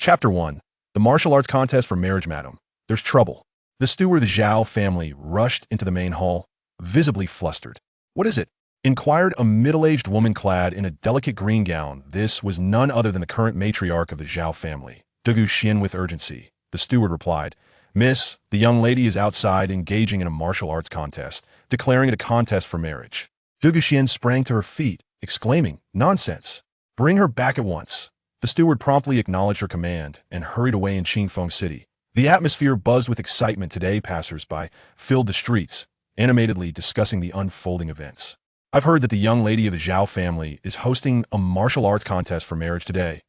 Chapter 1. The Martial Arts Contest for Marriage, Madam. There's trouble. The steward of the Zhao family rushed into the main hall, visibly flustered. What is it? Inquired a middle-aged woman clad in a delicate green gown. This was none other than the current matriarch of the Zhao family. Douluo Xian with urgency. The steward replied, Miss, the young lady is outside engaging in a martial arts contest, declaring it a contest for marriage. Douluo Xian sprang to her feet, exclaiming, Nonsense! Bring her back at once. The steward promptly acknowledged her command and hurried away in Qingfeng City. The atmosphere buzzed with excitement today. Passers-by filled the streets, animatedly discussing the unfolding events. I've heard that the young lady of the Zhao family is hosting a martial arts contest for marriage today.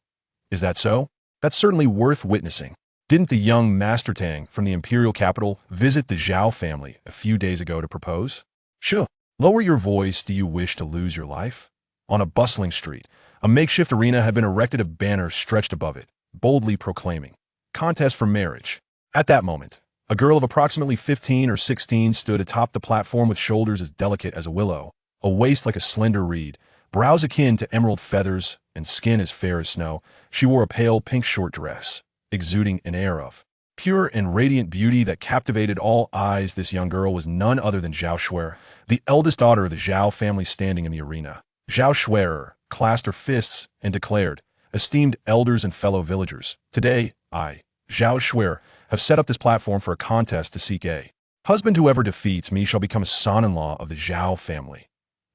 Is that so? That's certainly worth witnessing. Didn't the young Master Tang from the imperial capital visit the Zhao family a few days ago to propose? Sure. Lower your voice. Do you wish to lose your life? On a bustling street, a makeshift arena had been erected, a banner stretched above it, boldly proclaiming, Contest for marriage. At that moment, a girl of approximately 15 or 16 stood atop the platform with shoulders as delicate as a willow, a waist like a slender reed, brows akin to emerald feathers, and skin as fair as snow. She wore a pale pink short dress, exuding an air of pure and radiant beauty that captivated all eyes. This young girl was none other than Zhao Shuer, the eldest daughter of the Zhao family standing in the arena. Zhao Shuer clasped her fists and declared, Esteemed elders and fellow villagers, today, I, Zhao Shuer, have set up this platform for a contest to seek a husband. Whoever defeats me shall become a son-in-law of the Zhao family.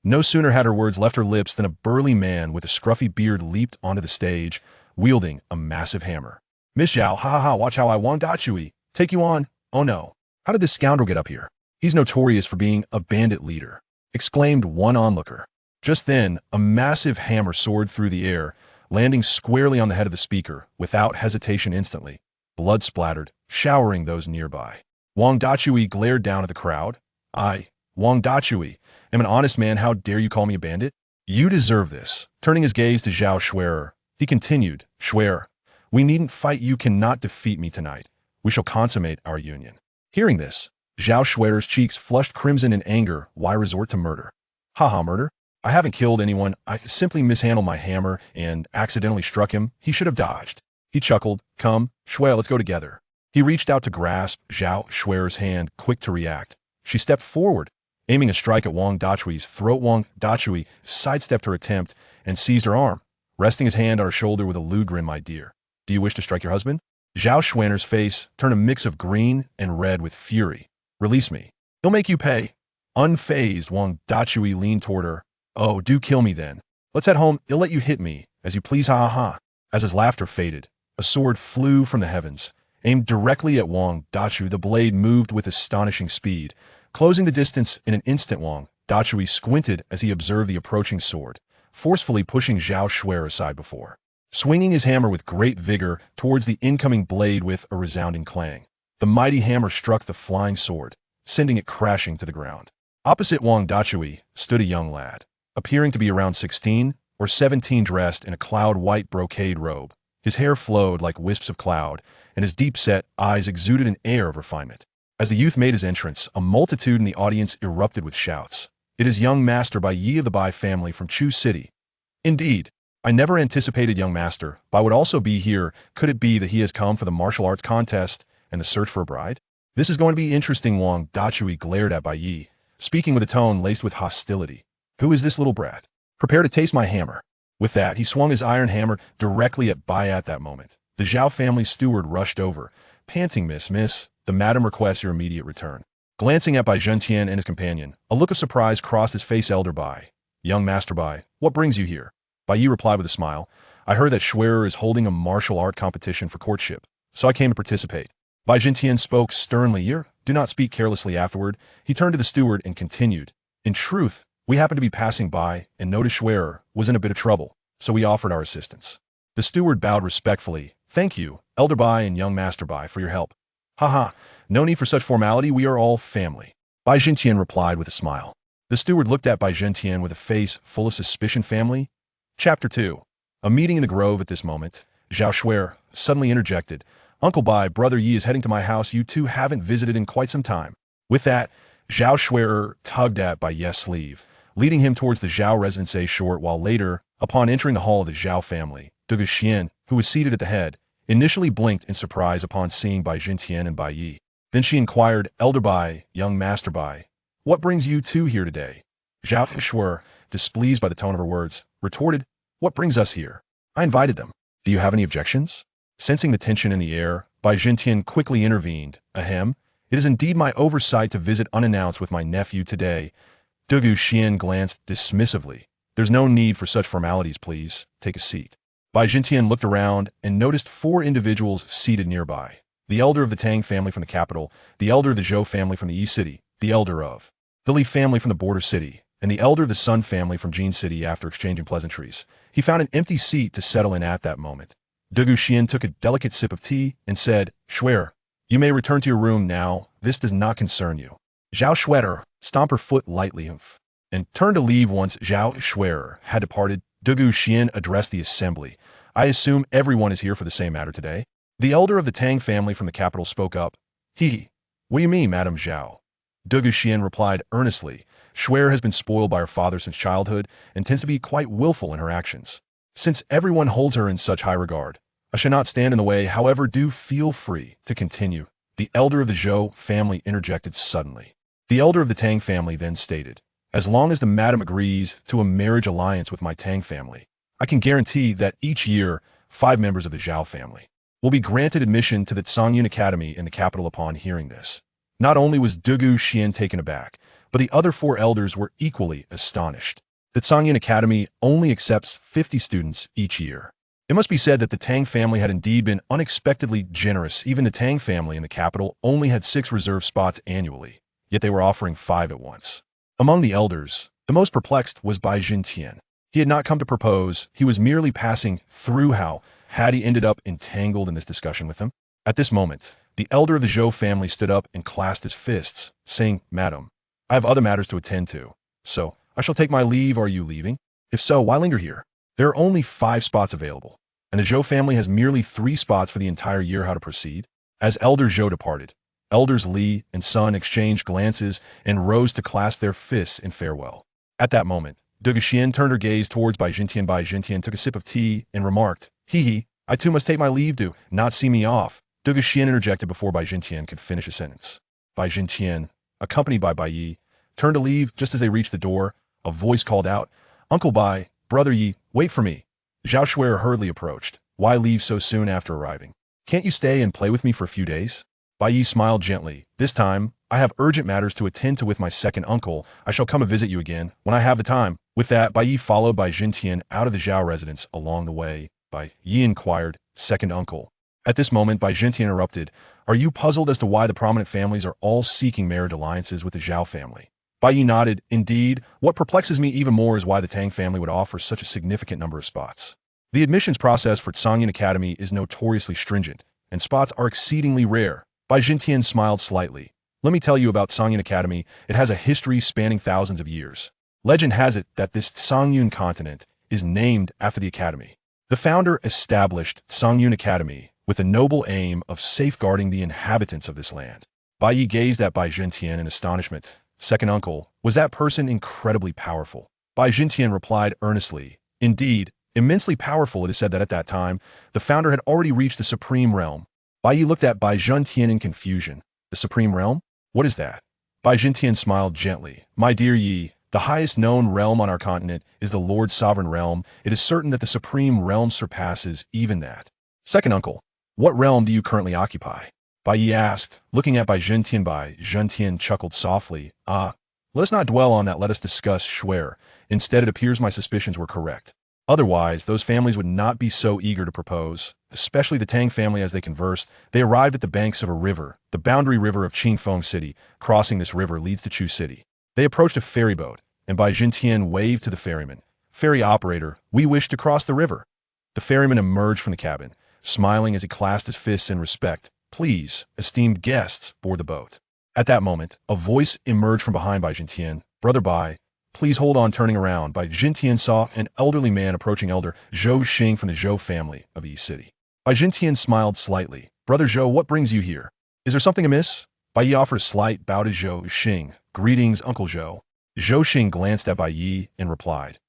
No sooner had her words left her lips than a burly man with a scruffy beard leaped onto the stage, wielding a massive hammer. Miss Zhao, ha ha ha, watch how I won't Dachui. Take you on. Oh no. How did this scoundrel get up here? He's notorious for being a bandit leader, exclaimed one onlooker. Just then, a massive hammer soared through the air, landing squarely on the head of the speaker, without hesitation instantly. Blood splattered, showering those nearby. Wang Dachui glared down at the crowd. I, Wang Dachui, am an honest man. How dare you call me a bandit? You deserve this. Turning his gaze to Zhao Shuer, he continued, Shuer, we needn't fight. You cannot defeat me tonight. We shall consummate our union. Hearing this, Zhao Shuer's cheeks flushed crimson in anger. Why resort to murder? Haha, murder? I haven't killed anyone. I simply mishandled my hammer and accidentally struck him. He should have dodged. He chuckled. Come, Shuer, let's go together. He reached out to grasp Zhao Shuer's hand, quick to react. She stepped forward, aiming a strike at Wang Dachui's throat. Wang Dachui sidestepped her attempt and seized her arm, resting his hand on her shoulder with a lewd grin. My dear, do you wish to strike your husband? Zhao Shuer's face turned a mix of green and red with fury. Release me. He'll make you pay. Unfazed, Wang Dachui leaned toward her. Oh, do kill me then. Let's head home. He'll let you hit me as you please. Ha ha ha. As his laughter faded, a sword flew from the heavens, aimed directly at Wang Dachui. The blade moved with astonishing speed, closing the distance in an instant. Wang Dachui squinted as he observed the approaching sword, forcefully pushing Zhao Shuer aside before swinging his hammer with great vigor towards the incoming blade. With a resounding clang, the mighty hammer struck the flying sword, sending it crashing to the ground. Opposite Wang Dachui stood a young lad, appearing to be around 16 or 17, dressed in a cloud-white brocade robe. His hair flowed like wisps of cloud, and his deep-set eyes exuded an air of refinement. As the youth made his entrance, a multitude in the audience erupted with shouts. It is young Master Bai Yi of the Bai family from Chu City. Indeed, I never anticipated young Master Bai would also be here. Could it be that he has come for the martial arts contest and the search for a bride? This is going to be interesting. Wang Dachui glared at Bai Yi, speaking with a tone laced with hostility. Who is this little brat? Prepare to taste my hammer. With that, he swung his iron hammer directly at Bai. At that moment, the Zhao family steward rushed over, panting, Miss, the madam requests your immediate return. Glancing at Bai Zhentian and his companion, a look of surprise crossed his face. Elder Bai, young Master Bai, what brings you here? Bai Yi replied with a smile. I heard that Shuer is holding a martial art competition for courtship, so I came to participate. Bai Zhentian spoke sternly. Do not speak carelessly. Afterward, he turned to the steward and continued. In truth, we happened to be passing by and noticed Shuer was in a bit of trouble, so we offered our assistance. The steward bowed respectfully. Thank you, Elder Bai and young Master Bai, for your help. Haha, no need for such formality. We are all family. Bai Zhentian replied with a smile. The steward looked at Bai Zhentian with a face full of suspicion. Family? Chapter 2. A meeting in the grove. At this moment, Zhao Shuer suddenly interjected. Uncle Bai, Brother Yi is heading to my house. You two haven't visited in quite some time. With that, Zhao Shuer tugged at Bai Yi's sleeve, leading him towards the Zhao residence. A short while later, upon entering the hall of the Zhao family, Douluo Xian, who was seated at the head, initially blinked in surprise upon seeing Bai Jintian and Bai Yi. Then she inquired, Elder Bai, young Master Bai, what brings you two here today? Zhao Shuer, displeased by the tone of her words, retorted, what brings us here? I invited them. Do you have any objections? Sensing the tension in the air, Bai Jintian quickly intervened. Ahem, it is indeed my oversight to visit unannounced with my nephew today. Dugu Xian glanced dismissively. There's no need for such formalities, please. Take a seat. Bai Jintian looked around and noticed 4 individuals seated nearby. The elder of the Tang family from the capital, the elder of the Zhou family from the East City, the elder of the Li family from the border city, and the elder of the Sun family from Jin City. After exchanging pleasantries, he found an empty seat to settle in at that moment. Dugu Xian took a delicate sip of tea and said, Shuer, you may return to your room now. This does not concern you. Zhao Shuer stomped her foot lightly and turned to leave. Once Zhao Shuer had departed, Dugu Xian addressed the assembly. I assume everyone is here for the same matter today? The elder of the Tang family from the capital spoke up. What do you mean, Madame Zhao? Dugu Xian replied earnestly. Shuer has been spoiled by her father since childhood and tends to be quite willful in her actions. Since everyone holds her in such high regard, I shall not stand in the way. However, do feel free to continue. The elder of the Zhou family interjected suddenly. The elder of the Tang family then stated, as long as the madam agrees to a marriage alliance with my Tang family, I can guarantee that each year 5 members of the Zhao family will be granted admission to the Tsangyun Academy in the capital. Upon hearing this, not only was Dugu Xian taken aback, but the other 4 elders were equally astonished. The Tsangyun Academy only accepts 50 students each year. It must be said that the Tang family had indeed been unexpectedly generous. Even the Tang family in the capital only had 6 reserved spots annually, yet they were offering 5 at once. Among the elders, the most perplexed was Bai Jintian. He had not come to propose, he was merely passing through. How had he ended up entangled in this discussion with him? At this moment, the elder of the Zhou family stood up and clasped his fists, saying, Madam, I have other matters to attend to, so I shall take my leave. Are you leaving? If so, why linger here? There are only 5 spots available, and the Zhou family has merely 3 spots for the entire year. How to proceed? As Elder Zhou departed, Elders Li and Sun exchanged glances and rose to clasp their fists in farewell. At that moment, Dugu Xian turned her gaze towards Bai Jintian. Bai Jintian took a sip of tea and remarked, I too must take my leave. Do not see me off. Dugu Xian interjected before Bai Jintian could finish a sentence. Bai Jintian, accompanied by Bai Yi, turned to leave. Just as they reached the door, a voice called out, Uncle Bai, Brother Yi, wait for me. Zhao Shuer hurriedly approached. Why leave so soon after arriving? Can't you stay and play with me for a few days? Bai Yi smiled gently. This time, I have urgent matters to attend to with my second uncle. I shall come and visit you again when I have the time. With that, Bai Yi followed Bai Jintian out of the Zhao residence. Along the way, Bai Yi inquired, second uncle. At this moment, Bai Jintian interrupted. Are you puzzled as to why the prominent families are all seeking marriage alliances with the Zhao family? Bai Yi nodded. Indeed, what perplexes me even more is why the Tang family would offer such a significant number of spots. The admissions process for Tsangyun Academy is notoriously stringent, and spots are exceedingly rare. Bai Jintian smiled slightly. Let me tell you about Tsangyun Academy. It has a history spanning thousands of years. Legend has it that this Tsangyun continent is named after the academy. The founder established Tsangyun Academy with the noble aim of safeguarding the inhabitants of this land. Bai Yi gazed at Bai Jintian in astonishment. Second uncle, was that person incredibly powerful? Bai Jintian replied earnestly. Indeed, immensely powerful. It is said that at that time, the founder had already reached the supreme realm. Bai Yi looked at Bai Jintian in confusion. The supreme realm? What is that? Bai Jintian smiled gently. My dear Yi, the highest known realm on our continent is the Lord's sovereign realm. It is certain that the supreme realm surpasses even that. Second uncle, what realm do you currently occupy? Bai Yi asked, looking at Bai Jintian. Bai Jintian chuckled softly. Let us not dwell on that. Let us discuss Shuer. Instead, it appears my suspicions were correct. Otherwise, those families would not be so eager to propose, especially the Tang family. As they conversed, they arrived at the banks of a river, the boundary river of Qingfeng City. Crossing this river leads to Chu City. They approached a ferry boat, and Bai Jintian waved to the ferryman. Ferry operator, we wish to cross the river. The ferryman emerged from the cabin, smiling as he clasped his fists in respect. Please, esteemed guests, board the boat. At that moment, a voice emerged from behind Bai Jintian. Brother Bai, please hold on. Turning around, Bai Jintian saw an elderly man approaching. Elder Zhou Xing from the Zhou family of East City. Bai Jintian smiled slightly. Brother Zhou, what brings you here? Is there something amiss? Bai Yi offered a slight bow to Zhou Xing. Greetings, Uncle Zhou. Zhou Xing glanced at Bai Yi and replied,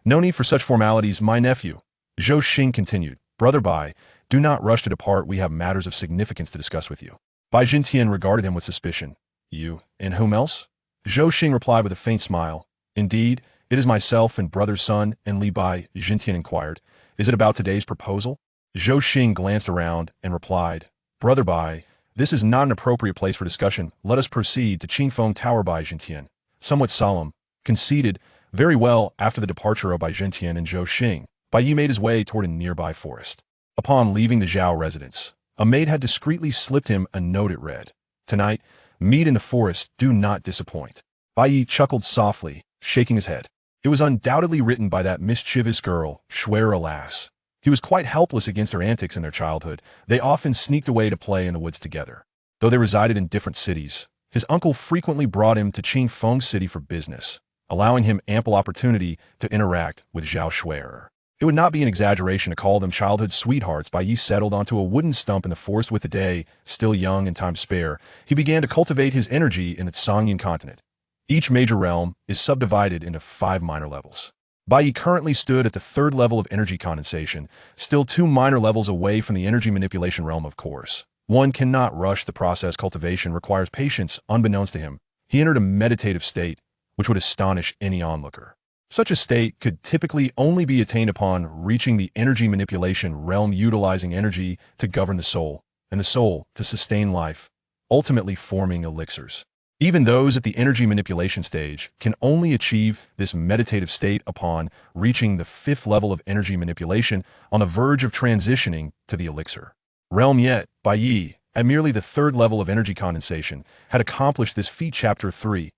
no need for such formalities, my nephew. Zhou Xing continued, Brother Bai, Do not rush to depart. We have matters of significance to discuss with you. Bai Jintian regarded him with suspicion. You, and whom else? Zhou Xing replied with a faint smile. Indeed, it is myself and brother's son, and Li Bai, Jintian inquired. Is it about today's proposal? Zhou Xing glanced around and replied, Brother Bai, this is not an appropriate place for discussion. Let us proceed to Qingfeng Tower. Bai Jintian, somewhat solemn, conceded. Very well. After the departure of Bai Jintian and Zhou Xing, Bai Yi made his way toward a nearby forest. Upon leaving the Zhao residence, a maid had discreetly slipped him a note. It read, Tonight, meet in the forest, do not disappoint. Bai Yi chuckled softly, shaking his head. It was undoubtedly written by that mischievous girl, Shuer. Alas, he was quite helpless against her antics in their childhood. They often sneaked away to play in the woods together. Though they resided in different cities, his uncle frequently brought him to Qingfeng City for business, allowing him ample opportunity to interact with Zhao Shuer. It would not be an exaggeration to call them childhood sweethearts. Bai Yi settled onto a wooden stump in the forest with the day, still young and time to spare. He began to cultivate his energy in the Douluo Continent. Each major realm is subdivided into 5 minor levels. Bai Yi currently stood at the 3rd level of energy condensation, still 2 minor levels away from the energy manipulation realm, of course. One cannot rush the process. Cultivation requires patience. Unbeknownst to him, he entered a meditative state, which would astonish any onlooker. Such a state could typically only be attained upon reaching the energy manipulation realm, utilizing energy to govern the soul, and the soul to sustain life, ultimately forming elixirs. Even those at the energy manipulation stage can only achieve this meditative state upon reaching the 5th level of energy manipulation, on the verge of transitioning to the elixir realm. Yet, Bai Yi, at merely the 3rd level of energy condensation, had accomplished this feat. Chapter 3,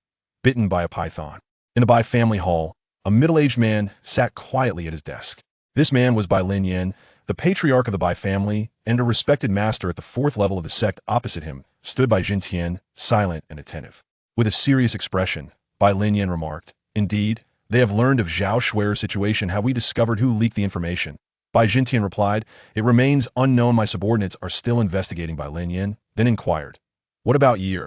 Bitten by a Python. In the Bai family hall, a middle-aged man sat quietly at his desk. This man was Bai Linyan, the patriarch of the Bai family, and a respected master. At the 4th level of the sect opposite him stood Bai Jintian, silent and attentive. With a serious expression, Bai Linyan remarked, Indeed, they have learned of Zhao Shuer's situation. Have we discovered who leaked the information? Bai Jintian replied, It remains unknown. My subordinates are still investigating. Bai Linyan then inquired, What about Yi?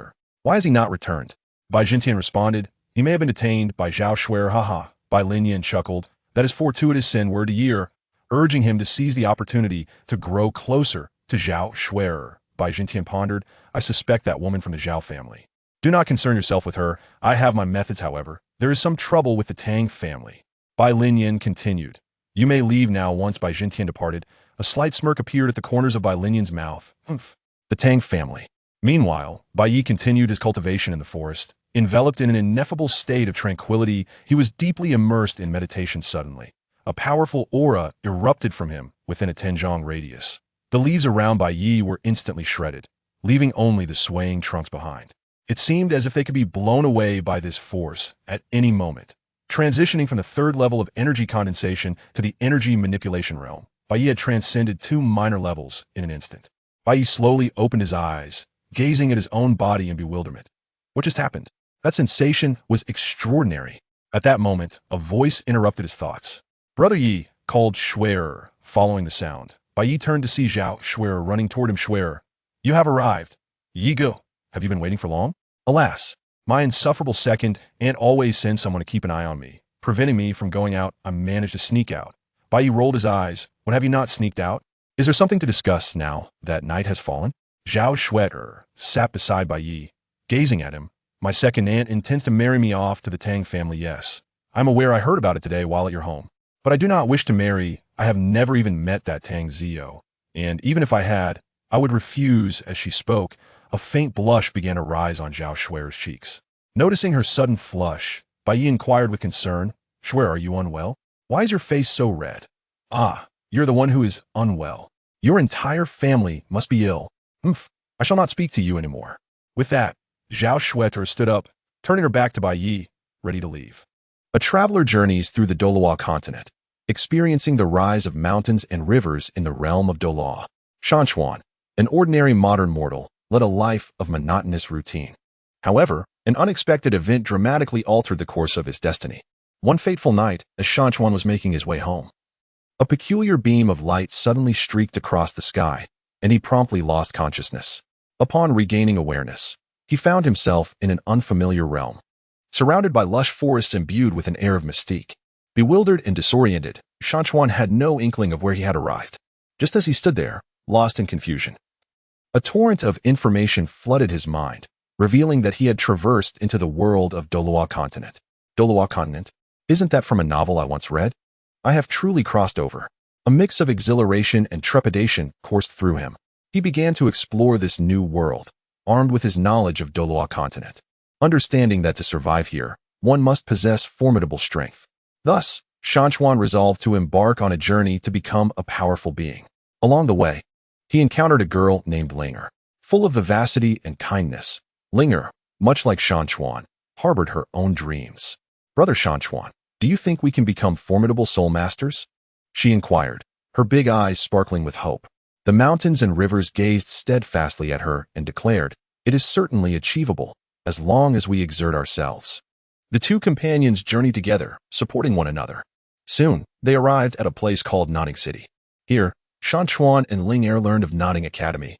Why has he not returned? Bai Jintian responded, He may have been detained by Zhao Shuer. Haha. Bai Linyan chuckled. That is fortuitous. Send word to Yi, urging him to seize the opportunity to grow closer to Zhao Shuer. Bai Jintian pondered, I suspect that woman from the Zhao family. Do not concern yourself with her. I have my methods. However, there is some trouble with the Tang family. Bai Linyan continued. You may leave now. Once Bai Jintian departed, a slight smirk appeared at the corners of Bai Linyan's mouth. The Tang family. Meanwhile, Bai Yi continued his cultivation in the forest. Enveloped in an ineffable state of tranquility, he was deeply immersed in meditation. Suddenly, a powerful aura erupted from him within a 10-zhang radius. The leaves around Bai Yi were instantly shredded, leaving only the swaying trunks behind. It seemed as if they could be blown away by this force at any moment. Transitioning from the 3rd level of energy condensation to the energy manipulation realm, Bai Yi had transcended 2 minor levels in an instant. Bai Yi slowly opened his eyes, gazing at his own body in bewilderment. What just happened? That sensation was extraordinary. At that moment, a voice interrupted his thoughts. Brother Yi, called Shuer. Following the sound, Bai Yi turned to see Zhao Shuer running toward him. Shuer, you have arrived. Yi go. Have you been waiting for long? Alas, my insufferable second aunt always sends someone to keep an eye on me, preventing me from going out. I managed to sneak out. Bai Yi rolled his eyes. When have you not sneaked out? Is there something to discuss now that night has fallen? Zhao Shuer sat beside Bai Yi, gazing at him. My second aunt intends to marry me off to the Tang family. Yes, I'm aware. I heard about it today while at your home. But I do not wish to marry. I have never even met that Tang Zio. And even if I had, I would refuse. As she spoke, a faint blush began to rise on Zhao Shuer's cheeks. Noticing her sudden flush, Bai Yi inquired with concern, Shuer, are you unwell? Why is your face so red? Ah, you're the one who is unwell. Your entire family must be ill. I shall not speak to you anymore. With that, Zhao Shuer stood up, turning her back to Bai Yi, ready to leave. A traveler journeys through the Douluo Continent, experiencing the rise of mountains and rivers in the realm of Douluo. Shan Chuan, an ordinary modern mortal, led a life of monotonous routine. However, an unexpected event dramatically altered the course of his destiny. One fateful night, as Shan Chuan was making his way home, a peculiar beam of light suddenly streaked across the sky, and he promptly lost consciousness. Upon regaining awareness, he found himself in an unfamiliar realm, surrounded by lush forests imbued with an air of mystique. Bewildered and disoriented, Shan Chuan had no inkling of where he had arrived. Just as he stood there, lost in confusion. A torrent of information flooded his mind, revealing that he had traversed into the world of Douluo Continent. Douluo Continent? Isn't that from a novel I once read? I have truly crossed over. A mix of exhilaration and trepidation coursed through him. He began to explore this new world, armed with his knowledge of Douluo Continent, understanding that to survive here, one must possess formidable strength. Thus, Shan Chuan resolved to embark on a journey to become a powerful being. Along the way, he encountered a girl named Linger. Full of vivacity and kindness, Linger, much like Shan Chuan, harbored her own dreams. "Brother Shan Chuan, do you think we can become formidable Soulmasters?" she inquired, her big eyes sparkling with hope. The mountains and rivers gazed steadfastly at her and declared, "It is certainly achievable, as long as we exert ourselves." The two companions journeyed together, supporting one another. Soon, they arrived at a place called Nodding City. Here, Shan Chuan and Linger learned of Nodding Academy,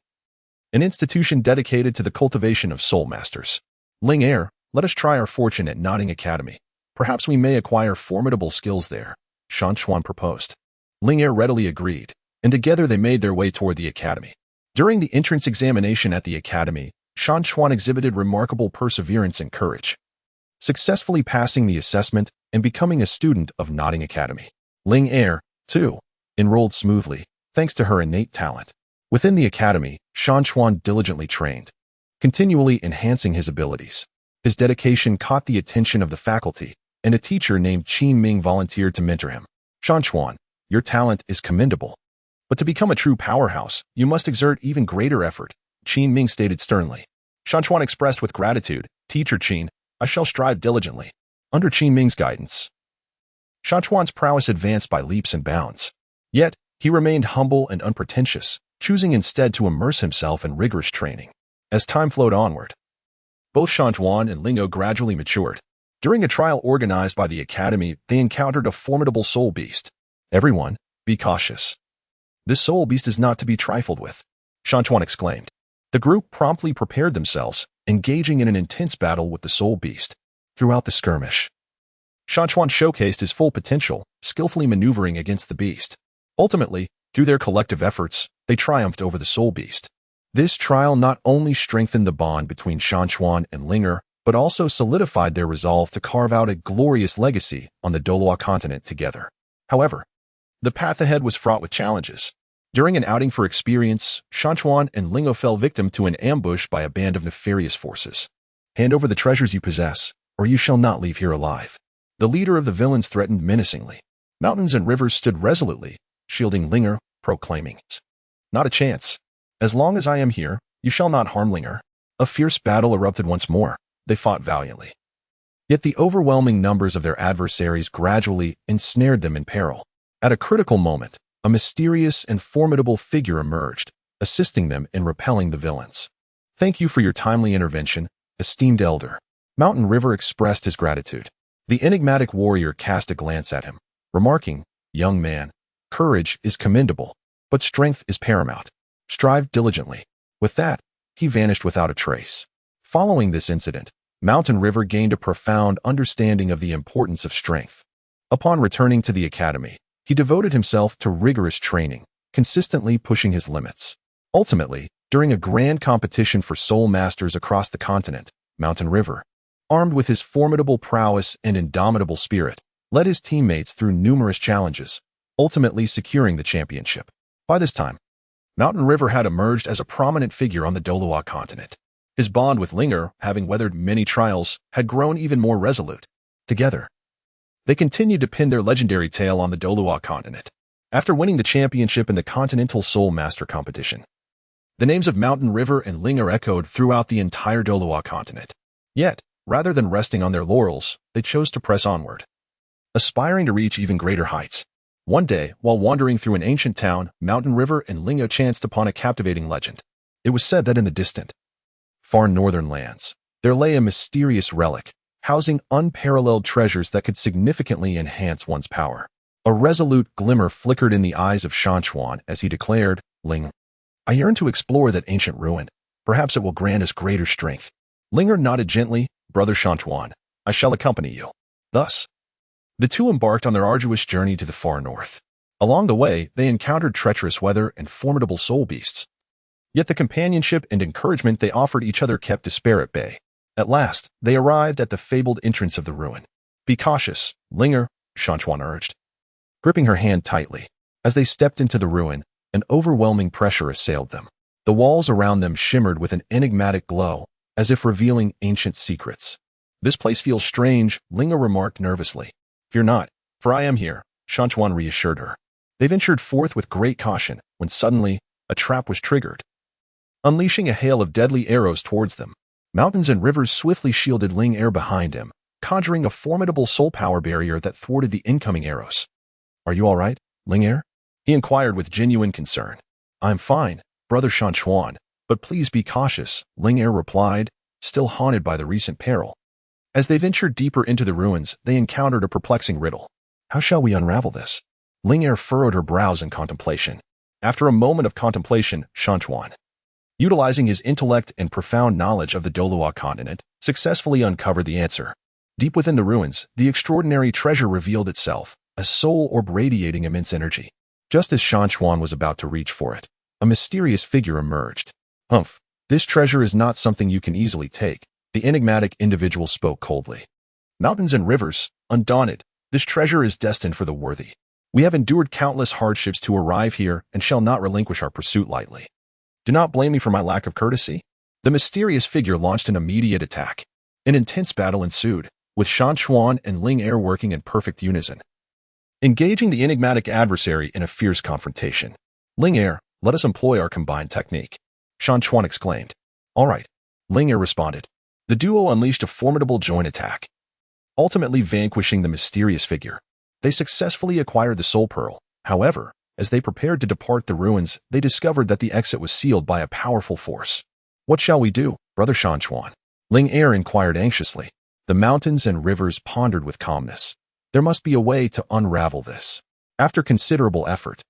an institution dedicated to the cultivation of Soulmasters. "Linger, let us try our fortune at Nodding Academy. Perhaps we may acquire formidable skills there," Shan Chuan proposed. Linger readily agreed, and together they made their way toward the academy. During the entrance examination at the academy, Shan Chuan exhibited remarkable perseverance and courage, successfully passing the assessment and becoming a student of Nodding Academy. Linger, too, enrolled smoothly, thanks to her innate talent. Within the academy, Shan Chuan diligently trained, continually enhancing his abilities. His dedication caught the attention of the faculty, and a teacher named Qin Ming volunteered to mentor him. "Shan Chuan, your talent is commendable. But to become a true powerhouse, you must exert even greater effort," Qin Ming stated sternly. Shan Chuan expressed with gratitude, "Teacher Qin, I shall strive diligently." Under Qin Ming's guidance, Shan Chuan's prowess advanced by leaps and bounds. Yet, he remained humble and unpretentious, choosing instead to immerse himself in rigorous training. As time flowed onward, both Shan Chuan and Lingo gradually matured. During a trial organized by the academy, they encountered a formidable soul beast. "Everyone, be cautious. This soul beast is not to be trifled with," Shan Chuan exclaimed. The group promptly prepared themselves, engaging in an intense battle with the soul beast. Throughout the skirmish, Shan Chuan showcased his full potential, skillfully maneuvering against the beast. Ultimately, through their collective efforts, they triumphed over the soul beast. This trial not only strengthened the bond between Shan Chuan and Linger, but also solidified their resolve to carve out a glorious legacy on the Douluo Continent together. However, the path ahead was fraught with challenges. During an outing for experience, Shan Chuan and Lingo fell victim to an ambush by a band of nefarious forces. "Hand over the treasures you possess, or you shall not leave here alive," the leader of the villains threatened menacingly. Mountains and rivers stood resolutely, shielding Linger, proclaiming, "Not a chance. As long as I am here, you shall not harm Linger." A fierce battle erupted once more. They fought valiantly. Yet the overwhelming numbers of their adversaries gradually ensnared them in peril. At a critical moment, a mysterious and formidable figure emerged, assisting them in repelling the villains. "Thank you for your timely intervention, esteemed elder." Mountain River expressed his gratitude. The enigmatic warrior cast a glance at him, remarking, "Young man, courage is commendable, but strength is paramount. Strive diligently." With that, he vanished without a trace. Following this incident, Mountain River gained a profound understanding of the importance of strength. Upon returning to the academy, he devoted himself to rigorous training, consistently pushing his limits. Ultimately, during a grand competition for soul masters across the continent, Mountain River, armed with his formidable prowess and indomitable spirit, led his teammates through numerous challenges, ultimately securing the championship. By this time, Mountain River had emerged as a prominent figure on the Douluo Continent. His bond with Linger, having weathered many trials, had grown even more resolute. Together, they continued to pin their legendary tale on the Douluo Continent. After winning the championship in the Continental Soul Master competition, the names of Mountain River and Linger echoed throughout the entire Douluo Continent. Yet, rather than resting on their laurels, they chose to press onward, aspiring to reach even greater heights. One day, while wandering through an ancient town, Mountain River and Lingo chanced upon a captivating legend. It was said that in the distant, far northern lands, there lay a mysterious relic, housing unparalleled treasures that could significantly enhance one's power. A resolute glimmer flickered in the eyes of Shan Chuan as he declared, "Ling, I yearn to explore that ancient ruin. Perhaps it will grant us greater strength." Linger nodded gently, "Brother Shan Chuan, I shall accompany you." Thus, the two embarked on their arduous journey to the far north. Along the way, they encountered treacherous weather and formidable soul beasts. Yet the companionship and encouragement they offered each other kept despair at bay. At last, they arrived at the fabled entrance of the ruin. "Be cautious, Linger," Shan Chuan urged, gripping her hand tightly. As they stepped into the ruin, an overwhelming pressure assailed them. The walls around them shimmered with an enigmatic glow, as if revealing ancient secrets. "This place feels strange," Linger remarked nervously. "Fear not, for I am here," Shan Chuan reassured her. They ventured forth with great caution, when suddenly, a trap was triggered, unleashing a hail of deadly arrows towards them. Mountains and rivers swiftly shielded Ling Er behind him, conjuring a formidable soul power barrier that thwarted the incoming arrows. "Are you all right, Ling Er?" he inquired with genuine concern. "I'm fine, Brother Shan Chuan, but please be cautious," Ling Er replied, still haunted by the recent peril. As they ventured deeper into the ruins, they encountered a perplexing riddle. "How shall we unravel this?" Ling Er furrowed her brows in contemplation. After a moment of contemplation, Shan Chuan, utilizing his intellect and profound knowledge of the Douluo Continent, successfully uncovered the answer. Deep within the ruins, the extraordinary treasure revealed itself, a soul orb radiating immense energy. Just as Shan Chuan was about to reach for it, a mysterious figure emerged. "Humph, this treasure is not something you can easily take," the enigmatic individual spoke coldly. "Mountains and rivers, undaunted, this treasure is destined for the worthy. We have endured countless hardships to arrive here and shall not relinquish our pursuit lightly. Do not blame me for my lack of courtesy." The mysterious figure launched an immediate attack. An intense battle ensued, with Shan Chuan and Ling Er working in perfect unison, engaging the enigmatic adversary in a fierce confrontation. "Ling Er, let us employ our combined technique," Shan Chuan exclaimed. "All right," Ling Er responded. The duo unleashed a formidable joint attack, ultimately vanquishing the mysterious figure. They successfully acquired the Soul Pearl. However, as they prepared to depart the ruins, they discovered that the exit was sealed by a powerful force. "What shall we do, Brother Shan Chuan?" Ling Er inquired anxiously. The mountains and rivers pondered with calmness. There must be a way to unravel this. After considerable effort,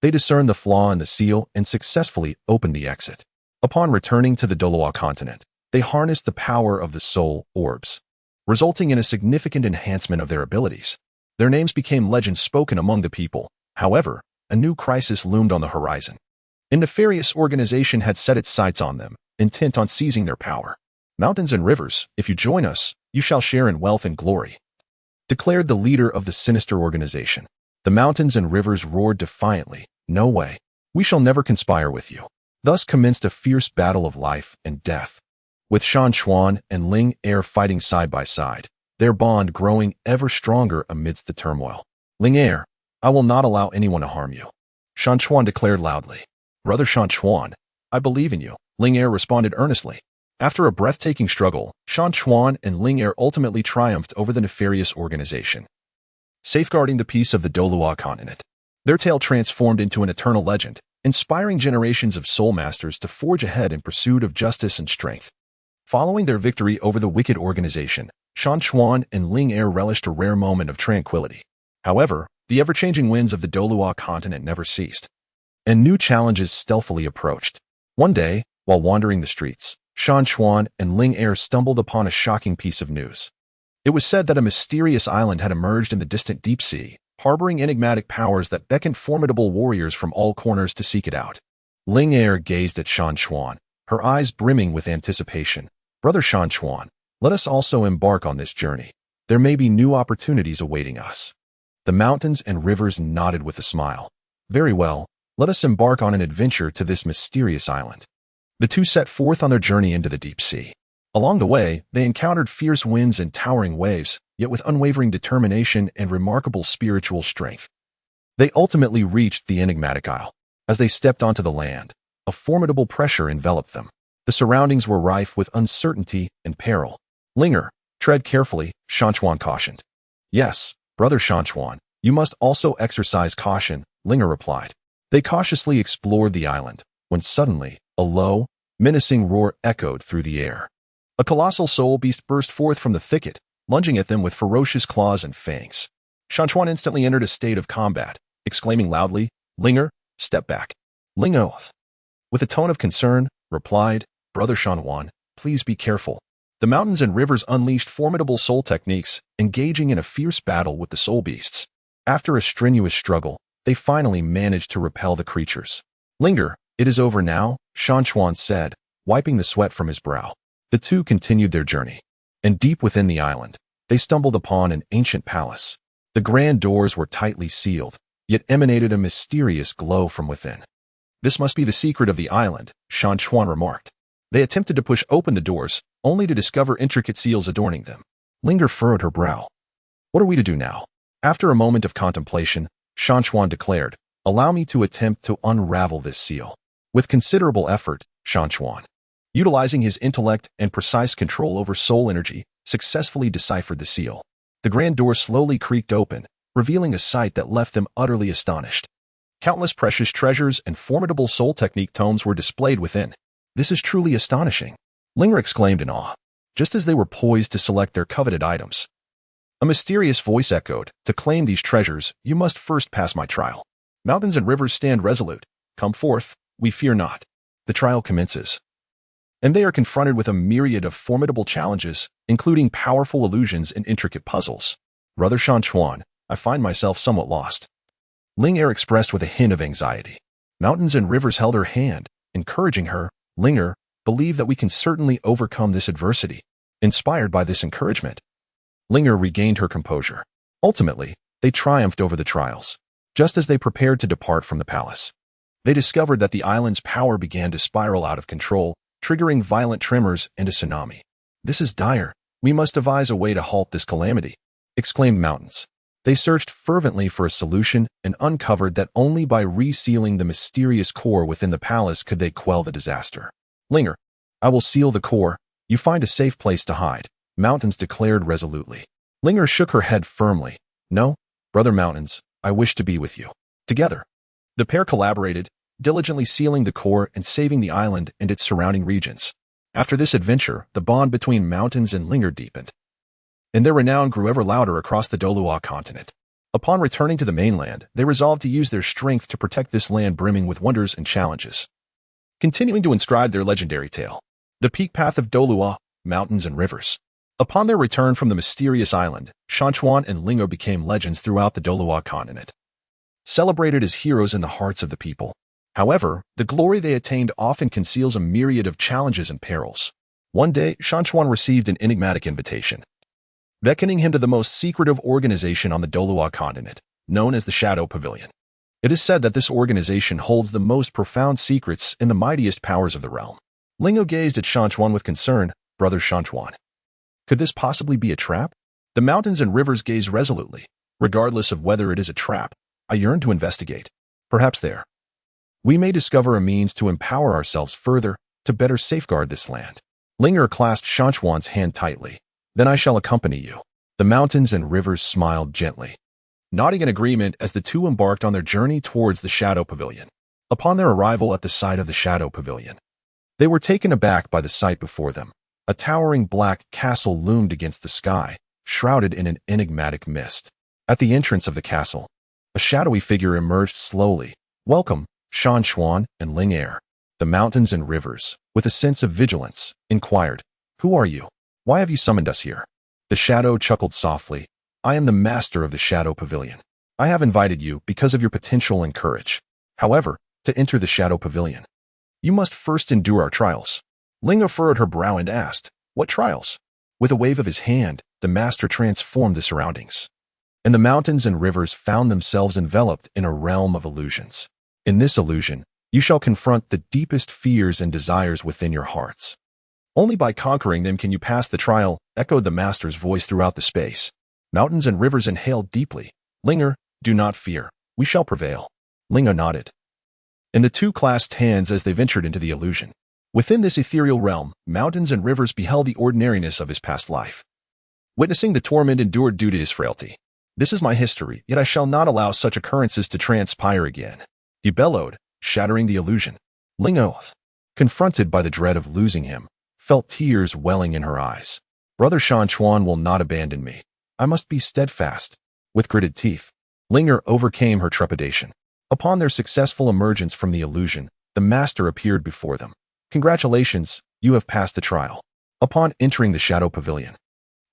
they discerned the flaw in the seal and successfully opened the exit. Upon returning to the Douluo Continent, they harnessed the power of the soul orbs, resulting in a significant enhancement of their abilities. Their names became legends spoken among the people. However, a new crisis loomed on the horizon. A nefarious organization had set its sights on them, intent on seizing their power. "Mountains and rivers, if you join us, you shall share in wealth and glory," declared the leader of the sinister organization. The mountains and rivers roared defiantly. "No way. We shall never conspire with you." Thus commenced a fierce battle of life and death, with Shan Chuan and Ling Er fighting side by side, their bond growing ever stronger amidst the turmoil. "Ling Er, I will not allow anyone to harm you," Shan Chuan declared loudly. "Brother Shan Chuan, I believe in you," Ling Er responded earnestly. After a breathtaking struggle, Shan Chuan and Ling Er ultimately triumphed over the nefarious organization, safeguarding the peace of the Douluo Continent. Their tale transformed into an eternal legend, inspiring generations of Soulmasters to forge ahead in pursuit of justice and strength. Following their victory over the wicked organization, Shan Chuan and Ling Er relished a rare moment of tranquility. However, the ever-changing winds of the Douluo Continent never ceased, and new challenges stealthily approached. One day, while wandering the streets, Shan Chuan and Ling Er stumbled upon a shocking piece of news. It was said that a mysterious island had emerged in the distant deep sea, harboring enigmatic powers that beckoned formidable warriors from all corners to seek it out. Ling Er gazed at Shan Chuan, her eyes brimming with anticipation. "Brother Shan Chuan, let us also embark on this journey. There may be new opportunities awaiting us." The mountains and rivers nodded with a smile. "Very well, let us embark on an adventure to this mysterious island." The two set forth on their journey into the deep sea. Along the way, they encountered fierce winds and towering waves, yet with unwavering determination and remarkable spiritual strength, they ultimately reached the enigmatic isle. As they stepped onto the land, a formidable pressure enveloped them. The surroundings were rife with uncertainty and peril. "Linger, tread carefully," Shan Chuan cautioned. "Yes, Brother Shan Chuan, you must also exercise caution," Linger replied. They cautiously explored the island, when suddenly, a low, menacing roar echoed through the air. A colossal soul beast burst forth from the thicket, lunging at them with ferocious claws and fangs. Shan Chuan instantly entered a state of combat, exclaiming loudly, "Linger, step back." Linger, with a tone of concern, replied, "Brother Shan Chuan, please be careful." The mountains and rivers unleashed formidable soul techniques, engaging in a fierce battle with the soul beasts. After a strenuous struggle, they finally managed to repel the creatures. Linger, it is over now, Shan Chuan said, wiping the sweat from his brow. The two continued their journey, and deep within the island, they stumbled upon an ancient palace. The grand doors were tightly sealed, yet emanated a mysterious glow from within. This must be the secret of the island, Shan Chuan remarked. They attempted to push open the doors, only to discover intricate seals adorning them. Linger furrowed her brow. What are we to do now? After a moment of contemplation, Shan Chuan declared, allow me to attempt to unravel this seal. With considerable effort, Shan Chuan, utilizing his intellect and precise control over soul energy, successfully deciphered the seal. The grand door slowly creaked open, revealing a sight that left them utterly astonished. Countless precious treasures and formidable soul technique tomes were displayed within. This is truly astonishing, Linger exclaimed in awe, just as they were poised to select their coveted items. A mysterious voice echoed, to claim these treasures, you must first pass my trial. Mountains and rivers stand resolute. Come forth, we fear not. The trial commences. And they are confronted with a myriad of formidable challenges, including powerful illusions and intricate puzzles. Brother Shan Chuan, I find myself somewhat lost. Linger expressed with a hint of anxiety. Mountains and rivers held her hand, encouraging her. Linger, believe that we can certainly overcome this adversity. Inspired by this encouragement, Linger regained her composure. Ultimately, they triumphed over the trials. Just as they prepared to depart from the palace, they discovered that the island's power began to spiral out of control, triggering violent tremors and a tsunami. This is dire. We must devise a way to halt this calamity, exclaimed Mountains. They searched fervently for a solution and uncovered that only by resealing the mysterious core within the palace could they quell the disaster. Linger, I will seal the core. You find a safe place to hide, Mountains declared resolutely. Linger shook her head firmly. No, Brother Mountains, I wish to be with you. Together, the pair collaborated, diligently sealing the core and saving the island and its surrounding regions. After this adventure, the bond between Mountains and Linger deepened, and their renown grew ever louder across the Douluo Continent. Upon returning to the mainland, they resolved to use their strength to protect this land brimming with wonders and challenges. Continuing to inscribe their legendary tale, the peak path of Douluo, mountains and rivers. Upon their return from the mysterious island, Shan Chuan and Linger became legends throughout the Douluo Continent, celebrated as heroes in the hearts of the people. However, the glory they attained often conceals a myriad of challenges and perils. One day, Shan Chuan received an enigmatic invitation, beckoning him to the most secretive organization on the Douluo Continent, known as the Shadow Pavilion. It is said that this organization holds the most profound secrets and the mightiest powers of the realm. Lingo gazed at Shan Chuan with concern. Brother Shan Chuan, could this possibly be a trap? The mountains and rivers gaze resolutely. Regardless of whether it is a trap, I yearn to investigate. Perhaps there, we may discover a means to empower ourselves further, to better safeguard this land. Linger clasped Shan Chuan's hand tightly. Then I shall accompany you. The mountains and rivers smiled gently, nodding in agreement as the two embarked on their journey towards the Shadow Pavilion. Upon their arrival at the site of the Shadow Pavilion, they were taken aback by the sight before them. A towering black castle loomed against the sky, shrouded in an enigmatic mist. At the entrance of the castle, a shadowy figure emerged slowly. Welcome, Shan Chuan and Linger. The mountains and rivers, with a sense of vigilance, inquired, who are you? Why have you summoned us here? The shadow chuckled softly. I am the master of the Shadow Pavilion. I have invited you because of your potential and courage. However, to enter the Shadow Pavilion, you must first endure our trials. Lingo furrowed her brow and asked, what trials? With a wave of his hand, the master transformed the surroundings, and the mountains and rivers found themselves enveloped in a realm of illusions. In this illusion, you shall confront the deepest fears and desires within your hearts. Only by conquering them can you pass the trial, echoed the master's voice throughout the space. Mountains and rivers inhaled deeply. Linger, do not fear. We shall prevail. Linger nodded, and the two clasped hands as they ventured into the illusion. Within this ethereal realm, mountains and rivers beheld the ordinariness of his past life, witnessing the torment endured due to his frailty. This is my history, yet I shall not allow such occurrences to transpire again, he bellowed, shattering the illusion. Lingo, confronted by the dread of losing him, felt tears welling in her eyes. Brother Shan Chuan will not abandon me. I must be steadfast. With gritted teeth, Linger overcame her trepidation. Upon their successful emergence from the illusion, the master appeared before them. Congratulations, you have passed the trial. Upon entering the Shadow Pavilion,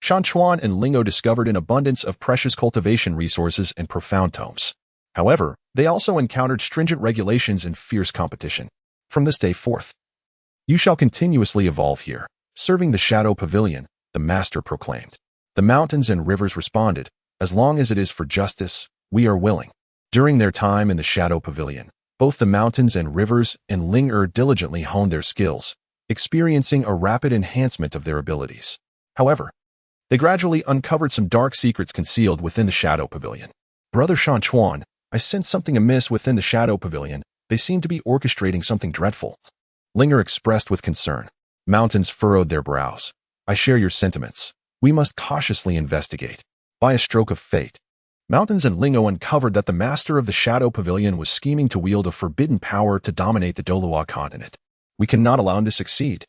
Shan Chuan and Lingo discovered an abundance of precious cultivation resources and profound tomes. However, They also encountered stringent regulations and fierce competition. From this day forth, you shall continuously evolve here, serving the Shadow Pavilion, the master proclaimed. The mountains and rivers responded, as long as it is for justice, we are willing. During their time in the Shadow Pavilion, both the mountains and rivers and Ling diligently honed their skills, experiencing a rapid enhancement of their abilities. However, they gradually uncovered some dark secrets concealed within the Shadow Pavilion. Brother Shan Chuan, I sense something amiss within the Shadow Pavilion. They seem to be orchestrating something dreadful. Ling expressed with concern. Mountains furrowed their brows. I share your sentiments. We must cautiously investigate. By a stroke of fate, Mountains and Ling uncovered that the master of the Shadow Pavilion was scheming to wield a forbidden power to dominate the Douluo Continent. We cannot allow him to succeed.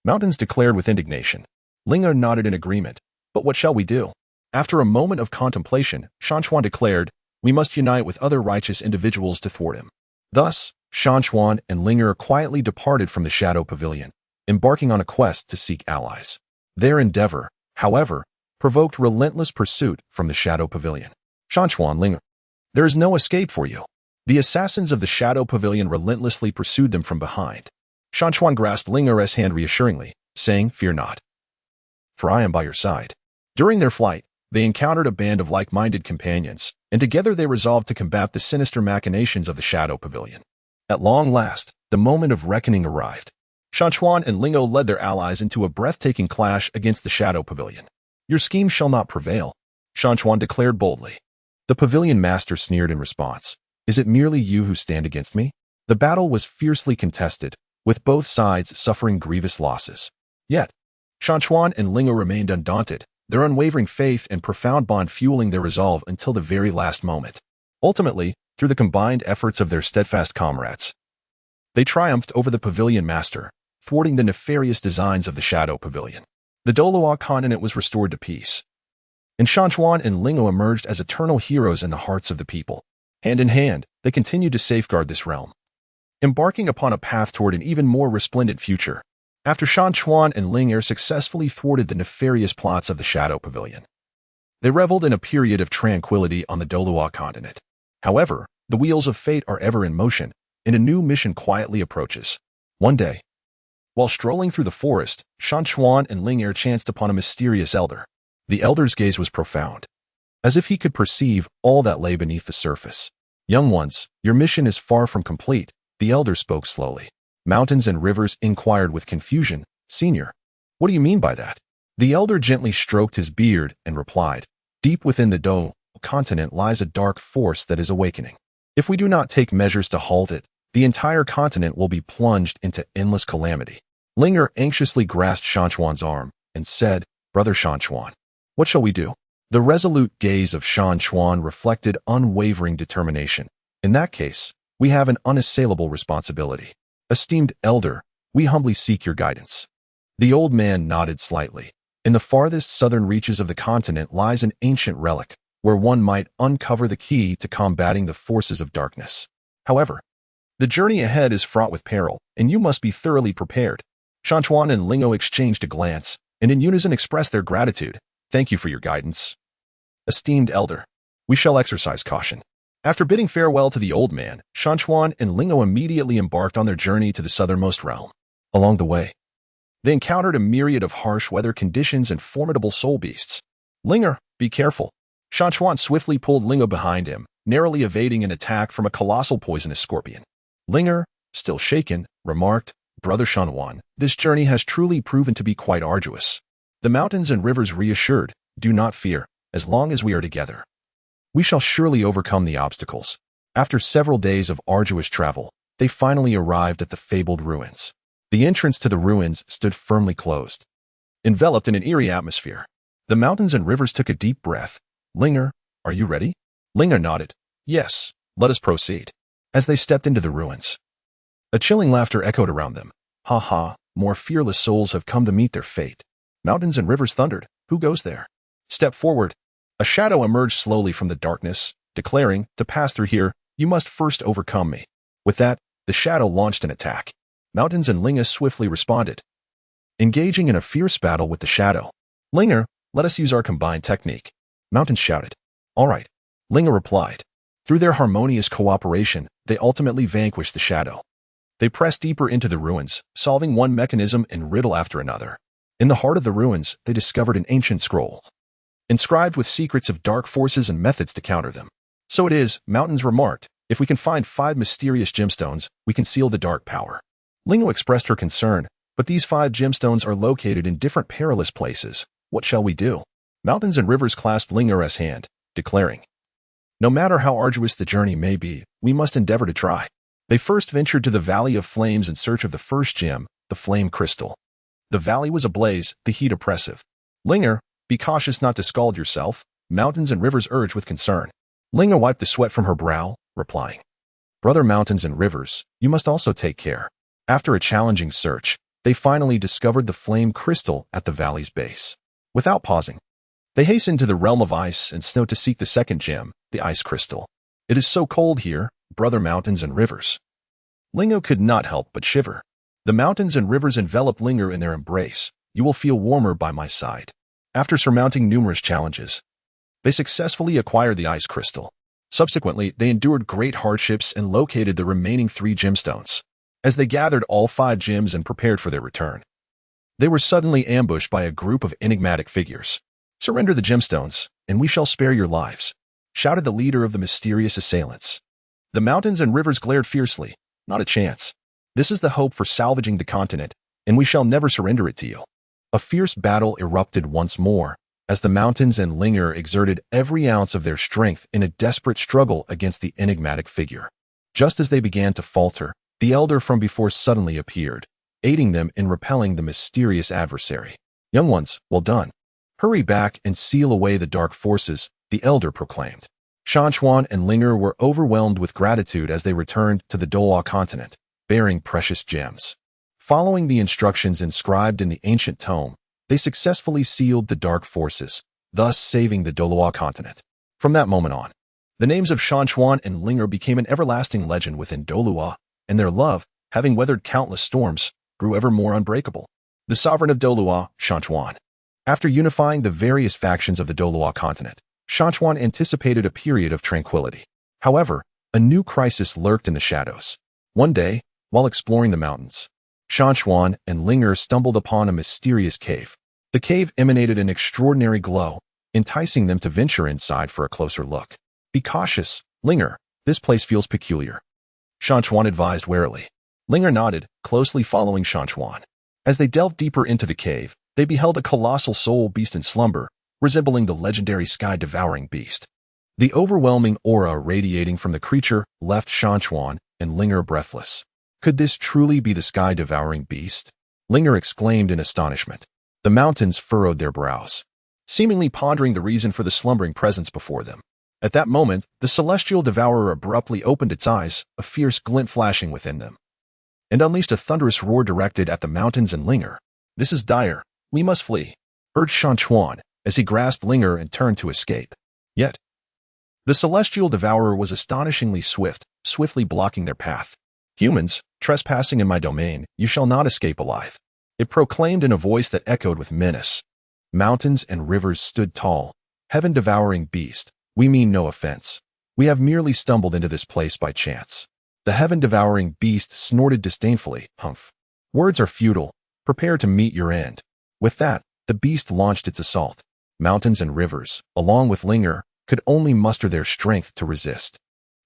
Mountains declared with indignation. Ling nodded in agreement. But what shall we do? After a moment of contemplation, Shan Chuan declared, we must unite with other righteous individuals to thwart him. Thus, Shan Chuan and Ling quietly departed from the Shadow Pavilion, embarking on a quest to seek allies. Their endeavor, however, provoked relentless pursuit from the Shadow Pavilion. Shan Chuan, Ling, there is no escape for you. The assassins of the Shadow Pavilion relentlessly pursued them from behind. Shan Chuan grasped Ling's hand reassuringly, saying, fear not, for I am by your side. During their flight, they encountered a band of like-minded companions, and together they resolved to combat the sinister machinations of the Shadow Pavilion. At long last, the moment of reckoning arrived. Shan Chuan and Ling led their allies into a breathtaking clash against the Shadow Pavilion. Your scheme shall not prevail, Shan Chuan declared boldly. The pavilion master sneered in response. Is it merely you who stand against me? The battle was fiercely contested, with both sides suffering grievous losses. Yet, Shan Chuan and Ling remained undaunted, their unwavering faith and profound bond fueling their resolve until the very last moment. Ultimately, through the combined efforts of their steadfast comrades, they triumphed over the pavilion master, thwarting the nefarious designs of the Shadow Pavilion. The Douluo Continent was restored to peace, and Shan Chuan and Ling emerged as eternal heroes in the hearts of the people. Hand in hand, they continued to safeguard this realm, embarking upon a path toward an even more resplendent future. After Shan Chuan and Ling successfully thwarted the nefarious plots of the Shadow Pavilion, they reveled in a period of tranquility on the Douluo Continent. However, the wheels of fate are ever in motion, and a new mission quietly approaches. One day, while strolling through the forest, Shan Chuan and Ling chanced upon a mysterious elder. The elder's gaze was profound, as if he could perceive all that lay beneath the surface. Young ones, your mission is far from complete, the elder spoke slowly. Mountains and rivers inquired with confusion. Senior, what do you mean by that? The elder gently stroked his beard and replied, deep within the Douluo Continent lies a dark force that is awakening. If we do not take measures to halt it, the entire continent will be plunged into endless calamity. Ling anxiously grasped Shan Chuan's arm and said, Brother Shan Chuan, what shall we do? The resolute gaze of Shan Chuan reflected unwavering determination. In that case, we have an unassailable responsibility. Esteemed elder, we humbly seek your guidance. The old man nodded slightly. In the farthest southern reaches of the continent lies an ancient relic, where one might uncover the key to combating the forces of darkness. However, the journey ahead is fraught with peril, and you must be thoroughly prepared. Shan Chuan and Ling exchanged a glance, and in unison expressed their gratitude. Thank you for your guidance. Esteemed elder, we shall exercise caution. After bidding farewell to the old man, Shan Chuan and Ling immediately embarked on their journey to the southernmost realm. Along the way, they encountered a myriad of harsh weather conditions and formidable soul beasts. Ling, be careful. Shan Chuan swiftly pulled Ling behind him, narrowly evading an attack from a colossal poisonous scorpion. Ling, still shaken, remarked, Brother Shan Chuan, this journey has truly proven to be quite arduous. The mountains and rivers reassured, do not fear, as long as we are together. We shall surely overcome the obstacles. After several days of arduous travel, they finally arrived at the fabled ruins. The entrance to the ruins stood firmly closed, enveloped in an eerie atmosphere. The mountains and rivers took a deep breath. Ling, are you ready? Ling nodded. Yes, let us proceed. As they stepped into the ruins, a chilling laughter echoed around them. Ha ha, more fearless souls have come to meet their fate. Mountains and rivers thundered. Who goes there? Step forward. A shadow emerged slowly from the darkness, declaring, to pass through here, you must first overcome me. With that, the shadow launched an attack. Mountains and Ling swiftly responded, engaging in a fierce battle with the shadow. Ling, let us use our combined technique. Mountains shouted. All right. Ling replied. Through their harmonious cooperation, they ultimately vanquish the shadow. They press deeper into the ruins, solving one mechanism and riddle after another. In the heart of the ruins, they discovered an ancient scroll, inscribed with secrets of dark forces and methods to counter them. So it is, Mountains remarked, if we can find 5 mysterious gemstones, we can seal the dark power. Lingo expressed her concern, but these 5 gemstones are located in different perilous places. What shall we do? Mountains and Rivers clasped Linger's hand, declaring, no matter how arduous the journey may be, we must endeavor to try. They first ventured to the Valley of Flames in search of the first gem, the flame crystal. The valley was ablaze, the heat oppressive. Linger, be cautious not to scald yourself, Mountains and Rivers urged with concern. Linger wiped the sweat from her brow, replying, Brother Mountains and Rivers, you must also take care. After a challenging search, they finally discovered the flame crystal at the valley's base. Without pausing, they hastened to the realm of ice and snow to seek the second gem, the ice crystal. It is so cold here, Brother Mountains and Rivers. Lingo could not help but shiver. The Mountains and Rivers enveloped Linger in their embrace. You will feel warmer by my side. After surmounting numerous challenges, they successfully acquired the ice crystal. Subsequently, they endured great hardships and located the remaining 3 gemstones. As they gathered all 5 gems and prepared for their return, they were suddenly ambushed by a group of enigmatic figures. Surrender the gemstones, and we shall spare your lives, shouted the leader of the mysterious assailants. The Mountains and Rivers glared fiercely. Not a chance. This is the hope for salvaging the continent, and we shall never surrender it to you. A fierce battle erupted once more, as the Mountains and Linger exerted every ounce of their strength in a desperate struggle against the enigmatic figure. Just as they began to falter, the elder from before suddenly appeared, aiding them in repelling the mysterious adversary. Young ones, well done. Hurry back and seal away the dark forces, the elder proclaimed. Shan Chuan and Linger were overwhelmed with gratitude as they returned to the Douluo Continent, bearing precious gems. Following the instructions inscribed in the ancient tome, they successfully sealed the dark forces, thus saving the Douluo Continent. From that moment on, the names of Shan Chuan and Linger became an everlasting legend within Douluo, and their love, having weathered countless storms, grew ever more unbreakable. The sovereign of Douluo, Shan Chuan. After unifying the various factions of the Douluo Continent, Shan Chuan anticipated a period of tranquility. However, a new crisis lurked in the shadows. One day, while exploring the mountains, Shan Chuan and Linger stumbled upon a mysterious cave. The cave emanated an extraordinary glow, enticing them to venture inside for a closer look. Be cautious, Linger. This place feels peculiar, Shan Chuan advised warily. Linger nodded, closely following Shan Chuan. As they delved deeper into the cave, they beheld a colossal soul beast in slumber, resembling the legendary sky-devouring beast. The overwhelming aura radiating from the creature left Shan Chuan and Linger breathless. Could this truly be the sky-devouring beast? Linger exclaimed in astonishment. The mountains furrowed their brows, seemingly pondering the reason for the slumbering presence before them. At that moment, the celestial devourer abruptly opened its eyes, a fierce glint flashing within them, and unleashed a thunderous roar directed at the Mountains and Linger. This is dire. We must flee, urged Shan Chuan, as he grasped Linger and turned to escape. Yet, the celestial devourer was astonishingly swift, swiftly blocking their path. Humans, trespassing in my domain, you shall not escape alive, it proclaimed in a voice that echoed with menace. Mountains and Rivers stood tall. Heaven-devouring beast, we mean no offense. We have merely stumbled into this place by chance. The heaven-devouring beast snorted disdainfully. Humph. Words are futile. Prepare to meet your end. With that, the beast launched its assault. Mountains and Rivers, along with Linger, could only muster their strength to resist.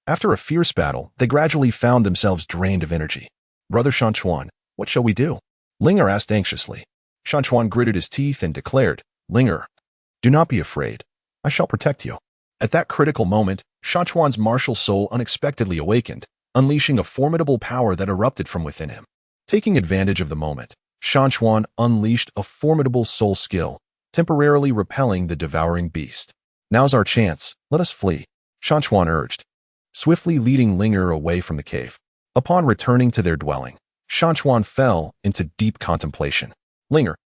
After a fierce battle, they gradually found themselves drained of energy. Brother Shan Chuan, what shall we do? Linger asked anxiously. Shan Chuan gritted his teeth and declared, Linger, do not be afraid. I shall protect you. At that critical moment, Shan Chuan's martial soul unexpectedly awakened, unleashing a formidable power that erupted from within him. Taking advantage of the moment, Shan Chuan unleashed a formidable soul skill, temporarily repelling the devouring beast. Now's our chance. Let us flee, Shan Chuan urged, swiftly leading Linger away from the cave. Upon returning to their dwelling, Shan Chuan fell into deep contemplation. Linger,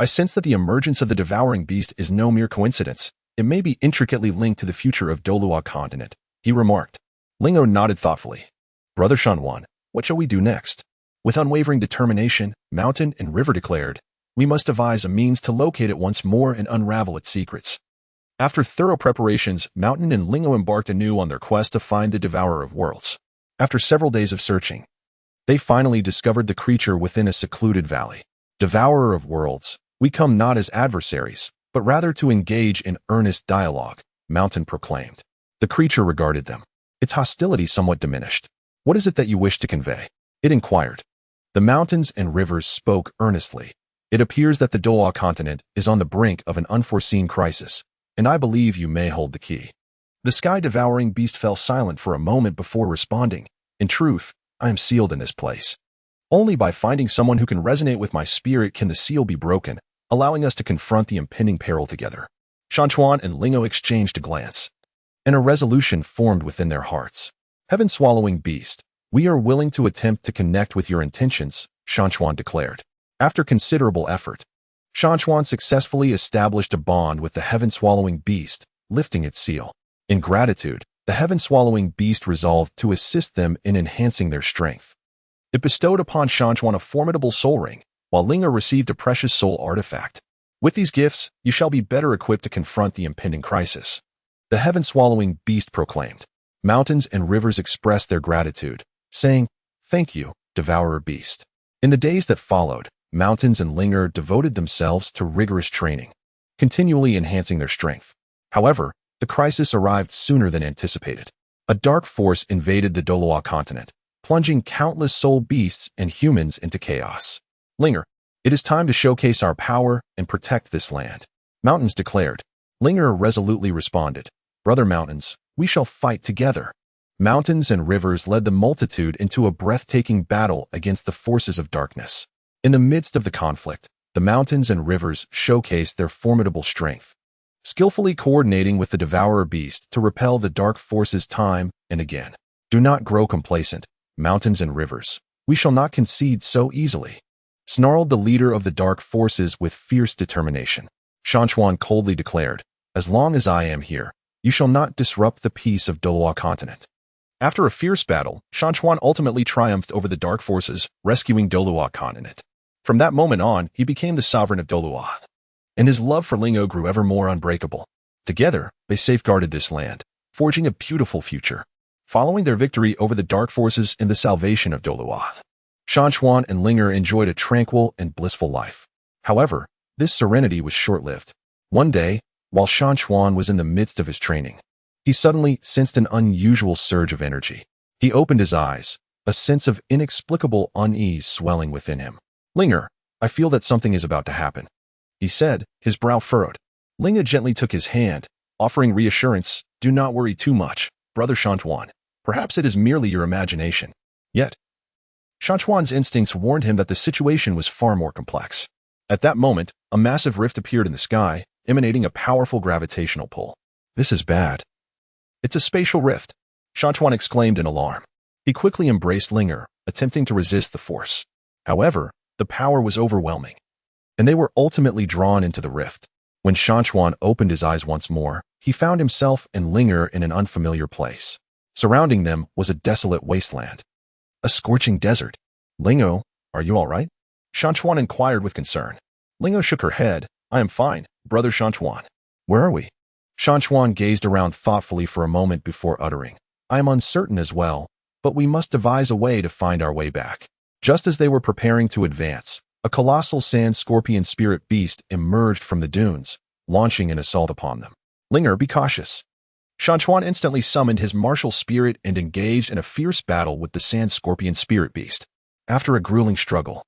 I sense that the emergence of the devouring beast is no mere coincidence. It may be intricately linked to the future of Douluo Continent, he remarked. Linger nodded thoughtfully. Brother Shan Chuan, what shall we do next? With unwavering determination, Mountain and River declared, we must devise a means to locate it once more and unravel its secrets. After thorough preparations, Mountain and Lingo embarked anew on their quest to find the Devourer of Worlds. After several days of searching, they finally discovered the creature within a secluded valley. Devourer of Worlds, we come not as adversaries, but rather to engage in earnest dialogue, Mountain proclaimed. The creature regarded them, its hostility somewhat diminished. What is it that you wish to convey? It inquired. The mountains and rivers spoke earnestly. It appears that the Douluo Continent is on the brink of an unforeseen crisis, and I believe you may hold the key. The sky-devouring beast fell silent for a moment before responding. In truth, I am sealed in this place. Only by finding someone who can resonate with my spirit can the seal be broken, allowing us to confront the impending peril together. Shan Chuan and Lingo exchanged a glance, and a resolution formed within their hearts. Heaven-swallowing beast, we are willing to attempt to connect with your intentions, Shan Chuan declared. After considerable effort, Shan Chuan successfully established a bond with the heaven-swallowing beast, lifting its seal. In gratitude, the heaven-swallowing beast resolved to assist them in enhancing their strength. It bestowed upon Shan Chuan a formidable soul ring, while Lingo received a precious soul artifact. With these gifts, you shall be better equipped to confront the impending crisis. The heaven-swallowing beast proclaimed. Mountains and rivers expressed their gratitude, saying, "Thank you, Devourer Beast." In the days that followed, Mountains and Linger devoted themselves to rigorous training, continually enhancing their strength. However, the crisis arrived sooner than anticipated. A dark force invaded the Douluo Continent, plunging countless soul beasts and humans into chaos. Linger, it is time to showcase our power and protect this land, Mountains declared. Linger resolutely responded, "Brother Mountains, we shall fight together." Mountains and rivers led the multitude into a breathtaking battle against the forces of darkness. In the midst of the conflict, the mountains and rivers showcased their formidable strength, skillfully coordinating with the Devourer Beast to repel the dark forces time and again. Do not grow complacent, mountains and rivers. We shall not concede so easily, snarled the leader of the dark forces with fierce determination. Shan Chuan coldly declared, "As long as I am here, you shall not disrupt the peace of Douluo Continent." After a fierce battle, Shan Chuan ultimately triumphed over the dark forces, rescuing Douluo Continent. From that moment on, he became the sovereign of Douluo, and his love for Lingo grew ever more unbreakable. Together, they safeguarded this land, forging a beautiful future. Following their victory over the dark forces and the salvation of Douluo, Shan Chuan and Linger enjoyed a tranquil and blissful life. However, this serenity was short-lived. One day, while Shan Chuan was in the midst of his training, he suddenly sensed an unusual surge of energy. He opened his eyes, a sense of inexplicable unease swelling within him. "Linger, I feel that something is about to happen," he said, his brow furrowed. Linger gently took his hand, offering reassurance. "Do not worry too much, Brother Shan Chuan. Perhaps it is merely your imagination." Yet, Shan Chuan's instincts warned him that the situation was far more complex. At that moment, a massive rift appeared in the sky, emanating a powerful gravitational pull. "This is bad." "It's a spatial rift," Shan Chuan exclaimed in alarm. He quickly embraced Linger, attempting to resist the force. However, the power was overwhelming, and they were ultimately drawn into the rift. When Shan Chuan opened his eyes once more, he found himself and Linger in an unfamiliar place. Surrounding them was a desolate wasteland, a scorching desert. "Lingo, are you all right?" Shan Chuan inquired with concern. Lingo shook her head. "I am fine, Brother Shan Chuan." "Where are we?" Shan Chuan gazed around thoughtfully for a moment before uttering, "I am uncertain as well, but we must devise a way to find our way back." Just as they were preparing to advance, a colossal sand scorpion spirit beast emerged from the dunes, launching an assault upon them. "Linger, be cautious." Shan Chuan instantly summoned his martial spirit and engaged in a fierce battle with the sand scorpion spirit beast. After a grueling struggle,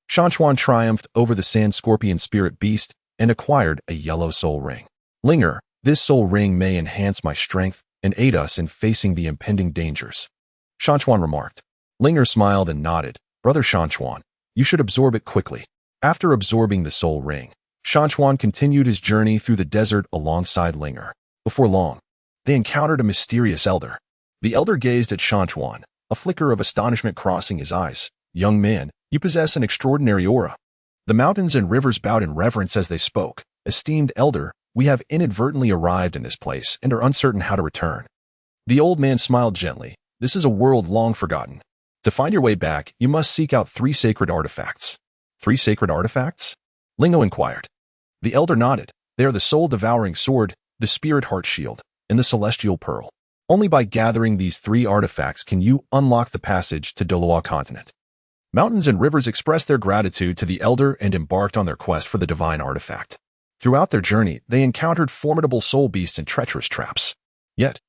Shan Chuan triumphed over the sand scorpion spirit beast and acquired a yellow soul ring. "Linger, this soul ring may enhance my strength and aid us in facing the impending dangers," Shan Chuan remarked. Linger smiled and nodded. "Brother Shan Chuan, you should absorb it quickly." After absorbing the soul ring, Shan Chuan continued his journey through the desert alongside Linger. Before long, they encountered a mysterious elder. The elder gazed at Shan Chuan, a flicker of astonishment crossing his eyes. "Young man, you possess an extraordinary aura." The mountains and rivers bowed in reverence as they spoke. "Esteemed elder, we have inadvertently arrived in this place and are uncertain how to return." The old man smiled gently. "This is a world long forgotten. To find your way back, you must seek out 3 sacred artifacts." "3 sacred artifacts?" Lingo inquired. The elder nodded. "They are the soul-devouring sword, the spirit heart shield, and the celestial pearl. Only by gathering these three artifacts can you unlock the passage to Douluo Continent. Mountains and rivers expressed their gratitude to the elder and embarked on their quest for the divine artifact. Throughout their journey, they encountered formidable soul beasts and treacherous traps. Yet,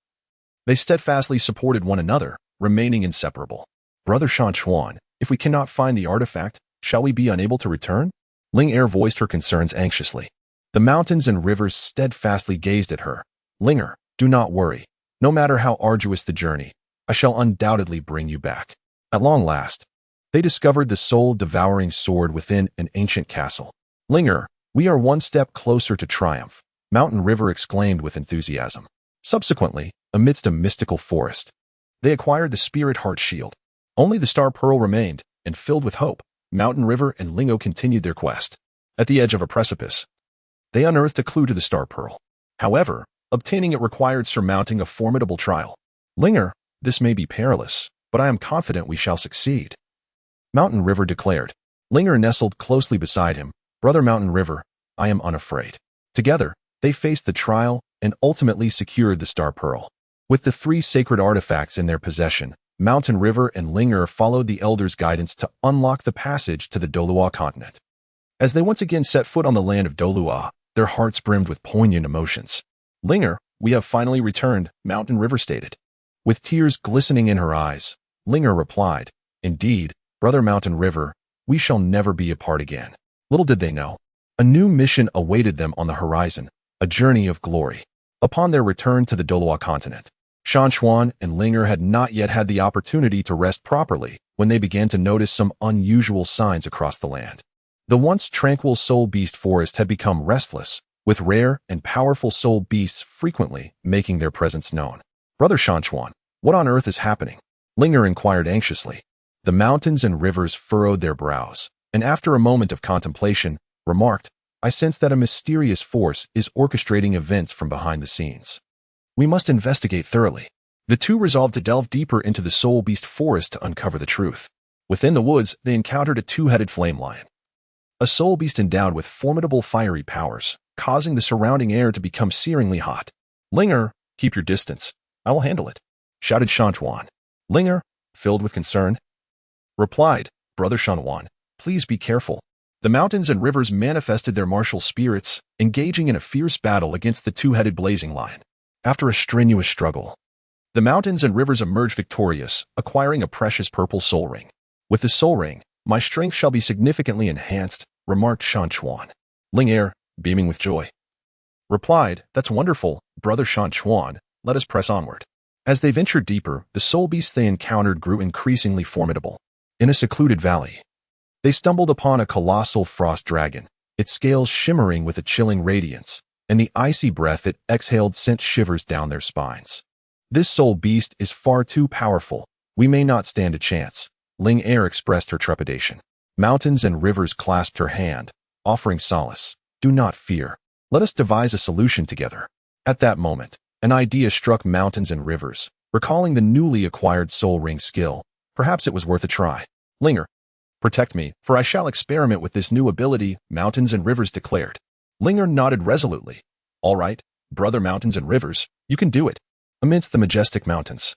they steadfastly supported one another, remaining inseparable. Brother Shan Chuan, if we cannot find the artifact, shall we be unable to return? Ling Er voiced her concerns anxiously. The mountains and rivers steadfastly gazed at her. Linger, do not worry. No matter how arduous the journey, I shall undoubtedly bring you back. At long last, they discovered the soul-devouring sword within an ancient castle. Linger, we are one step closer to triumph, Mountain River exclaimed with enthusiasm. Subsequently, amidst a mystical forest, they acquired the spirit heart shield. Only the star pearl remained, and filled with hope, Mountain River and Lingo continued their quest. At the edge of a precipice, they unearthed a clue to the star pearl. However, obtaining it required surmounting a formidable trial. Linger, this may be perilous, but I am confident we shall succeed, Mountain River declared. Linger nestled closely beside him. Brother Mountain River, I am unafraid. Together, they faced the trial and ultimately secured the star pearl. With the three sacred artifacts in their possession, Mountain River and Linger followed the elder's guidance to unlock the passage to the Douluo Continent. As they once again set foot on the land of Douluo, their hearts brimmed with poignant emotions. Linger, we have finally returned, Mountain River stated. With tears glistening in her eyes, Linger replied, Indeed, Brother Mountain River, we shall never be apart again. Little did they know, a new mission awaited them on the horizon, a journey of glory. Upon their return to the Douluo Continent, Shan Chuan and Linger had not yet had the opportunity to rest properly when they began to notice some unusual signs across the land. The once tranquil soul beast forest had become restless, with rare and powerful soul beasts frequently making their presence known. Brother Shan Chuan, what on earth is happening? Linger inquired anxiously. The mountains and rivers furrowed their brows, and after a moment of contemplation, remarked, I sense that a mysterious force is orchestrating events from behind the scenes. We must investigate thoroughly. The two resolved to delve deeper into the soul beast forest to uncover the truth. Within the woods, they encountered a two-headed flame lion, a soul beast endowed with formidable fiery powers, causing the surrounding air to become searingly hot. Linger, keep your distance. I will handle it, shouted Shan Chuan. Linger, filled with concern, replied, Brother Shan Chuan, please be careful. The mountains and rivers manifested their martial spirits, engaging in a fierce battle against the two-headed blazing lion. After a strenuous struggle, the mountains and rivers emerged victorious, acquiring a precious purple soul ring. With the soul ring, my strength shall be significantly enhanced, remarked Shan Chuan. Ling Er, beaming with joy, replied, That's wonderful, Brother Shan Chuan, let us press onward. As they ventured deeper, the soul beasts they encountered grew increasingly formidable. In a secluded valley, they stumbled upon a colossal frost dragon, its scales shimmering with a chilling radiance, and the icy breath it exhaled sent shivers down their spines. This soul beast is far too powerful. We may not stand a chance, Ling Er expressed her trepidation. Mountains and rivers clasped her hand, offering solace. Do not fear. Let us devise a solution together. At that moment, an idea struck mountains and rivers, recalling the newly acquired soul ring skill. Perhaps it was worth a try. Linger, protect me, for I shall experiment with this new ability, Mountains and Rivers declared. Linger nodded resolutely. All right, Brother Mountains and Rivers, you can do it. Amidst the majestic mountains,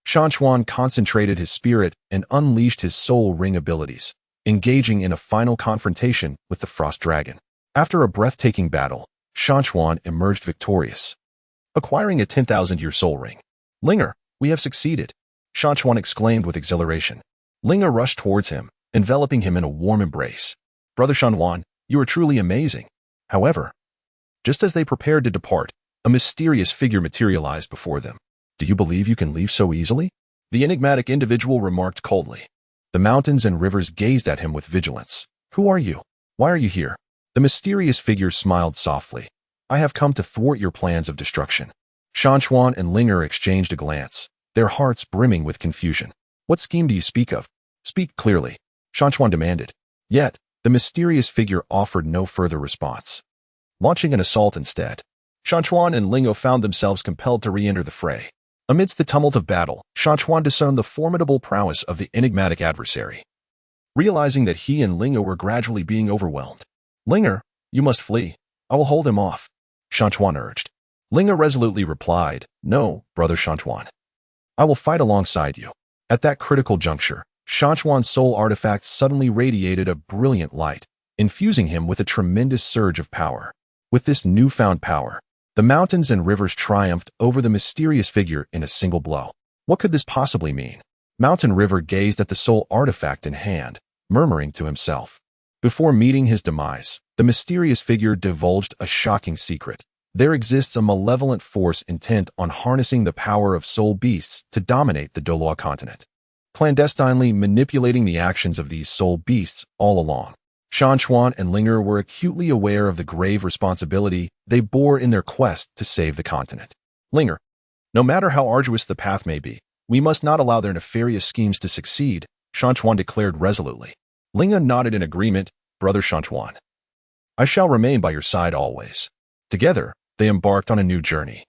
Shan Chuan concentrated his spirit and unleashed his soul ring abilities, engaging in a final confrontation with the frost dragon. After a breathtaking battle, Shan Chuan emerged victorious, acquiring a 10,000-year soul ring. Linger, we have succeeded, Shan Chuan exclaimed with exhilaration. Linger rushed towards him, enveloping him in a warm embrace. Brother Shan Chuan, you are truly amazing. However, just as they prepared to depart, a mysterious figure materialized before them. Do you believe you can leave so easily? The enigmatic individual remarked coldly. The mountains and rivers gazed at him with vigilance. Who are you? Why are you here? The mysterious figure smiled softly. I have come to thwart your plans of destruction. Shan Chuan and Linger exchanged a glance, their hearts brimming with confusion. What scheme do you speak of? Speak clearly, Shan Chuan demanded. Yet, the mysterious figure offered no further response, launching an assault instead. Shan Chuan and Lingo found themselves compelled to re-enter the fray. Amidst the tumult of battle, Shan Chuan discerned the formidable prowess of the enigmatic adversary. Realizing that he and Lingo were gradually being overwhelmed, Linger, you must flee. I will hold him off, Shan Chuan urged. Linga resolutely replied, "No, brother Shan Chuan. I will fight alongside you." At that critical juncture, Shan Chuan's soul artifact suddenly radiated a brilliant light, infusing him with a tremendous surge of power. With this newfound power, the mountains and rivers triumphed over the mysterious figure in a single blow. What could this possibly mean? Mountain River gazed at the soul artifact in hand, murmuring to himself. Before meeting his demise, the mysterious figure divulged a shocking secret. There exists a malevolent force intent on harnessing the power of soul beasts to dominate the Douluo Continent, clandestinely manipulating the actions of these soul beasts all along. Shan Chuan and Linger were acutely aware of the grave responsibility they bore in their quest to save the continent. Linger, no matter how arduous the path may be, we must not allow their nefarious schemes to succeed, Shan Chuan declared resolutely. Linga nodded in agreement. Brother Shan Chuan, I shall remain by your side always. Together, they embarked on a new journey,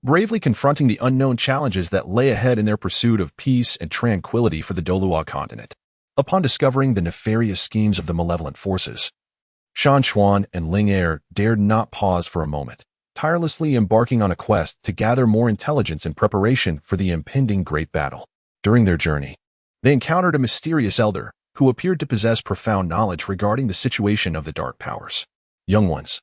bravely confronting the unknown challenges that lay ahead in their pursuit of peace and tranquility for the Douluo Continent. Upon discovering the nefarious schemes of the malevolent forces, Shan Chuan and Ling Er dared not pause for a moment, tirelessly embarking on a quest to gather more intelligence in preparation for the impending great battle. During their journey, they encountered a mysterious elder who appeared to possess profound knowledge regarding the situation of the dark powers. Young ones,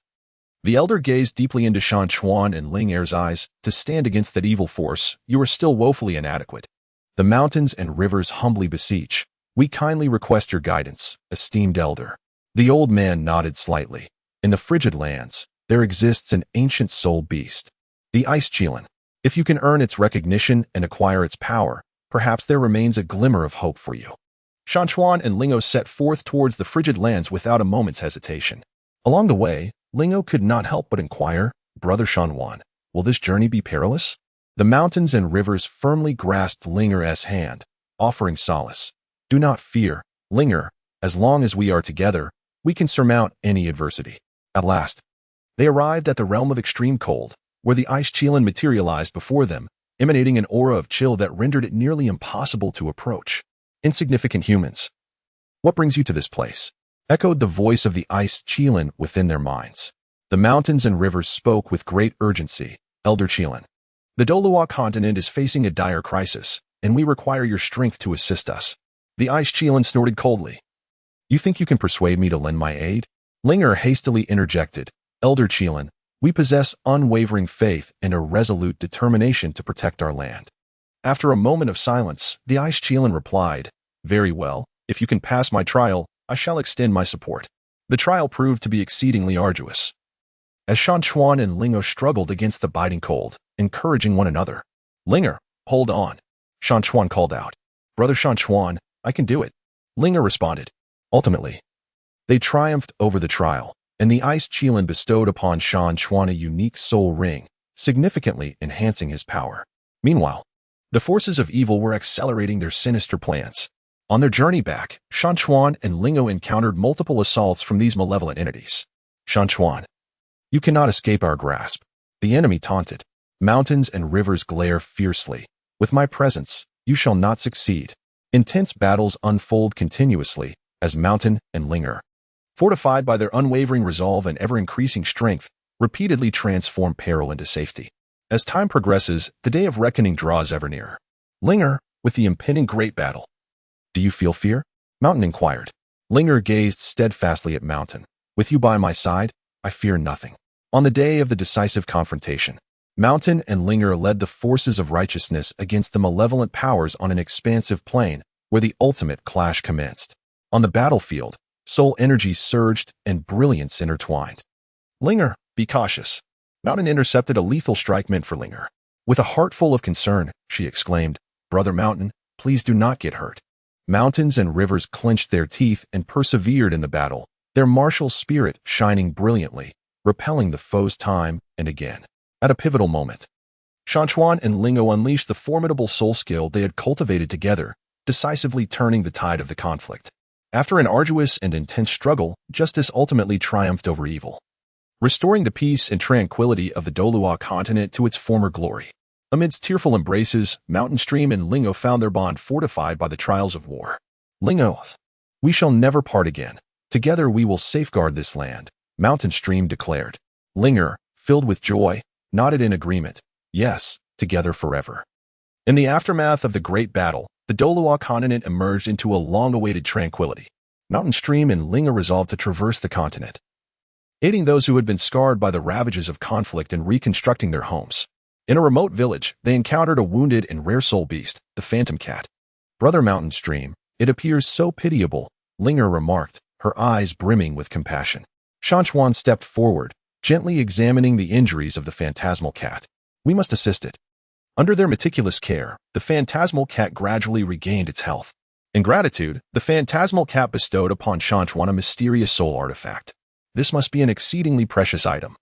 the elder gazed deeply into Shan Chuan and Ling Er's eyes. To stand against that evil force, you are still woefully inadequate. The mountains and rivers humbly beseech. We kindly request your guidance, esteemed elder. The old man nodded slightly. In the frigid lands, there exists an ancient soul beast, the ice Chilan. If you can earn its recognition and acquire its power, perhaps there remains a glimmer of hope for you. Shan Chuan and Lingo set forth towards the frigid lands without a moment's hesitation. Along the way, Lingo could not help but inquire, Brother Shan Chuan, will this journey be perilous? The mountains and rivers firmly grasped Linger's hand, offering solace. Do not fear, Linger. As long as we are together, we can surmount any adversity. At last, they arrived at the realm of extreme cold, where the ice Chilan materialized before them, emanating an aura of chill that rendered it nearly impossible to approach. Insignificant humans, what brings you to this place? Echoed the voice of the ice Chilan within their minds. The mountains and rivers spoke with great urgency. Elder Chilan, the Douluo Continent is facing a dire crisis, and we require your strength to assist us. The ice Chilan snorted coldly. You think you can persuade me to lend my aid? Linger hastily interjected. Elder Chilan, we possess unwavering faith and a resolute determination to protect our land. After a moment of silence, the ice Chilan replied, Very well, if you can pass my trial, I shall extend my support. The trial proved to be exceedingly arduous, as Shan Chuan and Lingo struggled against the biting cold, encouraging one another. Linger, hold on, Shan Chuan called out. Brother Shan Chuan, I can do it, Linger responded. Ultimately, they triumphed over the trial, and the ice Chilan bestowed upon Shan Chuan a unique soul ring, significantly enhancing his power. Meanwhile, the forces of evil were accelerating their sinister plans. On their journey back, Shan Chuan and Lingo encountered multiple assaults from these malevolent entities. Shan Chuan, you cannot escape our grasp, the enemy taunted. Mountains and rivers glare fiercely. With my presence, you shall not succeed. Intense battles unfold continuously as Mountain and Linger, fortified by their unwavering resolve and ever-increasing strength, repeatedly transform peril into safety. As time progresses, the day of reckoning draws ever nearer. Linger, with the impending great battle. Do you feel fear? Mountain inquired. Linger gazed steadfastly at Mountain. With you by my side, I fear nothing. On the day of the decisive confrontation, Mountain and Linger led the forces of righteousness against the malevolent powers on an expansive plain where the ultimate clash commenced. On the battlefield, soul energy surged and brilliance intertwined. Linger, be cautious. Mountain intercepted a lethal strike meant for Linger. With a heart full of concern, she exclaimed, Brother Mountain, please do not get hurt. Mountains and rivers clenched their teeth and persevered in the battle, their martial spirit shining brilliantly, repelling the foes time and again. At a pivotal moment, Shan Chuan and Lingo unleashed the formidable soul skill they had cultivated together, decisively turning the tide of the conflict. After an arduous and intense struggle, justice ultimately triumphed over evil, restoring the peace and tranquility of the Douluo Continent to its former glory. Amidst tearful embraces, Mountain Stream and Lingo found their bond fortified by the trials of war. Lingo, we shall never part again. Together we will safeguard this land, Mountain Stream declared. Linger, filled with joy, nodded in agreement. Yes, together forever. In the aftermath of the Great Battle, the Douluo Continent emerged into a long-awaited tranquility. Mountain Stream and Linga resolved to traverse the continent, aiding those who had been scarred by the ravages of conflict and reconstructing their homes. In a remote village, they encountered a wounded and rare soul beast, the phantom cat. Brother Mountain Stream, it appears so pitiable, Linga remarked, her eyes brimming with compassion. Shan Chuan stepped forward, gently examining the injuries of the phantasmal cat. We must assist it. Under their meticulous care, the phantasmal cat gradually regained its health. In gratitude, the phantasmal cat bestowed upon Shan Chuan a mysterious soul artifact. This must be an exceedingly precious item,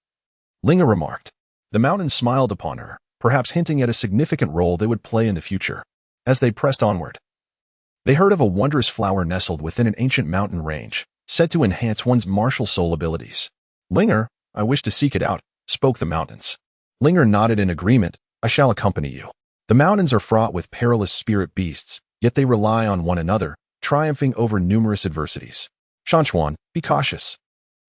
Linga remarked. The mountain smiled upon her, perhaps hinting at a significant role they would play in the future. As they pressed onward, they heard of a wondrous flower nestled within an ancient mountain range, said to enhance one's martial soul abilities. Linga, I wish to seek it out, spoke the mountains. Linga nodded in agreement. I shall accompany you. The mountains are fraught with perilous spirit beasts, yet they rely on one another, triumphing over numerous adversities. Shan Chuan, be cautious.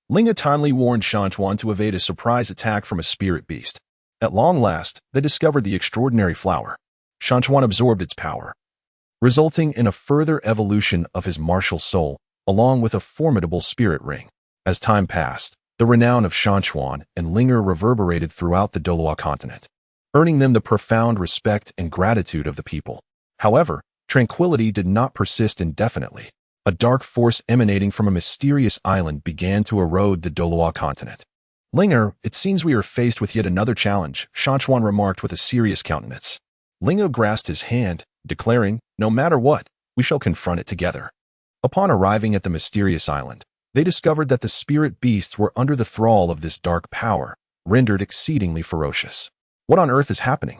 Linga timely warned Shan Chuan to evade a surprise attack from a spirit beast. At long last, they discovered the extraordinary flower. Shan Chuan absorbed its power, resulting in a further evolution of his martial soul, along with a formidable spirit ring. As time passed, the renown of Shan Chuan and Linga reverberated throughout the Douluo Continent, earning them the profound respect and gratitude of the people. However, tranquility did not persist indefinitely. A dark force emanating from a mysterious island began to erode the Douluo Continent. Linga, it seems we are faced with yet another challenge, Shan Chuan remarked with a serious countenance. Linga grasped his hand, declaring, no matter what, we shall confront it together. Upon arriving at the mysterious island, they discovered that the spirit beasts were under the thrall of this dark power, rendered exceedingly ferocious. What on earth is happening?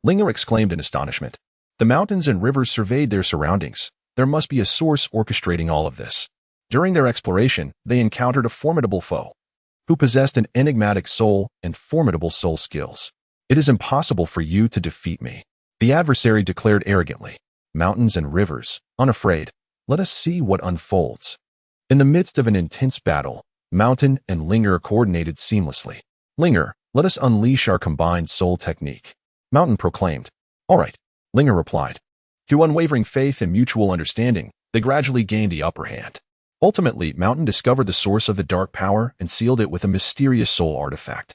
Linga exclaimed in astonishment. The mountains and rivers surveyed their surroundings. There must be a source orchestrating all of this. During their exploration, they encountered a formidable foe, who possessed an enigmatic soul and formidable soul skills. It is impossible for you to defeat me, the adversary declared arrogantly. Mountains and rivers, unafraid, let us see what unfolds. In the midst of an intense battle, Mountain and Linga coordinated seamlessly. Linga, let us unleash our combined soul technique, Mountain proclaimed. All right, Linga replied. Through unwavering faith and mutual understanding, they gradually gained the upper hand. Ultimately, Mountain discovered the source of the dark power and sealed it with a mysterious soul artifact.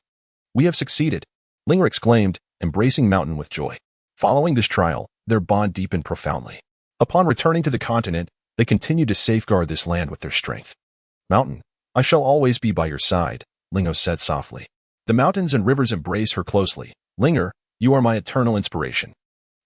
We have succeeded, Linga exclaimed, embracing Mountain with joy. Following this trial, their bond deepened profoundly. Upon returning to the continent, they continued to safeguard this land with their strength. Mountain, I shall always be by your side, Linga said softly. The mountains and rivers embrace her closely. Linga, you are my eternal inspiration.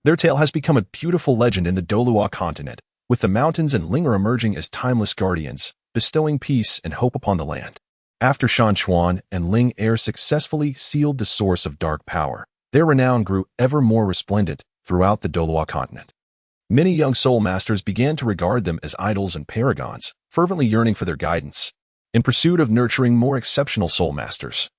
Their tale has become a beautiful legend in the Douluo Continent, with the mountains and Linga emerging as timeless guardians, bestowing peace and hope upon the land. After Shan Chuan and Linga successfully sealed the source of dark power, their renown grew ever more resplendent throughout the Douluo Continent. Many young soul masters began to regard them as idols and paragons, fervently yearning for their guidance. In pursuit of nurturing more exceptional soul masters,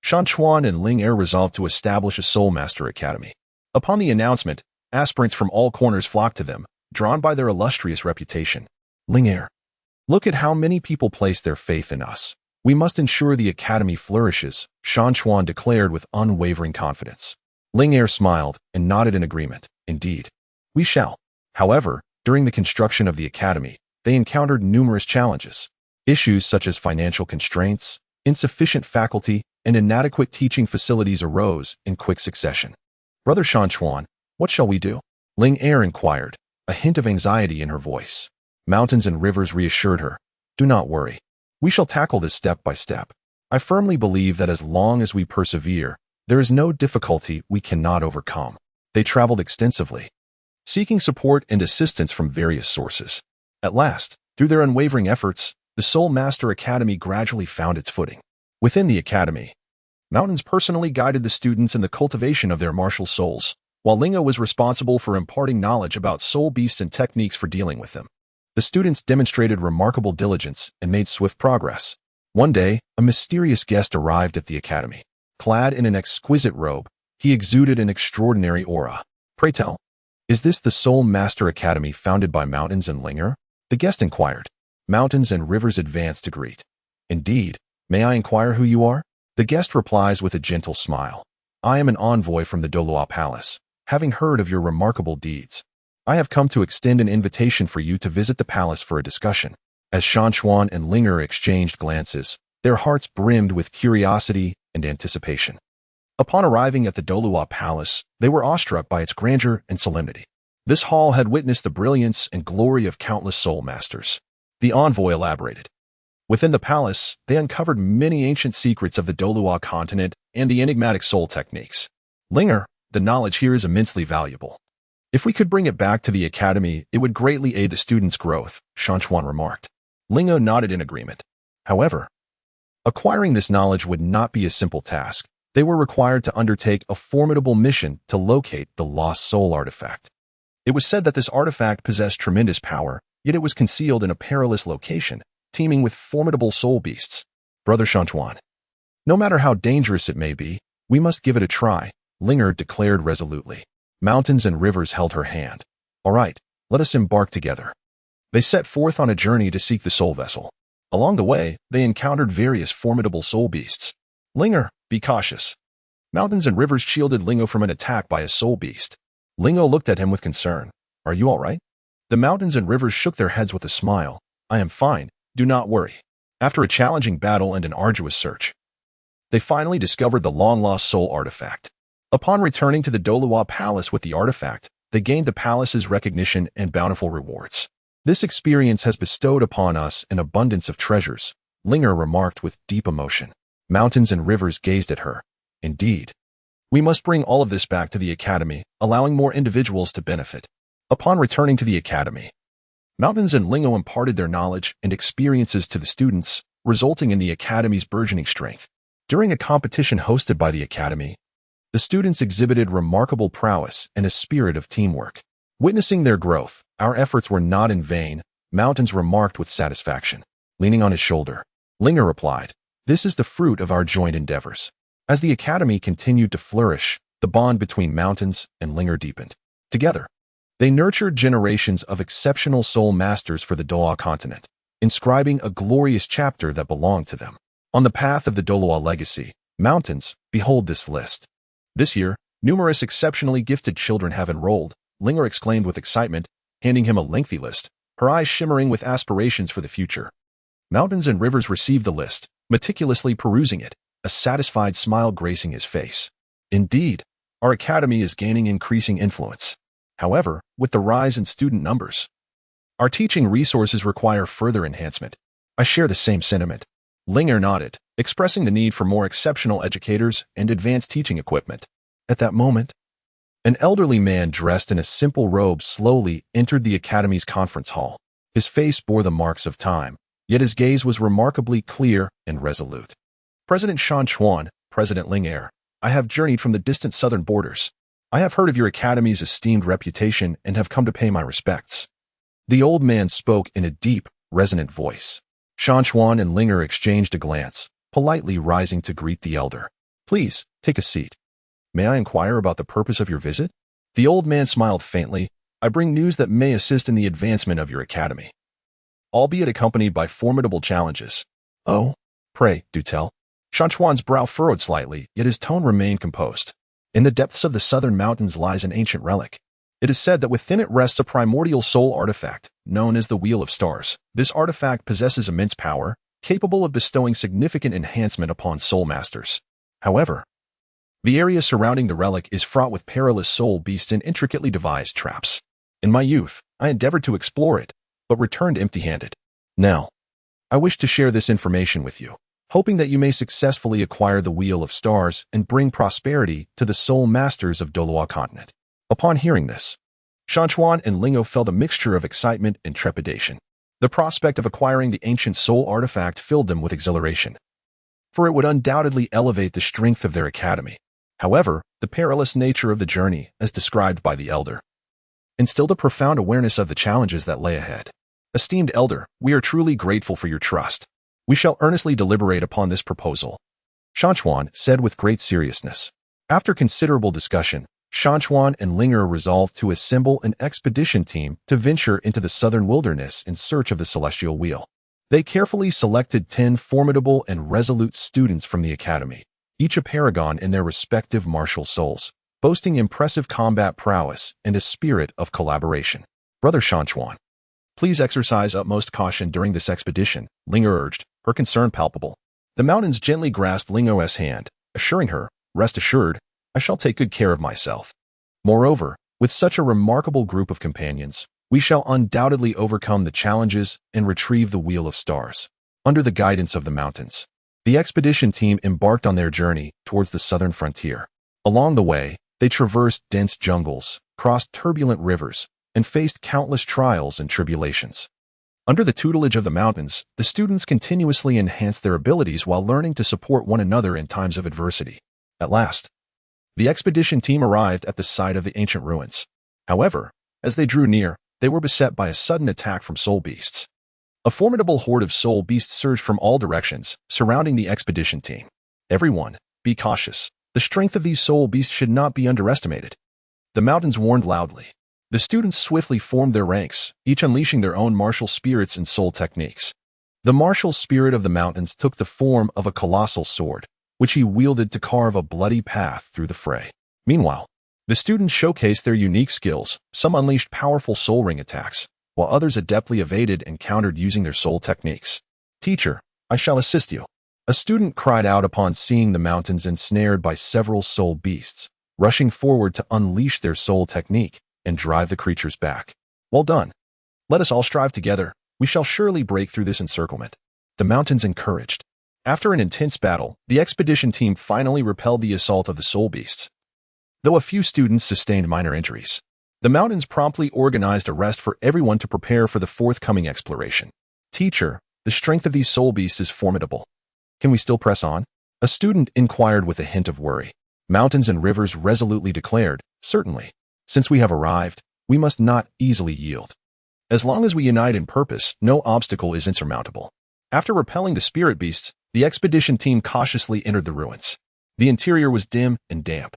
Shan Chuan and Linga resolved to establish a Soulmaster Academy. Upon the announcement, aspirants from all corners flocked to them, drawn by their illustrious reputation. Linga, look at how many people place their faith in us. We must ensure the academy flourishes, Shan Chuan declared with unwavering confidence. Linga smiled and nodded in agreement. Indeed, we shall. However, during the construction of the academy, they encountered numerous challenges. Issues such as financial constraints, insufficient faculty, and inadequate teaching facilities arose in quick succession. Brother Shan Chuan, what shall we do? Linga inquired, a hint of anxiety in her voice. Mountains and rivers reassured her. Do not worry. We shall tackle this step by step. I firmly believe that as long as we persevere, there is no difficulty we cannot overcome. They traveled extensively, seeking support and assistance from various sources. At last, through their unwavering efforts, the Soulmaster Academy gradually found its footing. Within the academy, Mountains personally guided the students in the cultivation of their martial souls, while Linga was responsible for imparting knowledge about soul beasts and techniques for dealing with them. The students demonstrated remarkable diligence and made swift progress. One day, a mysterious guest arrived at the academy. Clad in an exquisite robe, he exuded an extraordinary aura. Pray tell, is this the Soulmaster Academy founded by Mountains and Linga? The guest inquired. Mountains and Rivers advanced to greet. Indeed, may I inquire who you are? The guest replies with a gentle smile. I am an envoy from the Douluo Palace, having heard of your remarkable deeds. I have come to extend an invitation for you to visit the palace for a discussion. As Shan Chuan and Linger exchanged glances, their hearts brimmed with curiosity and anticipation. Upon arriving at the Douluo Palace, they were awestruck by its grandeur and solemnity. This hall had witnessed the brilliance and glory of countless Soulmasters. The envoy elaborated. Within the palace, they uncovered many ancient secrets of the Douluo Continent and the enigmatic soul techniques. Linger, the knowledge here is immensely valuable. If we could bring it back to the academy, it would greatly aid the students' growth, Shan Chuan remarked. Lingo nodded in agreement. However, acquiring this knowledge would not be a simple task. They were required to undertake a formidable mission to locate the lost soul artifact. It was said that this artifact possessed tremendous power, yet it was concealed in a perilous location, teeming with formidable soul beasts. Brother Shan Chuan, no matter how dangerous it may be, we must give it a try, Linger declared resolutely. Mountains and rivers held her hand. All right, let us embark together. They set forth on a journey to seek the soul vessel. Along the way, they encountered various formidable soul beasts. Linger, be cautious. Mountains and rivers shielded Lingo from an attack by a soul beast. Lingo looked at him with concern. Are you all right? The mountains and rivers shook their heads with a smile. I am fine, do not worry. After a challenging battle and an arduous search, they finally discovered the long-lost soul artifact. Upon returning to the Douluo Palace with the artifact, they gained the palace's recognition and bountiful rewards. This experience has bestowed upon us an abundance of treasures, Linger remarked with deep emotion. Mountains and rivers gazed at her. Indeed. We must bring all of this back to the academy, allowing more individuals to benefit. Upon returning to the academy, Mountains and Lingo imparted their knowledge and experiences to the students, resulting in the academy's burgeoning strength. During a competition hosted by the academy, the students exhibited remarkable prowess and a spirit of teamwork. Witnessing their growth, our efforts were not in vain, Mountains remarked with satisfaction. Leaning on his shoulder, Linger replied, this is the fruit of our joint endeavors. As the academy continued to flourish, the bond between Mountains and Linger deepened. Together, they nurtured generations of exceptional soul masters for the Douluo Continent, inscribing a glorious chapter that belonged to them. On the path of the Douluo legacy, Mountains, behold this list. This year, numerous exceptionally gifted children have enrolled, Linger exclaimed with excitement, handing him a lengthy list, her eyes shimmering with aspirations for the future. Mountains and Rivers received the list, meticulously perusing it, a satisfied smile gracing his face. Indeed, our academy is gaining increasing influence. However, with the rise in student numbers, our teaching resources require further enhancement. I share the same sentiment. Linger nodded, expressing the need for more exceptional educators and advanced teaching equipment. At that moment, an elderly man dressed in a simple robe slowly entered the academy's conference hall. His face bore the marks of time, yet his gaze was remarkably clear and resolute. President Shan Chuan, President Linger, I have journeyed from the distant southern borders. I have heard of your academy's esteemed reputation and have come to pay my respects. The old man spoke in a deep, resonant voice. Shan Chuan and Linger exchanged a glance, politely rising to greet the elder. Please, take a seat. May I inquire about the purpose of your visit? The old man smiled faintly. I bring news that may assist in the advancement of your academy, albeit accompanied by formidable challenges. Oh, pray, do tell. Shan Chuan's brow furrowed slightly, yet his tone remained composed. In the depths of the southern mountains lies an ancient relic. It is said that within it rests a primordial soul artifact, known as the Wheel of Stars. This artifact possesses immense power, capable of bestowing significant enhancement upon Soulmasters. However, the area surrounding the relic is fraught with perilous soul beasts and intricately devised traps. In my youth, I endeavored to explore it, but returned empty-handed. Now, I wish to share this information with you, hoping that you may successfully acquire the Wheel of Stars and bring prosperity to the Soul Masters of Douluo Continent. Upon hearing this, Shan Chuan and Lingo felt a mixture of excitement and trepidation. The prospect of acquiring the ancient soul artifact filled them with exhilaration, for it would undoubtedly elevate the strength of their academy. However, the perilous nature of the journey, as described by the elder, instilled a profound awareness of the challenges that lay ahead. Esteemed elder, we are truly grateful for your trust. We shall earnestly deliberate upon this proposal, Shan Chuan said with great seriousness. After considerable discussion, Shan Chuan and Linger resolved to assemble an expedition team to venture into the southern wilderness in search of the celestial wheel. They carefully selected 10 formidable and resolute students from the academy, each a paragon in their respective martial souls, boasting impressive combat prowess and a spirit of collaboration. Brother Shan Chuan, please exercise utmost caution during this expedition, Lingo urged, her concern palpable. The mountains gently grasped Lingo's hand, assuring her, rest assured, I shall take good care of myself. Moreover, with such a remarkable group of companions, we shall undoubtedly overcome the challenges and retrieve the Wheel of Stars. Under the guidance of the mountains, the expedition team embarked on their journey towards the southern frontier. Along the way, they traversed dense jungles, crossed turbulent rivers, and faced countless trials and tribulations. Under the tutelage of the mountains, the students continuously enhanced their abilities while learning to support one another in times of adversity. At last, the expedition team arrived at the site of the ancient ruins. However, as they drew near, they were beset by a sudden attack from soul beasts. A formidable horde of soul beasts surged from all directions, surrounding the expedition team. Everyone, be cautious. The strength of these soul beasts should not be underestimated. The mountains warned loudly. The students swiftly formed their ranks, each unleashing their own martial spirits and soul techniques. The martial spirit of the mountains took the form of a colossal sword, which he wielded to carve a bloody path through the fray. Meanwhile, the students showcased their unique skills. Some unleashed powerful soul ring attacks, while others adeptly evaded and countered using their soul techniques. Teacher, I shall assist you. A student cried out upon seeing the mountains ensnared by several soul beasts, rushing forward to unleash their soul technique and drive the creatures back. Well done. Let us all strive together. We shall surely break through this encirclement. The mountains encouraged. After an intense battle, the expedition team finally repelled the assault of the soul beasts. Though a few students sustained minor injuries, the mountains promptly organized a rest for everyone to prepare for the forthcoming exploration. Teacher, the strength of these soul beasts is formidable. Can we still press on? A student inquired with a hint of worry. Mountains and rivers resolutely declared, certainly. Since we have arrived, we must not easily yield. As long as we unite in purpose, no obstacle is insurmountable. After repelling the spirit beasts, the expedition team cautiously entered the ruins. The interior was dim and damp,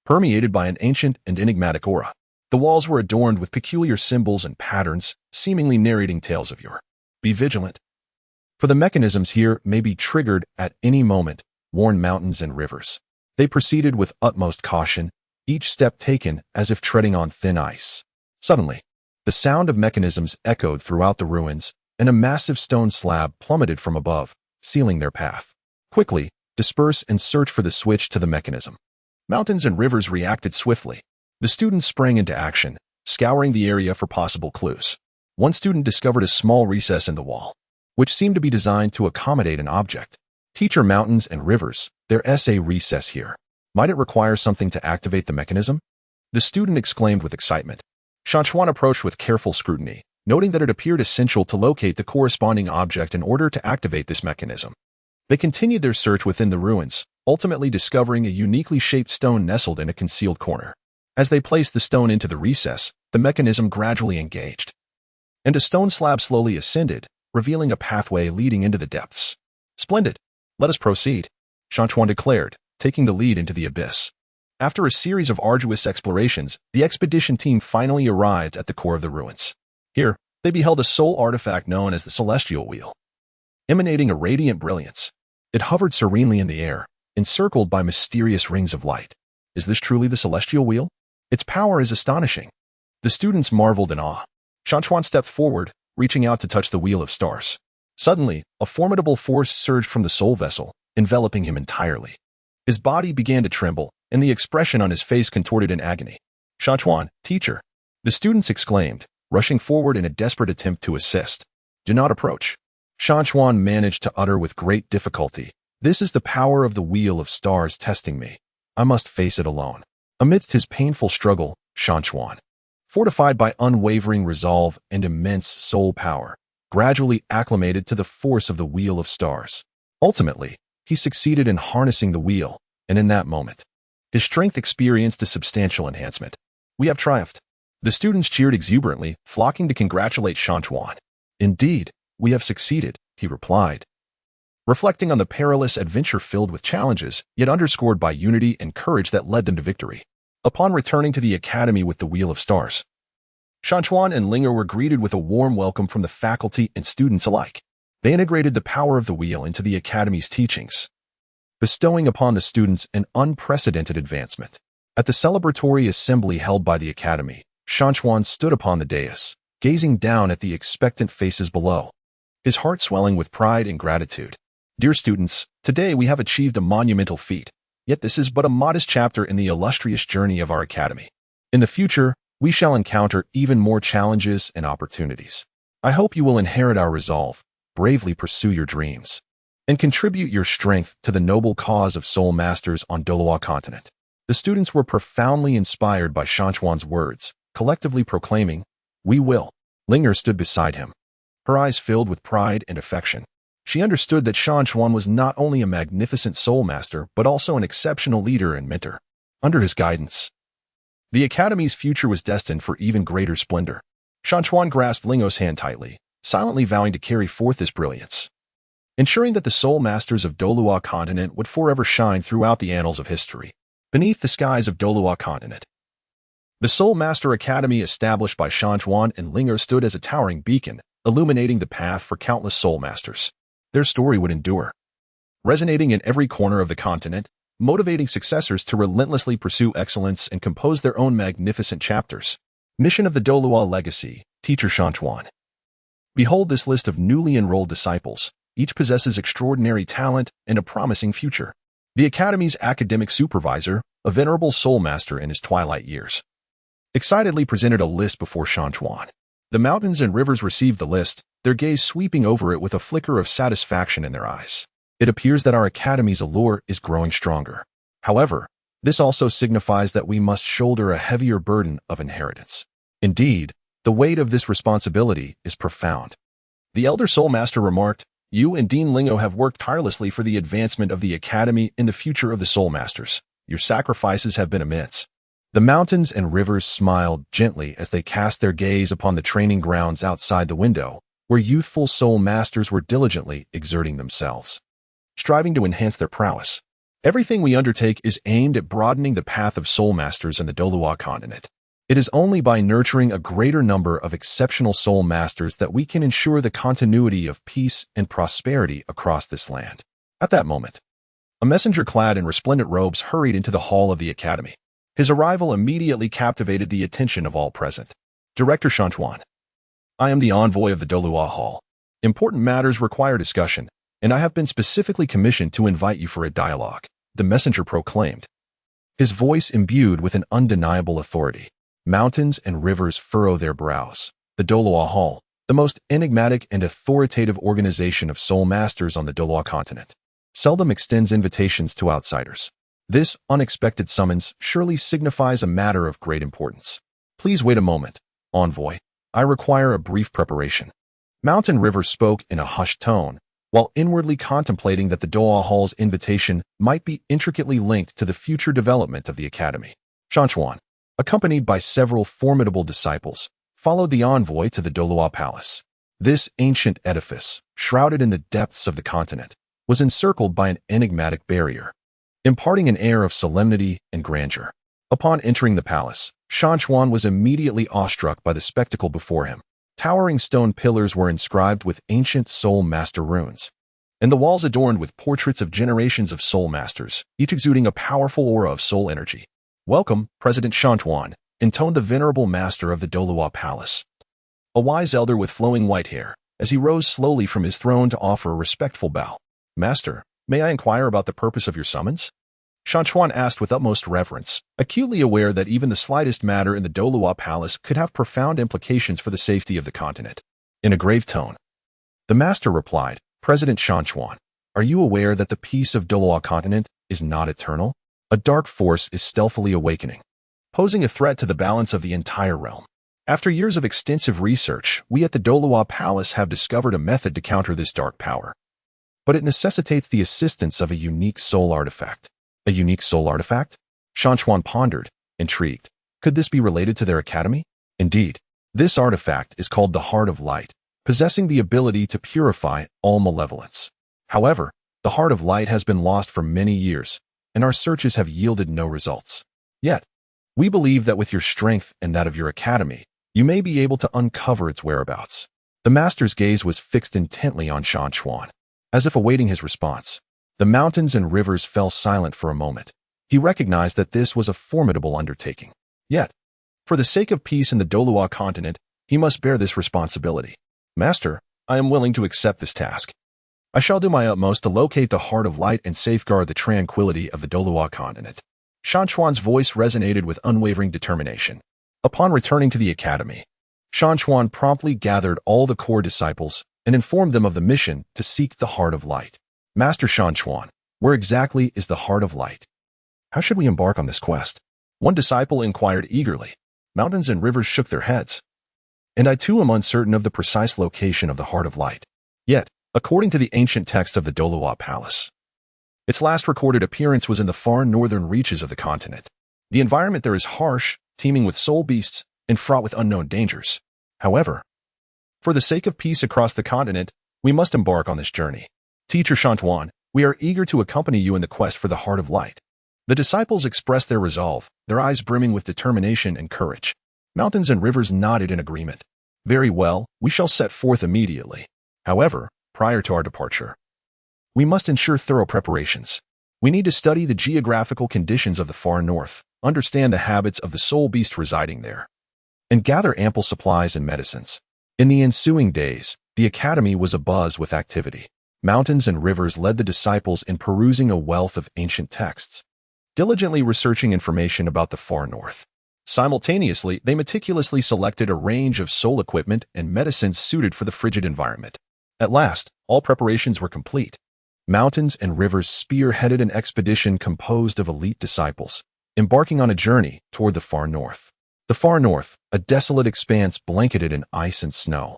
permeated by an ancient and enigmatic aura. The walls were adorned with peculiar symbols and patterns, seemingly narrating tales of yore. Be vigilant, for the mechanisms here may be triggered at any moment, warned mountains and rivers. They proceeded with utmost caution, each step taken as if treading on thin ice. Suddenly, the sound of mechanisms echoed throughout the ruins, and a massive stone slab plummeted from above, sealing their path. Quickly, disperse and search for the switch to the mechanism. Mountains and rivers reacted swiftly. The students sprang into action, scouring the area for possible clues. One student discovered a small recess in the wall, which seemed to be designed to accommodate an object. Teacher, mountains and rivers, there's a recess here. Might it require something to activate the mechanism? The student exclaimed with excitement. Shan Chuan approached with careful scrutiny, noting that it appeared essential to locate the corresponding object in order to activate this mechanism. They continued their search within the ruins, ultimately discovering a uniquely shaped stone nestled in a concealed corner. As they placed the stone into the recess, the mechanism gradually engaged, and a stone slab slowly ascended, revealing a pathway leading into the depths. Splendid. Let us proceed, Shan Chuan declared, taking the lead into the abyss. After a series of arduous explorations, the expedition team finally arrived at the core of the ruins. Here, they beheld a soul artifact known as the Celestial Wheel. Emanating a radiant brilliance, it hovered serenely in the air, encircled by mysterious rings of light. Is this truly the Celestial Wheel? Its power is astonishing. The students marveled in awe. Shan Chuan stepped forward, reaching out to touch the Wheel of Stars. Suddenly, a formidable force surged from the soul vessel, enveloping him entirely. His body began to tremble, and the expression on his face contorted in agony. Shan Chuan, teacher, the students exclaimed, rushing forward in a desperate attempt to assist. Do not approach. Shan Chuan managed to utter with great difficulty. This is the power of the Wheel of Stars testing me. I must face it alone. Amidst his painful struggle, Shan Chuan, fortified by unwavering resolve and immense soul power, gradually acclimated to the force of the Wheel of Stars. Ultimately, he succeeded in harnessing the wheel, and in that moment, his strength experienced a substantial enhancement. We have triumphed. The students cheered exuberantly, flocking to congratulate Shan Chuan. Indeed, we have succeeded, he replied, reflecting on the perilous adventure filled with challenges, yet underscored by unity and courage that led them to victory. Upon returning to the academy with the Wheel of Stars, Shan Chuan and Lingo were greeted with a warm welcome from the faculty and students alike. They integrated the power of the wheel into the academy's teachings, bestowing upon the students an unprecedented advancement. At the celebratory assembly held by the Academy, Shan Chuan stood upon the dais, gazing down at the expectant faces below, his heart swelling with pride and gratitude. Dear students, today we have achieved a monumental feat, yet this is but a modest chapter in the illustrious journey of our Academy. In the future, we shall encounter even more challenges and opportunities. I hope you will inherit our resolve, bravely pursue your dreams, and contribute your strength to the noble cause of Soulmasters on Douluo Continent. The students were profoundly inspired by Shan Chuan's words, collectively proclaiming, "We will." Linger stood beside him, her eyes filled with pride and affection. She understood that Shan Chuan was not only a magnificent Soulmaster, but also an exceptional leader and mentor. Under his guidance, the Academy's future was destined for even greater splendor. Shan Chuan grasped Lingo's hand tightly, silently vowing to carry forth this brilliance, ensuring that the Soulmasters of Douluo Continent would forever shine throughout the annals of history. Beneath the skies of Douluo Continent, the Soulmaster Academy established by Shan Chuan and Linger stood as a towering beacon, illuminating the path for countless Soulmasters. Their story would endure, resonating in every corner of the continent, motivating successors to relentlessly pursue excellence and compose their own magnificent chapters. Mission of the Douluo Legacy, Teacher Shan Chuan. Behold this list of newly enrolled disciples. Each possesses extraordinary talent and a promising future. The Academy's academic supervisor, a venerable Soulmaster in his twilight years, excitedly presented a list before Shan Chuan. The mountains and rivers received the list, their gaze sweeping over it with a flicker of satisfaction in their eyes. It appears that our Academy's allure is growing stronger. However, this also signifies that we must shoulder a heavier burden of inheritance. Indeed, the weight of this responsibility is profound. The elder Soulmaster remarked, "You and Dean Lingo have worked tirelessly for the advancement of the Academy and the future of the Soulmasters. Your sacrifices have been immense." The mountains and rivers smiled gently as they cast their gaze upon the training grounds outside the window, where youthful Soulmasters were diligently exerting themselves, striving to enhance their prowess. Everything we undertake is aimed at broadening the path of Soulmasters in the Douluo Continent. It is only by nurturing a greater number of exceptional Soulmasters that we can ensure the continuity of peace and prosperity across this land. At that moment, a messenger clad in resplendent robes hurried into the hall of the Academy. His arrival immediately captivated the attention of all present. Director Shan Chuan. I am the envoy of the Douluo Hall. Important matters require discussion, and I have been specifically commissioned to invite you for a dialogue, the messenger proclaimed, his voice imbued with an undeniable authority. Mountains and rivers furrow their brows. The Douluo Hall, the most enigmatic and authoritative organization of Soulmasters on the Douluo Continent, seldom extends invitations to outsiders. This unexpected summons surely signifies a matter of great importance. Please wait a moment, envoy. I require a brief preparation. Mountain River spoke in a hushed tone, while inwardly contemplating that the Douluo Hall's invitation might be intricately linked to the future development of the Academy. Shan Chuan, accompanied by several formidable disciples, followed the envoy to the Douluo Palace. This ancient edifice, shrouded in the depths of the continent, was encircled by an enigmatic barrier, imparting an air of solemnity and grandeur. Upon entering the palace, Shan Chuan was immediately awestruck by the spectacle before him. Towering stone pillars were inscribed with ancient Soulmaster runes, and the walls adorned with portraits of generations of Soulmasters, each exuding a powerful aura of soul energy. Welcome, President Shan Chuan, intoned the venerable master of the Douluo Palace, a wise elder with flowing white hair, as he rose slowly from his throne to offer a respectful bow. Master, may I inquire about the purpose of your summons? Shan Chuan asked with utmost reverence, acutely aware that even the slightest matter in the Douluo Palace could have profound implications for the safety of the continent. In a grave tone, the master replied, President Shan Chuan, are you aware that the peace of Douluo Continent is not eternal? A dark force is stealthily awakening, posing a threat to the balance of the entire realm. After years of extensive research, we at the Douluo Palace have discovered a method to counter this dark power. But it necessitates the assistance of a unique soul artifact. A unique soul artifact? Shan Chuan pondered, intrigued. Could this be related to their academy? Indeed, this artifact is called the Heart of Light, possessing the ability to purify all malevolence. However, the Heart of Light has been lost for many years, and our searches have yielded no results. Yet, we believe that with your strength and that of your academy, you may be able to uncover its whereabouts. The master's gaze was fixed intently on Shan Chuan, as if awaiting his response. The mountains and rivers fell silent for a moment. He recognized that this was a formidable undertaking. Yet, for the sake of peace in the Douluo Continent, he must bear this responsibility. Master, I am willing to accept this task. I shall do my utmost to locate the heart of light and safeguard the tranquility of the Douluo Continent. Shan Chuan's voice resonated with unwavering determination. Upon returning to the academy, Shan Chuan promptly gathered all the core disciples and informed them of the mission to seek the heart of light. Master Shan Chuan, where exactly is the heart of light? How should we embark on this quest? One disciple inquired eagerly. Mountains and rivers shook their heads. And I too am uncertain of the precise location of the heart of light. Yet, according to the ancient text of the Douluo Palace, its last recorded appearance was in the far northern reaches of the continent. The environment there is harsh, teeming with soul beasts, and fraught with unknown dangers. However, for the sake of peace across the continent, we must embark on this journey. Teacher Shan Chuan, we are eager to accompany you in the quest for the heart of light. The disciples expressed their resolve, their eyes brimming with determination and courage. Mountains and rivers nodded in agreement. Very well, we shall set forth immediately. However, prior to our departure, we must ensure thorough preparations. We need to study the geographical conditions of the far north, understand the habits of the soul beast residing there, and gather ample supplies and medicines. In the ensuing days, the academy was abuzz with activity. Mountains and rivers led the disciples in perusing a wealth of ancient texts, diligently researching information about the far north. Simultaneously, they meticulously selected a range of soul equipment and medicines suited for the frigid environment. At last, all preparations were complete. Mountains and rivers spearheaded an expedition composed of elite disciples, embarking on a journey toward the far north. The far north, a desolate expanse blanketed in ice and snow,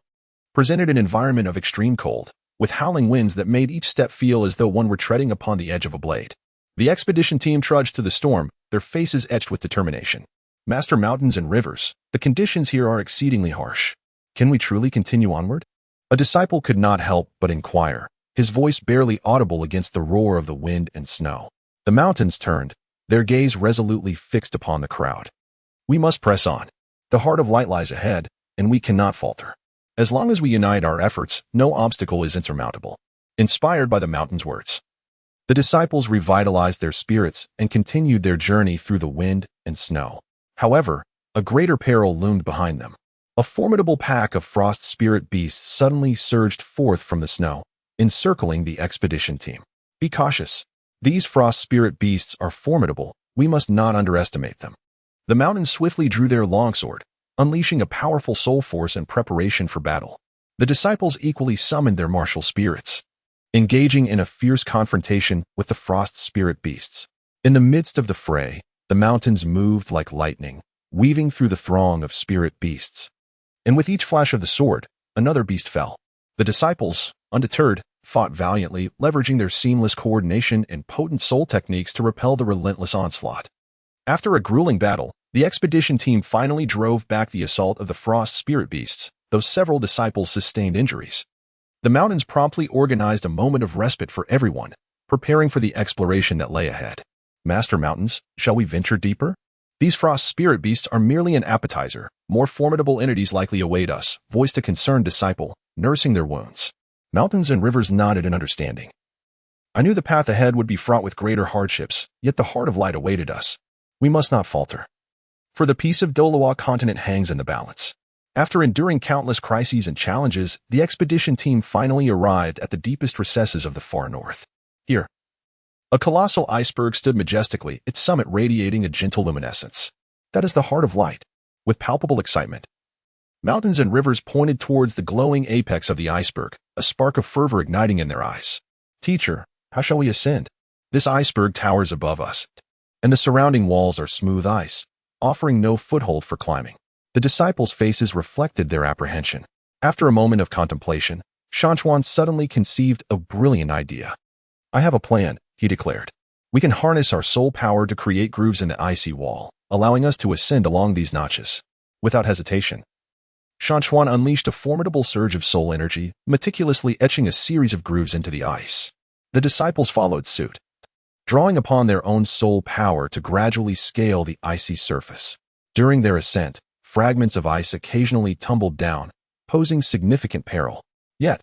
presented an environment of extreme cold, with howling winds that made each step feel as though one were treading upon the edge of a blade. The expedition team trudged through the storm, their faces etched with determination. Master mountains and rivers, the conditions here are exceedingly harsh. Can we truly continue onward? A disciple could not help but inquire, his voice barely audible against the roar of the wind and snow. The mountains turned, their gaze resolutely fixed upon the crowd. We must press on. The heart of light lies ahead, and we cannot falter. As long as we unite our efforts, no obstacle is insurmountable. Inspired by the mountain's words, the disciples revitalized their spirits and continued their journey through the wind and snow. However, a greater peril loomed behind them. A formidable pack of frost spirit beasts suddenly surged forth from the snow, encircling the expedition team. Be cautious. These frost spirit beasts are formidable. We must not underestimate them. The mountains swiftly drew their longsword, unleashing a powerful soul force in preparation for battle. The disciples equally summoned their martial spirits, engaging in a fierce confrontation with the frost spirit beasts. In the midst of the fray, the mountains moved like lightning, weaving through the throng of spirit beasts. And with each flash of the sword, another beast fell. The disciples, undeterred, fought valiantly, leveraging their seamless coordination and potent soul techniques to repel the relentless onslaught. After a grueling battle, the expedition team finally drove back the assault of the frost spirit beasts, though several disciples sustained injuries. The mountains promptly organized a moment of respite for everyone, preparing for the exploration that lay ahead. Master Mountains, shall we venture deeper? These frost spirit beasts are merely an appetizer. More formidable entities likely await us, voiced a concerned disciple, nursing their wounds. Mountains and rivers nodded in understanding. I knew the path ahead would be fraught with greater hardships, yet the heart of light awaited us. We must not falter. For the peace of Douluo Continent hangs in the balance. After enduring countless crises and challenges, the expedition team finally arrived at the deepest recesses of the far north. Here, a colossal iceberg stood majestically, its summit radiating a gentle luminescence. That is the heart of light. With palpable excitement, mountains and rivers pointed towards the glowing apex of the iceberg, a spark of fervor igniting in their eyes. Teacher, how shall we ascend? This iceberg towers above us, and the surrounding walls are smooth ice, offering no foothold for climbing. The disciples' faces reflected their apprehension. After a moment of contemplation, Shan Chuan suddenly conceived a brilliant idea. I have a plan, he declared. We can harness our soul power to create grooves in the icy wall, allowing us to ascend along these notches. Without hesitation, Shan Chuan unleashed a formidable surge of soul energy, meticulously etching a series of grooves into the ice. The disciples followed suit, drawing upon their own soul power to gradually scale the icy surface. During their ascent, fragments of ice occasionally tumbled down, posing significant peril. Yet,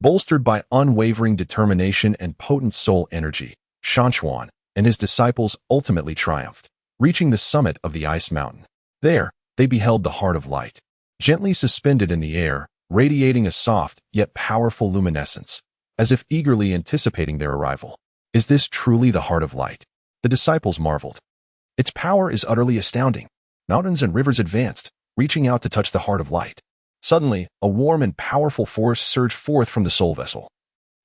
Bolstered by unwavering determination and potent soul energy, Shan Chuan and his disciples ultimately triumphed, reaching the summit of the ice mountain. There, they beheld the heart of light, gently suspended in the air, radiating a soft yet powerful luminescence, as if eagerly anticipating their arrival. Is this truly the heart of light? The disciples marveled. Its power is utterly astounding. Mountains and rivers advanced, reaching out to touch the heart of light. Suddenly, a warm and powerful force surged forth from the soul vessel,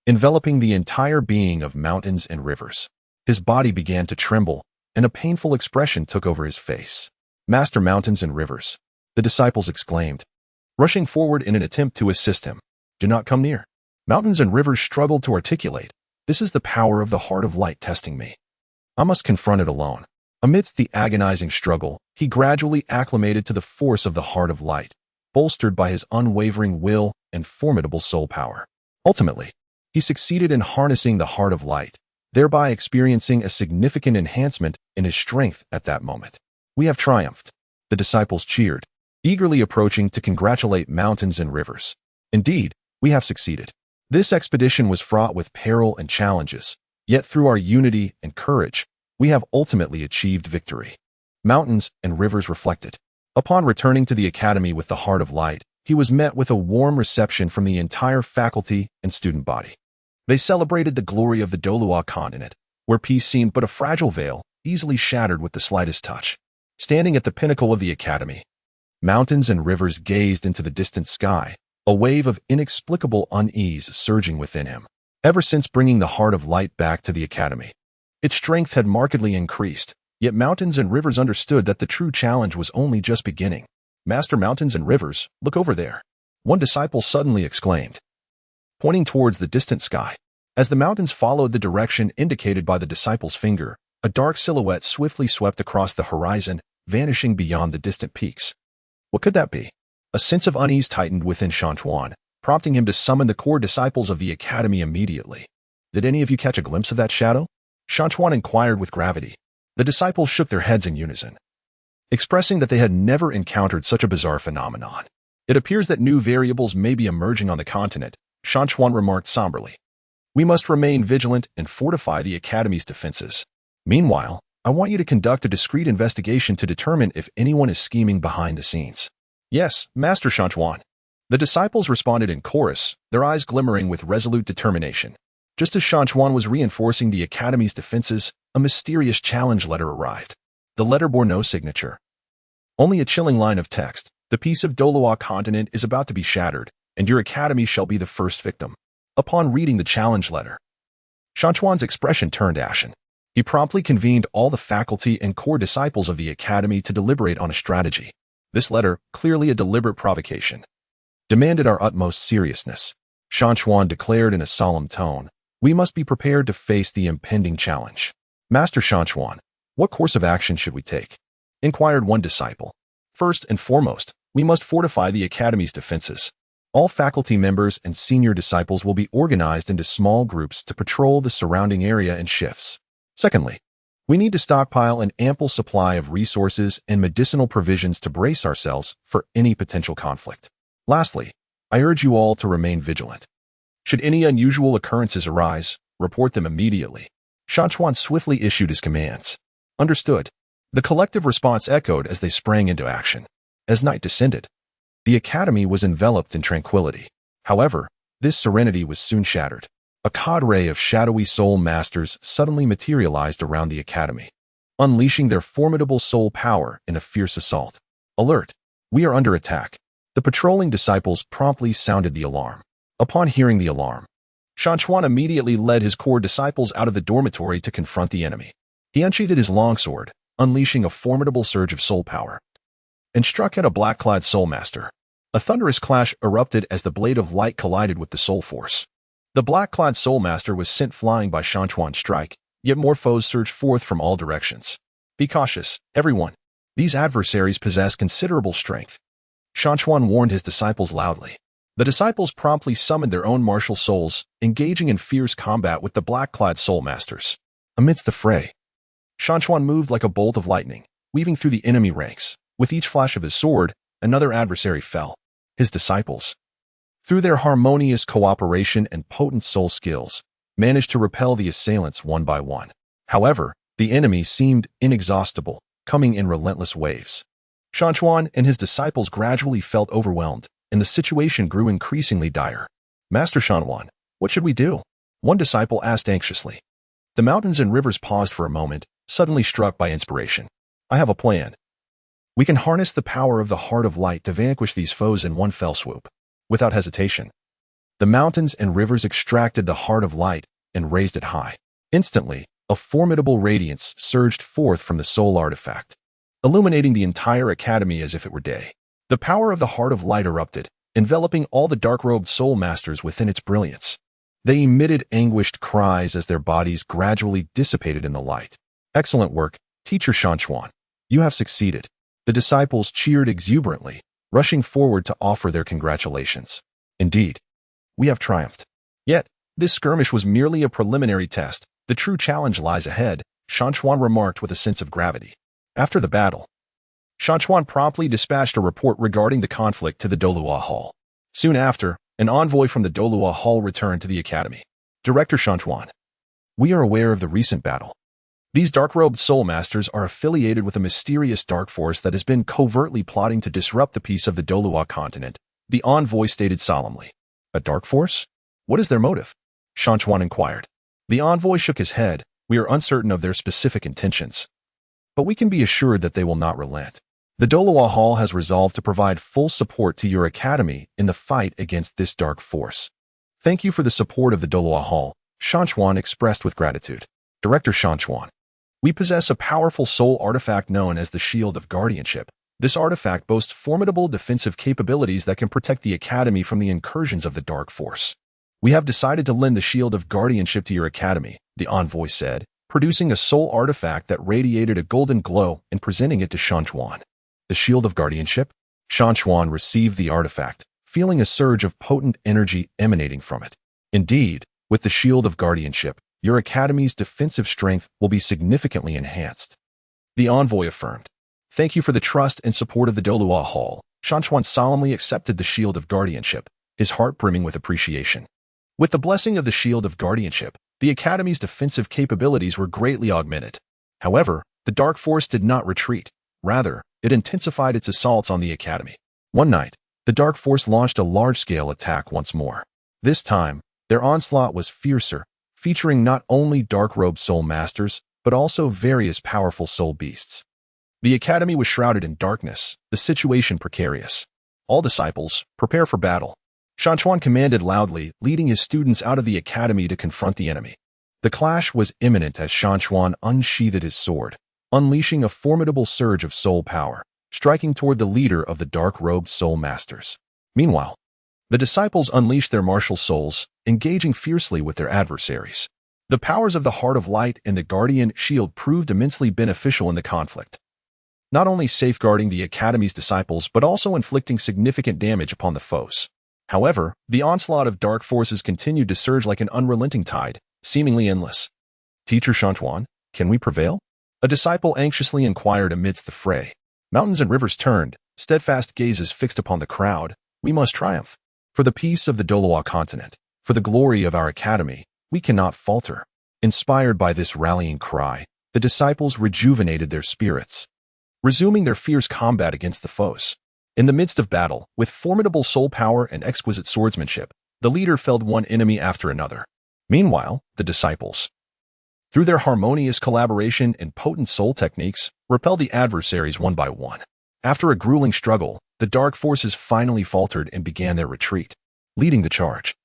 enveloping the entire being of mountains and rivers. His body began to tremble, and a painful expression took over his face. Master Mountains and Rivers, the disciples exclaimed, rushing forward in an attempt to assist him. Do not come near. Mountains and rivers struggled to articulate. This is the power of the heart of light testing me. I must confront it alone. Amidst the agonizing struggle, he gradually acclimated to the force of the heart of light, bolstered by his unwavering will and formidable soul power. Ultimately, he succeeded in harnessing the heart of light, thereby experiencing a significant enhancement in his strength at that moment. We have triumphed. The disciples cheered, eagerly approaching to congratulate mountains and rivers. Indeed, we have succeeded. This expedition was fraught with peril and challenges, yet through our unity and courage, we have ultimately achieved victory. Mountains and rivers reflected. Upon returning to the academy with the heart of light, he was met with a warm reception from the entire faculty and student body. They celebrated the glory of the Douluo Continent, where peace seemed but a fragile veil, easily shattered with the slightest touch. Standing at the pinnacle of the academy, mountains and rivers gazed into the distant sky, a wave of inexplicable unease surging within him. Ever since bringing the heart of light back to the academy, its strength had markedly increased, yet mountains and rivers understood that the true challenge was only just beginning. Master Mountains and Rivers, look over there, one disciple suddenly exclaimed, pointing towards the distant sky. As the mountains followed the direction indicated by the disciple's finger, a dark silhouette swiftly swept across the horizon, vanishing beyond the distant peaks. What could that be? A sense of unease tightened within Shan Chuan, prompting him to summon the core disciples of the academy immediately. Did any of you catch a glimpse of that shadow? Shan Chuan inquired with gravity. The disciples shook their heads in unison, expressing that they had never encountered such a bizarre phenomenon. It appears that new variables may be emerging on the continent, Shan Chuan remarked somberly. We must remain vigilant and fortify the academy's defenses. Meanwhile, I want you to conduct a discreet investigation to determine if anyone is scheming behind the scenes. Yes, Master Shan Chuan. The disciples responded in chorus, their eyes glimmering with resolute determination. Just as Shan Chuan was reinforcing the academy's defenses, a mysterious challenge letter arrived. The letter bore no signature. Only a chilling line of text. The peace of Douluo Continent is about to be shattered, and your academy shall be the first victim. Upon reading the challenge letter, Shan Chuan's expression turned ashen. He promptly convened all the faculty and core disciples of the academy to deliberate on a strategy. This letter, clearly a deliberate provocation, demanded our utmost seriousness. Shan Chuan declared in a solemn tone, we must be prepared to face the impending challenge. Master Shan Chuan, what course of action should we take? Inquired one disciple. First and foremost, we must fortify the academy's defenses. All faculty members and senior disciples will be organized into small groups to patrol the surrounding area in shifts. Secondly, we need to stockpile an ample supply of resources and medicinal provisions to brace ourselves for any potential conflict. Lastly, I urge you all to remain vigilant. Should any unusual occurrences arise, report them immediately. Shan Chuan swiftly issued his commands. Understood. The collective response echoed as they sprang into action. As night descended, the academy was enveloped in tranquility. However, this serenity was soon shattered. A cadre of shadowy soul masters suddenly materialized around the academy, unleashing their formidable soul power in a fierce assault. Alert! We are under attack. The patrolling disciples promptly sounded the alarm. Upon hearing the alarm, Shan Chuan immediately led his core disciples out of the dormitory to confront the enemy. He unsheathed his longsword, unleashing a formidable surge of soul power, and struck at a black-clad Soulmaster. A thunderous clash erupted as the blade of light collided with the soul force. The black-clad Soulmaster was sent flying by Shan Chuan's strike, yet more foes surged forth from all directions. Be cautious, everyone. These adversaries possess considerable strength. Shan Chuan warned his disciples loudly. The disciples promptly summoned their own martial souls, engaging in fierce combat with the black-clad Soulmasters. Amidst the fray, Shan Chuan moved like a bolt of lightning, weaving through the enemy ranks. With each flash of his sword, another adversary fell. His disciples, through their harmonious cooperation and potent soul skills, managed to repel the assailants one by one. However, the enemy seemed inexhaustible, coming in relentless waves. Shan Chuan and his disciples gradually felt overwhelmed, and the situation grew increasingly dire. Master Shan Chuan, what should we do? One disciple asked anxiously. The mountains and rivers paused for a moment, suddenly struck by inspiration. I have a plan. We can harness the power of the Heart of Light to vanquish these foes in one fell swoop. Without hesitation, the mountains and rivers extracted the Heart of Light and raised it high. Instantly, a formidable radiance surged forth from the soul artifact, illuminating the entire academy as if it were day. The power of the Heart of Light erupted, enveloping all the dark-robed soul masters within its brilliance. They emitted anguished cries as their bodies gradually dissipated in the light. Excellent work, Teacher Shan Chuan. You have succeeded. The disciples cheered exuberantly, rushing forward to offer their congratulations. Indeed, we have triumphed. Yet, this skirmish was merely a preliminary test. The true challenge lies ahead, Shan Chuan remarked with a sense of gravity. After the battle, Shan Chuan promptly dispatched a report regarding the conflict to the Douluo Hall. Soon after, an envoy from the Douluo Hall returned to the academy. Director Shan Chuan, we are aware of the recent battle. These dark-robed soul masters are affiliated with a mysterious dark force that has been covertly plotting to disrupt the peace of the Douluo Continent, the envoy stated solemnly. A dark force? What is their motive? Shan Chuan inquired. The envoy shook his head. We are uncertain of their specific intentions, but we can be assured that they will not relent. The Douluo Hall has resolved to provide full support to your academy in the fight against this dark force. Thank you for the support of the Douluo Hall, Shan Chuan expressed with gratitude. Director Shan Chuan, we possess a powerful soul artifact known as the Shield of Guardianship. This artifact boasts formidable defensive capabilities that can protect the academy from the incursions of the dark force. We have decided to lend the Shield of Guardianship to your academy, the envoy said, producing a soul artifact that radiated a golden glow and presenting it to Shan Chuan. The Shield of Guardianship? Shan Chuan received the artifact, feeling a surge of potent energy emanating from it. Indeed, with the Shield of Guardianship, your academy's defensive strength will be significantly enhanced. The envoy affirmed. Thank you for the trust and support of the Douluo Hall. Shan Chuan solemnly accepted the Shield of Guardianship, his heart brimming with appreciation. With the blessing of the Shield of Guardianship, the academy's defensive capabilities were greatly augmented. However, the dark force did not retreat. Rather, it intensified its assaults on the academy. One night, the dark force launched a large-scale attack once more. This time, their onslaught was fiercer, featuring not only dark-robed soul masters, but also various powerful soul beasts. The academy was shrouded in darkness, the situation precarious. All disciples, prepare for battle. Shan Chuan commanded loudly, leading his students out of the academy to confront the enemy. The clash was imminent as Shan Chuan unsheathed his sword, unleashing a formidable surge of soul power, striking toward the leader of the dark-robed soul masters. Meanwhile, the disciples unleashed their martial souls, engaging fiercely with their adversaries. The powers of the Heart of Light and the Guardian Shield proved immensely beneficial in the conflict, not only safeguarding the academy's disciples but also inflicting significant damage upon the foes. However, the onslaught of dark forces continued to surge like an unrelenting tide, seemingly endless. Teacher Shan Chuan, can we prevail? A disciple anxiously inquired amidst the fray. Mountains and rivers turned, steadfast gazes fixed upon the crowd. We must triumph. For the peace of the Douluo Continent, for the glory of our academy, we cannot falter. Inspired by this rallying cry, the disciples rejuvenated their spirits, resuming their fierce combat against the foes. In the midst of battle, with formidable soul power and exquisite swordsmanship, the leader felled one enemy after another. Meanwhile, the disciples, through their harmonious collaboration and potent soul techniques, repelled the adversaries one by one. After a grueling struggle, the dark forces finally faltered and began their retreat, leading the charge.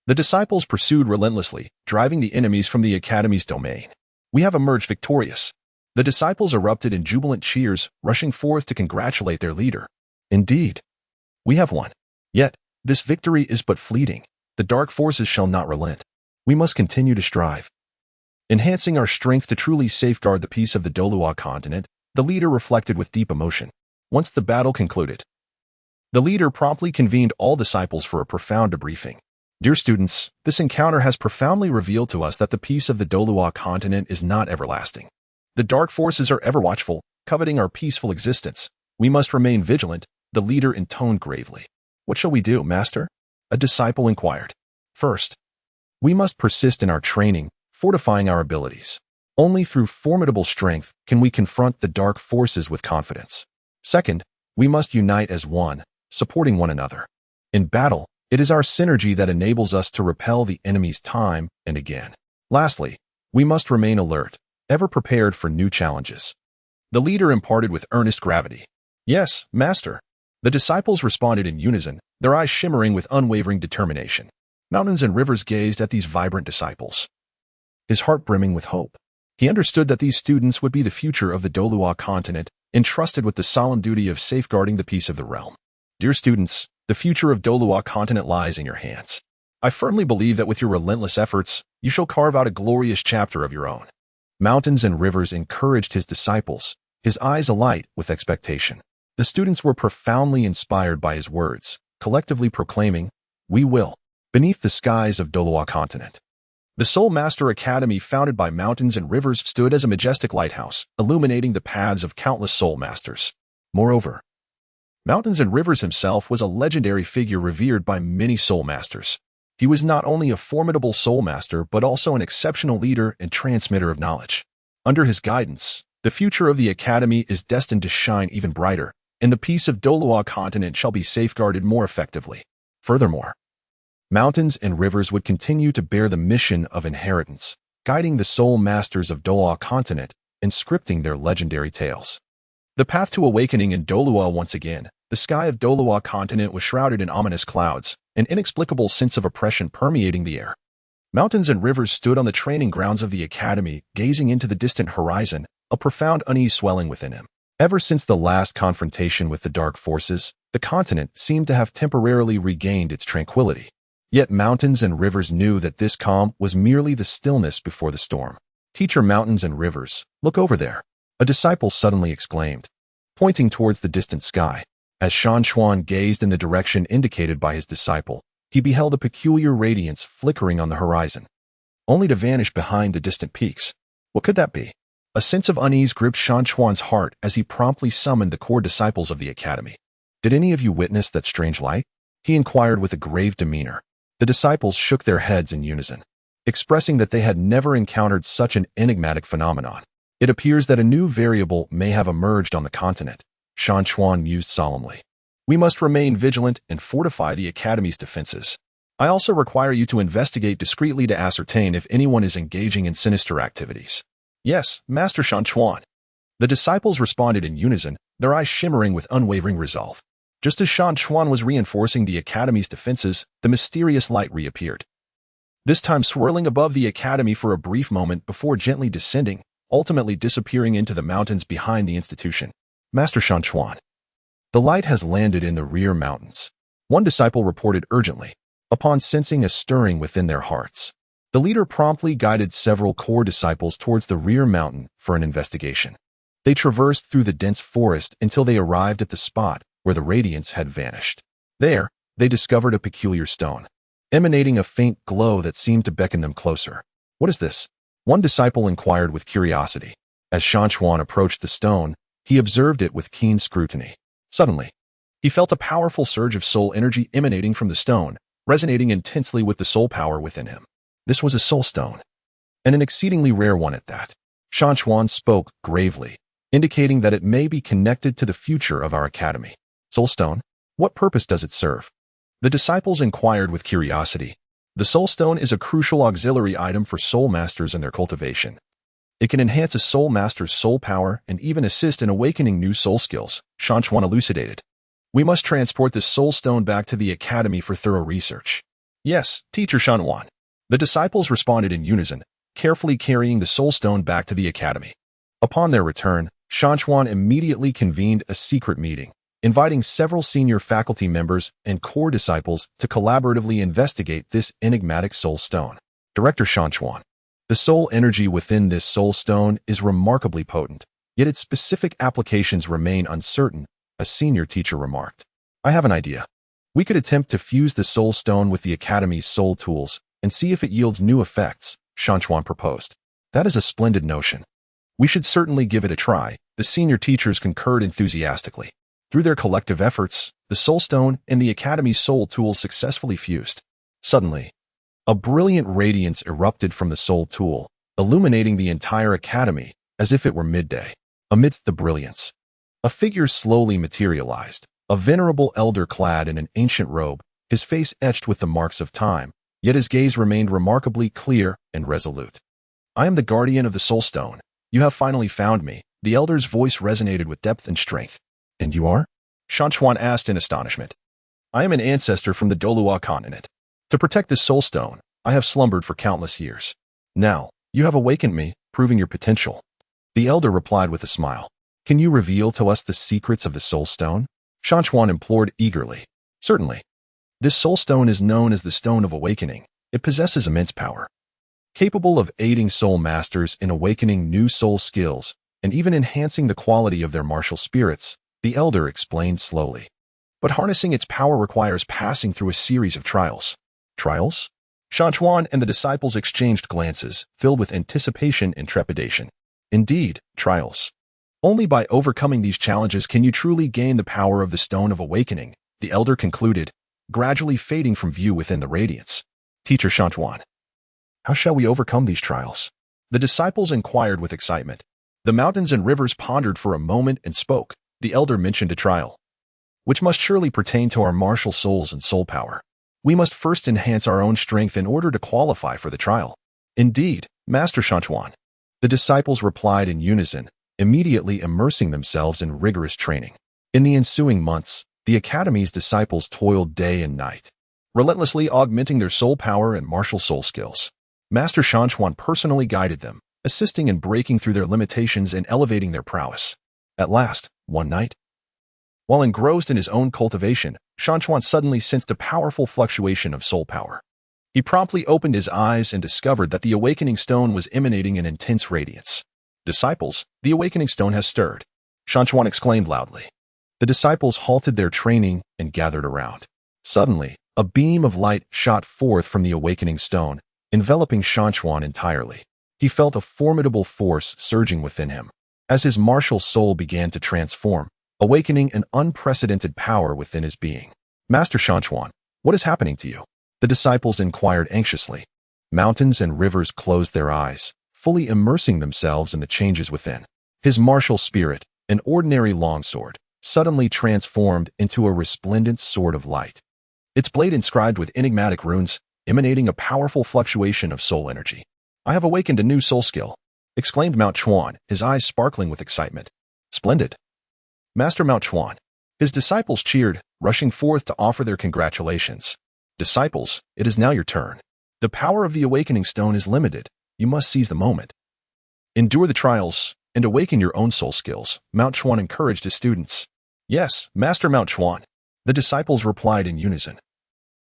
The disciples pursued relentlessly, driving the enemies from the academy's domain. We have emerged victorious. The disciples erupted in jubilant cheers, rushing forth to congratulate their leader. Indeed, we have won. Yet, this victory is but fleeting. The dark forces shall not relent. We must continue to strive, enhancing our strength to truly safeguard the peace of the Douluo Continent, the leader reflected with deep emotion. Once the battle concluded, the leader promptly convened all disciples for a profound debriefing. Dear students, this encounter has profoundly revealed to us that the peace of the Douluo Continent is not everlasting. The dark forces are ever watchful, coveting our peaceful existence. We must remain vigilant, the leader intoned gravely. What shall we do, Master? A disciple inquired. First, we must persist in our training, fortifying our abilities. Only through formidable strength can we confront the dark forces with confidence. Second, we must unite as one, supporting one another. In battle, it is our synergy that enables us to repel the enemies time and again. Lastly, we must remain alert, ever prepared for new challenges. The leader imparted with earnest gravity. Yes, Master. The disciples responded in unison, their eyes shimmering with unwavering determination. Mountains and rivers gazed at these vibrant disciples, his heart brimming with hope. He understood that these students would be the future of the Douluo Continent, entrusted with the solemn duty of safeguarding the peace of the realm. Dear students, the future of Douluo Continent lies in your hands. I firmly believe that with your relentless efforts, you shall carve out a glorious chapter of your own. Mountains and rivers encouraged his disciples, his eyes alight with expectation. The students were profoundly inspired by his words, collectively proclaiming, "We will," beneath the skies of Douluo Continent. The Soulmaster Academy, founded by mountains and rivers, stood as a majestic lighthouse, illuminating the paths of countless Soulmasters. Moreover, Mountains and Rivers himself was a legendary figure revered by many Soulmasters. He was not only a formidable Soulmaster, but also an exceptional leader and transmitter of knowledge. Under his guidance, the future of the Academy is destined to shine even brighter, and the peace of Douluo Continent shall be safeguarded more effectively. Furthermore, Mountains and Rivers would continue to bear the mission of inheritance, guiding the Soul Masters of Douluo Continent and scripting their legendary tales. The path to awakening in Douluo. Once again, the sky of Douluo Continent was shrouded in ominous clouds, an inexplicable sense of oppression permeating the air. Mountains and Rivers stood on the training grounds of the Academy, gazing into the distant horizon, a profound unease swelling within him. Ever since the last confrontation with the dark forces, the continent seemed to have temporarily regained its tranquility. Yet Mountains and Rivers knew that this calm was merely the stillness before the storm. "Teacher Mountains and Rivers, look over there," a disciple suddenly exclaimed, pointing towards the distant sky. As Shan Chuan gazed in the direction indicated by his disciple, he beheld a peculiar radiance flickering on the horizon, only to vanish behind the distant peaks. What could that be? A sense of unease gripped Shan Chuan's heart as he promptly summoned the core disciples of the Academy. "Did any of you witness that strange light?" he inquired with a grave demeanor. The disciples shook their heads in unison, expressing that they had never encountered such an enigmatic phenomenon. "It appears that a new variable may have emerged on the continent," Shan Chuan mused solemnly. "We must remain vigilant and fortify the Academy's defenses. I also require you to investigate discreetly to ascertain if anyone is engaging in sinister activities." "Yes, Master Shan Chuan." The disciples responded in unison, their eyes shimmering with unwavering resolve. Just as Shan Chuan was reinforcing the Academy's defenses, the mysterious light reappeared, this time swirling above the Academy for a brief moment before gently descending, ultimately disappearing into the mountains behind the institution. "Master Shan Chuan, the light has landed in the rear mountains," one disciple reported urgently, upon sensing a stirring within their hearts. The leader promptly guided several core disciples towards the rear mountain for an investigation. They traversed through the dense forest until they arrived at the spot where the radiance had vanished. There, they discovered a peculiar stone, emanating a faint glow that seemed to beckon them closer. "What is this?" one disciple inquired with curiosity. As Shan Chuan approached the stone, he observed it with keen scrutiny. Suddenly, he felt a powerful surge of soul energy emanating from the stone, resonating intensely with the soul power within him. This was a soul stone, and an exceedingly rare one at that. Shan Chuan spoke gravely, indicating that it may be connected to the future of our academy. "Soulstone? What purpose does it serve?" the disciples inquired with curiosity. "The Soulstone is a crucial auxiliary item for Soul Masters and their cultivation. It can enhance a Soul Master's soul power and even assist in awakening new soul skills," Shan Chuan elucidated. "We must transport this Soulstone back to the Academy for thorough research." "Yes, Teacher Shan Chuan." The disciples responded in unison, carefully carrying the Soulstone back to the Academy. Upon their return, Shan Chuan immediately convened a secret meeting, inviting several senior faculty members and core disciples to collaboratively investigate this enigmatic soul stone. "Director Shan Chuan, the soul energy within this soul stone is remarkably potent, yet its specific applications remain uncertain," a senior teacher remarked. "I have an idea. We could attempt to fuse the soul stone with the Academy's soul tools and see if it yields new effects," Shan Chuan proposed. "That is a splendid notion. We should certainly give it a try," the senior teachers concurred enthusiastically. Through their collective efforts, the Soul Stone and the Academy's soul tools successfully fused. Suddenly, a brilliant radiance erupted from the soul tool, illuminating the entire Academy as if it were midday. Amidst the brilliance, a figure slowly materialized, a venerable elder clad in an ancient robe, his face etched with the marks of time, yet his gaze remained remarkably clear and resolute. "I am the guardian of the Soul Stone. You have finally found me." The elder's voice resonated with depth and strength. "And you are?" Shan Chuan asked in astonishment. "I am an ancestor from the Douluo Continent. To protect this Soul Stone, I have slumbered for countless years. Now, you have awakened me, proving your potential." The elder replied with a smile. "Can you reveal to us the secrets of the Soul Stone?" Shan Chuan implored eagerly. "Certainly. This Soul Stone is known as the Stone of Awakening. It possesses immense power, capable of aiding soul masters in awakening new soul skills and even enhancing the quality of their martial spirits," the elder explained slowly. "But harnessing its power requires passing through a series of trials." "Trials?" Shan Chuan and the disciples exchanged glances, filled with anticipation and trepidation. "Indeed, trials. Only by overcoming these challenges can you truly gain the power of the Stone of Awakening," the elder concluded, gradually fading from view within the radiance. "Teacher Shan Chuan, how shall we overcome these trials?" The disciples inquired with excitement. The mountains and rivers pondered for a moment and spoke. The elder mentioned a trial, which must surely pertain to our martial souls and soul power. "We must first enhance our own strength in order to qualify for the trial." "Indeed, Master Shan Chuan," the disciples replied in unison, immediately immersing themselves in rigorous training. In the ensuing months, the Academy's disciples toiled day and night, relentlessly augmenting their soul power and martial soul skills. Master Shan Chuan personally guided them, assisting in breaking through their limitations and elevating their prowess. At last, one night, while engrossed in his own cultivation, Shan Chuan suddenly sensed a powerful fluctuation of soul power. He promptly opened his eyes and discovered that the Awakening Stone was emanating an intense radiance. "Disciples, the Awakening Stone has stirred," Shan Chuan exclaimed loudly. The disciples halted their training and gathered around. Suddenly, a beam of light shot forth from the Awakening Stone, enveloping Shan Chuan entirely. He felt a formidable force surging within him, as his martial soul began to transform, awakening an unprecedented power within his being. "Master Shan Chuan, what is happening to you?" the disciples inquired anxiously. Mountains and rivers closed their eyes, fully immersing themselves in the changes within. His martial spirit, an ordinary longsword, suddenly transformed into a resplendent sword of light, its blade inscribed with enigmatic runes, emanating a powerful fluctuation of soul energy. "I have awakened a new soul skill," exclaimed Mount Chuan, his eyes sparkling with excitement. "Splendid, Master Mount Chuan." His disciples cheered, rushing forth to offer their congratulations. "Disciples, it is now your turn. The power of the Awakening Stone is limited. You must seize the moment. Endure the trials and awaken your own soul skills," Mount Chuan encouraged his students. "Yes, Master Mount Chuan," the disciples replied in unison,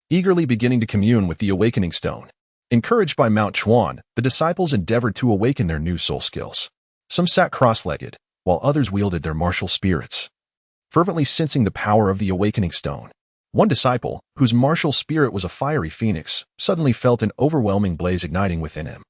eagerly beginning to commune with the Awakening Stone. Encouraged by Mount Chuan, the disciples endeavored to awaken their new soul skills. Some sat cross-legged, while others wielded their martial spirits, fervently sensing the power of the Awakening Stone. One disciple, whose martial spirit was a fiery phoenix, suddenly felt an overwhelming blaze igniting within him.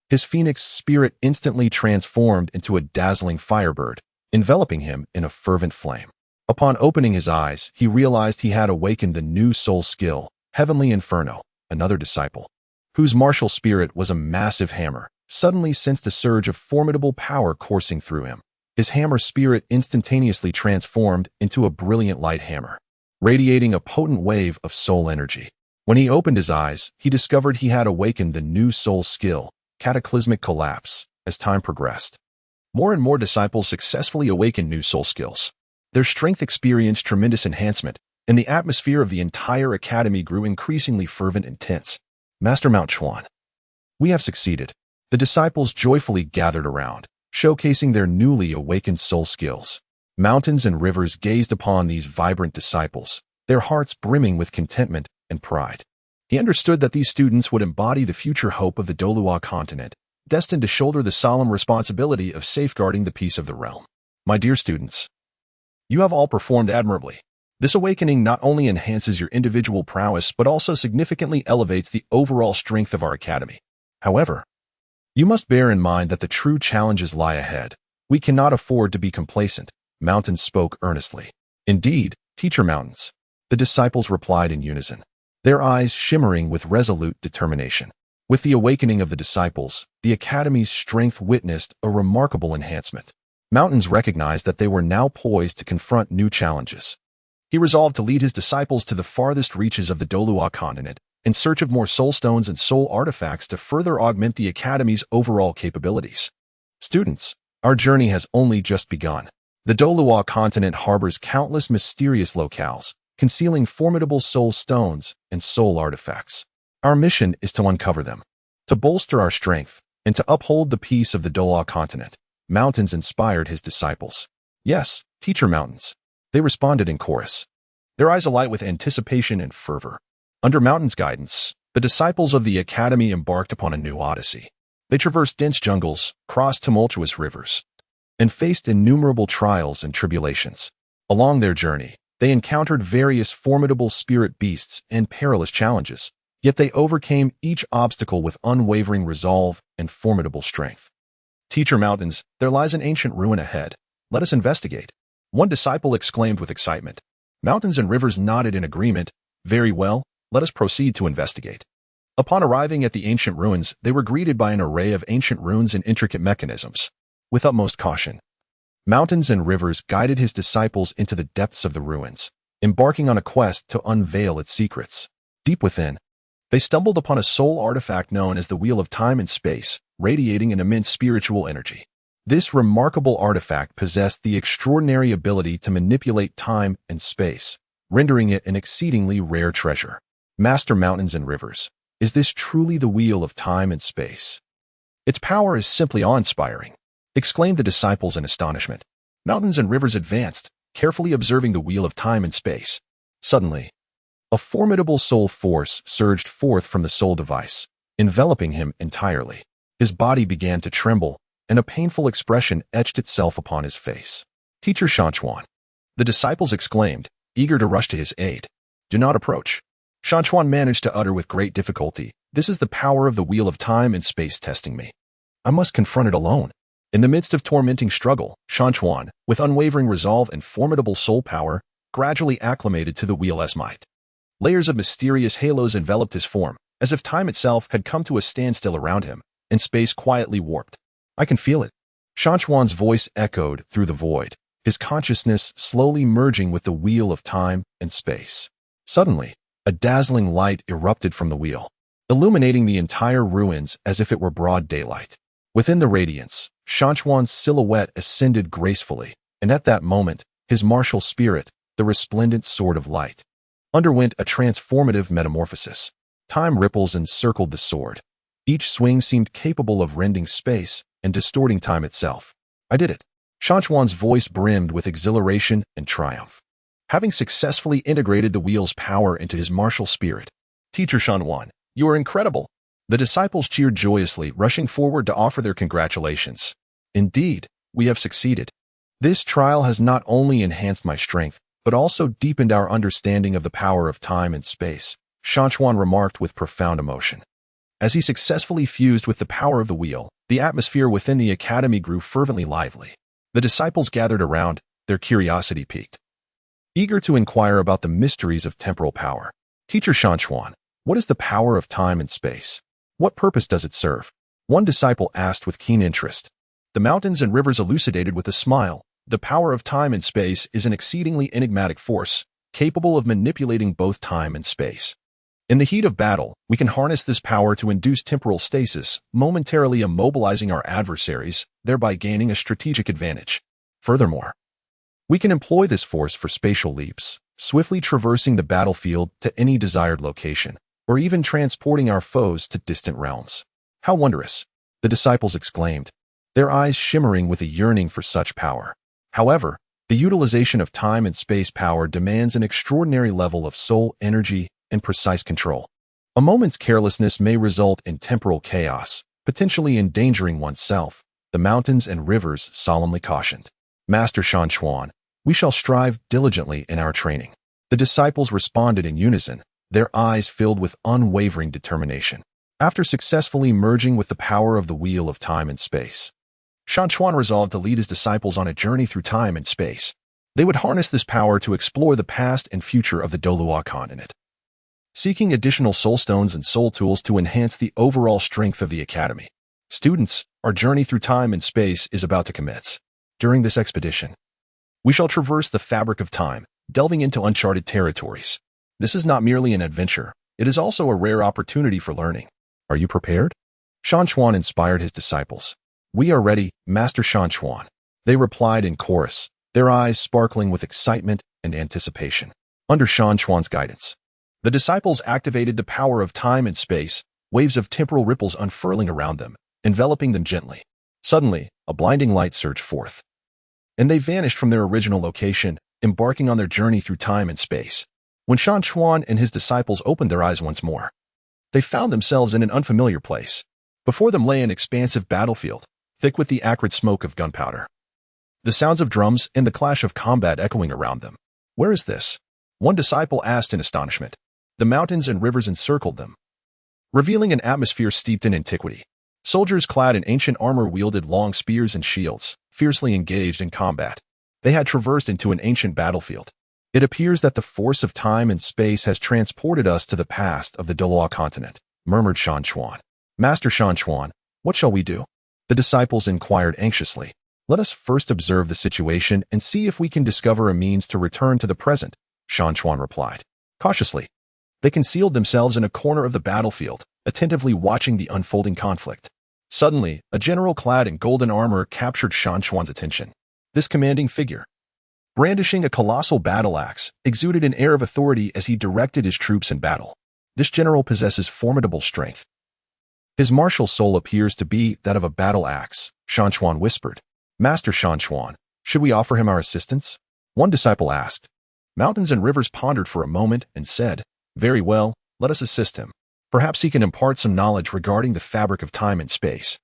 His phoenix spirit instantly transformed into a dazzling firebird, enveloping him in a fervent flame. Upon opening his eyes, he realized he had awakened the new soul skill, Heavenly Inferno. Another disciple, whose martial spirit was a massive hammer, suddenly sensed a surge of formidable power coursing through him. His hammer spirit instantaneously transformed into a brilliant light hammer, radiating a potent wave of soul energy. When he opened his eyes, he discovered he had awakened the new soul skill, Cataclysmic Collapse. As time progressed, more and more disciples successfully awakened new soul skills. Their strength experienced tremendous enhancement, and the atmosphere of the entire academy grew increasingly fervent and tense. "Master Mount Chuan, we have succeeded." The disciples joyfully gathered around, showcasing their newly awakened soul skills. Mountains and rivers gazed upon these vibrant disciples, their hearts brimming with contentment and pride. He understood that these students would embody the future hope of the Douluo Continent, destined to shoulder the solemn responsibility of safeguarding the peace of the realm. "My dear students, you have all performed admirably. This awakening not only enhances your individual prowess but also significantly elevates the overall strength of our academy. However, you must bear in mind that the true challenges lie ahead. We cannot afford to be complacent." Mountain spoke earnestly. "Indeed, Teacher Mountains. The disciples replied in unison, their eyes shimmering with resolute determination. With the awakening of the disciples, the Academy's strength witnessed a remarkable enhancement. Mountains recognized that they were now poised to confront new challenges. He resolved to lead his disciples to the farthest reaches of the Douluo Continent in search of more soul stones and soul artifacts to further augment the Academy's overall capabilities. Students, our journey has only just begun. The Douluo Continent harbors countless mysterious locales, concealing formidable soul stones and soul artifacts. Our mission is to uncover them, to bolster our strength, and to uphold the peace of the Douluo Continent. Mountains inspired his disciples. Yes, Teacher Mountains. They responded in chorus, their eyes alight with anticipation and fervor. Under Mountain's guidance, the disciples of the Academy embarked upon a new odyssey. They traversed dense jungles, crossed tumultuous rivers, and faced innumerable trials and tribulations. Along their journey, they encountered various formidable spirit beasts and perilous challenges, yet they overcame each obstacle with unwavering resolve and formidable strength. Teacher Mountains, there lies an ancient ruin ahead. Let us investigate. One disciple exclaimed with excitement. Mountains and rivers nodded in agreement. Very well, let us proceed to investigate. Upon arriving at the ancient ruins, they were greeted by an array of ancient runes and intricate mechanisms. With utmost caution, Mountains and Rivers guided his disciples into the depths of the ruins, embarking on a quest to unveil its secrets. Deep within, they stumbled upon a soul artifact known as the Wheel of Time and Space, radiating an immense spiritual energy. This remarkable artifact possessed the extraordinary ability to manipulate time and space, rendering it an exceedingly rare treasure. Master Mountains and Rivers, is this truly the Wheel of Time and Space? Its power is simply awe-inspiring, exclaimed the disciples in astonishment. Mountains and Rivers advanced, carefully observing the Wheel of Time and Space. Suddenly, a formidable soul force surged forth from the soul device, enveloping him entirely. His body began to tremble, and a painful expression etched itself upon his face. Teacher Shan Chuan, the disciples exclaimed, eager to rush to his aid. Do not approach. Shan Chuan managed to utter with great difficulty, this is the power of the Wheel of Time and Space testing me. I must confront it alone. In the midst of tormenting struggle, Shan Chuan, with unwavering resolve and formidable soul power, gradually acclimated to the wheel's might. Layers of mysterious halos enveloped his form, as if time itself had come to a standstill around him, and space quietly warped. I can feel it. Shan Chuan's voice echoed through the void, his consciousness slowly merging with the Wheel of Time and Space. Suddenly, a dazzling light erupted from the wheel, illuminating the entire ruins as if it were broad daylight. Within the radiance, Shan Chuan's silhouette ascended gracefully, and at that moment, his martial spirit, the resplendent Sword of Light, underwent a transformative metamorphosis. Time ripples encircled the sword. Each swing seemed capable of rending space and distorting time itself. I did it. Shan Chuan's voice brimmed with exhilaration and triumph, having successfully integrated the wheel's power into his martial spirit. Teacher Shan Chuan, you are incredible. The disciples cheered joyously, rushing forward to offer their congratulations. Indeed, we have succeeded. This trial has not only enhanced my strength, but also deepened our understanding of the power of time and space, Shan Chuan remarked with profound emotion. As he successfully fused with the power of the wheel, the atmosphere within the academy grew fervently lively. The disciples gathered around, their curiosity piqued, eager to inquire about the mysteries of temporal power. Teacher Shan Chuan, what is the power of time and space? What purpose does it serve? One disciple asked with keen interest. The Mountains and Rivers elucidated with a smile. The power of time and space is an exceedingly enigmatic force, capable of manipulating both time and space. In the heat of battle, we can harness this power to induce temporal stasis, momentarily immobilizing our adversaries, thereby gaining a strategic advantage. Furthermore, we can employ this force for spatial leaps, swiftly traversing the battlefield to any desired location, or even transporting our foes to distant realms. How wondrous! The disciples exclaimed, their eyes shimmering with a yearning for such power. However, the utilization of time and space power demands an extraordinary level of soul energy and precise control. A moment's carelessness may result in temporal chaos, potentially endangering oneself, the Mountains and Rivers solemnly cautioned. Master Shan Chuan, we shall strive diligently in our training. The disciples responded in unison, their eyes filled with unwavering determination. After successfully merging with the power of the Wheel of Time and Space, Shan Chuan resolved to lead his disciples on a journey through time and space. They would harness this power to explore the past and future of the Douluo Continent, seeking additional soul stones and soul tools to enhance the overall strength of the academy. Students, our journey through time and space is about to commence. During this expedition, we shall traverse the fabric of time, delving into uncharted territories. This is not merely an adventure, it is also a rare opportunity for learning. Are you prepared? Shan Chuan inspired his disciples. We are ready, Master Shan Chuan. They replied in chorus, their eyes sparkling with excitement and anticipation. Under Shan Chuan's guidance, the disciples activated the power of time and space, waves of temporal ripples unfurling around them, enveloping them gently. Suddenly, a blinding light surged forth, and they vanished from their original location, embarking on their journey through time and space. When Shan Chuan and his disciples opened their eyes once more, they found themselves in an unfamiliar place. Before them lay an expansive battlefield, thick with the acrid smoke of gunpowder, the sounds of drums and the clash of combat echoing around them. Where is this? One disciple asked in astonishment. The mountains and rivers encircled them, revealing an atmosphere steeped in antiquity. Soldiers clad in ancient armor wielded long spears and shields, fiercely engaged in combat. They had traversed into an ancient battlefield. It appears that the force of time and space has transported us to the past of the Douluo Continent, murmured Shan Chuan. Master Shan Chuan, what shall we do? The disciples inquired anxiously. Let us first observe the situation and see if we can discover a means to return to the present, Shan Chuan replied. Cautiously, they concealed themselves in a corner of the battlefield, attentively watching the unfolding conflict. Suddenly, a general clad in golden armor captured Shan Chuan's attention. This commanding figure, brandishing a colossal battle axe, exuded an air of authority as he directed his troops in battle. This general possesses formidable strength. His martial soul appears to be that of a battle axe, Shan Chuan whispered. Master Shan Chuan, should we offer him our assistance? One disciple asked. Mountains and rivers pondered for a moment and said, very well, let us assist him. Perhaps he can impart some knowledge regarding the fabric of time and space.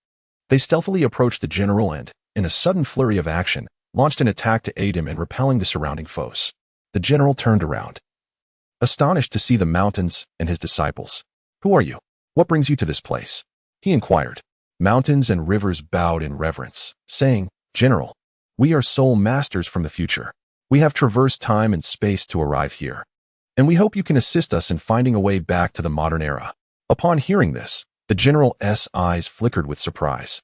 They stealthily approached the general and, in a sudden flurry of action, launched an attack to aid him in repelling the surrounding foes. The general turned around, astonished to see the mountains and his disciples. Who are you? What brings you to this place? He inquired. Mountains and rivers bowed in reverence, saying, General, we are soul masters from the future. We have traversed time and space to arrive here, and we hope you can assist us in finding a way back to the modern era. Upon hearing this, the general's eyes flickered with surprise.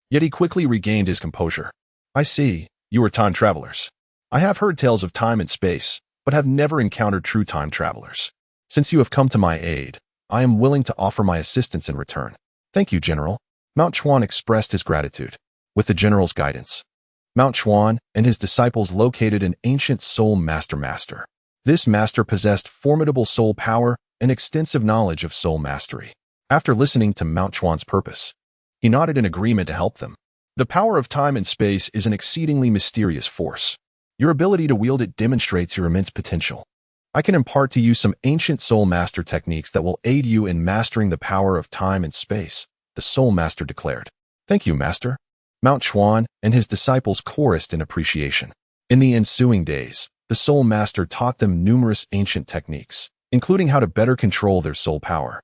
Yet he quickly regained his composure. I see, you are time travelers. I have heard tales of time and space, but have never encountered true time travelers. Since you have come to my aid, I am willing to offer my assistance in return. Thank you, General. Mount Chuan expressed his gratitude. With the general's guidance, Mount Chuan and his disciples located an ancient Soulmaster. This master possessed formidable soul power and extensive knowledge of soul mastery. After listening to Mount Chuan's purpose, he nodded in agreement to help them. The power of time and space is an exceedingly mysterious force. Your ability to wield it demonstrates your immense potential. I can impart to you some ancient Soul Master techniques that will aid you in mastering the power of time and space, the Soul Master declared. Thank you, Master. Mount Chuan and his disciples chorused in appreciation. In the ensuing days, the Soul Master taught them numerous ancient techniques, including how to better control their soul power,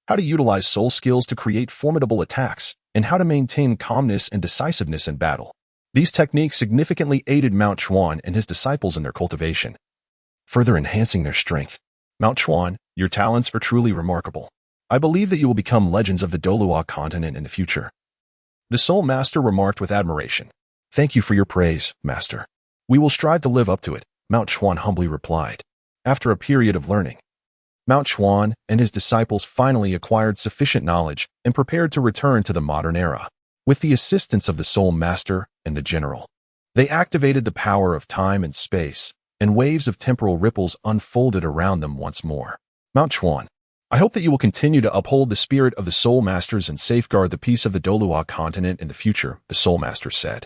how to utilize soul skills to create formidable attacks, and how to maintain calmness and decisiveness in battle. These techniques significantly aided Mount Chuan and his disciples in their cultivation, further enhancing their strength. Mount Chuan, your talents are truly remarkable. I believe that you will become legends of the Douluo Continent in the future. The Soul Master remarked with admiration. Thank you for your praise, Master. We will strive to live up to it, Mount Chuan humbly replied. After a period of learning, Mount Chuan and his disciples finally acquired sufficient knowledge and prepared to return to the modern era. With the assistance of the Soul Master and the General, they activated the power of time and space, and waves of temporal ripples unfolded around them once more. Mount Chuan, I hope that you will continue to uphold the spirit of the Soul Masters and safeguard the peace of the Douluo Continent in the future, the Soul Master said.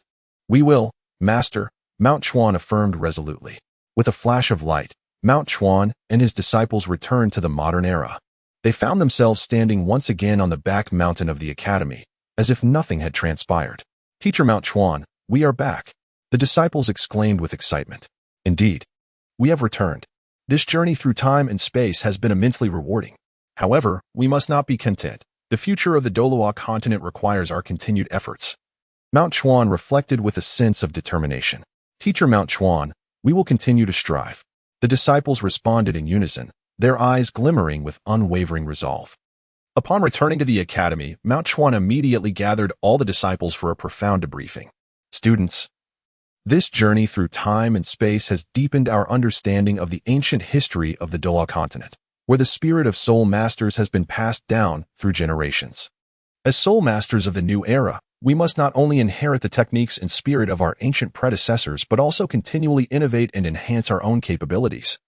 We will, Master, Mount Chuan affirmed resolutely. With a flash of light, Mount Chuan and his disciples returned to the modern era. They found themselves standing once again on the back mountain of the academy, as if nothing had transpired. Teacher Mount Chuan, we are back, the disciples exclaimed with excitement. Indeed, we have returned. This journey through time and space has been immensely rewarding. However, we must not be content. The future of the Douluo Continent requires our continued efforts. Mount Chuan reflected with a sense of determination. Teacher Mount Chuan, We will continue to strive. The disciples responded in unison, their eyes glimmering with unwavering resolve. Upon returning to the academy, Mount Chuan immediately gathered all the disciples for a profound debriefing. Students, this journey through time and space has deepened our understanding of the ancient history of the Douluo Continent, where the spirit of Soulmasters has been passed down through generations. As Soulmasters of the new era, we must not only inherit the techniques and spirit of our ancient predecessors but also continually innovate and enhance our own capabilities.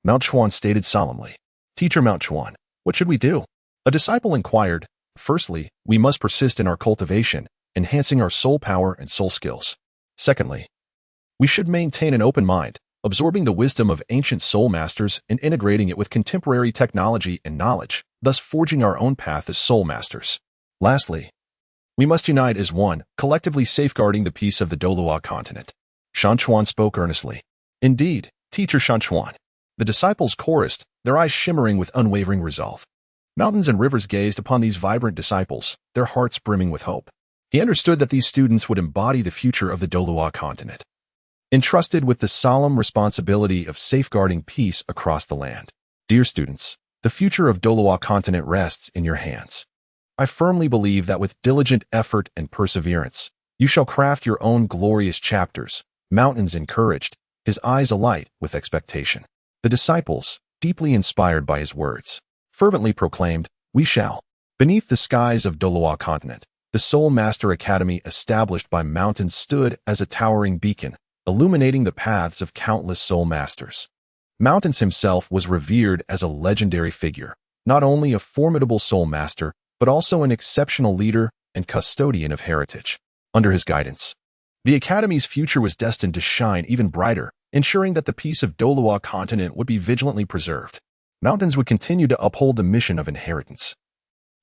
Mount Chuan stated solemnly. Teacher Mount Chuan, what should we do? A disciple inquired. Firstly, we must persist in our cultivation, enhancing our soul power and soul skills. Secondly, we should maintain an open mind, absorbing the wisdom of ancient soul masters and integrating it with contemporary technology and knowledge, thus forging our own path as soul masters. Lastly, we must unite as one, collectively safeguarding the peace of the Douluo Continent. Shan Chuan spoke earnestly. Indeed, teacher Shan Chuan. The disciples chorused, their eyes shimmering with unwavering resolve. Mountains and rivers gazed upon these vibrant disciples, their hearts brimming with hope. He understood that these students would embody the future of the Douluo Continent, entrusted with the solemn responsibility of safeguarding peace across the land. Dear students, the future of Douluo Continent rests in your hands. I firmly believe that with diligent effort and perseverance, you shall craft your own glorious chapters. Mountains encouraged, his eyes alight with expectation. The disciples, deeply inspired by his words, fervently proclaimed, we shall. Beneath the skies of Douluo Continent, the Soulmaster Academy established by mountains stood as a towering beacon, illuminating the paths of countless soul masters. Mountains himself was revered as a legendary figure, not only a formidable soul master, but also an exceptional leader and custodian of heritage. Under his guidance, the Academy's future was destined to shine even brighter, ensuring that the peace of Douluo Continent would be vigilantly preserved. Mountains would continue to uphold the mission of inheritance,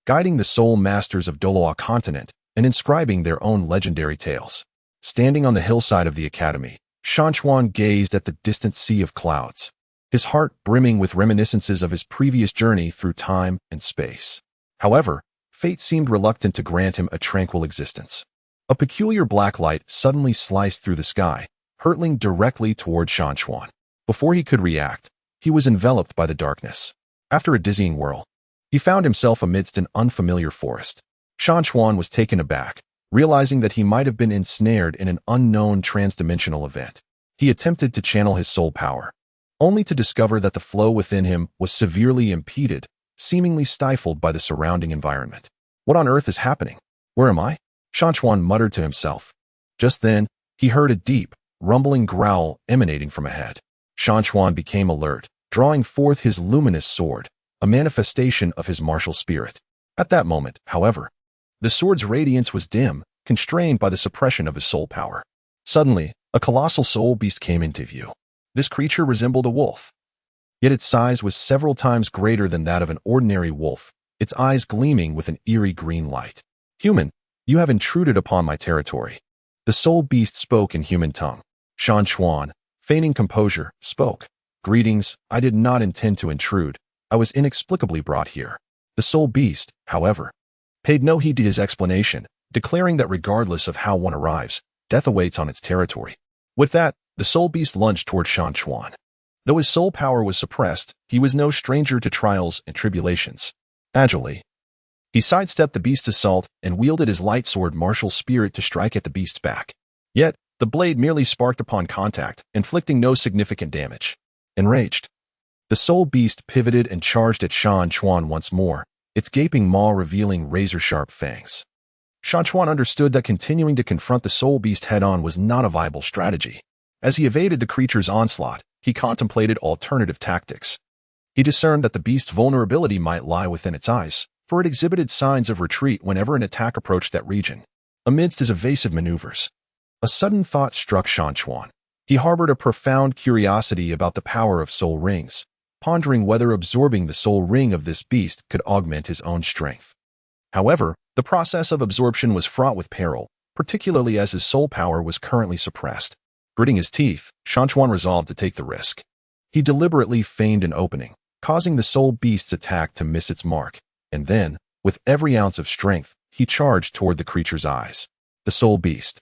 guiding the soul masters of Douluo Continent and inscribing their own legendary tales. Standing on the hillside of the academy, Shan Chuan gazed at the distant sea of clouds, his heart brimming with reminiscences of his previous journey through time and space. However, fate seemed reluctant to grant him a tranquil existence. A peculiar black light suddenly sliced through the sky, hurtling directly toward Shan Chuan. Before he could react, he was enveloped by the darkness. After a dizzying whirl, he found himself amidst an unfamiliar forest. Shan Chuan was taken aback, realizing that he might have been ensnared in an unknown transdimensional event. He attempted to channel his soul power, only to discover that the flow within him was severely impeded, seemingly stifled by the surrounding environment. What on earth is happening? Where am I? Shan Chuan muttered to himself. Just then, he heard a deep, rumbling growl emanating from ahead. Shan Chuan became alert, drawing forth his luminous sword, a manifestation of his martial spirit. At that moment, however, the sword's radiance was dim, constrained by the suppression of his soul power. Suddenly, a colossal soul beast came into view. This creature resembled a wolf, yet its size was several times greater than that of an ordinary wolf, its eyes gleaming with an eerie green light. Human, you have intruded upon my territory. The soul beast spoke in human tongue. Shan Chuan, feigning composure, spoke. Greetings, I did not intend to intrude. I was inexplicably brought here. The soul beast, however, paid no heed to his explanation, declaring that regardless of how one arrives, death awaits on its territory. With that, the soul beast lunged toward Shan Chuan. Though his soul power was suppressed, he was no stranger to trials and tribulations. Agilely, he sidestepped the beast's assault and wielded his light sword martial spirit to strike at the beast's back. Yet, the blade merely sparked upon contact, inflicting no significant damage. Enraged, the soul beast pivoted and charged at Shan Chuan once more, its gaping maw revealing razor-sharp fangs. Shan Chuan understood that continuing to confront the soul beast head-on was not a viable strategy. As he evaded the creature's onslaught, he contemplated alternative tactics. He discerned that the beast's vulnerability might lie within its eyes, for it exhibited signs of retreat whenever an attack approached that region. Amidst his evasive maneuvers, a sudden thought struck Shan Chuan. He harbored a profound curiosity about the power of soul rings, pondering whether absorbing the soul ring of this beast could augment his own strength. However, the process of absorption was fraught with peril, particularly as his soul power was currently suppressed. Gritting his teeth, Shan Chuan resolved to take the risk. He deliberately feigned an opening, causing the soul beast's attack to miss its mark, and then, with every ounce of strength, he charged toward the creature's eyes. The soul beast,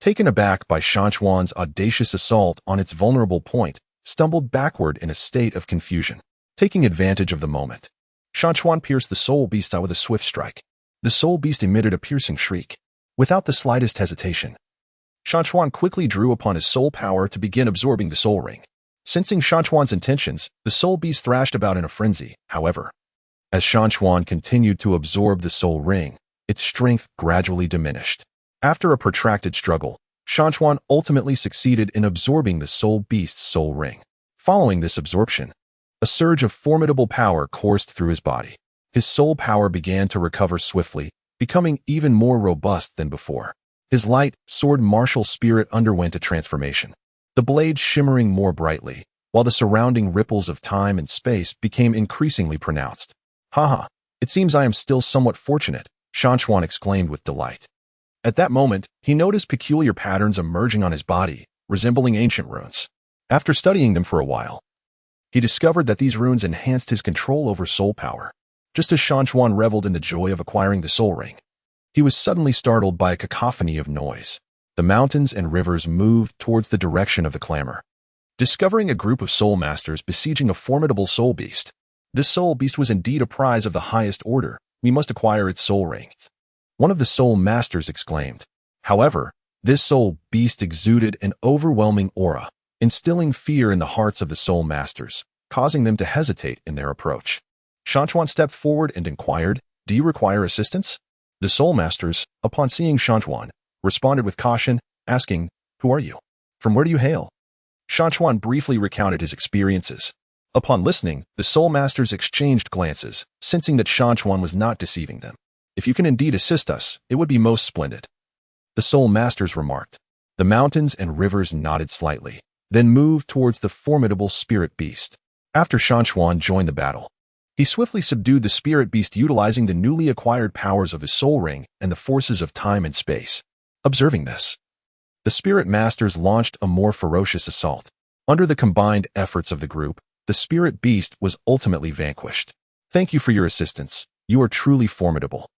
taken aback by Shan Chuan's audacious assault on its vulnerable point, stumbled backward in a state of confusion. Taking advantage of the moment, Shan Chuan pierced the soul beast with a swift strike. The soul beast emitted a piercing shriek. Without the slightest hesitation, Shan Chuan quickly drew upon his soul power to begin absorbing the soul ring. Sensing Shan Chuan's intentions, the soul beast thrashed about in a frenzy. However, as Shan Chuan continued to absorb the soul ring, its strength gradually diminished. After a protracted struggle, Shan Chuan ultimately succeeded in absorbing the soul beast's soul ring. Following this absorption, a surge of formidable power coursed through his body. His soul power began to recover swiftly, becoming even more robust than before. His light, sword martial spirit underwent a transformation, the blade shimmering more brightly, while the surrounding ripples of time and space became increasingly pronounced. Haha, it seems I am still somewhat fortunate, Shan Chuan exclaimed with delight. At that moment, he noticed peculiar patterns emerging on his body, resembling ancient runes. After studying them for a while, he discovered that these runes enhanced his control over soul power. Just as Shan Chuan reveled in the joy of acquiring the soul ring, he was suddenly startled by a cacophony of noise. The mountains and rivers moved towards the direction of the clamor. Discovering a group of Soulmasters besieging a formidable soul beast. This soul beast was indeed a prize of the highest order. We must acquire its soul ring, one of the Soulmasters exclaimed. However, this soul beast exuded an overwhelming aura, instilling fear in the hearts of the Soulmasters, causing them to hesitate in their approach. Shan Chuan stepped forward and inquired, "Do you require assistance?" The Soulmasters, upon seeing Shan Chuan, responded with caution, asking, "Who are you? From where do you hail?" Shan Chuan briefly recounted his experiences. Upon listening, the Soulmasters exchanged glances, sensing that Shan Chuan was not deceiving them. "If you can indeed assist us, it would be most splendid," the Soulmasters remarked. The mountains and rivers nodded slightly, then moved towards the formidable spirit beast. After Shan Chuan joined the battle, he swiftly subdued the spirit beast utilizing the newly acquired powers of his soul ring and the forces of time and space. Observing this, the spirit masters launched a more ferocious assault. Under the combined efforts of the group, the spirit beast was ultimately vanquished. "Thank you for your assistance. You are truly formidable,"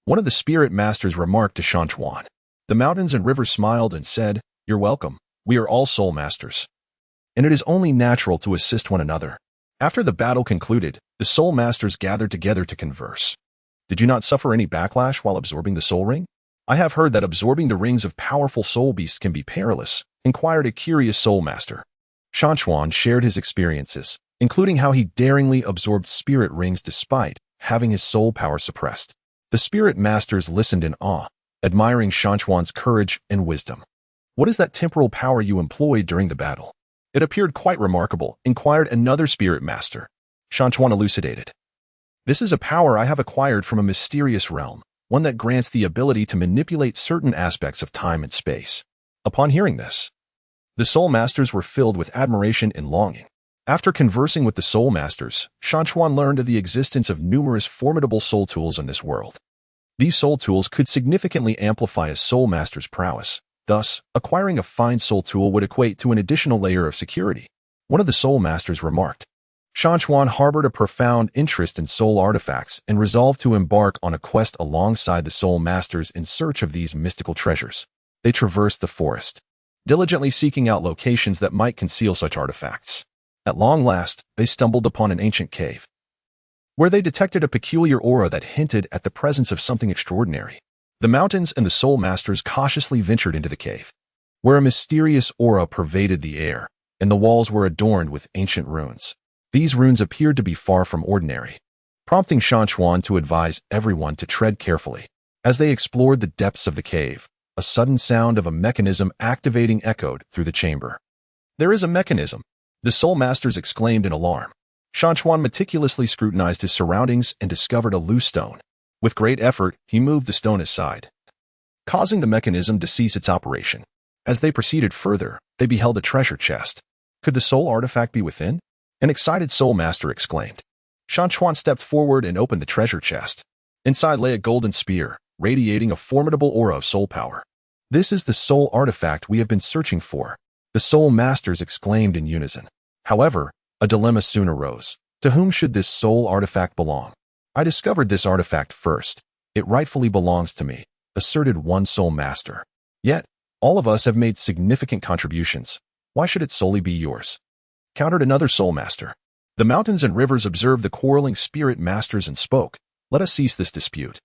one of the spirit masters remarked to Shan Chuan. The mountains and rivers smiled and said, "You're welcome. We are all soul masters, and it is only natural to assist one another." After the battle concluded, the soul masters gathered together to converse. "Did you not suffer any backlash while absorbing the soul ring? I have heard that absorbing the rings of powerful soul beasts can be perilous," inquired a curious soul master. Shan Chuan shared his experiences, including how he daringly absorbed spirit rings despite having his soul power suppressed. The spirit masters listened in awe, admiring Shan Chuan's courage and wisdom. "What is that temporal power you employed during the battle? It appeared quite remarkable," inquired another spirit master. Shan Chuan elucidated. "This is a power I have acquired from a mysterious realm, one that grants the ability to manipulate certain aspects of time and space." Upon hearing this, the Soul Masters were filled with admiration and longing. After conversing with the Soul Masters, Shan Chuan learned of the existence of numerous formidable soul tools in this world. These soul tools could significantly amplify a Soul Master's prowess. Thus, acquiring a fine soul tool would equate to an additional layer of security, one of the Soul Masters remarked. Shan Chuan harbored a profound interest in soul artifacts and resolved to embark on a quest alongside the Soul Masters in search of these mystical treasures. They traversed the forest, diligently seeking out locations that might conceal such artifacts. At long last, they stumbled upon an ancient cave, where they detected a peculiar aura that hinted at the presence of something extraordinary. The mountains and the Soul Masters cautiously ventured into the cave, where a mysterious aura pervaded the air, and the walls were adorned with ancient runes. These runes appeared to be far from ordinary, prompting Shan Chuan to advise everyone to tread carefully. As they explored the depths of the cave, a sudden sound of a mechanism activating echoed through the chamber. "There is a mechanism!" the Soul Masters exclaimed in alarm. Shan Chuan meticulously scrutinized his surroundings and discovered a loose stone. With great effort, he moved the stone aside, causing the mechanism to cease its operation. As they proceeded further, they beheld a treasure chest. Could the soul artifact be within? An excited Soul Master exclaimed. Shan Chuan stepped forward and opened the treasure chest. Inside lay a golden spear, radiating a formidable aura of soul power. "This is the soul artifact we have been searching for," the Soul Masters exclaimed in unison. However, a dilemma soon arose. To whom should this soul artifact belong? "I discovered this artifact first. It rightfully belongs to me," asserted one Soul Master. "Yet, All of us have made significant contributions. Why should it solely be yours? Countered another Soulmaster. The mountains and rivers observed the quarreling spirit masters and spoke, "Let us cease this dispute.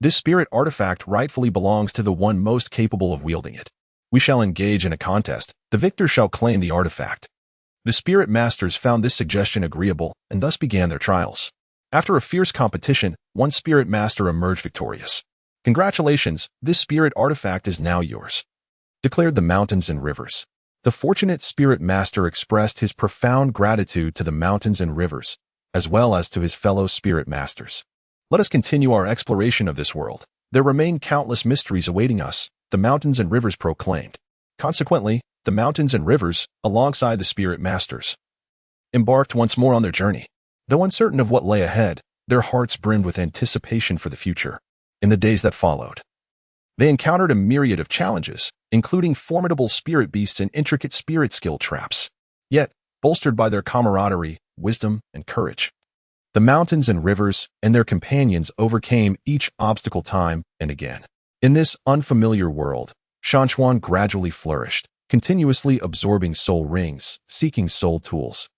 This spirit artifact rightfully belongs to the one most capable of wielding it. We shall engage in a contest. The victor shall claim the artifact." The spirit masters found this suggestion agreeable and thus began their trials. After a fierce competition, one spirit master emerged victorious. "Congratulations, this spirit artifact is now yours," declared the mountains and rivers. The fortunate spirit master expressed his profound gratitude to the mountains and rivers, as well as to his fellow spirit masters. "Let us continue our exploration of this world. There remain countless mysteries awaiting us," the mountains and rivers proclaimed. Consequently, the mountains and rivers, alongside the spirit masters, embarked once more on their journey. Though uncertain of what lay ahead, their hearts brimmed with anticipation for the future. In the days that followed, they encountered a myriad of challenges, including formidable spirit beasts and intricate spirit skill traps. Yet, bolstered by their camaraderie, wisdom, and courage, the mountains and rivers and their companions overcame each obstacle time and again. In this unfamiliar world, Shan Chuan gradually flourished, continuously absorbing soul rings, seeking soul tools,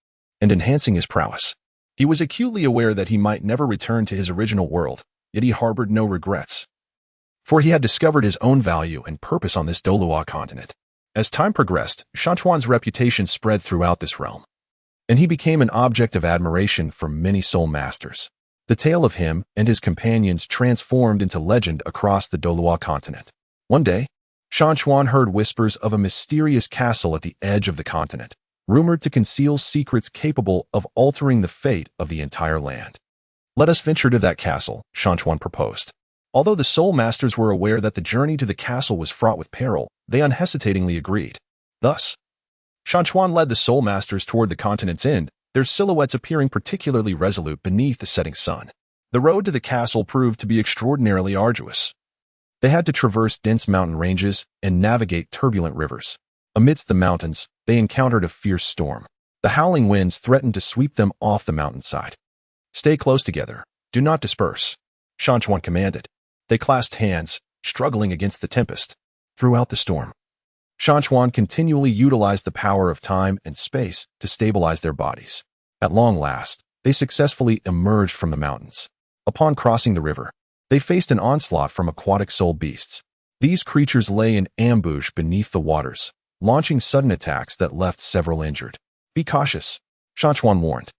and enhancing his prowess. He was acutely aware that he might never return to his original world, yet he harbored no regrets, for he had discovered his own value and purpose on this Douluo Continent. As time progressed, Shan Chuan's reputation spread throughout this realm, and he became an object of admiration for many soul masters. The tale of him and his companions transformed into legend across the Douluo Continent. One day, Shan Chuan heard whispers of a mysterious castle at the edge of the continent, rumored to conceal secrets capable of altering the fate of the entire land. "Let us venture to that castle," Shan Chuan proposed. Although the soul masters were aware that the journey to the castle was fraught with peril, they unhesitatingly agreed. Thus, Shan Chuan led the soul masters toward the continent's end, their silhouettes appearing particularly resolute beneath the setting sun. The road to the castle proved to be extraordinarily arduous. They had to traverse dense mountain ranges and navigate turbulent rivers. Amidst the mountains, they encountered a fierce storm. The howling winds threatened to sweep them off the mountainside. "Stay close together. Do not disperse," Shan Chuan commanded. They clasped hands, struggling against the tempest. Throughout the storm, Shan Chuan continually utilized the power of time and space to stabilize their bodies. At long last, they successfully emerged from the mountains. Upon crossing the river, they faced an onslaught from aquatic soul beasts. These creatures lay in ambush beneath the waters, launching sudden attacks that left several injured. "Be cautious," Shan Chuan warned.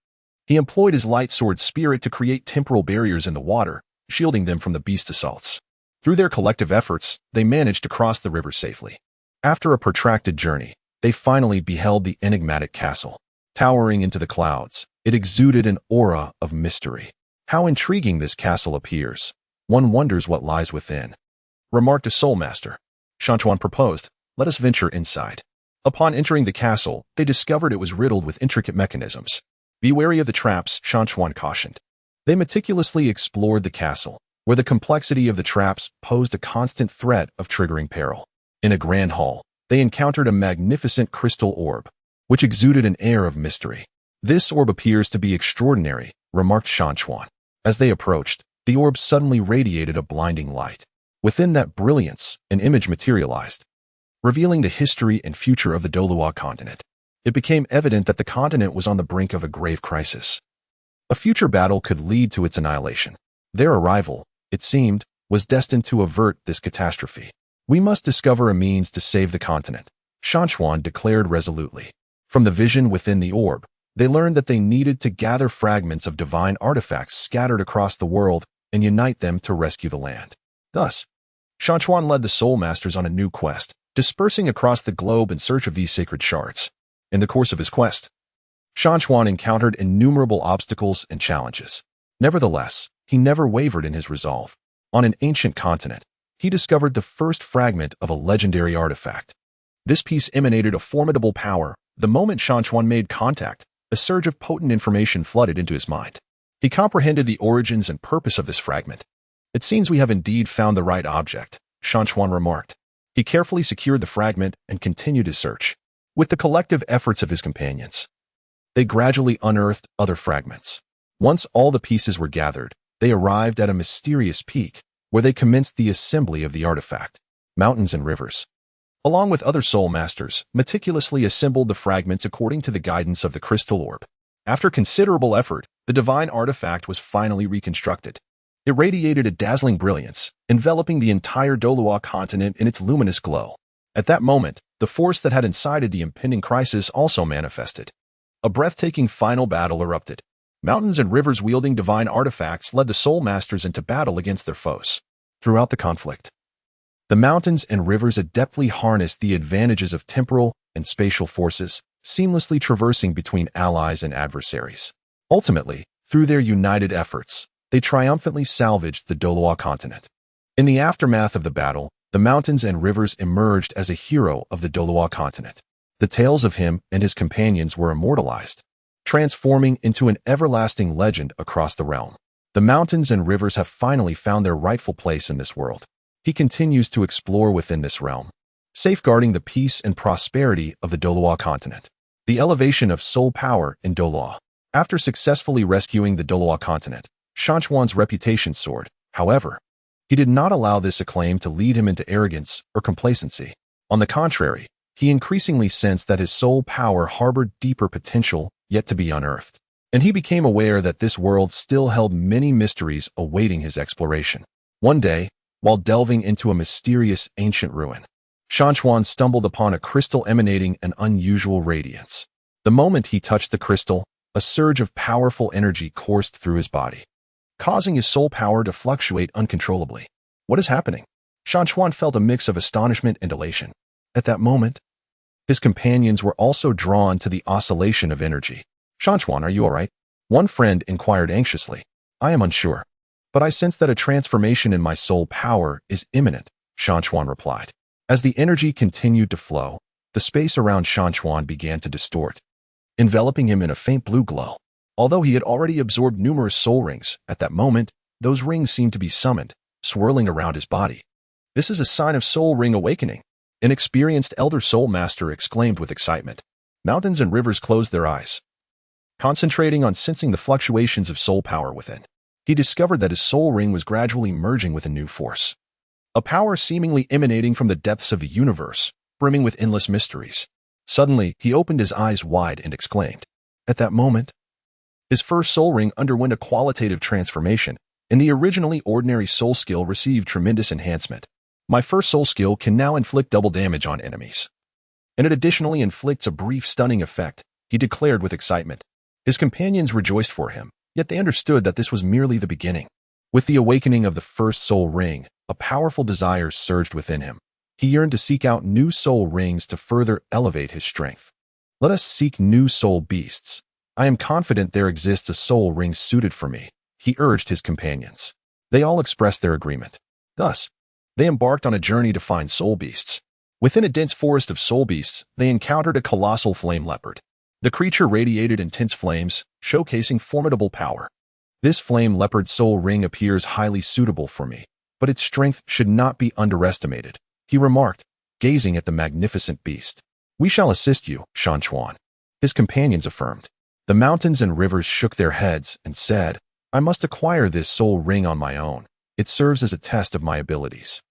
He employed his light sword spirit to create temporal barriers in the water, shielding them from the beast assaults. Through their collective efforts, they managed to cross the river safely. After a protracted journey, they finally beheld the enigmatic castle. Towering into the clouds, it exuded an aura of mystery. "How intriguing this castle appears. One wonders what lies within," remarked a Soulmaster. Shan Chuan proposed, "Let us venture inside." Upon entering the castle, they discovered it was riddled with intricate mechanisms. "Be wary of the traps," Shan Chuan cautioned. They meticulously explored the castle, where the complexity of the traps posed a constant threat of triggering peril. In a grand hall, they encountered a magnificent crystal orb, which exuded an air of mystery. "This orb appears to be extraordinary," remarked Shan Chuan. As they approached, the orb suddenly radiated a blinding light. Within that brilliance, an image materialized, revealing the history and future of the Douluo Continent. It became evident that the continent was on the brink of a grave crisis. A future battle could lead to its annihilation. Their arrival, it seemed, was destined to avert this catastrophe. "We must discover a means to save the continent," Shan Chuan declared resolutely. From the vision within the orb, they learned that they needed to gather fragments of divine artifacts scattered across the world and unite them to rescue the land. Thus, Shan Chuan led the Soul Masters on a new quest, dispersing across the globe in search of these sacred shards. In the course of his quest, Shan Chuan encountered innumerable obstacles and challenges. Nevertheless, he never wavered in his resolve. On an ancient continent, he discovered the first fragment of a legendary artifact. This piece emanated a formidable power. The moment Shan Chuan made contact, a surge of potent information flooded into his mind. He comprehended the origins and purpose of this fragment. "It seems we have indeed found the right object," Shan Chuan remarked. He carefully secured the fragment and continued his search. With the collective efforts of his companions, they gradually unearthed other fragments. Once all the pieces were gathered, they arrived at a mysterious peak, where they commenced the assembly of the artifact. Mountains and rivers, along with other Soulmasters, meticulously assembled the fragments according to the guidance of the crystal orb. After considerable effort, the divine artifact was finally reconstructed. It radiated a dazzling brilliance, enveloping the entire Douluo Continent in its luminous glow. At that moment, the force that had incited the impending crisis also manifested. A breathtaking final battle erupted. Mountains and rivers wielding divine artifacts led the Soulmasters into battle against their foes. Throughout the conflict, the mountains and rivers adeptly harnessed the advantages of temporal and spatial forces, seamlessly traversing between allies and adversaries. Ultimately, through their united efforts, they triumphantly salvaged the Douluo Continent. In the aftermath of the battle, the mountains and rivers emerged as a hero of the Douluo Continent. The tales of him and his companions were immortalized, transforming into an everlasting legend across the realm. The mountains and rivers have finally found their rightful place in this world. He continues to explore within this realm, safeguarding the peace and prosperity of the Douluo Continent. The elevation of soul power in Douluo. After successfully rescuing the Douluo Continent, Shan Chuan's reputation soared. However, he did not allow this acclaim to lead him into arrogance or complacency. On the contrary, he increasingly sensed that his soul power harbored deeper potential yet to be unearthed, and he became aware that this world still held many mysteries awaiting his exploration. One day, while delving into a mysterious ancient ruin, Shan Chuan stumbled upon a crystal emanating an unusual radiance. The moment he touched the crystal, a surge of powerful energy coursed through his body, causing his soul power to fluctuate uncontrollably. What is happening? Shan Chuan felt a mix of astonishment and elation. At that moment, his companions were also drawn to the oscillation of energy. Shan Chuan, are you all right? One friend inquired anxiously. I am unsure, but I sense that a transformation in my soul power is imminent, Shan Chuan replied. As the energy continued to flow, the space around Shan Chuan began to distort, enveloping him in a faint blue glow. Although he had already absorbed numerous soul rings, at that moment, those rings seemed to be summoned, swirling around his body. This is a sign of soul ring awakening, an experienced elder Soulmaster exclaimed with excitement. Mountains and rivers closed their eyes, concentrating on sensing the fluctuations of soul power within. He discovered that his soul ring was gradually merging with a new force, a power seemingly emanating from the depths of the universe, brimming with endless mysteries. Suddenly, he opened his eyes wide and exclaimed. At that moment, his first soul ring underwent a qualitative transformation, and the originally ordinary soul skill received tremendous enhancement. My first soul skill can now inflict double damage on enemies, and it additionally inflicts a brief stunning effect, he declared with excitement. His companions rejoiced for him, yet they understood that this was merely the beginning. With the awakening of the first soul ring, a powerful desire surged within him. He yearned to seek out new soul rings to further elevate his strength. Let us seek new soul beasts. I am confident there exists a soul ring suited for me, he urged his companions. They all expressed their agreement. Thus, they embarked on a journey to find soul beasts. Within a dense forest of soul beasts, they encountered a colossal flame leopard. The creature radiated intense flames, showcasing formidable power. This flame leopard soul ring appears highly suitable for me, but its strength should not be underestimated, he remarked, gazing at the magnificent beast. We shall assist you, Shan Chuan, his companions affirmed. The mountains and rivers shook their heads and said, I must acquire this soul ring on my own. It serves as a test of my abilities.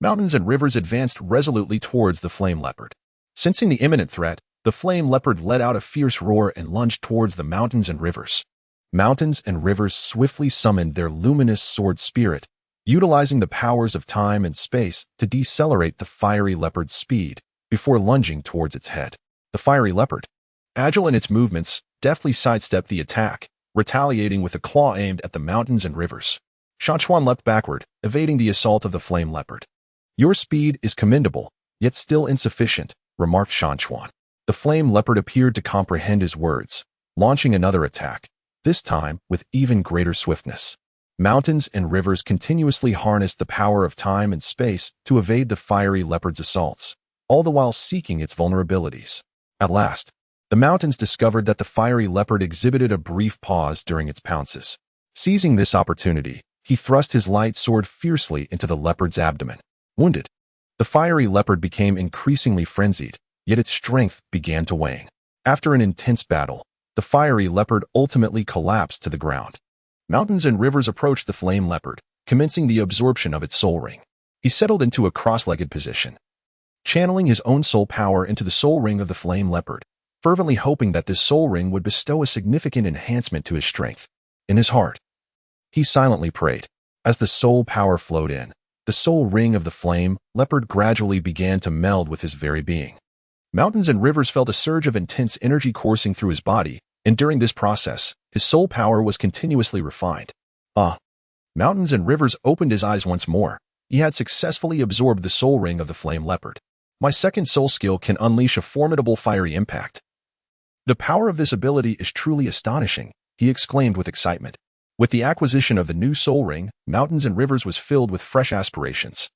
Mountains and rivers advanced resolutely towards the flame leopard. Sensing the imminent threat, the flame leopard let out a fierce roar and lunged towards the mountains and rivers. Mountains and rivers swiftly summoned their luminous sword spirit, utilizing the powers of time and space to decelerate the fiery leopard's speed before lunging towards its head. The fiery leopard, agile in its movements, deftly sidestepped the attack, retaliating with a claw aimed at the mountains and rivers. Shan Chuan leapt backward, evading the assault of the flame leopard. Your speed is commendable, yet still insufficient, remarked Shan Chuan. The flame leopard appeared to comprehend his words, launching another attack, this time with even greater swiftness. Mountains and rivers continuously harnessed the power of time and space to evade the fiery leopard's assaults, all the while seeking its vulnerabilities. At last, the mountains discovered that the fiery leopard exhibited a brief pause during its pounces. Seizing this opportunity, he thrust his light sword fiercely into the leopard's abdomen. Wounded, the fiery leopard became increasingly frenzied, yet its strength began to wane. After an intense battle, the fiery leopard ultimately collapsed to the ground. Mountains and rivers approached the flame leopard, commencing the absorption of its soul ring. He settled into a cross-legged position, channeling his own soul power into the soul ring of the flame leopard, fervently hoping that this soul ring would bestow a significant enhancement to his strength. In his heart, he silently prayed. As the soul power flowed in, the soul ring of the flame leopard gradually began to meld with his very being. Mountains and rivers felt a surge of intense energy coursing through his body, and during this process, his soul power was continuously refined. Mountains and rivers opened his eyes once more. He had successfully absorbed the soul ring of the flame leopard. My second soul skill can unleash a formidable fiery impact. The power of this ability is truly astonishing, he exclaimed with excitement. With the acquisition of the new soul ring, Mountains and Rivers was filled with fresh aspirations.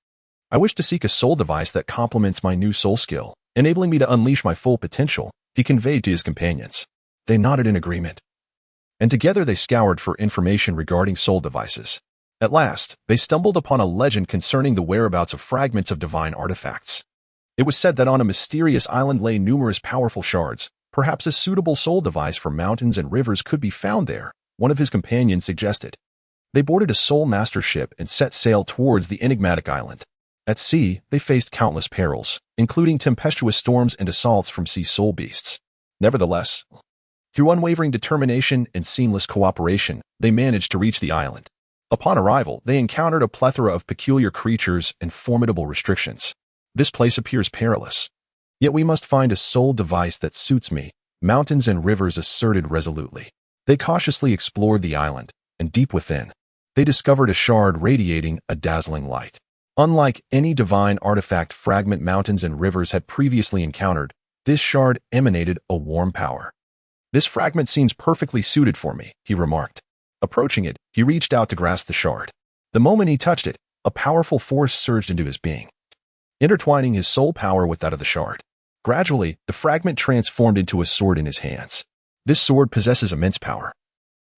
I wish to seek a soul device that complements my new soul skill, enabling me to unleash my full potential, he conveyed to his companions. They nodded in agreement, and together they scoured for information regarding soul devices. At last, they stumbled upon a legend concerning the whereabouts of fragments of divine artifacts. It was said that on a mysterious island lay numerous powerful shards. Perhaps a suitable soul device for Mountains and Rivers could be found there, one of his companions suggested. They boarded a Soulmaster ship and set sail towards the enigmatic island. At sea, they faced countless perils, including tempestuous storms and assaults from sea soul beasts. Nevertheless, through unwavering determination and seamless cooperation, they managed to reach the island. Upon arrival, they encountered a plethora of peculiar creatures and formidable restrictions. This place appears perilous. Yet we must find a soul device that suits me, Mountains and Rivers asserted resolutely. They cautiously explored the island, and deep within, they discovered a shard radiating a dazzling light. Unlike any divine artifact fragment Mountains and Rivers had previously encountered, this shard emanated a warm power. This fragment seems perfectly suited for me, he remarked. Approaching it, he reached out to grasp the shard. The moment he touched it, a powerful force surged into his being, intertwining his soul power with that of the shard. Gradually, the fragment transformed into a sword in his hands. This sword possesses immense power.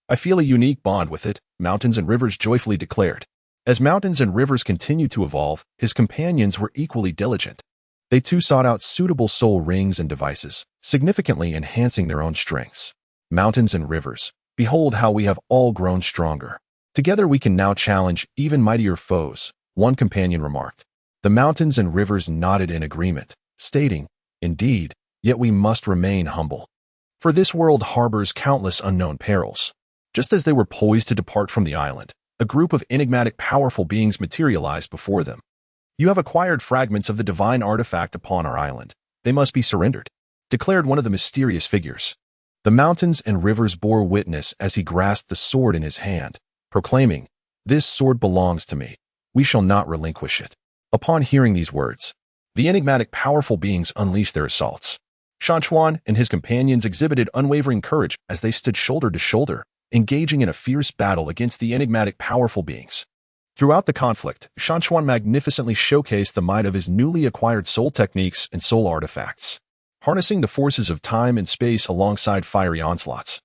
I feel a unique bond with it, Mountains and Rivers joyfully declared. As Mountains and Rivers continued to evolve, his companions were equally diligent. They too sought out suitable soul rings and devices, significantly enhancing their own strengths. Mountains and Rivers, behold how we have all grown stronger. Together we can now challenge even mightier foes, one companion remarked. The Mountains and Rivers nodded in agreement, stating, Indeed, yet we must remain humble. For this world harbors countless unknown perils. Just as they were poised to depart from the island, a group of enigmatic powerful beings materialized before them. You have acquired fragments of the divine artifact upon our island. They must be surrendered, declared one of the mysterious figures. The Mountains and Rivers bore witness as he grasped the sword in his hand, proclaiming, This sword belongs to me. We shall not relinquish it. Upon hearing these words, the enigmatic powerful beings unleashed their assaults. Shan Chuan and his companions exhibited unwavering courage as they stood shoulder to shoulder, engaging in a fierce battle against the enigmatic powerful beings. Throughout the conflict, Shan Chuan magnificently showcased the might of his newly acquired soul techniques and soul artifacts, harnessing the forces of time and space alongside fiery onslaughts.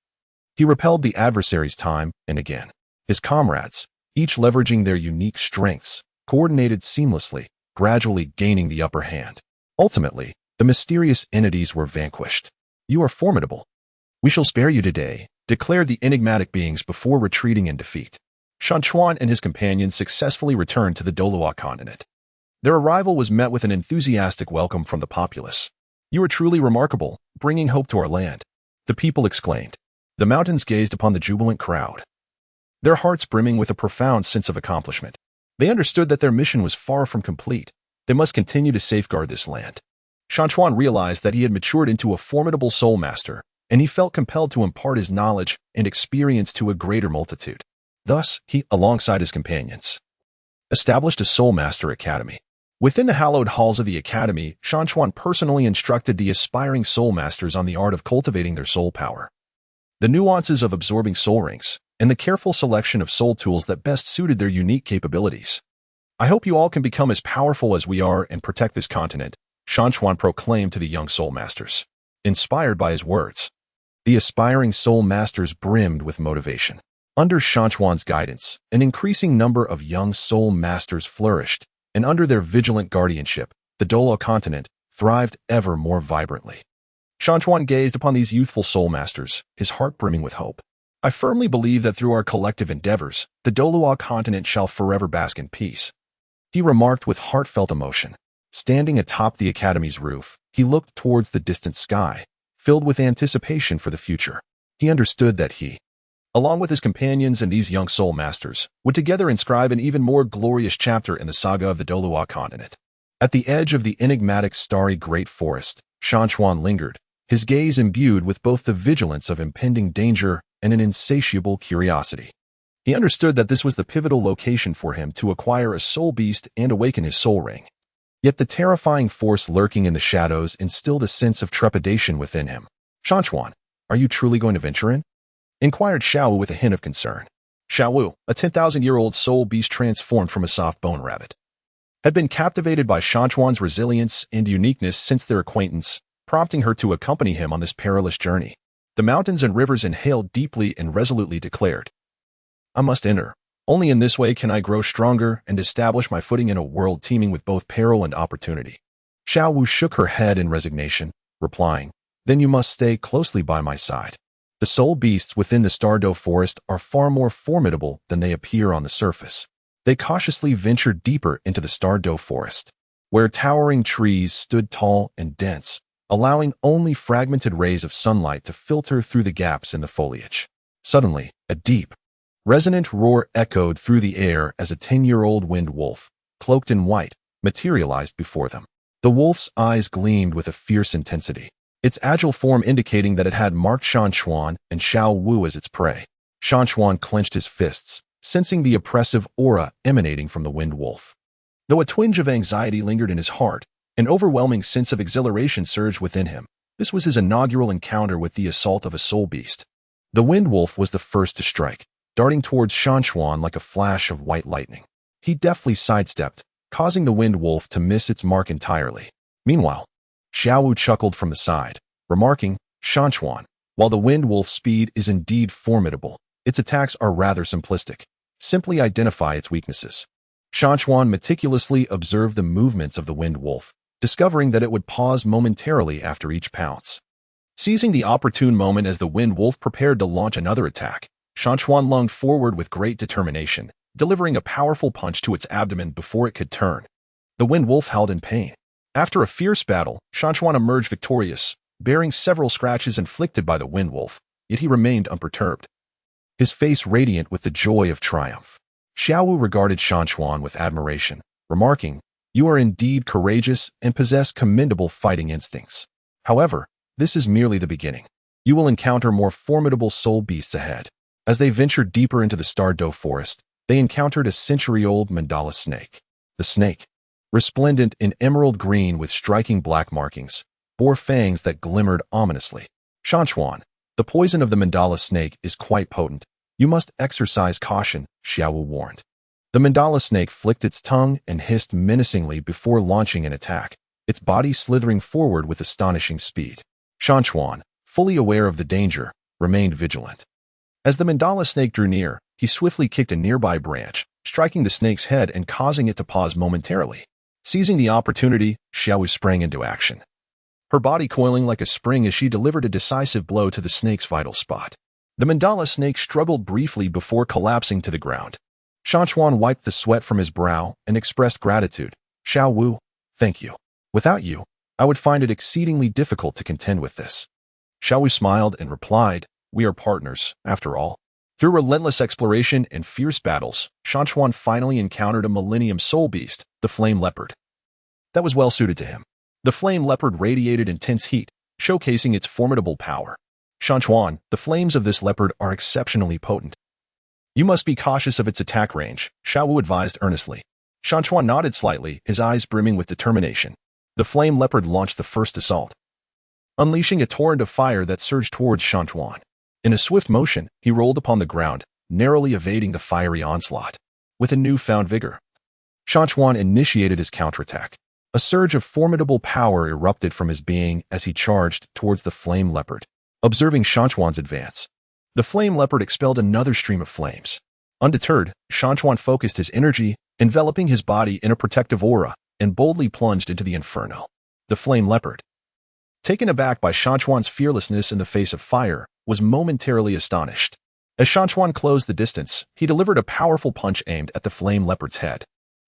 He repelled the adversaries time and again. His comrades, each leveraging their unique strengths, coordinated seamlessly, gradually gaining the upper hand. Ultimately, the mysterious entities were vanquished. You are formidable. We shall spare you today, declared the enigmatic beings before retreating in defeat. Shan Chuan and his companions successfully returned to the Douluo Continent. Their arrival was met with an enthusiastic welcome from the populace. You are truly remarkable, bringing hope to our land, the people exclaimed. The mountains gazed upon the jubilant crowd, their hearts brimming with a profound sense of accomplishment. They understood that their mission was far from complete. They must continue to safeguard this land. Shan Chuan realized that he had matured into a formidable Soulmaster, and he felt compelled to impart his knowledge and experience to a greater multitude. Thus, he, alongside his companions, established a Soulmaster Academy. Within the hallowed halls of the Academy, Shan Chuan personally instructed the aspiring Soulmasters on the art of cultivating their soul power, the nuances of absorbing soul rings, and the careful selection of soul tools that best suited their unique capabilities. I hope you all can become as powerful as we are and protect this continent, Shan Chuan proclaimed to the young Soul Masters. Inspired by his words, the aspiring Soul Masters brimmed with motivation. Under Shan Chuan's guidance, an increasing number of young Soul Masters flourished, and under their vigilant guardianship, the Douluo Continent thrived ever more vibrantly. Shan Chuan gazed upon these youthful Soul Masters, his heart brimming with hope. I firmly believe that through our collective endeavors, the Douluo Continent shall forever bask in peace, he remarked with heartfelt emotion. Standing atop the academy's roof, he looked towards the distant sky, filled with anticipation for the future. He understood that he, along with his companions and these young soul masters, would together inscribe an even more glorious chapter in the saga of the Douluo Continent. At the edge of the enigmatic starry great forest, Shan Chuan lingered, his gaze imbued with both the vigilance of impending danger and an insatiable curiosity. He understood that this was the pivotal location for him to acquire a soul beast and awaken his soul ring. Yet the terrifying force lurking in the shadows instilled a sense of trepidation within him. "Shan Chuan, are you truly going to venture in?" inquired Xiaowu with a hint of concern. Xiaowu, a 10,000-year-old soul beast transformed from a soft bone rabbit, had been captivated by Shan Chuan's resilience and uniqueness since their acquaintance, prompting her to accompany him on this perilous journey. The mountains and rivers inhaled deeply and resolutely declared, "I must enter. Only in this way can I grow stronger and establish my footing in a world teeming with both peril and opportunity." Xiaowu shook her head in resignation, replying, "Then you must stay closely by my side. The soul beasts within the Stardow forest are far more formidable than they appear on the surface." They cautiously ventured deeper into the Stardow forest, where towering trees stood tall and dense, allowing only fragmented rays of sunlight to filter through the gaps in the foliage. Suddenly, a deep, resonant roar echoed through the air as a 10-year-old wind wolf, cloaked in white, materialized before them. The wolf's eyes gleamed with a fierce intensity, its agile form indicating that it had marked Shan Chuan and Xiaowu as its prey. Shan Chuan clenched his fists, sensing the oppressive aura emanating from the wind wolf. Though a twinge of anxiety lingered in his heart, an overwhelming sense of exhilaration surged within him. This was his inaugural encounter with the assault of a soul beast. The wind wolf was the first to strike, darting towards Shan Chuan like a flash of white lightning. He deftly sidestepped, causing the wind wolf to miss its mark entirely. Meanwhile, Xiaowu chuckled from the side, remarking, "Shan Chuan, while the wind wolf's speed is indeed formidable, its attacks are rather simplistic. Simply identify its weaknesses." Shan Chuan meticulously observed the movements of the wind wolf, discovering that it would pause momentarily after each pounce. Seizing the opportune moment as the wind wolf prepared to launch another attack, Shan Chuan lunged forward with great determination, delivering a powerful punch to its abdomen before it could turn. The wind wolf howled in pain. After a fierce battle, Shan Chuan emerged victorious, bearing several scratches inflicted by the wind wolf, yet he remained unperturbed, his face radiant with the joy of triumph. Xiaowu regarded Shan Chuan with admiration, remarking, "You are indeed courageous and possess commendable fighting instincts. However, this is merely the beginning. You will encounter more formidable soul beasts ahead." As they ventured deeper into the Stardow forest, they encountered a century-old mandala snake. The snake, resplendent in emerald green with striking black markings, bore fangs that glimmered ominously. "Shan Chuan, the poison of the mandala snake is quite potent. You must exercise caution," Xiaowu warned. The mandala snake flicked its tongue and hissed menacingly before launching an attack, its body slithering forward with astonishing speed. Shan Chuan, fully aware of the danger, remained vigilant. As the mandala snake drew near, he swiftly kicked a nearby branch, striking the snake's head and causing it to pause momentarily. Seizing the opportunity, Xiaowu sprang into action, her body coiling like a spring as she delivered a decisive blow to the snake's vital spot. The mandala snake struggled briefly before collapsing to the ground. Shan Chuan wiped the sweat from his brow and expressed gratitude. "Xiaowu, thank you. Without you, I would find it exceedingly difficult to contend with this." Xiaowu smiled and replied, "We are partners, after all." Through relentless exploration and fierce battles, Shan Chuan finally encountered a millennium soul beast, the flame leopard, that was well suited to him. The flame leopard radiated intense heat, showcasing its formidable power. "Shan Chuan, the flames of this leopard are exceptionally potent. You must be cautious of its attack range," Xiaowu advised earnestly. Shan Chuan nodded slightly, his eyes brimming with determination. The flame leopard launched the first assault, unleashing a torrent of fire that surged towards Shan Chuan. In a swift motion, he rolled upon the ground, narrowly evading the fiery onslaught. With a newfound vigor, Shan Chuan initiated his counterattack. A surge of formidable power erupted from his being as he charged towards the flame leopard. Observing Shan Chuan's advance, the flame leopard expelled another stream of flames. Undeterred, Shan Chuan focused his energy, enveloping his body in a protective aura, and boldly plunged into the inferno. The flame leopard, taken aback by Shan Chuan's fearlessness in the face of fire, was momentarily astonished. As Shan Chuan closed the distance, he delivered a powerful punch aimed at the flame leopard's head.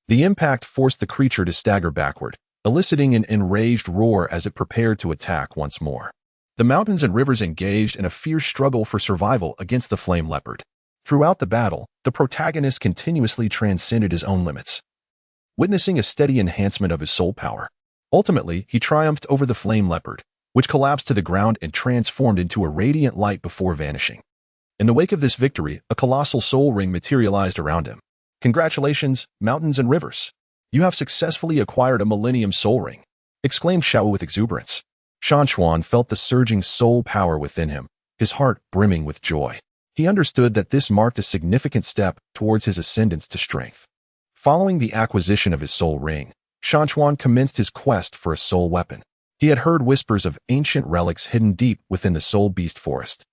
The impact forced the creature to stagger backward, eliciting an enraged roar as it prepared to attack once more. The mountains and rivers engaged in a fierce struggle for survival against the flame leopard. Throughout the battle, the protagonist continuously transcended his own limits, witnessing a steady enhancement of his soul power. Ultimately, he triumphed over the flame leopard, which collapsed to the ground and transformed into a radiant light before vanishing. In the wake of this victory, a colossal soul ring materialized around him. "Congratulations, mountains and rivers! You have successfully acquired a Millennium Soul Ring," exclaimed Xiao with exuberance. Shan Chuan felt the surging soul power within him, his heart brimming with joy. He understood that this marked a significant step towards his ascendance to strength. Following the acquisition of his soul ring, Shan Chuan commenced his quest for a soul weapon. He had heard whispers of ancient relics hidden deep within the soul beast forest,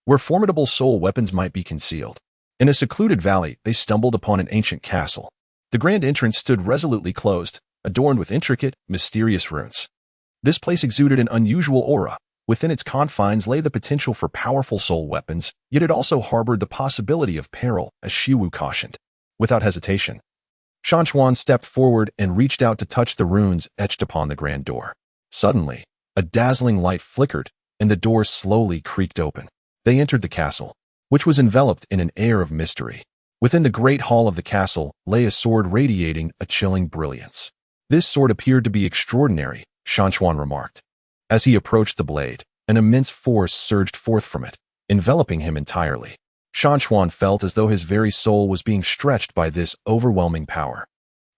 where formidable soul weapons might be concealed. In a secluded valley, they stumbled upon an ancient castle. The grand entrance stood resolutely closed, adorned with intricate, mysterious runes. This place exuded an unusual aura. Within its confines lay the potential for powerful soul weapons, yet it also harbored the possibility of peril, as Shiwu cautioned. Without hesitation, Shan Chuan stepped forward and reached out to touch the runes etched upon the grand door. Suddenly, a dazzling light flickered, and the door slowly creaked open. They entered the castle, which was enveloped in an air of mystery. Within the great hall of the castle lay a sword radiating a chilling brilliance. "This sword appeared to be extraordinary," Shan Chuan remarked. As he approached the blade, an immense force surged forth from it, enveloping him entirely. Shan Chuan felt as though his very soul was being stretched by this overwhelming power,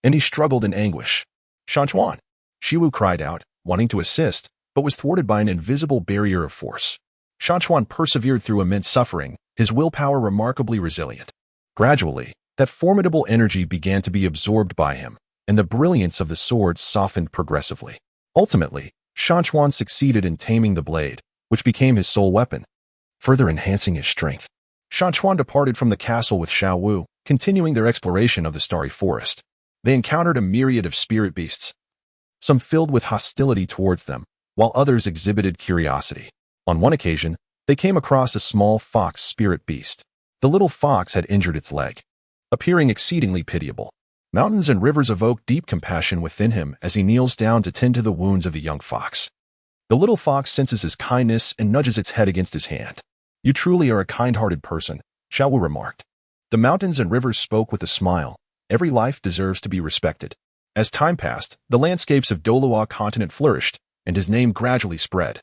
and he struggled in anguish. "Shan Chuan!" Shiwu cried out, wanting to assist, but was thwarted by an invisible barrier of force. Shan Chuan persevered through immense suffering, his willpower remarkably resilient. Gradually, that formidable energy began to be absorbed by him, and the brilliance of the sword softened progressively. Ultimately, Shan Chuan succeeded in taming the blade, which became his sole weapon, further enhancing his strength. Shan Chuan departed from the castle with Xiao Wu, continuing their exploration of the starry forest. They encountered a myriad of spirit beasts, some filled with hostility towards them, while others exhibited curiosity. On one occasion, they came across a small fox spirit beast. The little fox had injured its leg, appearing exceedingly pitiable. Mountains and rivers evoke deep compassion within him as he kneels down to tend to the wounds of the young fox. The little fox senses his kindness and nudges its head against his hand. "You truly are a kind-hearted person," Xiao Wu remarked. The mountains and rivers spoke with a smile. Every life deserves to be respected. As time passed, the landscapes of Douluo Continent flourished, and his name gradually spread,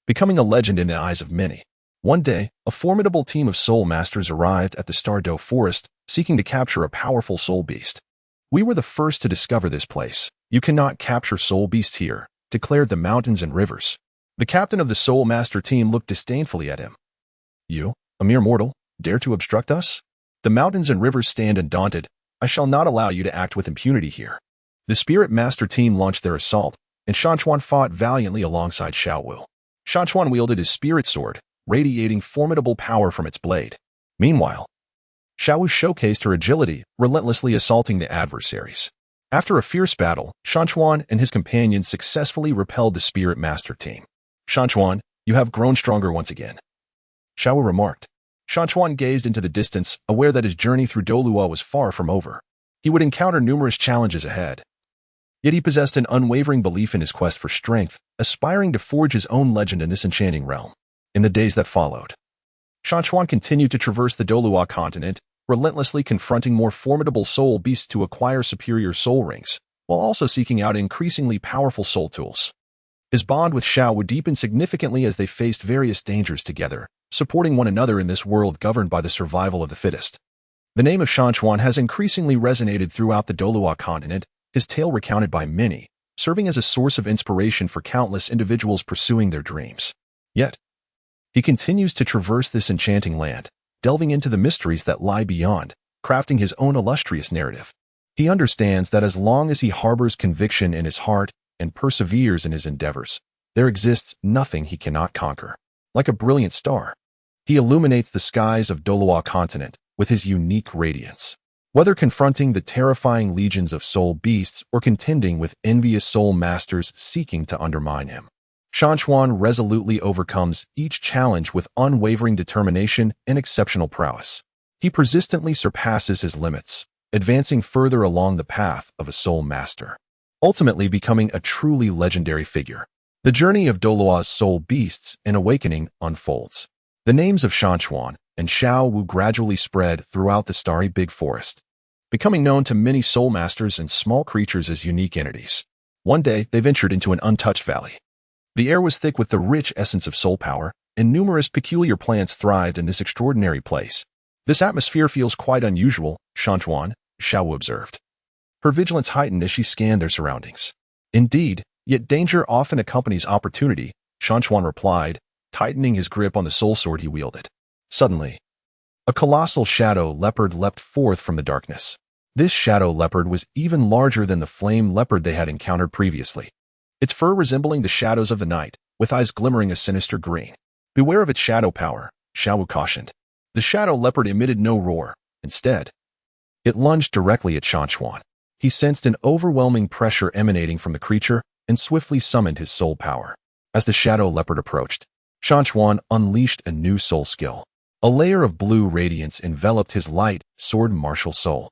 becoming a legend in the eyes of many. One day, a formidable team of Soulmasters arrived at the Stardow Forest, seeking to capture a powerful soul beast. "We were the first to discover this place. You cannot capture soul beasts here," declared the mountains and rivers. The captain of the Soulmaster team looked disdainfully at him. "You, a mere mortal, dare to obstruct us? The mountains and rivers stand undaunted. I shall not allow you to act with impunity here." The Spirit Master team launched their assault, and Shan Chuan fought valiantly alongside Xiao Wu. Shan Chuan wielded his spirit sword, radiating formidable power from its blade. Meanwhile, Xiao Wu showcased her agility, relentlessly assaulting the adversaries. After a fierce battle, Shan Chuan and his companions successfully repelled the Spirit Master team. "Shan Chuan, you have grown stronger once again," Xiao Wu remarked. Shan Chuan gazed into the distance, aware that his journey through Douluo was far from over. He would encounter numerous challenges ahead. Yet he possessed an unwavering belief in his quest for strength, aspiring to forge his own legend in this enchanting realm. In the days that followed, Shan Chuan continued to traverse the Douluo continent, relentlessly confronting more formidable soul beasts to acquire superior soul rings, while also seeking out increasingly powerful soul tools. His bond with Xiao would deepen significantly as they faced various dangers together, supporting one another in this world governed by the survival of the fittest. The name of Shan Chuan has increasingly resonated throughout the Douluo continent, his tale recounted by many, serving as a source of inspiration for countless individuals pursuing their dreams. Yet, he continues to traverse this enchanting land, delving into the mysteries that lie beyond, crafting his own illustrious narrative. He understands that as long as he harbors conviction in his heart and perseveres in his endeavors, there exists nothing he cannot conquer. Like a brilliant star, he illuminates the skies of Douluo continent with his unique radiance. Whether confronting the terrifying legions of soul beasts or contending with envious soul masters seeking to undermine him, Shan Chuan resolutely overcomes each challenge with unwavering determination and exceptional prowess. He persistently surpasses his limits, advancing further along the path of a soul master. ultimately becoming a truly legendary figure. The journey of Douluo's soul beasts in awakening unfolds. The names of Shan Chuan and Xiao Wu gradually spread throughout the starry big forest, becoming known to many Soulmasters and small creatures as unique entities. One day, they ventured into an untouched valley. The air was thick with the rich essence of soul power, and numerous peculiar plants thrived in this extraordinary place. This atmosphere feels quite unusual, Shan Chuan, Xiao Wu observed. Her vigilance heightened as she scanned their surroundings. Indeed, yet danger often accompanies opportunity, Shan Chuan replied, tightening his grip on the soul sword he wielded. Suddenly, a colossal shadow leopard leapt forth from the darkness. This shadow leopard was even larger than the flame leopard they had encountered previously, its fur resembling the shadows of the night, with eyes glimmering a sinister green. Beware of its shadow power, Xiao Wu cautioned. The shadow leopard emitted no roar. Instead, it lunged directly at Shan Chuan. He sensed an overwhelming pressure emanating from the creature and swiftly summoned his soul power. As the shadow leopard approached, Shan Chuan unleashed a new soul skill. A layer of blue radiance enveloped his light, sword martial soul,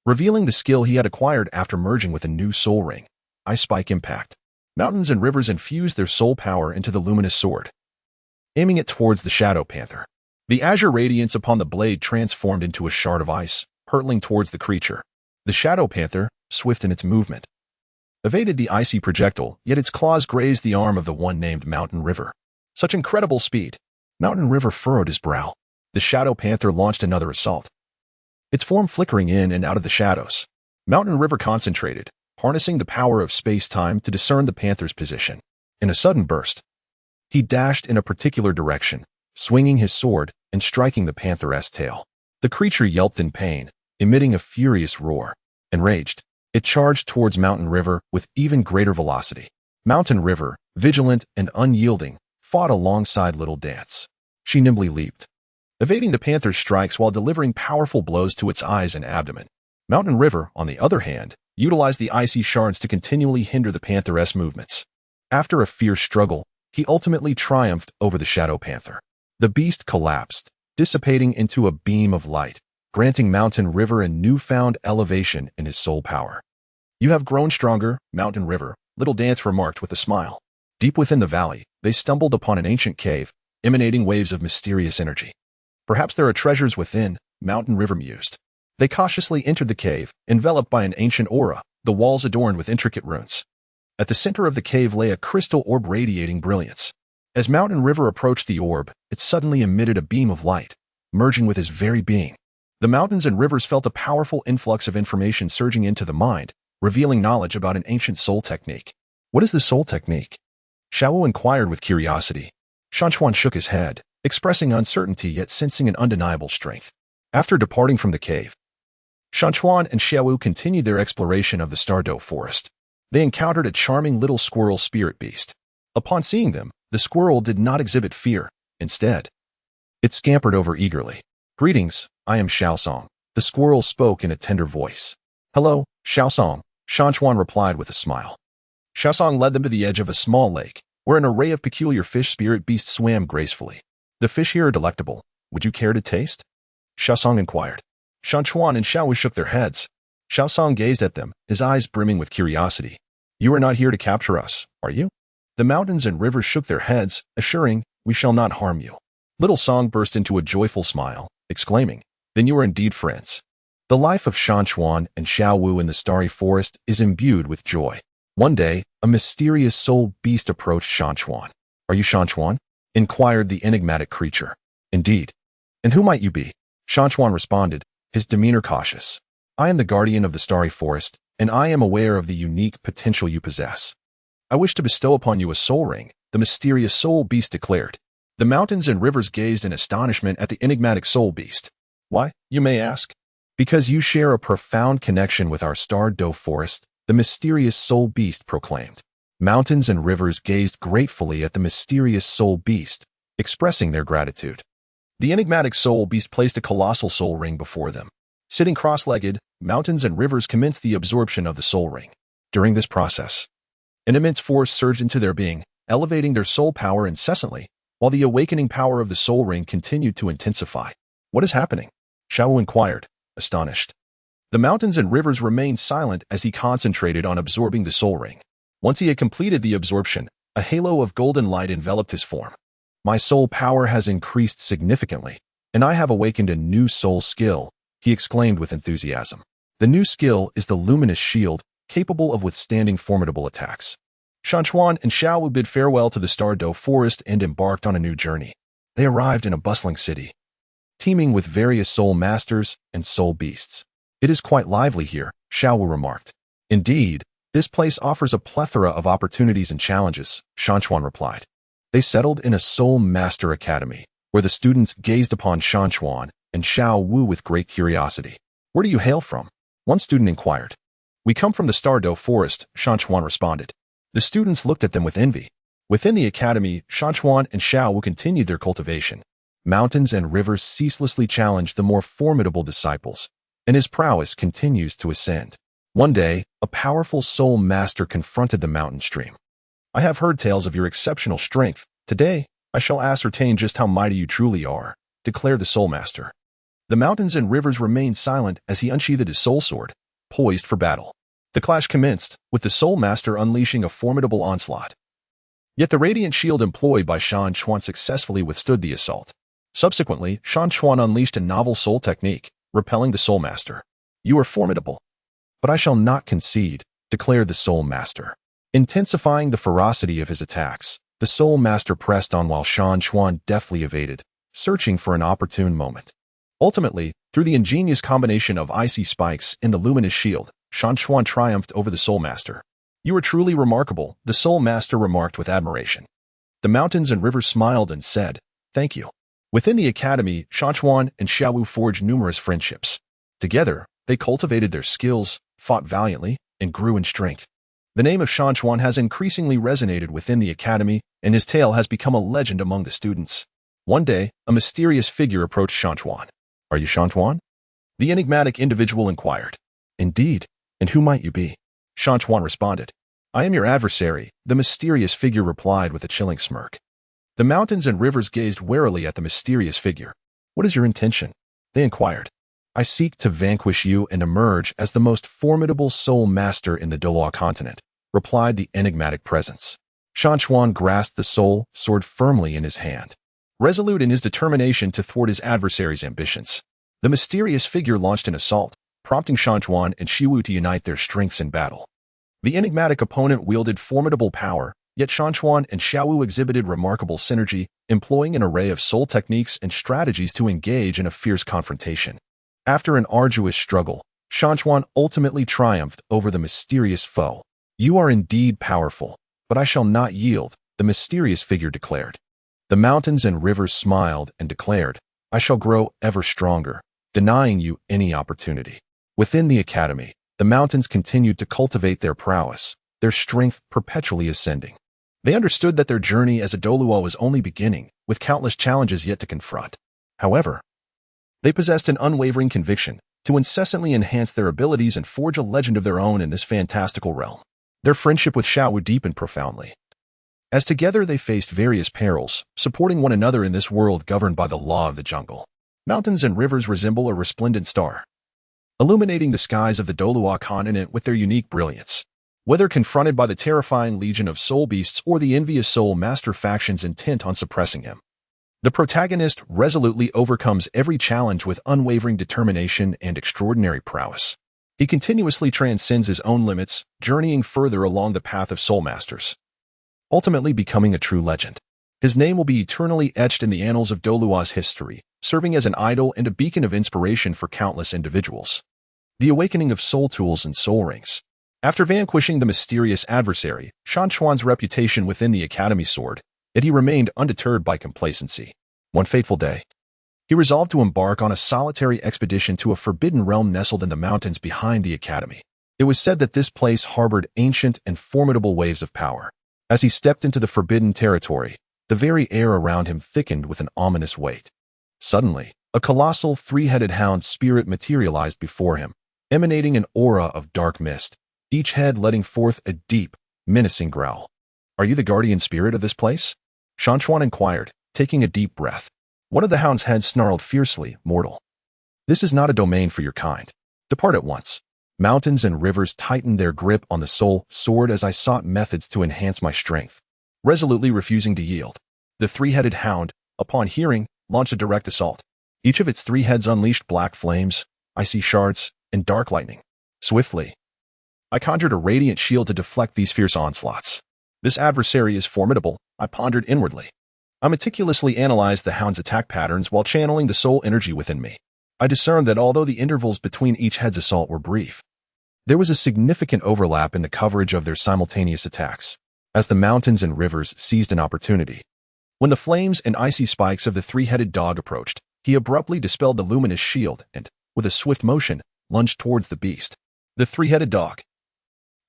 revealing the skill he had acquired after merging with a new soul ring, Ice Spike Impact. Mountains and rivers infused their soul power into the luminous sword, aiming it towards the shadow panther. The azure radiance upon the blade transformed into a shard of ice, hurtling towards the creature. The shadow panther, swift in its movement, evaded the icy projectile, yet its claws grazed the arm of the one named Mountain River. Such incredible speed! Mountain River furrowed his brow. The shadow panther launched another assault, its form flickering in and out of the shadows. Mountain River concentrated, harnessing the power of space-time to discern the panther's position. In a sudden burst, he dashed in a particular direction, swinging his sword and striking the panther's tail. The creature yelped in pain, emitting a furious roar. Enraged, it charged towards Mountain River with even greater velocity. Mountain River, vigilant and unyielding, fought alongside Little Dance. She nimbly leaped, evading the panther's strikes while delivering powerful blows to its eyes and abdomen. Mountain River, on the other hand, utilized the icy shards to continually hinder the panther's movements. After a fierce struggle, he ultimately triumphed over the shadow panther. The beast collapsed, dissipating into a beam of light, granting Mountain River a newfound elevation in his soul power. You have grown stronger, Mountain River, Little Dance remarked with a smile. Deep within the valley, they stumbled upon an ancient cave, emanating waves of mysterious energy. Perhaps there are treasures within, Mountain River mused. They cautiously entered the cave, enveloped by an ancient aura, the walls adorned with intricate runes. At the center of the cave lay a crystal orb radiating brilliance. As Mountain River approached the orb, it suddenly emitted a beam of light, merging with his very being. The mountains and rivers felt a powerful influx of information surging into the mind, revealing knowledge about an ancient soul technique. What is the soul technique? Xiao Wu inquired with curiosity. Shan Chuan shook his head, expressing uncertainty yet sensing an undeniable strength. After departing from the cave, Shan Chuan and Xiao Wu continued their exploration of the Stardoe forest. They encountered a charming little squirrel spirit beast. Upon seeing them, the squirrel did not exhibit fear. Instead, it scampered over eagerly. Greetings, I am Xiaosong. The squirrel spoke in a tender voice. Hello, Xiaosong, Shan Chuan replied with a smile. Xiaosong led them to the edge of a small lake, where an array of peculiar fish spirit beasts swam gracefully. The fish here are delectable. Would you care to taste? Xiaosong inquired. Shan Chuan and Xiao Wu shook their heads. Xiaosong gazed at them, his eyes brimming with curiosity. You are not here to capture us, are you? The mountains and rivers shook their heads, assuring, we shall not harm you. Little Song burst into a joyful smile, exclaiming, then you are indeed friends. The life of Shan Chuan and Xiao Wu in the starry forest is imbued with joy. One day, a mysterious soul beast approached Shan Chuan. Are you Shan Chuan? Inquired the enigmatic creature. Indeed. And who might you be? Shan Chuan responded, his demeanor cautious. I am the guardian of the starry forest, and I am aware of the unique potential you possess. I wish to bestow upon you a soul ring, the mysterious soul beast declared. The mountains and rivers gazed in astonishment at the enigmatic soul beast. Why, you may ask? Because you share a profound connection with our Stardoe forest, the mysterious soul beast proclaimed. Mountains and rivers gazed gratefully at the mysterious soul beast, expressing their gratitude. The enigmatic soul beast placed a colossal soul ring before them. Sitting cross-legged, mountains and rivers commenced the absorption of the soul ring. During this process, an immense force surged into their being, elevating their soul power incessantly, while the awakening power of the soul ring continued to intensify. What is happening? Xiao Wu inquired, astonished. The mountains and rivers remained silent as he concentrated on absorbing the soul ring. Once he had completed the absorption, a halo of golden light enveloped his form. My soul power has increased significantly, and I have awakened a new soul skill, he exclaimed with enthusiasm. The new skill is the luminous shield, capable of withstanding formidable attacks. Shan Chuan and Xiao bid farewell to the Douluo forest and embarked on a new journey. They arrived in a bustling city, teeming with various soul masters and soul beasts. It is quite lively here, Xiao remarked. Indeed, this place offers a plethora of opportunities and challenges, Shan Chuan replied. They settled in a Soul Master Academy, where the students gazed upon Shan Chuan and Xiao Wu with great curiosity. Where do you hail from? One student inquired. We come from the Douluo forest, Shan Chuan responded. The students looked at them with envy. Within the academy, Shan Chuan and Xiao Wu continued their cultivation. Mountains and rivers ceaselessly challenged the more formidable disciples, and his prowess continues to ascend. One day, a powerful soul master confronted the mountain stream. I have heard tales of your exceptional strength. Today, I shall ascertain just how mighty you truly are, declared the soul master. The mountains and rivers remained silent as he unsheathed his soul sword, poised for battle. The clash commenced, with the soul master unleashing a formidable onslaught. Yet the radiant shield employed by Shan Chuan successfully withstood the assault. Subsequently, Shan Chuan unleashed a novel soul technique, repelling the soul master. You are formidable. But I shall not concede, declared the soul master. Intensifying the ferocity of his attacks, the soul master pressed on while Shan Chuan deftly evaded, searching for an opportune moment. Ultimately, through the ingenious combination of icy spikes and the luminous shield, Shan Chuan triumphed over the soul master. You are truly remarkable, the soul master remarked with admiration. The mountains and rivers smiled and said, thank you. Within the academy, Shan Chuan and Xiao Wu forged numerous friendships. Together, they cultivated their skills, fought valiantly, and grew in strength. The name of Shan Chuan has increasingly resonated within the academy, and his tale has become a legend among the students. One day, a mysterious figure approached Shan Chuan. Are you Shan Chuan? The enigmatic individual inquired. Indeed, and who might you be? Shan Chuan responded. I am your adversary, the mysterious figure replied with a chilling smirk. The mountains and rivers gazed warily at the mysterious figure. What is your intention? They inquired. I seek to vanquish you and emerge as the most formidable soul master in the Douluo Continent, replied the enigmatic presence. Shan Chuan grasped the soul sword firmly in his hand, resolute in his determination to thwart his adversary's ambitions. The mysterious figure launched an assault, prompting Shan Chuan and Xiao Wu to unite their strengths in battle. The enigmatic opponent wielded formidable power, yet Shan Chuan and Xiao Wu exhibited remarkable synergy, employing an array of soul techniques and strategies to engage in a fierce confrontation. After an arduous struggle, Shan Chuan ultimately triumphed over the mysterious foe. You are indeed powerful, but I shall not yield, the mysterious figure declared. The mountains and rivers smiled and declared, I shall grow ever stronger, denying you any opportunity. Within the academy, the mountains continued to cultivate their prowess, their strength perpetually ascending. They understood that their journey as a Douluo was only beginning, with countless challenges yet to confront. However, they possessed an unwavering conviction to incessantly enhance their abilities and forge a legend of their own in this fantastical realm. Their friendship with Xiao Wu deepened profoundly. As together they faced various perils, supporting one another in this world governed by the law of the jungle. Mountains and rivers resemble a resplendent star, illuminating the skies of the Douluo Continent with their unique brilliance. Whether confronted by the terrifying legion of soul beasts or the envious soul master factions intent on suppressing him, the protagonist resolutely overcomes every challenge with unwavering determination and extraordinary prowess. He continuously transcends his own limits, journeying further along the path of soul masters, ultimately becoming a true legend. His name will be eternally etched in the annals of Douluo's history, serving as an idol and a beacon of inspiration for countless individuals. The awakening of soul tools and soul rings. After vanquishing the mysterious adversary, Shan Chuan's reputation within the academy soared, yet he remained undeterred by complacency. One fateful day, he resolved to embark on a solitary expedition to a forbidden realm nestled in the mountains behind the academy. It was said that this place harbored ancient and formidable waves of power. As he stepped into the forbidden territory, the very air around him thickened with an ominous weight. Suddenly, a colossal three-headed hound spirit materialized before him, emanating an aura of dark mist, each head letting forth a deep, menacing growl. Are you the guardian spirit of this place? Shan Chuan inquired, taking a deep breath. One of the hound's heads snarled fiercely, mortal. This is not a domain for your kind. Depart at once. Mountains and rivers tightened their grip on the soul sword as I sought methods to enhance my strength, resolutely refusing to yield. The three-headed hound, upon hearing, launched a direct assault. Each of its three heads unleashed black flames, icy shards, and dark lightning. Swiftly, I conjured a radiant shield to deflect these fierce onslaughts. This adversary is formidable, I pondered inwardly. I meticulously analyzed the hound's attack patterns while channeling the soul energy within me. I discerned that although the intervals between each head's assault were brief, there was a significant overlap in the coverage of their simultaneous attacks, as the mountains and rivers seized an opportunity. When the flames and icy spikes of the three-headed dog approached, he abruptly dispelled the luminous shield and, with a swift motion, lunged towards the beast. The three-headed dog,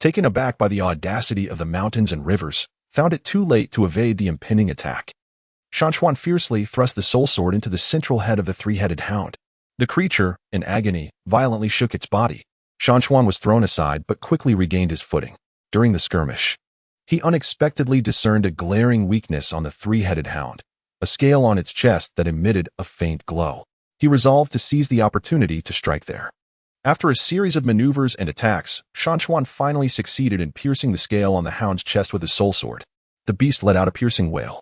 taken aback by the audacity of the mountains and rivers, found it too late to evade the impending attack. Shan Chuan fiercely thrust the soul sword into the central head of the three-headed hound. The creature, in agony, violently shook its body. Shan Chuan was thrown aside but quickly regained his footing. During the skirmish, he unexpectedly discerned a glaring weakness on the three-headed hound, a scale on its chest that emitted a faint glow. He resolved to seize the opportunity to strike there. After a series of maneuvers and attacks, Shan Chuan finally succeeded in piercing the scale on the hound's chest with his soul sword. The beast let out a piercing wail,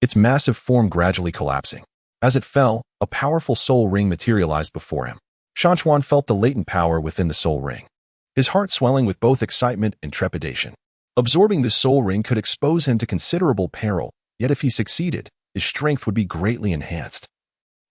its massive form gradually collapsing. As it fell, a powerful soul ring materialized before him. Shan Chuan felt the latent power within the soul ring, his heart swelling with both excitement and trepidation. Absorbing this soul ring could expose him to considerable peril, yet if he succeeded, his strength would be greatly enhanced.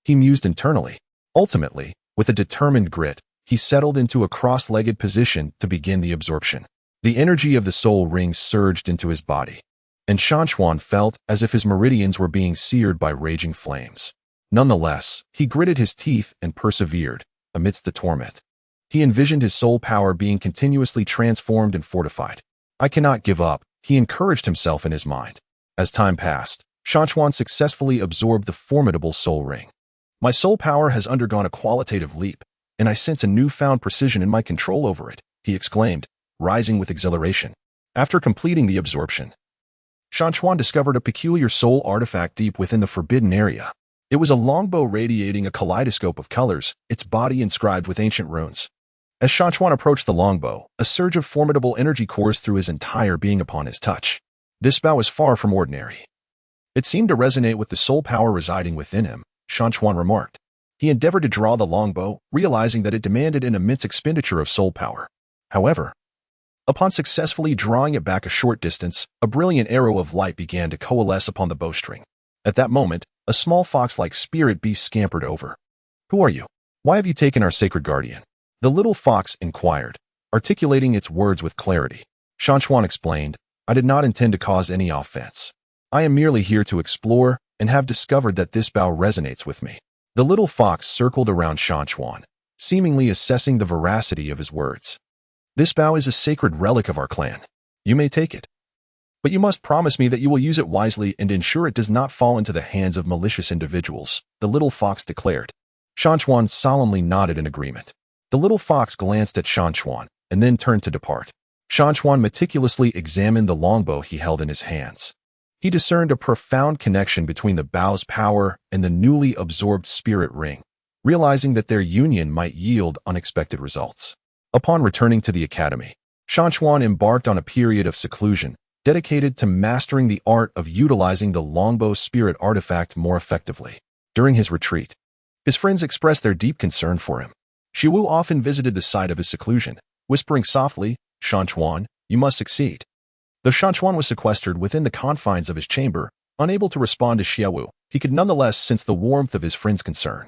He mused internally. Ultimately, with a determined grit, he settled into a cross-legged position to begin the absorption. The energy of the soul ring surged into his body, and Shan Chuan felt as if his meridians were being seared by raging flames. Nonetheless, he gritted his teeth and persevered amidst the torment. He envisioned his soul power being continuously transformed and fortified. I cannot give up, he encouraged himself in his mind. As time passed, Shan Chuan successfully absorbed the formidable soul ring. My soul power has undergone a qualitative leap, and I sense a newfound precision in my control over it, he exclaimed, rising with exhilaration. After completing the absorption, Shan Chuan discovered a peculiar soul artifact deep within the forbidden area. It was a longbow radiating a kaleidoscope of colors, its body inscribed with ancient runes. As Shan Chuan approached the longbow, a surge of formidable energy coursed through his entire being upon his touch. This bow was far from ordinary. It seemed to resonate with the soul power residing within him, Shan Chuan remarked. He endeavored to draw the longbow, realizing that it demanded an immense expenditure of soul power. However, upon successfully drawing it back a short distance, a brilliant arrow of light began to coalesce upon the bowstring. At that moment, a small fox-like spirit beast scampered over. "Who are you? Why have you taken our sacred guardian?" The little fox inquired, articulating its words with clarity. Shan Chuan explained, "I did not intend to cause any offense. I am merely here to explore and have discovered that this bow resonates with me." The little fox circled around Shan Chuan, seemingly assessing the veracity of his words. "This bow is a sacred relic of our clan. You may take it. But you must promise me that you will use it wisely and ensure it does not fall into the hands of malicious individuals," the little fox declared. Shan Chuan solemnly nodded in agreement. The little fox glanced at Shan Chuan and then turned to depart. Shan Chuan meticulously examined the longbow he held in his hands. He discerned a profound connection between the bow's power and the newly absorbed spirit ring, realizing that their union might yield unexpected results. Upon returning to the academy, Shan Chuan embarked on a period of seclusion, dedicated to mastering the art of utilizing the longbow spirit artifact more effectively. During his retreat, his friends expressed their deep concern for him. Shiwu often visited the site of his seclusion, whispering softly, "Shan Chuan, you must succeed." Though Shan Chuan was sequestered within the confines of his chamber, unable to respond to Xiaowu, he could nonetheless sense the warmth of his friend's concern.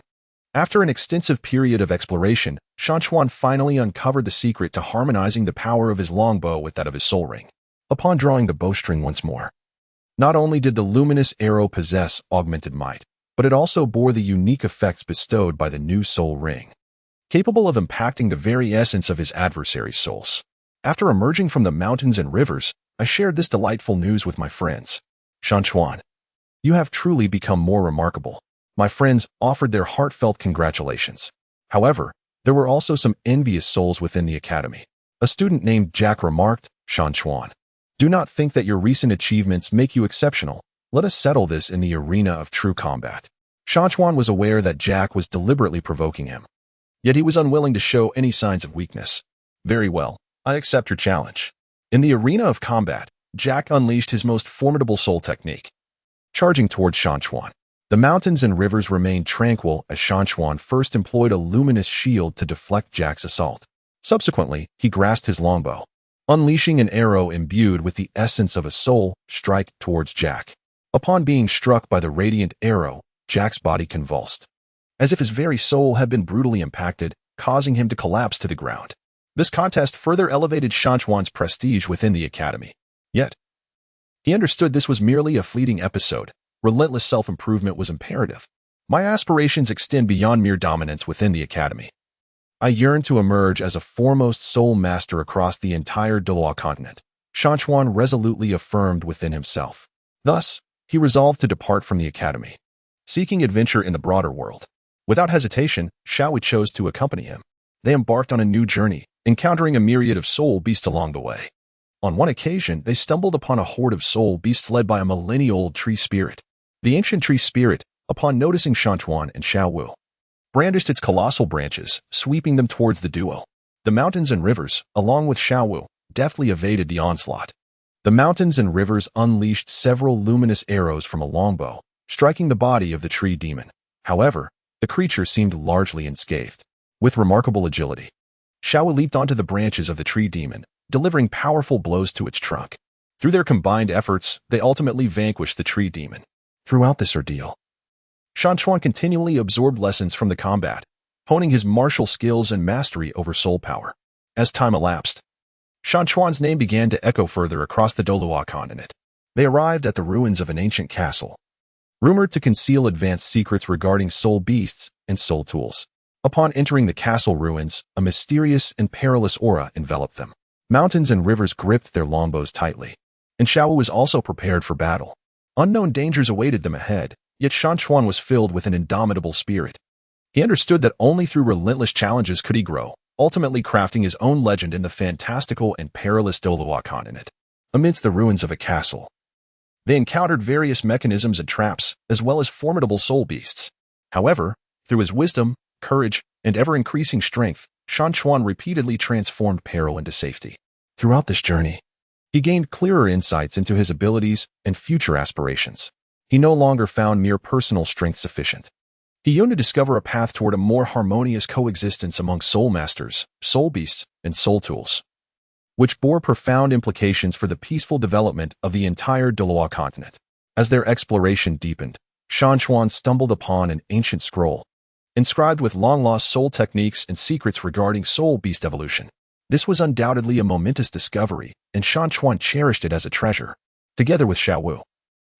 After an extensive period of exploration, Shan Chuan finally uncovered the secret to harmonizing the power of his longbow with that of his soul ring. Upon drawing the bowstring once more, not only did the luminous arrow possess augmented might, but it also bore the unique effects bestowed by the new soul ring, capable of impacting the very essence of his adversary's souls. After emerging from the mountains and rivers, I shared this delightful news with my friends. "Shan Chuan, you have truly become more remarkable." My friends offered their heartfelt congratulations. However, there were also some envious souls within the academy. A student named Jack remarked, "Shan Chuan, do not think that your recent achievements make you exceptional. Let us settle this in the arena of true combat." Shan Chuan was aware that Jack was deliberately provoking him. Yet he was unwilling to show any signs of weakness. Very well, I accept your challenge. In the arena of combat, Jack unleashed his most formidable soul technique. Charging towards Shan Chuan. The mountains and rivers remained tranquil as Shan Chuan first employed a luminous shield to deflect Jack's assault. Subsequently, he grasped his longbow, unleashing an arrow imbued with the essence of a soul strike towards Jack. Upon being struck by the radiant arrow, Jack's body convulsed, as if his very soul had been brutally impacted, causing him to collapse to the ground. This contest further elevated Shan Chuan's prestige within the academy. Yet, he understood this was merely a fleeting episode. Relentless self-improvement was imperative. My aspirations extend beyond mere dominance within the academy. I yearn to emerge as a foremost soul master across the entire Douluo Continent, Shan Chuan resolutely affirmed within himself. Thus, he resolved to depart from the academy, seeking adventure in the broader world. Without hesitation, Xiaowei chose to accompany him. They embarked on a new journey, encountering a myriad of soul beasts along the way. On one occasion, they stumbled upon a horde of soul beasts led by a millennia-old tree spirit. The ancient tree spirit, upon noticing Shan Chuan and Xiaowei, brandished its colossal branches, sweeping them towards the duo. The mountains and rivers, along with Xiaowei, deftly evaded the onslaught. The mountains and rivers unleashed several luminous arrows from a longbow, striking the body of the tree demon. However, the creature seemed largely unscathed. With remarkable agility, Xiaowei leaped onto the branches of the tree demon, delivering powerful blows to its trunk. Through their combined efforts, they ultimately vanquished the tree demon. Throughout this ordeal, Shan Chuan continually absorbed lessons from the combat, honing his martial skills and mastery over soul power. As time elapsed, Shan Chuan's name began to echo further across the Douluo Continent. They arrived at the ruins of an ancient castle, rumored to conceal advanced secrets regarding soul beasts and soul tools. Upon entering the castle ruins, a mysterious and perilous aura enveloped them. Mountains and rivers gripped their longbows tightly, and Xiaowei was also prepared for battle. Unknown dangers awaited them ahead, yet Shan Chuan was filled with an indomitable spirit. He understood that only through relentless challenges could he grow, ultimately crafting his own legend in the fantastical and perilous Douluo Continent. Amidst the ruins of a castle, they encountered various mechanisms and traps, as well as formidable soul beasts. However, through his wisdom, courage, and ever-increasing strength, Shan Chuan repeatedly transformed peril into safety. Throughout this journey, he gained clearer insights into his abilities and future aspirations. He no longer found mere personal strength sufficient. He yearned to discover a path toward a more harmonious coexistence among soul masters, soul beasts, and soul tools, which bore profound implications for the peaceful development of the entire Douluo Continent. As their exploration deepened, Shan Chuan stumbled upon an ancient scroll, inscribed with long-lost soul techniques and secrets regarding soul beast evolution. This was undoubtedly a momentous discovery, and Shan Chuan cherished it as a treasure. Together with Xiaowei,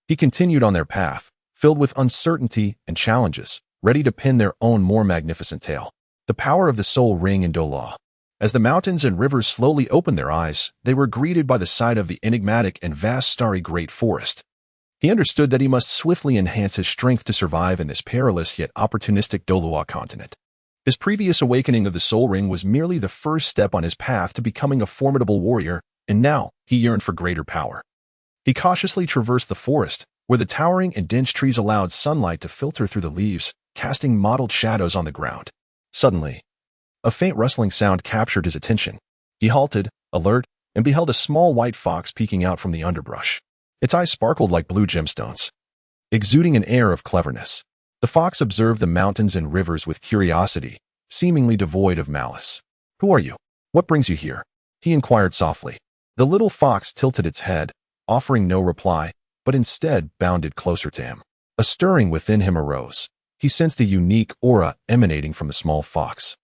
he continued on their path, filled with uncertainty and challenges, ready to pin their own more magnificent tale. The power of the soul ring in Douluo. As the mountains and rivers slowly opened their eyes, they were greeted by the sight of the enigmatic and vast starry great forest. He understood that he must swiftly enhance his strength to survive in this perilous yet opportunistic Douluo Continent. His previous awakening of the soul ring was merely the first step on his path to becoming a formidable warrior, and now he yearned for greater power. He cautiously traversed the forest, where the towering and dense trees allowed sunlight to filter through the leaves, casting mottled shadows on the ground. Suddenly, a faint rustling sound captured his attention. He halted, alert, and beheld a small white fox peeking out from the underbrush. Its eyes sparkled like blue gemstones, exuding an air of cleverness. The fox observed the mountains and rivers with curiosity, seemingly devoid of malice. "Who are you? What brings you here?" he inquired softly. The little fox tilted its head, offering no reply, but instead bounded closer to him. A stirring within him arose. He sensed a unique aura emanating from the small fox.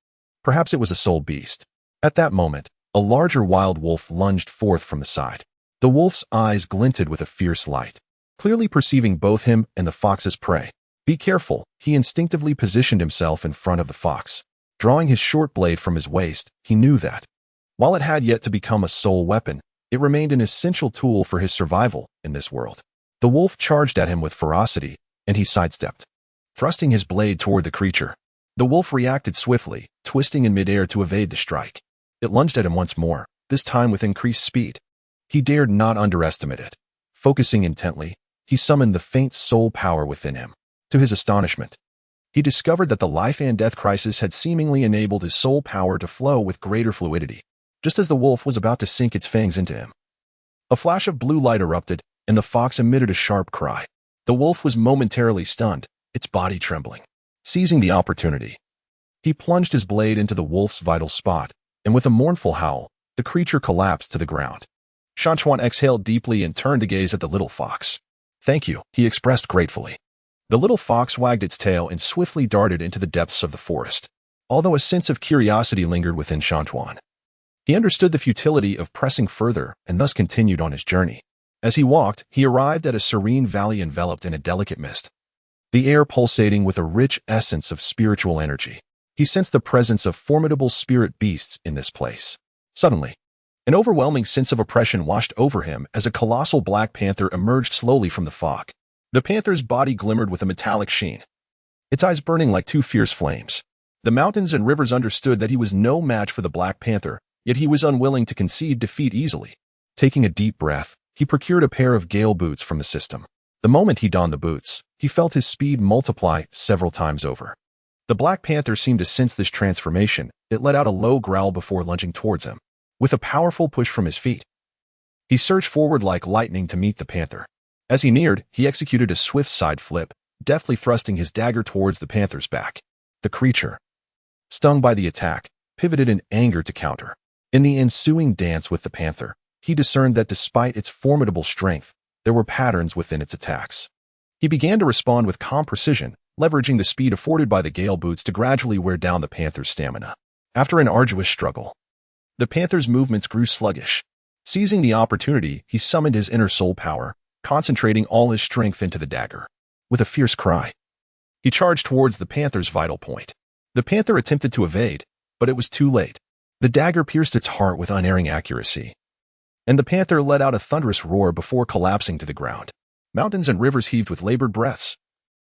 Perhaps it was a soul beast. At that moment, a larger wild wolf lunged forth from the side. The wolf's eyes glinted with a fierce light, clearly perceiving both him and the fox's prey. "Be careful," he instinctively positioned himself in front of the fox. Drawing his short blade from his waist, he knew that, while it had yet to become a soul weapon, it remained an essential tool for his survival in this world. The wolf charged at him with ferocity, and he sidestepped, thrusting his blade toward the creature. The wolf reacted swiftly, twisting in midair to evade the strike. It lunged at him once more, this time with increased speed. He dared not underestimate it. Focusing intently, he summoned the faint soul power within him. To his astonishment, he discovered that the life and death crisis had seemingly enabled his soul power to flow with greater fluidity, just as the wolf was about to sink its fangs into him. A flash of blue light erupted, and the fox emitted a sharp cry. The wolf was momentarily stunned, its body trembling. Seizing the opportunity, he plunged his blade into the wolf's vital spot, and with a mournful howl, the creature collapsed to the ground. Shan Chuan exhaled deeply and turned to gaze at the little fox. "Thank you," he expressed gratefully. The little fox wagged its tail and swiftly darted into the depths of the forest. Although a sense of curiosity lingered within Shan Chuan, he understood the futility of pressing further and thus continued on his journey. As he walked, he arrived at a serene valley enveloped in a delicate mist, the air pulsating with a rich essence of spiritual energy. He sensed the presence of formidable spirit beasts in this place. Suddenly, an overwhelming sense of oppression washed over him as a colossal black panther emerged slowly from the fog. The panther's body glimmered with a metallic sheen, its eyes burning like two fierce flames. The mountains and rivers understood that he was no match for the black panther, yet he was unwilling to concede defeat easily. Taking a deep breath, he procured a pair of gale boots from the system. The moment he donned the boots, he felt his speed multiply several times over. The black panther seemed to sense this transformation. It let out a low growl before lunging towards him. With a powerful push from his feet, he surged forward like lightning to meet the panther. As he neared, he executed a swift side flip, deftly thrusting his dagger towards the panther's back. The creature, stung by the attack, pivoted in anger to counter. In the ensuing dance with the panther, he discerned that despite its formidable strength, there were patterns within its attacks. He began to respond with calm precision, leveraging the speed afforded by the gale boots to gradually wear down the panther's stamina. After an arduous struggle, the panther's movements grew sluggish. Seizing the opportunity, he summoned his inner soul power, concentrating all his strength into the dagger. With a fierce cry, he charged towards the panther's vital point. The panther attempted to evade, but it was too late. The dagger pierced its heart with unerring accuracy, and the panther let out a thunderous roar before collapsing to the ground. Mountains and rivers heaved with labored breaths,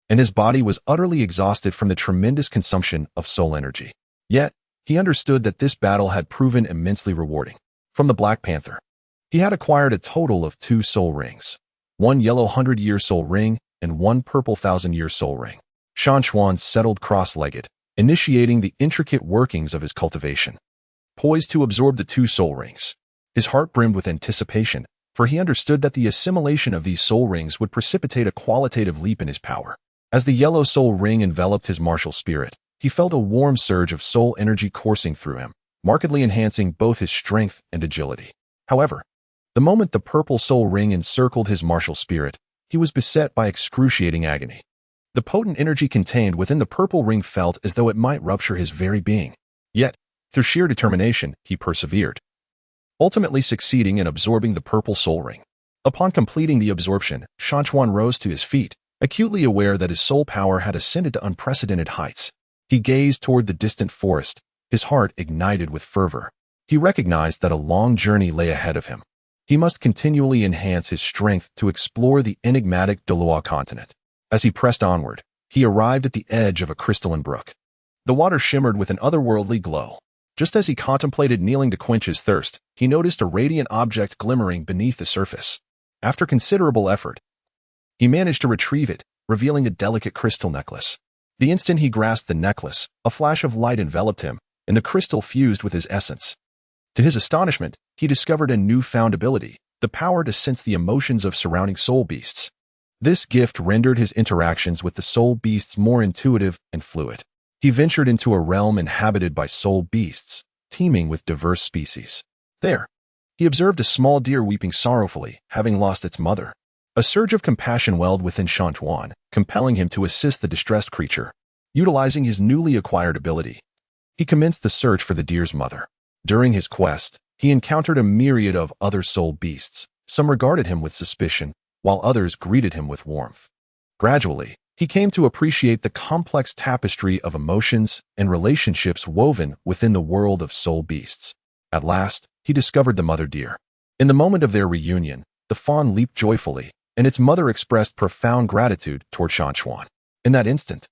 and his body was utterly exhausted from the tremendous consumption of soul energy. Yet, he understood that this battle had proven immensely rewarding. From the Black Panther, he had acquired a total of 2 soul rings, 1 yellow 100-year soul ring and 1 purple 1,000-year soul ring. Shan Chuan settled cross-legged, initiating the intricate workings of his cultivation. Poised to absorb the 2 soul rings, his heart brimmed with anticipation, for he understood that the assimilation of these soul rings would precipitate a qualitative leap in his power. As the yellow soul ring enveloped his martial spirit, he felt a warm surge of soul energy coursing through him, markedly enhancing both his strength and agility. However, the moment the purple soul ring encircled his martial spirit, he was beset by excruciating agony. The potent energy contained within the purple ring felt as though it might rupture his very being. Yet, through sheer determination, he persevered, ultimately succeeding in absorbing the purple soul ring. Upon completing the absorption, Shan Chuan rose to his feet, acutely aware that his soul power had ascended to unprecedented heights. He gazed toward the distant forest, his heart ignited with fervor. He recognized that a long journey lay ahead of him. He must continually enhance his strength to explore the enigmatic Douluo Continent. As he pressed onward, he arrived at the edge of a crystalline brook. The water shimmered with an otherworldly glow. Just as he contemplated kneeling to quench his thirst, he noticed a radiant object glimmering beneath the surface. After considerable effort, he managed to retrieve it, revealing a delicate crystal necklace. The instant he grasped the necklace, a flash of light enveloped him, and the crystal fused with his essence. To his astonishment, he discovered a newfound ability, the power to sense the emotions of surrounding soul beasts. This gift rendered his interactions with the soul beasts more intuitive and fluid. He ventured into a realm inhabited by soul beasts, teeming with diverse species. There, he observed a small deer weeping sorrowfully, having lost its mother. A surge of compassion welled within Shan Chuan, compelling him to assist the distressed creature. Utilizing his newly acquired ability, he commenced the search for the deer's mother. During his quest, he encountered a myriad of other soul beasts. Some regarded him with suspicion, while others greeted him with warmth. Gradually, he came to appreciate the complex tapestry of emotions and relationships woven within the world of soul beasts. At last, he discovered the mother deer. In the moment of their reunion, the fawn leaped joyfully, and its mother expressed profound gratitude toward Shan Chuan. In that instant,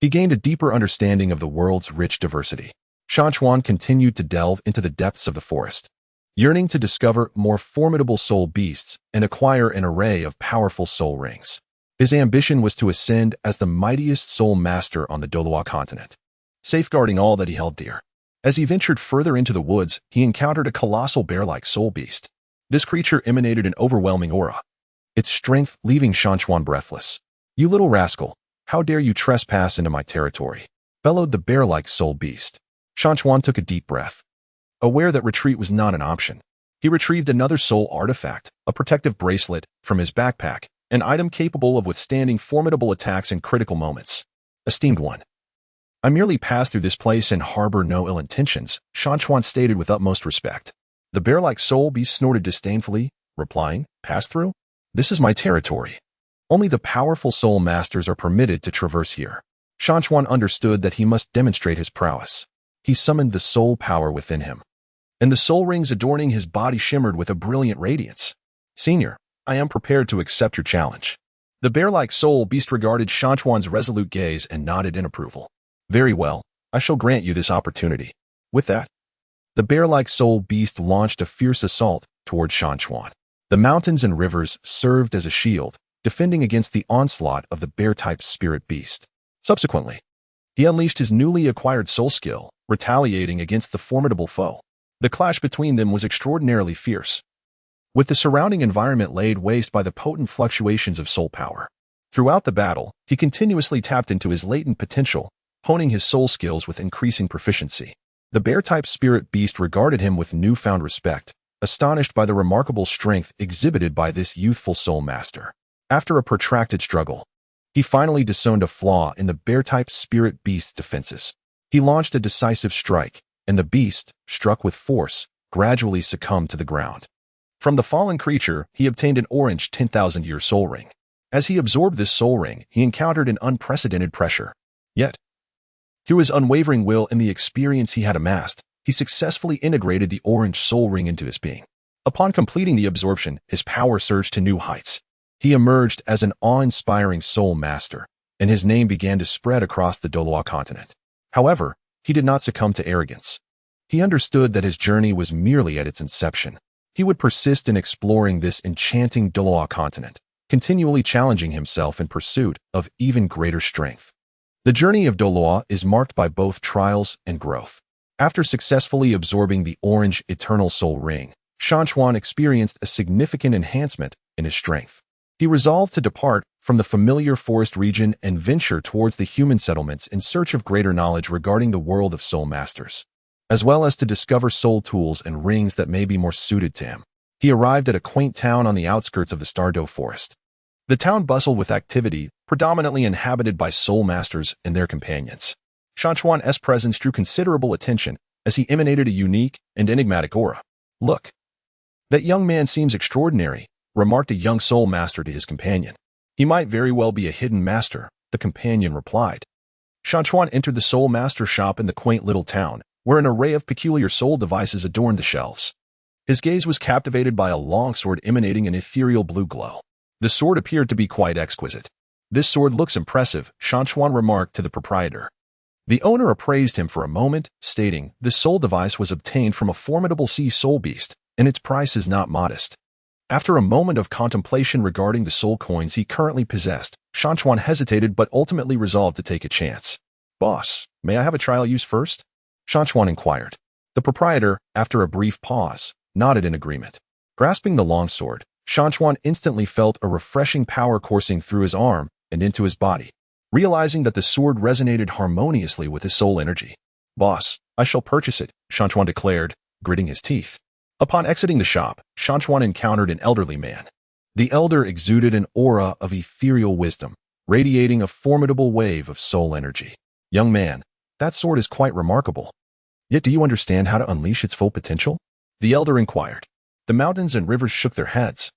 he gained a deeper understanding of the world's rich diversity. Shan Chuan continued to delve into the depths of the forest, yearning to discover more formidable soul beasts and acquire an array of powerful soul rings. His ambition was to ascend as the mightiest soul master on the Douluo Continent, safeguarding all that he held dear. As he ventured further into the woods, he encountered a colossal bear-like soul beast. This creature emanated an overwhelming aura, its strength leaving Shan Chuan breathless. "You little rascal, how dare you trespass into my territory?" bellowed the bear-like soul beast. Shan Chuan took a deep breath. Aware that retreat was not an option, he retrieved another soul artifact, a protective bracelet, from his backpack, an item capable of withstanding formidable attacks in critical moments. "Esteemed one, I merely pass through this place and harbor no ill intentions," Shan Chuan stated with utmost respect. The bear-like soul beast snorted disdainfully, replying, "Pass through? This is my territory. Only the powerful soul masters are permitted to traverse here." Shan Chuan understood that he must demonstrate his prowess. He summoned the soul power within him, and the soul rings adorning his body shimmered with a brilliant radiance. "Senior, I am prepared to accept your challenge." The bear-like soul beast regarded Shan Chuan's resolute gaze and nodded in approval. "Very well, I shall grant you this opportunity." With that, the bear-like soul beast launched a fierce assault toward Shan Chuan. The mountains and rivers served as a shield, defending against the onslaught of the bear-type spirit beast. Subsequently, he unleashed his newly acquired soul skill, retaliating against the formidable foe. The clash between them was extraordinarily fierce, with the surrounding environment laid waste by the potent fluctuations of soul power. Throughout the battle, he continuously tapped into his latent potential, honing his soul skills with increasing proficiency. The bear-type spirit beast regarded him with newfound respect, astonished by the remarkable strength exhibited by this youthful soul master. After a protracted struggle, he finally discerned a flaw in the bear-type spirit beast's defenses. He launched a decisive strike, and the beast, struck with force, gradually succumbed to the ground. From the fallen creature, he obtained an orange 10,000-year soul ring. As he absorbed this soul ring, he encountered an unprecedented pressure. Yet, through his unwavering will and the experience he had amassed, he successfully integrated the orange soul ring into his being. Upon completing the absorption, his power surged to new heights. He emerged as an awe-inspiring soul master, and his name began to spread across the Douluo Continent. However, he did not succumb to arrogance. He understood that his journey was merely at its inception. He would persist in exploring this enchanting Douluo Continent, continually challenging himself in pursuit of even greater strength. The journey of Douluo is marked by both trials and growth. After successfully absorbing the orange eternal soul ring, Shan Chuan experienced a significant enhancement in his strength. He resolved to depart from the familiar forest region and venture towards the human settlements in search of greater knowledge regarding the world of soul masters, as well as to discover soul tools and rings that may be more suited to him. He arrived at a quaint town on the outskirts of the Starry forest. The town bustled with activity, predominantly inhabited by soul masters and their companions. Shan Chuan's presence drew considerable attention as he emanated a unique and enigmatic aura. "Look, that young man seems extraordinary," remarked a young soul master to his companion. "He might very well be a hidden master," the companion replied. Shan Chuan entered the soul master shop in the quaint little town, where an array of peculiar soul devices adorned the shelves. His gaze was captivated by a long sword emanating an ethereal blue glow. The sword appeared to be quite exquisite. "This sword looks impressive," Shan Chuan remarked to the proprietor. The owner appraised him for a moment, stating, "This soul device was obtained from a formidable sea soul beast, and its price is not modest." After a moment of contemplation regarding the soul coins he currently possessed, Shan Chuan hesitated but ultimately resolved to take a chance. "Boss, may I have a trial use first?" Shan Chuan inquired. The proprietor, after a brief pause, nodded in agreement. Grasping the long sword, Shan Chuan instantly felt a refreshing power coursing through his arm and into his body, realizing that the sword resonated harmoniously with his soul energy. "Boss, I shall purchase it," Shan Chuan declared, gritting his teeth. Upon exiting the shop, Shan Chuan encountered an elderly man. The elder exuded an aura of ethereal wisdom, radiating a formidable wave of soul energy. "Young man, that sword is quite remarkable. Yet do you understand how to unleash its full potential?" the elder inquired. The mountains and rivers shook their heads.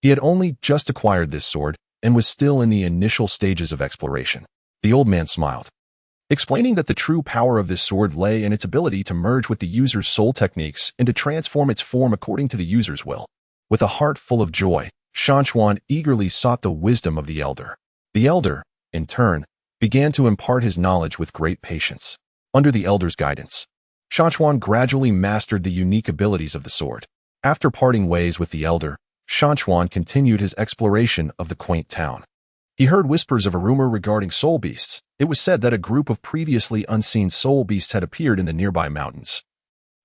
He had only just acquired this sword and was still in the initial stages of exploration. The old man smiled, explaining that the true power of this sword lay in its ability to merge with the user's soul techniques and to transform its form according to the user's will. With a heart full of joy, Shan Chuan eagerly sought the wisdom of the elder. The elder, in turn, began to impart his knowledge with great patience. Under the elder's guidance, Shan Chuan gradually mastered the unique abilities of the sword. After parting ways with the elder, Shan Chuan continued his exploration of the quaint town. He heard whispers of a rumor regarding soul beasts. It was said that a group of previously unseen soul beasts had appeared in the nearby mountains,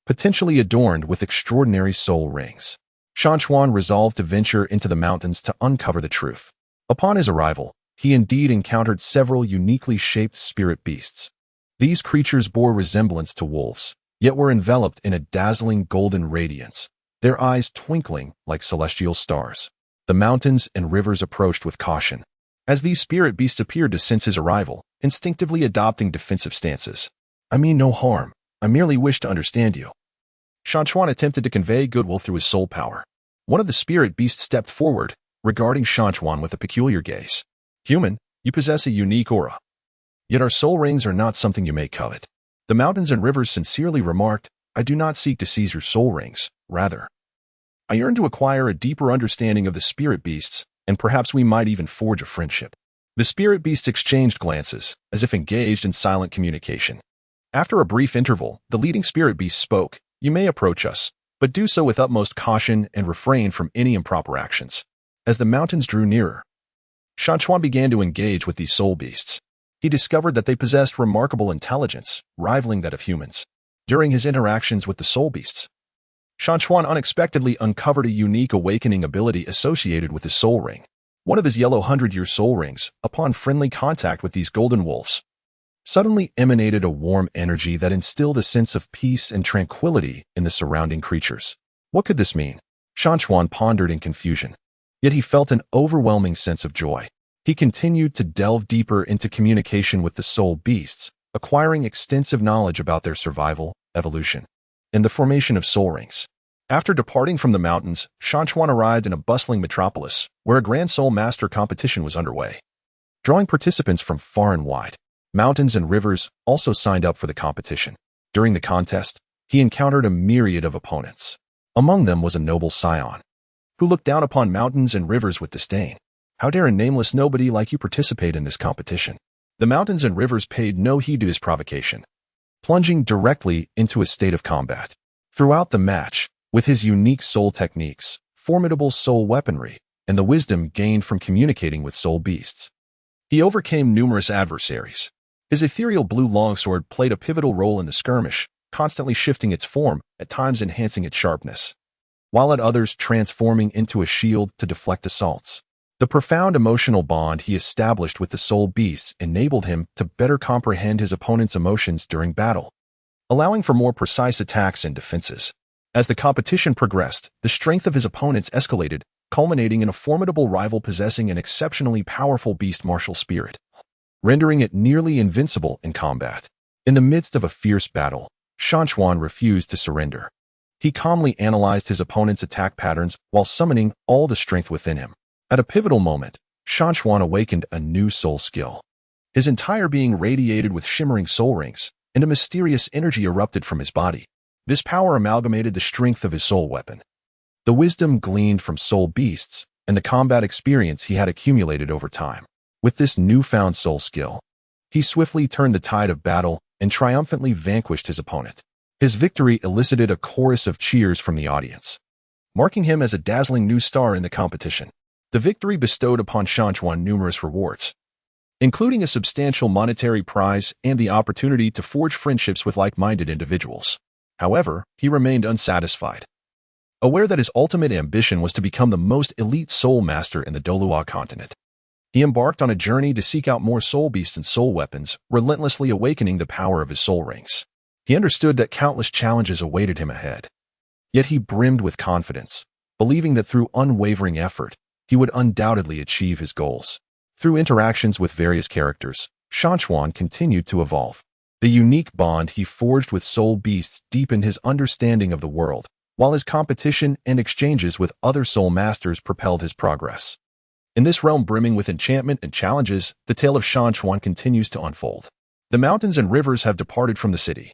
potentially adorned with extraordinary soul rings. Shan Chuan resolved to venture into the mountains to uncover the truth. Upon his arrival, he indeed encountered several uniquely shaped spirit beasts. These creatures bore resemblance to wolves, yet were enveloped in a dazzling golden radiance, their eyes twinkling like celestial stars. The mountains and rivers approached with caution, as these spirit beasts appeared to sense his arrival, instinctively adopting defensive stances. "I mean no harm. I merely wish to understand you." Shan Chuan attempted to convey goodwill through his soul power. One of the spirit beasts stepped forward, regarding Shan Chuan with a peculiar gaze. "Human, you possess a unique aura. Yet our soul rings are not something you may covet." The mountains and rivers sincerely remarked, "I do not seek to seize your soul rings. Rather, I yearn to acquire a deeper understanding of the spirit beasts, and perhaps we might even forge a friendship." The spirit beasts exchanged glances, as if engaged in silent communication. After a brief interval, the leading spirit beast spoke. "You may approach us, but do so with utmost caution and refrain from any improper actions." As the mountains drew nearer, Shan Chuan began to engage with these soul beasts. He discovered that they possessed remarkable intelligence, rivaling that of humans. During his interactions with the soul beasts, Shan Chuan unexpectedly uncovered a unique awakening ability associated with his soul ring. One of his yellow 100-year soul rings, upon friendly contact with these golden wolves, suddenly emanated a warm energy that instilled a sense of peace and tranquility in the surrounding creatures. What could this mean? Shan Chuan pondered in confusion. Yet he felt an overwhelming sense of joy. He continued to delve deeper into communication with the soul beasts, acquiring extensive knowledge about their survival, evolution, and the formation of soul rings. After departing from the mountains, Shan Chuan arrived in a bustling metropolis, where a grand Soulmaster competition was underway, drawing participants from far and wide. Mountains and rivers also signed up for the competition. During the contest, he encountered a myriad of opponents. Among them was a noble scion, who looked down upon mountains and rivers with disdain. "How dare a nameless nobody like you participate in this competition?" The mountains and rivers paid no heed to his provocation, plunging directly into a state of combat. Throughout the match, with his unique soul techniques, formidable soul weaponry, and the wisdom gained from communicating with soul beasts, he overcame numerous adversaries. His ethereal blue longsword played a pivotal role in the skirmish, constantly shifting its form, at times enhancing its sharpness, while at others transforming into a shield to deflect assaults. The profound emotional bond he established with the soul beasts enabled him to better comprehend his opponent's emotions during battle, allowing for more precise attacks and defenses. As the competition progressed, the strength of his opponents escalated, culminating in a formidable rival possessing an exceptionally powerful beast martial spirit, rendering it nearly invincible in combat. In the midst of a fierce battle, Shan Chuan refused to surrender. He calmly analyzed his opponent's attack patterns while summoning all the strength within him. At a pivotal moment, Shan Chuan awakened a new soul skill. His entire being radiated with shimmering soul rings, and a mysterious energy erupted from his body. This power amalgamated the strength of his soul weapon, the wisdom gleaned from soul beasts, and the combat experience he had accumulated over time. With this newfound soul skill, he swiftly turned the tide of battle and triumphantly vanquished his opponent. His victory elicited a chorus of cheers from the audience, marking him as a dazzling new star in the competition. The victory bestowed upon Shan Chuan numerous rewards, including a substantial monetary prize and the opportunity to forge friendships with like-minded individuals. However, he remained unsatisfied, aware that his ultimate ambition was to become the most elite Soulmaster in the Douluo Continent. He embarked on a journey to seek out more soul beasts and soul weapons, relentlessly awakening the power of his soul rings. He understood that countless challenges awaited him ahead. Yet he brimmed with confidence, believing that through unwavering effort, he would undoubtedly achieve his goals. Through interactions with various characters, Shan Chuan continued to evolve. The unique bond he forged with soul beasts deepened his understanding of the world, while his competition and exchanges with other soul masters propelled his progress. In this realm brimming with enchantment and challenges, the tale of Shan Chuan continues to unfold. The mountains and rivers have departed from the city,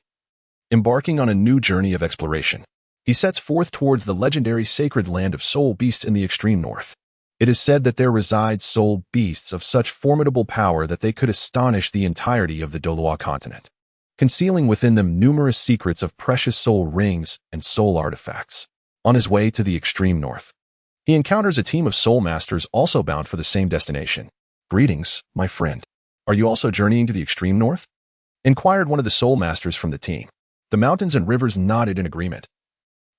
embarking on a new journey of exploration. He sets forth towards the legendary sacred land of soul beasts in the extreme north. It is said that there reside soul beasts of such formidable power that they could astonish the entirety of the Douluo Continent, concealing within them numerous secrets of precious soul rings and soul artifacts. On his way to the extreme north, he encounters a team of soul masters also bound for the same destination. Greetings, my friend. Are you also journeying to the extreme north? Inquired one of the soul masters from the team. The mountains and rivers nodded in agreement,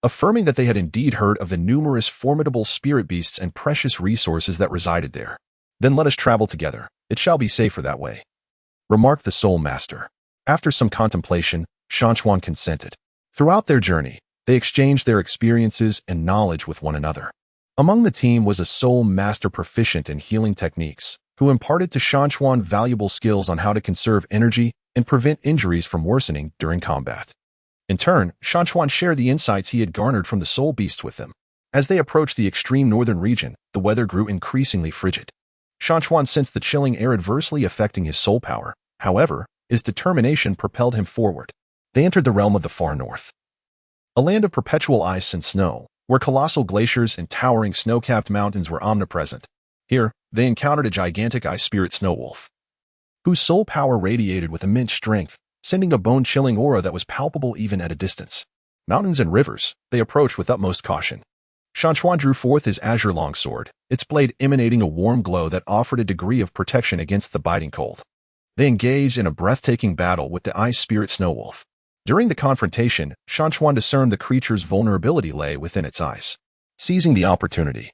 affirming that they had indeed heard of the numerous formidable spirit beasts and precious resources that resided there. Then let us travel together. It shall be safer that way, remarked the soul master. After some contemplation, Shan Chuan consented. Throughout their journey, they exchanged their experiences and knowledge with one another. Among the team was a soul master proficient in healing techniques, who imparted to Shan Chuan valuable skills on how to conserve energy and prevent injuries from worsening during combat. In turn, Shan Chuan shared the insights he had garnered from the soul beasts with them. As they approached the extreme northern region, the weather grew increasingly frigid. Shan Chuan sensed the chilling air adversely affecting his soul power. However, his determination propelled him forward. They entered the realm of the far north, a land of perpetual ice and snow, where colossal glaciers and towering snow-capped mountains were omnipresent. Here, they encountered a gigantic ice spirit snow wolf, whose soul power radiated with immense strength, sending a bone-chilling aura that was palpable even at a distance. Mountains and rivers, they approached with utmost caution. Shan Chuan drew forth his azure longsword, its blade emanating a warm glow that offered a degree of protection against the biting cold. They engaged in a breathtaking battle with the ice spirit snow wolf. During the confrontation, Shan Chuan discerned the creature's vulnerability lay within its eyes. Seizing the opportunity,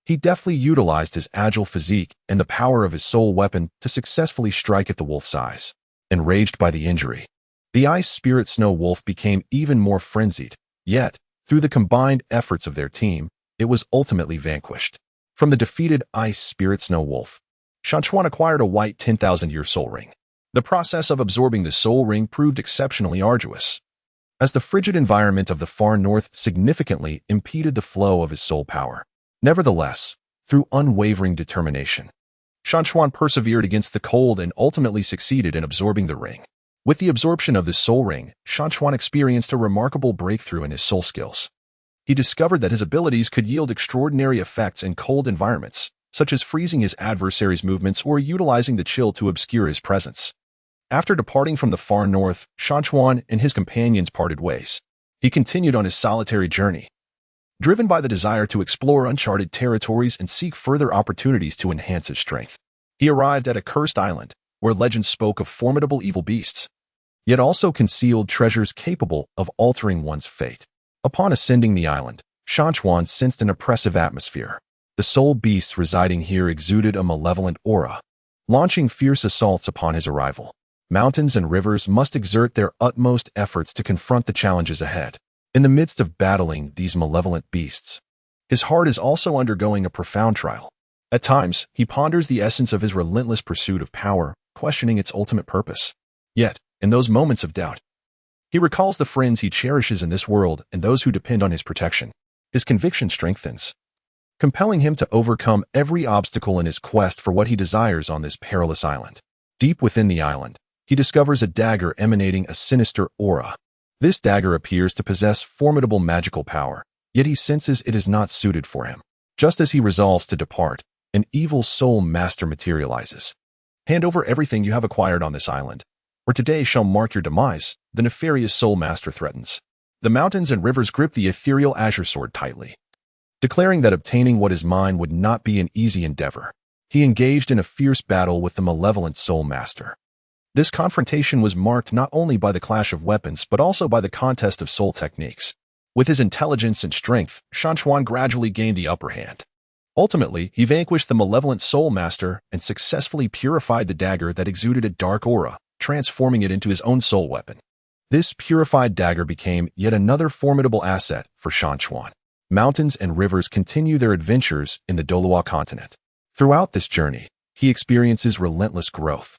he deftly utilized his agile physique and the power of his soul weapon to successfully strike at the wolf's eyes. Enraged by the injury, the ice spirit snow wolf became even more frenzied, yet, through the combined efforts of their team, it was ultimately vanquished. From the defeated ice spirit snow wolf, Shan Chuan acquired a white 10,000-year soul ring. The process of absorbing the soul ring proved exceptionally arduous, as the frigid environment of the far north significantly impeded the flow of his soul power. Nevertheless, through unwavering determination, Shan Chuan persevered against the cold and ultimately succeeded in absorbing the ring. With the absorption of the soul ring, Shan Chuan experienced a remarkable breakthrough in his soul skills. He discovered that his abilities could yield extraordinary effects in cold environments, such as freezing his adversaries' movements or utilizing the chill to obscure his presence. After departing from the far north, Shan Chuan and his companions parted ways. He continued on his solitary journey, driven by the desire to explore uncharted territories and seek further opportunities to enhance his strength. He arrived at a cursed island, where legends spoke of formidable evil beasts, yet also concealed treasures capable of altering one's fate. Upon ascending the island, Shan Chuan sensed an oppressive atmosphere. The soul beasts residing here exuded a malevolent aura, launching fierce assaults upon his arrival. Mountains and rivers must exert their utmost efforts to confront the challenges ahead. In the midst of battling these malevolent beasts, his heart is also undergoing a profound trial. At times, he ponders the essence of his relentless pursuit of power, questioning its ultimate purpose. Yet, in those moments of doubt, he recalls the friends he cherishes in this world and those who depend on his protection. His conviction strengthens, compelling him to overcome every obstacle in his quest for what he desires on this perilous island. Deep within the island, he discovers a dagger emanating a sinister aura. This dagger appears to possess formidable magical power, yet he senses it is not suited for him. Just as he resolves to depart, an evil soul master materializes. Hand over everything you have acquired on this island, or today shall mark your demise, the nefarious soul master threatens. The mountains and rivers grip the ethereal azure sword tightly, declaring that obtaining what is mine would not be an easy endeavor. He engaged in a fierce battle with the malevolent soul master. This confrontation was marked not only by the clash of weapons but also by the contest of soul techniques. With his intelligence and strength, Shan Chuan gradually gained the upper hand. Ultimately, he vanquished the malevolent soul master and successfully purified the dagger that exuded a dark aura, transforming it into his own soul weapon. This purified dagger became yet another formidable asset for Shan Chuan. Mountains and rivers continue their adventures in the Douluo Continent. Throughout this journey, he experiences relentless growth,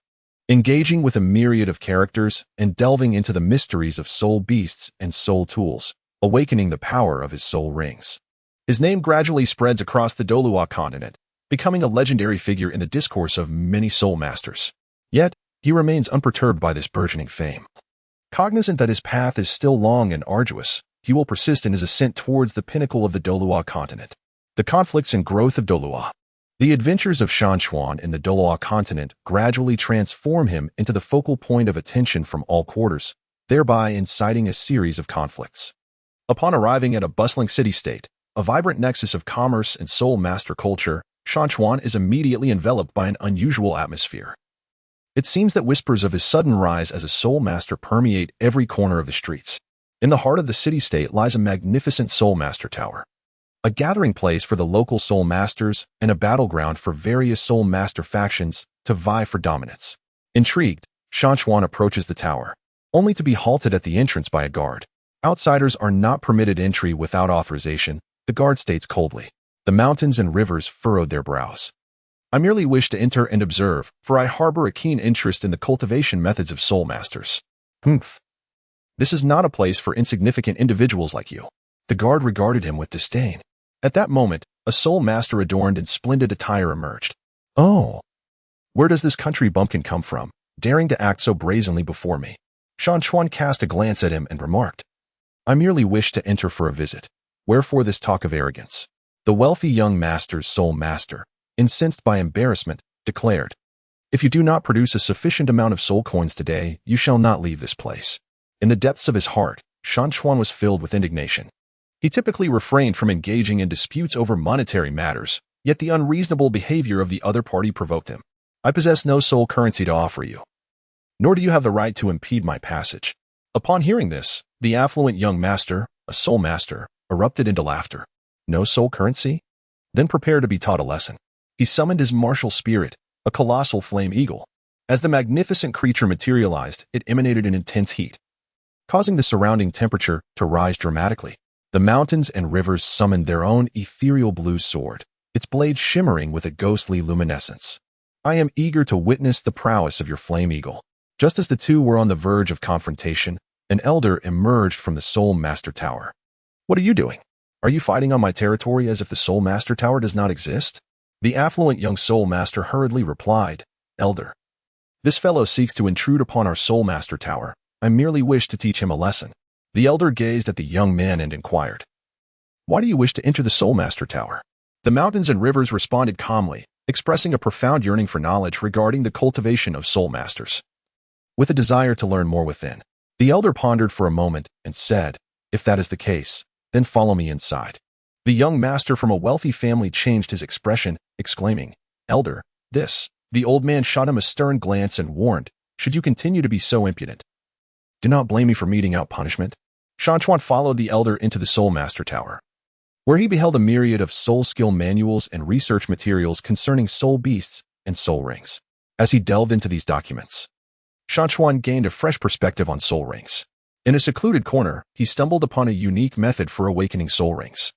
engaging with a myriad of characters and delving into the mysteries of soul beasts and soul tools, awakening the power of his soul rings. His name gradually spreads across the Douluo Continent, becoming a legendary figure in the discourse of many soul masters. Yet, he remains unperturbed by this burgeoning fame. Cognizant that his path is still long and arduous, he will persist in his ascent towards the pinnacle of the Douluo Continent. The conflicts and growth of Douluo. The adventures of Shan Chuan in the Douluo Continent gradually transform him into the focal point of attention from all quarters, thereby inciting a series of conflicts. Upon arriving at a bustling city-state, a vibrant nexus of commerce and soul master culture, Shan Chuan is immediately enveloped by an unusual atmosphere. It seems that whispers of his sudden rise as a Soulmaster permeate every corner of the streets. In the heart of the city-state lies a magnificent Soulmaster Tower, a gathering place for the local Soulmasters and a battleground for various Soulmaster factions to vie for dominance. Intrigued, Shan Chuan approaches the tower, only to be halted at the entrance by a guard. Outsiders are not permitted entry without authorization, the guard states coldly. The mountains and rivers furrowed their brows. I merely wish to enter and observe, for I harbor a keen interest in the cultivation methods of Soulmasters. Humph. This is not a place for insignificant individuals like you. The guard regarded him with disdain. At that moment, a Soulmaster adorned in splendid attire emerged. Oh, where does this country bumpkin come from, daring to act so brazenly before me? Shan Chuan cast a glance at him and remarked, I merely wish to enter for a visit. Wherefore this talk of arrogance? The wealthy young master's Soulmaster, incensed by embarrassment, declared, If you do not produce a sufficient amount of soul coins today, you shall not leave this place. In the depths of his heart, Shan Chuan was filled with indignation. He typically refrained from engaging in disputes over monetary matters, yet the unreasonable behavior of the other party provoked him. I possess no soul currency to offer you, nor do you have the right to impede my passage. Upon hearing this, the affluent young master, a Soulmaster, erupted into laughter. No soul currency? Then prepare to be taught a lesson. He summoned his martial spirit, a colossal flame eagle. As the magnificent creature materialized, it emanated an intense heat, causing the surrounding temperature to rise dramatically. The mountains and rivers summoned their own ethereal blue sword, its blade shimmering with a ghostly luminescence. I am eager to witness the prowess of your flame eagle. Just as the two were on the verge of confrontation, an elder emerged from the Soulmaster Tower. What are you doing? Are you fighting on my territory as if the Soulmaster Tower does not exist? The affluent young Soulmaster hurriedly replied, Elder, this fellow seeks to intrude upon our Soulmaster Tower. I merely wish to teach him a lesson. The elder gazed at the young man and inquired, Why do you wish to enter the Soulmaster Tower? The mountains and rivers responded calmly, expressing a profound yearning for knowledge regarding the cultivation of Soulmasters. With a desire to learn more within, the elder pondered for a moment and said, If that is the case, then follow me inside. The young master from a wealthy family changed his expression, exclaiming, Elder, this. The old man shot him a stern glance and warned, Should you continue to be so impudent, do not blame me for meting out punishment. Shan Chuan followed the elder into the Soulmaster Tower, where he beheld a myriad of soul skill manuals and research materials concerning soul beasts and soul rings. As he delved into these documents, Shan Chuan gained a fresh perspective on soul rings. In a secluded corner, he stumbled upon a unique method for awakening soul rings,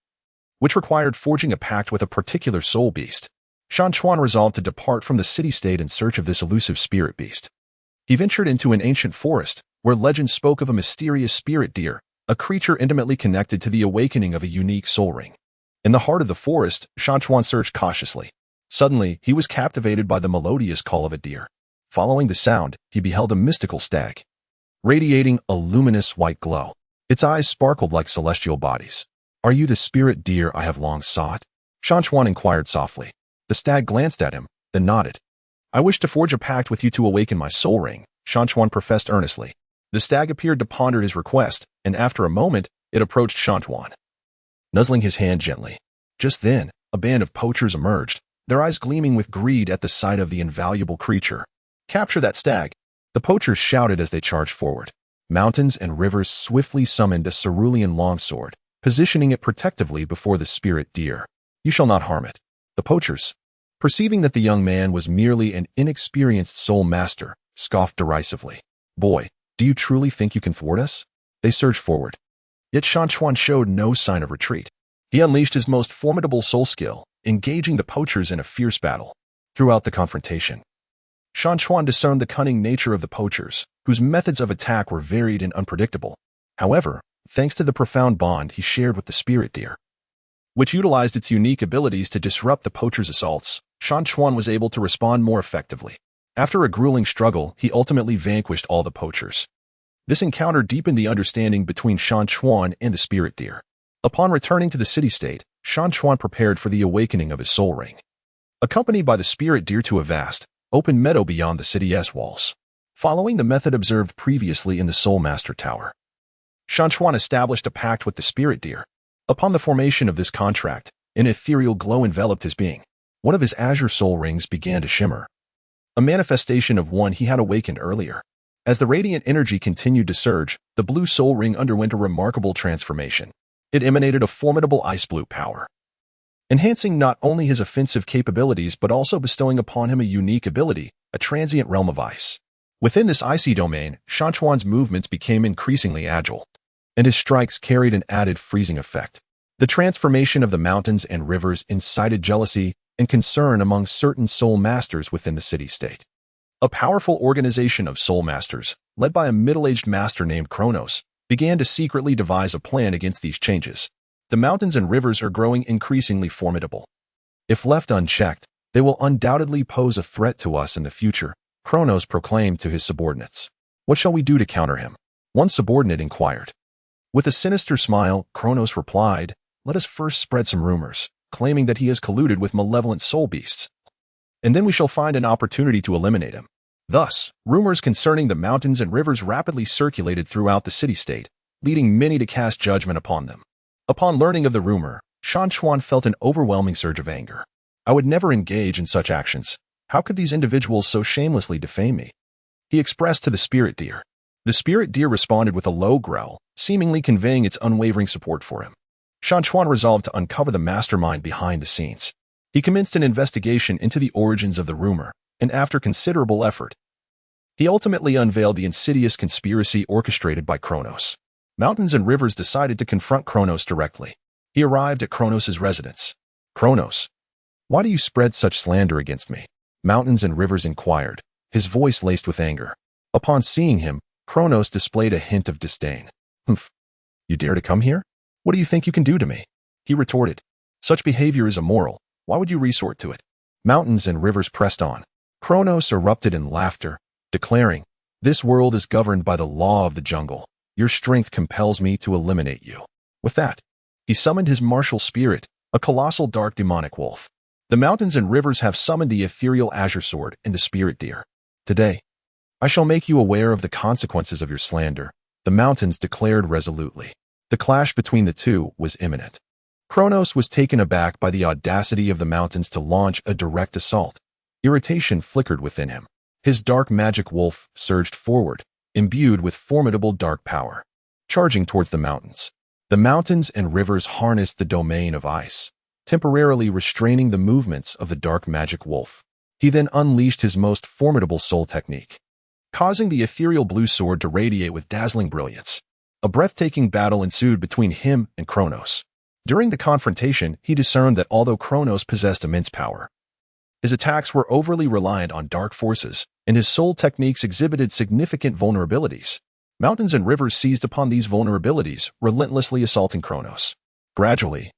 which required forging a pact with a particular soul beast. Shan Chuan resolved to depart from the city-state in search of this elusive spirit beast. He ventured into an ancient forest, where legend spoke of a mysterious spirit deer, a creature intimately connected to the awakening of a unique soul ring. In the heart of the forest, Shan Chuan searched cautiously. Suddenly, he was captivated by the melodious call of a deer. Following the sound, he beheld a mystical stag, radiating a luminous white glow. Its eyes sparkled like celestial bodies. Are you the spirit deer I have long sought? Shan Chuan inquired softly. The stag glanced at him, then nodded. I wish to forge a pact with you to awaken my soul ring, Shan Chuan professed earnestly. The stag appeared to ponder his request, and after a moment, it approached Shan Chuan, nuzzling his hand gently. Just then, a band of poachers emerged, their eyes gleaming with greed at the sight of the invaluable creature. Capture that stag! The poachers shouted as they charged forward. Mountains and rivers swiftly summoned a cerulean longsword, positioning it protectively before the spirit deer. You shall not harm it. The poachers, perceiving that the young man was merely an inexperienced Soulmaster, scoffed derisively. Boy, do you truly think you can thwart us? They surged forward. Yet Shan Chuan showed no sign of retreat. He unleashed his most formidable soul skill, engaging the poachers in a fierce battle. Throughout the confrontation, Shan Chuan discerned the cunning nature of the poachers, whose methods of attack were varied and unpredictable. However, thanks to the profound bond he shared with the spirit deer, which utilized its unique abilities to disrupt the poachers' assaults, Shan Chuan was able to respond more effectively. After a grueling struggle, he ultimately vanquished all the poachers. This encounter deepened the understanding between Shan Chuan and the spirit deer. Upon returning to the city-state, Shan Chuan prepared for the awakening of his soul ring, accompanied by the spirit deer to a vast, open meadow beyond the city's walls. Following the method observed previously in the Soulmaster Tower, Shan Chuan established a pact with the spirit deer. Upon the formation of this contract, an ethereal glow enveloped his being. One of his azure soul rings began to shimmer, a manifestation of one he had awakened earlier. As the radiant energy continued to surge, the blue soul ring underwent a remarkable transformation. It emanated a formidable ice blue power, enhancing not only his offensive capabilities but also bestowing upon him a unique ability, a transient realm of ice. Within this icy domain, Shan Chuan's movements became increasingly agile, and his strikes carried an added freezing effect. The transformation of the mountains and rivers incited jealousy and concern among certain Soulmasters within the city-state. A powerful organization of Soulmasters, led by a middle-aged master named Kronos, began to secretly devise a plan against these changes. The mountains and rivers are growing increasingly formidable. If left unchecked, they will undoubtedly pose a threat to us in the future, Kronos proclaimed to his subordinates. What shall we do to counter him? One subordinate inquired. With a sinister smile, Kronos replied, let us first spread some rumors, claiming that he has colluded with malevolent soul beasts, and then we shall find an opportunity to eliminate him. Thus, rumors concerning the mountains and rivers rapidly circulated throughout the city-state, leading many to cast judgment upon them. Upon learning of the rumor, Shan Chuan felt an overwhelming surge of anger. I would never engage in such actions. How could these individuals so shamelessly defame me? He expressed to the spirit deer. The spirit deer responded with a low growl, seemingly conveying its unwavering support for him. Shan Chuan resolved to uncover the mastermind behind the scenes. He commenced an investigation into the origins of the rumor, and after considerable effort, he ultimately unveiled the insidious conspiracy orchestrated by Kronos. Mountains and rivers decided to confront Kronos directly. He arrived at Kronos' residence. Kronos, why do you spread such slander against me? Mountains and rivers inquired, his voice laced with anger. Upon seeing him, Kronos displayed a hint of disdain. Humph, you dare to come here? What do you think you can do to me? He retorted. Such behavior is immoral. Why would you resort to it? Mountains and rivers pressed on. Kronos erupted in laughter, declaring, this world is governed by the law of the jungle. Your strength compels me to eliminate you. With that, he summoned his martial spirit, a colossal dark demonic wolf. The mountains and rivers have summoned the ethereal azure sword and the spirit deer. Today, I shall make you aware of the consequences of your slander, the mountains declared resolutely. The clash between the two was imminent. Kronos was taken aback by the audacity of the mountains to launch a direct assault. Irritation flickered within him. His dark magic wolf surged forward, imbued with formidable dark power, charging towards the mountains. The mountains and rivers harnessed the domain of ice, temporarily restraining the movements of the dark magic wolf. He then unleashed his most formidable soul technique, causing the ethereal blue sword to radiate with dazzling brilliance. A breathtaking battle ensued between him and Kronos. During the confrontation, he discerned that although Kronos possessed immense power, his attacks were overly reliant on dark forces, and his soul techniques exhibited significant vulnerabilities. Mountains and rivers seized upon these vulnerabilities, relentlessly assaulting Kronos. Gradually,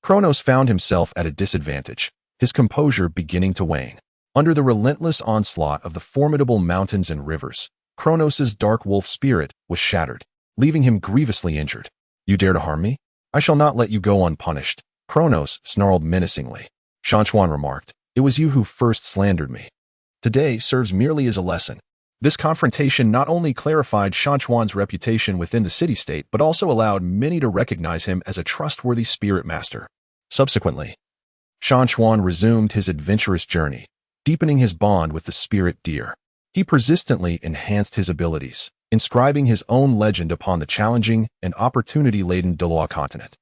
Kronos found himself at a disadvantage, his composure beginning to wane. Under the relentless onslaught of the formidable mountains and rivers, Kronos' dark wolf spirit was shattered, leaving him grievously injured. You dare to harm me? I shall not let you go unpunished. Kronos snarled menacingly. Shan Chuan remarked, it was you who first slandered me. Today serves merely as a lesson. This confrontation not only clarified Shan Chuan's reputation within the city-state, but also allowed many to recognize him as a trustworthy spirit master. Subsequently, Shan Chuan resumed his adventurous journey, deepening his bond with the spirit deer. He persistently enhanced his abilities, inscribing his own legend upon the challenging and opportunity-laden Douluo Continent.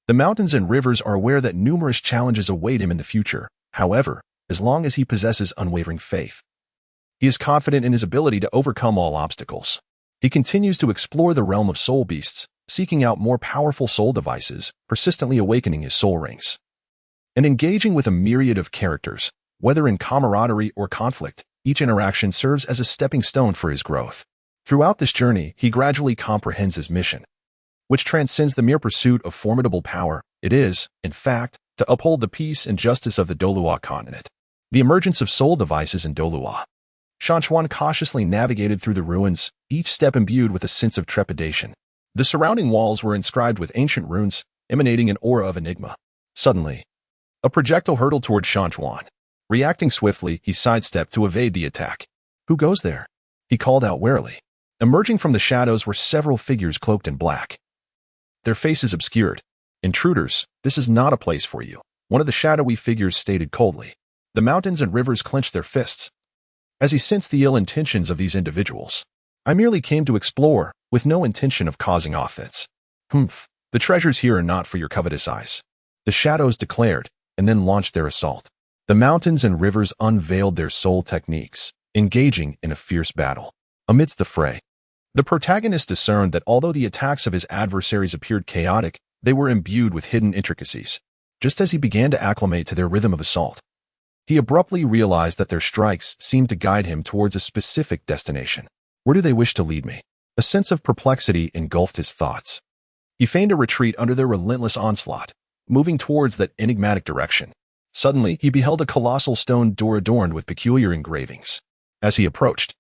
The mountains and rivers are aware that numerous challenges await him in the future. However, as long as he possesses unwavering faith, he is confident in his ability to overcome all obstacles. He continues to explore the realm of soul beasts, seeking out more powerful soul devices, persistently awakening his soul rings, and engaging with a myriad of characters, whether in camaraderie or conflict. Each interaction serves as a stepping stone for his growth. Throughout this journey, he gradually comprehends his mission, which transcends the mere pursuit of formidable power. It is, in fact, to uphold the peace and justice of the Douluo Continent. The emergence of soul devices in Douluo. Shan Chuan cautiously navigated through the ruins, each step imbued with a sense of trepidation. The surrounding walls were inscribed with ancient runes, emanating an aura of enigma. Suddenly, a projectile hurtled toward Shan Chuan. Reacting swiftly, he sidestepped to evade the attack. Who goes there? He called out warily. Emerging from the shadows were several figures cloaked in black, their faces obscured. Intruders, this is not a place for you. one of the shadowy figures stated coldly. The mountains and rivers clenched their fists, as he sensed the ill intentions of these individuals. I merely came to explore, with no intention of causing offense. Humph, the treasures here are not for your covetous eyes, the shadows declared, and then launched their assault. The mountains and rivers unveiled their soul techniques, engaging in a fierce battle. Amidst the fray, the protagonist discerned that although the attacks of his adversaries appeared chaotic, they were imbued with hidden intricacies. Just as he began to acclimate to their rhythm of assault, he abruptly realized that their strikes seemed to guide him towards a specific destination. Where do they wish to lead me? A sense of perplexity engulfed his thoughts. He feigned a retreat under their relentless onslaught, moving towards that enigmatic direction. Suddenly, he beheld a colossal stone door adorned with peculiar engravings. As he approached,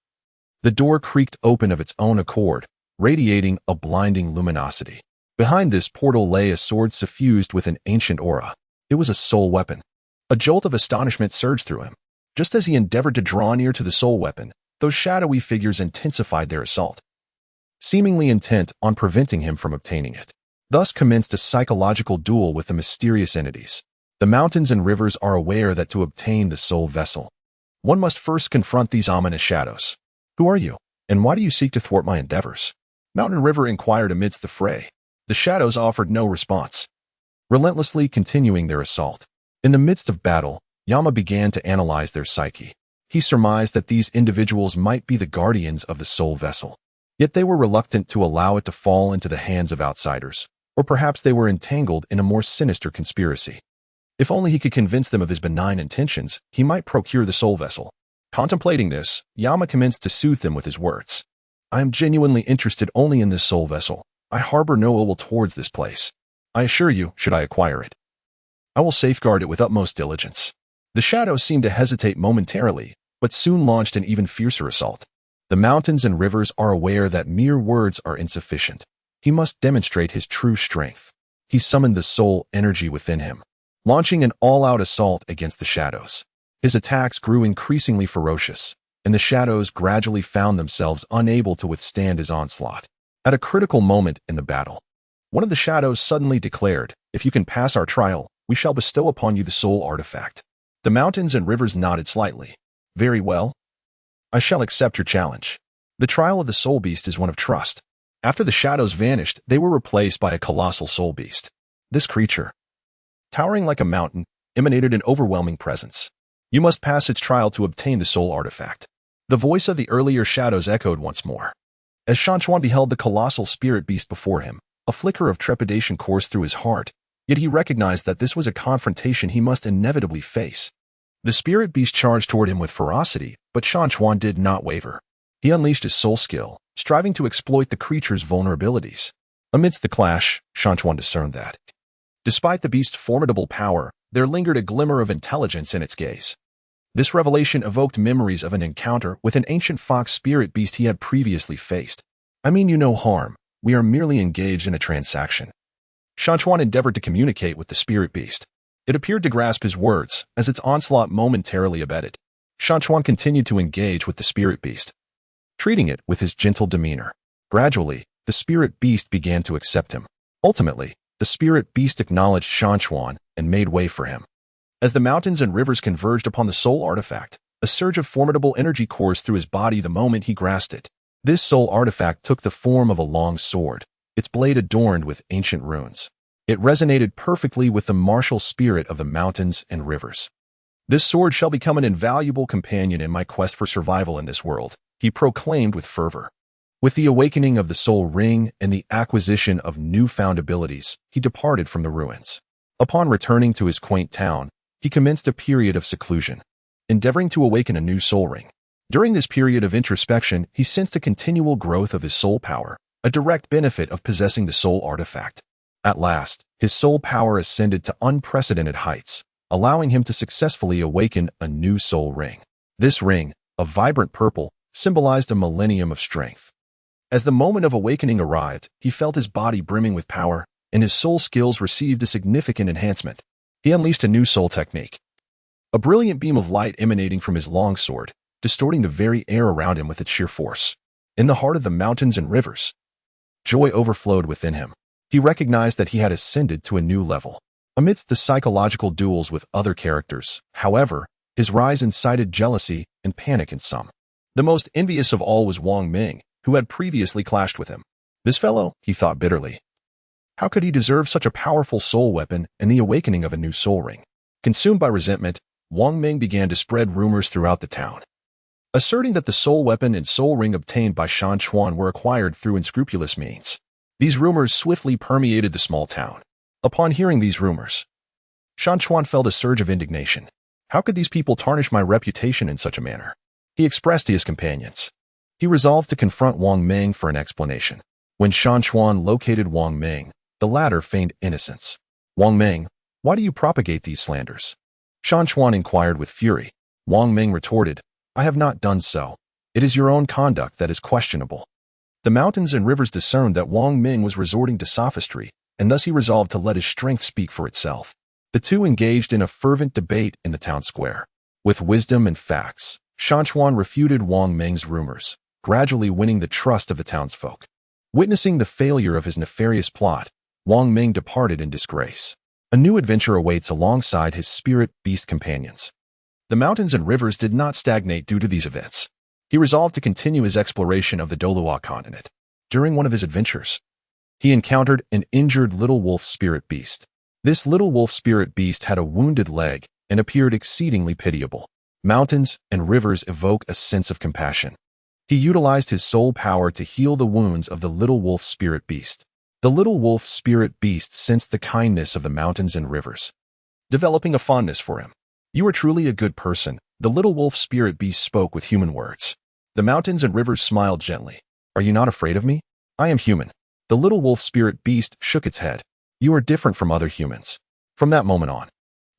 the door creaked open of its own accord, radiating a blinding luminosity. Behind this portal lay a sword suffused with an ancient aura. It was a soul weapon. A jolt of astonishment surged through him. Just as he endeavored to draw near to the soul weapon, those shadowy figures intensified their assault, seemingly intent on preventing him from obtaining it. Thus commenced a psychological duel with the mysterious entities. The mountains and rivers are aware that to obtain the soul vessel, one must first confront these ominous shadows. Who are you, and why do you seek to thwart my endeavors? Mountain and River inquired amidst the fray. The shadows offered no response, relentlessly continuing their assault. In the midst of battle, Yama began to analyze their psyche. He surmised that these individuals might be the guardians of the soul vessel. Yet they were reluctant to allow it to fall into the hands of outsiders, or perhaps they were entangled in a more sinister conspiracy. If only he could convince them of his benign intentions, he might procure the soul vessel. Contemplating this, Yama commenced to soothe them with his words. I am genuinely interested only in this soul vessel. I harbor no ill will towards this place. I assure you, should I acquire it, I will safeguard it with utmost diligence. The shadows seemed to hesitate momentarily, but soon launched an even fiercer assault. The mountains and rivers are aware that mere words are insufficient. He must demonstrate his true strength. He summoned the soul energy within him, launching an all-out assault against the shadows. His attacks grew increasingly ferocious, and the shadows gradually found themselves unable to withstand his onslaught. At a critical moment in the battle, one of the shadows suddenly declared, if you can pass our trial, we shall bestow upon you the soul artifact. The mountains and rivers nodded slightly. Very well. I shall accept your challenge. The trial of the soul beast is one of trust. After the shadows vanished, they were replaced by a colossal soul beast. This creature, towering like a mountain, emanated an overwhelming presence. You must pass its trial to obtain the soul artifact. The voice of the earlier shadows echoed once more. As Shan Chuan beheld the colossal spirit beast before him, a flicker of trepidation coursed through his heart, yet he recognized that this was a confrontation he must inevitably face. The spirit beast charged toward him with ferocity, but Shan Chuan did not waver. He unleashed his soul skill, striving to exploit the creature's vulnerabilities. Amidst the clash, Shan Chuan discerned that, despite the beast's formidable power, there lingered a glimmer of intelligence in its gaze. This revelation evoked memories of an encounter with an ancient fox spirit beast he had previously faced. I mean you no harm. We are merely engaged in a transaction. Shan Chuan endeavored to communicate with the spirit beast. It appeared to grasp his words, as its onslaught momentarily abated. Shan Chuan continued to engage with the spirit beast, treating it with his gentle demeanor. Gradually, the spirit beast began to accept him. Ultimately, the spirit beast acknowledged Shan Chuan and made way for him. As the mountains and rivers converged upon the soul artifact, a surge of formidable energy coursed through his body the moment he grasped it. This soul artifact took the form of a long sword, its blade adorned with ancient runes. It resonated perfectly with the martial spirit of the mountains and rivers. This sword shall become an invaluable companion in my quest for survival in this world, he proclaimed with fervor. With the awakening of the soul ring and the acquisition of newfound abilities, he departed from the ruins. Upon returning to his quaint town, he commenced a period of seclusion, endeavoring to awaken a new soul ring. During this period of introspection, he sensed a continual growth of his soul power, a direct benefit of possessing the soul artifact. At last, his soul power ascended to unprecedented heights, allowing him to successfully awaken a new soul ring. This ring, a vibrant purple, symbolized a millennium of strength. As the moment of awakening arrived, he felt his body brimming with power, and his soul skills received a significant enhancement. He unleashed a new soul technique, a brilliant beam of light emanating from his long sword, distorting the very air around him with its sheer force. In the heart of the mountains and rivers, joy overflowed within him. He recognized that he had ascended to a new level. Amidst the psychological duels with other characters, however, his rise incited jealousy and panic in some. The most envious of all was Wang Ming, who had previously clashed with him. This fellow, he thought bitterly. How could he deserve such a powerful soul weapon and the awakening of a new soul ring? Consumed by resentment, Wang Ming began to spread rumors throughout the town, asserting that the soul weapon and soul ring obtained by Shan Chuan were acquired through unscrupulous means. These rumors swiftly permeated the small town. Upon hearing these rumors, Shan Chuan felt a surge of indignation. How could these people tarnish my reputation in such a manner? He expressed to his companions. He resolved to confront Wang Ming for an explanation. When Shan Chuan located Wang Ming, the latter feigned innocence. Wang Ming, why do you propagate these slanders? Shan Chuan inquired with fury. Wang Ming retorted, I have not done so. It is your own conduct that is questionable. The mountains and rivers discerned that Wang Ming was resorting to sophistry, and thus he resolved to let his strength speak for itself. The two engaged in a fervent debate in the town square. With wisdom and facts, Shan Chuan refuted Wang Ming's rumors, gradually winning the trust of the townsfolk. Witnessing the failure of his nefarious plot, Wang Ming departed in disgrace. A new adventure awaits alongside his spirit beast companions. The mountains and rivers did not stagnate due to these events. He resolved to continue his exploration of the Douluo Continent. During one of his adventures, he encountered an injured little wolf spirit beast. This little wolf spirit beast had a wounded leg and appeared exceedingly pitiable. Mountains and rivers evoke a sense of compassion. He utilized his soul power to heal the wounds of the little wolf spirit beast. The little wolf spirit beast sensed the kindness of the mountains and rivers, developing a fondness for him. You are truly a good person, the little wolf spirit beast spoke with human words. The mountains and rivers smiled gently. Are you not afraid of me? I am human. The little wolf spirit beast shook its head. You are different from other humans. From that moment on,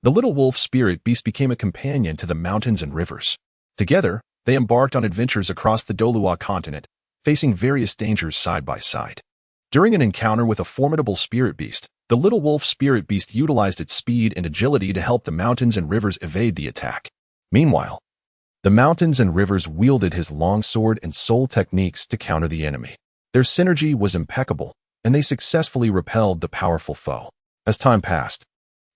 the little wolf spirit beast became a companion to the mountains and rivers. Together, they embarked on adventures across the Douluo Continent, facing various dangers side by side. During an encounter with a formidable spirit beast, the little wolf spirit beast utilized its speed and agility to help the mountains and rivers evade the attack. Meanwhile, the mountains and rivers wielded his longsword and soul techniques to counter the enemy. Their synergy was impeccable, and they successfully repelled the powerful foe. As time passed,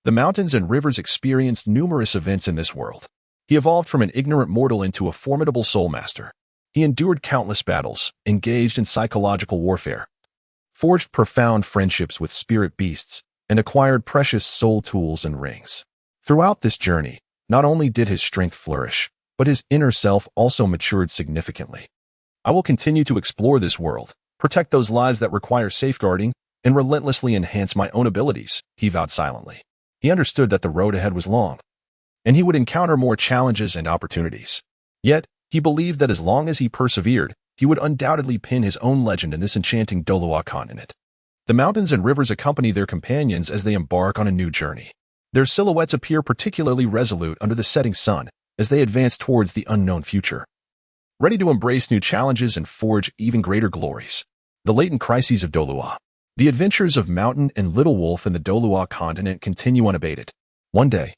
the mountains and rivers experienced numerous events in this world. He evolved from an ignorant mortal into a formidable Soulmaster. He endured countless battles, engaged in psychological warfare, forged profound friendships with spirit beasts, and acquired precious soul tools and rings. Throughout this journey, not only did his strength flourish, but his inner self also matured significantly. I will continue to explore this world, protect those lives that require safeguarding, and relentlessly enhance my own abilities, he vowed silently. He understood that the road ahead was long, and he would encounter more challenges and opportunities. Yet, he believed that as long as he persevered, he would undoubtedly pin his own legend in this enchanting Douluo Continent. The mountains and rivers accompany their companions as they embark on a new journey. Their silhouettes appear particularly resolute under the setting sun as they advance towards the unknown future, ready to embrace new challenges and forge even greater glories. The latent crises of Douluo. The adventures of Mountain and Little Wolf in the Douluo Continent continue unabated. One day,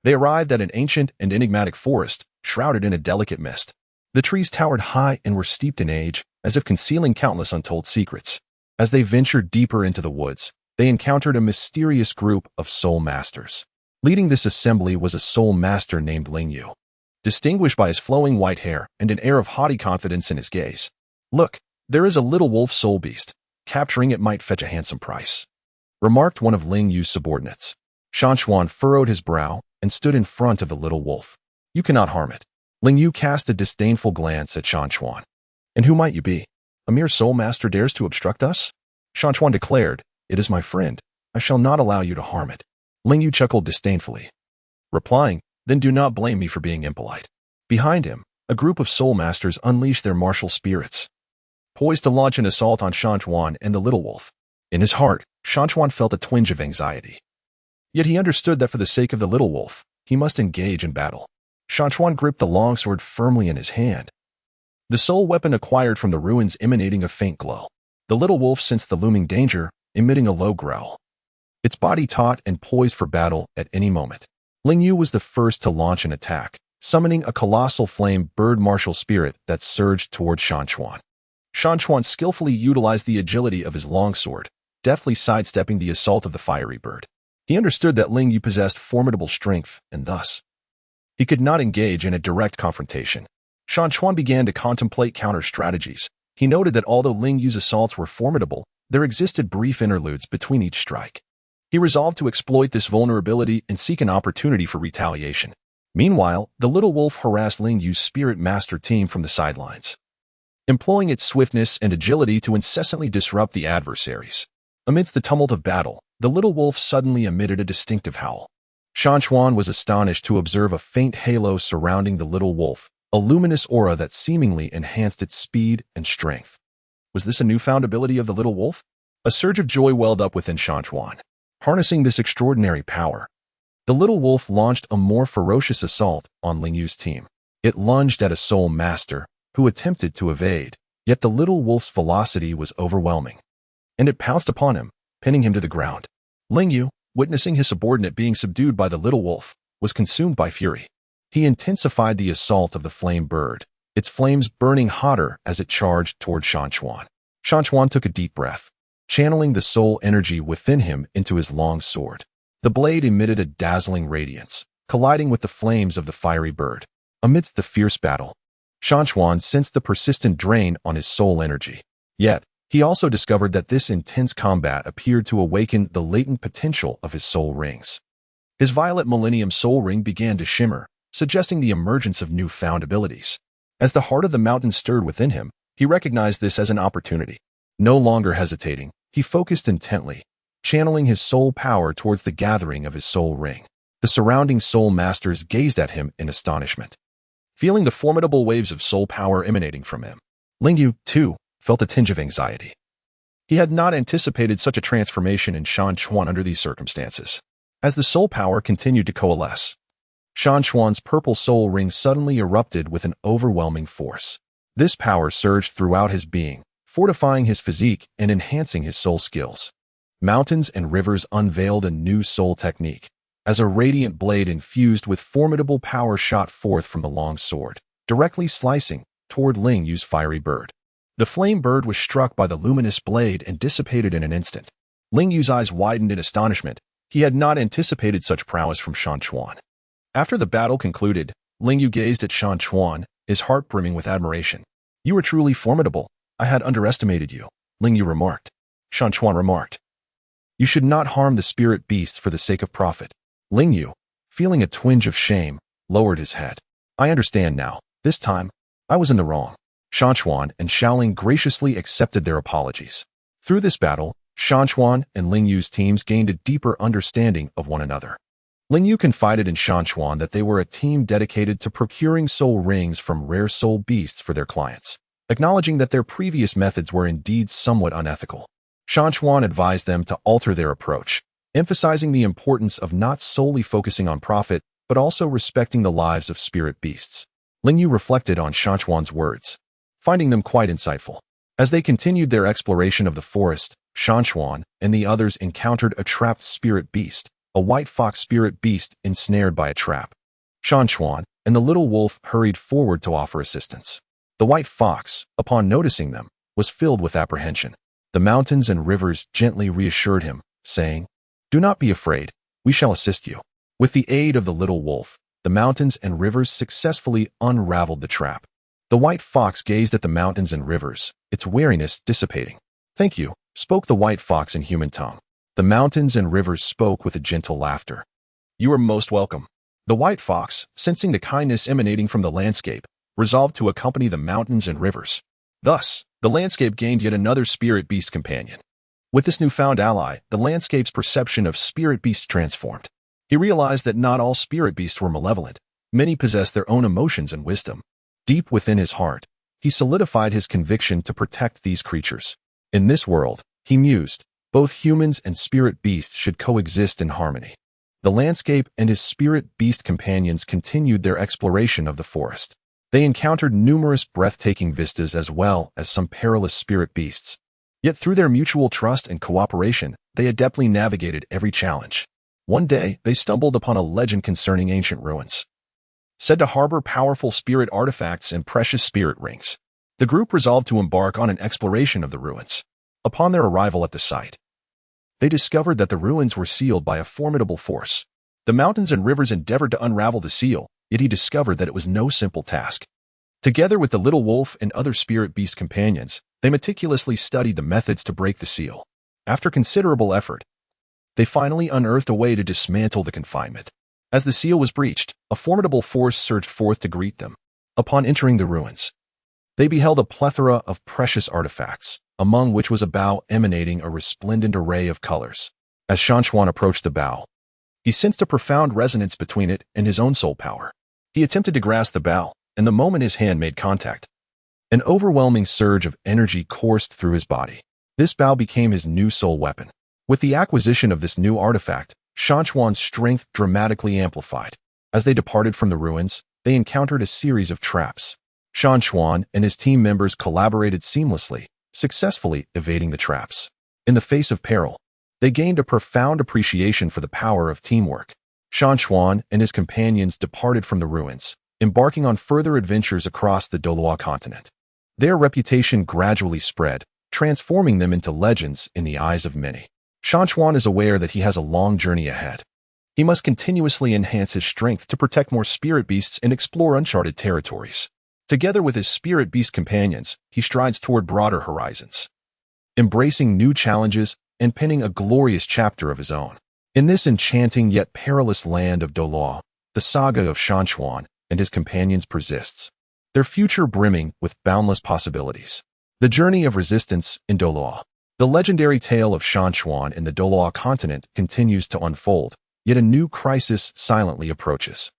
they arrived at an ancient and enigmatic forest, shrouded in a delicate mist. The trees towered high and were steeped in age, as if concealing countless untold secrets. As they ventured deeper into the woods, they encountered a mysterious group of Soulmasters. Leading this assembly was a Soulmaster named Ling Yu, distinguished by his flowing white hair and an air of haughty confidence in his gaze. Look, there is a little wolf soul beast. Capturing it might fetch a handsome price, remarked one of Ling Yu's subordinates. Shan Chuan furrowed his brow and stood in front of the little wolf. You cannot harm it. Ling Yu cast a disdainful glance at Shan Chuan. And who might you be? A mere Soulmaster dares to obstruct us? Shan Chuan declared, It is my friend. I shall not allow you to harm it. Ling Yu chuckled disdainfully, replying, Then do not blame me for being impolite. Behind him, a group of Soulmasters unleashed their martial spirits, poised to launch an assault on Shan Chuan and the little wolf. In his heart, Shan Chuan felt a twinge of anxiety. Yet he understood that for the sake of the little wolf, he must engage in battle. Shan Chuan gripped the longsword firmly in his hand, the soul weapon acquired from the ruins emanating a faint glow. The little wolf sensed the looming danger, emitting a low growl, its body taut and poised for battle at any moment. Ling Yu was the first to launch an attack, summoning a colossal flame bird martial spirit that surged toward Shan Chuan. Shan Chuan skillfully utilized the agility of his longsword, deftly sidestepping the assault of the fiery bird. He understood that Ling Yu possessed formidable strength, and thus, he could not engage in a direct confrontation. Shan Chuan began to contemplate counter-strategies. He noted that although Ling Yu's assaults were formidable, there existed brief interludes between each strike. He resolved to exploit this vulnerability and seek an opportunity for retaliation. Meanwhile, the little wolf harassed Ling Yu's spirit master team from the sidelines, employing its swiftness and agility to incessantly disrupt the adversaries. Amidst the tumult of battle, the little wolf suddenly emitted a distinctive howl. Shan Chuan was astonished to observe a faint halo surrounding the little wolf, a luminous aura that seemingly enhanced its speed and strength. Was this a newfound ability of the little wolf? A surge of joy welled up within Shan Chuan. Harnessing this extraordinary power, the little wolf launched a more ferocious assault on Ling Yu's team. It lunged at a Soulmaster, who attempted to evade, yet the little wolf's velocity was overwhelming, and it pounced upon him, pinning him to the ground. Ling Yu, witnessing his subordinate being subdued by the little wolf, was consumed by fury. He intensified the assault of the flame bird, its flames burning hotter as it charged toward Shan Chuan. Shan Chuan took a deep breath, channeling the soul energy within him into his long sword. The blade emitted a dazzling radiance, colliding with the flames of the fiery bird. Amidst the fierce battle, Shan Chuan sensed the persistent drain on his soul energy. Yet, he also discovered that this intense combat appeared to awaken the latent potential of his soul rings. His violet millennium soul ring began to shimmer, suggesting the emergence of newfound abilities. As the heart of the mountain stirred within him, he recognized this as an opportunity. No longer hesitating, he focused intently, channeling his soul power towards the gathering of his soul ring. The surrounding soul masters gazed at him in astonishment, feeling the formidable waves of soul power emanating from him. Ling Yu, too, felt a tinge of anxiety. He had not anticipated such a transformation in Shan Chuan under these circumstances. As the soul power continued to coalesce, Shan Chuan's purple soul ring suddenly erupted with an overwhelming force. This power surged throughout his being, fortifying his physique and enhancing his soul skills. Mountains and rivers unveiled a new soul technique, as a radiant blade infused with formidable power shot forth from the long sword, directly slicing toward Ling Yu's fiery bird. The flame bird was struck by the luminous blade and dissipated in an instant. Ling Yu's eyes widened in astonishment. He had not anticipated such prowess from Shan Chuan. After the battle concluded, Ling Yu gazed at Shan Chuan, his heart brimming with admiration. "You are truly formidable. I had underestimated you," Ling Yu remarked. Shan Chuan remarked, "You should not harm the spirit beasts for the sake of profit." Ling Yu, feeling a twinge of shame, lowered his head. "I understand now. This time, I was in the wrong." Shan Chuan and Xiaoling graciously accepted their apologies. Through this battle, Shan Chuan and Ling Yu's teams gained a deeper understanding of one another. Ling Yu confided in Shan Chuan that they were a team dedicated to procuring soul rings from rare soul beasts for their clients, acknowledging that their previous methods were indeed somewhat unethical. Shan Chuan advised them to alter their approach, emphasizing the importance of not solely focusing on profit, but also respecting the lives of spirit beasts. Ling Yu reflected on Shan Chuan's words, finding them quite insightful. As they continued their exploration of the forest, Shan Chuan and the others encountered a trapped spirit beast, a white fox spirit beast ensnared by a trap. Shan Chuan and the little wolf hurried forward to offer assistance. The white fox, upon noticing them, was filled with apprehension. The mountains and rivers gently reassured him, saying, "Do not be afraid, we shall assist you." With the aid of the little wolf, the mountains and rivers successfully unraveled the trap. The white fox gazed at the mountains and rivers, its wariness dissipating. "Thank you," spoke the white fox in human tongue. The mountains and rivers spoke with a gentle laughter. "You are most welcome." The white fox, sensing the kindness emanating from the landscape, resolved to accompany the mountains and rivers. Thus, the landscape gained yet another spirit beast companion. With this newfound ally, the landscape's perception of spirit beasts transformed. He realized that not all spirit beasts were malevolent. Many possessed their own emotions and wisdom. Deep within his heart, he solidified his conviction to protect these creatures. In this world, he mused, both humans and spirit beasts should coexist in harmony. The landscape and his spirit beast companions continued their exploration of the forest. They encountered numerous breathtaking vistas as well as some perilous spirit beasts. Yet through their mutual trust and cooperation, they adeptly navigated every challenge. One day, they stumbled upon a legend concerning ancient ruins, said to harbor powerful spirit artifacts and precious spirit rings. The group resolved to embark on an exploration of the ruins. Upon their arrival at the site, They discovered that the ruins were sealed by a formidable force. The mountains and rivers endeavored to unravel the seal, yet he discovered that it was no simple task. Together with the little wolf and other spirit beast companions, they meticulously studied the methods to break the seal. After considerable effort, they finally unearthed a way to dismantle the confinement. As the seal was breached, a formidable force surged forth to greet them. Upon entering the ruins, they beheld a plethora of precious artifacts, among which was a bow emanating a resplendent array of colors. As Shan Chuan approached the bow, he sensed a profound resonance between it and his own soul power. He attempted to grasp the bow, and the moment his hand made contact, an overwhelming surge of energy coursed through his body. This bow became his new soul weapon. With the acquisition of this new artifact, Shan Chuan's strength dramatically amplified. As they departed from the ruins, they encountered a series of traps. Shan Chuan and his team members collaborated seamlessly, successfully evading the traps. In the face of peril, they gained a profound appreciation for the power of teamwork. Shan Chuan and his companions departed from the ruins, embarking on further adventures across the Douluo Continent. Their reputation gradually spread, transforming them into legends in the eyes of many. Shan Chuan is aware that he has a long journey ahead. He must continuously enhance his strength to protect more spirit beasts and explore uncharted territories. Together with his spirit beast companions, he strides toward broader horizons, embracing new challenges and penning a glorious chapter of his own. In this enchanting yet perilous land of Douluo, the saga of Shan Chuan and his companions persists, their future brimming with boundless possibilities. The journey of resistance in Douluo. The legendary tale of Shan Chuan in the Douluo Continent continues to unfold, yet a new crisis silently approaches.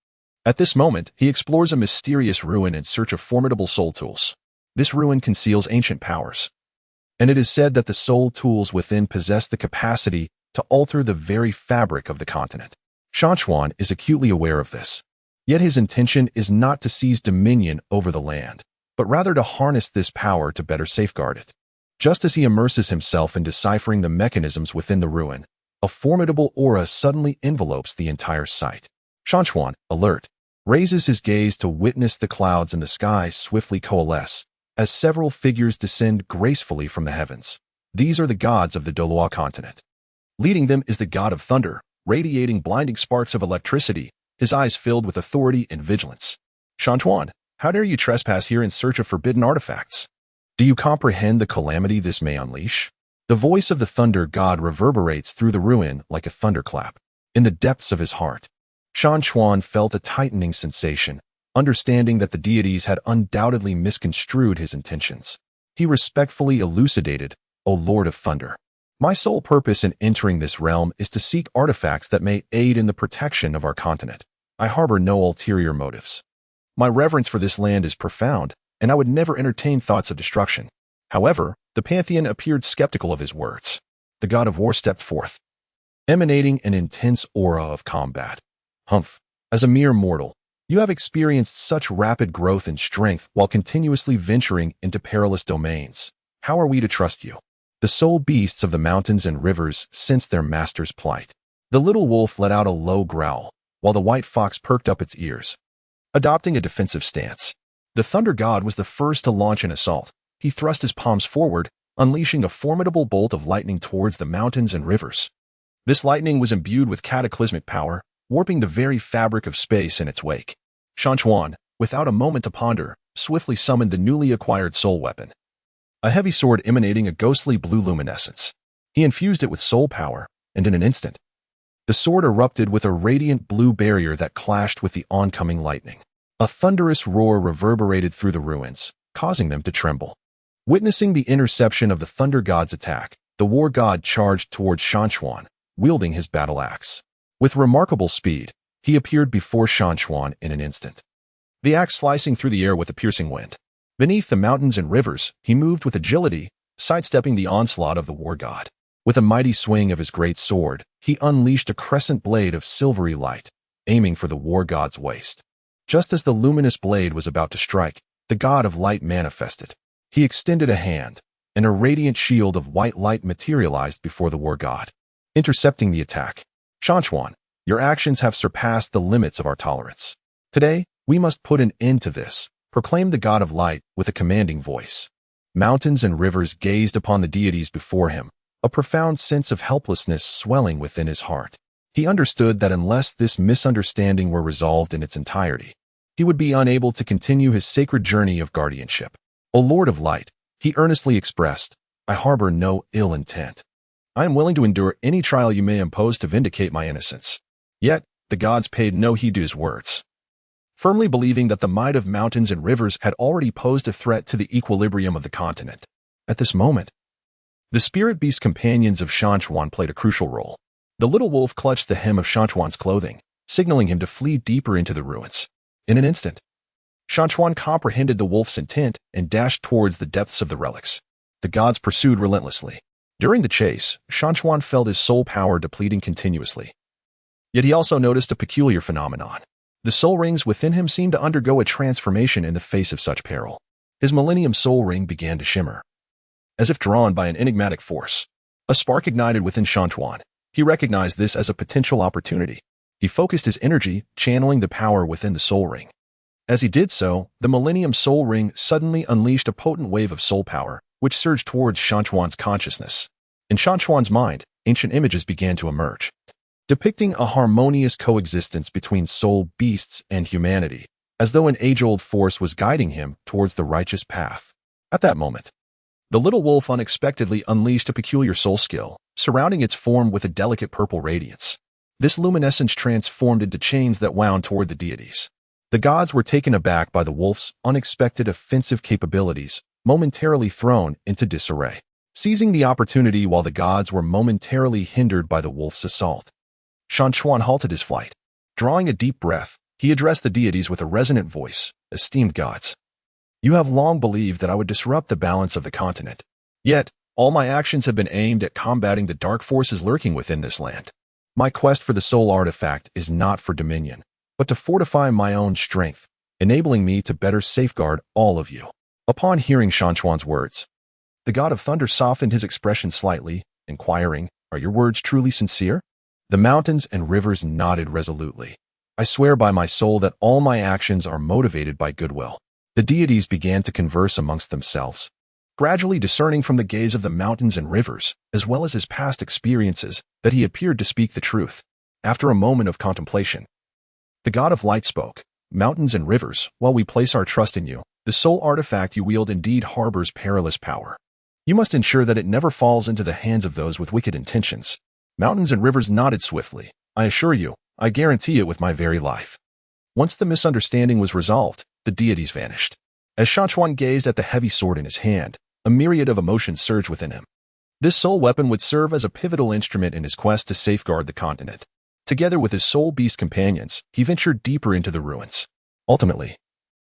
At this moment, he explores a mysterious ruin in search of formidable soul tools. This ruin conceals ancient powers, and it is said that the soul tools within possess the capacity to alter the very fabric of the continent. Shan Chuan is acutely aware of this, yet his intention is not to seize dominion over the land, but rather to harness this power to better safeguard it. Just as he immerses himself in deciphering the mechanisms within the ruin, a formidable aura suddenly envelopes the entire site. Shan Chuan, alert, raises his gaze to witness the clouds in the sky swiftly coalesce, as several figures descend gracefully from the heavens. These are the gods of the Douluo Continent. Leading them is the god of thunder, radiating blinding sparks of electricity, his eyes filled with authority and vigilance. Shan Chuan, how dare you trespass here in search of forbidden artifacts? Do you comprehend the calamity this may unleash? The voice of the thunder god reverberates through the ruin like a thunderclap. In the depths of his heart, Shan Chuan felt a tightening sensation, understanding that the deities had undoubtedly misconstrued his intentions. He respectfully elucidated, "O Lord of Thunder, my sole purpose in entering this realm is to seek artifacts that may aid in the protection of our continent. I harbor no ulterior motives. My reverence for this land is profound, and I would never entertain thoughts of destruction." However, the pantheon appeared skeptical of his words. The god of war stepped forth, emanating an intense aura of combat. "Humph, as a mere mortal, you have experienced such rapid growth and strength while continuously venturing into perilous domains. How are we to trust you?" The soul beasts of the mountains and rivers sensed their master's plight. The little wolf let out a low growl, while the white fox perked up its ears, adopting a defensive stance. The thunder god was the first to launch an assault. He thrust his palms forward, unleashing a formidable bolt of lightning towards the mountains and rivers. This lightning was imbued with cataclysmic power, warping the very fabric of space in its wake. Shan Chuan, without a moment to ponder, swiftly summoned the newly acquired soul weapon, a heavy sword emanating a ghostly blue luminescence. He infused it with soul power, and in an instant, the sword erupted with a radiant blue barrier that clashed with the oncoming lightning. A thunderous roar reverberated through the ruins, causing them to tremble. Witnessing the interception of the thunder god's attack, the war god charged towards Shan Chuan, wielding his battle axe. With remarkable speed, he appeared before Shan Chuan in an instant, the axe slicing through the air with a piercing wind. Beneath the mountains and rivers, he moved with agility, sidestepping the onslaught of the war god. With a mighty swing of his great sword, he unleashed a crescent blade of silvery light, aiming for the war god's waist. Just as the luminous blade was about to strike, the god of light manifested. He extended a hand, and a radiant shield of white light materialized before the war god, intercepting the attack. "Shan Chuan, your actions have surpassed the limits of our tolerance. Today, we must put an end to this," proclaimed the god of light with a commanding voice. Mountains and rivers gazed upon the deities before him, a profound sense of helplessness swelling within his heart. He understood that unless this misunderstanding were resolved in its entirety, he would be unable to continue his sacred journey of guardianship. "O Lord of Light," he earnestly expressed, "I harbor no ill intent. I am willing to endure any trial you may impose to vindicate my innocence." Yet, the gods paid no heed to his words. Firmly believing that the might of mountains and rivers had already posed a threat to the equilibrium of the continent. At this moment, the spirit beast companions of Shan Chuan played a crucial role. The little wolf clutched the hem of Shan Chuan's clothing, signaling him to flee deeper into the ruins. In an instant, Shan Chuan comprehended the wolf's intent and dashed towards the depths of the relics. The gods pursued relentlessly. During the chase, Shan Chuan felt his soul power depleting continuously. Yet he also noticed a peculiar phenomenon. The soul rings within him seemed to undergo a transformation in the face of such peril. His Millennium Soul Ring began to shimmer, as if drawn by an enigmatic force. A spark ignited within Shan Chuan. He recognized this as a potential opportunity. He focused his energy, channeling the power within the soul ring. As he did so, the Millennium Soul Ring suddenly unleashed a potent wave of soul power, which surged towards Shan Chuan's consciousness. In Shan Chuan's mind, ancient images began to emerge, depicting a harmonious coexistence between soul beasts and humanity, as though an age-old force was guiding him towards the righteous path. At that moment, the little wolf unexpectedly unleashed a peculiar soul skill, surrounding its form with a delicate purple radiance. This luminescence transformed into chains that wound toward the deities. The gods were taken aback by the wolf's unexpected offensive capabilities, momentarily thrown into disarray. Seizing the opportunity while the gods were momentarily hindered by the wolf's assault, Shan Chuan halted his flight. Drawing a deep breath, he addressed the deities with a resonant voice. "Esteemed gods, you have long believed that I would disrupt the balance of the continent. Yet, all my actions have been aimed at combating the dark forces lurking within this land. My quest for the soul artifact is not for dominion, but to fortify my own strength, enabling me to better safeguard all of you." Upon hearing Shan Chuan's words, the god of thunder softened his expression slightly, inquiring, "Are your words truly sincere?" The mountains and rivers nodded resolutely. "I swear by my soul that all my actions are motivated by goodwill." The deities began to converse amongst themselves, gradually discerning from the gaze of the mountains and rivers, as well as his past experiences, that he appeared to speak the truth. After a moment of contemplation, the god of light spoke, "Mountains and rivers, while we place our trust in you, the soul artifact you wield indeed harbors perilous power. You must ensure that it never falls into the hands of those with wicked intentions." Mountains and rivers nodded swiftly. "I assure you, I guarantee it with my very life." Once the misunderstanding was resolved, the deities vanished. As Shan Chuan gazed at the heavy sword in his hand, a myriad of emotions surged within him. This soul weapon would serve as a pivotal instrument in his quest to safeguard the continent. Together with his soul beast companions, he ventured deeper into the ruins. Ultimately,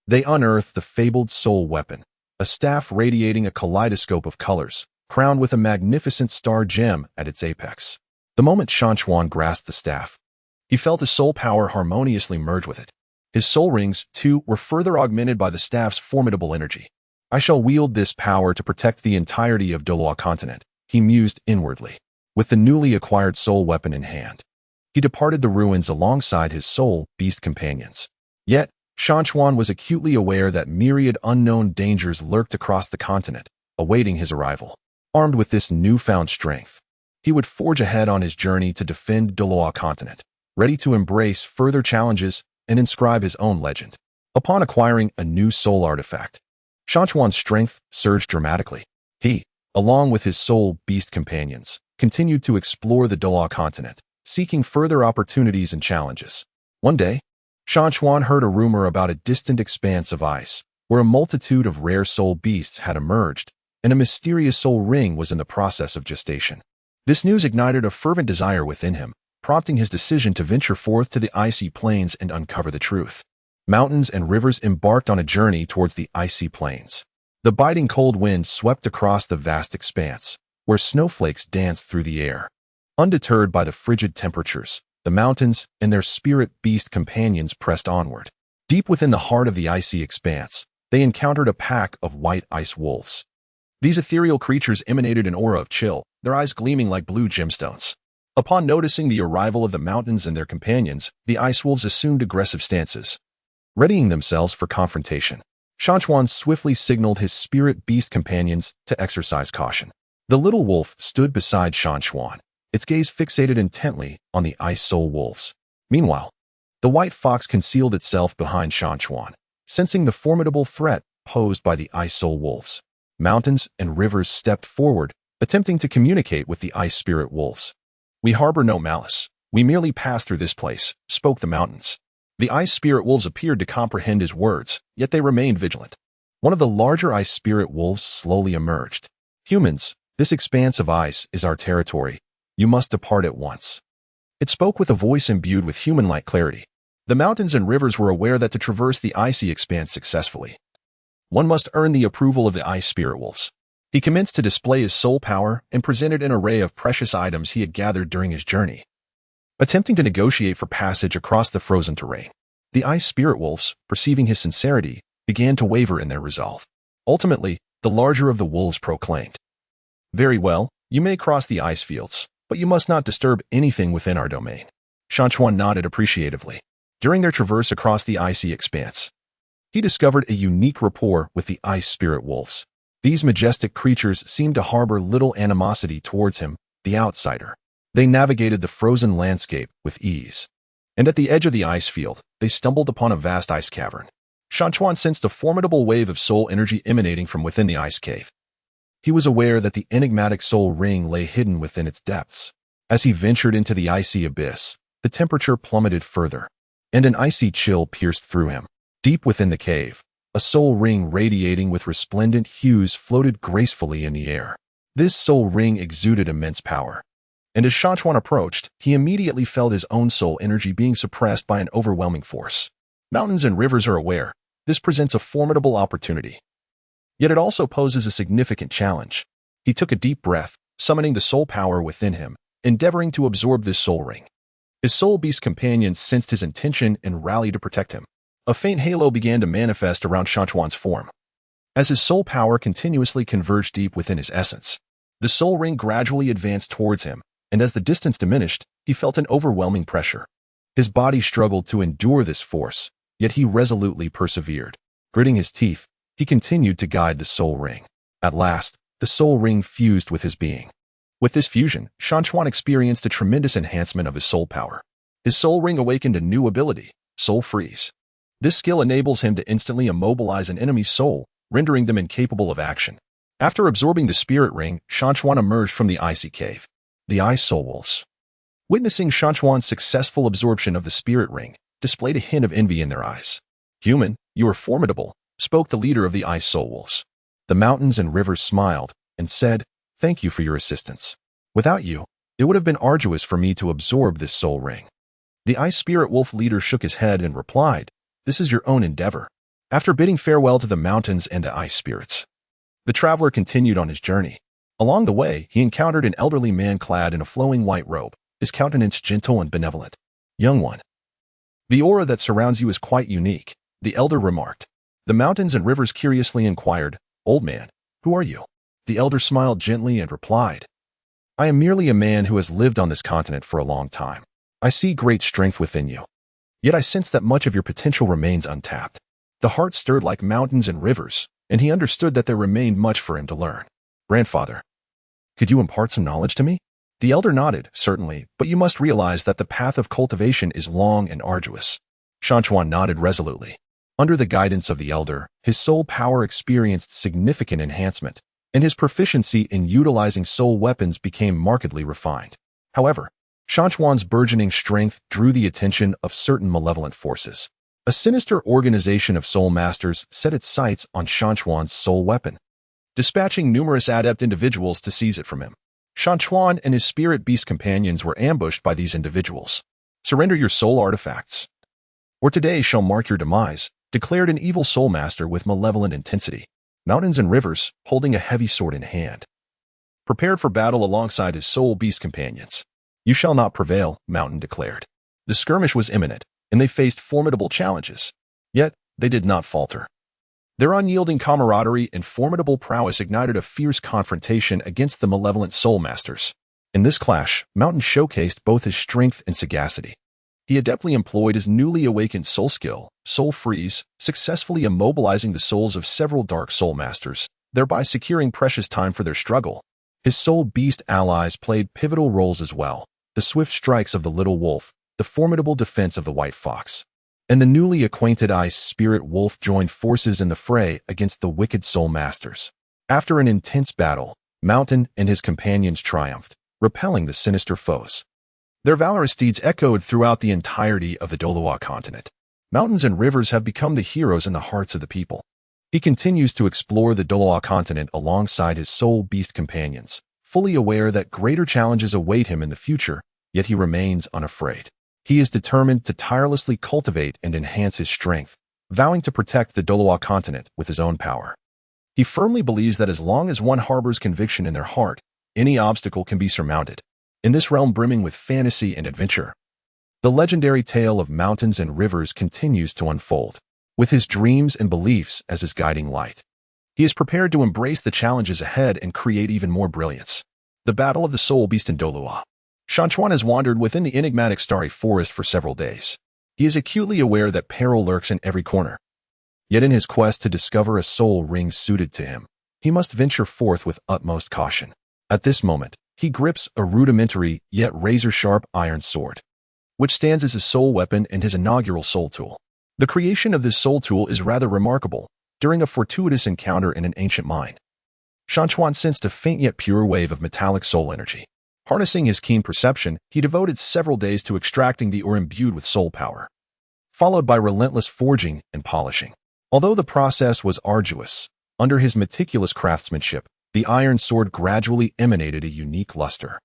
they unearthed the fabled soul weapon, a staff radiating a kaleidoscope of colors, crowned with a magnificent star gem at its apex. The moment Shan Chuan grasped the staff, he felt his soul power harmoniously merge with it. His soul rings, too, were further augmented by the staff's formidable energy. "I shall wield this power to protect the entirety of Douluo Continent," he mused inwardly. With the newly acquired soul weapon in hand, he departed the ruins alongside his soul beast companions. Yet, Shan Chuan was acutely aware that myriad unknown dangers lurked across the continent, awaiting his arrival. Armed with this newfound strength, he would forge ahead on his journey to defend Douluo Continent, ready to embrace further challenges and inscribe his own legend. Upon acquiring a new soul artifact, Shan Chuan's strength surged dramatically. He, along with his soul beast companions, continued to explore the Douluo Continent, seeking further opportunities and challenges. One day, Shan Chuan heard a rumor about a distant expanse of ice, where a multitude of rare soul beasts had emerged, and a mysterious soul ring was in the process of gestation. This news ignited a fervent desire within him, prompting his decision to venture forth to the icy plains and uncover the truth. Mountains and rivers embarked on a journey towards the icy plains. The biting cold wind swept across the vast expanse, where snowflakes danced through the air. Undeterred by the frigid temperatures, the mountains and their spirit beast companions pressed onward. Deep within the heart of the icy expanse, they encountered a pack of white ice wolves. These ethereal creatures emanated an aura of chill, their eyes gleaming like blue gemstones. Upon noticing the arrival of the mountains and their companions, the ice wolves assumed aggressive stances, readying themselves for confrontation. Shan Chuan swiftly signaled his spirit beast companions to exercise caution. The little wolf stood beside Shan Chuan, its gaze fixated intently on the ice soul wolves. Meanwhile, the white fox concealed itself behind Shan Chuan, sensing the formidable threat posed by the ice soul wolves. Mountains and rivers stepped forward, attempting to communicate with the ice spirit wolves. "We harbor no malice. We merely pass through this place," spoke the mountains. The ice spirit wolves appeared to comprehend his words, yet they remained vigilant. One of the larger ice spirit wolves slowly emerged. "Humans, this expanse of ice is our territory. You must depart at once." It spoke with a voice imbued with human-like clarity. The mountains and rivers were aware that to traverse the icy expanse successfully, one must earn the approval of the ice spirit wolves. He commenced to display his soul power and presented an array of precious items he had gathered during his journey. Attempting to negotiate for passage across the frozen terrain, the ice spirit wolves, perceiving his sincerity, began to waver in their resolve. Ultimately, the larger of the wolves proclaimed, "Very well, you may cross the ice fields, but you must not disturb anything within our domain." Shan Chuan nodded appreciatively. During their traverse across the icy expanse, he discovered a unique rapport with the ice spirit wolves. These majestic creatures seemed to harbor little animosity towards him, the outsider. They navigated the frozen landscape with ease. And at the edge of the ice field, they stumbled upon a vast ice cavern. Shan Chuan sensed a formidable wave of soul energy emanating from within the ice cave. He was aware that the enigmatic soul ring lay hidden within its depths. As he ventured into the icy abyss, the temperature plummeted further, and an icy chill pierced through him. Deep within the cave, a soul ring radiating with resplendent hues floated gracefully in the air. This soul ring exuded immense power. And as Shan Chuan approached, he immediately felt his own soul energy being suppressed by an overwhelming force. Mountains and rivers are aware. This presents a formidable opportunity. Yet it also poses a significant challenge. He took a deep breath, summoning the soul power within him, endeavoring to absorb this soul ring. His soul beast companions sensed his intention and rallied to protect him. A faint halo began to manifest around Shan Chuan's form. As his soul power continuously converged deep within his essence, the soul ring gradually advanced towards him, and as the distance diminished, he felt an overwhelming pressure. His body struggled to endure this force, yet he resolutely persevered. Gritting his teeth, he continued to guide the soul ring. At last, the soul ring fused with his being. With this fusion, Shan Chuan experienced a tremendous enhancement of his soul power. His soul ring awakened a new ability, Soul Freeze. This skill enables him to instantly immobilize an enemy's soul, rendering them incapable of action. After absorbing the spirit ring, Shan Chuan emerged from the icy cave. The ice soul wolves, witnessing Shan Chuan's successful absorption of the spirit ring, displayed a hint of envy in their eyes. "Human, you are formidable," spoke the leader of the ice soul wolves. The mountains and rivers smiled and said, "Thank you for your assistance. Without you, it would have been arduous for me to absorb this soul ring." The ice spirit wolf leader shook his head and replied, "This is your own endeavor." After bidding farewell to the mountains and the ice spirits, the traveler continued on his journey. Along the way, he encountered an elderly man clad in a flowing white robe, his countenance gentle and benevolent. "Young one, the aura that surrounds you is quite unique," the elder remarked. The mountains and rivers curiously inquired, "Old man, who are you?" The elder smiled gently and replied, "I am merely a man who has lived on this continent for a long time. I see great strength within you. Yet I sense that much of your potential remains untapped." The heart stirred like mountains and rivers, and he understood that there remained much for him to learn. "Grandfather, could you impart some knowledge to me?" The elder nodded, "Certainly, but you must realize that the path of cultivation is long and arduous." Shan Chuan nodded resolutely. Under the guidance of the elder, his soul power experienced significant enhancement, and his proficiency in utilizing soul weapons became markedly refined. However, Shan Chuan's burgeoning strength drew the attention of certain malevolent forces. A sinister organization of Soulmasters set its sights on Shan Chuan's soul weapon, dispatching numerous adept individuals to seize it from him. Shan Chuan and his spirit beast companions were ambushed by these individuals. "Surrender your soul artifacts, or today shall mark your demise," declared an evil Soulmaster with malevolent intensity. Mountains and rivers, holding a heavy sword in hand, prepared for battle alongside his soul beast companions. "You shall not prevail," Mountain declared. The skirmish was imminent, and they faced formidable challenges. Yet, they did not falter. Their unyielding camaraderie and formidable prowess ignited a fierce confrontation against the malevolent Soulmasters. In this clash, Mountain showcased both his strength and sagacity. He adeptly employed his newly awakened soul skill, Soul Freeze, successfully immobilizing the souls of several dark Soulmasters, thereby securing precious time for their struggle. His soul beast allies played pivotal roles as well. The swift strikes of the little wolf, the formidable defense of the white fox, and the newly acquainted ice spirit wolf joined forces in the fray against the wicked Soulmasters. After an intense battle, Mountain and his companions triumphed, repelling the sinister foes. Their valorous deeds echoed throughout the entirety of the Douluo Continent. Mountains and rivers have become the heroes in the hearts of the people. He continues to explore the Douluo Continent alongside his soul beast companions, fully aware that greater challenges await him in the future, yet he remains unafraid. He is determined to tirelessly cultivate and enhance his strength, vowing to protect the Douluo Continent with his own power. He firmly believes that as long as one harbors conviction in their heart, any obstacle can be surmounted. In this realm brimming with fantasy and adventure, the legendary tale of mountains and rivers continues to unfold. With his dreams and beliefs as his guiding light, he is prepared to embrace the challenges ahead and create even more brilliance. The Battle of the Soul Beast in Douluo. Shan Chuan has wandered within the enigmatic starry forest for several days. He is acutely aware that peril lurks in every corner. Yet in his quest to discover a soul ring suited to him, he must venture forth with utmost caution. At this moment, he grips a rudimentary yet razor-sharp iron sword, which stands as his soul weapon and his inaugural soul tool. The creation of this soul tool is rather remarkable. During a fortuitous encounter in an ancient mine, Shan Chuan sensed a faint yet pure wave of metallic soul energy. Harnessing his keen perception, he devoted several days to extracting the ore imbued with soul power, followed by relentless forging and polishing. Although the process was arduous, under his meticulous craftsmanship, the iron sword gradually emanated a unique luster,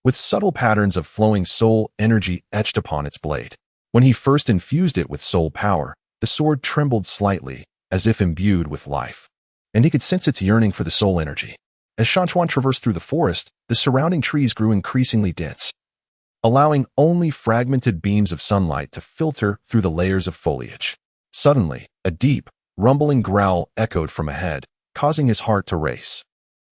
with subtle patterns of flowing soul energy etched upon its blade. When he first infused it with soul power, the sword trembled slightly, as if imbued with life, and he could sense its yearning for the soul energy. As Shan Chuan traversed through the forest, the surrounding trees grew increasingly dense, allowing only fragmented beams of sunlight to filter through the layers of foliage. Suddenly, a deep, rumbling growl echoed from ahead, causing his heart to race.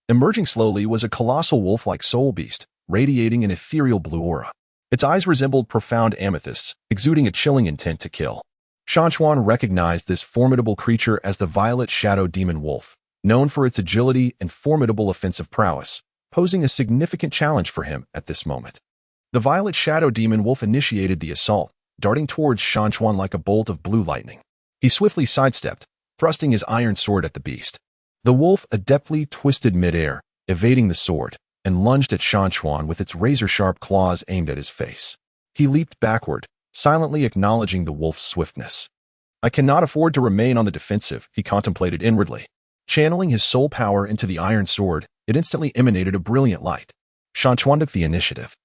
Emerging slowly was a colossal wolf-like soul beast, radiating an ethereal blue aura. Its eyes resembled profound amethysts, exuding a chilling intent to kill. Shan Chuan recognized this formidable creature as the Violet Shadow Demon Wolf, known for its agility and formidable offensive prowess, posing a significant challenge for him at this moment. The Violet Shadow Demon Wolf initiated the assault, darting towards Shan Chuan like a bolt of blue lightning. He swiftly sidestepped, thrusting his iron sword at the beast. The wolf adeptly twisted midair, evading the sword, and lunged at Shan Chuan with its razor-sharp claws aimed at his face. He leaped backward, silently acknowledging the wolf's swiftness. I cannot afford to remain on the defensive, he contemplated inwardly. Channeling his soul power into the iron sword, it instantly emanated a brilliant light. Shan Chuan took the initiative,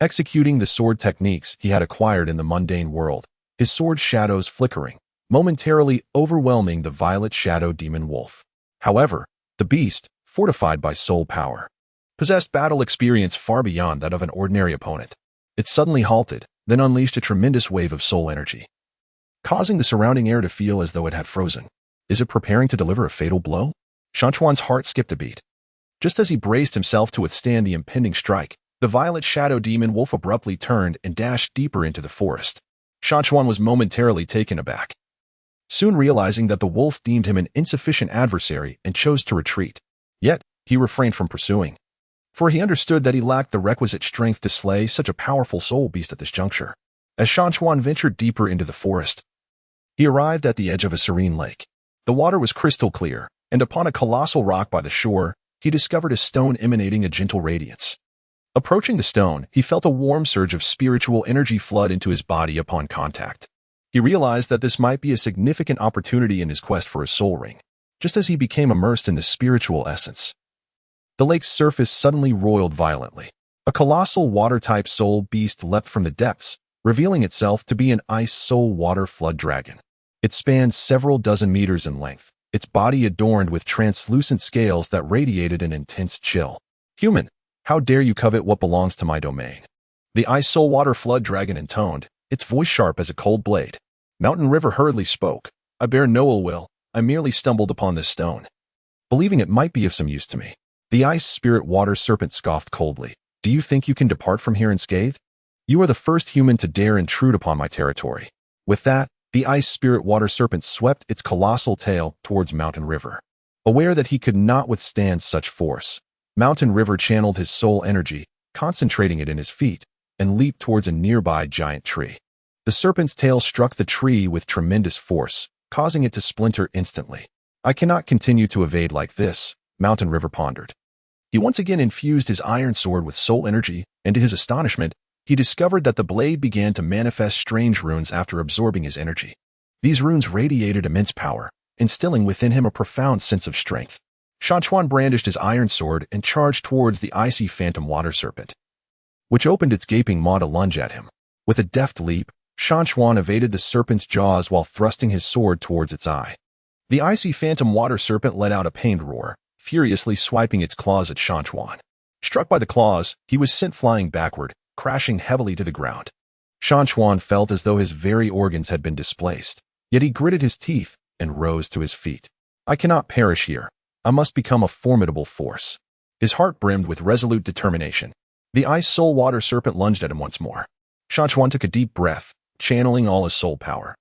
executing the sword techniques he had acquired in the mundane world, his sword shadows flickering, momentarily overwhelming the Violet Shadow Demon Wolf. However, the beast, fortified by soul power, possessed battle experience far beyond that of an ordinary opponent. It suddenly halted, then unleashed a tremendous wave of soul energy, causing the surrounding air to feel as though it had frozen. Is it preparing to deliver a fatal blow? Shan Chuan's heart skipped a beat. Just as he braced himself to withstand the impending strike, the Violet Shadow Demon Wolf abruptly turned and dashed deeper into the forest. Shan Chuan was momentarily taken aback, soon realizing that the wolf deemed him an insufficient adversary and chose to retreat. Yet, he refrained from pursuing, for he understood that he lacked the requisite strength to slay such a powerful soul beast at this juncture. As Shan Chuan ventured deeper into the forest, he arrived at the edge of a serene lake. The water was crystal clear, and upon a colossal rock by the shore, he discovered a stone emanating a gentle radiance. Approaching the stone, he felt a warm surge of spiritual energy flood into his body upon contact. He realized that this might be a significant opportunity in his quest for a soul ring. Just as he became immersed in the spiritual essence, the lake's surface suddenly roiled violently. A colossal water-type soul beast leapt from the depths, revealing itself to be an ice soul water flood dragon. It spanned several dozen meters in length, its body adorned with translucent scales that radiated an intense chill. Human, how dare you covet what belongs to my domain? The ice soul water flood dragon intoned, its voice sharp as a cold blade. Mountain River hurriedly spoke. I bear no ill will. I merely stumbled upon this stone, believing it might be of some use to me. The ice spirit water serpent scoffed coldly. Do you think you can depart from here unscathed? You are the first human to dare intrude upon my territory. With that, the ice spirit water serpent swept its colossal tail towards Mountain River. Aware that he could not withstand such force, Mountain River channeled his soul energy, concentrating it in his feet, and leaped towards a nearby giant tree. The serpent's tail struck the tree with tremendous force, causing it to splinter instantly. I cannot continue to evade like this, Mountain River pondered. He once again infused his iron sword with soul energy, and to his astonishment, he discovered that the blade began to manifest strange runes after absorbing his energy. These runes radiated immense power, instilling within him a profound sense of strength. Shan Chuan brandished his iron sword and charged towards the icy phantom water serpent, which opened its gaping maw to lunge at him. With a deft leap, Shan Chuan evaded the serpent's jaws while thrusting his sword towards its eye. The icy phantom water serpent let out a pained roar, furiously swiping its claws at Shan Chuan. Struck by the claws, he was sent flying backward, crashing heavily to the ground. Shan Chuan felt as though his very organs had been displaced, yet he gritted his teeth and rose to his feet. I cannot perish here. I must become a formidable force. His heart brimmed with resolute determination. The ice soul water serpent lunged at him once more. Shan Chuan took a deep breath, channeling all his soul power,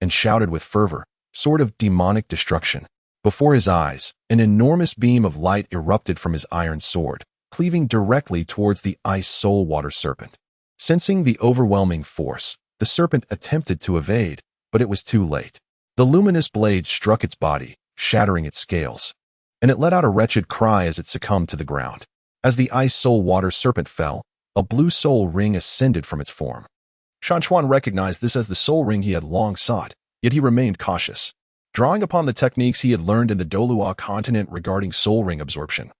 and shouted with fervor, sort of demonic destruction. Before his eyes, an enormous beam of light erupted from his iron sword, cleaving directly towards the ice soul water serpent. Sensing the overwhelming force, the serpent attempted to evade, but it was too late. The luminous blade struck its body, shattering its scales, and it let out a wretched cry as it succumbed to the ground. As the ice soul water serpent fell, a blue soul ring ascended from its form. Shan Chuan recognized this as the soul ring he had long sought, yet he remained cautious. Drawing upon the techniques he had learned in the Douluo Continent regarding soul ring absorption,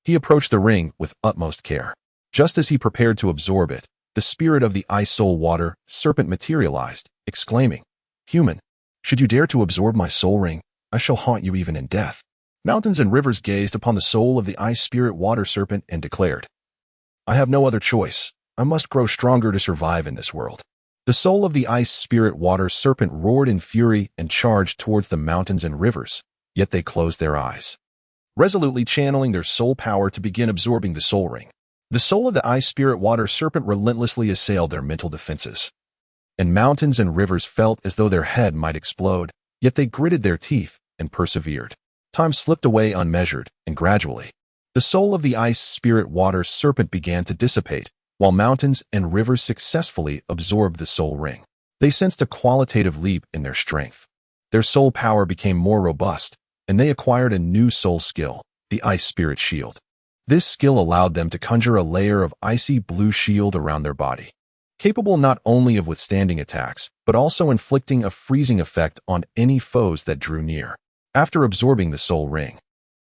he approached the ring with utmost care. Just as he prepared to absorb it, the spirit of the ice soul water serpent materialized, exclaiming, "Human, should you dare to absorb my soul ring, I shall haunt you even in death." Mountains and rivers gazed upon the soul of the ice spirit water serpent and declared, "I have no other choice. I must grow stronger to survive in this world." The soul of the ice spirit water serpent roared in fury and charged towards the mountains and rivers, yet they closed their eyes, resolutely channeling their soul power to begin absorbing the soul ring. The soul of the ice spirit water serpent relentlessly assailed their mental defenses, and mountains and rivers felt as though their head might explode, yet they gritted their teeth and persevered. Time slipped away unmeasured, and gradually, the soul of the ice spirit water serpent began to dissipate, while mountains and rivers successfully absorbed the soul ring. They sensed a qualitative leap in their strength. Their soul power became more robust, and they acquired a new soul skill, the ice spirit shield. This skill allowed them to conjure a layer of icy blue shield around their body, capable not only of withstanding attacks, but also inflicting a freezing effect on any foes that drew near. After absorbing the soul ring,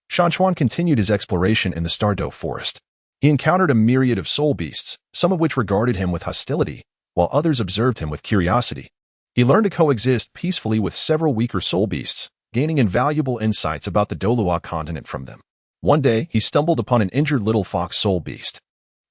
Shan Chuan continued his exploration in the Stardoe forest. He encountered a myriad of soul beasts, some of which regarded him with hostility, while others observed him with curiosity. He learned to coexist peacefully with several weaker soul beasts, gaining invaluable insights about the Douluo Continent from them. One day, he stumbled upon an injured little fox soul beast.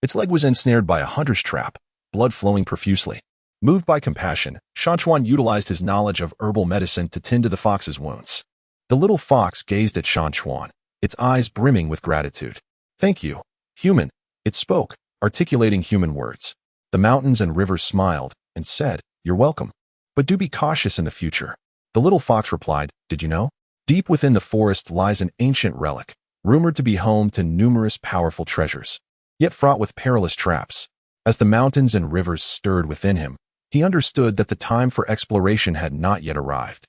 Its leg was ensnared by a hunter's trap, blood flowing profusely. Moved by compassion, Shan Chuan utilized his knowledge of herbal medicine to tend to the fox's wounds. The little fox gazed at Shan Chuan, its eyes brimming with gratitude. "Thank you, human," it spoke, articulating human words. The mountains and rivers smiled and said, "You're welcome. But do be cautious in the future." The little fox replied, "Did you know? Deep within the forest lies an ancient relic, rumored to be home to numerous powerful treasures, yet fraught with perilous traps." As the mountains and rivers stirred within him, he understood that the time for exploration had not yet arrived.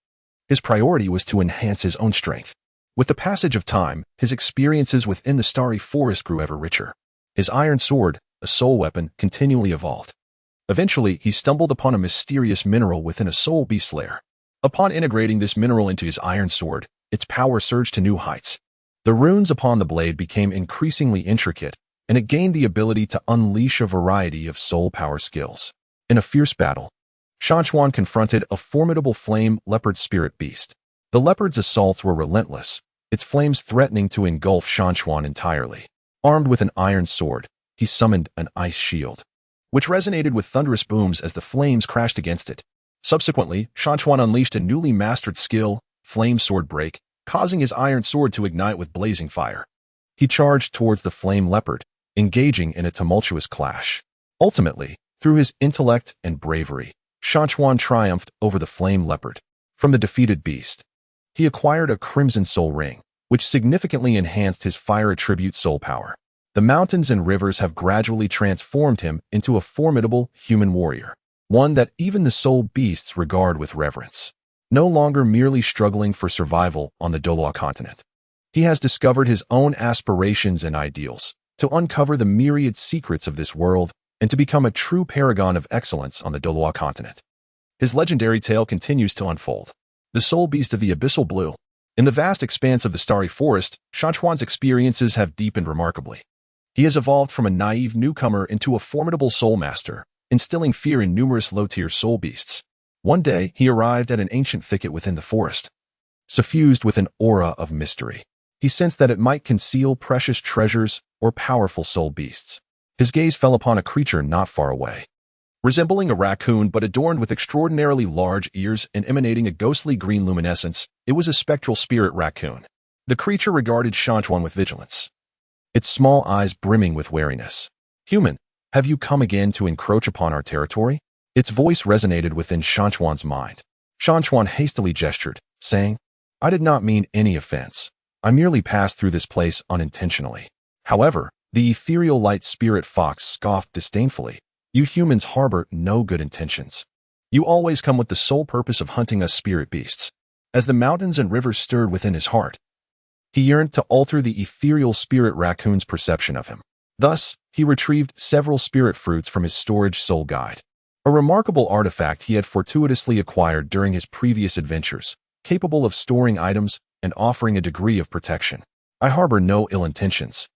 His priority was to enhance his own strength. With the passage of time, his experiences within the starry forest grew ever richer. His iron sword, a soul weapon, continually evolved. Eventually, he stumbled upon a mysterious mineral within a soul beast lair. Upon integrating this mineral into his iron sword, its power surged to new heights. The runes upon the blade became increasingly intricate, and it gained the ability to unleash a variety of soul power skills. In a fierce battle, Shan Chuan confronted a formidable flame leopard spirit beast. The leopard's assaults were relentless, its flames threatening to engulf Shan Chuan entirely. Armed with an iron sword, he summoned an ice shield, which resonated with thunderous booms as the flames crashed against it. Subsequently, Shan Chuan unleashed a newly mastered skill, Flame Sword Break, causing his iron sword to ignite with blazing fire. He charged towards the flame leopard, engaging in a tumultuous clash. Ultimately, through his intellect and bravery, Shan Chuan triumphed over the flame leopard. From the defeated beast, he acquired a crimson soul ring, which significantly enhanced his fire attribute soul power. The mountains and rivers have gradually transformed him into a formidable human warrior, one that even the soul beasts regard with reverence. No longer merely struggling for survival on the Douluo Continent, he has discovered his own aspirations and ideals to uncover the myriad secrets of this world and to become a true paragon of excellence on the Douluo Continent. His legendary tale continues to unfold. The soul beast of the abyssal blue. In the vast expanse of the starry forest, Shan Chuan's experiences have deepened remarkably. He has evolved from a naive newcomer into a formidable Soulmaster, instilling fear in numerous low-tier soul beasts. One day, he arrived at an ancient thicket within the forest, suffused with an aura of mystery. He sensed that it might conceal precious treasures or powerful soul beasts. His gaze fell upon a creature not far away. Resembling a raccoon but adorned with extraordinarily large ears and emanating a ghostly green luminescence, it was a spectral spirit raccoon. The creature regarded Shan Chuan with vigilance, its small eyes brimming with wariness. "Human, have you come again to encroach upon our territory?" Its voice resonated within Shan Chuan's mind. Shan Chuan hastily gestured, saying, "I did not mean any offense. I merely passed through this place unintentionally." However, the ethereal light spirit fox scoffed disdainfully. "You humans harbor no good intentions. You always come with the sole purpose of hunting us spirit beasts." As the mountains and rivers stirred within his heart, he yearned to alter the ethereal spirit raccoon's perception of him. Thus, he retrieved several spirit fruits from his storage soul guide, a remarkable artifact he had fortuitously acquired during his previous adventures, capable of storing items and offering a degree of protection. "I harbor no ill intentions.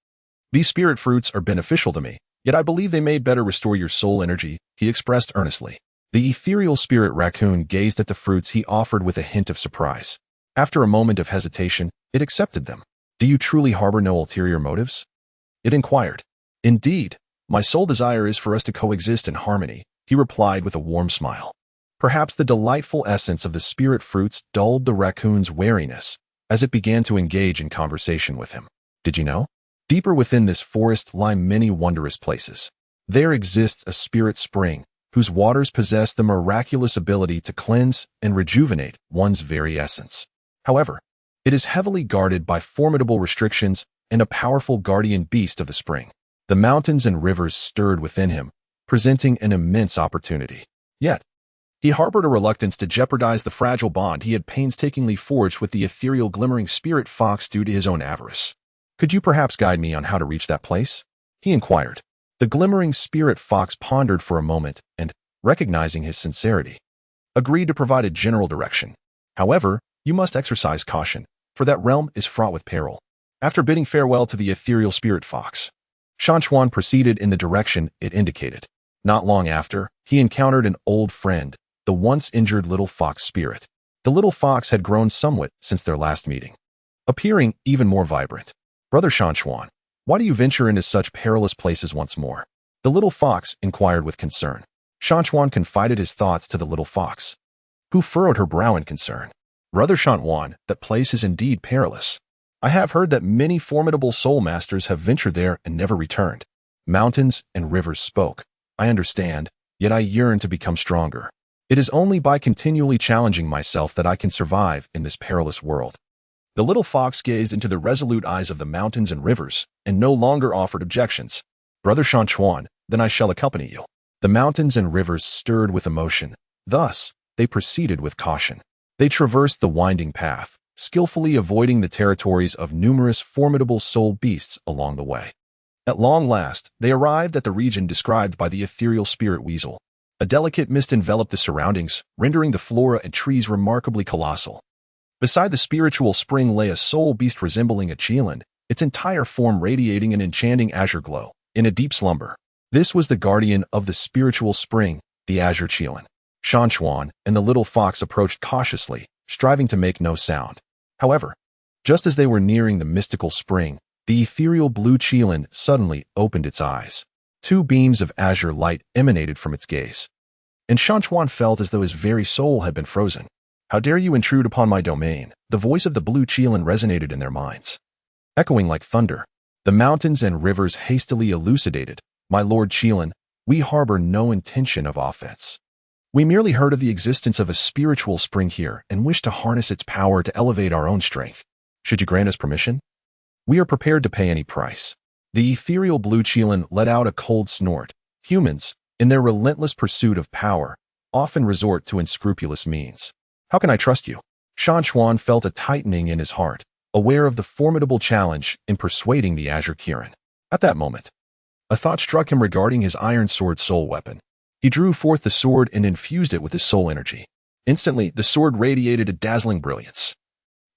These spirit fruits are beneficial to me, yet I believe they may better restore your soul energy," he expressed earnestly. The ethereal spirit raccoon gazed at the fruits he offered with a hint of surprise. After a moment of hesitation, it accepted them. "Do you truly harbor no ulterior motives?" it inquired. "Indeed, my sole desire is for us to coexist in harmony," he replied with a warm smile. Perhaps the delightful essence of the spirit fruits dulled the raccoon's wariness as it began to engage in conversation with him. "Did you know? Deeper within this forest lie many wondrous places. There exists a spirit spring, whose waters possess the miraculous ability to cleanse and rejuvenate one's very essence. However, it is heavily guarded by formidable restrictions and a powerful guardian beast of the spring." The mountains and rivers stirred within him, presenting an immense opportunity. Yet, he harbored a reluctance to jeopardize the fragile bond he had painstakingly forged with the ethereal glimmering spirit fox due to his own avarice. "Could you perhaps guide me on how to reach that place?" he inquired. The glimmering spirit fox pondered for a moment and, recognizing his sincerity, agreed to provide a general direction. "However, you must exercise caution, for that realm is fraught with peril." After bidding farewell to the ethereal spirit fox, Shan Chuan proceeded in the direction it indicated. Not long after, he encountered an old friend, the once injured little fox spirit. The little fox had grown somewhat since their last meeting, appearing even more vibrant. "Brother Shan Chuan, why do you venture into such perilous places once more?" the little fox inquired with concern. Shan Chuan confided his thoughts to the little fox, who furrowed her brow in concern. "Brother Shan Chuan, that place is indeed perilous. I have heard that many formidable Soulmasters have ventured there and never returned." Mountains and rivers spoke. "I understand, yet I yearn to become stronger. It is only by continually challenging myself that I can survive in this perilous world." The little fox gazed into the resolute eyes of the mountains and rivers and no longer offered objections. "Brother Shan Chuan, then I shall accompany you." The mountains and rivers stirred with emotion. Thus, they proceeded with caution. They traversed the winding path, skillfully avoiding the territories of numerous formidable soul beasts along the way. At long last, they arrived at the region described by the ethereal spirit weasel. A delicate mist enveloped the surroundings, rendering the flora and trees remarkably colossal. Beside the spiritual spring lay a soul beast resembling a chelan, its entire form radiating an enchanting azure glow, in a deep slumber. This was the guardian of the spiritual spring, the azure chelan. Shan Chuan and the little fox approached cautiously, striving to make no sound. However, just as they were nearing the mystical spring, the ethereal blue chelan suddenly opened its eyes. Two beams of azure light emanated from its gaze, and Shan Chuan felt as though his very soul had been frozen. "How dare you intrude upon my domain?" The voice of the blue chelan resonated in their minds, echoing like thunder. The mountains and rivers hastily elucidated. "My lord chelan, we harbor no intention of offense. We merely heard of the existence of a spiritual spring here and wish to harness its power to elevate our own strength." Should you grant us permission? We are prepared to pay any price. The ethereal blue Qilin let out a cold snort. Humans, in their relentless pursuit of power, often resort to unscrupulous means. How can I trust you? Shan Chuan felt a tightening in his heart, aware of the formidable challenge in persuading the Azure Kirin. At that moment, a thought struck him regarding his iron sword soul weapon. He drew forth the sword and infused it with his soul energy. Instantly, the sword radiated a dazzling brilliance,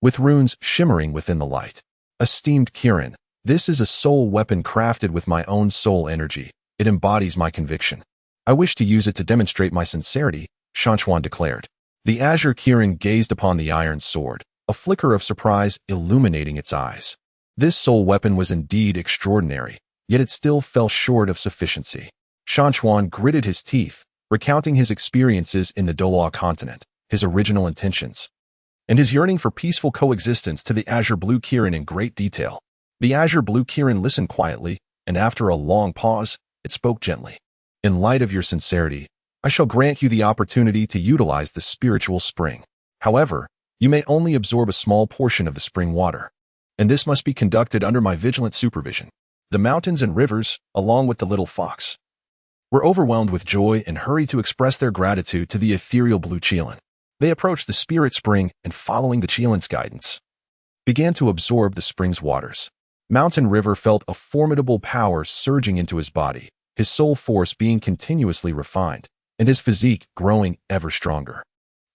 with runes shimmering within the light. Esteemed Kirin, this is a soul weapon crafted with my own soul energy. It embodies my conviction. I wish to use it to demonstrate my sincerity, Shan Chuan declared. The Azure Kirin gazed upon the iron sword, a flicker of surprise illuminating its eyes. This soul weapon was indeed extraordinary, yet it still fell short of sufficiency. Shan Chuan gritted his teeth, recounting his experiences in the Douluo Continent, his original intentions, and his yearning for peaceful coexistence to the Azure Blue Kirin in great detail. The Azure Blue Kirin listened quietly, and after a long pause, it spoke gently. In light of your sincerity, I shall grant you the opportunity to utilize the spiritual spring. However, you may only absorb a small portion of the spring water, and this must be conducted under my vigilant supervision. The mountains and rivers, along with the little fox, were overwhelmed with joy and hurried to express their gratitude to the ethereal blue Qilin. They approached the spirit spring and, following the Qilin's guidance, began to absorb the spring's waters. Mountain River felt a formidable power surging into his body, his soul force being continuously refined, and his physique growing ever stronger.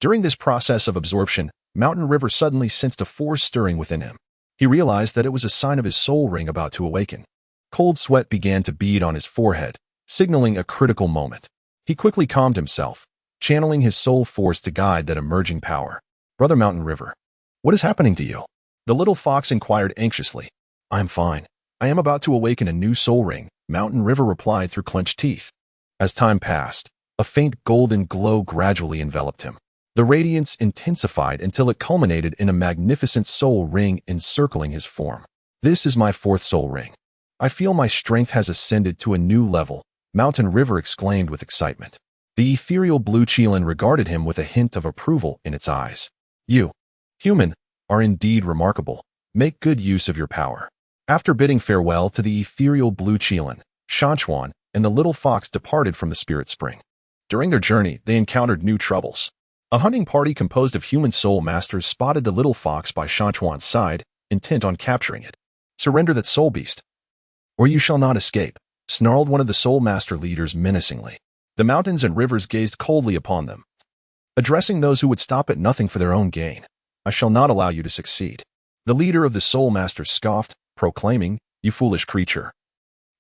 During this process of absorption, Mountain River suddenly sensed a force stirring within him. He realized that it was a sign of his soul ring about to awaken. Cold sweat began to bead on his forehead, signaling a critical moment. He quickly calmed himself, channeling his soul force to guide that emerging power. Brother Mountain River, what is happening to you? The little fox inquired anxiously. I'm fine. I am about to awaken a new soul ring, Mountain River replied through clenched teeth. As time passed, a faint golden glow gradually enveloped him. The radiance intensified until it culminated in a magnificent soul ring encircling his form. This is my fourth soul ring. I feel my strength has ascended to a new level, Mountain River exclaimed with excitement. The ethereal blue Qilin regarded him with a hint of approval in its eyes. You, human, are indeed remarkable. Make good use of your power. After bidding farewell to the ethereal blue Qilin, Shan Chuan and the little fox departed from the spirit spring. During their journey, they encountered new troubles. A hunting party composed of human Soulmasters spotted the little fox by Shan Chuan's side, intent on capturing it. Surrender that soul beast, or you shall not escape, snarled one of the Soulmaster leaders menacingly. The mountains and rivers gazed coldly upon them, addressing those who would stop at nothing for their own gain. I shall not allow you to succeed. The leader of the Soulmasters scoffed, proclaiming, You foolish creature.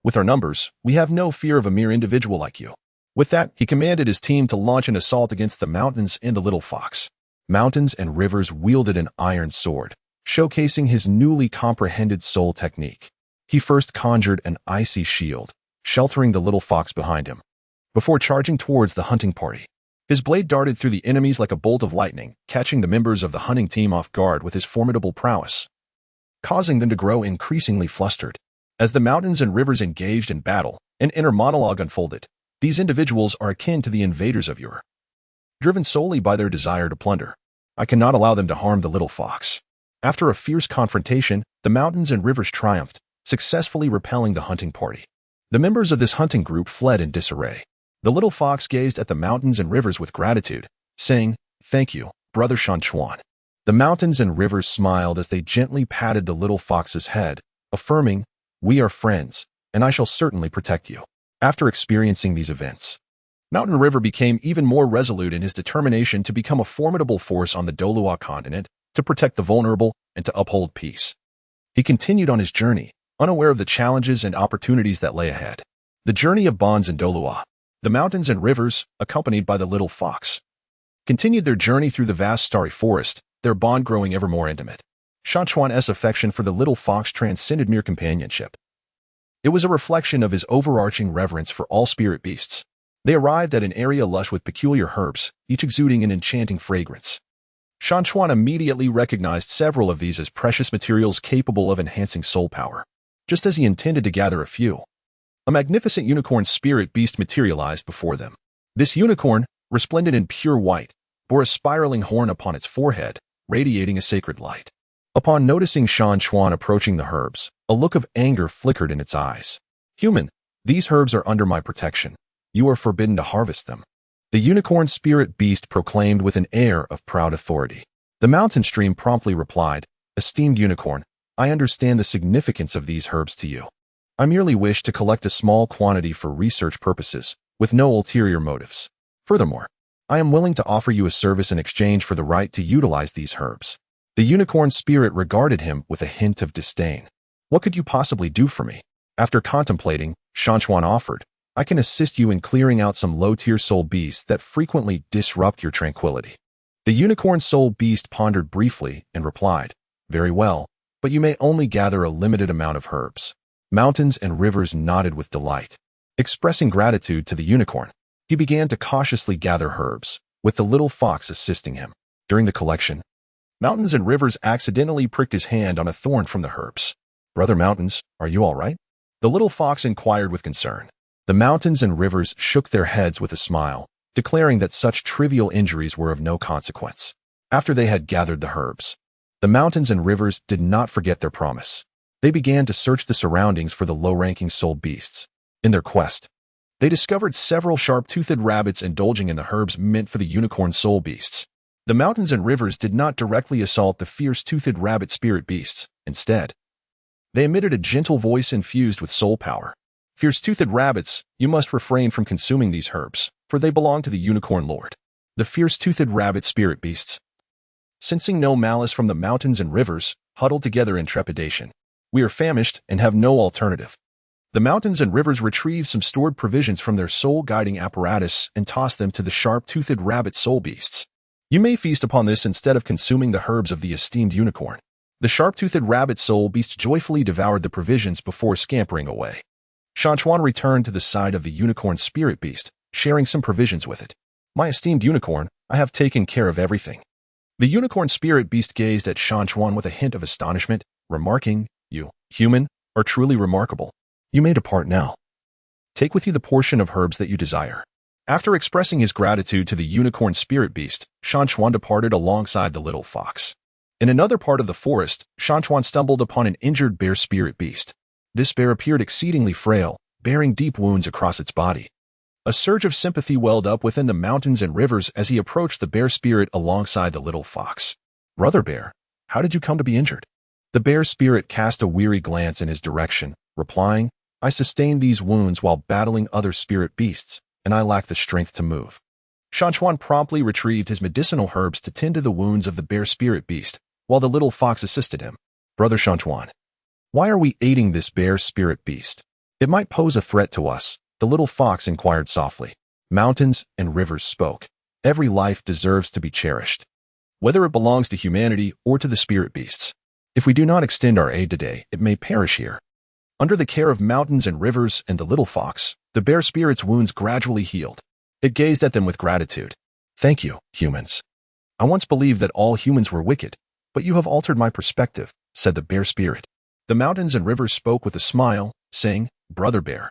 With our numbers, we have no fear of a mere individual like you. With that, he commanded his team to launch an assault against the mountains and the little fox. Mountains and rivers wielded an iron sword, showcasing his newly comprehended soul technique. He first conjured an icy shield, sheltering the little fox behind him, before charging towards the hunting party. His blade darted through the enemies like a bolt of lightning, catching the members of the hunting team off guard with his formidable prowess, causing them to grow increasingly flustered. As the mountains and rivers engaged in battle, an inner monologue unfolded. These individuals are akin to the invaders of Ur, driven solely by their desire to plunder. I cannot allow them to harm the little fox. After a fierce confrontation, the mountains and rivers triumphed, successfully repelling the hunting party. The members of this hunting group fled in disarray. The little fox gazed at the mountains and rivers with gratitude, saying, Thank you, Brother Shan Chuan. The mountains and rivers smiled as they gently patted the little fox's head, affirming, We are friends, and I shall certainly protect you. After experiencing these events, Mountain River became even more resolute in his determination to become a formidable force on the Douluo Continent, to protect the vulnerable and to uphold peace. He continued on his journey, unaware of the challenges and opportunities that lay ahead. The journey of bonds in Douluo. The mountains and rivers, accompanied by the little fox, continued their journey through the vast starry forest, their bond growing ever more intimate. Shan Chuan's affection for the little fox transcended mere companionship. It was a reflection of his overarching reverence for all spirit beasts. They arrived at an area lush with peculiar herbs, each exuding an enchanting fragrance. Shan Chuan immediately recognized several of these as precious materials capable of enhancing soul power. Just as he intended to gather a few, a magnificent unicorn spirit beast materialized before them. This unicorn, resplendent in pure white, bore a spiraling horn upon its forehead, radiating a sacred light. Upon noticing Shan Chuan approaching the herbs, a look of anger flickered in its eyes. Human, these herbs are under my protection. You are forbidden to harvest them. The unicorn spirit beast proclaimed with an air of proud authority. The mountain stream promptly replied, Esteemed unicorn, I understand the significance of these herbs to you. I merely wish to collect a small quantity for research purposes, with no ulterior motives. Furthermore, I am willing to offer you a service in exchange for the right to utilize these herbs. The unicorn spirit regarded him with a hint of disdain. What could you possibly do for me? After contemplating, Shan Chuan offered, I can assist you in clearing out some low-tier soul beasts that frequently disrupt your tranquility. The unicorn soul beast pondered briefly and replied, Very well, but you may only gather a limited amount of herbs. Mountains and rivers nodded with delight. Expressing gratitude to the unicorn, he began to cautiously gather herbs, with the little fox assisting him. During the collection, Mountains and Rivers accidentally pricked his hand on a thorn from the herbs. Brother Mountains, are you all right? The little fox inquired with concern. The Mountains and Rivers shook their heads with a smile, declaring that such trivial injuries were of no consequence. After they had gathered the herbs, the Mountains and Rivers did not forget their promise. They began to search the surroundings for the low-ranking soul beasts. In their quest, they discovered several sharp-toothed rabbits indulging in the herbs meant for the unicorn soul beasts. The Mountains and Rivers did not directly assault the fierce-toothed rabbit spirit beasts. Instead, they emitted a gentle voice infused with soul power. Fierce-toothed rabbits, you must refrain from consuming these herbs, for they belong to the unicorn lord. The fierce-toothed rabbit spirit beasts, sensing no malice from the Mountains and Rivers, huddled together in trepidation. We are famished and have no alternative. The Mountains and Rivers retrieved some stored provisions from their soul-guiding apparatus and tossed them to the sharp-toothed rabbit soul beasts. You may feast upon this instead of consuming the herbs of the esteemed unicorn. The sharp-toothed rabbit soul beast joyfully devoured the provisions before scampering away. Shan Chuan returned to the side of the unicorn spirit beast, sharing some provisions with it. My esteemed unicorn, I have taken care of everything. The unicorn spirit beast gazed at Shan Chuan with a hint of astonishment, remarking, You, human, are truly remarkable. You may depart now. Take with you the portion of herbs that you desire. After expressing his gratitude to the unicorn spirit beast, Shan Chuan departed alongside the little fox. In another part of the forest, Shan Chuan stumbled upon an injured bear spirit beast. This bear appeared exceedingly frail, bearing deep wounds across its body. A surge of sympathy welled up within the Mountains and Rivers as he approached the bear spirit alongside the little fox. Brother bear, how did you come to be injured? The bear spirit cast a weary glance in his direction, replying, I sustained these wounds while battling other spirit beasts, and I lack the strength to move. Shan Chuan promptly retrieved his medicinal herbs to tend to the wounds of the bear spirit beast, while the little fox assisted him. Brother Shan Chuan, why are we aiding this bear spirit beast? It might pose a threat to us, the little fox inquired softly. Mountains and Rivers spoke. Every life deserves to be cherished, whether it belongs to humanity or to the spirit beasts. If we do not extend our aid today, it may perish here. Under the care of Mountains and Rivers and the little fox, the bear spirit's wounds gradually healed. It gazed at them with gratitude. Thank you, humans. I once believed that all humans were wicked, but you have altered my perspective, said the bear spirit. The Mountains and Rivers spoke with a smile, saying, Brother bear,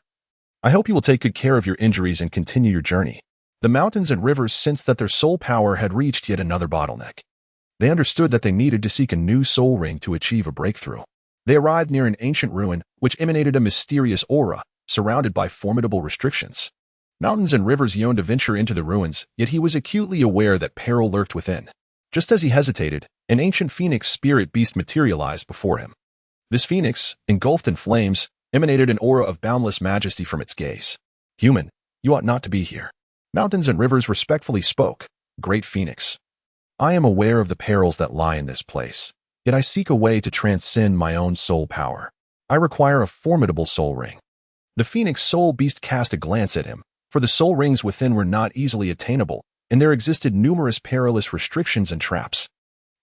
I hope you will take good care of your injuries and continue your journey. The Mountains and Rivers sensed that their soul power had reached yet another bottleneck. They understood that they needed to seek a new soul ring to achieve a breakthrough. They arrived near an ancient ruin, which emanated a mysterious aura, surrounded by formidable restrictions. Mountains and Rivers yearned to venture into the ruins, yet he was acutely aware that peril lurked within. Just as he hesitated, an ancient phoenix spirit beast materialized before him. This phoenix, engulfed in flames, emanated an aura of boundless majesty from its gaze. Human, you ought not to be here. Mountains and Rivers respectfully spoke. Great Phoenix, I am aware of the perils that lie in this place, yet I seek a way to transcend my own soul power. I require a formidable soul ring. The Phoenix soul beast cast a glance at him, for the soul rings within were not easily attainable, and there existed numerous perilous restrictions and traps.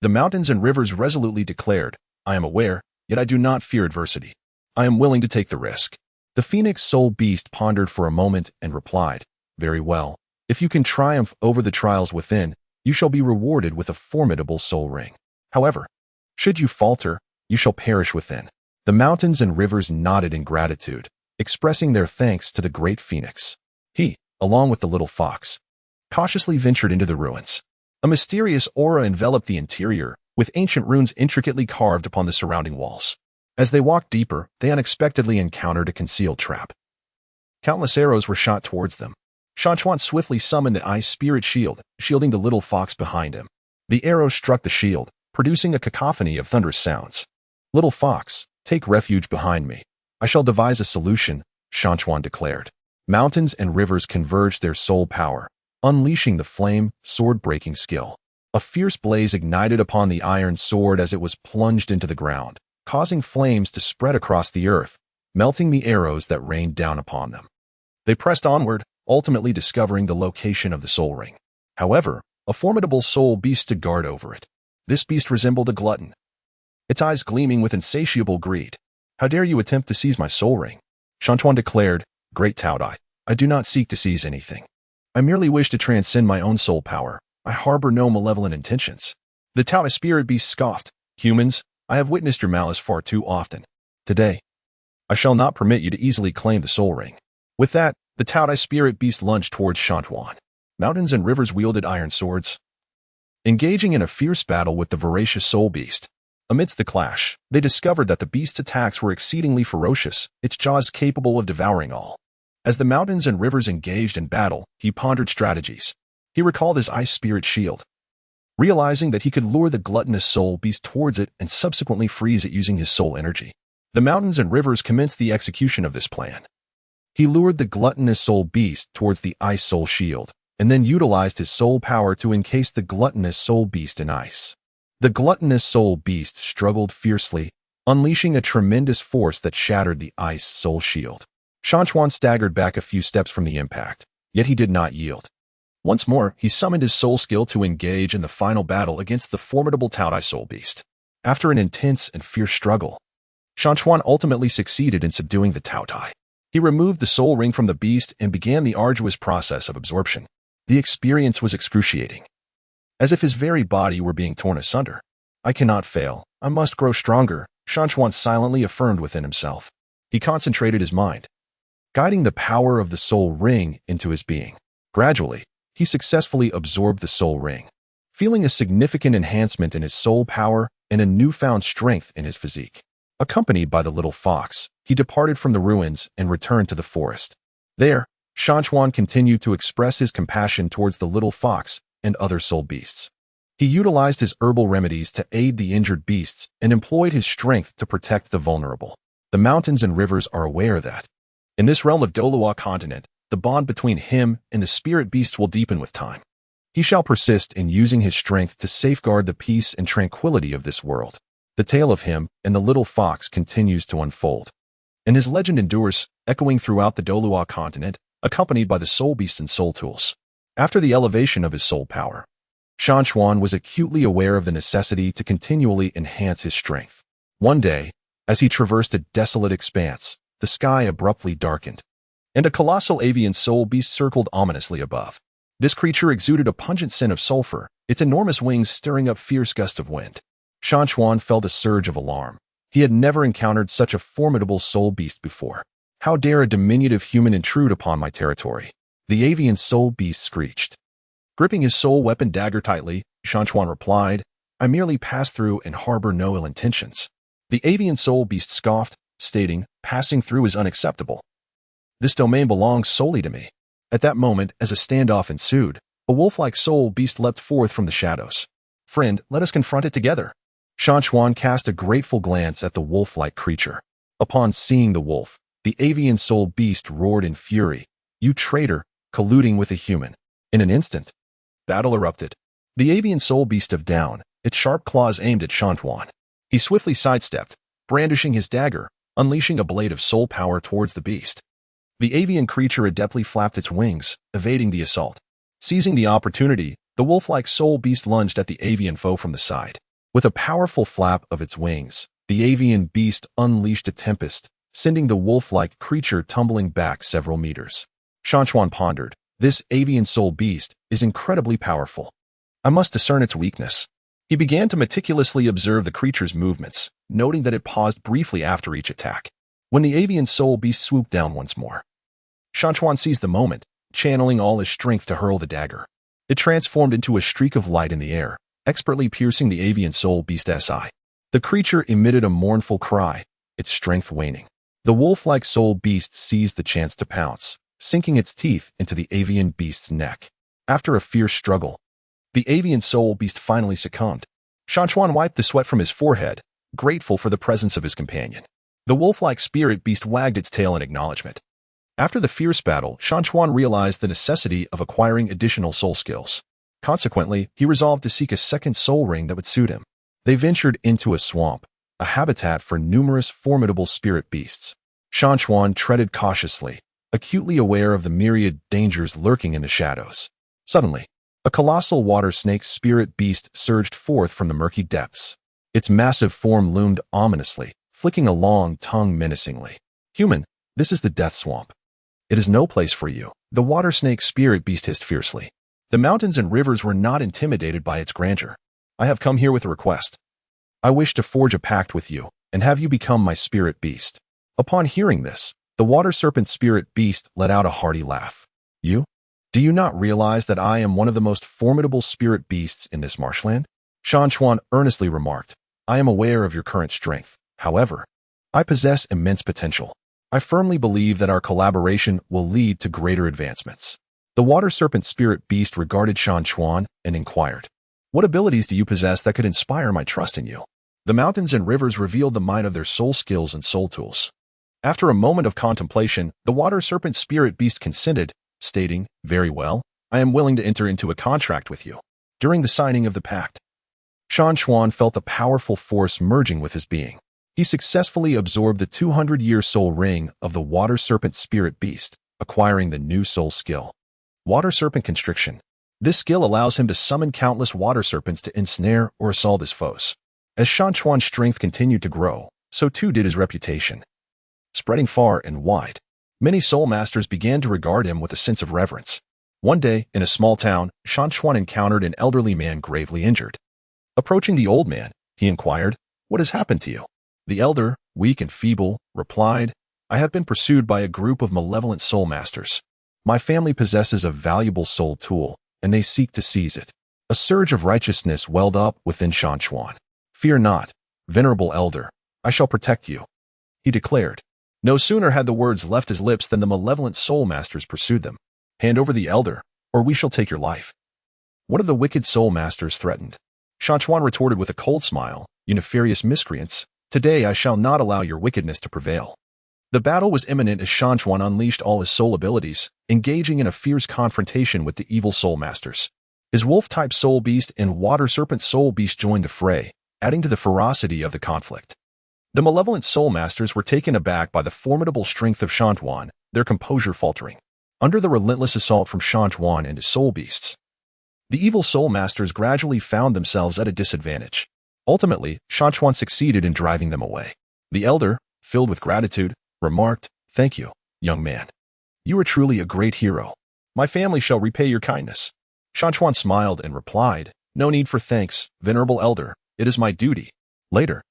The Mountains and Rivers resolutely declared, I am aware, yet I do not fear adversity. I am willing to take the risk. The Phoenix soul beast pondered for a moment and replied, Very well. If you can triumph over the trials within, you shall be rewarded with a formidable soul ring. However, should you falter, you shall perish within. The Mountains and Rivers nodded in gratitude, expressing their thanks to the great Phoenix. He, along with the little fox, cautiously ventured into the ruins. A mysterious aura enveloped the interior, with ancient runes intricately carved upon the surrounding walls. As they walked deeper, they unexpectedly encountered a concealed trap. Countless arrows were shot towards them. Shan Chuan swiftly summoned the ice spirit shield, shielding the little fox behind him. The arrows struck the shield, producing a cacophony of thunderous sounds. "Little fox, take refuge behind me. I shall devise a solution," Shan Chuan declared. Mountains and rivers converged their soul power, unleashing the flame, sword-breaking skill. A fierce blaze ignited upon the iron sword as it was plunged into the ground, causing flames to spread across the earth, melting the arrows that rained down upon them. They pressed onward, ultimately discovering the location of the soul ring. However, a formidable soul beast stood guard over it. This beast resembled a glutton, its eyes gleaming with insatiable greed. "How dare you attempt to seize my soul ring?" Shan Chuan declared, "Great Taodai, I do not seek to seize anything. I merely wish to transcend my own soul power. I harbor no malevolent intentions." The Taodai spirit beast scoffed, "Humans, I have witnessed your malice far too often. Today, I shall not permit you to easily claim the soul ring." With that, the Taodai spirit beast lunged towards Shan Chuan. Mountains and rivers wielded iron swords, engaging in a fierce battle with the voracious soul beast. Amidst the clash, they discovered that the beast's attacks were exceedingly ferocious, its jaws capable of devouring all. As the mountains and rivers engaged in battle, he pondered strategies. He recalled his ice spirit shield, realizing that he could lure the gluttonous soul beast towards it and subsequently freeze it using his soul energy. The mountains and rivers commenced the execution of this plan. He lured the gluttonous soul beast towards the ice soul shield, and then utilized his soul power to encase the gluttonous soul beast in ice. The gluttonous soul beast struggled fiercely, unleashing a tremendous force that shattered the ice soul shield. Shan Chuan staggered back a few steps from the impact, yet he did not yield. Once more, he summoned his soul skill to engage in the final battle against the formidable Taodai soul beast. After an intense and fierce struggle, Shan Chuan ultimately succeeded in subduing the Taodai. He removed the soul ring from the beast and began the arduous process of absorption. The experience was excruciating, as if his very body were being torn asunder. "I cannot fail. I must grow stronger," Shan Chuan silently affirmed within himself. He concentrated his mind, guiding the power of the soul ring into his being. Gradually, he successfully absorbed the soul ring, feeling a significant enhancement in his soul power and a newfound strength in his physique. Accompanied by the little fox, he departed from the ruins and returned to the forest. There, Shan Chuan continued to express his compassion towards the little fox and other soul beasts. He utilized his herbal remedies to aid the injured beasts and employed his strength to protect the vulnerable. The mountains and rivers are aware that, in this realm of Douluo Continent, the bond between him and the spirit beast will deepen with time. He shall persist in using his strength to safeguard the peace and tranquility of this world. The tale of him and the little fox continues to unfold, and his legend endures, echoing throughout the Douluo Continent, accompanied by the soul beasts and soul tools. After the elevation of his soul power, Shan Chuan was acutely aware of the necessity to continually enhance his strength. One day, as he traversed a desolate expanse, the sky abruptly darkened, and a colossal avian soul beast circled ominously above. This creature exuded a pungent scent of sulfur, its enormous wings stirring up fierce gusts of wind. Shan Chuan felt a surge of alarm. He had never encountered such a formidable soul beast before. "How dare a diminutive human intrude upon my territory?" the avian soul beast screeched. Gripping his soul weapon dagger tightly, Shan Chuan replied, "I merely pass through and harbor no ill intentions." The avian soul beast scoffed, stating, "Passing through is unacceptable. This domain belongs solely to me." At that moment, as a standoff ensued, a wolf-like soul beast leapt forth from the shadows. "Friend, let us confront it together." Shan Chuan cast a grateful glance at the wolf-like creature. Upon seeing the wolf, the avian soul beast roared in fury, "You traitor, colluding with a human." In an instant, battle erupted. The avian soul beast of down, its sharp claws aimed at Shan Chuan. He swiftly sidestepped, brandishing his dagger, unleashing a blade of soul power towards the beast. The avian creature adeptly flapped its wings, evading the assault. Seizing the opportunity, the wolf-like soul beast lunged at the avian foe from the side. With a powerful flap of its wings, the avian beast unleashed a tempest, sending the wolf-like creature tumbling back several meters. Shan Chuan pondered, "This avian soul beast is incredibly powerful. I must discern its weakness." He began to meticulously observe the creature's movements, noting that it paused briefly after each attack. When the avian soul beast swooped down once more, Shan Chuan seized the moment, channeling all his strength to hurl the dagger. It transformed into a streak of light in the air, expertly piercing the avian soul beast's eye. The creature emitted a mournful cry, its strength waning. The wolf-like soul beast seized the chance to pounce, sinking its teeth into the avian beast's neck. After a fierce struggle, the avian soul beast finally succumbed. Shan Chuan wiped the sweat from his forehead, grateful for the presence of his companion. The wolf-like spirit beast wagged its tail in acknowledgement. After the fierce battle, Shan Chuan realized the necessity of acquiring additional soul skills. Consequently, he resolved to seek a second soul ring that would suit him. They ventured into a swamp, a habitat for numerous formidable spirit beasts. Shan Chuan treaded cautiously, acutely aware of the myriad dangers lurking in the shadows. Suddenly, a colossal water snake spirit beast surged forth from the murky depths. Its massive form loomed ominously, flicking a long tongue menacingly. "Human, this is the death swamp. It is no place for you," the water snake spirit beast hissed fiercely. The mountains and rivers were not intimidated by its grandeur. "I have come here with a request. I wish to forge a pact with you and have you become my spirit beast." Upon hearing this, the water serpent spirit beast let out a hearty laugh. "You? Do you not realize that I am one of the most formidable spirit beasts in this marshland?" Shan Chuan earnestly remarked. "I am aware of your current strength. However, I possess immense potential. I firmly believe that our collaboration will lead to greater advancements." The water serpent spirit beast regarded Shan Chuan and inquired, "What abilities do you possess that could inspire my trust in you?" The mountains and rivers revealed the might of their soul skills and soul tools. After a moment of contemplation, the water serpent spirit beast consented, stating, "Very well, I am willing to enter into a contract with you." During the signing of the pact, Shan Chuan felt a powerful force merging with his being. He successfully absorbed the 200-year soul ring of the water serpent spirit beast, acquiring the new soul skill. Water serpent constriction. This skill allows him to summon countless water serpents to ensnare or assault his foes. As Shan Chuan's strength continued to grow, so too did his reputation. Spreading far and wide, many Soulmasters began to regard him with a sense of reverence. One day, in a small town, Shan Chuan encountered an elderly man gravely injured. Approaching the old man, he inquired, "What has happened to you?" The elder, weak and feeble, replied, "I have been pursued by a group of malevolent Soulmasters. My family possesses a valuable soul tool, and they seek to seize it." A surge of righteousness welled up within Shan Chuan. "Fear not, venerable elder, I shall protect you," he declared. No sooner had the words left his lips than the malevolent Soulmasters pursued them. "Hand over the elder, or we shall take your life," one of the wicked Soulmasters threatened. Shan Chuan retorted with a cold smile, "You nefarious miscreants, today I shall not allow your wickedness to prevail." The battle was imminent as Shan Chuan unleashed all his soul abilities, engaging in a fierce confrontation with the evil Soulmasters. His wolf-type soul beast and water serpent soul beast joined the fray, adding to the ferocity of the conflict. The malevolent Soulmasters were taken aback by the formidable strength of Shan Chuan, their composure faltering. Under the relentless assault from Shan Chuan and his soul beasts, the evil Soulmasters gradually found themselves at a disadvantage. Ultimately, Shan Chuan succeeded in driving them away. The elder, filled with gratitude, remarked, "Thank you, young man. You are truly a great hero. My family shall repay your kindness." Shan Chuan smiled and replied, "No need for thanks, venerable elder. It is my duty." Later,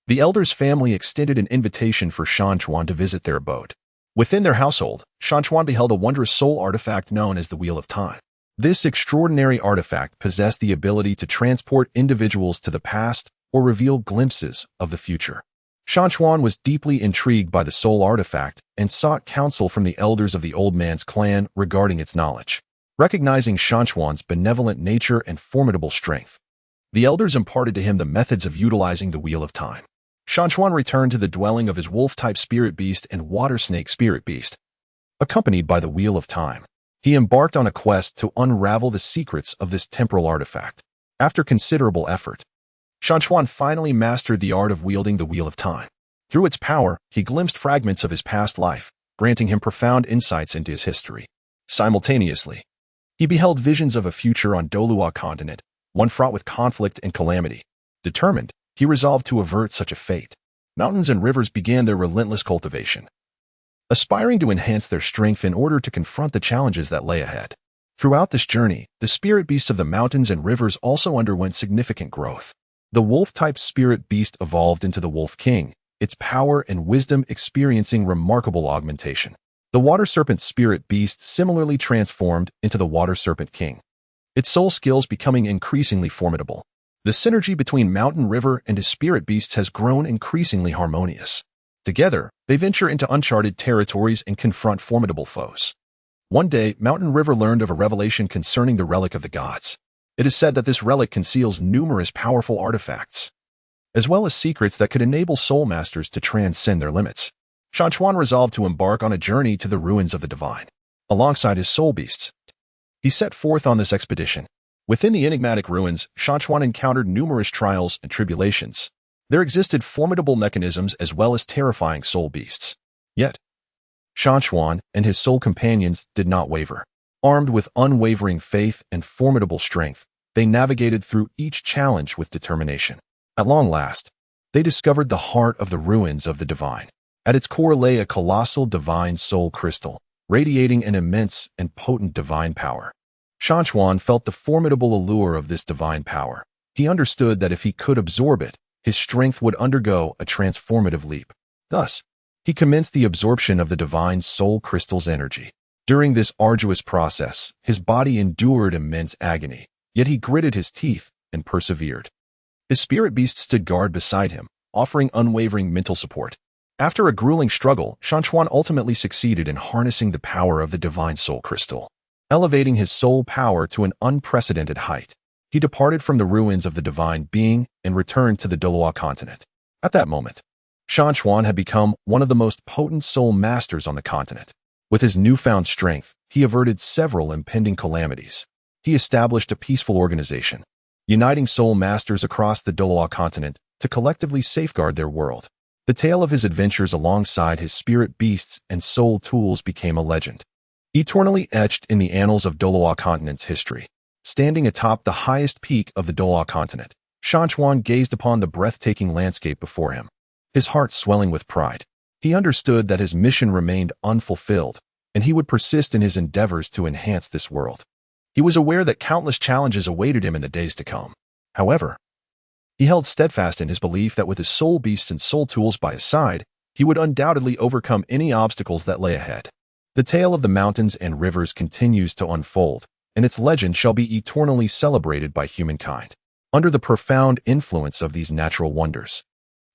the elder's family extended an invitation for Shan Chuan to visit their abode. Within their household, Shan Chuan beheld a wondrous soul artifact known as the Wheel of Time. This extraordinary artifact possessed the ability to transport individuals to the past or reveal glimpses of the future. Shan Chuan was deeply intrigued by the soul artifact and sought counsel from the elders of the old man's clan regarding its knowledge. Recognizing Shan Chuan's benevolent nature and formidable strength, the elders imparted to him the methods of utilizing the Wheel of Time. Shan Chuan returned to the dwelling of his wolf-type spirit beast and water snake spirit beast. Accompanied by the Wheel of Time, he embarked on a quest to unravel the secrets of this temporal artifact. After considerable effort, Shan Chuan finally mastered the art of wielding the Wheel of Time. Through its power, he glimpsed fragments of his past life, granting him profound insights into his history. Simultaneously, he beheld visions of a future on Douluo Continent, one fraught with conflict and calamity. Determined, he resolved to avert such a fate. Mountains and rivers began their relentless cultivation, aspiring to enhance their strength in order to confront the challenges that lay ahead. Throughout this journey, the spirit beasts of the mountains and rivers also underwent significant growth. The wolf-type spirit beast evolved into the Wolf King, its power and wisdom experiencing remarkable augmentation. The water serpent spirit beast similarly transformed into the Water Serpent King. its soul skills becoming increasingly formidable. The synergy between Mountain River and his spirit beasts has grown increasingly harmonious. Together, they venture into uncharted territories and confront formidable foes. One day, Mountain River learned of a revelation concerning the relic of the gods. It is said that this relic conceals numerous powerful artifacts, as well as secrets that could enable Soulmasters to transcend their limits. Shan Chuan resolved to embark on a journey to the ruins of the divine. Alongside his soul beasts, he set forth on this expedition. Within the enigmatic ruins, Shan Chuan encountered numerous trials and tribulations. There existed formidable mechanisms as well as terrifying soul beasts. Yet, Shan Chuan and his soul companions did not waver. Armed with unwavering faith and formidable strength, they navigated through each challenge with determination. At long last, they discovered the heart of the ruins of the divine. At its core lay a colossal divine soul crystal, radiating an immense and potent divine power. Shan Chuan felt the formidable allure of this divine power. He understood that if he could absorb it, his strength would undergo a transformative leap. Thus, he commenced the absorption of the divine soul crystal's energy. During this arduous process, his body endured immense agony, yet he gritted his teeth and persevered. His spirit beast stood guard beside him, offering unwavering mental support. After a grueling struggle, Shan Chuan ultimately succeeded in harnessing the power of the divine soul crystal. Elevating his soul power to an unprecedented height, he departed from the ruins of the divine being and returned to the Douluo Continent. At that moment, Shan Chuan had become one of the most potent soul masters on the continent. With his newfound strength, he averted several impending calamities. He established a peaceful organization, uniting soul masters across the Douluo Continent to collectively safeguard their world. The tale of his adventures alongside his spirit beasts and soul tools became a legend, eternally etched in the annals of Douluo Continent's history. Standing atop the highest peak of the Douluo Continent, Shan Chuan gazed upon the breathtaking landscape before him, his heart swelling with pride. He understood that his mission remained unfulfilled, and he would persist in his endeavors to enhance this world. He was aware that countless challenges awaited him in the days to come. However, he held steadfast in his belief that with his soul beasts and soul tools by his side, he would undoubtedly overcome any obstacles that lay ahead. The tale of the mountains and rivers continues to unfold, and its legend shall be eternally celebrated by humankind. Under the profound influence of these natural wonders,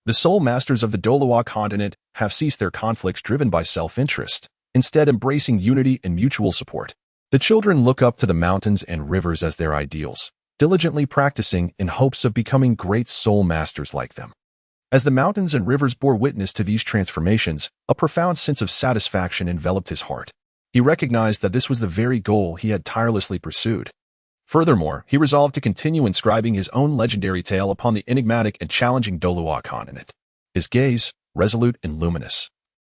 the soul masters of the Douluo Continent have ceased their conflicts driven by self-interest, instead embracing unity and mutual support. The children look up to the mountains and rivers as their ideals, diligently practicing in hopes of becoming great soul masters like them. As the mountains and rivers bore witness to these transformations, a profound sense of satisfaction enveloped his heart. He recognized that this was the very goal he had tirelessly pursued. Furthermore, he resolved to continue inscribing his own legendary tale upon the enigmatic and challenging Douluo Continent. His gaze, resolute and luminous,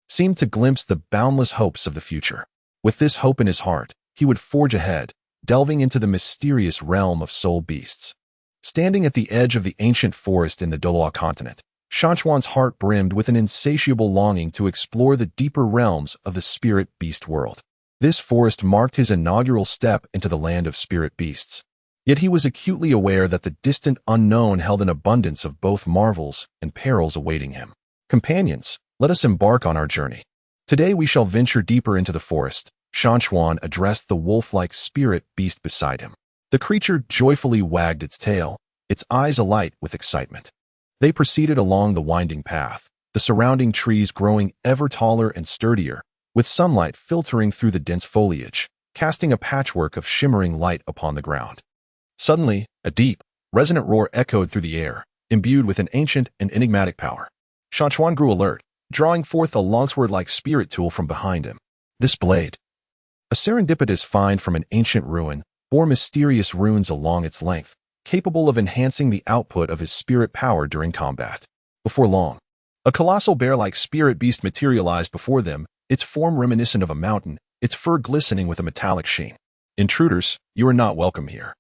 seemed to glimpse the boundless hopes of the future. With this hope in his heart, he would forge ahead, delving into the mysterious realm of soul beasts. Standing at the edge of the ancient forest in the Douluo Continent, Shan Chuan's heart brimmed with an insatiable longing to explore the deeper realms of the spirit beast world. This forest marked his inaugural step into the land of spirit beasts. Yet he was acutely aware that the distant unknown held an abundance of both marvels and perils awaiting him. Companions, let us embark on our journey. Today we shall venture deeper into the forest. Shan Chuan addressed the wolf-like spirit beast beside him. The creature joyfully wagged its tail, its eyes alight with excitement. They proceeded along the winding path, the surrounding trees growing ever taller and sturdier, with sunlight filtering through the dense foliage, casting a patchwork of shimmering light upon the ground. Suddenly, a deep, resonant roar echoed through the air, imbued with an ancient and enigmatic power. Shan Chuan grew alert, drawing forth a longsword-like spirit tool from behind him. This blade, a serendipitous find from an ancient ruin, bore mysterious runes along its length, capable of enhancing the output of his spirit power during combat. Before long, a colossal bear-like spirit beast materialized before them, its form reminiscent of a mountain, its fur glistening with a metallic sheen. Intruders, you are not welcome here.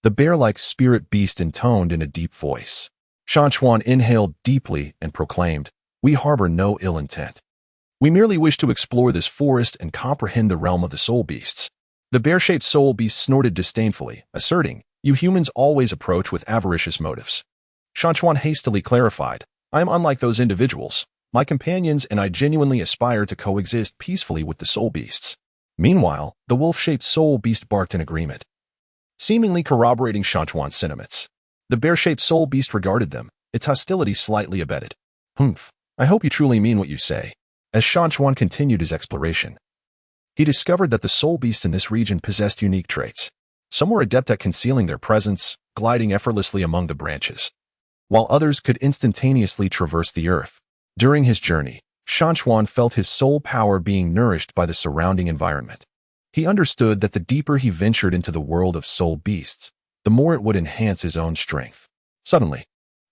The bear-like spirit beast intoned in a deep voice. Shan Chuan inhaled deeply and proclaimed, "We harbor no ill intent. We merely wish to explore this forest and comprehend the realm of the soul beasts." The bear-shaped soul beast snorted disdainfully, asserting, "You humans always approach with avaricious motives." Shan Chuan hastily clarified, "I am unlike those individuals. My companions and I genuinely aspire to coexist peacefully with the soul beasts." Meanwhile, the wolf-shaped soul beast barked in agreement. seemingly corroborating Shan Chuan's sentiments. The bear-shaped soul beast regarded them, its hostility slightly abated. Humph, I hope you truly mean what you say. As Shan Chuan continued his exploration, he discovered that the soul beasts in this region possessed unique traits. Some were adept at concealing their presence, gliding effortlessly among the branches, while others could instantaneously traverse the earth. During his journey, Shan Chuan felt his soul power being nourished by the surrounding environment. He understood that the deeper he ventured into the world of soul beasts, the more it would enhance his own strength. Suddenly,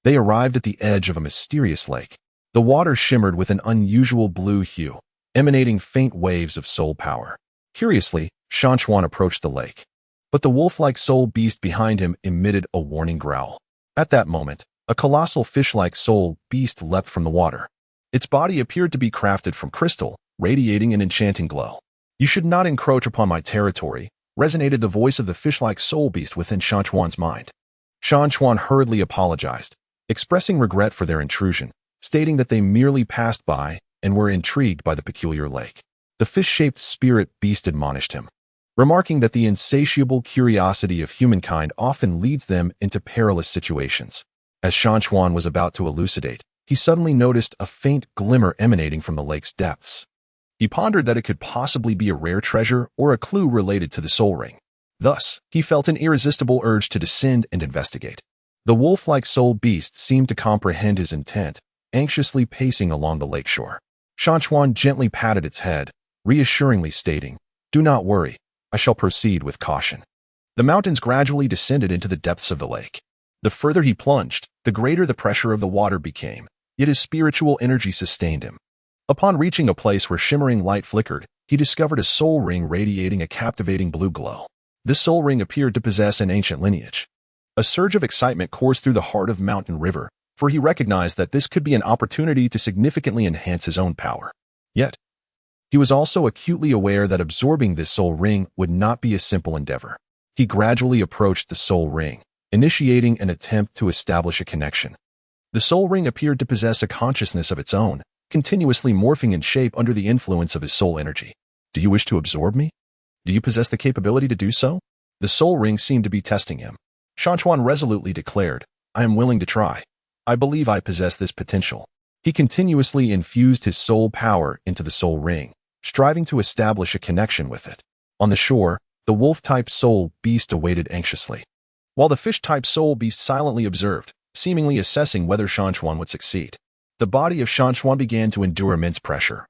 they arrived at the edge of a mysterious lake. The water shimmered with an unusual blue hue, emanating faint waves of soul power. Curiously, Shan Chuan approached the lake, but the wolf-like soul beast behind him emitted a warning growl. At that moment, a colossal fish-like soul beast leapt from the water. Its body appeared to be crafted from crystal, radiating an enchanting glow. "You should not encroach upon my territory," resonated the voice of the fish-like soul beast within Shan Chuan's mind. Shan Chuan hurriedly apologized, expressing regret for their intrusion, stating that they merely passed by and were intrigued by the peculiar lake. The fish-shaped spirit beast admonished him, remarking that the insatiable curiosity of humankind often leads them into perilous situations. As Shan Chuan was about to elucidate, he suddenly noticed a faint glimmer emanating from the lake's depths. He pondered that it could possibly be a rare treasure or a clue related to the soul ring. Thus, he felt an irresistible urge to descend and investigate. The wolf-like soul beast seemed to comprehend his intent, anxiously pacing along the lakeshore. Shan Chuan gently patted its head, reassuringly stating, "Do not worry, I shall proceed with caution." The mountains gradually descended into the depths of the lake. The further he plunged, the greater the pressure of the water became, yet his spiritual energy sustained him. Upon reaching a place where shimmering light flickered, he discovered a soul ring radiating a captivating blue glow. This soul ring appeared to possess an ancient lineage. A surge of excitement coursed through the heart of Mountain River, for he recognized that this could be an opportunity to significantly enhance his own power. Yet, he was also acutely aware that absorbing this soul ring would not be a simple endeavor. He gradually approached the soul ring, initiating an attempt to establish a connection. The soul ring appeared to possess a consciousness of its own, continuously morphing in shape under the influence of his soul energy. "Do you wish to absorb me? Do you possess the capability to do so?" The soul ring seemed to be testing him. Shan Chuan resolutely declared, "I am willing to try. I believe I possess this potential." He continuously infused his soul power into the soul ring, striving to establish a connection with it. On the shore, the wolf-type soul beast awaited anxiously, while the fish-type soul beast silently observed, seemingly assessing whether Shan Chuan would succeed. The body of Shan Chuan began to endure immense pressure.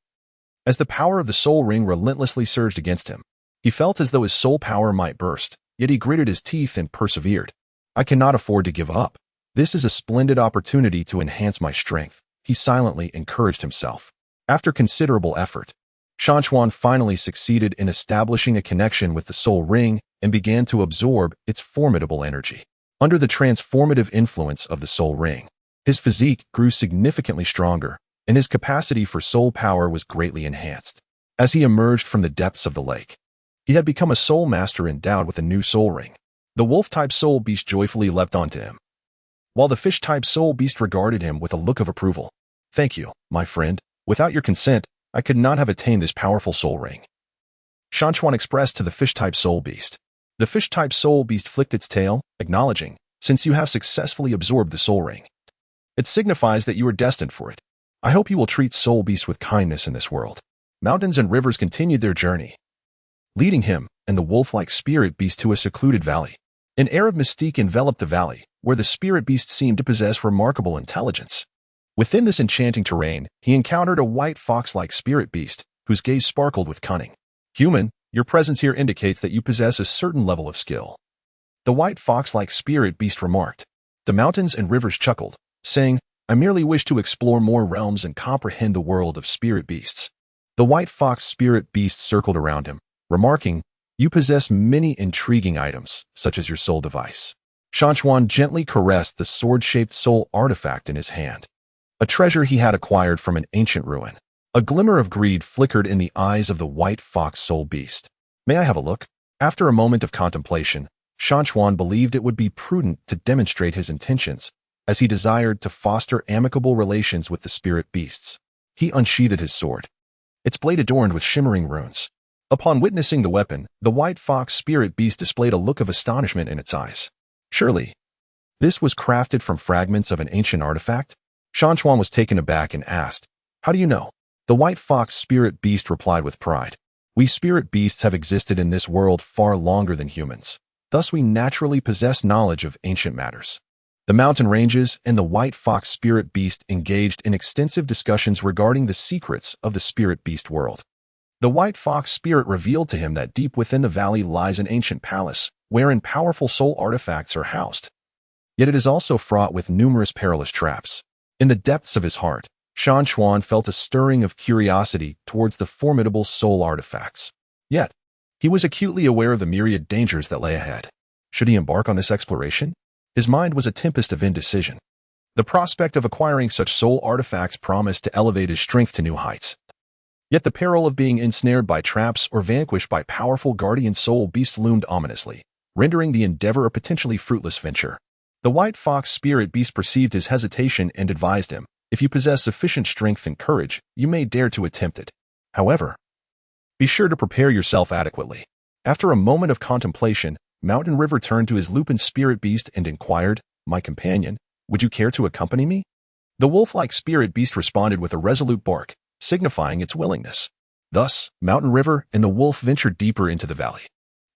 As the power of the soul ring relentlessly surged against him, he felt as though his soul power might burst, yet he gritted his teeth and persevered. "I cannot afford to give up. This is a splendid opportunity to enhance my strength," he silently encouraged himself. After considerable effort, Shan Chuan finally succeeded in establishing a connection with the soul ring and began to absorb its formidable energy. Under the transformative influence of the soul ring, his physique grew significantly stronger, and his capacity for soul power was greatly enhanced. As he emerged from the depths of the lake, he had become a Soulmaster endowed with a new soul ring. The wolf-type soul beast joyfully leapt onto him, while the fish-type soul beast regarded him with a look of approval. "Thank you, my friend. Without your consent, I could not have attained this powerful soul ring," Shan Chuan expressed to the fish-type soul beast. The fish-type soul beast flicked its tail, acknowledging, "Since you have successfully absorbed the soul ring, it signifies that you are destined for it. I hope you will treat soul beasts with kindness in this world." Mountains and rivers continued their journey, leading him and the wolf-like spirit beast to a secluded valley. An air of mystique enveloped the valley, where the spirit beast seemed to possess remarkable intelligence. Within this enchanting terrain, he encountered a white fox-like spirit beast, whose gaze sparkled with cunning. "Human, your presence here indicates that you possess a certain level of skill," the white fox-like spirit beast remarked. The mountains and rivers chuckled, saying, "I merely wish to explore more realms and comprehend the world of spirit beasts." The white fox spirit beast circled around him, remarking, "You possess many intriguing items, such as your soul device." Shan Chuan gently caressed the sword-shaped soul artifact in his hand, a treasure he had acquired from an ancient ruin. A glimmer of greed flickered in the eyes of the white fox soul beast. "May I have a look?" After a moment of contemplation, Shan Chuan believed it would be prudent to demonstrate his intentions, as he desired to foster amicable relations with the spirit beasts. He unsheathed his sword, its blade adorned with shimmering runes. Upon witnessing the weapon, the white fox spirit beast displayed a look of astonishment in its eyes. Surely, this was crafted from fragments of an ancient artifact? Shan Chuan was taken aback and asked, "How do you know?" The white fox spirit beast replied with pride, "We spirit beasts have existed in this world far longer than humans. Thus we naturally possess knowledge of ancient matters." The mountain ranges and the white fox spirit beast engaged in extensive discussions regarding the secrets of the spirit beast world. The white fox spirit revealed to him that deep within the valley lies an ancient palace, wherein powerful soul artifacts are housed. Yet it is also fraught with numerous perilous traps. In the depths of his heart, Shan Chuan felt a stirring of curiosity towards the formidable soul artifacts. Yet, he was acutely aware of the myriad dangers that lay ahead. Should he embark on this exploration? His mind was a tempest of indecision. The prospect of acquiring such soul artifacts promised to elevate his strength to new heights. Yet the peril of being ensnared by traps or vanquished by powerful guardian soul beasts loomed ominously, rendering the endeavor a potentially fruitless venture. The white fox spirit beast perceived his hesitation and advised him, "If you possess sufficient strength and courage, you may dare to attempt it. However, be sure to prepare yourself adequately." After a moment of contemplation, Mountain River turned to his lupin spirit beast and inquired, "My companion, would you care to accompany me?" The wolf-like spirit beast responded with a resolute bark, signifying its willingness. Thus, Mountain River and the wolf ventured deeper into the valley.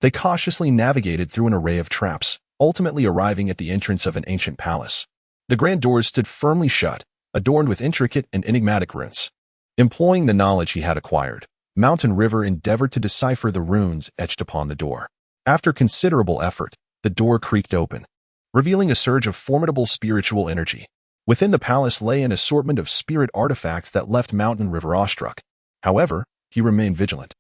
They cautiously navigated through an array of traps, ultimately arriving at the entrance of an ancient palace. The grand doors stood firmly shut, adorned with intricate and enigmatic runes. Employing the knowledge he had acquired, Mountain River endeavored to decipher the runes etched upon the door. After considerable effort, the door creaked open, revealing a surge of formidable spiritual energy. Within the palace lay an assortment of spirit artifacts that left Mountain River awestruck. However, he remained vigilant,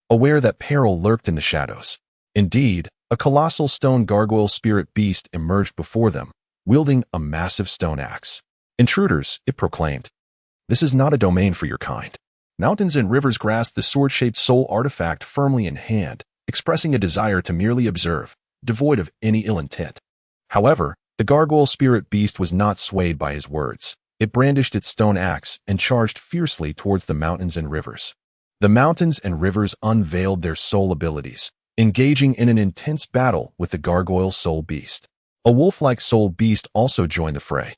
aware that peril lurked in the shadows. Indeed, a colossal stone gargoyle spirit beast emerged before them, wielding a massive stone axe. "Intruders," it proclaimed. "This is not a domain for your kind." Mountains and rivers grasped the sword-shaped soul artifact firmly in hand, expressing a desire to merely observe, devoid of any ill intent. However, the gargoyle spirit beast was not swayed by his words. It brandished its stone axe and charged fiercely towards the mountains and rivers. The mountains and rivers unveiled their soul abilities, engaging in an intense battle with the gargoyle soul beast. A wolf-like soul beast also joined the fray,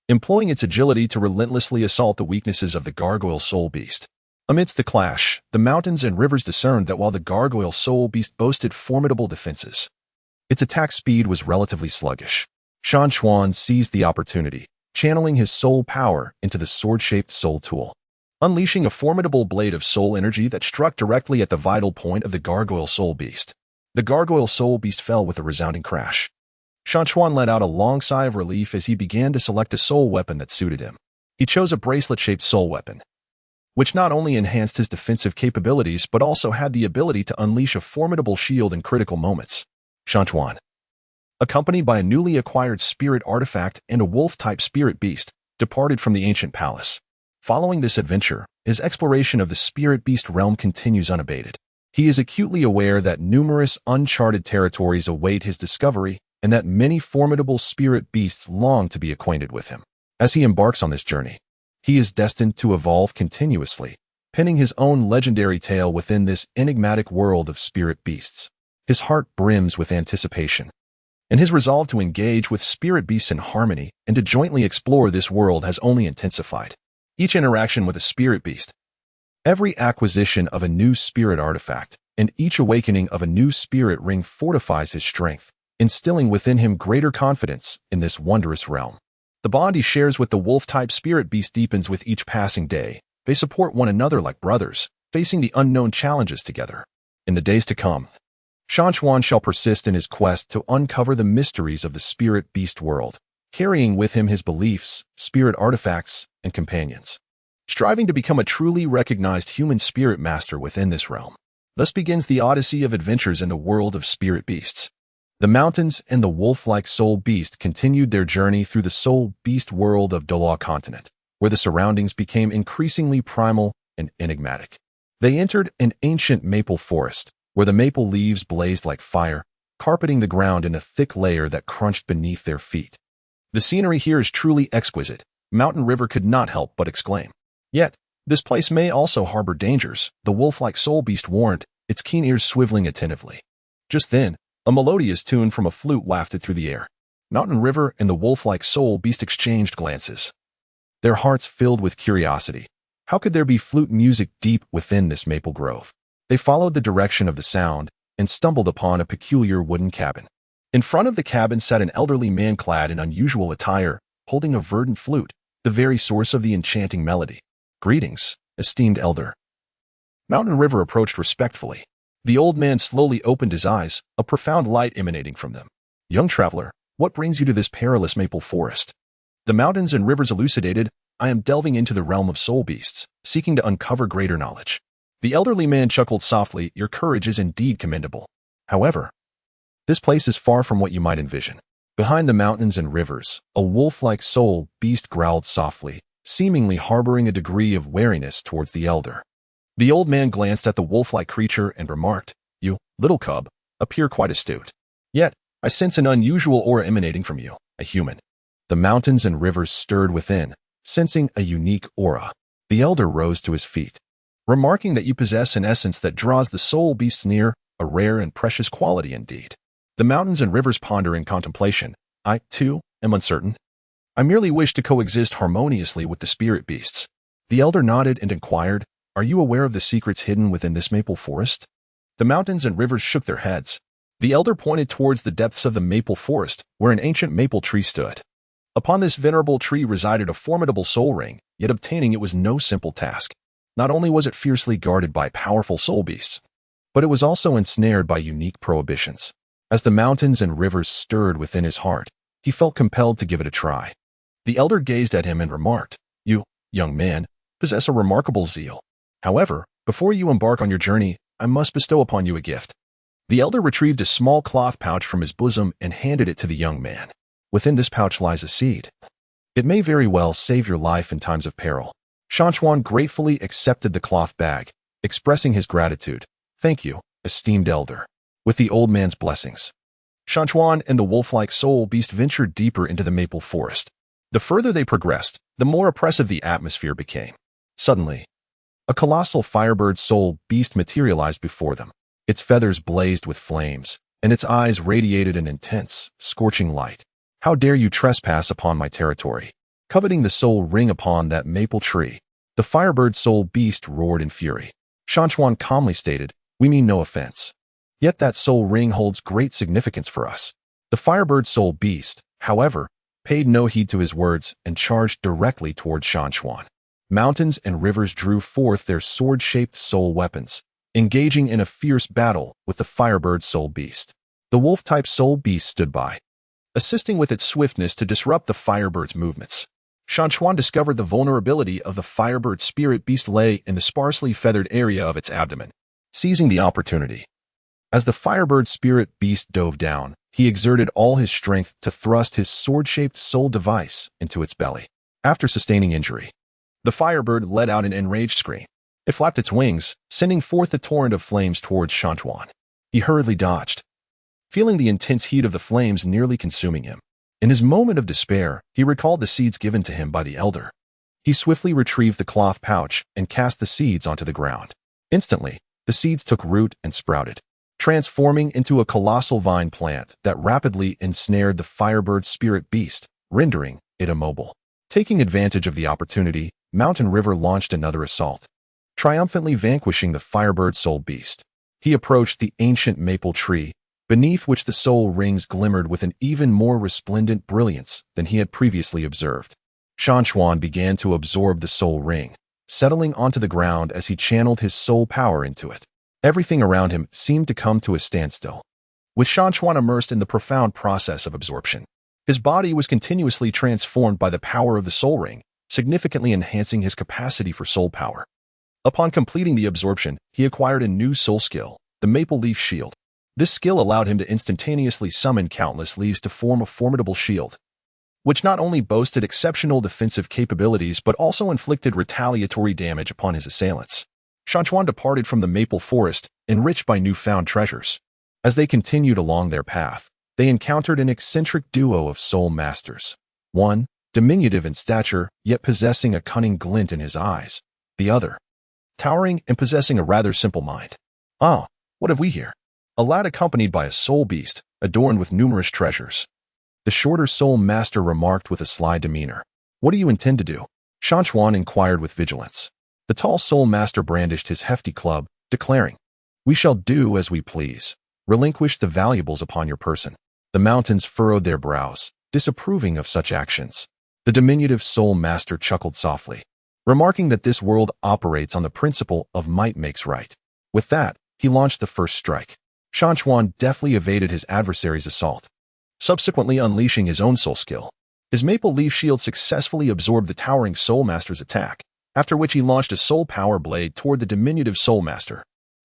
employing its agility to relentlessly assault the weaknesses of the gargoyle soul beast. Amidst the clash, the mountains and rivers discerned that while the gargoyle soul beast boasted formidable defenses, its attack speed was relatively sluggish. Shan Chuan seized the opportunity, channeling his soul power into the sword-shaped soul tool, unleashing a formidable blade of soul energy that struck directly at the vital point of the gargoyle soul beast. The gargoyle soul beast fell with a resounding crash. Shan Chuan let out a long sigh of relief as he began to select a soul weapon that suited him. He chose a bracelet-shaped soul weapon, which not only enhanced his defensive capabilities but also had the ability to unleash a formidable shield in critical moments. Shan Chuan, accompanied by a newly acquired spirit artifact and a wolf-type spirit beast, departed from the ancient palace. Following this adventure, his exploration of the spirit beast realm continues unabated. He is acutely aware that numerous uncharted territories await his discovery and that many formidable spirit beasts long to be acquainted with him. As he embarks on this journey, he is destined to evolve continuously, penning his own legendary tale within this enigmatic world of spirit beasts. His heart brims with anticipation, and his resolve to engage with spirit beasts in harmony and to jointly explore this world has only intensified. Each interaction with a spirit beast, every acquisition of a new spirit artifact, and each awakening of a new spirit ring fortifies his strength, instilling within him greater confidence in this wondrous realm. The bond he shares with the wolf-type spirit beast deepens with each passing day. They support one another like brothers, facing the unknown challenges together. In the days to come, Shan Chuan shall persist in his quest to uncover the mysteries of the spirit beast world, carrying with him his beliefs, spirit artifacts, and companions, striving to become a truly recognized human spirit master within this realm. Thus begins the odyssey of adventures in the world of spirit beasts. The mountains and the wolf-like soul beast continued their journey through the soul beast world of Douluo Continent, where the surroundings became increasingly primal and enigmatic. They entered an ancient maple forest, where the maple leaves blazed like fire, carpeting the ground in a thick layer that crunched beneath their feet. The scenery here is truly exquisite, Mountain River could not help but exclaim. Yet, this place may also harbor dangers, the wolf-like soul beast warned, its keen ears swiveling attentively. Just then, a melodious tune from a flute wafted through the air. Mountain River and the wolf-like soul beast exchanged glances, their hearts filled with curiosity. How could there be flute music deep within this maple grove? They followed the direction of the sound and stumbled upon a peculiar wooden cabin. In front of the cabin sat an elderly man clad in unusual attire, holding a verdant flute, the very source of the enchanting melody. "Greetings, esteemed elder." Mountain River approached respectfully. The old man slowly opened his eyes, a profound light emanating from them. "Young traveler, what brings you to this perilous maple forest?" The mountains and rivers elucidated. "I am delving into the realm of soul beasts, seeking to uncover greater knowledge." The elderly man chuckled softly. "Your courage is indeed commendable. However, this place is far from what you might envision." Behind the mountains and rivers, a wolf-like soul beast growled softly, seemingly harboring a degree of wariness towards the elder. The old man glanced at the wolf-like creature and remarked, "You, little cub, appear quite astute. Yet, I sense an unusual aura emanating from you, a human." The mountains and rivers stirred within, sensing a unique aura. The elder rose to his feet, remarking that you possess an essence that draws the soul beasts near, a rare and precious quality indeed. The mountains and rivers ponder in contemplation. "I, too, am uncertain. I merely wish to coexist harmoniously with the spirit beasts." The elder nodded and inquired, "Are you aware of the secrets hidden within this maple forest?" The mountains and rivers shook their heads. The elder pointed towards the depths of the maple forest, where an ancient maple tree stood. Upon this venerable tree resided a formidable soul ring, yet obtaining it was no simple task. Not only was it fiercely guarded by powerful soul beasts, but it was also ensnared by unique prohibitions. As the mountains and rivers stirred within his heart, he felt compelled to give it a try. The elder gazed at him and remarked, "You, young man, possess a remarkable zeal. However, before you embark on your journey, I must bestow upon you a gift." The elder retrieved a small cloth pouch from his bosom and handed it to the young man. "Within this pouch lies a seed. It may very well save your life in times of peril." Shan Chuan gratefully accepted the cloth bag, expressing his gratitude. "Thank you, esteemed elder." With the old man's blessings, Shan Chuan and the wolf-like soul beast ventured deeper into the maple forest. The further they progressed, the more oppressive the atmosphere became. Suddenly, a colossal firebird soul beast materialized before them. Its feathers blazed with flames, and its eyes radiated an intense, scorching light. "How dare you trespass upon my territory, coveting the soul ring upon that maple tree?" The firebird soul beast roared in fury. Shan Chuan calmly stated, "We mean no offense. Yet that soul ring holds great significance for us." The firebird soul beast, however, paid no heed to his words and charged directly towards Shan Chuan. Mountains and rivers drew forth their sword-shaped soul weapons, engaging in a fierce battle with the firebird soul beast. The wolf-type soul beast stood by, assisting with its swiftness to disrupt the firebird's movements. Shan Chuan discovered the vulnerability of the firebird spirit beast lay in the sparsely feathered area of its abdomen. Seizing the opportunity, as the firebird spirit beast dove down, he exerted all his strength to thrust his sword-shaped soul device into its belly. After sustaining injury, the firebird let out an enraged scream. It flapped its wings, sending forth a torrent of flames towards Shan Chuan. He hurriedly dodged, feeling the intense heat of the flames nearly consuming him. In his moment of despair, he recalled the seeds given to him by the elder. He swiftly retrieved the cloth pouch and cast the seeds onto the ground. Instantly, the seeds took root and sprouted, transforming into a colossal vine plant that rapidly ensnared the firebird spirit beast, rendering it immobile. Taking advantage of the opportunity, Mountain River launched another assault, triumphantly vanquishing the firebird soul beast. He approached the ancient maple tree, beneath which the soul rings glimmered with an even more resplendent brilliance than he had previously observed. Shan Chuan began to absorb the soul ring, settling onto the ground as he channeled his soul power into it. Everything around him seemed to come to a standstill, with Shan Chuan immersed in the profound process of absorption. His body was continuously transformed by the power of the soul ring, significantly enhancing his capacity for soul power. Upon completing the absorption, he acquired a new soul skill, the Maple Leaf Shield. This skill allowed him to instantaneously summon countless leaves to form a formidable shield, which not only boasted exceptional defensive capabilities but also inflicted retaliatory damage upon his assailants. Shan Chuan departed from the maple forest, enriched by newfound treasures. As they continued along their path, they encountered an eccentric duo of Soulmasters. One, diminutive in stature, yet possessing a cunning glint in his eyes. The other, towering and possessing a rather simple mind. "Ah, What have we here? A lad accompanied by a soul beast, adorned with numerous treasures. The shorter Soulmaster remarked with a sly demeanor. What do you intend to do? Shan Chuan inquired with vigilance. The tall Soulmaster brandished his hefty club, declaring, We shall do as we please. Relinquish the valuables upon your person. The mountains furrowed their brows, disapproving of such actions. The diminutive Soulmaster chuckled softly, remarking that this world operates on the principle of might makes right. With that, he launched the first strike. Shan Chuan deftly evaded his adversary's assault, subsequently unleashing his own soul skill. His maple leaf shield successfully absorbed the towering Soulmaster's attack, after which he launched a soul power blade toward the diminutive Soulmaster.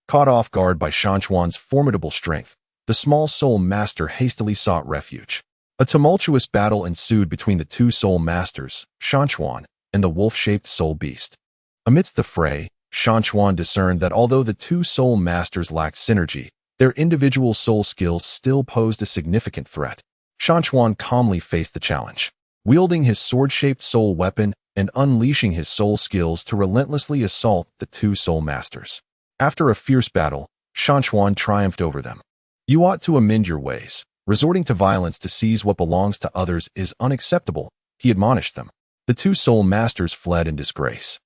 Caught off guard by Shan Chuan's formidable strength, the small Soulmaster hastily sought refuge. A tumultuous battle ensued between the two Soulmasters, Shan Chuan and the wolf-shaped soul beast. Amidst the fray, Shan Chuan discerned that although the two Soulmasters lacked synergy, their individual soul skills still posed a significant threat. Shan Chuan calmly faced the challenge, wielding his sword-shaped soul weapon and unleashing his soul skills to relentlessly assault the two Soulmasters. After a fierce battle, Shan Chuan triumphed over them. You ought to amend your ways. Resorting to violence to seize what belongs to others is unacceptable, he admonished them. The two Soulmasters fled in disgrace.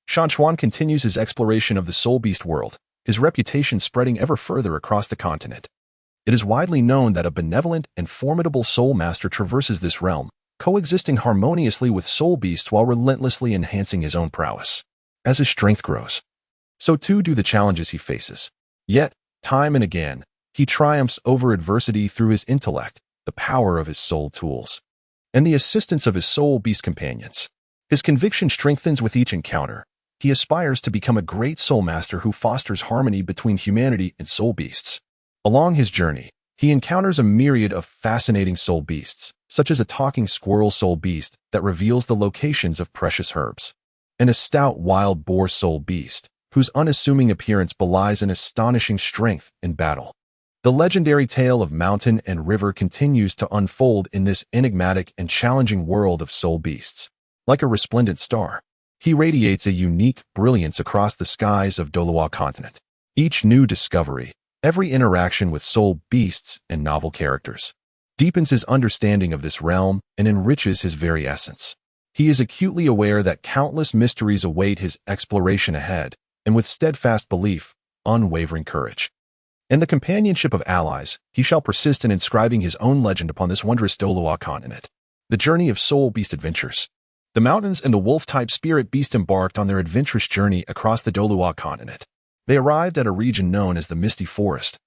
Shan Chuan continues his exploration of the soul beast world, his reputation spreading ever further across the continent. It is widely known that a benevolent and formidable Soulmaster traverses this realm, coexisting harmoniously with soul beasts while relentlessly enhancing his own prowess. As his strength grows, so too do the challenges he faces. Yet, time and again, he triumphs over adversity through his intellect, the power of his soul tools, and the assistance of his soul beast companions. His conviction strengthens with each encounter. He aspires to become a great Soulmaster who fosters harmony between humanity and soul beasts. Along his journey, he encounters a myriad of fascinating soul beasts, such as a talking squirrel soul beast that reveals the locations of precious herbs, and a stout wild boar soul beast, whose unassuming appearance belies an astonishing strength in battle. The legendary tale of mountain and river continues to unfold in this enigmatic and challenging world of soul beasts. Like a resplendent star, he radiates a unique brilliance across the skies of Douluo Continent. Each new discovery, every interaction with soul beasts and novel characters, deepens his understanding of this realm and enriches his very essence. He is acutely aware that countless mysteries await his exploration ahead, and with steadfast belief, unwavering courage, and the companionship of allies, he shall persist in inscribing his own legend upon this wondrous Douluo continent. The journey of soul beast adventures. The mountains and the wolf-type spirit beast embarked on their adventurous journey across the Douluo continent. They arrived at a region known as the Misty Forest,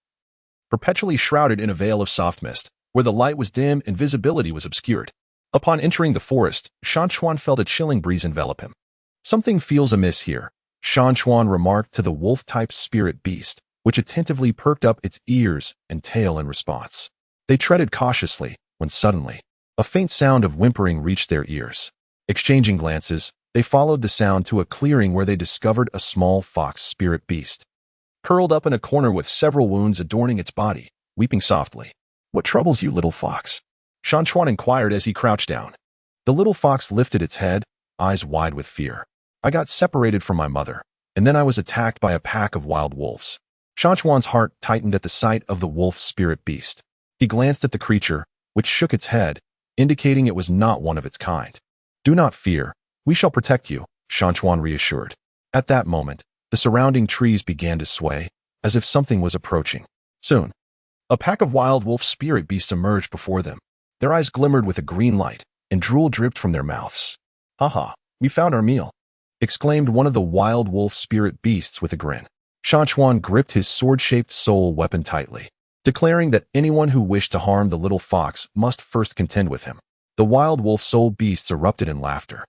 perpetually shrouded in a veil of soft mist, where the light was dim and visibility was obscured. Upon entering the forest, Shan Chuan felt a chilling breeze envelop him. Something feels amiss here, Shan Chuan remarked to the wolf-type spirit beast, which attentively perked up its ears and tail in response. They treaded cautiously, when suddenly, a faint sound of whimpering reached their ears. Exchanging glances, they followed the sound to a clearing where they discovered a small fox spirit beast, curled up in a corner with several wounds adorning its body, weeping softly. What troubles you, little fox? Shan Chuan inquired as he crouched down. The little fox lifted its head, eyes wide with fear. I got separated from my mother, and then I was attacked by a pack of wild wolves. Shan Chuan's heart tightened at the sight of the wolf spirit beast. He glanced at the creature, which shook its head, indicating it was not one of its kind. Do not fear, we shall protect you, Shan Chuan reassured. At that moment, the surrounding trees began to sway, as if something was approaching. Soon, a pack of wild wolf spirit beasts emerged before them. Their eyes glimmered with a green light, and drool dripped from their mouths. "Haha, we found our meal," exclaimed one of the wild wolf spirit beasts with a grin. Shan Chuan gripped his sword-shaped soul weapon tightly, declaring that anyone who wished to harm the little fox must first contend with him. The wild wolf soul beasts erupted in laughter,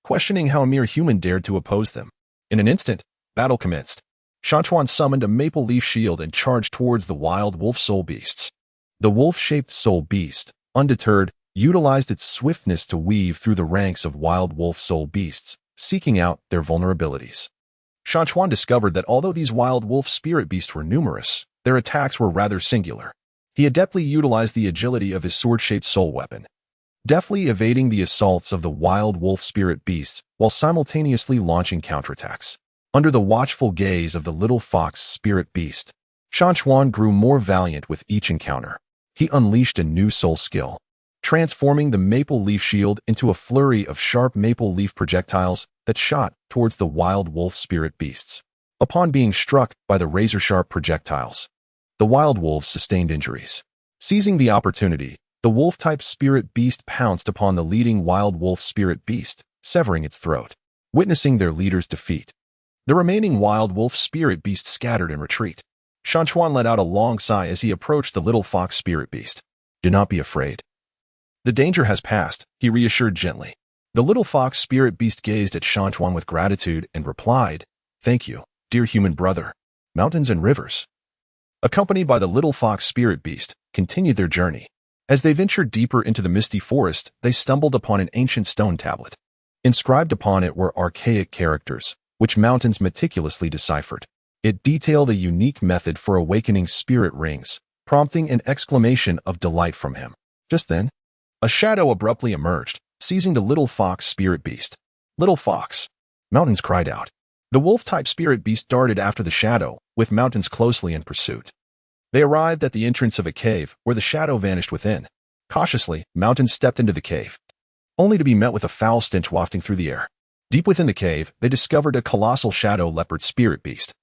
questioning how a mere human dared to oppose them. In an instant, battle commenced. Shan Chuan summoned a maple leaf shield and charged towards the wild wolf soul beasts. The wolf-shaped soul beast, undeterred, utilized its swiftness to weave through the ranks of wild wolf soul beasts, seeking out their vulnerabilities. Shan Chuan discovered that although these wild wolf spirit beasts were numerous, their attacks were rather singular. He adeptly utilized the agility of his sword-shaped soul weapon, deftly evading the assaults of the wild wolf spirit beasts while simultaneously launching counterattacks. Under the watchful gaze of the little fox spirit beast, Shan Chuan grew more valiant with each encounter. He unleashed a new soul skill, transforming the maple leaf shield into a flurry of sharp maple leaf projectiles that shot towards the wild wolf spirit beasts. Upon being struck by the razor-sharp projectiles, the wild wolves sustained injuries. Seizing the opportunity, the wolf-type spirit beast pounced upon the leading wild wolf spirit beast, severing its throat. Witnessing their leader's defeat, the remaining wild wolf spirit beast scattered in retreat. Shan Chuan let out a long sigh as he approached the little fox spirit beast. "Do not be afraid. The danger has passed," he reassured gently. The little fox spirit beast gazed at Shan Chuan with gratitude and replied, "Thank you, dear human brother." Mountains and rivers, accompanied by the little fox spirit beast, continued their journey. As they ventured deeper into the misty forest, they stumbled upon an ancient stone tablet. Inscribed upon it were archaic characters, which Mountains meticulously deciphered. It detailed a unique method for awakening spirit rings, prompting an exclamation of delight from him. Just then, a shadow abruptly emerged, seizing the little fox spirit beast. "Little fox!" Mountains cried out. The wolf-type spirit beast darted after the shadow, with Mountains closely in pursuit. They arrived at the entrance of a cave, where the shadow vanished within. Cautiously, Mountains stepped into the cave, only to be met with a foul stench wafting through the air. Deep within the cave, they discovered a colossal shadow leopard spirit beast,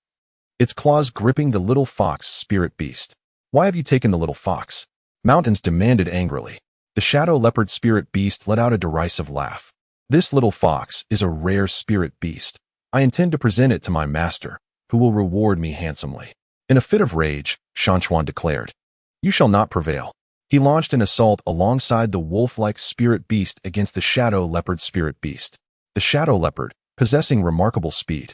its claws gripping the little fox spirit beast. "Why have you taken the little fox?" Mountains demanded angrily. The shadow leopard spirit beast let out a derisive laugh. "This little fox is a rare spirit beast. I intend to present it to my master, who will reward me handsomely." In a fit of rage, Shan Chuan declared, "You shall not prevail." He launched an assault alongside the wolf-like spirit beast against the shadow leopard spirit beast. The shadow leopard, possessing remarkable speed,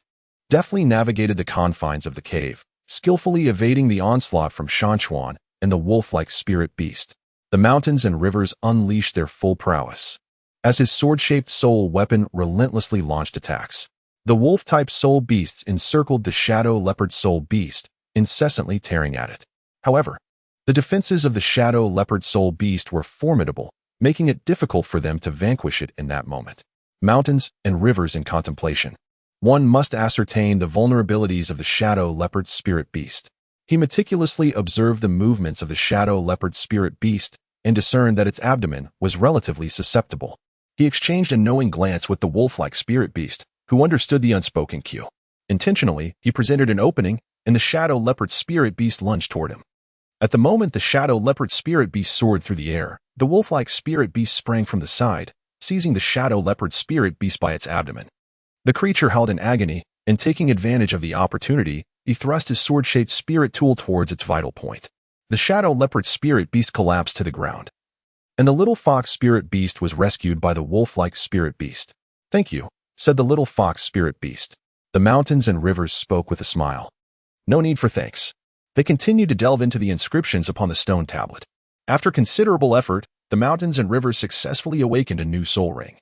deftly navigated the confines of the cave, skillfully evading the onslaught from Shan Chuan and the wolf-like spirit beast. The mountains and rivers unleashed their full prowess, as his sword-shaped soul weapon relentlessly launched attacks. The wolf-type soul beasts encircled the shadow leopard soul beast, incessantly tearing at it. However, the defenses of the shadow leopard soul beast were formidable, making it difficult for them to vanquish it in that moment. Mountains and rivers in contemplation. One must ascertain the vulnerabilities of the shadow leopard spirit beast. He meticulously observed the movements of the shadow leopard spirit beast and discerned that its abdomen was relatively susceptible. He exchanged a knowing glance with the wolf-like spirit beast, who understood the unspoken cue. Intentionally, he presented an opening, and the shadow leopard spirit beast lunged toward him. At the moment the shadow leopard spirit beast soared through the air, the wolf-like spirit beast sprang from the side, seizing the shadow leopard spirit beast by its abdomen. The creature held in agony, and taking advantage of the opportunity, he thrust his sword-shaped spirit tool towards its vital point. The shadow leopard spirit beast collapsed to the ground, and the little fox spirit beast was rescued by the wolf-like spirit beast. "Thank you," said the little fox spirit beast. The mountains and rivers spoke with a smile. "No need for thanks." They continued to delve into the inscriptions upon the stone tablet. After considerable effort, the mountains and rivers successfully awakened a new soul ring.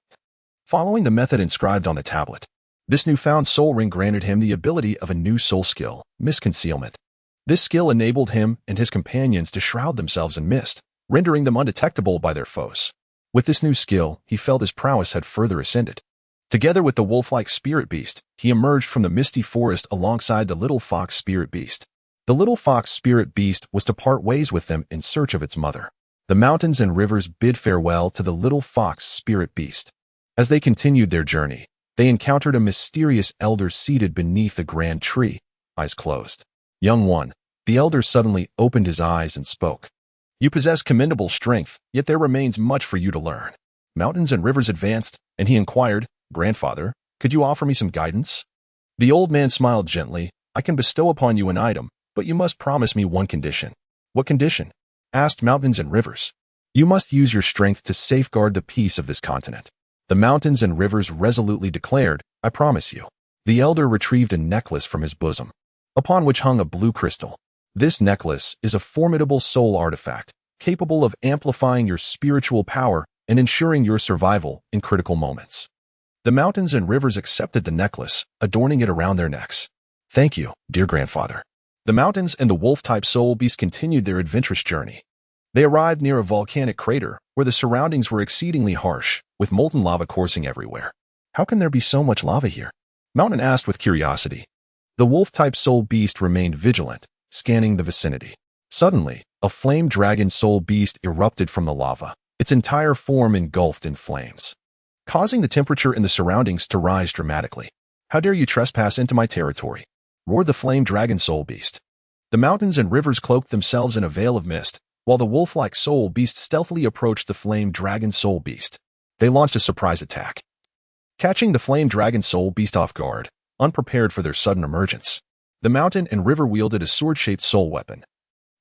Following the method inscribed on the tablet, this newfound soul ring granted him the ability of a new soul skill, misconcealment. This skill enabled him and his companions to shroud themselves in mist, rendering them undetectable by their foes. With this new skill, he felt his prowess had further ascended. Together with the wolf-like spirit beast, he emerged from the misty forest alongside the little fox spirit beast. The little fox spirit beast was to part ways with them in search of its mother. The mountains and rivers bid farewell to the little fox spirit beast. As they continued their journey, they encountered a mysterious elder seated beneath a grand tree, eyes closed. "Young one," the elder suddenly opened his eyes and spoke. "You possess commendable strength, yet there remains much for you to learn." Mountains and rivers advanced, and he inquired, "Grandfather, could you offer me some guidance?" The old man smiled gently. "I can bestow upon you an item, but you must promise me one condition." "What condition?" asked Mountains and Rivers. "You must use your strength to safeguard the peace of this continent." The mountains and rivers resolutely declared, "I promise you." The elder retrieved a necklace from his bosom, upon which hung a blue crystal. This necklace is a formidable soul artifact, capable of amplifying your spiritual power and ensuring your survival in critical moments. The mountains and rivers accepted the necklace, adorning it around their necks. "Thank you, dear grandfather." The mountains and the wolf-type soul beast continued their adventurous journey. They arrived near a volcanic crater, where the surroundings were exceedingly harsh, with molten lava coursing everywhere. "How can there be so much lava here?" Mountain asked with curiosity. The wolf-type soul beast remained vigilant, scanning the vicinity. Suddenly, a flame dragon soul beast erupted from the lava, its entire form engulfed in flames, causing the temperature in the surroundings to rise dramatically. "How dare you trespass into my territory?" roared the flame dragon soul beast. The mountains and rivers cloaked themselves in a veil of mist, while the wolf-like soul beast stealthily approached the flame dragon soul beast. They launched a surprise attack, catching the flame dragon soul beast off guard, unprepared for their sudden emergence. The mountain and river wielded a sword-shaped soul weapon,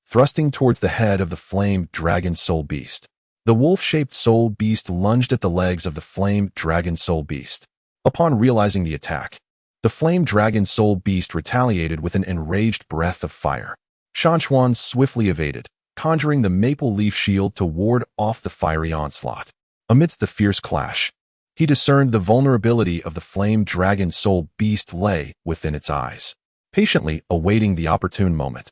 thrusting towards the head of the flame dragon soul beast. The wolf-shaped soul beast lunged at the legs of the flame dragon soul beast. Upon realizing the attack, the flame dragon soul beast retaliated with an enraged breath of fire. Shan Chuan swiftly evaded, conjuring the maple leaf shield to ward off the fiery onslaught. Amidst the fierce clash, he discerned the vulnerability of the flame dragon soul beast lay within its eyes, patiently awaiting the opportune moment.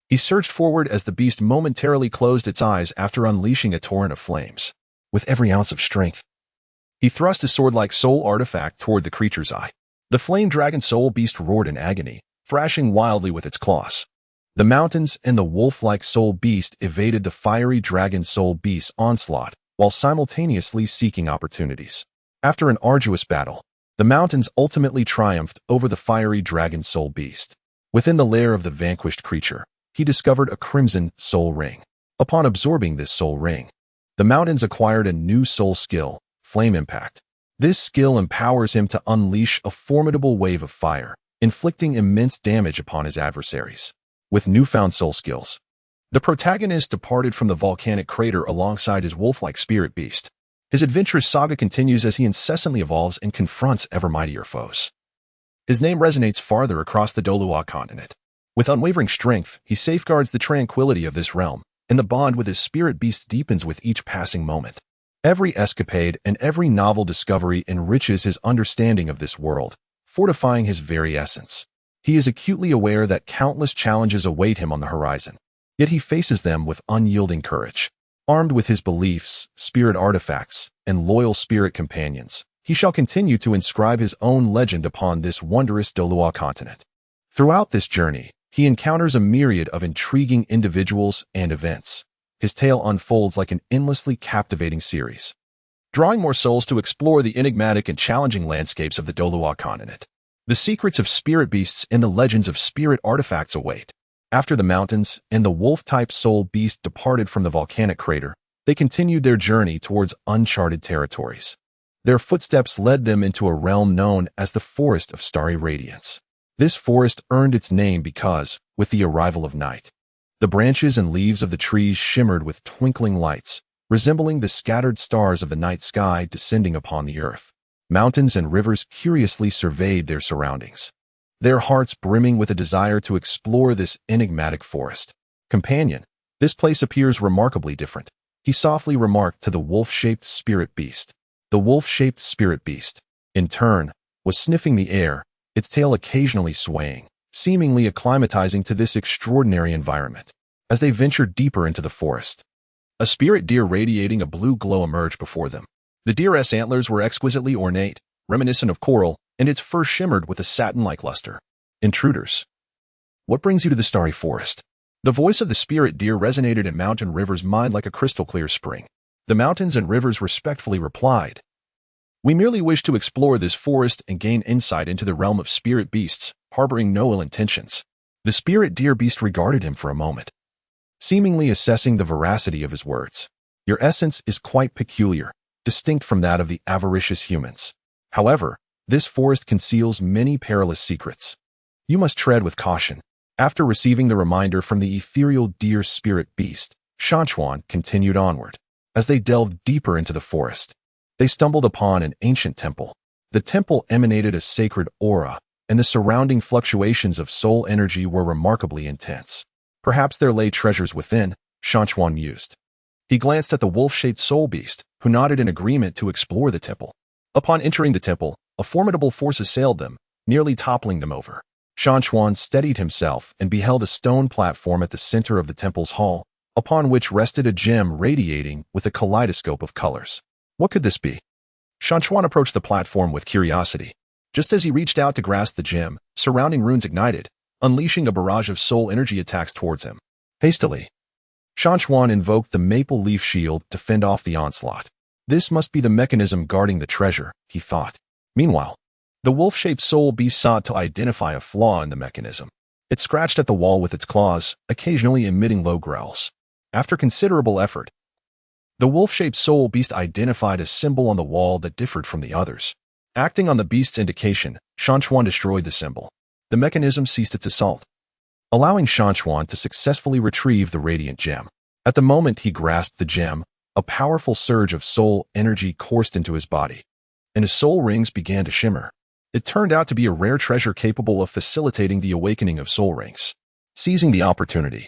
He surged forward as the beast momentarily closed its eyes after unleashing a torrent of flames. With every ounce of strength, he thrust his sword-like soul artifact toward the creature's eye. The flame dragon soul beast roared in agony, thrashing wildly with its claws. The mountains and the wolf-like soul beast evaded the fiery dragon soul beast's onslaught while simultaneously seeking opportunities. After an arduous battle, the mountains ultimately triumphed over the fiery dragon soul beast. Within the lair of the vanquished creature, he discovered a crimson soul ring. Upon absorbing this soul ring, the mountains acquired a new soul skill, Flame Impact. This skill empowers him to unleash a formidable wave of fire, inflicting immense damage upon his adversaries. With newfound soul skills, the protagonist departed from the volcanic crater alongside his wolf-like spirit beast. His adventurous saga continues as he incessantly evolves and confronts ever mightier foes. His name resonates farther across the Douluo Continent. With unwavering strength, he safeguards the tranquility of this realm, and the bond with his spirit beast deepens with each passing moment. Every escapade and every novel discovery enriches his understanding of this world, fortifying his very essence. He is acutely aware that countless challenges await him on the horizon, yet he faces them with unyielding courage. Armed with his beliefs, spirit artifacts, and loyal spirit companions, he shall continue to inscribe his own legend upon this wondrous Douluo continent. Throughout this journey, he encounters a myriad of intriguing individuals and events. His tale unfolds like an endlessly captivating series, drawing more souls to explore the enigmatic and challenging landscapes of the Douluo continent. The secrets of spirit beasts and the legends of spirit artifacts await. After the mountains and the wolf-type soul beast departed from the volcanic crater, they continued their journey towards uncharted territories. Their footsteps led them into a realm known as the Forest of Starry Radiance. This forest earned its name because, with the arrival of night, the branches and leaves of the trees shimmered with twinkling lights, resembling the scattered stars of the night sky descending upon the earth. Mountains and rivers curiously surveyed their surroundings, their hearts brimming with a desire to explore this enigmatic forest. "Companion, this place appears remarkably different," he softly remarked to the wolf-shaped spirit beast. The wolf-shaped spirit beast, in turn, was sniffing the air, its tail occasionally swaying, seemingly acclimatizing to this extraordinary environment. As they ventured deeper into the forest, a spirit deer radiating a blue glow emerged before them. The deer's antlers were exquisitely ornate, reminiscent of coral, and its fur shimmered with a satin-like luster. "Intruders, what brings you to the starry forest?" The voice of the spirit deer resonated in Mountain River's mind like a crystal-clear spring. The mountains and rivers respectfully replied, "We merely wish to explore this forest and gain insight into the realm of spirit beasts, harboring no ill intentions." The spirit deer beast regarded him for a moment, seemingly assessing the veracity of his words. "Your essence is quite peculiar, distinct from that of the avaricious humans. However, this forest conceals many perilous secrets. You must tread with caution." After receiving the reminder from the ethereal deer spirit beast, Shan Chuan continued onward. As they delved deeper into the forest, they stumbled upon an ancient temple. The temple emanated a sacred aura, and the surrounding fluctuations of soul energy were remarkably intense. Perhaps there lay treasures within, Shan Chuan mused. He glanced at the wolf-shaped soul beast, who nodded in agreement to explore the temple. Upon entering the temple, a formidable force assailed them, nearly toppling them over. Shan Chuan steadied himself and beheld a stone platform at the center of the temple's hall, upon which rested a gem radiating with a kaleidoscope of colors. What could this be? Shan Chuan approached the platform with curiosity. Just as he reached out to grasp the gem, surrounding runes ignited, unleashing a barrage of soul energy attacks towards him. Hastily, Shan Chuan invoked the maple leaf shield to fend off the onslaught. This must be the mechanism guarding the treasure, he thought. Meanwhile, the wolf-shaped soul beast sought to identify a flaw in the mechanism. It scratched at the wall with its claws, occasionally emitting low growls. After considerable effort, the wolf-shaped soul beast identified a symbol on the wall that differed from the others. Acting on the beast's indication, Shan Chuan destroyed the symbol. The mechanism ceased its assault, allowing Shan Chuan to successfully retrieve the radiant gem. At the moment he grasped the gem, a powerful surge of soul energy coursed into his body, and his soul rings began to shimmer. It turned out to be a rare treasure capable of facilitating the awakening of soul rings. Seizing the opportunity,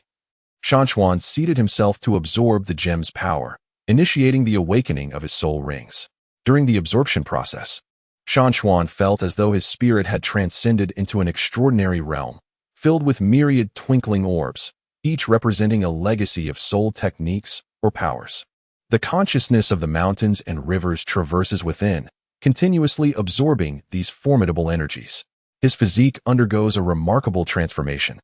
Shan Chuan seated himself to absorb the gem's power, initiating the awakening of his soul rings. During the absorption process, Shan Chuan felt as though his spirit had transcended into an extraordinary realm, filled with myriad twinkling orbs, each representing a legacy of soul techniques or powers. The consciousness of the mountains and rivers traverses within, continuously absorbing these formidable energies. His physique undergoes a remarkable transformation,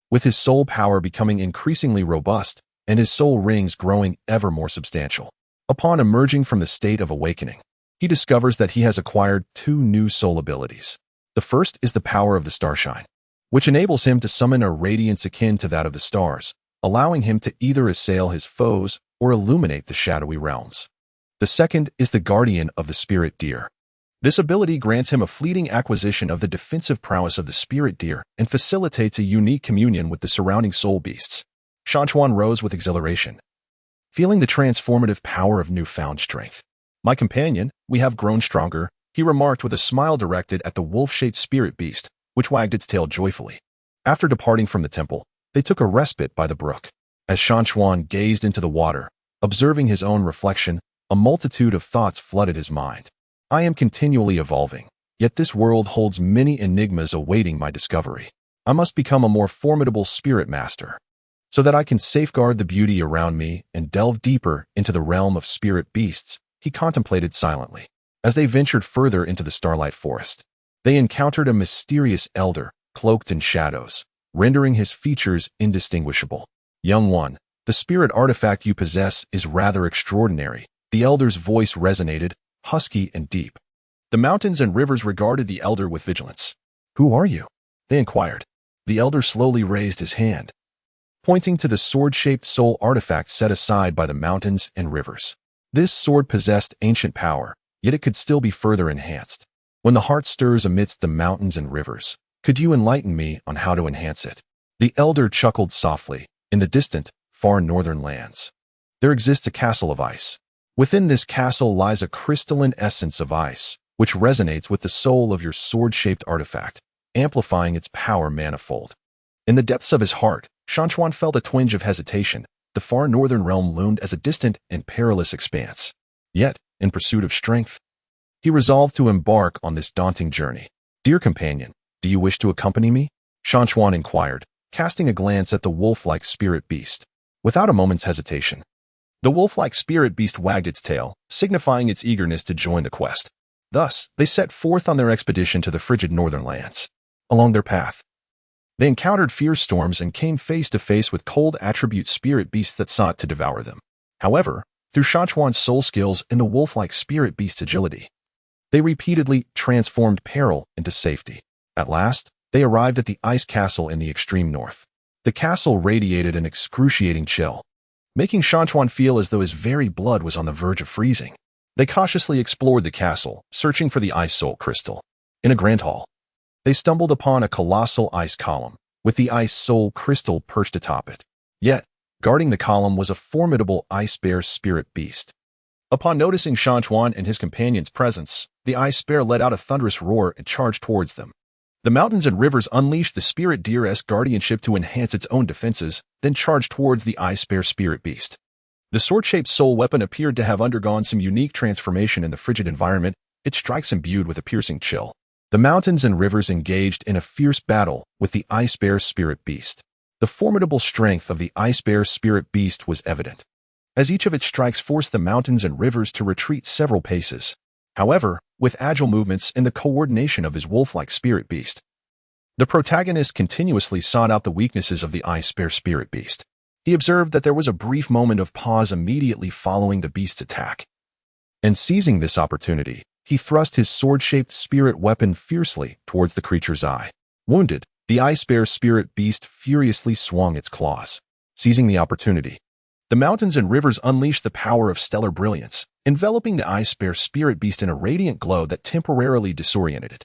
with his soul power becoming increasingly robust and his soul rings growing ever more substantial. Upon emerging from the state of awakening, he discovers that he has acquired two new soul abilities. The first is the power of the starshine, which enables him to summon a radiance akin to that of the stars, allowing him to either assail his foes or illuminate the shadowy realms. The second is the guardian of the spirit deer. This ability grants him a fleeting acquisition of the defensive prowess of the spirit deer and facilitates a unique communion with the surrounding soul beasts. Shan Chuan rose with exhilaration, feeling the transformative power of newfound strength. "My companion, we have grown stronger," he remarked with a smile directed at the wolf-shaped spirit beast, which wagged its tail joyfully. After departing from the temple, they took a respite by the brook. As Shan Chuan gazed into the water, observing his own reflection, a multitude of thoughts flooded his mind. "I am continually evolving, yet this world holds many enigmas awaiting my discovery. I must become a more formidable spirit master, so that I can safeguard the beauty around me and delve deeper into the realm of spirit beasts," he contemplated silently. As they ventured further into the starlight forest, they encountered a mysterious elder, cloaked in shadows, rendering his features indistinguishable. "Young one, the spirit artifact you possess is rather extraordinary," the elder's voice resonated, husky and deep. The mountains and rivers regarded the elder with vigilance. "Who are you?" they inquired. The elder slowly raised his hand, pointing to the sword-shaped soul artifact set aside by the mountains and rivers. This sword possessed ancient power, yet it could still be further enhanced. "When the heart stirs amidst the mountains and rivers, could you enlighten me on how to enhance it?" The elder chuckled softly. "In the distant, far northern lands, there exists a castle of ice. Within this castle lies a crystalline essence of ice, which resonates with the soul of your sword-shaped artifact, amplifying its power manifold." In the depths of his heart, Shan Chuan felt a twinge of hesitation. The far northern realm loomed as a distant and perilous expanse. Yet, in pursuit of strength, he resolved to embark on this daunting journey. "Dear companion, do you wish to accompany me?" Shan Chuan inquired, casting a glance at the wolf-like spirit beast. Without a moment's hesitation, the wolf-like spirit beast wagged its tail, signifying its eagerness to join the quest. Thus, they set forth on their expedition to the frigid northern lands. Along their path, they encountered fierce storms and came face to face with cold attribute spirit beasts that sought to devour them. However, through Shan Chuan's soul skills and the wolf-like spirit beast's agility, they repeatedly transformed peril into safety. At last, they arrived at the ice castle in the extreme north. The castle radiated an excruciating chill, making Shan Chuan feel as though his very blood was on the verge of freezing. They cautiously explored the castle, searching for the ice soul crystal. In a grand hall, they stumbled upon a colossal ice column, with the ice soul crystal perched atop it. Yet, guarding the column was a formidable ice bear spirit beast. Upon noticing Shan Chuan and his companion's presence, the ice bear let out a thunderous roar and charged towards them. The mountains and rivers unleashed the spirit deer's guardianship to enhance its own defenses, then charged towards the ice bear spirit beast. The sword-shaped soul weapon appeared to have undergone some unique transformation in the frigid environment, its strikes imbued with a piercing chill. The mountains and rivers engaged in a fierce battle with the ice bear spirit beast. The formidable strength of the ice bear spirit beast was evident, as each of its strikes forced the mountains and rivers to retreat several paces. However, with agile movements and the coordination of his wolf-like spirit beast, The protagonist continuously sought out the weaknesses of the ice-bear spirit beast. He observed that there was a brief moment of pause immediately following the beast's attack. And seizing this opportunity, he thrust his sword-shaped spirit weapon fiercely towards the creature's eye. Wounded, the ice-bear spirit beast furiously swung its claws. Seizing the opportunity, the mountains and rivers unleashed the power of stellar brilliance, enveloping the ice-bear spirit beast in a radiant glow that temporarily disoriented it.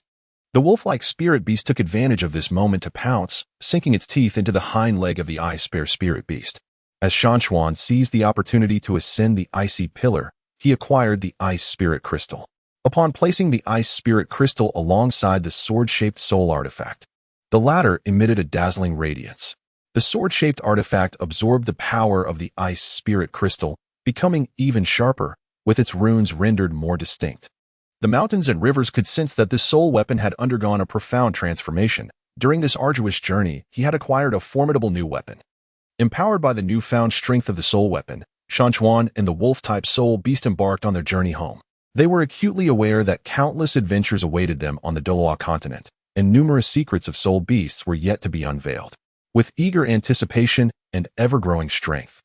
The wolf-like spirit beast took advantage of this moment to pounce, sinking its teeth into the hind leg of the ice-bear spirit beast. As Shan Chuan seized the opportunity to ascend the icy pillar, he acquired the ice spirit crystal. Upon placing the ice spirit crystal alongside the sword-shaped soul artifact, the latter emitted a dazzling radiance. The sword-shaped artifact absorbed the power of the ice spirit crystal, becoming even sharper, with its runes rendered more distinct. The mountains and rivers could sense that this soul weapon had undergone a profound transformation. During this arduous journey, he had acquired a formidable new weapon. Empowered by the newfound strength of the soul weapon, Shan Chuan and the wolf-type soul beast embarked on their journey home. They were acutely aware that countless adventures awaited them on the Douluo Continent, and numerous secrets of soul beasts were yet to be unveiled. With eager anticipation and ever-growing strength,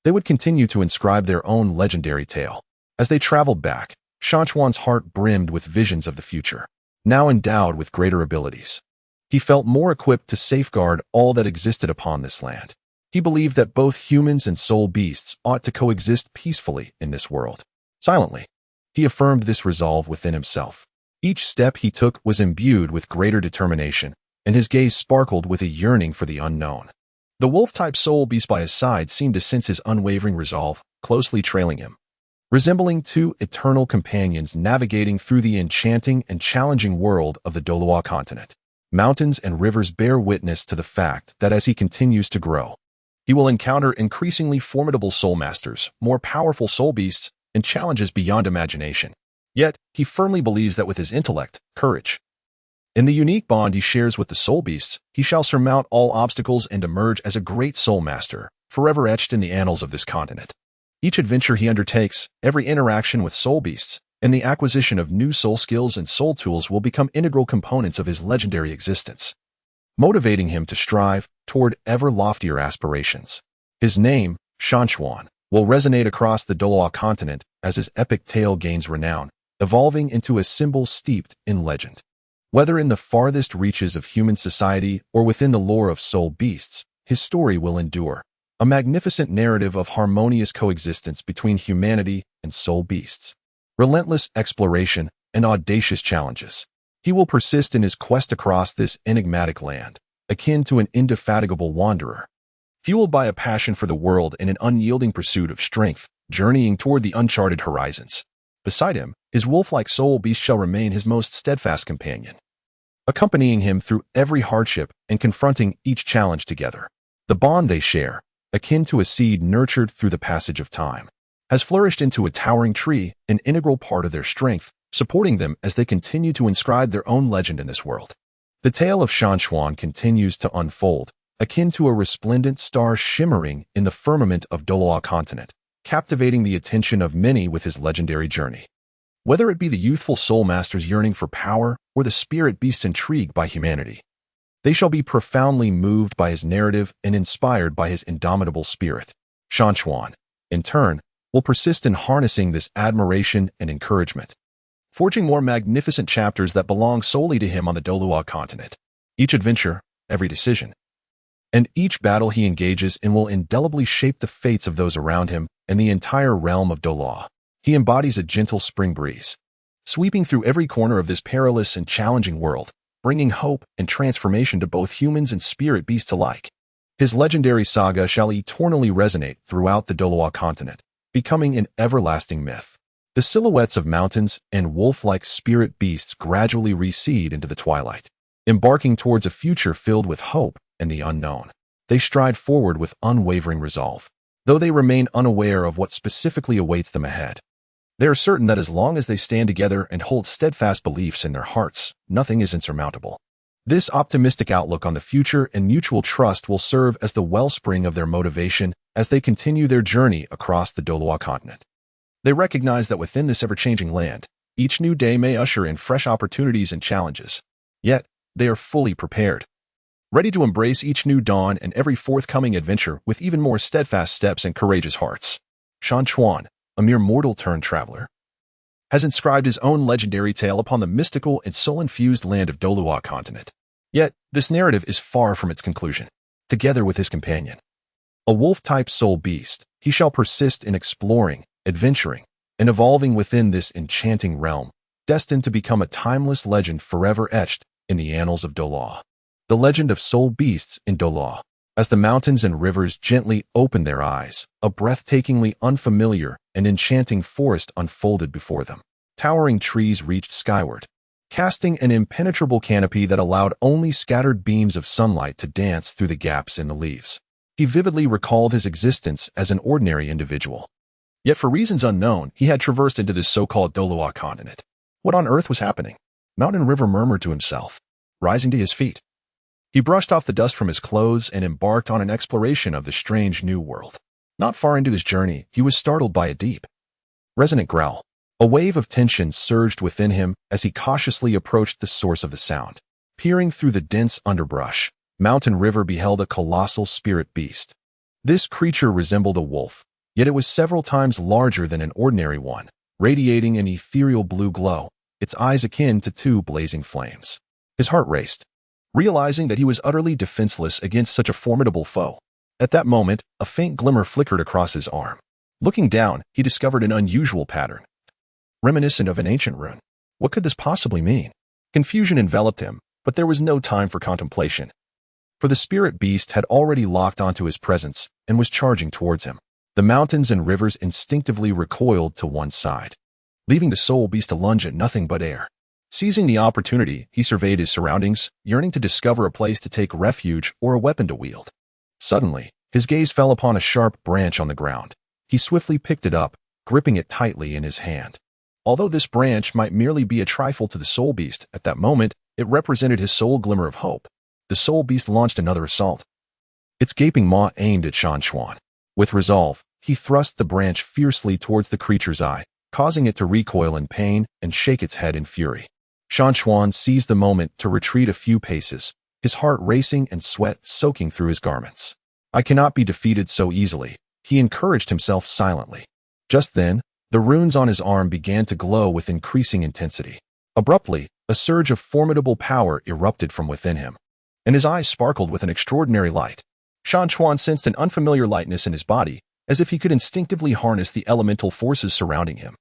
they would continue to inscribe their own legendary tale. As they traveled back, Shan Chuan's heart brimmed with visions of the future. Now endowed with greater abilities, he felt more equipped to safeguard all that existed upon this land. He believed that both humans and soul beasts ought to coexist peacefully in this world. Silently, he affirmed this resolve within himself. Each step he took was imbued with greater determination, and his gaze sparkled with a yearning for the unknown. The wolf-type soul beast by his side seemed to sense his unwavering resolve, closely trailing him. Resembling two eternal companions navigating through the enchanting and challenging world of the Douluo Continent. Mountains and rivers bear witness to the fact that as he continues to grow, he will encounter increasingly formidable Soulmasters, more powerful soul beasts, and challenges beyond imagination. Yet, he firmly believes that with his intellect, courage, and the unique bond he shares with the soul beasts, he shall surmount all obstacles and emerge as a great Soulmaster, forever etched in the annals of this continent. Each adventure he undertakes, every interaction with soul beasts, and the acquisition of new soul skills and soul tools will become integral components of his legendary existence, motivating him to strive toward ever loftier aspirations. His name, Shan Chuan, will resonate across the Douluo Continent as his epic tale gains renown, evolving into a symbol steeped in legend. Whether in the farthest reaches of human society or within the lore of soul beasts, his story will endure. A magnificent narrative of harmonious coexistence between humanity and soul beasts. Relentless exploration and audacious challenges. He will persist in his quest across this enigmatic land, akin to an indefatigable wanderer. Fueled by a passion for the world and an unyielding pursuit of strength, journeying toward the uncharted horizons. Beside him, his wolf-like soul beast shall remain his most steadfast companion, accompanying him through every hardship and confronting each challenge together. The bond they share, akin to a seed nurtured through the passage of time, has flourished into a towering tree, an integral part of their strength, supporting them as they continue to inscribe their own legend in this world. The tale of Shan Chuan continues to unfold, akin to a resplendent star shimmering in the firmament of Douluo Continent, captivating the attention of many with his legendary journey. Whether it be the youthful Soulmaster's yearning for power or the spirit beast's intrigue by humanity, they shall be profoundly moved by his narrative and inspired by his indomitable spirit. Shan Chuan, in turn, will persist in harnessing this admiration and encouragement, forging more magnificent chapters that belong solely to him on the Douluo Continent. Each adventure, every decision, and each battle he engages in will indelibly shape the fates of those around him and the entire realm of Douluo. He embodies a gentle spring breeze, sweeping through every corner of this perilous and challenging world, bringing hope and transformation to both humans and spirit beasts alike. His legendary saga shall eternally resonate throughout the Douluo Continent, becoming an everlasting myth. The silhouettes of mountains and wolf-like spirit beasts gradually recede into the twilight, embarking towards a future filled with hope and the unknown. They stride forward with unwavering resolve, though they remain unaware of what specifically awaits them ahead. They are certain that as long as they stand together and hold steadfast beliefs in their hearts, nothing is insurmountable. This optimistic outlook on the future and mutual trust will serve as the wellspring of their motivation as they continue their journey across the Douluo Continent. They recognize that within this ever-changing land, each new day may usher in fresh opportunities and challenges. Yet, they are fully prepared, ready to embrace each new dawn and every forthcoming adventure with even more steadfast steps and courageous hearts. Shan Chuan, a mere mortal-turned traveler, has inscribed his own legendary tale upon the mystical and soul-infused land of Douluo Continent. Yet, this narrative is far from its conclusion. Together with his companion, a wolf-type soul beast, he shall persist in exploring, adventuring, and evolving within this enchanting realm, destined to become a timeless legend forever etched in the annals of Doulwa. The legend of soul beasts in Doulwa. As the mountains and rivers gently opened their eyes, a breathtakingly unfamiliar and enchanting forest unfolded before them. Towering trees reached skyward, casting an impenetrable canopy that allowed only scattered beams of sunlight to dance through the gaps in the leaves. He vividly recalled his existence as an ordinary individual. Yet for reasons unknown, he had traversed into this so-called Douluo Continent. What on earth was happening? Mountain River murmured to himself, rising to his feet. He brushed off the dust from his clothes and embarked on an exploration of the strange new world. Not far into his journey, he was startled by a deep, resonant growl. A wave of tension surged within him as he cautiously approached the source of the sound. Peering through the dense underbrush, Mountain River beheld a colossal spirit beast. This creature resembled a wolf, yet it was several times larger than an ordinary one, radiating an ethereal blue glow, its eyes akin to two blazing flames. His heart raced, realizing that he was utterly defenseless against such a formidable foe. At that moment, a faint glimmer flickered across his arm. Looking down, he discovered an unusual pattern, reminiscent of an ancient rune. What could this possibly mean? Confusion enveloped him, but there was no time for contemplation, for the spirit beast had already locked onto his presence and was charging towards him. The mountains and rivers instinctively recoiled to one side, leaving the soul beast to lunge at nothing but air. Seizing the opportunity, he surveyed his surroundings, yearning to discover a place to take refuge or a weapon to wield. Suddenly, his gaze fell upon a sharp branch on the ground. He swiftly picked it up, gripping it tightly in his hand. Although this branch might merely be a trifle to the soul beast, at that moment, it represented his sole glimmer of hope. The soul beast launched another assault, its gaping maw aimed at Shan Chuan. With resolve, he thrust the branch fiercely towards the creature's eye, causing it to recoil in pain and shake its head in fury. Shan Chuan seized the moment to retreat a few paces, his heart racing and sweat soaking through his garments. I cannot be defeated so easily, he encouraged himself silently. Just then, the runes on his arm began to glow with increasing intensity. Abruptly, a surge of formidable power erupted from within him, and his eyes sparkled with an extraordinary light. Shan Chuan sensed an unfamiliar lightness in his body, as if he could instinctively harness the elemental forces surrounding him.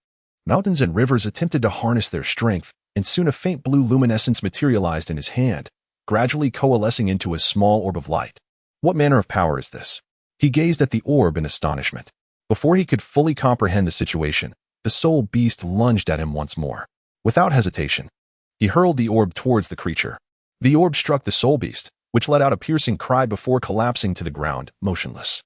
Mountains and rivers attempted to harness their strength, and soon a faint blue luminescence materialized in his hand, gradually coalescing into a small orb of light. What manner of power is this? He gazed at the orb in astonishment. Before he could fully comprehend the situation, the soul beast lunged at him once more. Without hesitation, he hurled the orb towards the creature. The orb struck the soul beast, which let out a piercing cry before collapsing to the ground, motionless.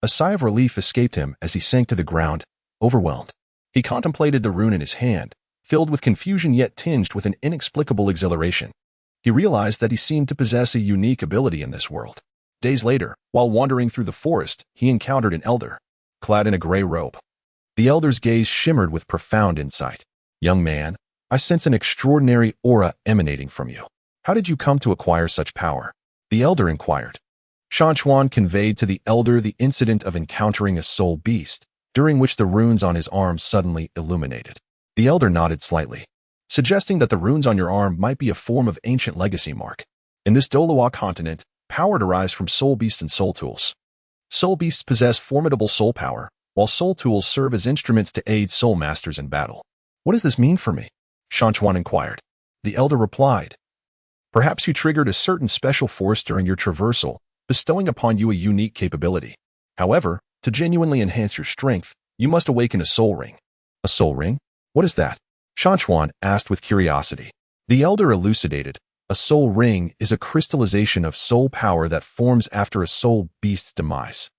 A sigh of relief escaped him as he sank to the ground, overwhelmed. He contemplated the rune in his hand, filled with confusion yet tinged with an inexplicable exhilaration. He realized that he seemed to possess a unique ability in this world. Days later, while wandering through the forest, he encountered an elder, clad in a gray robe. The elder's gaze shimmered with profound insight. "Young man, I sense an extraordinary aura emanating from you. How did you come to acquire such power?" the elder inquired. Shan Chuan conveyed to the elder the incident of encountering a soul beast, during which the runes on his arm suddenly illuminated. The elder nodded slightly, suggesting that the runes on your arm might be a form of ancient legacy mark. In this Douluo Continent, power derives from soul beasts and soul tools. Soul beasts possess formidable soul power, while soul tools serve as instruments to aid Soulmasters in battle. "What does this mean for me?" Shan Chuan inquired. The elder replied, "Perhaps you triggered a certain special force during your traversal, bestowing upon you a unique capability. However, to genuinely enhance your strength, you must awaken a soul ring." "A soul ring? What is that?" Shan Chuan asked with curiosity. The elder elucidated, "A soul ring is a crystallization of soul power that forms after a soul beast's demise.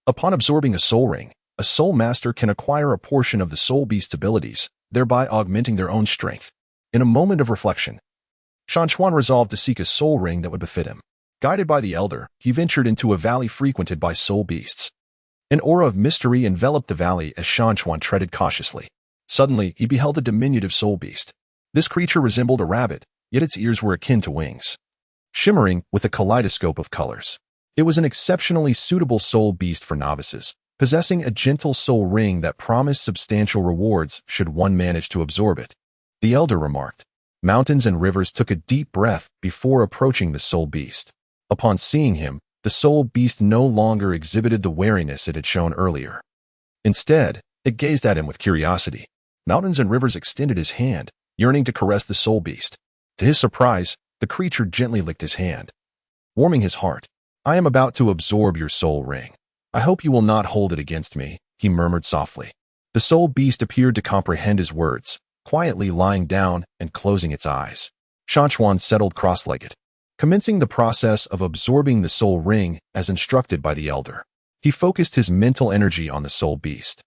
Upon absorbing a soul ring, a Soulmaster can acquire a portion of the soul beast's abilities, thereby augmenting their own strength." In a moment of reflection, Shan Chuan resolved to seek a soul ring that would befit him. Guided by the elder, he ventured into a valley frequented by soul beasts. An aura of mystery enveloped the valley as Shan Chuan treaded cautiously. Suddenly, he beheld a diminutive soul beast. This creature resembled a rabbit, yet its ears were akin to wings. shimmering with a kaleidoscope of colors. It was an exceptionally suitable soul beast for novices, possessing a gentle soul ring that promised substantial rewards should one manage to absorb it. The elder remarked. Mountains and rivers took a deep breath before approaching the soul beast. Upon seeing him, the soul beast no longer exhibited the wariness it had shown earlier. Instead, it gazed at him with curiosity. Mountains and rivers extended his hand, yearning to caress the soul beast. To his surprise, the creature gently licked his hand, warming his heart. I am about to absorb your soul ring. I hope you will not hold it against me, he murmured softly. The soul beast appeared to comprehend his words, quietly lying down and closing its eyes. Shan Chuan settled cross-legged, commencing the process of absorbing the soul ring as instructed by the elder. He focused his mental energy on the soul beast,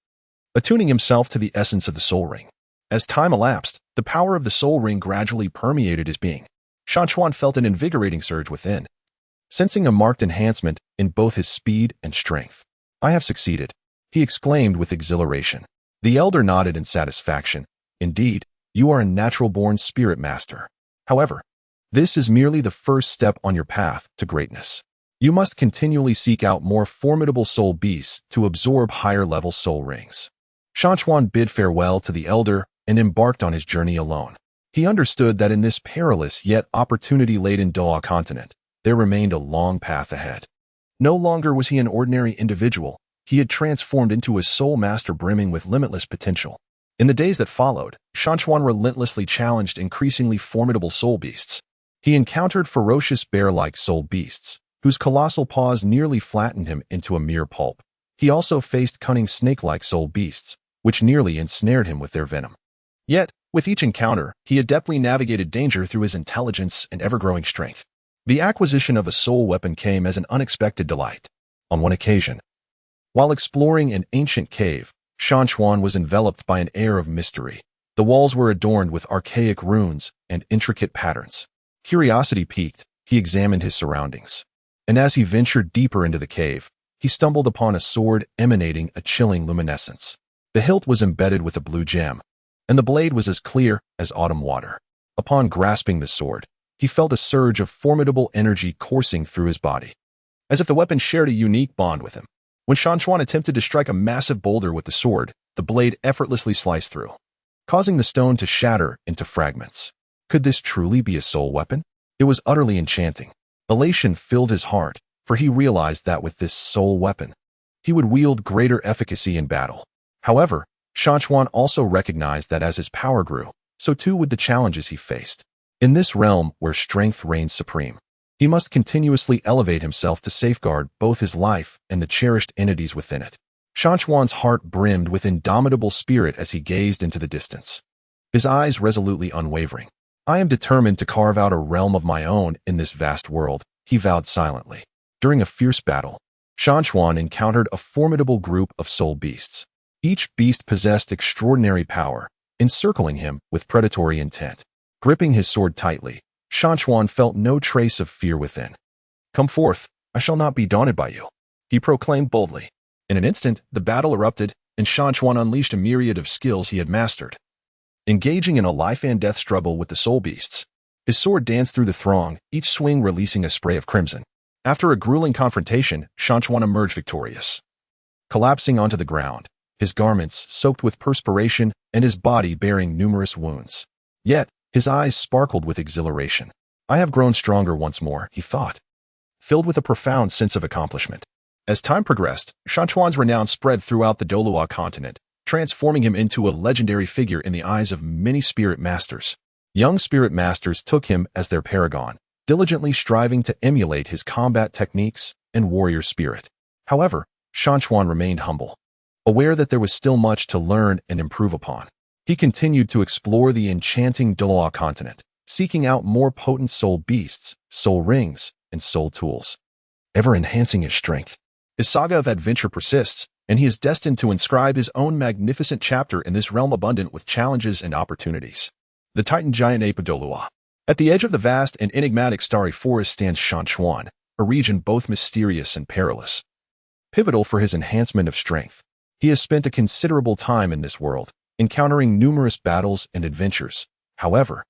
attuning himself to the essence of the soul ring. As time elapsed, the power of the soul ring gradually permeated his being. Shan Chuan felt an invigorating surge within, sensing a marked enhancement in both his speed and strength. I have succeeded, he exclaimed with exhilaration. The elder nodded in satisfaction. Indeed, you are a natural-born spirit master. However, this is merely the first step on your path to greatness. You must continually seek out more formidable soul beasts to absorb higher-level soul rings. Shan Chuan bid farewell to the elder and embarked on his journey alone. He understood that in this perilous yet opportunity-laden Douluo Continent, there remained a long path ahead. No longer was he an ordinary individual. He had transformed into a Soulmaster brimming with limitless potential. In the days that followed, Shan Chuan relentlessly challenged increasingly formidable soul beasts. He encountered ferocious bear-like soul beasts, whose colossal paws nearly flattened him into a mere pulp. He also faced cunning snake-like soul beasts, which nearly ensnared him with their venom. Yet, with each encounter, he adeptly navigated danger through his intelligence and ever-growing strength. The acquisition of a soul weapon came as an unexpected delight. On one occasion, while exploring an ancient cave, Shan Chuan was enveloped by an air of mystery. The walls were adorned with archaic runes and intricate patterns. Curiosity piqued, he examined his surroundings. And as he ventured deeper into the cave, he stumbled upon a sword emanating a chilling luminescence. The hilt was embedded with a blue gem, and the blade was as clear as autumn water. Upon grasping the sword, he felt a surge of formidable energy coursing through his body, as if the weapon shared a unique bond with him. When Shan Chuan attempted to strike a massive boulder with the sword, the blade effortlessly sliced through, causing the stone to shatter into fragments. Could this truly be a soul weapon? It was utterly enchanting. Elation filled his heart, for he realized that with this soul weapon, he would wield greater efficacy in battle. However, Shan Chuan also recognized that as his power grew, so too would the challenges he faced. In this realm where strength reigns supreme, he must continuously elevate himself to safeguard both his life and the cherished entities within it. Shan Chuan's heart brimmed with indomitable spirit as he gazed into the distance, his eyes resolutely unwavering. I am determined to carve out a realm of my own in this vast world, he vowed silently. During a fierce battle, Shan Chuan encountered a formidable group of soul beasts. Each beast possessed extraordinary power, encircling him with predatory intent. Gripping his sword tightly, Shan Chuan felt no trace of fear within. Come forth, I shall not be daunted by you, he proclaimed boldly. In an instant, the battle erupted, and Shan Chuan unleashed a myriad of skills he had mastered, engaging in a life-and-death struggle with the soul beasts. His sword danced through the throng, each swing releasing a spray of crimson. After a grueling confrontation, Shan Chuan emerged victorious, collapsing onto the ground, his garments soaked with perspiration and his body bearing numerous wounds. Yet, his eyes sparkled with exhilaration. I have grown stronger once more, he thought, filled with a profound sense of accomplishment. As time progressed, Shan Chuan's renown spread throughout the Douluo Continent, transforming him into a legendary figure in the eyes of many spirit masters. Young spirit masters took him as their paragon, diligently striving to emulate his combat techniques and warrior spirit. However, Shan Chuan remained humble, aware that there was still much to learn and improve upon. He continued to explore the enchanting Douluo Continent, seeking out more potent soul beasts, soul rings, and soul tools, ever enhancing his strength. His saga of adventure persists, and he is destined to inscribe his own magnificent chapter in this realm abundant with challenges and opportunities. The Titan Giant Ape of Douluo. At the edge of the vast and enigmatic starry forest stands Shan Chuan, a region both mysterious and perilous. Pivotal for his enhancement of strength, he has spent a considerable time in this world, encountering numerous battles and adventures. However,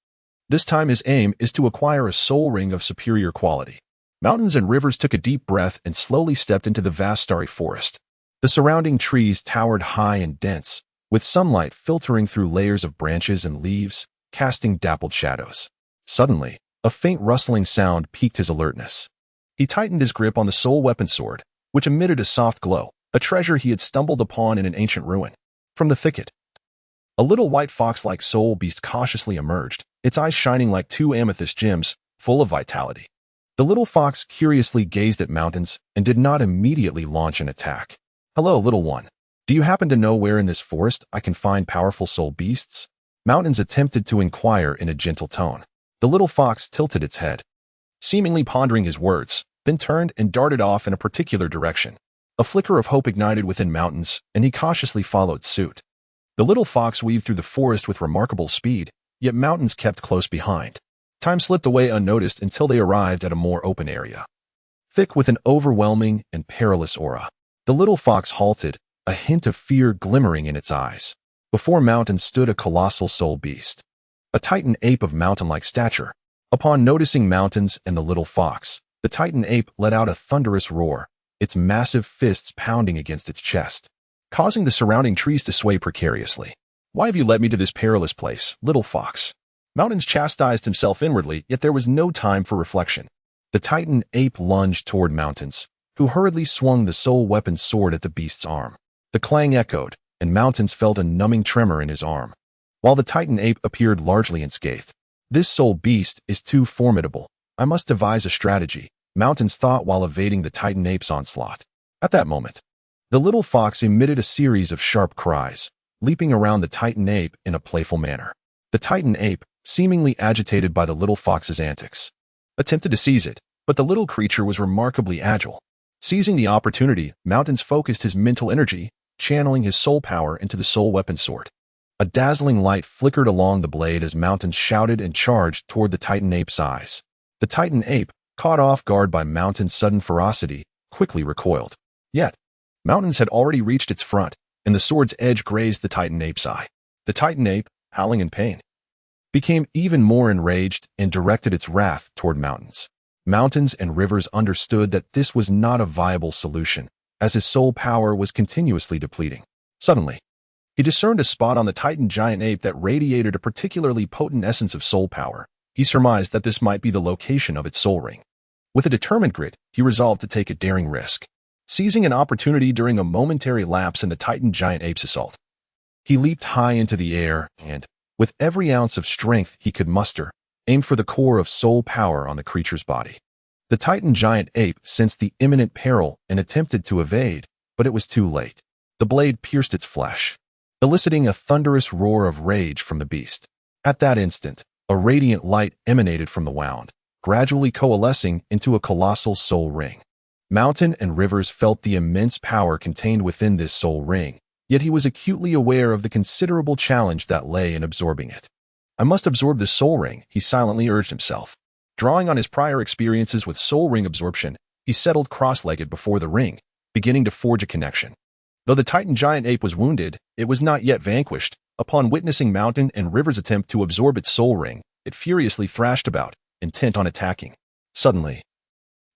This time his aim is to acquire a soul ring of superior quality. Mountains and rivers took a deep breath and slowly stepped into the vast starry forest. The surrounding trees towered high and dense, with sunlight filtering through layers of branches and leaves, casting dappled shadows. Suddenly, a faint rustling sound piqued his alertness. He tightened his grip on the soul weapon sword, which emitted a soft glow, a treasure he had stumbled upon in an ancient ruin. From the thicket, a little white fox-like soul beast cautiously emerged, its eyes shining like two amethyst gems, full of vitality. The little fox curiously gazed at Mountains and did not immediately launch an attack. "Hello, little one. Do you happen to know where in this forest I can find powerful soul beasts?" Mountains attempted to inquire in a gentle tone. The little fox tilted its head, seemingly pondering his words, then turned and darted off in a particular direction. A flicker of hope ignited within Mountains, and he cautiously followed suit. The little fox weaved through the forest with remarkable speed, yet Mountains kept close behind. Time slipped away unnoticed until they arrived at a more open area. Thick with an overwhelming and perilous aura, the little fox halted, a hint of fear glimmering in its eyes. Before Mountains stood a colossal soul beast, a titan ape of mountain-like stature. Upon noticing Mountains and the little fox, the titan ape let out a thunderous roar, its massive fists pounding against its chest, causing the surrounding trees to sway precariously. "Why have you led me to this perilous place, little fox?" Mountains chastised himself inwardly, yet there was no time for reflection. The titan ape lunged toward Mountains, who hurriedly swung the soul weapon sword at the beast's arm. The clang echoed, and Mountains felt a numbing tremor in his arm. While the titan ape appeared largely unscathed, "This soul beast is too formidable. I must devise a strategy," Mountains thought while evading the titan ape's onslaught. At that moment, the little fox emitted a series of sharp cries, leaping around the titan ape in a playful manner. The titan ape, seemingly agitated by the little fox's antics, attempted to seize it, but the little creature was remarkably agile. Seizing the opportunity, Mountains focused his mental energy, channeling his soul power into the soul weapon sword. A dazzling light flickered along the blade as Mountains shouted and charged toward the titan ape's eyes. The titan ape, caught off guard by Mountains' sudden ferocity, quickly recoiled. Yet, Mountains had already reached its front, and the sword's edge grazed the titan ape's eye. The titan ape, howling in pain, became even more enraged and directed its wrath toward Mountains. Mountains and Rivers understood that this was not a viable solution, as his soul power was continuously depleting. Suddenly, he discerned a spot on the titan giant ape that radiated a particularly potent essence of soul power. He surmised that this might be the location of its soul ring. With a determined grit, he resolved to take a daring risk. Seizing an opportunity during a momentary lapse in the titan giant ape's assault, he leaped high into the air and, with every ounce of strength he could muster, aimed for the core of soul power on the creature's body. The titan giant ape sensed the imminent peril and attempted to evade, but it was too late. The blade pierced its flesh, eliciting a thunderous roar of rage from the beast. At that instant, a radiant light emanated from the wound, gradually coalescing into a colossal soul ring. Mountain and Rivers felt the immense power contained within this soul ring, yet he was acutely aware of the considerable challenge that lay in absorbing it. "I must absorb this soul ring," he silently urged himself. Drawing on his prior experiences with soul ring absorption, he settled cross-legged before the ring, beginning to forge a connection. Though the titan giant ape was wounded, it was not yet vanquished. Upon witnessing Mountain and River's attempt to absorb its soul ring, it furiously thrashed about, intent on attacking. Suddenly,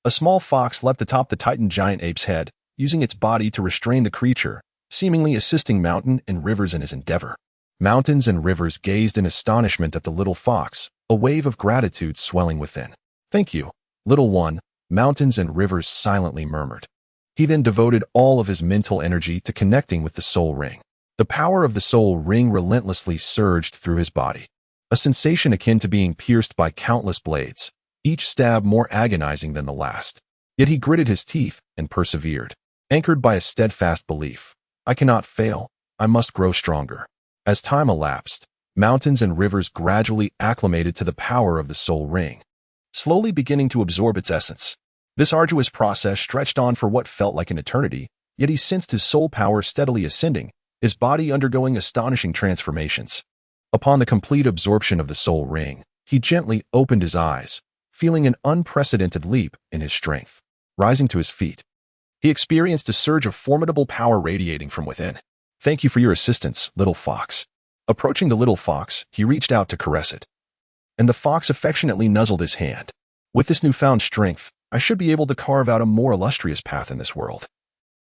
a small fox leapt atop the titan giant ape's head, using its body to restrain the creature, seemingly assisting Mountain and Rivers in his endeavor. Mountains and Rivers gazed in astonishment at the little fox, a wave of gratitude swelling within. "Thank you, little one," Mountains and Rivers silently murmured. He then devoted all of his mental energy to connecting with the soul ring. The power of the soul ring relentlessly surged through his body, a sensation akin to being pierced by countless blades, each stab more agonizing than the last. Yet he gritted his teeth and persevered, anchored by a steadfast belief. "I cannot fail. I must grow stronger." As time elapsed, Mountains and Rivers gradually acclimated to the power of the soul ring, slowly beginning to absorb its essence. This arduous process stretched on for what felt like an eternity, yet he sensed his soul power steadily ascending, his body undergoing astonishing transformations. Upon the complete absorption of the soul ring, he gently opened his eyes, feeling an unprecedented leap in his strength. Rising to his feet, he experienced a surge of formidable power radiating from within. "Thank you for your assistance, little fox." Approaching the little fox, he reached out to caress it. and the fox affectionately nuzzled his hand. With this newfound strength, I should be able to carve out a more illustrious path in this world.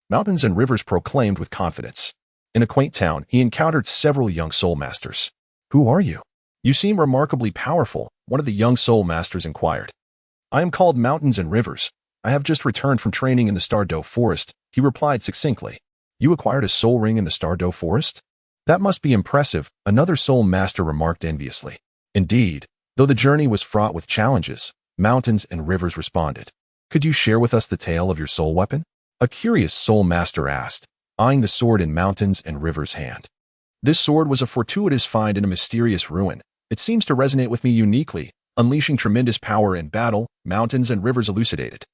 Mountains and rivers proclaimed with confidence. In a quaint town, he encountered several young Soulmasters. Who are you? You seem remarkably powerful, one of the young Soulmasters inquired. I am called Mountains and Rivers. I have just returned from training in the Stardow Forest, he replied succinctly. You acquired a soul ring in the Stardow Forest? That must be impressive, another Soulmaster remarked enviously. Indeed, though the journey was fraught with challenges, Mountains and Rivers responded. Could you share with us the tale of your soul weapon? A curious Soulmaster asked, eyeing the sword in Mountains and Rivers' hand. This sword was a fortuitous find in a mysterious ruin. It seems to resonate with me uniquely, unleashing tremendous power in battle, Mountains and Rivers elucidated.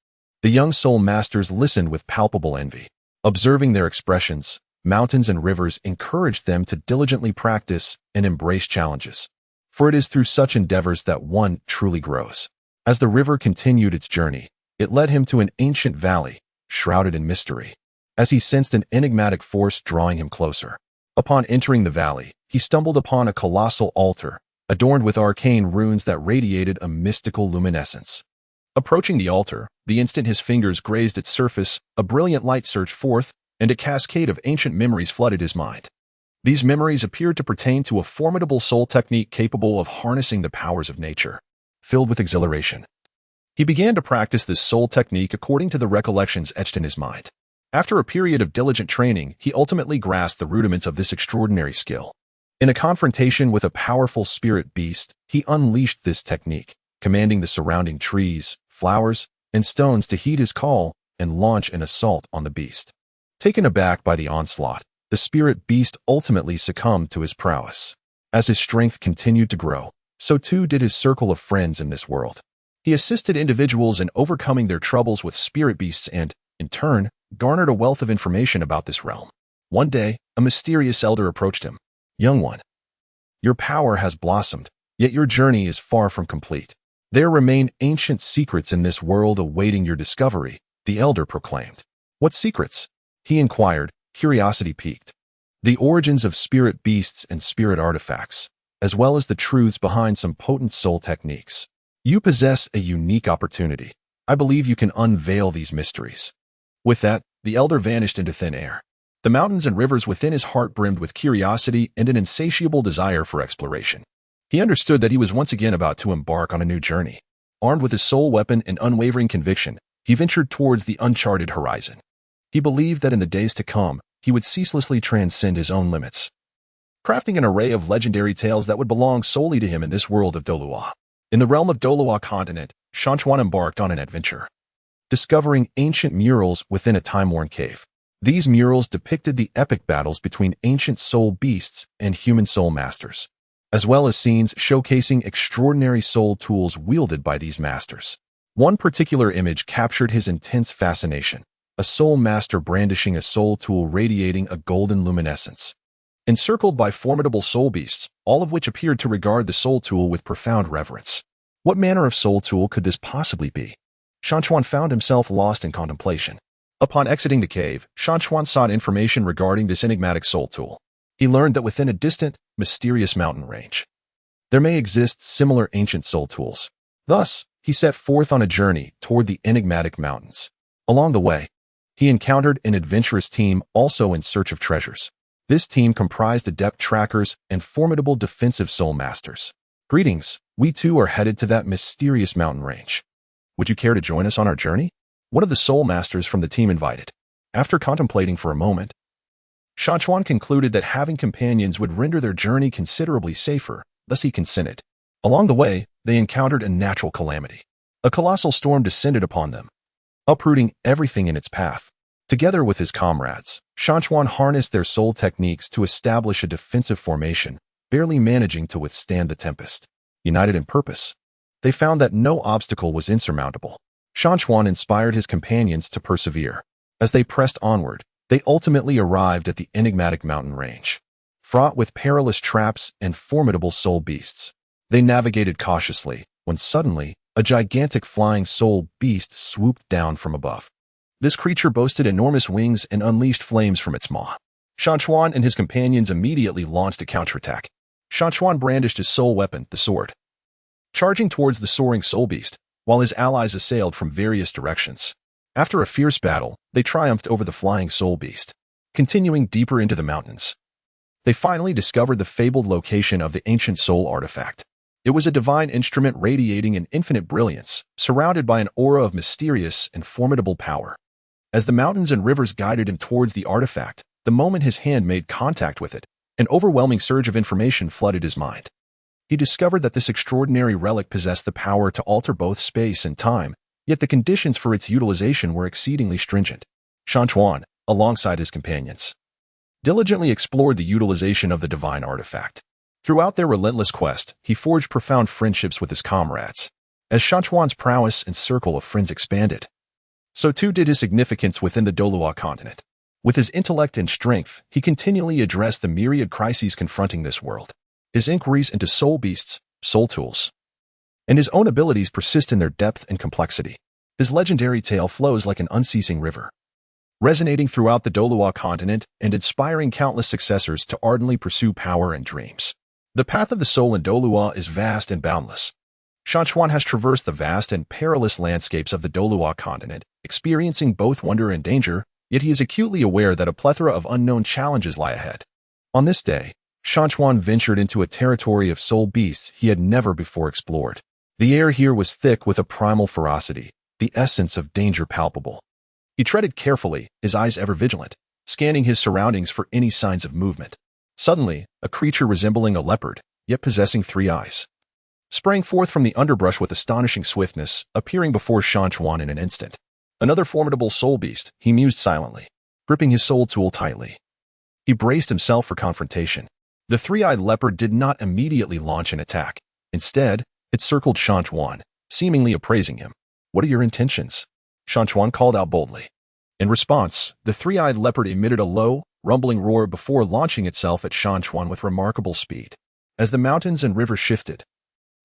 The young Soulmasters listened with palpable envy. Observing their expressions, Mountains and Rivers encouraged them to diligently practice and embrace challenges. For it is through such endeavors that one truly grows. As the river continued its journey, it led him to an ancient valley, shrouded in mystery. As he sensed an enigmatic force drawing him closer. Upon entering the valley, he stumbled upon a colossal altar, adorned with arcane runes that radiated a mystical luminescence. Approaching the altar, the instant his fingers grazed its surface, a brilliant light surged forth, and a cascade of ancient memories flooded his mind. These memories appeared to pertain to a formidable soul technique capable of harnessing the powers of nature. Filled with exhilaration, he began to practice this soul technique according to the recollections etched in his mind. After a period of diligent training, he ultimately grasped the rudiments of this extraordinary skill. In a confrontation with a powerful spirit beast, he unleashed this technique, commanding the surrounding trees, flowers, and stones to heed his call and launch an assault on the beast. Taken aback by the onslaught, the spirit beast ultimately succumbed to his prowess. As his strength continued to grow, so too did his circle of friends in this world. He assisted individuals in overcoming their troubles with spirit beasts and, in turn, garnered a wealth of information about this realm. One day, a mysterious elder approached him. Young one, your power has blossomed, yet your journey is far from complete. There remain ancient secrets in this world awaiting your discovery, the elder proclaimed. What secrets? He inquired, curiosity piqued. The origins of spirit beasts and spirit artifacts, as well as the truths behind some potent soul techniques. You possess a unique opportunity. I believe you can unveil these mysteries. With that, the elder vanished into thin air. The mountains and rivers within his heart brimmed with curiosity and an insatiable desire for exploration. He understood that he was once again about to embark on a new journey. Armed with his soul weapon and unwavering conviction, he ventured towards the uncharted horizon. He believed that in the days to come, he would ceaselessly transcend his own limits, crafting an array of legendary tales that would belong solely to him in this world of Douluo. In the realm of Douluo Continent, Shan Chuan embarked on an adventure, discovering ancient murals within a time-worn cave. These murals depicted the epic battles between ancient soul beasts and human soul masters, as well as scenes showcasing extraordinary soul tools wielded by these masters. One particular image captured his intense fascination, a soul master brandishing a soul tool radiating a golden luminescence. Encircled by formidable soul beasts, all of which appeared to regard the soul tool with profound reverence. What manner of soul tool could this possibly be? Shan Chuan found himself lost in contemplation. Upon exiting the cave, Shan Chuan sought information regarding this enigmatic soul tool. He learned that within a distant, mysterious mountain range, there may exist similar ancient soul tools. Thus, he set forth on a journey toward the enigmatic mountains. Along the way, he encountered an adventurous team also in search of treasures. This team comprised adept trackers and formidable defensive soul masters. Greetings, we too are headed to that mysterious mountain range. Would you care to join us on our journey? One of the soul masters from the team invited. After contemplating for a moment, Shan Chuan concluded that having companions would render their journey considerably safer, thus he consented. Along the way, they encountered a natural calamity. A colossal storm descended upon them, uprooting everything in its path. Together with his comrades, Shan Chuan harnessed their soul techniques to establish a defensive formation, barely managing to withstand the tempest. United in purpose, they found that no obstacle was insurmountable. Shan Chuan inspired his companions to persevere. As they pressed onward, they ultimately arrived at the enigmatic mountain range. Fraught with perilous traps and formidable soul beasts, they navigated cautiously, when suddenly, a gigantic flying soul beast swooped down from above. This creature boasted enormous wings and unleashed flames from its maw. Shan Chuan and his companions immediately launched a counterattack. Shan Chuan brandished his soul weapon, the sword. charging towards the soaring soul beast, while his allies assailed from various directions. After a fierce battle, they triumphed over the flying soul beast, continuing deeper into the mountains. They finally discovered the fabled location of the ancient soul artifact. It was a divine instrument radiating an infinite brilliance, surrounded by an aura of mysterious and formidable power. As the mountains and rivers guided him towards the artifact, the moment his hand made contact with it, an overwhelming surge of information flooded his mind. He discovered that this extraordinary relic possessed the power to alter both space and time, yet the conditions for its utilization were exceedingly stringent. Shan Chuan, alongside his companions, diligently explored the utilization of the divine artifact. Throughout their relentless quest, he forged profound friendships with his comrades. As Shan Chuan's prowess and circle of friends expanded, so too did his significance within the Douluo Continent. With his intellect and strength, he continually addressed the myriad crises confronting this world. His inquiries into soul beasts, soul tools, and his own abilities persist in their depth and complexity. His legendary tale flows like an unceasing river, resonating throughout the Douluo Continent and inspiring countless successors to ardently pursue power and dreams. The path of the soul in Douluo is vast and boundless. Shan Chuan has traversed the vast and perilous landscapes of the Douluo Continent, experiencing both wonder and danger, yet he is acutely aware that a plethora of unknown challenges lie ahead. On this day, Shan Chuan ventured into a territory of soul beasts he had never before explored. The air here was thick with a primal ferocity, the essence of danger palpable. He treaded carefully, his eyes ever vigilant, scanning his surroundings for any signs of movement. Suddenly, a creature resembling a leopard, yet possessing 3 eyes, sprang forth from the underbrush with astonishing swiftness, appearing before Shan Chuan in an instant. Another formidable soul beast, he mused silently, gripping his soul tool tightly. He braced himself for confrontation. The 3-eyed leopard did not immediately launch an attack. Instead, it circled Shan Chuan, seemingly appraising him. "What are your intentions?" Shan Chuan called out boldly. In response, the 3-eyed leopard emitted a low, rumbling roar before launching itself at Shan Chuan with remarkable speed. As the mountains and rivers shifted,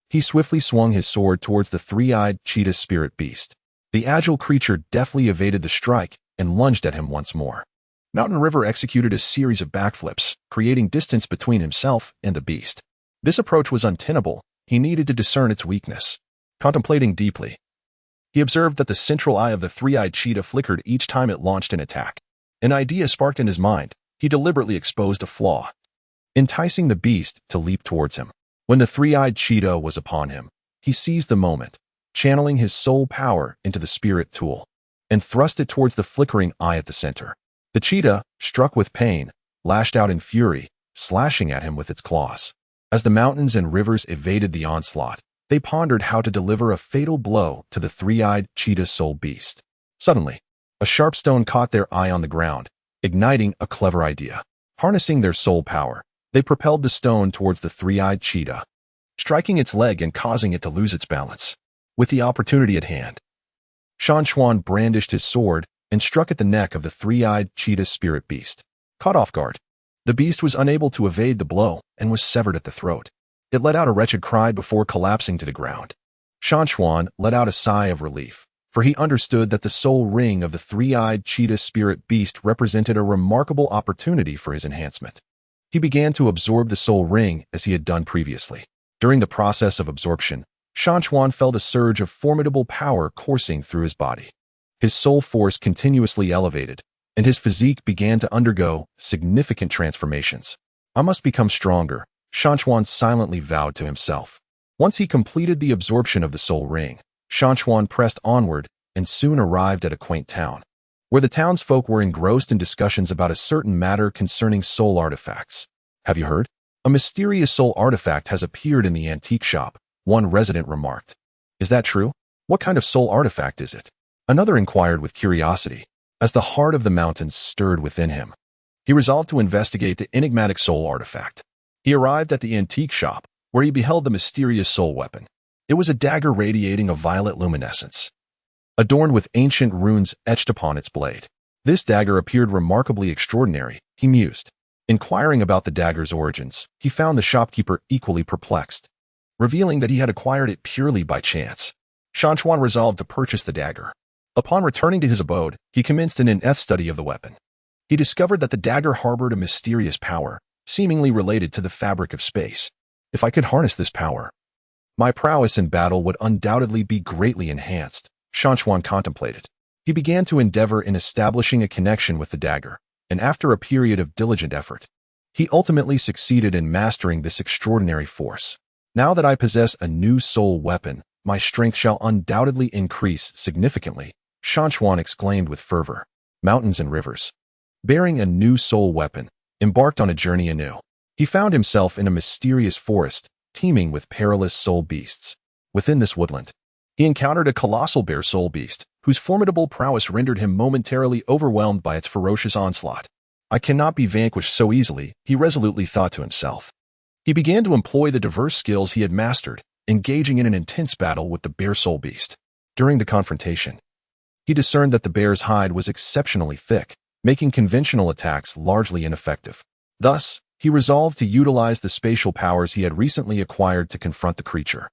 he swiftly swung his sword towards the 3-eyed cheetah spirit beast. The agile creature deftly evaded the strike and lunged at him once more. Mountain River executed a series of backflips, creating distance between himself and the beast. This approach was untenable. He needed to discern its weakness. Contemplating deeply, he observed that the central eye of the 3-eyed cheetah flickered each time it launched an attack. An idea sparked in his mind. He deliberately exposed a flaw, enticing the beast to leap towards him. When the 3-eyed cheetah was upon him, he seized the moment, channeling his soul power into the spirit tool, and thrust it towards the flickering eye at the center. The cheetah, struck with pain, lashed out in fury, slashing at him with its claws. As the mountains and rivers evaded the onslaught, they pondered how to deliver a fatal blow to the 3-eyed cheetah soul beast. Suddenly, a sharp stone caught their eye on the ground, igniting a clever idea. Harnessing their soul power, they propelled the stone towards the 3-eyed cheetah, striking its leg and causing it to lose its balance. With the opportunity at hand, Shan Chuan brandished his sword and struck at the neck of the 3-eyed cheetah spirit beast. Caught off guard, the beast was unable to evade the blow and was severed at the throat. It let out a wretched cry before collapsing to the ground. Shan Chuan let out a sigh of relief, for he understood that the soul ring of the 3-eyed cheetah spirit beast represented a remarkable opportunity for his enhancement. He began to absorb the soul ring as he had done previously. During the process of absorption, Shan Chuan felt a surge of formidable power coursing through his body. His soul force continuously elevated, and his physique began to undergo significant transformations. "I must become stronger," Shan Chuan silently vowed to himself. Once he completed the absorption of the soul ring, Shan Chuan pressed onward and soon arrived at a quaint town, where the townsfolk were engrossed in discussions about a certain matter concerning soul artifacts. "Have you heard? A mysterious soul artifact has appeared in the antique shop," one resident remarked. "Is that true? What kind of soul artifact is it?" Another inquired with curiosity. As the heart of the mountains stirred within him, he resolved to investigate the enigmatic soul artifact. He arrived at the antique shop, where he beheld the mysterious soul weapon. It was a dagger radiating a violet luminescence, adorned with ancient runes etched upon its blade. This dagger appeared remarkably extraordinary, he mused. Inquiring about the dagger's origins, he found the shopkeeper equally perplexed, revealing that he had acquired it purely by chance. Shan Chuan resolved to purchase the dagger. Upon returning to his abode, he commenced an in-depth study of the weapon. He discovered that the dagger harbored a mysterious power, seemingly related to the fabric of space. "If I could harness this power, My prowess in battle would undoubtedly be greatly enhanced, Shan Chuan contemplated. He began to endeavor in establishing a connection with the dagger, and after a period of diligent effort, he ultimately succeeded in mastering this extraordinary force. Now that I possess a new soul weapon, my strength shall undoubtedly increase significantly, Shan Chuan exclaimed with fervor. Mountains and rivers. Bearing a new soul weapon, embarked on a journey anew. He found himself in a mysterious forest, teeming with perilous soul beasts. Within this woodland, he encountered a colossal bear soul beast, whose formidable prowess rendered him momentarily overwhelmed by its ferocious onslaught. I cannot be vanquished so easily, he resolutely thought to himself. He began to employ the diverse skills he had mastered, engaging in an intense battle with the bear soul beast. During the confrontation, he discerned that the bear's hide was exceptionally thick, making conventional attacks largely ineffective. Thus, he resolved to utilize the spatial powers he had recently acquired to confront the creature.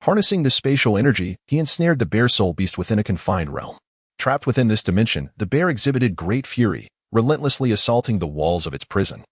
Harnessing the spatial energy, he ensnared the bear soul beast within a confined realm. Trapped within this dimension, the bear exhibited great fury, relentlessly assaulting the walls of its prison.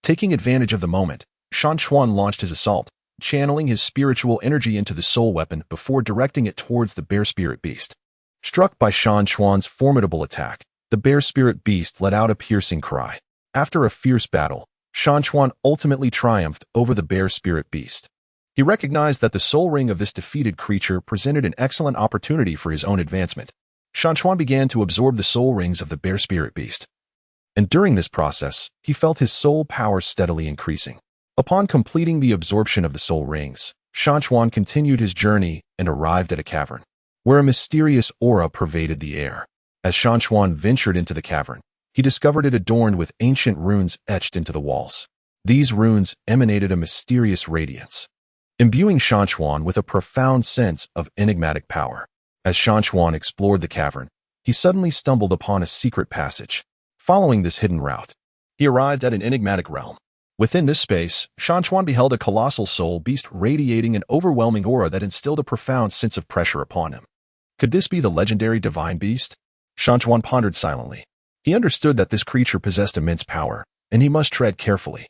Taking advantage of the moment, Shan Chuan launched his assault, channeling his spiritual energy into the soul weapon before directing it towards the bear spirit beast. Struck by Shan Chuan's formidable attack, the bear spirit beast let out a piercing cry. After a fierce battle, Shan Chuan ultimately triumphed over the bear spirit beast. He recognized that the soul ring of this defeated creature presented an excellent opportunity for his own advancement. Shan Chuan began to absorb the soul rings of the bear spirit beast. And during this process, he felt his soul power steadily increasing. Upon completing the absorption of the soul rings, Shan Chuan continued his journey and arrived at a cavern, where a mysterious aura pervaded the air. As Shan Chuan ventured into the cavern, he discovered it adorned with ancient runes etched into the walls. These runes emanated a mysterious radiance, imbuing Shan Chuan with a profound sense of enigmatic power. As Shan Chuan explored the cavern, he suddenly stumbled upon a secret passage. Following this hidden route, he arrived at an enigmatic realm. Within this space, Shan Chuan beheld a colossal soul beast radiating an overwhelming aura that instilled a profound sense of pressure upon him. Could this be the legendary divine beast? Shan Chuan pondered silently. He understood that this creature possessed immense power, and he must tread carefully.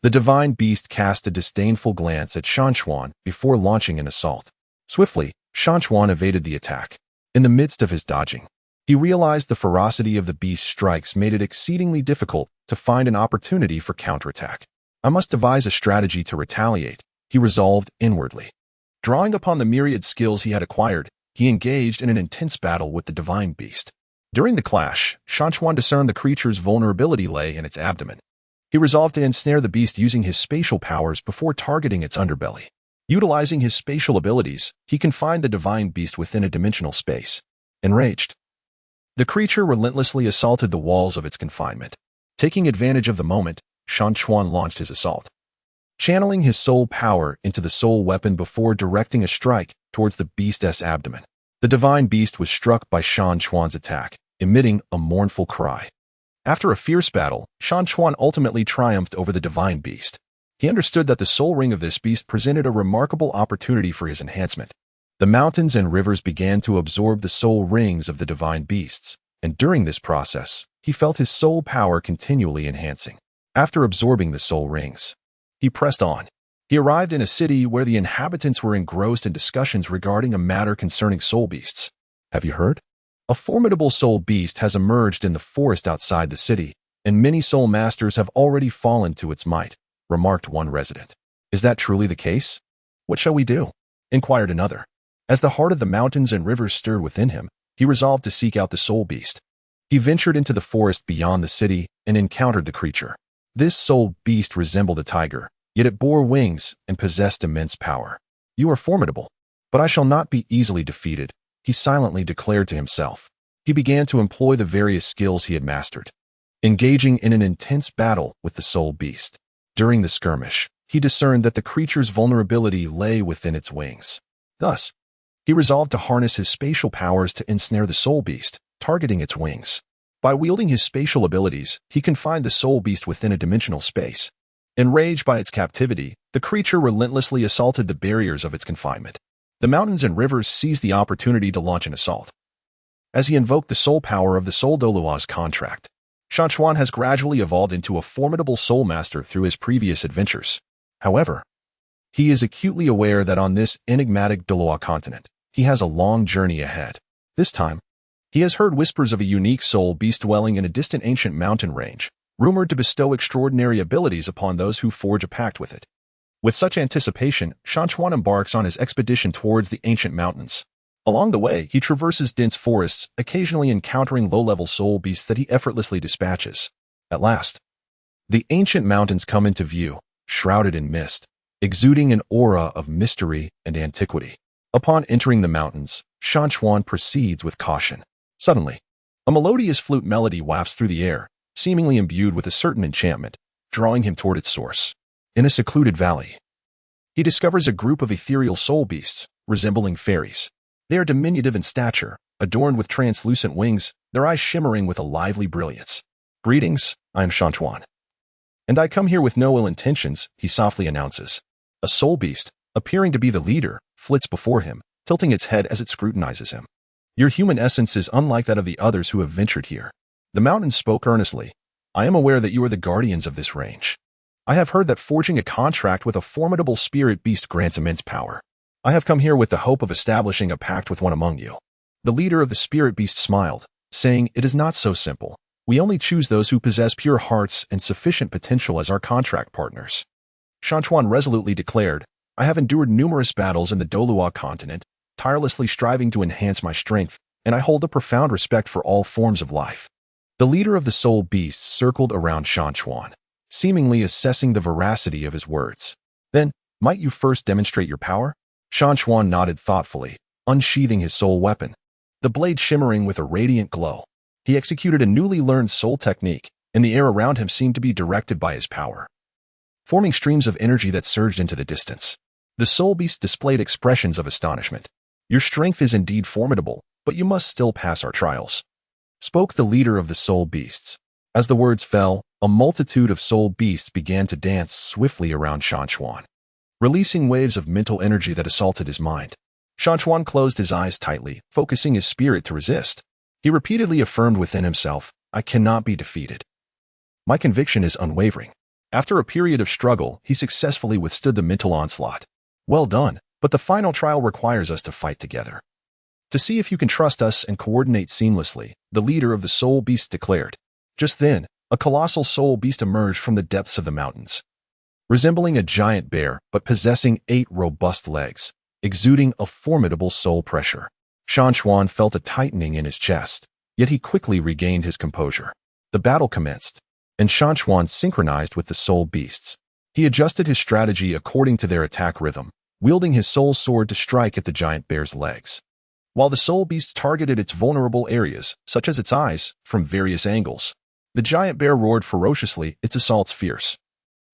The divine beast cast a disdainful glance at Shan Chuan before launching an assault. Swiftly, Shan Chuan evaded the attack. In the midst of his dodging, he realized the ferocity of the beast's strikes made it exceedingly difficult to find an opportunity for counterattack. I must devise a strategy to retaliate, he resolved inwardly. Drawing upon the myriad skills he had acquired, he engaged in an intense battle with the divine beast. During the clash, Shan Chuan discerned the creature's vulnerability lay in its abdomen. He resolved to ensnare the beast using his spatial powers before targeting its underbelly. Utilizing his spatial abilities, he confined the divine beast within a dimensional space. Enraged, the creature relentlessly assaulted the walls of its confinement. Taking advantage of the moment, Shan Chuan launched his assault, channeling his soul power into the soul weapon before directing a strike towards the beast's abdomen. The divine beast was struck by Shan Chuan's attack, emitting a mournful cry. After a fierce battle, Shan Chuan ultimately triumphed over the divine beast. He understood that the soul ring of this beast presented a remarkable opportunity for his enhancement. The mountains and rivers began to absorb the soul rings of the divine beasts, and during this process, he felt his soul power continually enhancing. After absorbing the soul rings, he pressed on. He arrived in a city where the inhabitants were engrossed in discussions regarding a matter concerning soul beasts. Have you heard? A formidable soul beast has emerged in the forest outside the city, and many Soulmasters have already fallen to its might, remarked one resident. Is that truly the case? What shall we do? Inquired another. As the heart of the mountains and rivers stirred within him, he resolved to seek out the soul beast. He ventured into the forest beyond the city and encountered the creature. This soul beast resembled a tiger, yet it bore wings and possessed immense power. You are formidable, but I shall not be easily defeated, he silently declared to himself. He began to employ the various skills he had mastered, engaging in an intense battle with the soul beast. During the skirmish, he discerned that the creature's vulnerability lay within its wings. Thus, he resolved to harness his spatial powers to ensnare the soul beast, targeting its wings. By wielding his spatial abilities, he confined the soul beast within a dimensional space. Enraged by its captivity, the creature relentlessly assaulted the barriers of its confinement. The mountains and rivers seized the opportunity to launch an assault. As he invoked the soul power of the Soul Douluo's contract, Shan Chuan has gradually evolved into a formidable Soulmaster through his previous adventures. However, He is acutely aware that on this enigmatic Douluo Continent, he has a long journey ahead. This time, he has heard whispers of a unique soul beast dwelling in a distant ancient mountain range, rumored to bestow extraordinary abilities upon those who forge a pact with it. With such anticipation, Shan Chuan embarks on his expedition towards the ancient mountains. Along the way, he traverses dense forests, occasionally encountering low-level soul beasts that he effortlessly dispatches. At last, the ancient mountains come into view, shrouded in mist, exuding an aura of mystery and antiquity. Upon entering the mountains, Shan Chuan proceeds with caution. Suddenly, a melodious flute melody wafts through the air, seemingly imbued with a certain enchantment, drawing him toward its source. In a secluded valley, he discovers a group of ethereal soul beasts, resembling fairies. They are diminutive in stature, adorned with translucent wings, their eyes shimmering with a lively brilliance. "Greetings, I am Shan Chuan. And I come here with no ill intentions," he softly announces. A soul beast, appearing to be the leader, flits before him, tilting its head as it scrutinizes him. "Your human essence is unlike that of the others who have ventured here." The mountain spoke earnestly. "I am aware that you are the guardians of this range. I have heard that forging a contract with a formidable spirit beast grants immense power. I have come here with the hope of establishing a pact with one among you." The leader of the spirit beast smiled, saying, "It is not so simple. We only choose those who possess pure hearts and sufficient potential as our contract partners." Shan Chuan resolutely declared, "I have endured numerous battles in the Douluo Continent, tirelessly striving to enhance my strength, and I hold a profound respect for all forms of life." The leader of the soul beasts circled around Shan Chuan, seemingly assessing the veracity of his words. "Then, might you first demonstrate your power?" Shan Chuan nodded thoughtfully, unsheathing his soul weapon, the blade shimmering with a radiant glow. He executed a newly learned soul technique, and the air around him seemed to be directed by his power, forming streams of energy that surged into the distance. The soul beast displayed expressions of astonishment. "Your strength is indeed formidable, but you must still pass our trials," spoke the leader of the soul beasts. As the words fell, a multitude of soul beasts began to dance swiftly around Shan Chuan, releasing waves of mental energy that assaulted his mind. Shan Chuan closed his eyes tightly, focusing his spirit to resist. He repeatedly affirmed within himself, "I cannot be defeated. My conviction is unwavering." After a period of struggle, he successfully withstood the mental onslaught. "Well done, but the final trial requires us to fight together. To see if you can trust us and coordinate seamlessly," the leader of the soul beasts declared. Just then, a colossal soul beast emerged from the depths of the mountains, resembling a giant bear but possessing 8 robust legs, exuding a formidable soul pressure. Shan Chuan felt a tightening in his chest, yet he quickly regained his composure. The battle commenced, and Shan Chuan synchronized with the soul beasts. He adjusted his strategy according to their attack rhythm, wielding his soul sword to strike at the giant bear's legs, while the soul beast targeted its vulnerable areas, such as its eyes, from various angles. The giant bear roared ferociously, its assaults fierce.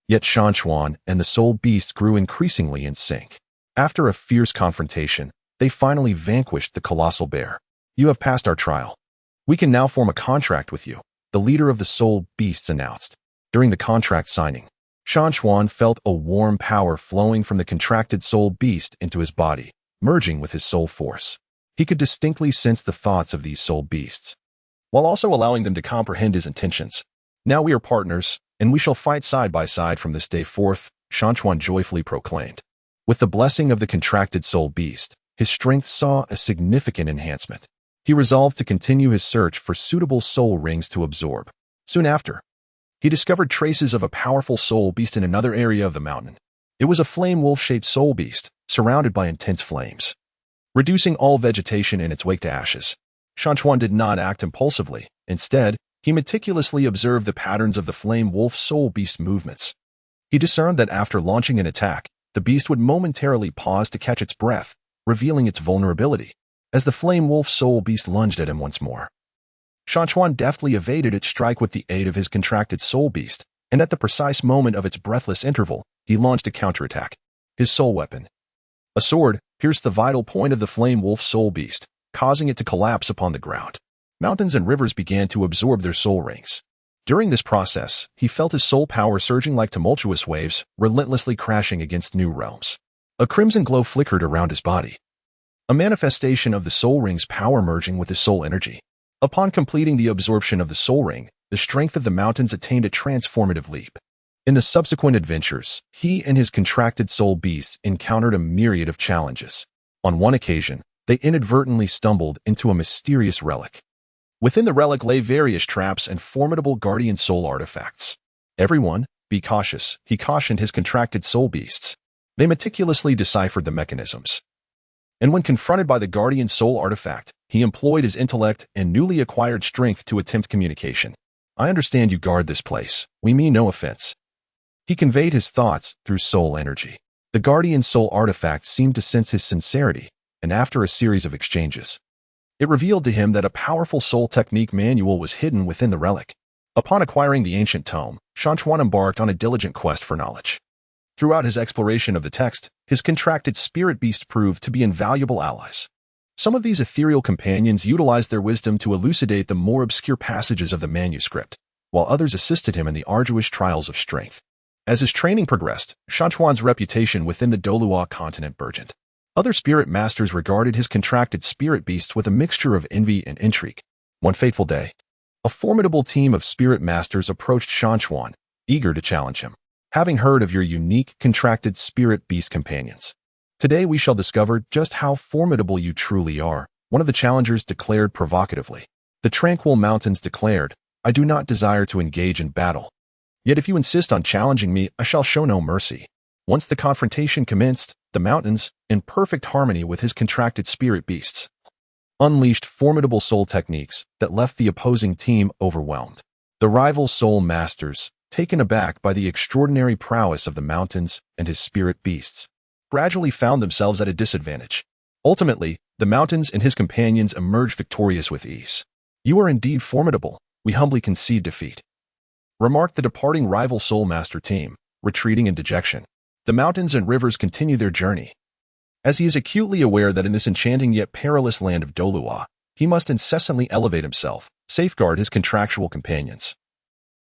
Yet Shan Chuan and the soul beast grew increasingly in sync. After a fierce confrontation, they finally vanquished the colossal bear. "You have passed our trial. We can now form a contract with you," the leader of the soul beasts announced. During the contract signing, Shan Chuan felt a warm power flowing from the contracted soul beast into his body, merging with his soul force. He could distinctly sense the thoughts of these soul beasts, while also allowing them to comprehend his intentions. "Now we are partners, and we shall fight side by side from this day forth," Shan Chuan joyfully proclaimed. With the blessing of the contracted soul beast, his strength saw a significant enhancement. He resolved to continue his search for suitable soul rings to absorb. Soon after, he discovered traces of a powerful soul beast in another area of the mountain. It was a flame wolf-shaped soul beast, surrounded by intense flames, reducing all vegetation in its wake to ashes. Shan Chuan did not act impulsively. Instead, he meticulously observed the patterns of the flame wolf soul beast movements. He discerned that after launching an attack, the beast would momentarily pause to catch its breath, revealing its vulnerability, as the flame wolf soul beast lunged at him once more. Shan Chuan deftly evaded its strike with the aid of his contracted soul beast, and at the precise moment of its breathless interval, he launched a counterattack. His soul weapon, a sword, pierced the vital point of the flame wolf soul beast, causing it to collapse upon the ground. Mountains and rivers began to absorb their soul rings. During this process, he felt his soul power surging like tumultuous waves, relentlessly crashing against new realms. A crimson glow flickered around his body, a manifestation of the soul ring's power merging with his soul energy. Upon completing the absorption of the soul ring, the strength of the mountains attained a transformative leap. In the subsequent adventures, he and his contracted soul beasts encountered a myriad of challenges. On one occasion, they inadvertently stumbled into a mysterious relic. Within the relic lay various traps and formidable guardian soul artifacts. Everyone, be cautious, he cautioned his contracted soul beasts. They meticulously deciphered the mechanisms. And when confronted by the guardian soul artifact, he employed his intellect and newly acquired strength to attempt communication. I understand you guard this place. We mean no offense. He conveyed his thoughts through soul energy. The guardian soul artifact seemed to sense his sincerity, and after a series of exchanges, it revealed to him that a powerful soul technique manual was hidden within the relic. Upon acquiring the ancient tome, Shan Chuan embarked on a diligent quest for knowledge. Throughout his exploration of the text, his contracted spirit beast proved to be invaluable allies. Some of these ethereal companions utilized their wisdom to elucidate the more obscure passages of the manuscript, while others assisted him in the arduous trials of strength. As his training progressed, Shan Chuan's reputation within the Douluo Continent burgeoned. Other spirit masters regarded his contracted spirit beasts with a mixture of envy and intrigue. One fateful day, a formidable team of spirit masters approached Shan Chuan, eager to challenge him. Having heard of your unique contracted spirit beast companions, today we shall discover just how formidable you truly are, one of the challengers declared provocatively. The tranquil mountains declared, I do not desire to engage in battle. Yet if you insist on challenging me, I shall show no mercy. Once the confrontation commenced, the mountains, in perfect harmony with his contracted spirit beasts, unleashed formidable soul techniques that left the opposing team overwhelmed. The rival soul masters, taken aback by the extraordinary prowess of the mountains and his spirit beasts, gradually found themselves at a disadvantage. Ultimately, the mountains and his companions emerged victorious with ease. You are indeed formidable. We humbly concede defeat, remarked the departing rival Soulmaster team, retreating in dejection. The mountains and rivers continue their journey. As he is acutely aware that in this enchanting yet perilous land of Douluo, he must incessantly elevate himself, safeguard his contractual companions,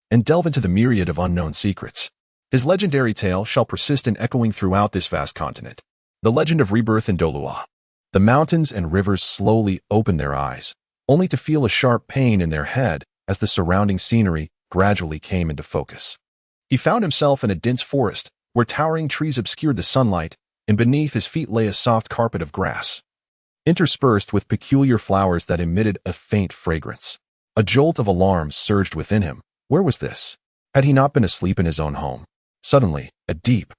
and delve into the myriad of unknown secrets. His legendary tale shall persist in echoing throughout this vast continent. The legend of rebirth in Douluo. The mountains and rivers slowly opened their eyes, only to feel a sharp pain in their head as the surrounding scenery gradually came into focus. He found himself in a dense forest, where towering trees obscured the sunlight, and beneath his feet lay a soft carpet of grass, interspersed with peculiar flowers that emitted a faint fragrance. A jolt of alarm surged within him. Where was this? Had he not been asleep in his own home? Suddenly, a deep,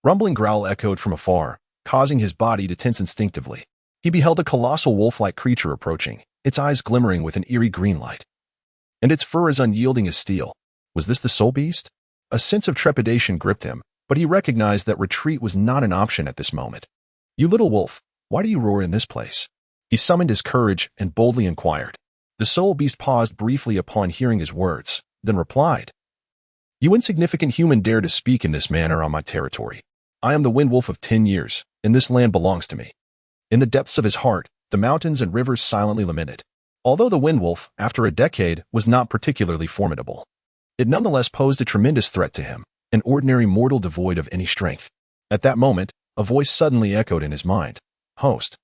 rumbling growl echoed from afar, causing his body to tense instinctively. He beheld a colossal wolf-like creature approaching, its eyes glimmering with an eerie green light, and its fur as unyielding as steel. Was this the soul beast? A sense of trepidation gripped him, but he recognized that retreat was not an option at this moment. You little wolf, why do you roar in this place? He summoned his courage and boldly inquired. The soul beast paused briefly upon hearing his words, then replied, You insignificant human dare to speak in this manner on my territory. I am the wind wolf of 10 years, and this land belongs to me. In the depths of his heart, the mountains and rivers silently lamented. Although the wind wolf, after a decade, was not particularly formidable, it nonetheless posed a tremendous threat to him, an ordinary mortal devoid of any strength. At that moment, a voice suddenly echoed in his mind. Host,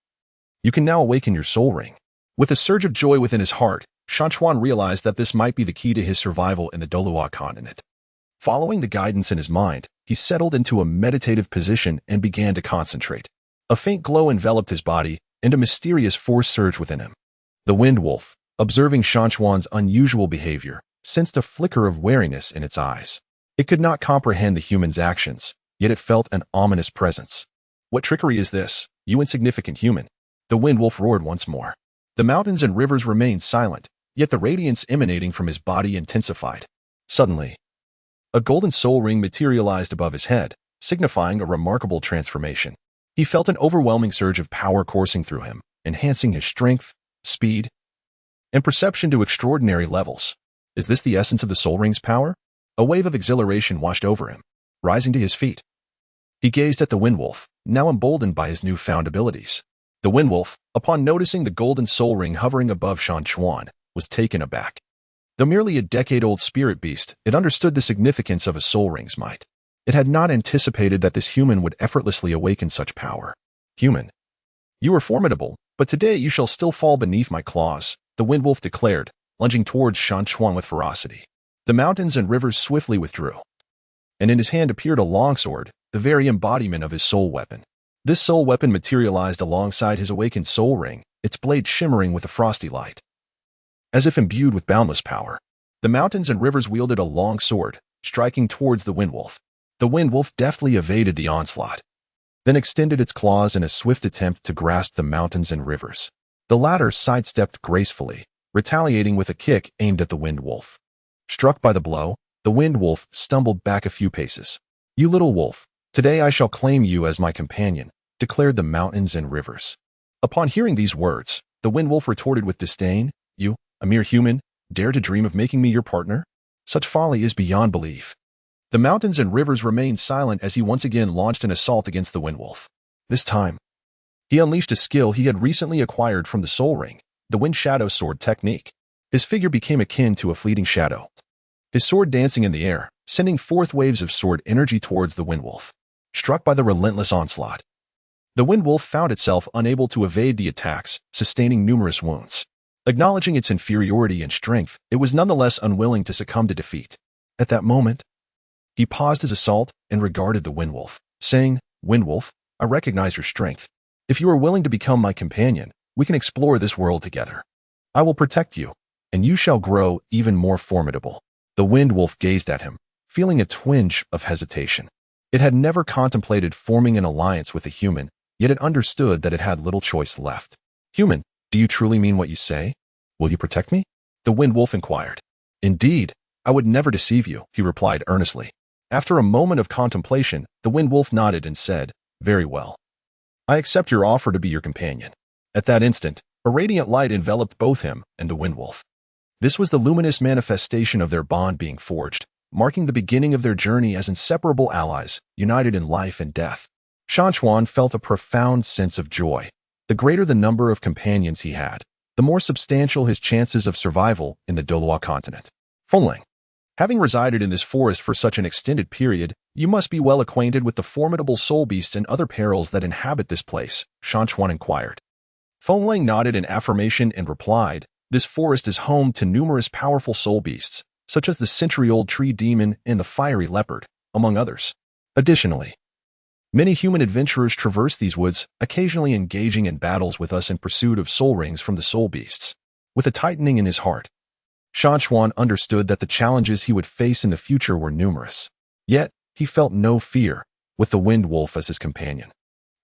you can now awaken your soul ring. With a surge of joy within his heart, Shan Chuan realized that this might be the key to his survival in the Douluo Continent. Following the guidance in his mind, he settled into a meditative position and began to concentrate. A faint glow enveloped his body, and a mysterious force surged within him. The wind wolf, observing Shan Chuan's unusual behavior, sensed a flicker of wariness in its eyes. It could not comprehend the human's actions, yet it felt an ominous presence. What trickery is this, you insignificant human? The wind wolf roared once more. The mountains and rivers remained silent, yet the radiance emanating from his body intensified. Suddenly, a golden soul ring materialized above his head, signifying a remarkable transformation. He felt an overwhelming surge of power coursing through him, enhancing his strength, speed, and perception to extraordinary levels. Is this the essence of the soul ring's power? A wave of exhilaration washed over him. Rising to his feet, he gazed at the wind wolf, now emboldened by his newfound abilities. The wind wolf, upon noticing the golden soul ring hovering above Shan Chuan, was taken aback. Though merely a decade-old spirit beast, it understood the significance of a soul ring's might. It had not anticipated that this human would effortlessly awaken such power. Human, you are formidable, but today you shall still fall beneath my claws, the wind wolf declared, lunging towards Shan Chuan with ferocity. The mountains and rivers swiftly withdrew, and in his hand appeared a longsword, the very embodiment of his soul weapon. This soul weapon materialized alongside his awakened soul ring, its blade shimmering with a frosty light. As if imbued with boundless power, the mountains and rivers wielded a long sword, striking towards the windwolf. The windwolf deftly evaded the onslaught, then extended its claws in a swift attempt to grasp the mountains and rivers. The latter sidestepped gracefully, retaliating with a kick aimed at the windwolf. Struck by the blow, the windwolf stumbled back a few paces. "You little wolf, today I shall claim you as my companion," declared the mountains and rivers. Upon hearing these words, the windwolf retorted with disdain, "You, a mere human, dare to dream of making me your partner? Such folly is beyond belief." The mountains and rivers remained silent as he once again launched an assault against the windwolf. This time, he unleashed a skill he had recently acquired from the soul ring, the wind shadow sword technique. His figure became akin to a fleeting shadow, his sword dancing in the air, sending forth waves of sword energy towards the windwolf. Struck by the relentless onslaught, the windwolf found itself unable to evade the attacks, sustaining numerous wounds. Acknowledging its inferiority and strength, it was nonetheless unwilling to succumb to defeat. At that moment, he paused his assault and regarded the windwolf, saying, "Windwolf, I recognize your strength. If you are willing to become my companion, we can explore this world together. I will protect you, and you shall grow even more formidable." The windwolf gazed at him, feeling a twinge of hesitation. It had never contemplated forming an alliance with a human, yet it understood that it had little choice left. "Human, do you truly mean what you say? Will you protect me?" the windwolf inquired. "Indeed, I would never deceive you," he replied earnestly. After a moment of contemplation, the windwolf nodded and said, "Very well. I accept your offer to be your companion." At that instant, a radiant light enveloped both him and the windwolf. This was the luminous manifestation of their bond being forged, marking the beginning of their journey as inseparable allies, united in life and death. Shan Chuan felt a profound sense of joy. The greater the number of companions he had, the more substantial his chances of survival in the Douluo Continent. Fengling. Having resided in this forest for such an extended period, you must be well acquainted with the formidable soul beasts and other perils that inhabit this place, Shan Chuan inquired. Fengling nodded in affirmation and replied, "This forest is home to numerous powerful soul beasts, such as the century-old tree demon and the fiery leopard, among others. Additionally, many human adventurers traverse these woods, occasionally engaging in battles with us in pursuit of soul rings from the soul beasts." With a tightening in his heart, Shan Chuan understood that the challenges he would face in the future were numerous. Yet, he felt no fear, with the windwolf as his companion.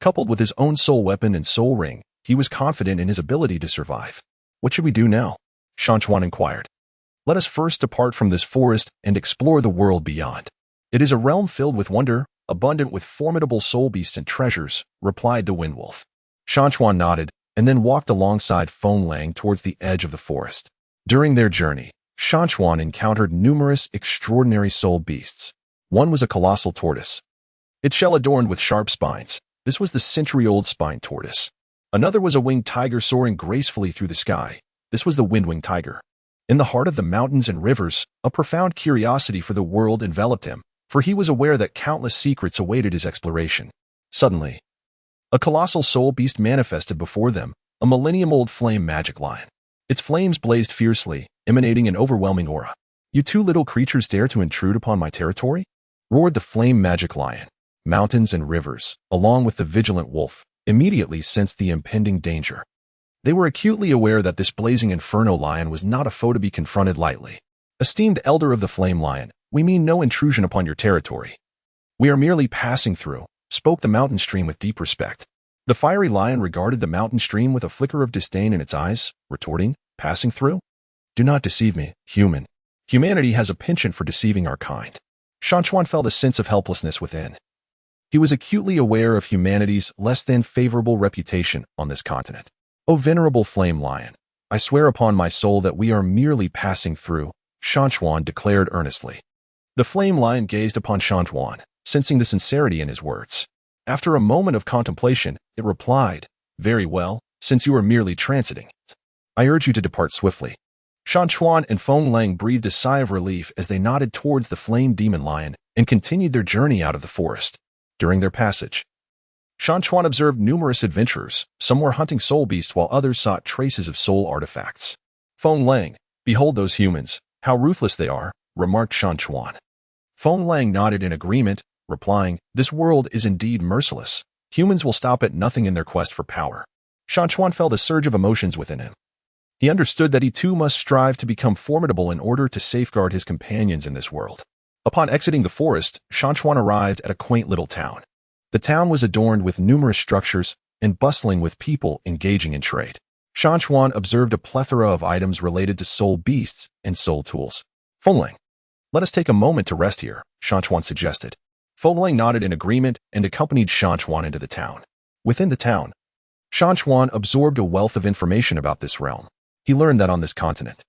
Coupled with his own soul weapon and soul ring, he was confident in his ability to survive. "What should we do now?" Shan Chuan inquired. "Let us first depart from this forest and explore the world beyond. It is a realm filled with wonder, abundant with formidable soul beasts and treasures," replied the windwolf. Shan Chuan nodded, and then walked alongside Fengling towards the edge of the forest. During their journey, Shan Chuan encountered numerous extraordinary soul beasts. One was a colossal tortoise, its shell adorned with sharp spines. This was the century-old spine tortoise. Another was a winged tiger soaring gracefully through the sky. This was the wind-winged tiger. In the heart of the mountains and rivers, a profound curiosity for the world enveloped him, for he was aware that countless secrets awaited his exploration. Suddenly, a colossal soul beast manifested before them, a millennium-old flame magic lion. Its flames blazed fiercely, emanating an overwhelming aura. "You two little creatures dare to intrude upon my territory?" roared the flame magic lion. Mountains and rivers, along with the vigilant wolf, immediately sensed the impending danger. They were acutely aware that this blazing inferno lion was not a foe to be confronted lightly. "Esteemed elder of the flame lion, we mean no intrusion upon your territory. We are merely passing through," spoke the mountain stream with deep respect. The fiery lion regarded the mountain stream with a flicker of disdain in its eyes, retorting, "Passing through? Do not deceive me, human. Humanity has a penchant for deceiving our kind." Shan Chuan felt a sense of helplessness within. He was acutely aware of humanity's less than favorable reputation on this continent. "O venerable flame lion, I swear upon my soul that we are merely passing through," Shan Chuan declared earnestly. The flame lion gazed upon Shan Chuan, sensing the sincerity in his words. After a moment of contemplation, it replied, "Very well, since you are merely transiting, I urge you to depart swiftly." Shan Chuan and Fengling breathed a sigh of relief as they nodded towards the flame demon lion and continued their journey out of the forest. During their passage, Shan Chuan observed numerous adventurers. Some were hunting soul beasts while others sought traces of soul artifacts. "Fengling, behold those humans, how ruthless they are," remarked Shan Chuan. Feng Lang nodded in agreement, replying, "This world is indeed merciless. Humans will stop at nothing in their quest for power." Shan Chuan felt a surge of emotions within him. He understood that he too must strive to become formidable in order to safeguard his companions in this world. Upon exiting the forest, Shan Chuan arrived at a quaint little town. The town was adorned with numerous structures and bustling with people engaging in trade. Shan Chuan observed a plethora of items related to soul beasts and soul tools. "Feng Lang, let us take a moment to rest here," Shan Chuan suggested. Feng Lang nodded in agreement and accompanied Shan Chuan into the town. Within the town, Shan Chuan absorbed a wealth of information about this realm. He learned that on this continent,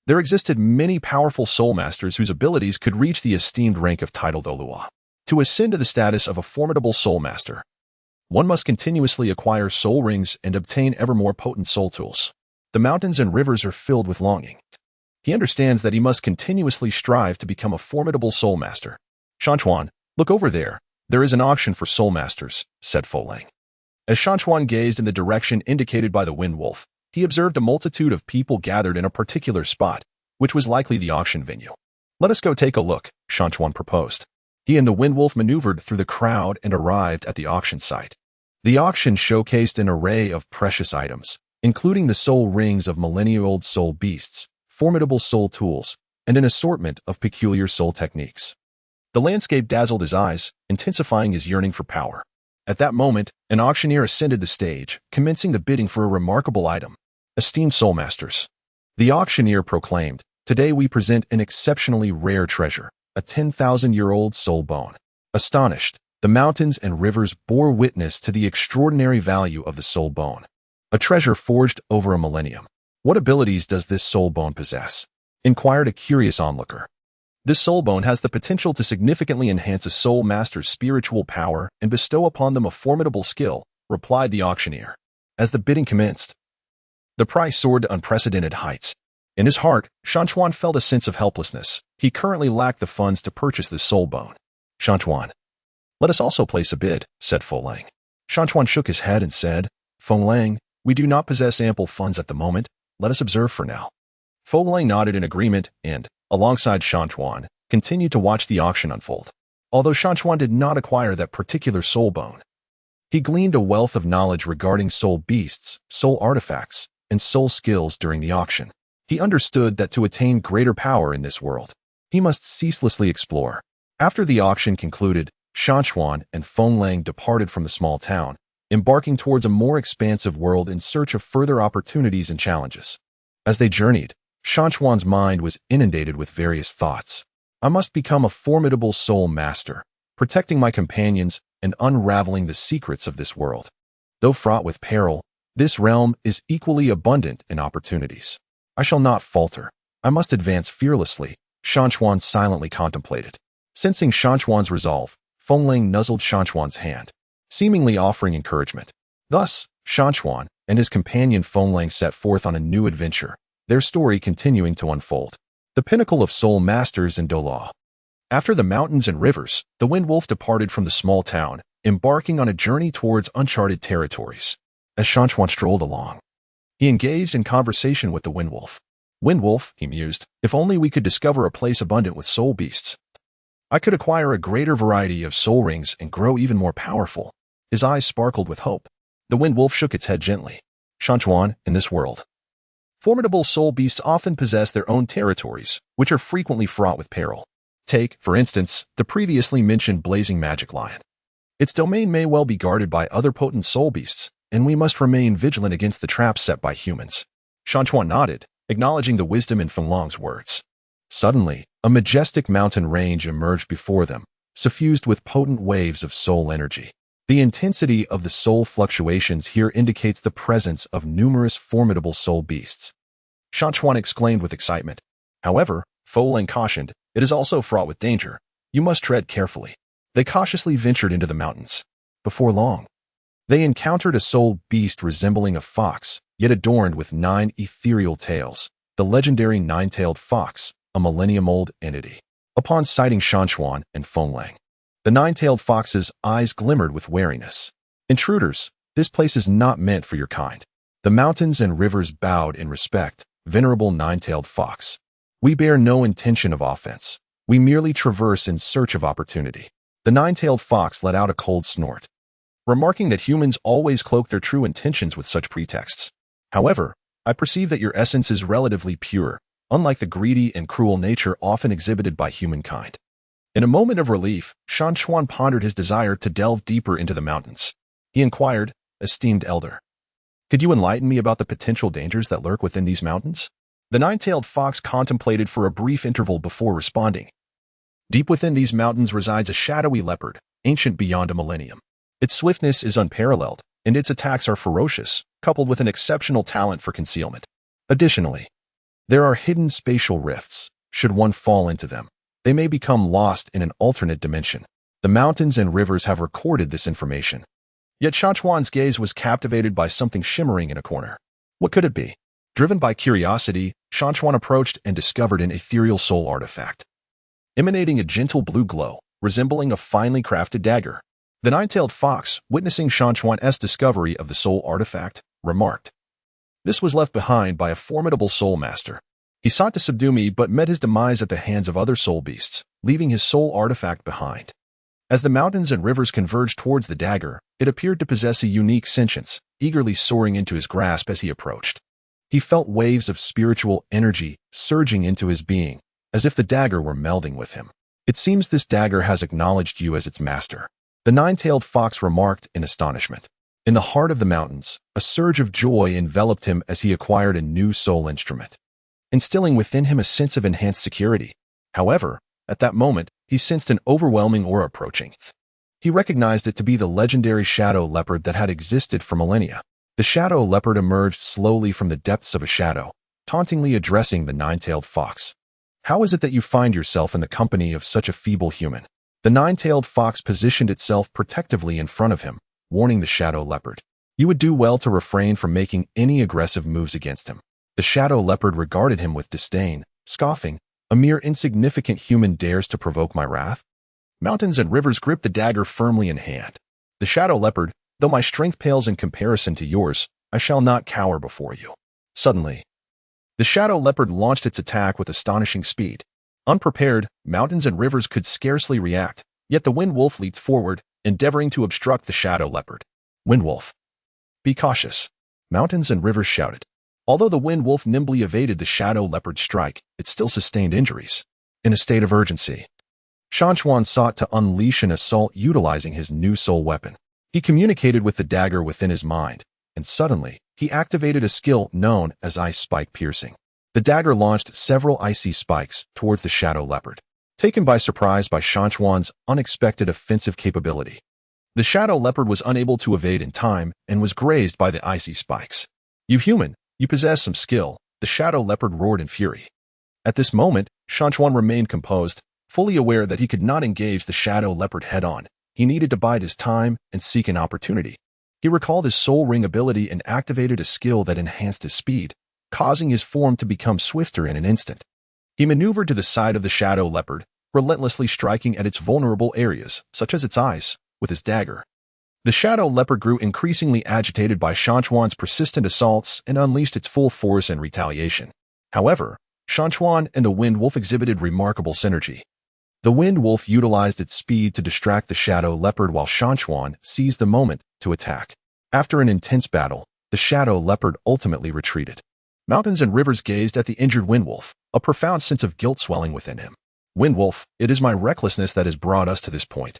there existed many powerful Soulmasters whose abilities could reach the esteemed rank of title Douluo. To ascend to the status of a formidable Soulmaster, one must continuously acquire soul rings and obtain ever more potent soul tools. The mountains and rivers are filled with longing. He understands that he must continuously strive to become a formidable Soulmaster. "Shan Chuan, look over there. There is an auction for Soulmasters," said Feng Lang. As Shan Chuan gazed in the direction indicated by the Wind Wolf, he observed a multitude of people gathered in a particular spot, which was likely the auction venue. "Let us go take a look," Shan Chuan proposed. He and the Wind Wolf maneuvered through the crowd and arrived at the auction site. The auction showcased an array of precious items, including the soul rings of millennia-old soul beasts, formidable soul tools, and an assortment of peculiar soul techniques. The landscape dazzled his eyes, intensifying his yearning for power. At that moment, an auctioneer ascended the stage, commencing the bidding for a remarkable item. "Esteemed Soulmasters," the auctioneer proclaimed, "today we present an exceptionally rare treasure, a 10,000-year-old soul bone." Astonished, the mountains and rivers bore witness to the extraordinary value of the soul bone. A treasure forged over a millennium. "What abilities does this soul bone possess?" inquired a curious onlooker. "This soul bone has the potential to significantly enhance a soul master's spiritual power and bestow upon them a formidable skill," replied the auctioneer. As the bidding commenced, the price soared to unprecedented heights. In his heart, Shan Chuan felt a sense of helplessness. He currently lacked the funds to purchase this soul bone. "Shan Chuan, let us also place a bid," said Feng Lang. Shan Chuan shook his head and said, "Feng Lang, we do not possess ample funds at the moment. Let us observe for now." Feng Lang nodded in agreement and, alongside Shan Chuan, continued to watch the auction unfold. Although Shan Chuan did not acquire that particular soul bone, he gleaned a wealth of knowledge regarding soul beasts, soul artifacts, and soul skills during the auction. He understood that to attain greater power in this world, he must ceaselessly explore. After the auction concluded, Shan Chuan and Feng Lang departed from the small town, embarking towards a more expansive world in search of further opportunities and challenges. As they journeyed, Shan Chuan's mind was inundated with various thoughts. "I must become a formidable soul master, protecting my companions and unraveling the secrets of this world. Though fraught with peril, this realm is equally abundant in opportunities. I shall not falter. I must advance fearlessly," Shan Chuan silently contemplated. Sensing Shan Chuan's resolve, Feng Lang nuzzled Shan Chuan's hand, seemingly offering encouragement. Thus, Shan Chuan and his companion Feng Lang set forth on a new adventure, their story continuing to unfold. The Pinnacle of Soulmasters in Douluo. After the mountains and rivers, the Wind Wolf departed from the small town, embarking on a journey towards uncharted territories. As Shan Chuan strolled along, he engaged in conversation with the Wind Wolf. "Wind Wolf," he mused, "if only we could discover a place abundant with soul beasts, I could acquire a greater variety of soul rings and grow even more powerful." His eyes sparkled with hope. The Wind Wolf shook its head gently. "Shan Chuan, in this world, formidable soul beasts often possess their own territories, which are frequently fraught with peril. Take, for instance, the previously mentioned blazing magic lion. Its domain may well be guarded by other potent soul beasts, and we must remain vigilant against the traps set by humans." Shan Chuan nodded, acknowledging the wisdom in Feng Lang's words. Suddenly, a majestic mountain range emerged before them, suffused with potent waves of soul energy. The intensity of the soul fluctuations here indicates the presence of numerous formidable soul beasts. Shan Chuan exclaimed with excitement. However, Feng Lang cautioned, "It is also fraught with danger. You must tread carefully." They cautiously ventured into the mountains. Before long, they encountered a soul beast resembling a fox, yet adorned with 9 ethereal tails, the legendary 9-tailed fox, a millennium-old entity. Upon sighting Shan Chuan and Feng Lang, the 9-tailed fox's eyes glimmered with wariness. "Intruders, this place is not meant for your kind." The mountains and rivers bowed in respect. "Venerable 9-tailed fox, we bear no intention of offense. We merely traverse in search of opportunity. The nine-tailed fox let out a cold snort, remarking that humans always cloak their true intentions with such pretexts. However, I perceive that your essence is relatively pure, unlike the greedy and cruel nature often exhibited by humankind. In a moment of relief, Shan Chuan pondered his desire to delve deeper into the mountains. He inquired, "Esteemed elder, could you enlighten me about the potential dangers that lurk within these mountains?" The nine-tailed fox contemplated for a brief interval before responding. Deep within these mountains resides a shadowy leopard, ancient beyond a millennium. Its swiftness is unparalleled, and its attacks are ferocious, coupled with an exceptional talent for concealment. Additionally, there are hidden spatial rifts. Should one fall into them, they may become lost in an alternate dimension. The mountains and rivers have recorded this information. Yet Shan Chuan's gaze was captivated by something shimmering in a corner. What could it be? Driven by curiosity, Shan Chuan approached and discovered an ethereal soul artifact, emanating a gentle blue glow, resembling a finely crafted dagger. The nine-tailed fox, witnessing Shan Chuan's discovery of the soul artifact, remarked, "This was left behind by a formidable Soulmaster. He sought to subdue me but met his demise at the hands of other soul beasts, leaving his soul artifact behind." As the mountains and rivers converged towards the dagger, it appeared to possess a unique sentience, eagerly soaring into his grasp as he approached. He felt waves of spiritual energy surging into his being, as if the dagger were melding with him. "It seems this dagger has acknowledged you as its master," the nine-tailed fox remarked in astonishment. In the heart of the mountains, a surge of joy enveloped him as he acquired a new soul instrument, instilling within him a sense of enhanced security. However, at that moment, he sensed an overwhelming aura approaching. He recognized it to be the legendary shadow leopard that had existed for millennia. The shadow leopard emerged slowly from the depths of a shadow, tauntingly addressing the nine-tailed fox. "How is it that you find yourself in the company of such a feeble human?" The nine-tailed fox positioned itself protectively in front of him, warning the shadow leopard, "You would do well to refrain from making any aggressive moves against him." The shadow leopard regarded him with disdain, scoffing, "A mere insignificant human dares to provoke my wrath?" Mountains and rivers gripped the dagger firmly in hand. The shadow leopard, "Though my strength pales in comparison to yours, I shall not cower before you." Suddenly, the shadow leopard launched its attack with astonishing speed. Unprepared, mountains and rivers could scarcely react, yet the wind wolf leaped forward, endeavoring to obstruct the shadow leopard. "Wind wolf, be cautious," mountains and rivers shouted. Although the wind wolf nimbly evaded the shadow leopard's strike, it still sustained injuries. In a state of urgency, Shan Chuan sought to unleash an assault utilizing his new soul weapon. He communicated with the dagger within his mind, and suddenly, he activated a skill known as ice spike piercing. The dagger launched several icy spikes towards the shadow leopard. Taken by surprise by Shan Chuan's unexpected offensive capability, the shadow leopard was unable to evade in time and was grazed by the icy spikes. "You human, you possess some skill," the shadow leopard roared in fury. At this moment, Shan Chuan remained composed, fully aware that he could not engage the shadow leopard head-on. He needed to bide his time and seek an opportunity. He recalled his soul ring ability and activated a skill that enhanced his speed, causing his form to become swifter in an instant. He maneuvered to the side of the shadow leopard, relentlessly striking at its vulnerable areas, such as its eyes, with his dagger. The shadow leopard grew increasingly agitated by Shan Chuan's persistent assaults and unleashed its full force in retaliation. However, Shan Chuan and the wind wolf exhibited remarkable synergy. The wind wolf utilized its speed to distract the shadow leopard while Shan Chuan seized the moment to attack. After an intense battle, the shadow leopard ultimately retreated. Mountains and rivers gazed at the injured wind wolf, a profound sense of guilt swelling within him. "Wind wolf, it is my recklessness that has brought us to this point."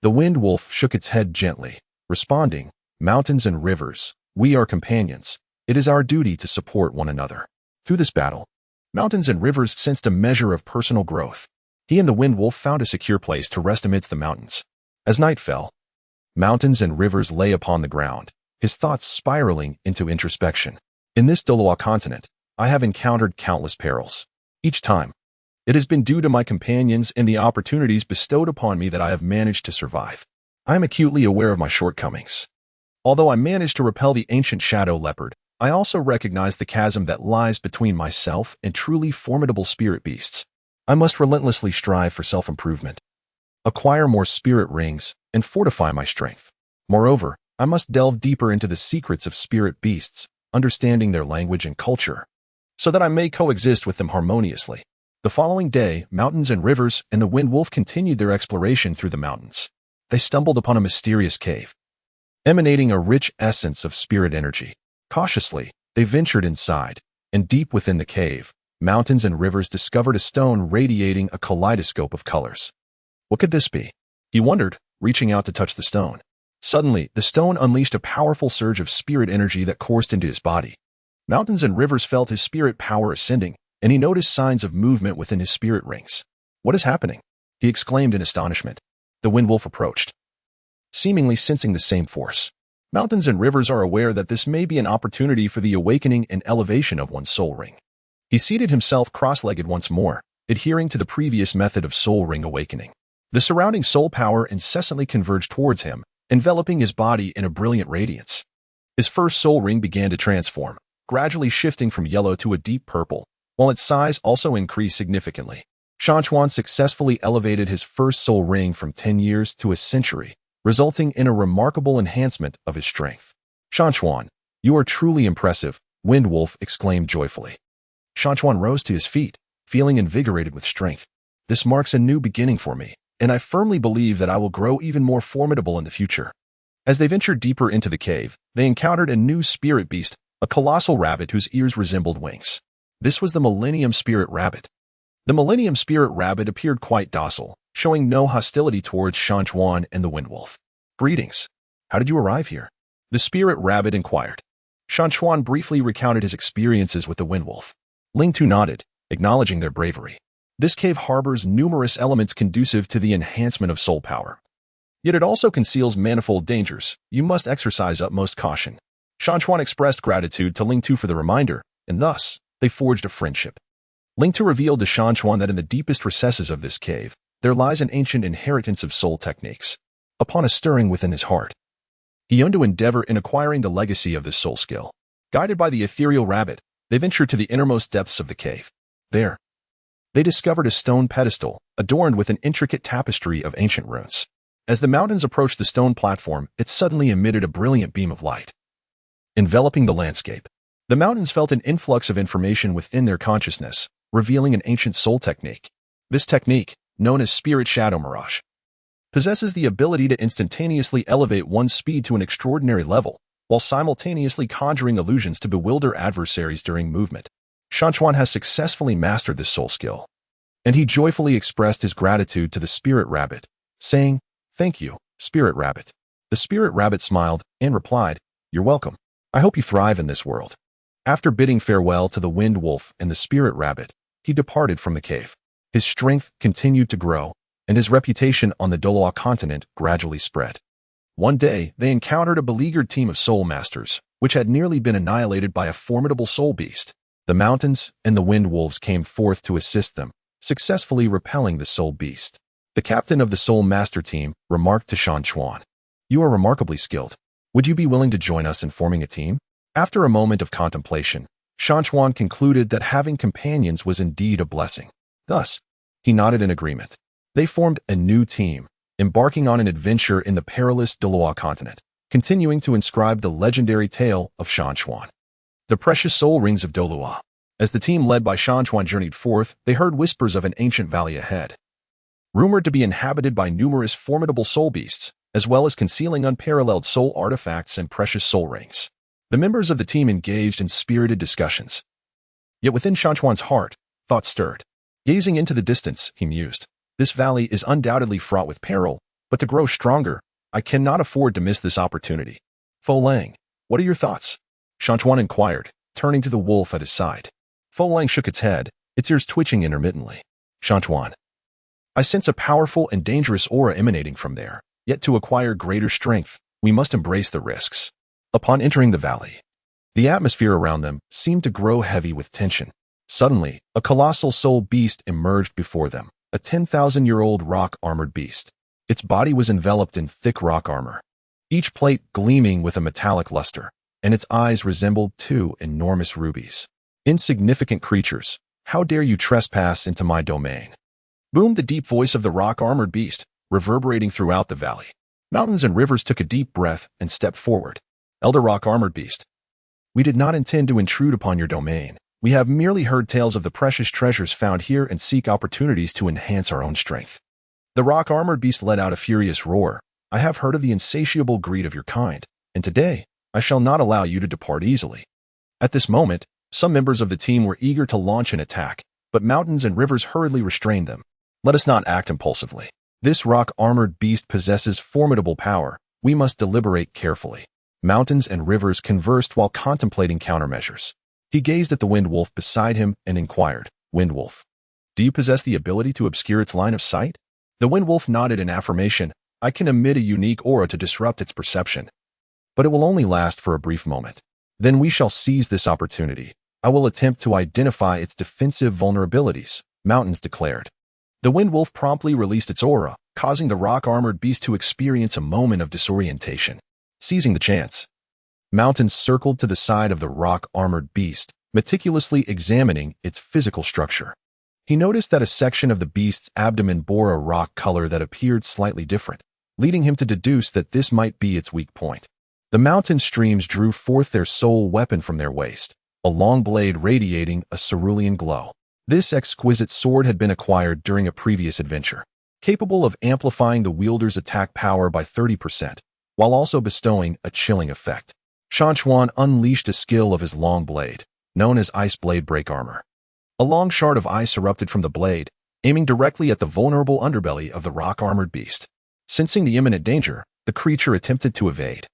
The wind wolf shook its head gently, responding, "Mountains and rivers, we are companions. It is our duty to support one another." Through this battle, mountains and rivers sensed a measure of personal growth. He and the wind wolf found a secure place to rest amidst the mountains. As night fell, mountains and rivers lay upon the ground, his thoughts spiraling into introspection. "In this Douluo Continent, I have encountered countless perils. Each time, it has been due to my companions and the opportunities bestowed upon me that I have managed to survive. I am acutely aware of my shortcomings. Although I managed to repel the ancient shadow leopard, I also recognize the chasm that lies between myself and truly formidable spirit beasts. I must relentlessly strive for self-improvement, acquire more spirit rings, and fortify my strength. Moreover, I must delve deeper into the secrets of spirit beasts, understanding their language and culture, so that I may coexist with them harmoniously." The following day, mountains and rivers and the wind wolf continued their exploration through the mountains. They stumbled upon a mysterious cave, emanating a rich essence of spirit energy. Cautiously, they ventured inside, and deep within the cave, mountains and rivers discovered a stone radiating a kaleidoscope of colors. What could this be? He wondered, reaching out to touch the stone. Suddenly, the stone unleashed a powerful surge of spirit energy that coursed into his body. Mountains and rivers felt his spirit power ascending, and he noticed signs of movement within his spirit rings. What is happening? He exclaimed in astonishment. The wind wolf approached, seemingly sensing the same force. Mountains and rivers are aware that this may be an opportunity for the awakening and elevation of one's soul ring. He seated himself cross-legged once more, adhering to the previous method of soul ring awakening. The surrounding soul power incessantly converged towards him, enveloping his body in a brilliant radiance. His first soul ring began to transform, gradually shifting from yellow to a deep purple, while its size also increased significantly. Shan Chuan successfully elevated his first soul ring from 10 years to a century, resulting in a remarkable enhancement of his strength. Shan Chuan, you are truly impressive, Wind Wolf exclaimed joyfully. Shan Chuan rose to his feet, feeling invigorated with strength. This marks a new beginning for me, and I firmly believe that I will grow even more formidable in the future. As they ventured deeper into the cave, they encountered a new spirit beast, a colossal rabbit whose ears resembled wings. This was the Millennium Spirit Rabbit. The Millennium Spirit Rabbit appeared quite docile, showing no hostility towards Shan Chuan and the Wind Wolf. Greetings. How did you arrive here? The Spirit Rabbit inquired. Shan Chuan briefly recounted his experiences with the Wind Wolf. Ling Tu nodded, acknowledging their bravery. This cave harbors numerous elements conducive to the enhancement of soul power. Yet it also conceals manifold dangers. You must exercise utmost caution. Shan Chuan expressed gratitude to Ling Tu for the reminder, and thus, they forged a friendship. Ling Tu revealed to Shan Chuan that in the deepest recesses of this cave, there lies an ancient inheritance of soul techniques. Upon a stirring within his heart, he yearned to endeavor in acquiring the legacy of this soul skill. Guided by the ethereal rabbit, they ventured to the innermost depths of the cave. There, they discovered a stone pedestal, adorned with an intricate tapestry of ancient runes. As the mountains approached the stone platform, it suddenly emitted a brilliant beam of light, enveloping the landscape. The mountains felt an influx of information within their consciousness, revealing an ancient soul technique. This technique, known as Spirit Shadow Mirage, possesses the ability to instantaneously elevate one's speed to an extraordinary level, while simultaneously conjuring illusions to bewilder adversaries during movement. Shan Chuan has successfully mastered this soul skill, and he joyfully expressed his gratitude to the Spirit Rabbit, saying, "Thank you, Spirit Rabbit." The Spirit Rabbit smiled and replied, "You're welcome. I hope you thrive in this world." After bidding farewell to the Wind Wolf and the Spirit Rabbit, he departed from the cave. His strength continued to grow, and his reputation on the Douluo Continent gradually spread. One day, they encountered a beleaguered team of Soulmasters, which had nearly been annihilated by a formidable soul beast. The mountains and the wind wolves came forth to assist them, successfully repelling the soul beast. The captain of the Soulmaster team remarked to Shan Chuan, "You are remarkably skilled. Would you be willing to join us in forming a team?" After a moment of contemplation, Shan Chuan concluded that having companions was indeed a blessing. Thus, he nodded in agreement. They formed a new team, embarking on an adventure in the perilous Douluo Continent, continuing to inscribe the legendary tale of Shan Chuan. The precious soul rings of Douluo. As the team led by Shan Chuan journeyed forth, they heard whispers of an ancient valley ahead, rumored to be inhabited by numerous formidable soul beasts, as well as concealing unparalleled soul artifacts and precious soul rings. The members of the team engaged in spirited discussions. Yet within Shan Chuan's heart, thoughts stirred. Gazing into the distance, he mused, "This valley is undoubtedly fraught with peril, but to grow stronger, I cannot afford to miss this opportunity." "Fo Lang, what are your thoughts?" Shan Chuan inquired, turning to the wolf at his side. Fo Lang shook its head, its ears twitching intermittently. "Shan Chuan, I sense a powerful and dangerous aura emanating from there. Yet to acquire greater strength, we must embrace the risks." Upon entering the valley, the atmosphere around them seemed to grow heavy with tension. Suddenly, a colossal soul beast emerged before them, a 10,000-year-old rock-armored beast. Its body was enveloped in thick rock armor, each plate gleaming with a metallic luster, and its eyes resembled two enormous rubies. "Insignificant creatures, how dare you trespass into my domain?" boomed the deep voice of the rock-armored beast, reverberating throughout the valley. Mountains and rivers took a deep breath and stepped forward. "Elder rock-armored beast, we did not intend to intrude upon your domain. We have merely heard tales of the precious treasures found here and seek opportunities to enhance our own strength. The rock-armored beast let out a furious roar. I have heard of the insatiable greed of your kind, and today I shall not allow you to depart easily. At this moment, some members of the team were eager to launch an attack, but mountains and rivers hurriedly restrained them. Let us not act impulsively. This rock-armored beast possesses formidable power. We must deliberate carefully. Mountains and rivers conversed while contemplating countermeasures. He gazed at the wind wolf beside him and inquired, Wind wolf, do you possess the ability to obscure its line of sight? The wind wolf nodded in affirmation. I can emit a unique aura to disrupt its perception, but it will only last for a brief moment. Then we shall seize this opportunity. I will attempt to identify its defensive vulnerabilities, Mountains declared. The wind wolf promptly released its aura, causing the rock-armored beast to experience a moment of disorientation. Seizing the chance, Mountains circled to the side of the rock-armored beast, meticulously examining its physical structure. He noticed that a section of the beast's abdomen bore a rock color that appeared slightly different, leading him to deduce that this might be its weak point. The mountain streams drew forth their sole weapon from their waist, a long blade radiating a cerulean glow. This exquisite sword had been acquired during a previous adventure, capable of amplifying the wielder's attack power by 30%, while also bestowing a chilling effect. Shan Chuan unleashed a skill of his long blade, known as Ice Blade Break Armor. A long shard of ice erupted from the blade, aiming directly at the vulnerable underbelly of the rock-armored beast. Sensing the imminent danger, the creature attempted to evade.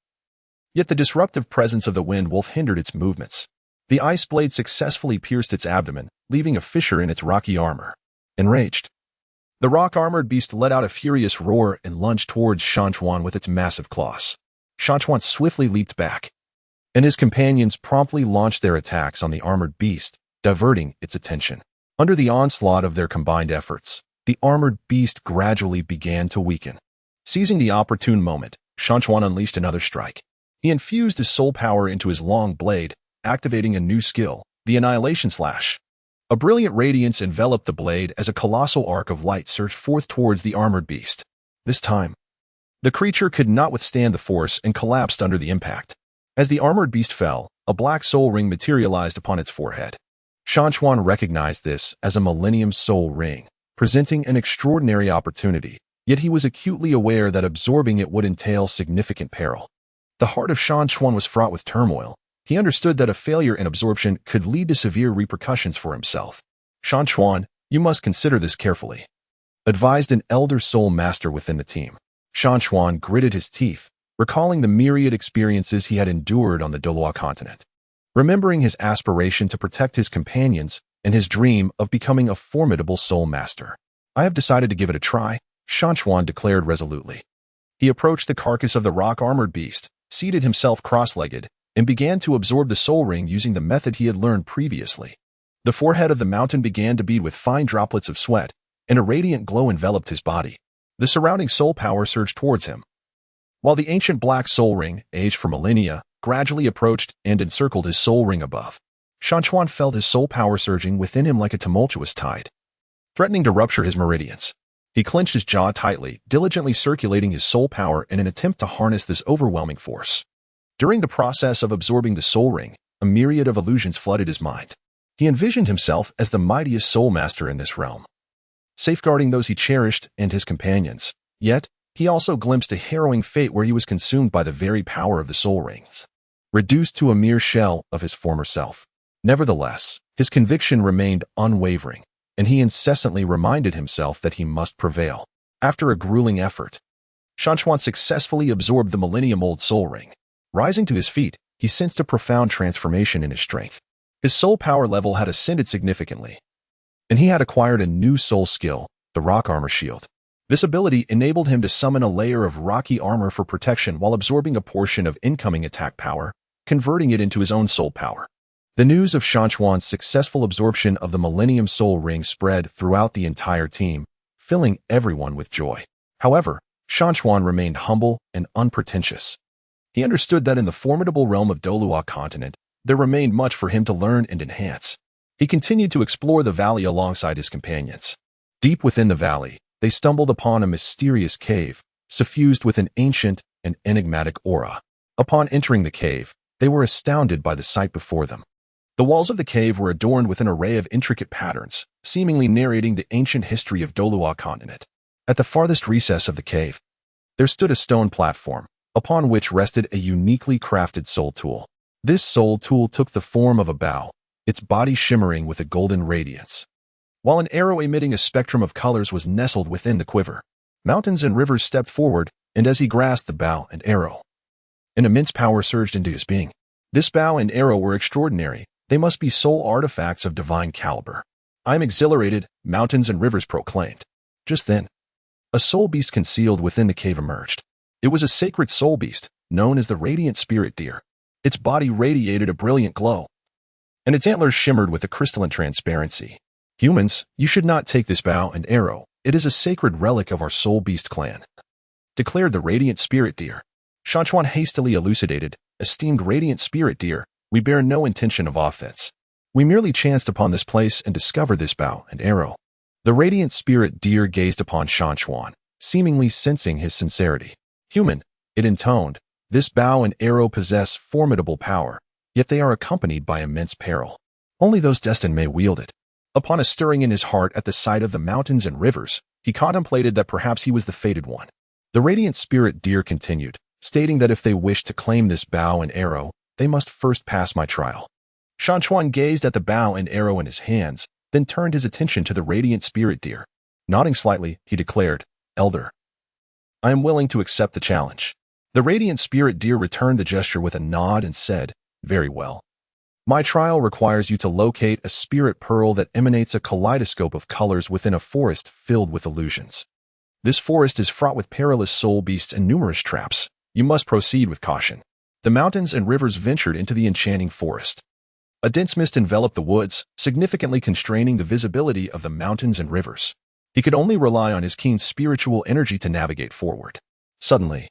Yet the disruptive presence of the wind wolf hindered its movements. The ice blade successfully pierced its abdomen, leaving a fissure in its rocky armor. Enraged, the rock-armored beast let out a furious roar and lunged towards Shan Chuan with its massive claws. Shan Chuan swiftly leaped back, and his companions promptly launched their attacks on the armored beast, diverting its attention. Under the onslaught of their combined efforts, the armored beast gradually began to weaken. Seizing the opportune moment, Shan Chuan unleashed another strike. He infused his soul power into his long blade, activating a new skill, the Annihilation Slash. A brilliant radiance enveloped the blade as a colossal arc of light surged forth towards the armored beast. This time, the creature could not withstand the force and collapsed under the impact. As the armored beast fell, a black soul ring materialized upon its forehead. Shan Chuan recognized this as a Millennium Soul Ring, presenting an extraordinary opportunity, yet he was acutely aware that absorbing it would entail significant peril. The heart of Shan Chuan was fraught with turmoil. He understood that a failure in absorption could lead to severe repercussions for himself. Shan Chuan, you must consider this carefully, advised an elder Soulmaster within the team. Shan Chuan gritted his teeth, recalling the myriad experiences he had endured on the Douluo Continent. Remembering his aspiration to protect his companions and his dream of becoming a formidable Soulmaster. I have decided to give it a try, Shan Chuan declared resolutely. He approached the carcass of the rock-armored beast, seated himself cross-legged, and began to absorb the soul ring using the method he had learned previously. The forehead of the mountain began to bead with fine droplets of sweat, and a radiant glow enveloped his body. The surrounding soul power surged towards him, while the ancient black soul ring, aged for millennia, gradually approached and encircled his soul ring above. Shan Chuan felt his soul power surging within him like a tumultuous tide, threatening to rupture his meridians. He clenched his jaw tightly, diligently circulating his soul power in an attempt to harness this overwhelming force. During the process of absorbing the soul ring, a myriad of illusions flooded his mind. He envisioned himself as the mightiest Soulmaster in this realm, safeguarding those he cherished and his companions. Yet, he also glimpsed a harrowing fate where he was consumed by the very power of the soul rings, reduced to a mere shell of his former self. Nevertheless, his conviction remained unwavering, and he incessantly reminded himself that he must prevail. After a grueling effort, Shan Chuan successfully absorbed the millennium-old soul ring. Rising to his feet, he sensed a profound transformation in his strength. His soul power level had ascended significantly, and he had acquired a new soul skill, the Rock Armor Shield. This ability enabled him to summon a layer of rocky armor for protection while absorbing a portion of incoming attack power, converting it into his own soul power. The news of Shan Chuan's successful absorption of the Millennium Soul Ring spread throughout the entire team, filling everyone with joy. However, Shan Chuan remained humble and unpretentious. He understood that in the formidable realm of Douluo Continent, there remained much for him to learn and enhance. He continued to explore the valley alongside his companions. Deep within the valley, they stumbled upon a mysterious cave, suffused with an ancient and enigmatic aura. Upon entering the cave, they were astounded by the sight before them. The walls of the cave were adorned with an array of intricate patterns, seemingly narrating the ancient history of Douluo Continent. At the farthest recess of the cave, there stood a stone platform, upon which rested a uniquely crafted soul tool. This soul tool took the form of a bow, its body shimmering with a golden radiance, while an arrow emitting a spectrum of colors was nestled within the quiver. Mountains and rivers stepped forward, and as he grasped the bow and arrow, an immense power surged into his being. This bow and arrow were extraordinary. They must be soul artifacts of divine caliber. "I am exhilarated," mountains and rivers proclaimed. Just then, a soul beast concealed within the cave emerged. It was a sacred soul beast, known as the radiant spirit deer. Its body radiated a brilliant glow, and its antlers shimmered with a crystalline transparency. "Humans, you should not take this bow and arrow. It is a sacred relic of our soul beast clan," declared the radiant spirit deer. Shan Chuan hastily elucidated, "Esteemed radiant spirit deer, we bear no intention of offense. We merely chanced upon this place and discovered this bow and arrow." The radiant spirit deer gazed upon Shan Chuan, seemingly sensing his sincerity. "Human," it intoned, "this bow and arrow possess formidable power, yet they are accompanied by immense peril. Only those destined may wield it." Upon a stirring in his heart at the sight of the mountains and rivers, he contemplated that perhaps he was the fated one. The radiant spirit deer continued, stating that if they wished to claim this bow and arrow, they must first pass my trial. Shan Chuan gazed at the bow and arrow in his hands, then turned his attention to the radiant spirit deer. Nodding slightly, he declared, "Elder, I am willing to accept the challenge." The radiant spirit deer returned the gesture with a nod and said, "Very well. My trial requires you to locate a spirit pearl that emanates a kaleidoscope of colors within a forest filled with illusions. This forest is fraught with perilous soul beasts and numerous traps. You must proceed with caution." The mountains and rivers ventured into the enchanting forest. A dense mist enveloped the woods, significantly constraining the visibility of the mountains and rivers. He could only rely on his keen spiritual energy to navigate forward. Suddenly,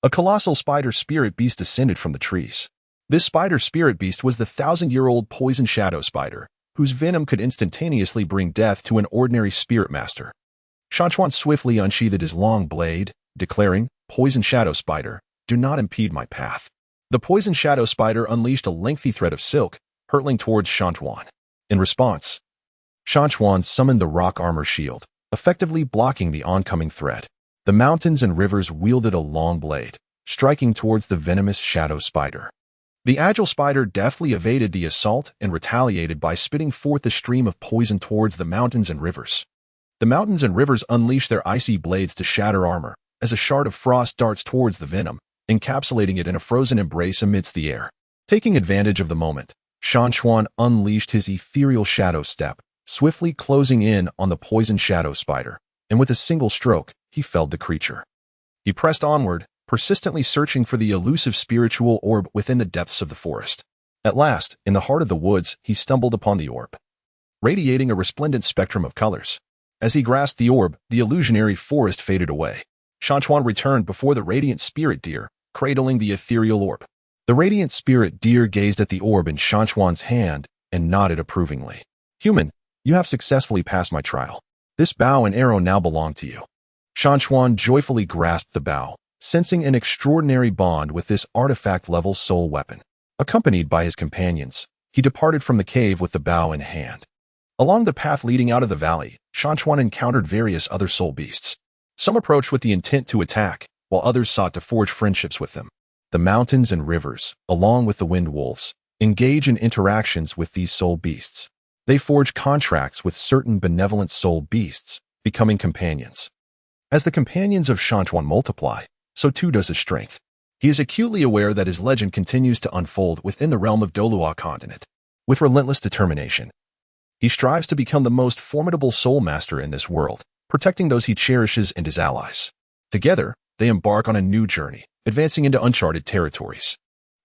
a colossal spider spirit beast descended from the trees. This spider spirit beast was the 1,000-year-old poison shadow spider, whose venom could instantaneously bring death to an ordinary spirit master. Shan Chuan swiftly unsheathed his long blade, declaring, "Poison shadow spider, do not impede my path." The poison shadow spider unleashed a lengthy thread of silk, hurtling towards Shan Chuan. In response, Shan Chuan summoned the rock armor shield, effectively blocking the oncoming thread. The mountains and rivers wielded a long blade, striking towards the venomous shadow spider. The agile spider deftly evaded the assault and retaliated by spitting forth a stream of poison towards the mountains and rivers. The mountains and rivers unleashed their icy blades to shatter armor, as a shard of frost darts towards the venom, encapsulating it in a frozen embrace amidst the air. Taking advantage of the moment, Shan Chuan unleashed his ethereal shadow step, swiftly closing in on the poison shadow spider, and with a single stroke, he felled the creature. He pressed onward, persistently searching for the elusive spiritual orb within the depths of the forest. At last, in the heart of the woods, he stumbled upon the orb, radiating a resplendent spectrum of colors. As he grasped the orb, the illusionary forest faded away. Shan Chuan returned before the radiant spirit deer, cradling the ethereal orb. The radiant spirit deer gazed at the orb in Shan Chuan's hand and nodded approvingly. "Human, you have successfully passed my trial. This bow and arrow now belong to you." Shan Chuan joyfully grasped the bow, sensing an extraordinary bond with this artifact-level soul weapon. Accompanied by his companions, he departed from the cave with the bow in hand. Along the path leading out of the valley, Shan Chuan encountered various other soul beasts. Some approached with the intent to attack, while others sought to forge friendships with them. The mountains and rivers, along with the wind wolves, engage in interactions with these soul beasts. They forge contracts with certain benevolent soul beasts, becoming companions. As the companions of Shan Chuan multiply, so too does his strength. He is acutely aware that his legend continues to unfold within the realm of Douluo Continent. With relentless determination, he strives to become the most formidable Soulmaster in this world, protecting those he cherishes and his allies. Together, they embark on a new journey, advancing into uncharted territories.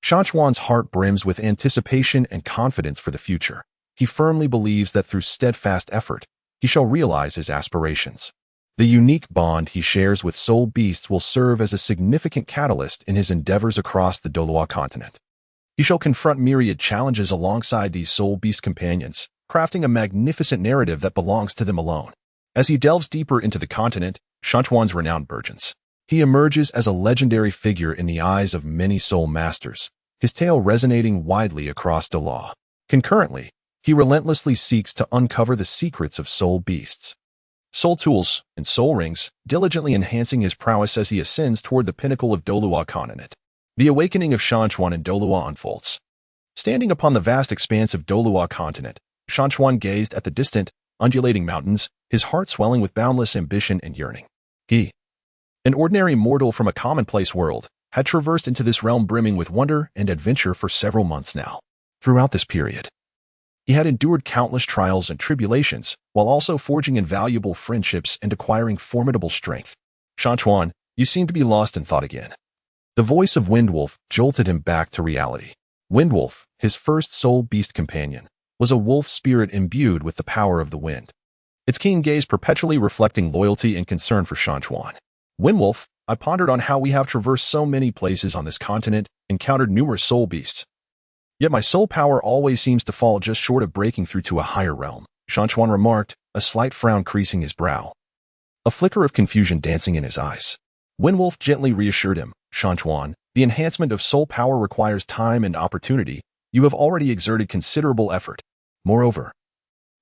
Shan Chuan's heart brims with anticipation and confidence for the future. He firmly believes that through steadfast effort, he shall realize his aspirations. The unique bond he shares with soul beasts will serve as a significant catalyst in his endeavors across the Douluo Continent. He shall confront myriad challenges alongside these soul beast companions, crafting a magnificent narrative that belongs to them alone. As he delves deeper into the continent, Shan Chuan's renowned burgeons. He emerges as a legendary figure in the eyes of many soul masters, his tale resonating widely across Douluo. Concurrently, he relentlessly seeks to uncover the secrets of soul beasts, soul tools, and soul rings, diligently enhancing his prowess as he ascends toward the pinnacle of Douluo Continent. The awakening of Shan Chuan in Douluo unfolds. Standing upon the vast expanse of Douluo Continent, Shan Chuan gazed at the distant, undulating mountains, his heart swelling with boundless ambition and yearning. He, an ordinary mortal from a commonplace world, had traversed into this realm brimming with wonder and adventure for several months now. Throughout this period, he had endured countless trials and tribulations, while also forging invaluable friendships and acquiring formidable strength. Shan Chuan, you seem to be lost in thought again. The voice of Windwolf jolted him back to reality. Windwolf, his first soul beast companion, was a wolf spirit imbued with the power of the wind, its keen gaze perpetually reflecting loyalty and concern for Shan Chuan. Windwolf, I pondered on how we have traversed so many places on this continent, encountered numerous soul beasts. Yet my soul power always seems to fall just short of breaking through to a higher realm, Shan Chuan remarked, a slight frown creasing his brow, a flicker of confusion dancing in his eyes. Windwolf gently reassured him, Shan Chuan, the enhancement of soul power requires time and opportunity. You have already exerted considerable effort. Moreover,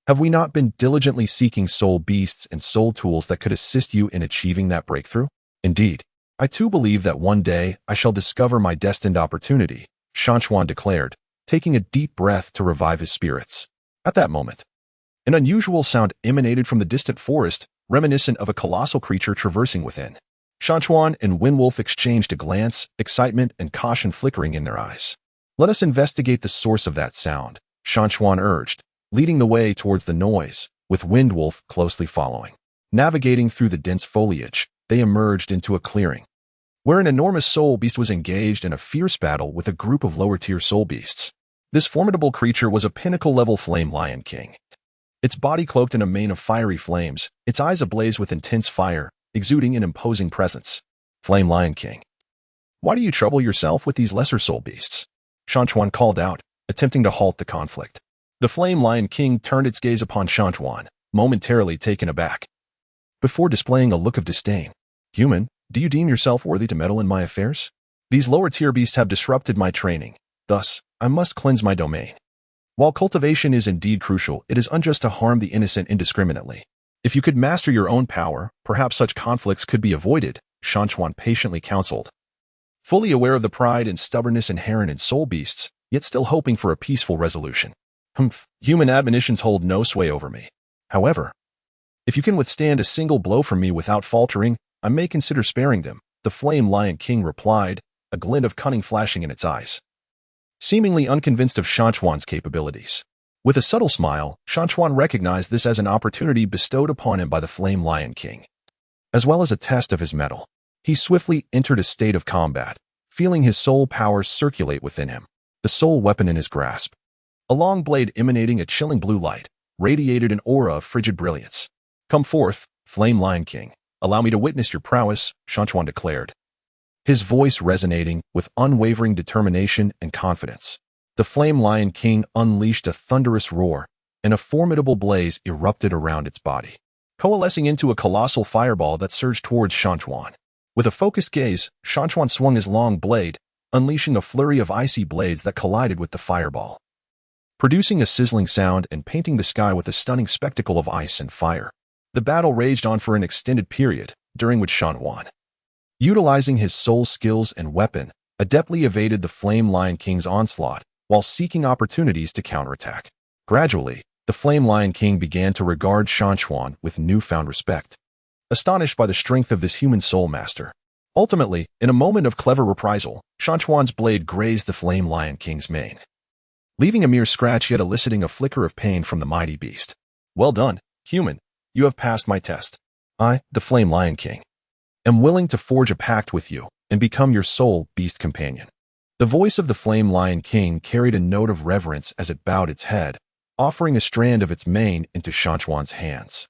have we not been diligently seeking soul beasts and soul tools that could assist you in achieving that breakthrough? Indeed, I too believe that one day I shall discover my destined opportunity, Shan Chuan declared, taking a deep breath to revive his spirits. At that moment, an unusual sound emanated from the distant forest, reminiscent of a colossal creature traversing within. Shan Chuan and Windwolf exchanged a glance, excitement and caution flickering in their eyes. Let us investigate the source of that sound, Shan Chuan urged, leading the way towards the noise, with Windwolf closely following. Navigating through the dense foliage, they emerged into a clearing, where an enormous soul beast was engaged in a fierce battle with a group of lower-tier soul beasts. This formidable creature was a pinnacle-level flame lion king. Its body cloaked in a mane of fiery flames, its eyes ablaze with intense fire, exuding an imposing presence. Flame Lion King, why do you trouble yourself with these lesser soul beasts? Shan Chuan called out, attempting to halt the conflict. The Flame Lion King turned its gaze upon Shan Chuan, momentarily taken aback, before displaying a look of disdain. Human, do you deem yourself worthy to meddle in my affairs? These lower-tier beasts have disrupted my training. Thus, I must cleanse my domain. While cultivation is indeed crucial, it is unjust to harm the innocent indiscriminately. If you could master your own power, perhaps such conflicts could be avoided, Shan Chuan patiently counseled. Fully aware of the pride and stubbornness inherent in soul beasts, yet still hoping for a peaceful resolution. Human admonitions hold no sway over me. However, if you can withstand a single blow from me without faltering, I may consider sparing them, the Flame Lion King replied, a glint of cunning flashing in its eyes. Seemingly unconvinced of Shan Chuan's capabilities. With a subtle smile, Shan Chuan recognized this as an opportunity bestowed upon him by the Flame Lion King, as well as a test of his mettle. He swiftly entered a state of combat, feeling his soul power circulate within him, the soul weapon in his grasp. A long blade emanating a chilling blue light, radiated an aura of frigid brilliance. Come forth, Flame Lion King. Allow me to witness your prowess, Shan Chuan declared, his voice resonating with unwavering determination and confidence. The Flame Lion King unleashed a thunderous roar, and a formidable blaze erupted around its body, coalescing into a colossal fireball that surged towards Shan Chuan. With a focused gaze, Shan Chuan swung his long blade, unleashing a flurry of icy blades that collided with the fireball, producing a sizzling sound and painting the sky with a stunning spectacle of ice and fire. The battle raged on for an extended period, during which Shan Chuan, utilizing his soul skills and weapon, adeptly evaded the Flame Lion King's onslaught, while seeking opportunities to counterattack. Gradually, the Flame Lion King began to regard Shan Chuan with newfound respect, astonished by the strength of this human Soulmaster. Ultimately, in a moment of clever reprisal, Shan Chuan's blade grazed the Flame Lion King's mane, leaving a mere scratch yet eliciting a flicker of pain from the mighty beast. Well done, human. You have passed my test. I, the Flame Lion King, am willing to forge a pact with you and become your soul beast companion. The voice of the Flame Lion King carried a note of reverence as it bowed its head, offering a strand of its mane into Shan Chuan's hands.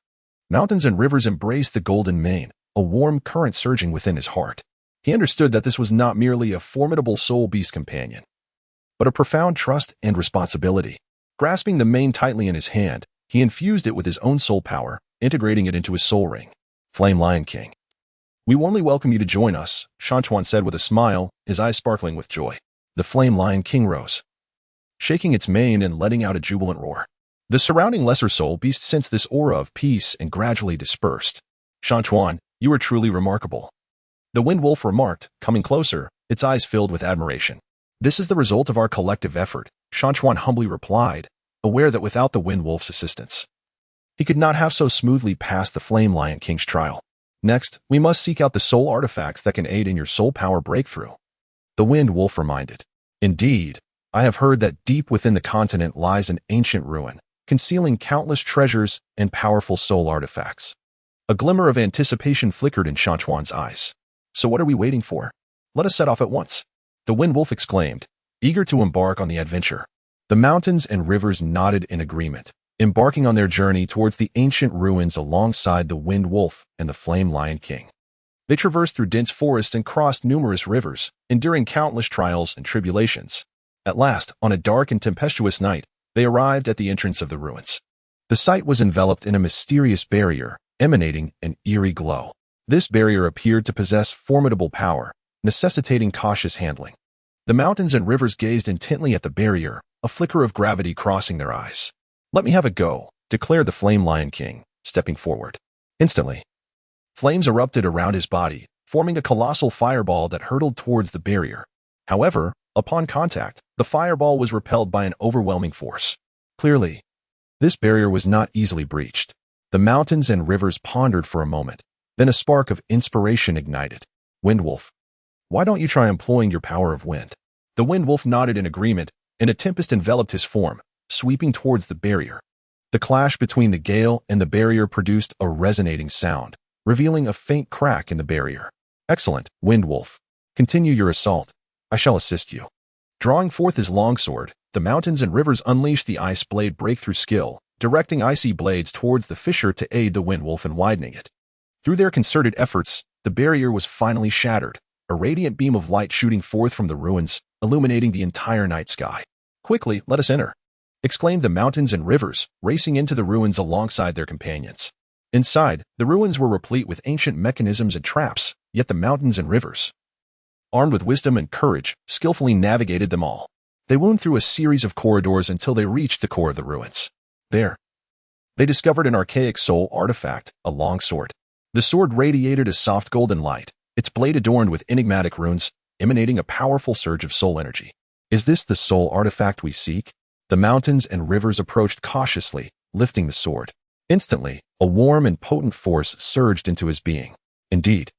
Mountains and rivers embraced the golden mane, a warm current surging within his heart. He understood that this was not merely a formidable soul beast companion, but a profound trust and responsibility. Grasping the mane tightly in his hand, he infused it with his own soul power, integrating it into his soul ring. Flame Lion King, we warmly welcome you to join us, Shan Chuan said with a smile, his eyes sparkling with joy. The Flame Lion King rose, shaking its mane and letting out a jubilant roar. The surrounding lesser soul beast sensed this aura of peace and gradually dispersed. Shan Chuan, you are truly remarkable. The wind wolf remarked, coming closer, its eyes filled with admiration. This is the result of our collective effort, Shan Chuan humbly replied, aware that without the wind wolf's assistance, he could not have so smoothly passed the Flame Lion King's trial. Next, we must seek out the soul artifacts that can aid in your soul power breakthrough. The wind wolf reminded. Indeed, I have heard that deep within the continent lies an ancient ruin, concealing countless treasures and powerful soul artifacts. A glimmer of anticipation flickered in Shan Chuan's eyes. So what are we waiting for? Let us set off at once. The wind wolf exclaimed, eager to embark on the adventure. The mountains and rivers nodded in agreement, embarking on their journey towards the ancient ruins alongside the wind wolf and the Flame Lion King. They traversed through dense forests and crossed numerous rivers, enduring countless trials and tribulations. At last, on a dark and tempestuous night, they arrived at the entrance of the ruins. The site was enveloped in a mysterious barrier, emanating an eerie glow. This barrier appeared to possess formidable power, necessitating cautious handling. The mountains and rivers gazed intently at the barrier, a flicker of gravity crossing their eyes. Let me have a go, declared the Flame Lion King, stepping forward. Instantly, flames erupted around his body, forming a colossal fireball that hurtled towards the barrier. However, upon contact, the fireball was repelled by an overwhelming force. Clearly, this barrier was not easily breached. The mountains and rivers pondered for a moment, then a spark of inspiration ignited. Windwolf, why don't you try employing your power of wind? The Windwolf nodded in agreement, and a tempest enveloped his form, sweeping towards the barrier. The clash between the gale and the barrier produced a resonating sound, revealing a faint crack in the barrier. Excellent, Windwolf. Continue your assault. I shall assist you. Drawing forth his longsword, the mountains and rivers unleashed the ice blade breakthrough skill, directing icy blades towards the fissure to aid the Windwolf in widening it. Through their concerted efforts, the barrier was finally shattered, a radiant beam of light shooting forth from the ruins, illuminating the entire night sky. Quickly, let us enter, exclaimed the mountains and rivers, racing into the ruins alongside their companions. Inside, the ruins were replete with ancient mechanisms and traps, yet the mountains and rivers, armed with wisdom and courage, skillfully navigated them all. They wound through a series of corridors until they reached the core of the ruins. There, they discovered an archaic soul artifact, a longsword. The sword radiated a soft golden light, its blade adorned with enigmatic runes, emanating a powerful surge of soul energy. Is this the soul artifact we seek? The mountains and rivers approached cautiously, lifting the sword. Instantly, a warm and potent force surged into his being. Indeed,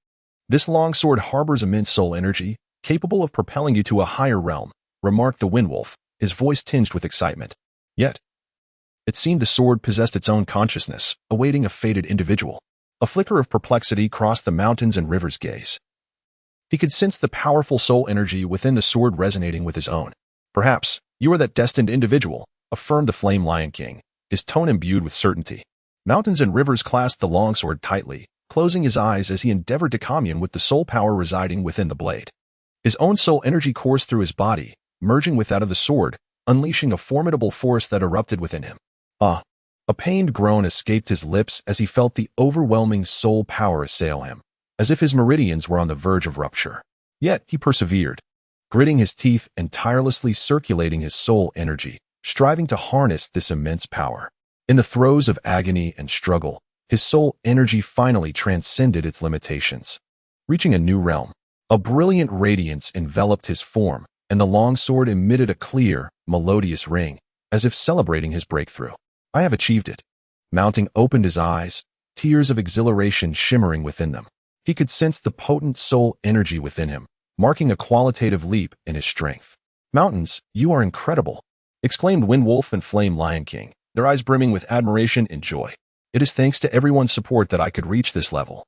this longsword harbors immense soul energy, capable of propelling you to a higher realm, remarked the Windwolf, his voice tinged with excitement. Yet, it seemed the sword possessed its own consciousness, awaiting a fated individual. A flicker of perplexity crossed the mountains and rivers' gaze. He could sense the powerful soul energy within the sword resonating with his own. Perhaps, you are that destined individual, affirmed the Flame Lion King, his tone imbued with certainty. Mountains and rivers clasped the longsword tightly, closing his eyes as he endeavored to commune with the soul power residing within the blade. His own soul energy coursed through his body, merging with that of the sword, unleashing a formidable force that erupted within him. A pained groan escaped his lips as he felt the overwhelming soul power assail him, as if his meridians were on the verge of rupture. Yet he persevered, gritting his teeth and tirelessly circulating his soul energy, striving to harness this immense power. In the throes of agony and struggle, his soul energy finally transcended its limitations. Reaching a new realm, a brilliant radiance enveloped his form, and the longsword emitted a clear, melodious ring, as if celebrating his breakthrough. I have achieved it. Mounting opened his eyes, tears of exhilaration shimmering within them. He could sense the potent soul energy within him, marking a qualitative leap in his strength. Mountains, you are incredible, exclaimed Windwolf and Flame Lion King, their eyes brimming with admiration and joy. It is thanks to everyone's support that I could reach this level.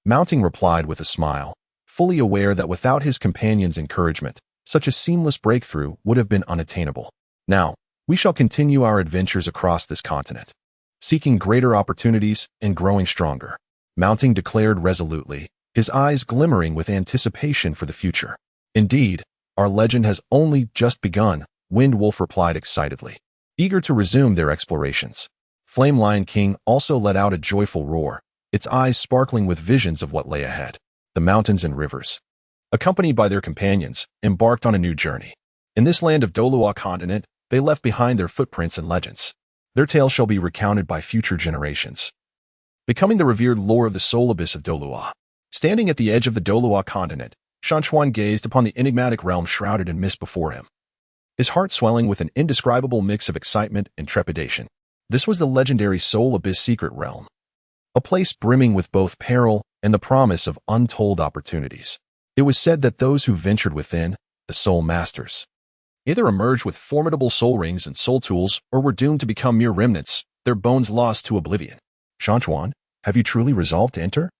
Mounting replied with a smile, fully aware that without his companion's encouragement, such a seamless breakthrough would have been unattainable. Now, we shall continue our adventures across this continent, seeking greater opportunities and growing stronger. Mounting declared resolutely, his eyes glimmering with anticipation for the future. Indeed, our legend has only just begun, Windwolf replied excitedly, eager to resume their explorations. Flame Lion King also let out a joyful roar, its eyes sparkling with visions of what lay ahead. The mountains and rivers, accompanied by their companions, embarked on a new journey. In this land of Douluo Continent, They left behind their footprints and legends. Their tales shall be recounted by future generations, becoming the revered lore of the soul abyss of Douluo. Standing at the edge of the Douluo Continent, Shan Chuan gazed upon the enigmatic realm shrouded in mist before him, his heart swelling with an indescribable mix of excitement and trepidation. This was the legendary Soul Abyss secret realm, a place brimming with both peril and the promise of untold opportunities. It was said that those who ventured within, the Soulmasters, either emerged with formidable soul rings and soul tools or were doomed to become mere remnants, their bones lost to oblivion. Shan Chuan, have you truly resolved to enter?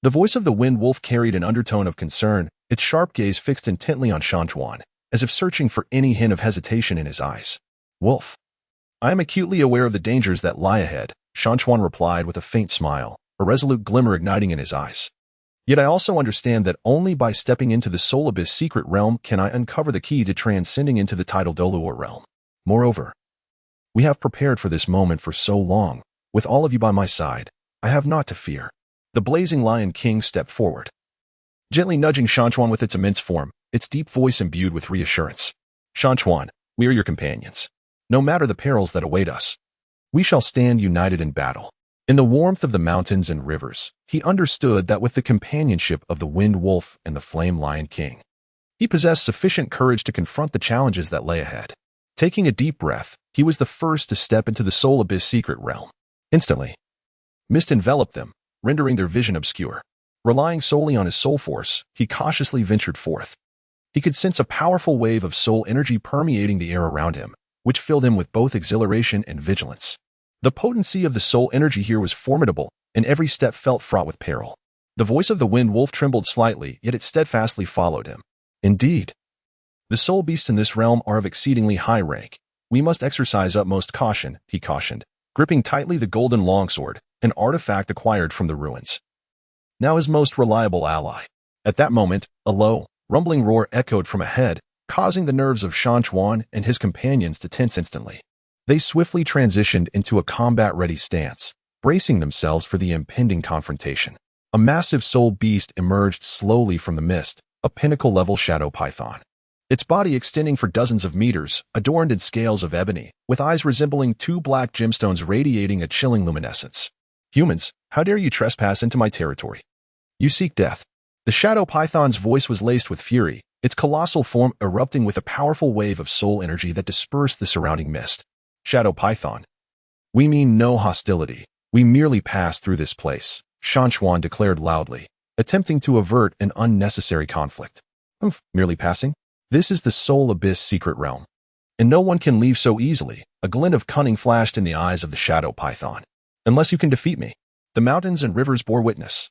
The voice of the Wind Wolf carried an undertone of concern, its sharp gaze fixed intently on Shan Chuan, as if searching for any hint of hesitation in his eyes. Wolf, I am acutely aware of the dangers that lie ahead, Shan Chuan replied with a faint smile, a resolute glimmer igniting in his eyes. Yet I also understand that only by stepping into the Soul Abyss secret realm can I uncover the key to transcending into the tidal Douluo realm. Moreover, we have prepared for this moment for so long. With all of you by my side, I have naught to fear. The blazing Lion King stepped forward, gently nudging Shan Chuan with its immense form, its deep voice imbued with reassurance. Shan Chuan, we are your companions. No matter the perils that await us, we shall stand united in battle. In the warmth of the mountains and rivers, he understood that with the companionship of the Wind Wolf and the Flame Lion King, he possessed sufficient courage to confront the challenges that lay ahead. Taking a deep breath, he was the first to step into the Soul Abyss secret realm. Instantly, mist enveloped them, rendering their vision obscure. Relying solely on his soul force, he cautiously ventured forth. He could sense a powerful wave of soul energy permeating the air around him, which filled him with both exhilaration and vigilance. The potency of the soul energy here was formidable, and every step felt fraught with peril. The voice of the Wind Wolf trembled slightly, yet it steadfastly followed him. Indeed, the soul beasts in this realm are of exceedingly high rank. We must exercise utmost caution, he cautioned, gripping tightly the golden longsword, an artifact acquired from the ruins, now his most reliable ally. At that moment, a low, rumbling roar echoed from ahead, causing the nerves of Shan Chuan and his companions to tense instantly. They swiftly transitioned into a combat-ready stance, bracing themselves for the impending confrontation. A massive soul beast emerged slowly from the mist, a pinnacle-level shadow python. Its body extending for dozens of meters, adorned in scales of ebony, with eyes resembling two black gemstones radiating a chilling luminescence. Humans, how dare you trespass into my territory? You seek death. The shadow python's voice was laced with fury, its colossal form erupting with a powerful wave of soul energy that dispersed the surrounding mist. Shadow python, we mean no hostility. We merely pass through this place, Shan Chuan declared loudly, attempting to avert an unnecessary conflict. Merely passing? This is the Soul Abyss secret realm, and no one can leave so easily. A glint of cunning flashed in the eyes of the shadow python. Unless you can defeat me. The mountains and rivers bore witness.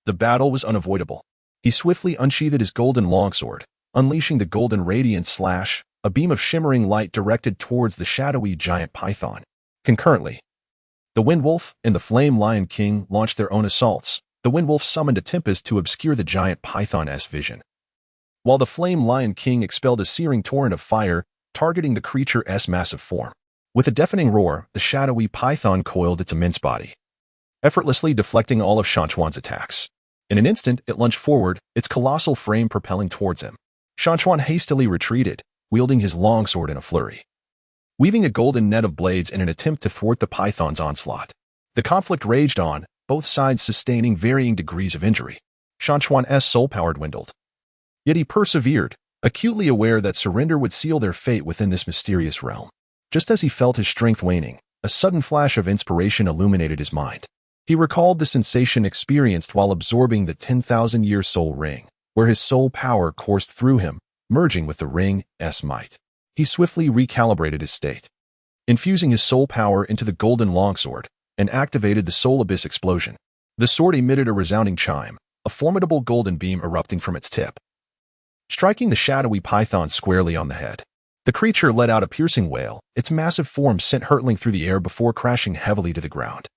The battle was unavoidable. He swiftly unsheathed his golden longsword, unleashing the golden radiant slash, a beam of shimmering light directed towards the shadowy giant python. Concurrently, the Wind Wolf and the Flame Lion King launched their own assaults. The Wind Wolf summoned a tempest to obscure the giant python's vision, while the Flame Lion King expelled a searing torrent of fire, targeting the creature's massive form. With a deafening roar, the shadowy python coiled its immense body, effortlessly deflecting all of Shan Chuan's attacks. In an instant, it lunged forward, its colossal frame propelling towards him. Shan Chuan hastily retreated, wielding his longsword in a flurry, weaving a golden net of blades in an attempt to thwart the python's onslaught. The conflict raged on, both sides sustaining varying degrees of injury. Shan Chuan's soul power dwindled. Yet he persevered, acutely aware that surrender would seal their fate within this mysterious realm. Just as he felt his strength waning, a sudden flash of inspiration illuminated his mind. He recalled the sensation experienced while absorbing the 10,000-year soul ring, where his soul power coursed through him, merging with the ring's might. He swiftly recalibrated his state, infusing his soul power into the golden longsword, and activated the Soul Abyss explosion. The sword emitted a resounding chime, a formidable golden beam erupting from its tip, striking the shadowy python squarely on the head. The creature let out a piercing wail, its massive form sent hurtling through the air before crashing heavily to the ground.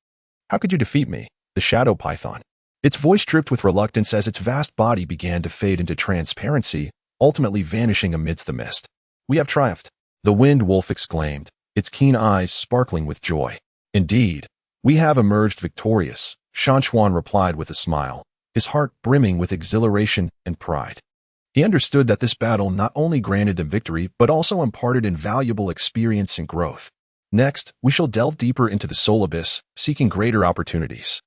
How could you defeat me, the shadow python? Its voice dripped with reluctance as its vast body began to fade into transparency, ultimately vanishing amidst the mist. We have triumphed, the Wind Wolf exclaimed, its keen eyes sparkling with joy. Indeed, we have emerged victorious, Shan Chuan replied with a smile, his heart brimming with exhilaration and pride. He understood that this battle not only granted them victory, but also imparted invaluable experience and growth. Next, we shall delve deeper into the soul abyss, seeking greater opportunities.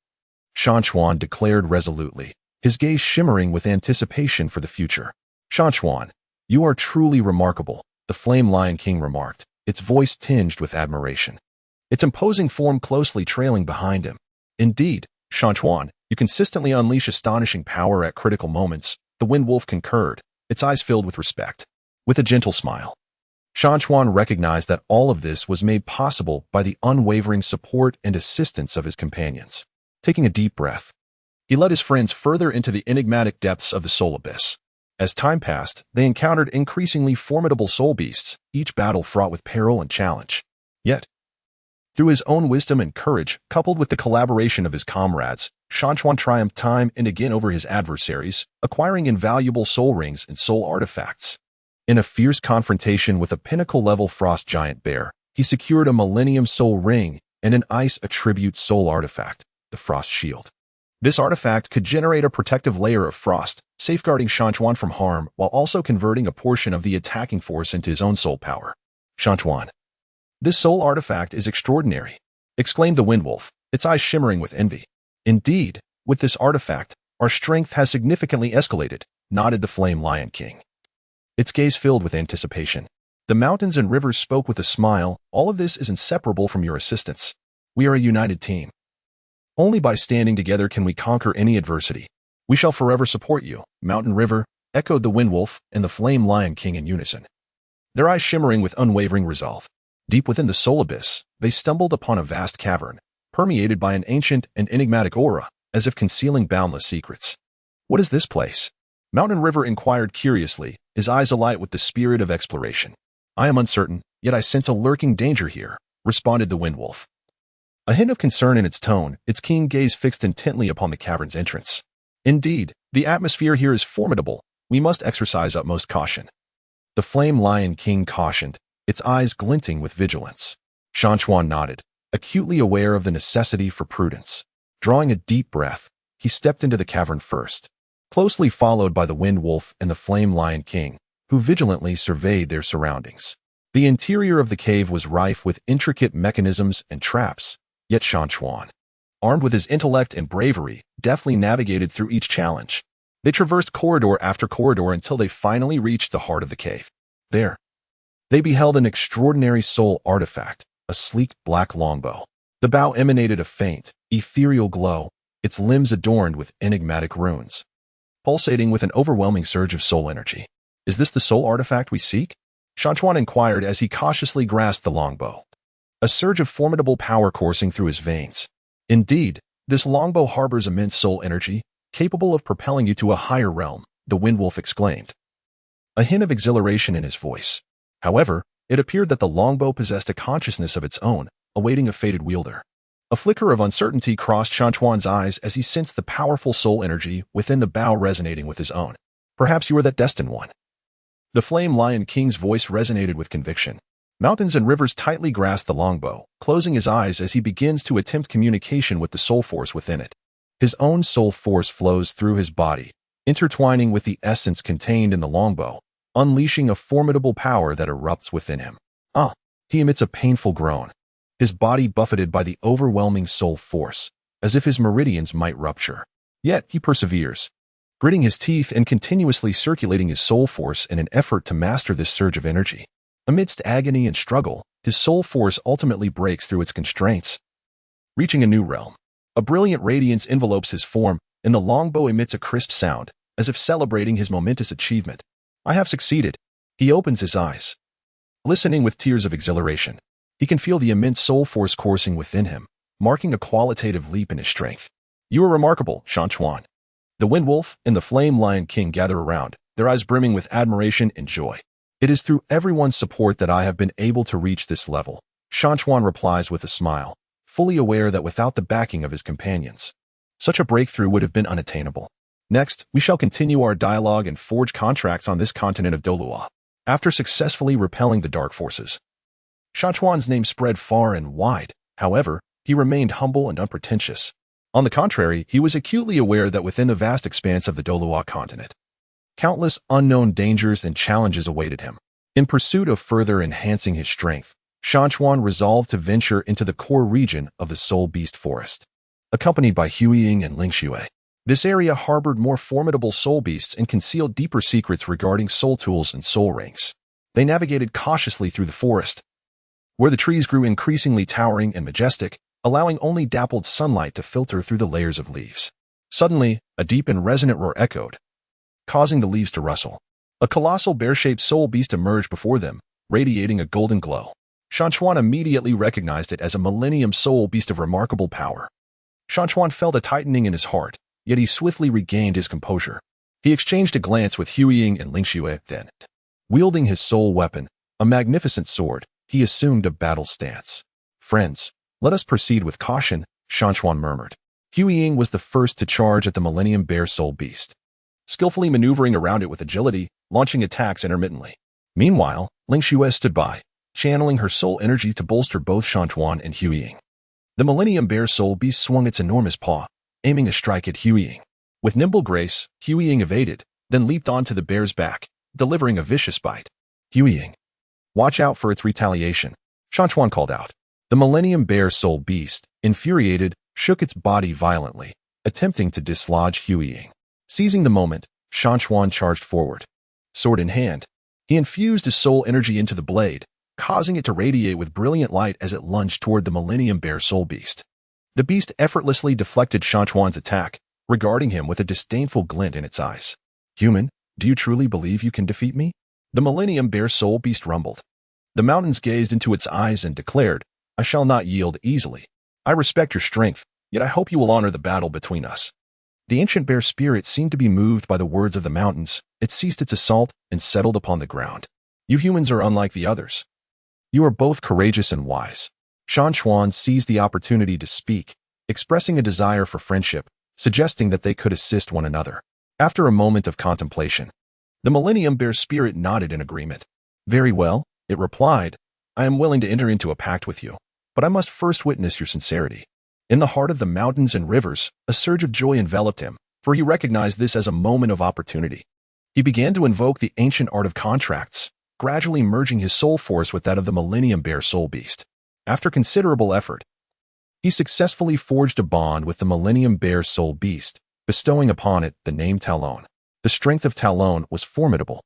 Shan Chuan declared resolutely, his gaze shimmering with anticipation for the future. Shan Chuan, you are truly remarkable, the Flame Lion King remarked, its voice tinged with admiration. Its imposing form closely trailing behind him. Indeed, Shan Chuan, you consistently unleash astonishing power at critical moments, the Wind Wolf concurred, its eyes filled with respect. With a gentle smile, Shan Chuan recognized that all of this was made possible by the unwavering support and assistance of his companions. Taking a deep breath, he led his friends further into the enigmatic depths of the soul abyss. As time passed, they encountered increasingly formidable soul beasts, each battle fraught with peril and challenge. Yet, through his own wisdom and courage, coupled with the collaboration of his comrades, Shan Chuan triumphed time and again over his adversaries, acquiring invaluable soul rings and soul artifacts. In a fierce confrontation with a Pinnacle-level frost giant bear, he secured a Millennium Soul Ring and an Ice Attribute Soul Artifact, the Frost Shield. This artifact could generate a protective layer of frost, safeguarding Shan Chuan from harm while also converting a portion of the attacking force into his own soul power. Shan Chuan, this soul artifact is extraordinary, exclaimed the Wind Wolf, its eyes shimmering with envy. Indeed, with this artifact, our strength has significantly escalated, nodded the Flame Lion King. Its gaze filled with anticipation. The mountains and rivers spoke with a smile, all of this is inseparable from your assistance. We are a united team. Only by standing together can we conquer any adversity. We shall forever support you, Mountain River, echoed the Wind Wolf and the Flame Lion King in unison. Their eyes shimmering with unwavering resolve. Deep within the soul abyss, they stumbled upon a vast cavern, permeated by an ancient and enigmatic aura, as if concealing boundless secrets. What is this place? Mountain River inquired curiously, his eyes alight with the spirit of exploration. I am uncertain, yet I sense a lurking danger here, responded the Wind Wolf. A hint of concern in its tone, its keen gaze fixed intently upon the cavern's entrance. Indeed, the atmosphere here is formidable. We must exercise utmost caution. The Flame Lion King cautioned, its eyes glinting with vigilance. Shan Chuan nodded, acutely aware of the necessity for prudence. Drawing a deep breath, he stepped into the cavern first, closely followed by the Wind Wolf and the Flame Lion King, who vigilantly surveyed their surroundings. The interior of the cave was rife with intricate mechanisms and traps, yet Shan Chuan, armed with his intellect and bravery, deftly navigated through each challenge. They traversed corridor after corridor until they finally reached the heart of the cave. There, they beheld an extraordinary soul artifact, a sleek black longbow. The bow emanated a faint, ethereal glow, its limbs adorned with enigmatic runes, pulsating with an overwhelming surge of soul energy. Is this the soul artifact we seek? Shan Chuan inquired as he cautiously grasped the longbow. A surge of formidable power coursing through his veins. Indeed, this longbow harbors immense soul energy, capable of propelling you to a higher realm, the Wind Wolf exclaimed. A hint of exhilaration in his voice. However, it appeared that the longbow possessed a consciousness of its own, awaiting a fated wielder. A flicker of uncertainty crossed Shan Chuan's eyes as he sensed the powerful soul energy within the bow resonating with his own. Perhaps you are that destined one. The Flame Lion King's voice resonated with conviction. Mountains and rivers tightly grasped the longbow, closing his eyes as he begins to attempt communication with the soul force within it. His own soul force flows through his body, intertwining with the essence contained in the longbow, unleashing a formidable power that erupts within him. He emits a painful groan, his body buffeted by the overwhelming soul force, as if his meridians might rupture. Yet he perseveres, gritting his teeth and continuously circulating his soul force in an effort to master this surge of energy. Amidst agony and struggle, his soul force ultimately breaks through its constraints, reaching a new realm. A brilliant radiance envelopes his form, and the longbow emits a crisp sound, as if celebrating his momentous achievement. I have succeeded. He opens his eyes, listening with tears of exhilaration. He can feel the immense soul force coursing within him, marking a qualitative leap in his strength. You are remarkable, Shan Chuan. The Wind Wolf and the Flame Lion King gather around, their eyes brimming with admiration and joy. It is through everyone's support that I have been able to reach this level, Shan Chuan replies with a smile, fully aware that without the backing of his companions, such a breakthrough would have been unattainable. Next, we shall continue our dialogue and forge contracts on this continent of Douluo. After successfully repelling the dark forces, Shan Chuan's name spread far and wide. However, he remained humble and unpretentious. On the contrary, he was acutely aware that within the vast expanse of the Douluo Continent, Countless unknown dangers and challenges awaited him. In pursuit of further enhancing his strength, Shan Chuan resolved to venture into the core region of the Soul Beast Forest. Accompanied by Huiying and Lingxue, this area harbored more formidable soul beasts and concealed deeper secrets regarding soul tools and soul rings. They navigated cautiously through the forest, where the trees grew increasingly towering and majestic, allowing only dappled sunlight to filter through the layers of leaves. Suddenly, a deep and resonant roar echoed, causing the leaves to rustle. A colossal bear-shaped soul beast emerged before them, radiating a golden glow. Shan Chuan immediately recognized it as a millennium soul beast of remarkable power. Shan Chuan felt a tightening in his heart, yet he swiftly regained his composure. He exchanged a glance with Huiying and Lingxue, then, wielding his soul weapon, a magnificent sword, he assumed a battle stance. "Friends, let us proceed with caution," Shan Chuan murmured. Huiying was the first to charge at the Millennium Bear Soul Beast, skillfully maneuvering around it with agility, launching attacks intermittently. Meanwhile, Lingxue stood by, channeling her soul energy to bolster both Shan Chuan and Huiying. The Millennium Bear Soul Beast swung its enormous paw, aiming a strike at Huiying. With nimble grace, Huiying evaded, then leaped onto the bear's back, delivering a vicious bite. "Huiying, watch out for its retaliation," Shan Chuan called out. The Millennium Bear Soul Beast, infuriated, shook its body violently, attempting to dislodge Huiying. Seizing the moment, Shan Chuan charged forward. Sword in hand, he infused his soul energy into the blade, causing it to radiate with brilliant light as it lunged toward the Millennium Bear Soul Beast. The beast effortlessly deflected Shan Chuan's attack, regarding him with a disdainful glint in its eyes. "Human, do you truly believe you can defeat me?" The Millennium Bear Soul Beast rumbled. The mountains gazed into its eyes and declared, "I shall not yield easily. I respect your strength, yet I hope you will honor the battle between us." The ancient bear spirit seemed to be moved by the words of the mountains. It ceased its assault and settled upon the ground. "You humans are unlike the others. You are both courageous and wise." Shan Chuan seized the opportunity to speak, expressing a desire for friendship, suggesting that they could assist one another. After a moment of contemplation, the Millennium Bear spirit nodded in agreement. "Very well," it replied. "I am willing to enter into a pact with you, but I must first witness your sincerity." In the heart of the mountains and rivers, a surge of joy enveloped him, for he recognized this as a moment of opportunity. He began to invoke the ancient art of contracts, gradually merging his soul force with that of the Millennium Bear Soul Beast. After considerable effort, he successfully forged a bond with the Millennium Bear Soul Beast, bestowing upon it the name Talon. The strength of Talon was formidable,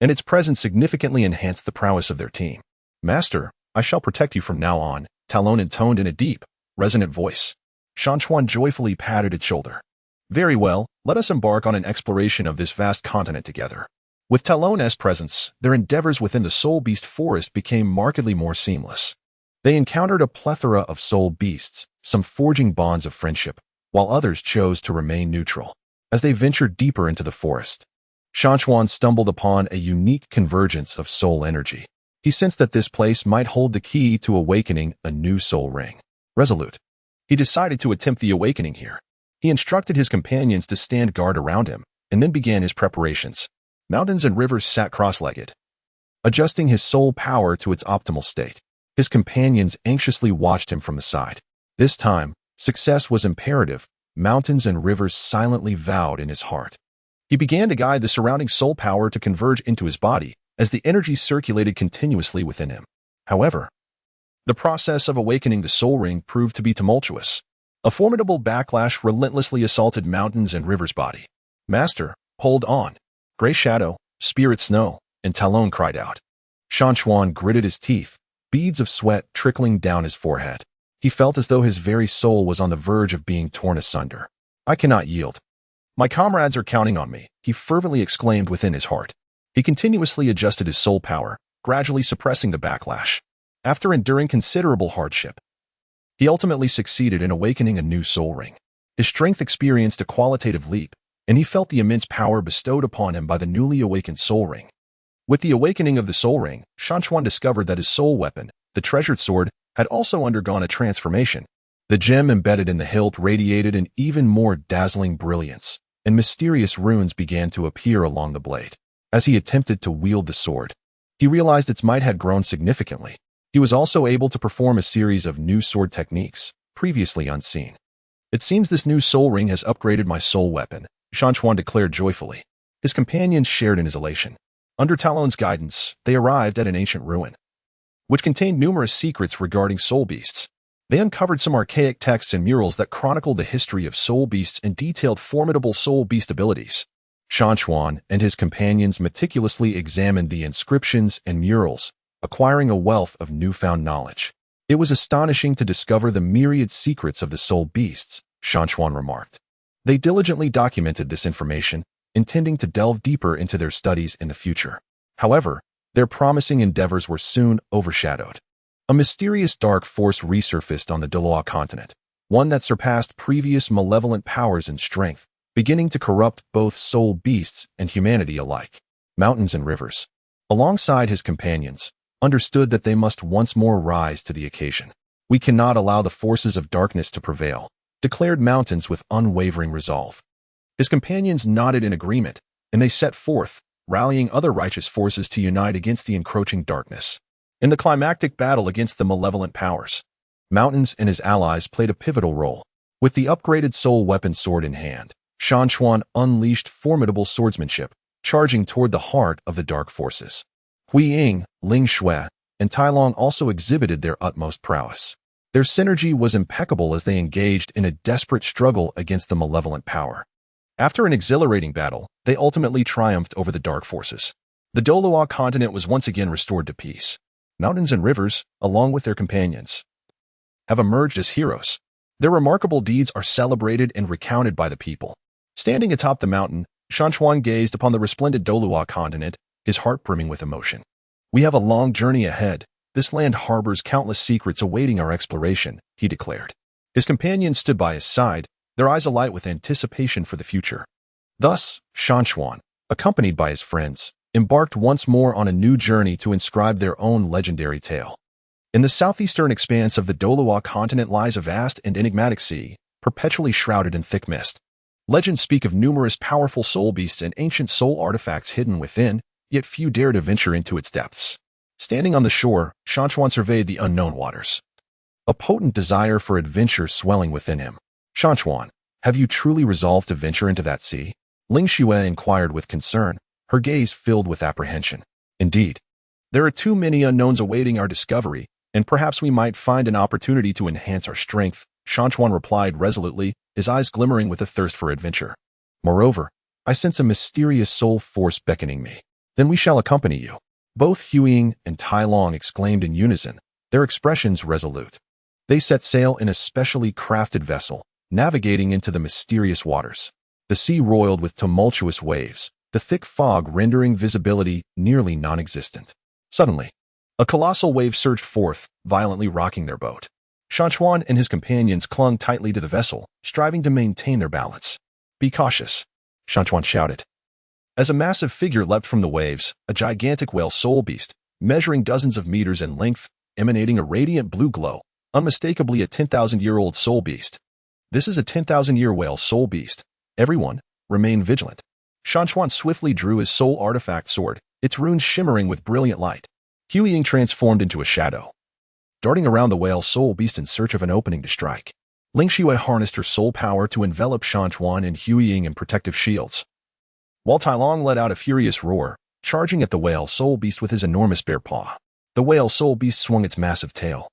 and its presence significantly enhanced the prowess of their team. "Master, I shall protect you from now on," Talon intoned in a deep, resonant voice. Shan Chuan joyfully patted its shoulder. "Very well, let us embark on an exploration of this vast continent together." With Talon's presence, their endeavors within the Soul Beast Forest became markedly more seamless. They encountered a plethora of soul beasts, some forging bonds of friendship, while others chose to remain neutral. As they ventured deeper into the forest, Shan Chuan stumbled upon a unique convergence of soul energy. He sensed that this place might hold the key to awakening a new soul ring. Resolute, he decided to attempt the awakening here. He instructed his companions to stand guard around him, and then began his preparations. Mountains and rivers sat cross-legged, adjusting his soul power to its optimal state. His companions anxiously watched him from the side. This time, success was imperative. Mountains and rivers silently vowed in his heart. He began to guide the surrounding soul power to converge into his body as the energy circulated continuously within him. However, the process of awakening the soul ring proved to be tumultuous. A formidable backlash relentlessly assaulted mountains and rivers' body. "Master, hold on." Gray Shadow, Spirit Snow, and Talon cried out. Shan Chuan gritted his teeth, beads of sweat trickling down his forehead. He felt as though his very soul was on the verge of being torn asunder. "I cannot yield. My comrades are counting on me," he fervently exclaimed within his heart. He continuously adjusted his soul power, gradually suppressing the backlash. After enduring considerable hardship, he ultimately succeeded in awakening a new soul ring. His strength experienced a qualitative leap, and he felt the immense power bestowed upon him by the newly awakened soul ring. With the awakening of the soul ring, Shan Chuan discovered that his soul weapon, the treasured sword, had also undergone a transformation. The gem embedded in the hilt radiated an even more dazzling brilliance, and mysterious runes began to appear along the blade. As he attempted to wield the sword, he realized its might had grown significantly. He was also able to perform a series of new sword techniques, previously unseen. "It seems this new soul ring has upgraded my soul weapon," Shan Chuan declared joyfully. His companions shared in his elation. Under Talon's guidance, they arrived at an ancient ruin, which contained numerous secrets regarding soul beasts. They uncovered some archaic texts and murals that chronicled the history of soul beasts and detailed formidable soul beast abilities. Shan Chuan and his companions meticulously examined the inscriptions and murals, acquiring a wealth of newfound knowledge. It was astonishing to discover the myriad secrets of the soul beasts, Shan Chuan remarked. They diligently documented this information, intending to delve deeper into their studies in the future. However, their promising endeavors were soon overshadowed. A mysterious dark force resurfaced on the Douluo Continent, one that surpassed previous malevolent powers in strength, beginning to corrupt both soul beasts and humanity alike. Mountains and rivers, alongside his companions, understood that they must once more rise to the occasion. "We cannot allow the forces of darkness to prevail," declared Mountains with unwavering resolve. His companions nodded in agreement, and they set forth, rallying other righteous forces to unite against the encroaching darkness. In the climactic battle against the malevolent powers, Mountains and his allies played a pivotal role. With the upgraded soul weapon sword in hand, Shan Chuan unleashed formidable swordsmanship, charging toward the heart of the dark forces. Hui Ying, Ling Shui, and Tai Long also exhibited their utmost prowess. Their synergy was impeccable as they engaged in a desperate struggle against the malevolent power. After an exhilarating battle, they ultimately triumphed over the dark forces. The Douluo Continent was once again restored to peace. Mountains and rivers, along with their companions, have emerged as heroes. Their remarkable deeds are celebrated and recounted by the people. Standing atop the mountain, Shan Chuan gazed upon the resplendent Douluo Continent, his heart brimming with emotion. "We have a long journey ahead. This land harbors countless secrets awaiting our exploration," he declared. His companions stood by his side, their eyes alight with anticipation for the future. Thus, Shan Chuan, accompanied by his friends, embarked once more on a new journey to inscribe their own legendary tale. In the southeastern expanse of the Douluo Continent lies a vast and enigmatic sea, perpetually shrouded in thick mist. Legends speak of numerous powerful soul beasts and ancient soul artifacts hidden within, yet few dare to venture into its depths. Standing on the shore, Shan Chuan surveyed the unknown waters, a potent desire for adventure swelling within him. "Shan Chuan, have you truly resolved to venture into that sea?" Ling Shui inquired with concern, her gaze filled with apprehension. "Indeed. There are too many unknowns awaiting our discovery, and perhaps we might find an opportunity to enhance our strength," Shan Chuan replied resolutely, his eyes glimmering with a thirst for adventure. "Moreover, I sense a mysterious soul force beckoning me. Then we shall accompany you." Both Huiying and Tai Long exclaimed in unison, their expressions resolute. They set sail in a specially crafted vessel, navigating into the mysterious waters. The sea roiled with tumultuous waves, the thick fog rendering visibility nearly non-existent. Suddenly, a colossal wave surged forth, violently rocking their boat. Shan Chuan and his companions clung tightly to the vessel, striving to maintain their balance. "Be cautious," Shan Chuan shouted. As a massive figure leapt from the waves, a gigantic whale soul beast, measuring dozens of meters in length, emanating a radiant blue glow, unmistakably a 10,000-year-old soul beast. "This is a 10,000-year whale soul beast. Everyone, remain vigilant." Shan Chuan swiftly drew his soul artifact sword, its runes shimmering with brilliant light. Huiying transformed into a shadow, darting around the whale soul beast in search of an opening to strike. Ling Shui harnessed her soul power to envelop Shan Chuan and Huiying in protective shields, while Tai Long let out a furious roar, charging at the whale soul beast with his enormous bare paw. The whale soul beast swung its massive tail,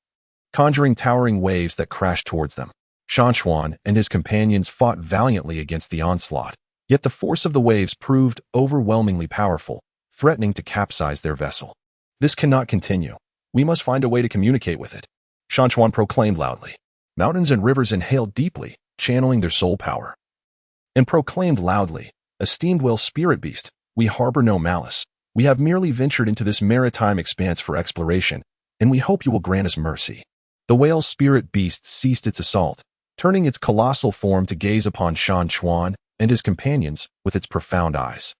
conjuring towering waves that crashed towards them. Shan Chuan and his companions fought valiantly against the onslaught, yet the force of the waves proved overwhelmingly powerful, threatening to capsize their vessel. "This cannot continue. We must find a way to communicate with it," Shan Chuan proclaimed loudly. Mountains and rivers inhaled deeply, channeling their soul power, and proclaimed loudly, "Esteemed whale spirit beast, we harbor no malice. We have merely ventured into this maritime expanse for exploration, and we hope you will grant us mercy." The whale spirit beast ceased its assault, turning its colossal form to gaze upon Shan Chuan and his companions with its profound eyes.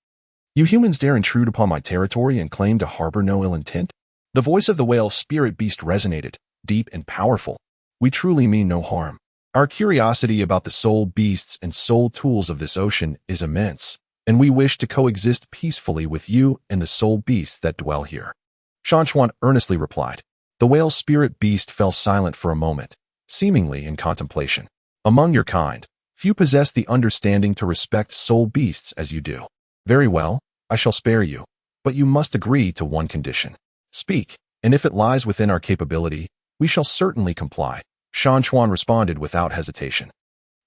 "You humans dare intrude upon my territory and claim to harbor no ill intent?" The voice of the whale spirit beast resonated, deep and powerful. "We truly mean no harm. Our curiosity about the soul beasts and soul tools of this ocean is immense, and we wish to coexist peacefully with you and the soul beasts that dwell here," Shan Chuan earnestly replied. The whale spirit beast fell silent for a moment, seemingly in contemplation. "Among your kind, few possess the understanding to respect soul beasts as you do. Very well, I shall spare you, but you must agree to one condition. Speak, and if it lies within our capability, we shall certainly comply. Shan Chuan responded without hesitation.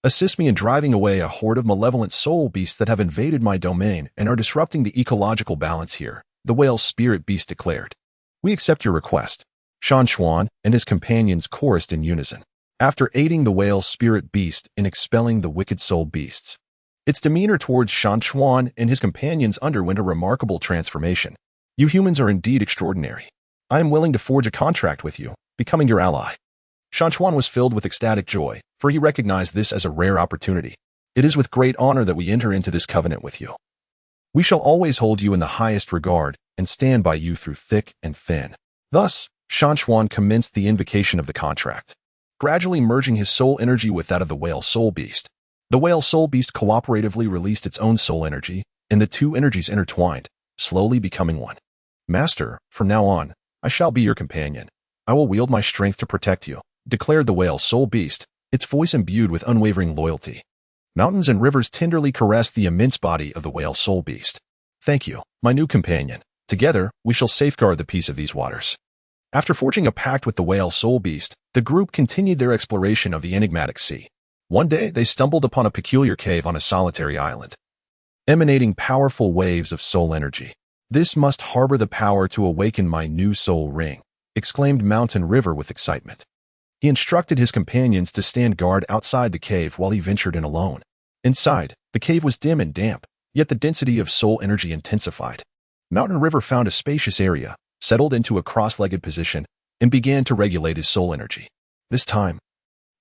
Assist me in driving away a horde of malevolent soul beasts that have invaded my domain and are disrupting the ecological balance here, the whale's spirit beast declared. We accept your request. Shan Chuan and his companions chorused in unison. After aiding the whale's spirit beast in expelling the wicked soul beasts, its demeanor towards Shan Chuan and his companions underwent a remarkable transformation. You humans are indeed extraordinary. I am willing to forge a contract with you, becoming your ally. Shan Chuan was filled with ecstatic joy, for he recognized this as a rare opportunity. It is with great honor that we enter into this covenant with you. We shall always hold you in the highest regard and stand by you through thick and thin. Thus, Shan Chuan commenced the invocation of the contract, gradually merging his soul energy with that of the whale soul beast. The whale soul beast cooperatively released its own soul energy, and the two energies intertwined, slowly becoming one. Master, from now on, I shall be your companion. I will wield my strength to protect you, declared the whale soul beast, its voice imbued with unwavering loyalty. Mountains and rivers tenderly caressed the immense body of the whale soul beast. Thank you, my new companion. Together, we shall safeguard the peace of these waters. After forging a pact with the whale soul beast, the group continued their exploration of the enigmatic sea. One day, they stumbled upon a peculiar cave on a solitary island, emanating powerful waves of soul energy. This must harbor the power to awaken my new soul ring, exclaimed Mountain River with excitement. He instructed his companions to stand guard outside the cave while he ventured in alone. Inside, the cave was dim and damp, yet the density of soul energy intensified. Mountain River found a spacious area, settled into a cross-legged position, and began to regulate his soul energy. This time,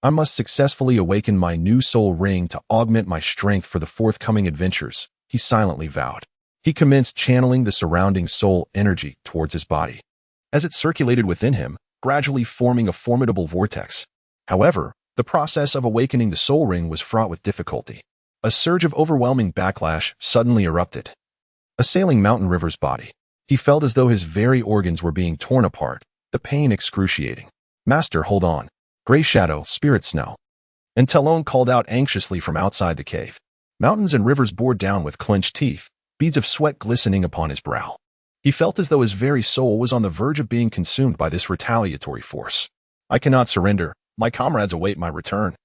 I must successfully awaken my new soul ring to augment my strength for the forthcoming adventures, he silently vowed. He commenced channeling the surrounding soul energy towards his body. As it circulated within him, gradually forming a formidable vortex. However, the process of awakening the soul ring was fraught with difficulty. A surge of overwhelming backlash suddenly erupted, assailing Mountain River's body. He felt as though his very organs were being torn apart, the pain excruciating. Master, hold on. Gray Shadow, Spirit Snow. And Talon called out anxiously from outside the cave. Mountains and rivers bore down with clenched teeth, beads of sweat glistening upon his brow. He felt as though his very soul was on the verge of being consumed by this retaliatory force. I cannot surrender. My comrades await my return.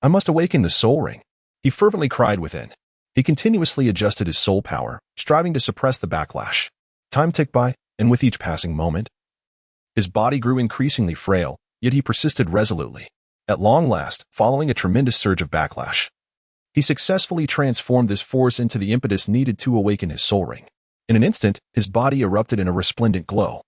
I must awaken the soul ring, he fervently cried within. He continuously adjusted his soul power, striving to suppress the backlash. Time ticked by, and with each passing moment, his body grew increasingly frail, yet he persisted resolutely. At long last, following a tremendous surge of backlash, he successfully transformed this force into the impetus needed to awaken his soul ring. In an instant, his body erupted in a resplendent glow,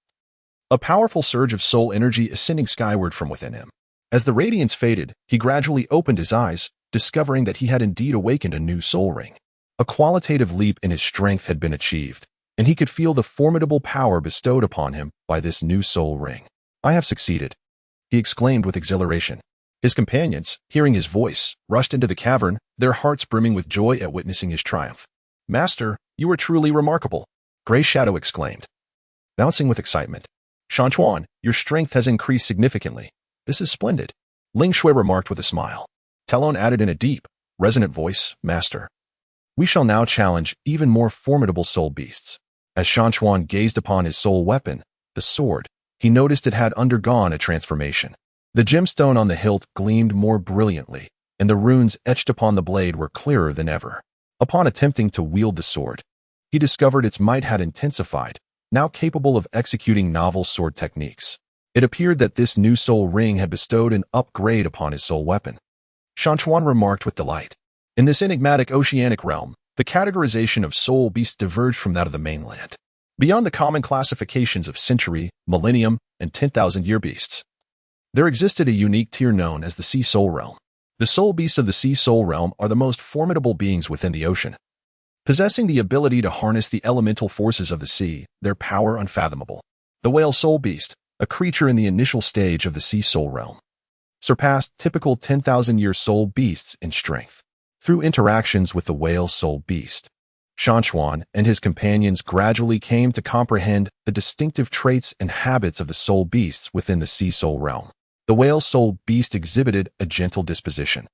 a powerful surge of soul energy ascending skyward from within him. As the radiance faded, he gradually opened his eyes, discovering that he had indeed awakened a new soul ring. A qualitative leap in his strength had been achieved, and he could feel the formidable power bestowed upon him by this new soul ring. I have succeeded, he exclaimed with exhilaration. His companions, hearing his voice, rushed into the cavern, their hearts brimming with joy at witnessing his triumph. Master, you are truly remarkable, Gray Shadow exclaimed, bouncing with excitement. Shan Chuan, your strength has increased significantly. This is splendid, Ling Shui remarked with a smile. Talon added in a deep, resonant voice, Master, we shall now challenge even more formidable soul beasts. As Shan Chuan gazed upon his soul weapon, the sword, he noticed it had undergone a transformation. The gemstone on the hilt gleamed more brilliantly, and the runes etched upon the blade were clearer than ever. Upon attempting to wield the sword, he discovered its might had intensified, now capable of executing novel sword techniques. It appeared that this new soul ring had bestowed an upgrade upon his soul weapon. Shan Chuan remarked with delight. In this enigmatic oceanic realm, the categorization of soul beasts diverged from that of the mainland. Beyond the common classifications of century, millennium, and 10,000-year beasts, there existed a unique tier known as the Sea Soul Realm. The soul beasts of the Sea Soul Realm are the most formidable beings within the ocean. Possessing the ability to harness the elemental forces of the sea, their power unfathomable. The whale soul beast, a creature in the initial stage of the Sea Soul Realm, surpassed typical 10,000-year soul beasts in strength. Through interactions with the whale soul beast, Shan Chuan and his companions gradually came to comprehend the distinctive traits and habits of the soul beasts within the Sea Soul Realm. The whale soul beast exhibited a gentle disposition.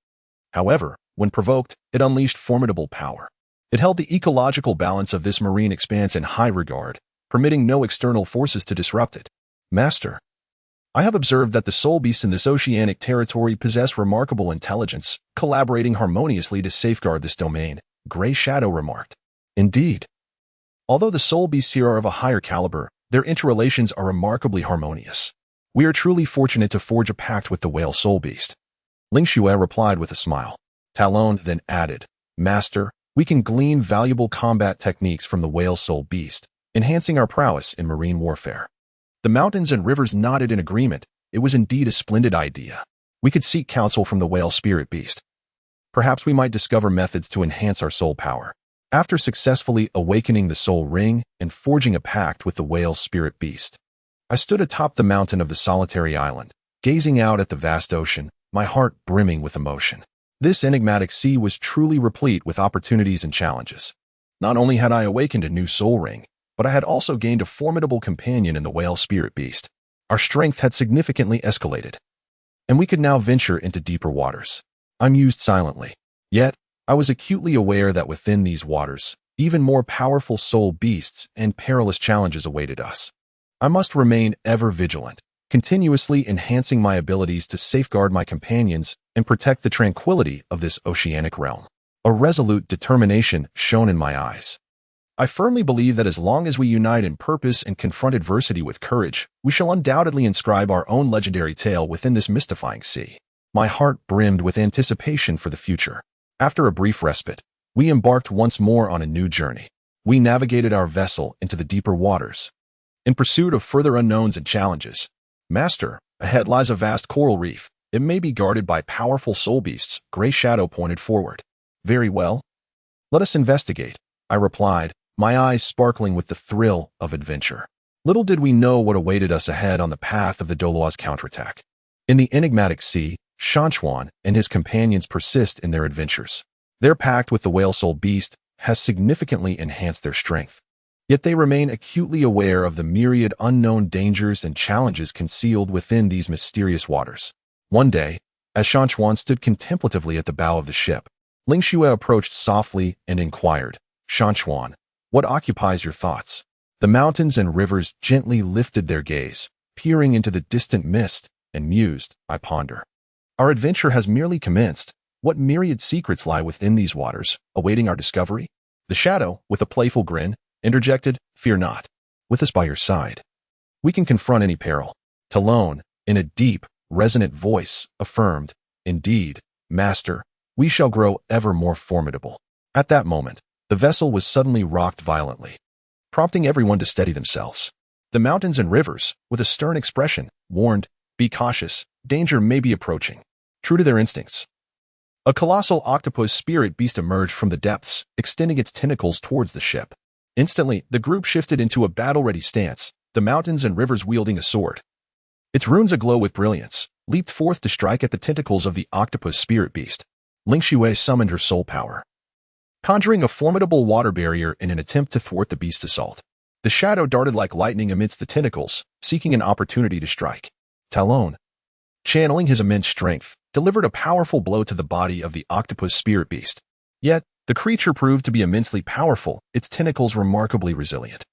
However, when provoked, it unleashed formidable power. It held the ecological balance of this marine expanse in high regard, permitting no external forces to disrupt it. Master, I have observed that the soul beasts in this oceanic territory possess remarkable intelligence, collaborating harmoniously to safeguard this domain, Grey Shadow remarked. Indeed. Although the soul beasts here are of a higher caliber, their interrelations are remarkably harmonious. We are truly fortunate to forge a pact with the whale soul beast. Ling Xue replied with a smile. Talon then added, Master, we can glean valuable combat techniques from the whale soul beast, enhancing our prowess in marine warfare. The mountains and rivers nodded in agreement. It was indeed a splendid idea. We could seek counsel from the whale spirit beast. Perhaps we might discover methods to enhance our soul power. After successfully awakening the soul ring and forging a pact with the whale spirit beast, I stood atop the mountain of the solitary island, gazing out at the vast ocean, my heart brimming with emotion. This enigmatic sea was truly replete with opportunities and challenges. Not only had I awakened a new soul ring, but I had also gained a formidable companion in the whale spirit beast. Our strength had significantly escalated, and we could now venture into deeper waters. I mused silently. Yet, I was acutely aware that within these waters, even more powerful soul beasts and perilous challenges awaited us. I must remain ever vigilant, continuously enhancing my abilities to safeguard my companions and protect the tranquility of this oceanic realm. A resolute determination shone in my eyes. I firmly believe that as long as we unite in purpose and confront adversity with courage, we shall undoubtedly inscribe our own legendary tale within this mystifying sea. My heart brimmed with anticipation for the future. After a brief respite, we embarked once more on a new journey. We navigated our vessel into the deeper waters, in pursuit of further unknowns and challenges. Master, ahead lies a vast coral reef. It may be guarded by powerful soul beasts, Grey Shadow pointed forward. Very well. Let us investigate, I replied, my eyes sparkling with the thrill of adventure. Little did we know what awaited us ahead on the path of the Douluo's counterattack. In the enigmatic sea, Shan Chuan and his companions persist in their adventures. Their pact with the whale soul beast has significantly enhanced their strength. Yet they remain acutely aware of the myriad unknown dangers and challenges concealed within these mysterious waters. One day, as Shan Chuan stood contemplatively at the bow of the ship, Ling Xue approached softly and inquired, Shan Chuan, what occupies your thoughts? The mountains and rivers gently lifted their gaze, peering into the distant mist, and mused, I ponder. Our adventure has merely commenced. What myriad secrets lie within these waters, awaiting our discovery? The shadow, with a playful grin, interjected, Fear not. With us by your side, we can confront any peril. Talon, in a deep, resonant voice, affirmed, Indeed, Master, we shall grow ever more formidable. At that moment, the vessel was suddenly rocked violently, prompting everyone to steady themselves. The mountains and rivers, with a stern expression, warned, Be cautious, danger may be approaching. True to their instincts, a colossal octopus spirit beast emerged from the depths, extending its tentacles towards the ship. Instantly, the group shifted into a battle-ready stance, the mountains and rivers wielding a sword. Its runes aglow with brilliance, leaped forth to strike at the tentacles of the octopus spirit beast. Ling Xue summoned her soul power, conjuring a formidable water barrier in an attempt to thwart the beast's assault. The shadow darted like lightning amidst the tentacles, seeking an opportunity to strike. Talon, channeling his immense strength, delivered a powerful blow to the body of the octopus spirit beast. Yet, the creature proved to be immensely powerful, its tentacles remarkably resilient,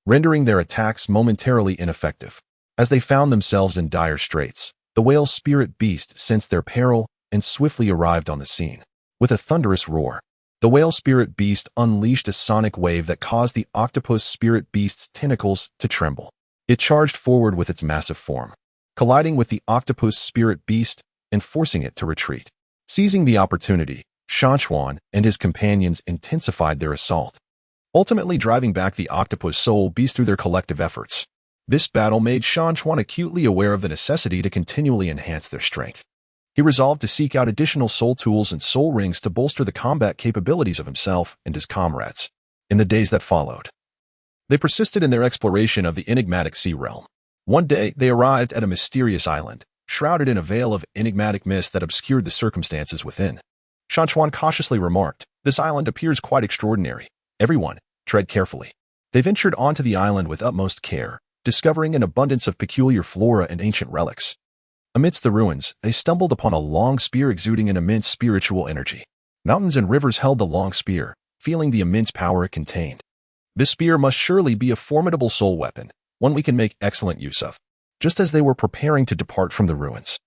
rendering their attacks momentarily ineffective. As they found themselves in dire straits, the whale spirit beast sensed their peril and swiftly arrived on the scene. With a thunderous roar, the whale spirit beast unleashed a sonic wave that caused the octopus spirit beast's tentacles to tremble. It charged forward with its massive form, colliding with the octopus spirit beast and forcing it to retreat. Seizing the opportunity, Shan Chuan and his companions intensified their assault, ultimately driving back the octopus soul beast through their collective efforts. This battle made Shan Chuan acutely aware of the necessity to continually enhance their strength. He resolved to seek out additional soul tools and soul rings to bolster the combat capabilities of himself and his comrades. In the days that followed, they persisted in their exploration of the enigmatic sea realm. One day, they arrived at a mysterious island, shrouded in a veil of enigmatic mist that obscured the circumstances within. Shan Chuan cautiously remarked, This island appears quite extraordinary. Everyone, tread carefully. They ventured onto the island with utmost care, discovering an abundance of peculiar flora and ancient relics. Amidst the ruins, they stumbled upon a long spear exuding an immense spiritual energy. Mountains and rivers held the long spear, feeling the immense power it contained. This spear must surely be a formidable soul weapon, one we can make excellent use of. Just as they were preparing to depart from the ruins,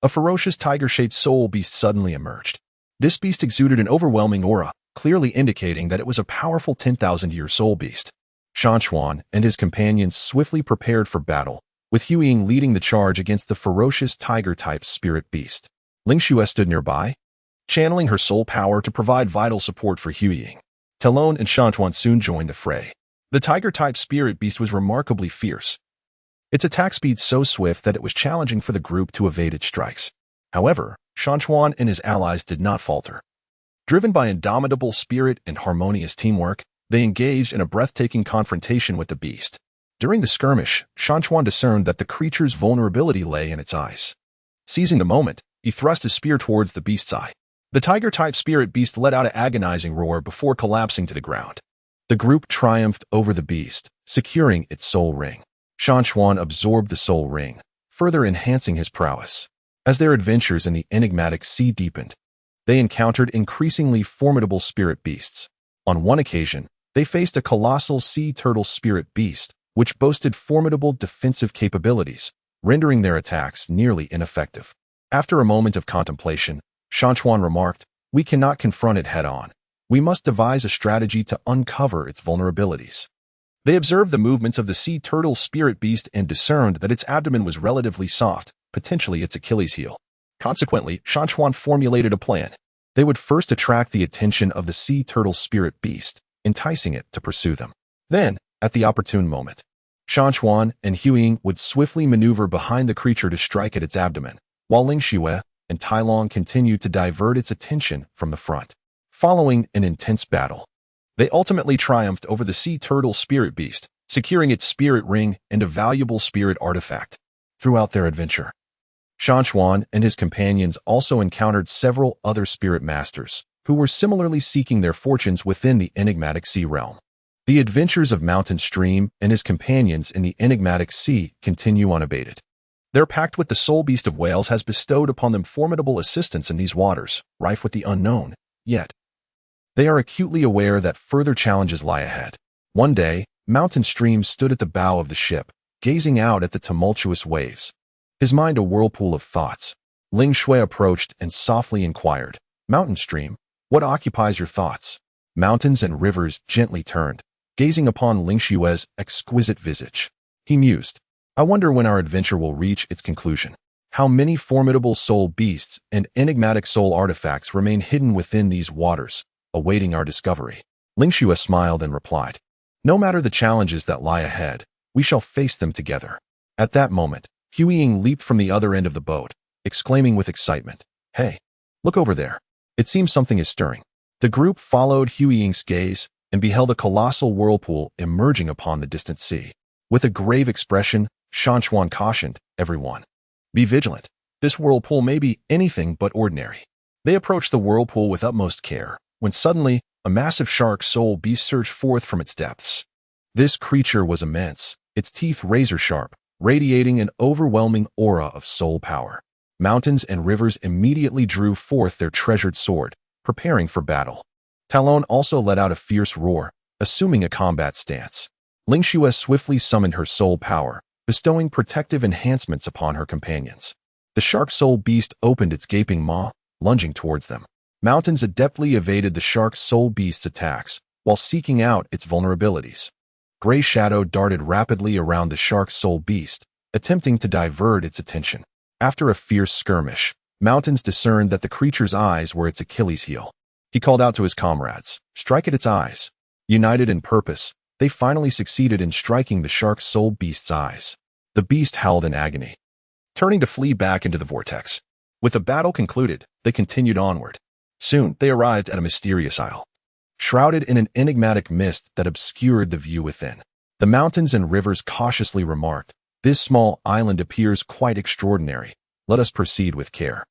a ferocious tiger-shaped soul beast suddenly emerged. This beast exuded an overwhelming aura, clearly indicating that it was a powerful 10,000-year soul beast. Shan Chuan and his companions swiftly prepared for battle, with Huiying leading the charge against the ferocious tiger-type spirit beast. Ling Xue stood nearby, channeling her soul power to provide vital support for Huiying. Talon and Shan Chuan soon joined the fray. The tiger-type spirit beast was remarkably fierce, its attack speed so swift that it was challenging for the group to evade its strikes. However, Shan Chuan and his allies did not falter. Driven by indomitable spirit and harmonious teamwork, they engaged in a breathtaking confrontation with the beast. During the skirmish, Shan Chuan discerned that the creature's vulnerability lay in its eyes. Seizing the moment, he thrust his spear towards the beast's eye. The tiger-type spirit beast let out an agonizing roar before collapsing to the ground. The group triumphed over the beast, securing its soul ring. Shan Chuan absorbed the soul ring, further enhancing his prowess. As their adventures in the enigmatic sea deepened, they encountered increasingly formidable spirit beasts. On one occasion, they faced a colossal sea turtle spirit beast, which boasted formidable defensive capabilities, rendering their attacks nearly ineffective. After a moment of contemplation, Shan Chuan remarked, "We cannot confront it head-on. We must devise a strategy to uncover its vulnerabilities." They observed the movements of the sea turtle spirit beast and discerned that its abdomen was relatively soft, potentially its Achilles heel. Consequently, Shan Chuan formulated a plan. They would first attract the attention of the sea turtle spirit beast, enticing it to pursue them. Then, at the opportune moment, Shan Chuan and Huiying would swiftly maneuver behind the creature to strike at its abdomen, while Ling Xue and Tai Long continued to divert its attention from the front. Following an intense battle, they ultimately triumphed over the sea turtle spirit beast, securing its spirit ring and a valuable spirit artifact. Throughout their adventure, Shan Chuan and his companions also encountered several other spirit masters, who were similarly seeking their fortunes within the enigmatic sea realm. The adventures of Mountain Stream and his companions in the enigmatic sea continue unabated. Their pact with the soul beast of whales has bestowed upon them formidable assistance in these waters, rife with the unknown, yet they are acutely aware that further challenges lie ahead. One day, Mountain Stream stood at the bow of the ship, gazing out at the tumultuous waves, his mind a whirlpool of thoughts. Ling Xue approached and softly inquired, "Mountain Stream, what occupies your thoughts?" Mountains and rivers gently turned, gazing upon Ling Xue's exquisite visage. He mused, "I wonder when our adventure will reach its conclusion. How many formidable soul beasts and enigmatic soul artifacts remain hidden within these waters, awaiting our discovery?" Ling Xue smiled and replied, "No matter the challenges that lie ahead, we shall face them together." At that moment, Huiying leaped from the other end of the boat, exclaiming with excitement, "Hey, look over there. It seems something is stirring." The group followed Huiying's gaze and beheld a colossal whirlpool emerging upon the distant sea. With a grave expression, Shan Chuan cautioned everyone, "Be vigilant. This whirlpool may be anything but ordinary." They approached the whirlpool with utmost care, when suddenly, a massive shark soul beast surged forth from its depths. This creature was immense, its teeth razor-sharp, radiating an overwhelming aura of soul power. Mountains and rivers immediately drew forth their treasured sword, preparing for battle. Talon also let out a fierce roar, assuming a combat stance. Ling Xue swiftly summoned her soul power, bestowing protective enhancements upon her companions. The shark soul beast opened its gaping maw, lunging towards them. Mountains adeptly evaded the shark soul beast's attacks, while seeking out its vulnerabilities. Gray shadow darted rapidly around the shark soul beast, attempting to divert its attention. After a fierce skirmish, Mountains discerned that the creature's eyes were its Achilles heel. He called out to his comrades, "Strike at its eyes." United in purpose, they finally succeeded in striking the shark soul beast's eyes. The beast howled in agony, turning to flee back into the vortex. With the battle concluded, they continued onward. Soon, they arrived at a mysterious isle, shrouded in an enigmatic mist that obscured the view within. The mountains and rivers cautiously remarked, "This small island appears quite extraordinary. Let us proceed with care."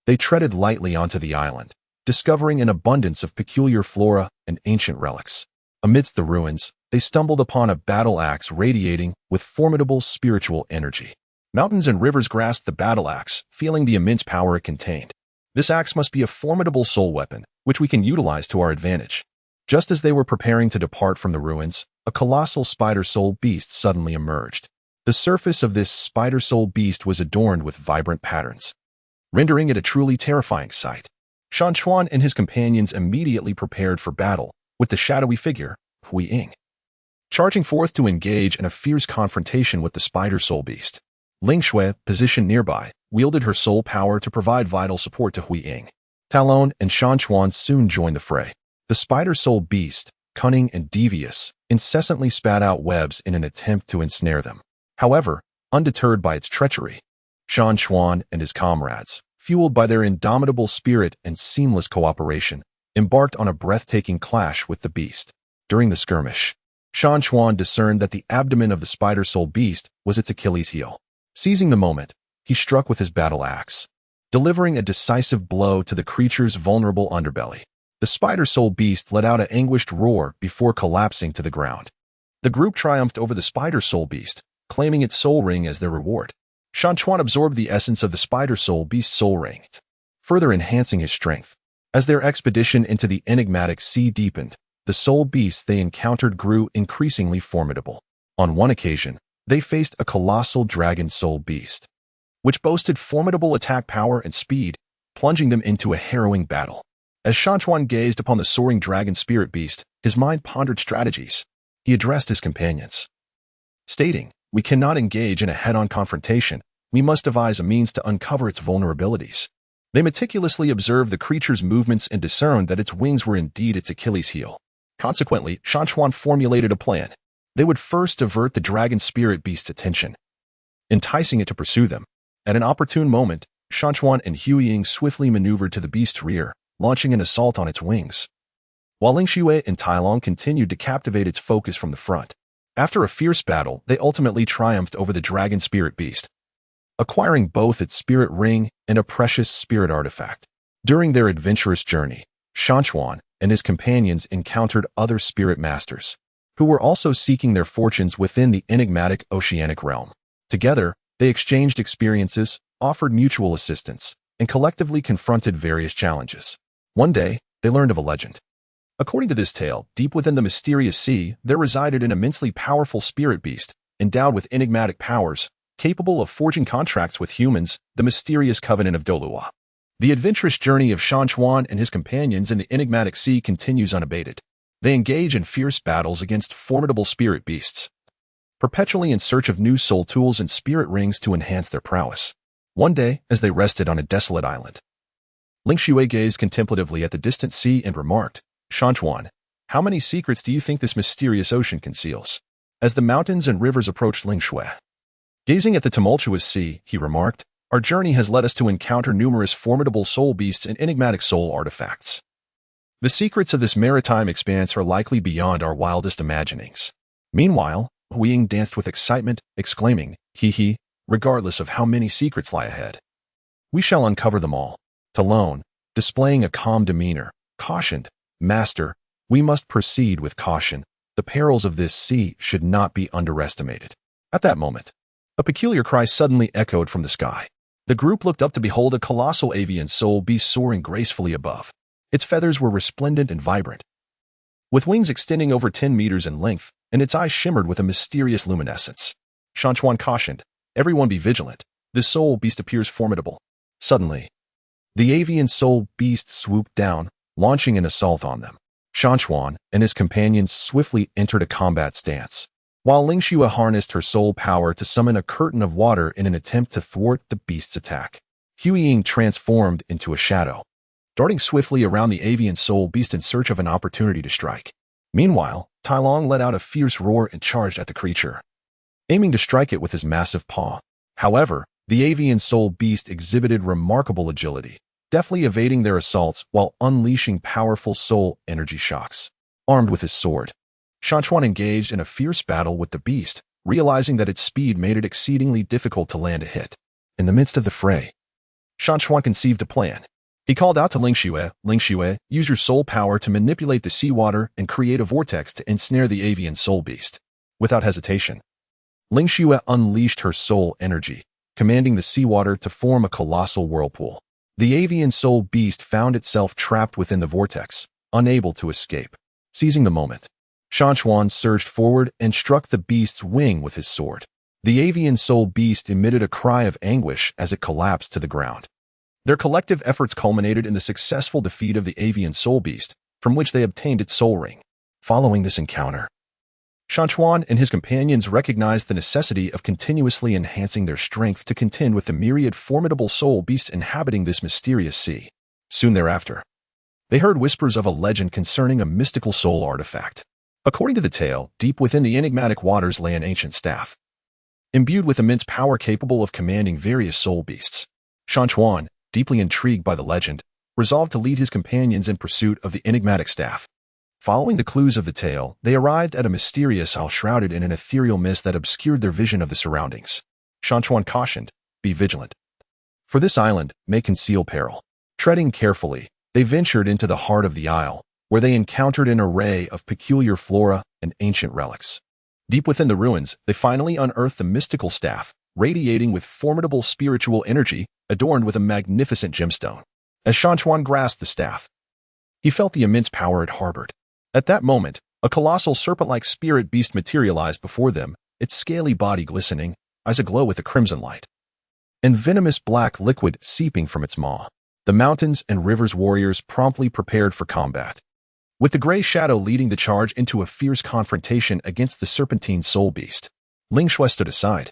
They treaded lightly onto the island, discovering an abundance of peculiar flora and ancient relics. Amidst the ruins, they stumbled upon a battle axe radiating with formidable spiritual energy. Mountains and rivers grasped the battle axe, feeling the immense power it contained. "This axe must be a formidable soul weapon, which we can utilize to our advantage." Just as they were preparing to depart from the ruins, a colossal spider soul beast suddenly emerged. The surface of this spider soul beast was adorned with vibrant patterns, rendering it a truly terrifying sight. Shan Chuan and his companions immediately prepared for battle, with the shadowy figure, Hui Ying, charging forth to engage in a fierce confrontation with the spider soul beast. Ling Shui, positioned nearby, wielded her soul power to provide vital support to Hui Ying. Talon and Shan Chuan soon joined the fray. The spider soul beast, cunning and devious, incessantly spat out webs in an attempt to ensnare them. However, undeterred by its treachery, Shan Chuan and his comrades, fueled by their indomitable spirit and seamless cooperation, embarked on a breathtaking clash with the beast. During the skirmish, Shan Chuan discerned that the abdomen of the spider soul beast was its Achilles heel. Seizing the moment, he struck with his battle axe, delivering a decisive blow to the creature's vulnerable underbelly. The spider soul beast let out an anguished roar before collapsing to the ground. The group triumphed over the spider soul beast, claiming its soul ring as their reward. Shan Chuan absorbed the essence of the spider soul beast's soul ring, further enhancing his strength. As their expedition into the enigmatic sea deepened, the soul beasts they encountered grew increasingly formidable. On one occasion, they faced a colossal dragon soul beast, which boasted formidable attack power and speed, plunging them into a harrowing battle. As Shan Chuan gazed upon the soaring dragon spirit beast, his mind pondered strategies. He addressed his companions, stating, "We cannot engage in a head-on confrontation. We must devise a means to uncover its vulnerabilities." They meticulously observed the creature's movements and discerned that its wings were indeed its Achilles heel. Consequently, Shan Chuan formulated a plan. They would first divert the dragon spirit beast's attention, enticing it to pursue them. At an opportune moment, Shan Chuan and Hui Ying swiftly maneuvered to the beast's rear, launching an assault on its wings, while Ling Shui and Tai Long continued to captivate its focus from the front. After a fierce battle, they ultimately triumphed over the dragon spirit beast, acquiring both its spirit ring and a precious spirit artifact. During their adventurous journey, Shan Chuan and his companions encountered other spirit masters, who were also seeking their fortunes within the enigmatic oceanic realm. Together, they exchanged experiences, offered mutual assistance, and collectively confronted various challenges. One day, they learned of a legend. According to this tale, deep within the mysterious sea, there resided an immensely powerful spirit beast, endowed with enigmatic powers, capable of forging contracts with humans, the mysterious covenant of Douluo. The adventurous journey of Shan Chuan and his companions in the enigmatic sea continues unabated. They engage in fierce battles against formidable spirit beasts, perpetually in search of new soul tools and spirit rings to enhance their prowess. One day, as they rested on a desolate island, Ling Shui gazed contemplatively at the distant sea and remarked, "Shan Chuan, how many secrets do you think this mysterious ocean conceals?" As the mountains and rivers approached Ling Shui, gazing at the tumultuous sea, he remarked, "Our journey has led us to encounter numerous formidable soul beasts and enigmatic soul artifacts. The secrets of this maritime expanse are likely beyond our wildest imaginings." Meanwhile, Hui Ying danced with excitement, exclaiming, "Hee, regardless of how many secrets lie ahead, we shall uncover them all." Talon, displaying a calm demeanor, cautioned, "Master, we must proceed with caution. The perils of this sea should not be underestimated." At that moment, a peculiar cry suddenly echoed from the sky. The group looked up to behold a colossal avian soul beast soaring gracefully above. Its feathers were resplendent and vibrant, with wings extending over 10 meters in length, and its eyes shimmered with a mysterious luminescence. Shan Chuan cautioned, "Everyone be vigilant. This soul beast appears formidable." Suddenly, the avian soul beast swooped down, launching an assault on them. Shan Chuan and his companions swiftly entered a combat stance, while Ling Shui harnessed her soul power to summon a curtain of water in an attempt to thwart the beast's attack. Hui Ying transformed into a shadow, darting swiftly around the avian soul beast in search of an opportunity to strike. Meanwhile, Tai Long let out a fierce roar and charged at the creature, aiming to strike it with his massive paw. However, the avian soul beast exhibited remarkable agility, deftly evading their assaults while unleashing powerful soul energy shocks. Armed with his sword, Shan Chuan engaged in a fierce battle with the beast, realizing that its speed made it exceedingly difficult to land a hit. In the midst of the fray, Shan Chuan conceived a plan. He called out to Ling Shui, "Use your soul power to manipulate the seawater and create a vortex to ensnare the avian soul beast." Without hesitation, Ling Shui unleashed her soul energy, commanding the seawater to form a colossal whirlpool. The avian soul beast found itself trapped within the vortex, unable to escape. Seizing the moment, Shan Chuan surged forward and struck the beast's wing with his sword. The avian soul beast emitted a cry of anguish as it collapsed to the ground. Their collective efforts culminated in the successful defeat of the avian soul beast, from which they obtained its soul ring. Following this encounter, Shan Chuan and his companions recognized the necessity of continuously enhancing their strength to contend with the myriad formidable soul beasts inhabiting this mysterious sea. Soon thereafter, they heard whispers of a legend concerning a mystical soul artifact. According to the tale, deep within the enigmatic waters lay an ancient staff, imbued with immense power capable of commanding various soul beasts. Shan Chuan, deeply intrigued by the legend, resolved to lead his companions in pursuit of the enigmatic staff. Following the clues of the tale, they arrived at a mysterious isle shrouded in an ethereal mist that obscured their vision of the surroundings. Shan Chuan cautioned, "Be vigilant, for this island may conceal peril." Treading carefully, they ventured into the heart of the isle, where they encountered an array of peculiar flora and ancient relics. Deep within the ruins, they finally unearthed the mystical staff, radiating with formidable spiritual energy, adorned with a magnificent gemstone. As Shan Chuan grasped the staff, he felt the immense power it harbored. At that moment, a colossal serpent-like spirit beast materialized before them, its scaly body glistening, eyes aglow with a crimson light, and venomous black liquid seeping from its maw. The mountains and rivers warriors promptly prepared for combat, with the gray shadow leading the charge into a fierce confrontation against the serpentine soul beast. Ling Shui stood aside,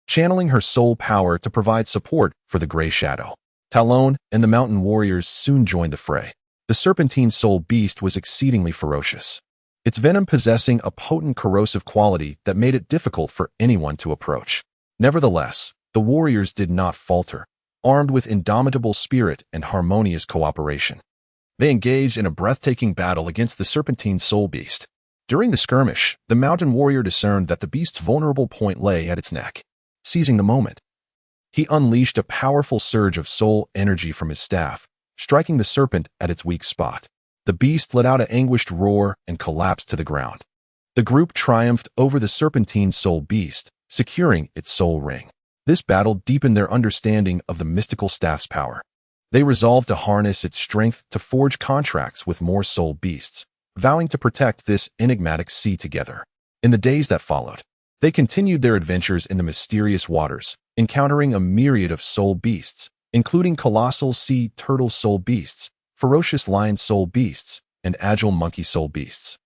channeling her soul power to provide support for the gray shadow. Talon and the mountain warriors soon joined the fray. The serpentine soul beast was exceedingly ferocious, its venom possessing a potent corrosive quality that made it difficult for anyone to approach. Nevertheless, the warriors did not falter, armed with indomitable spirit and harmonious cooperation. They engaged in a breathtaking battle against the serpentine soul beast. During the skirmish, the mountain warrior discerned that the beast's vulnerable point lay at its neck. Seizing the moment, he unleashed a powerful surge of soul energy from his staff, striking the serpent at its weak spot. The beast let out an anguished roar and collapsed to the ground. The group triumphed over the serpentine soul beast, securing its soul ring. This battle deepened their understanding of the mystical staff's power. They resolved to harness its strength to forge contracts with more soul beasts, vowing to protect this enigmatic sea together. In the days that followed, they continued their adventures in the mysterious waters, encountering a myriad of soul beasts, including colossal sea turtle soul beasts, ferocious lion soul beasts, and agile monkey soul beasts.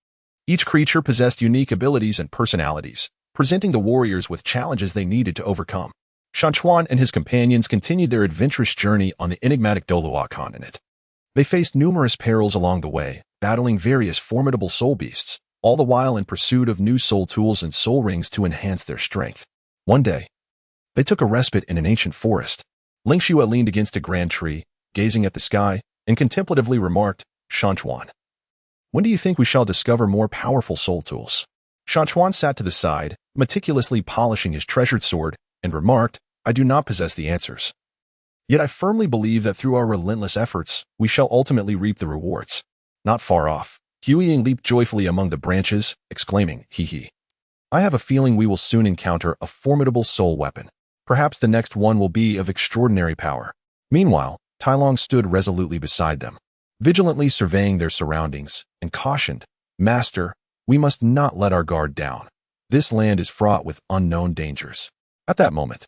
Each creature possessed unique abilities and personalities, presenting the warriors with challenges they needed to overcome. Shan Chuan and his companions continued their adventurous journey on the enigmatic Douluo Continent. They faced numerous perils along the way, battling various formidable soul beasts, all the while in pursuit of new soul tools and soul rings to enhance their strength. One day, they took a respite in an ancient forest. Ling Shui leaned against a grand tree, gazing at the sky, and contemplatively remarked, "Shan Chuan, when do you think we shall discover more powerful soul tools?" Shan Chuan sat to the side, meticulously polishing his treasured sword, and remarked, "I do not possess the answers. Yet I firmly believe that through our relentless efforts, we shall ultimately reap the rewards." Not far off, Huiying leaped joyfully among the branches, exclaiming, "Hee hee. I have a feeling we will soon encounter a formidable soul weapon. Perhaps the next one will be of extraordinary power." Meanwhile, Tai Long stood resolutely beside them, vigilantly surveying their surroundings, and cautioned, "Master, we must not let our guard down. This land is fraught with unknown dangers." At that moment,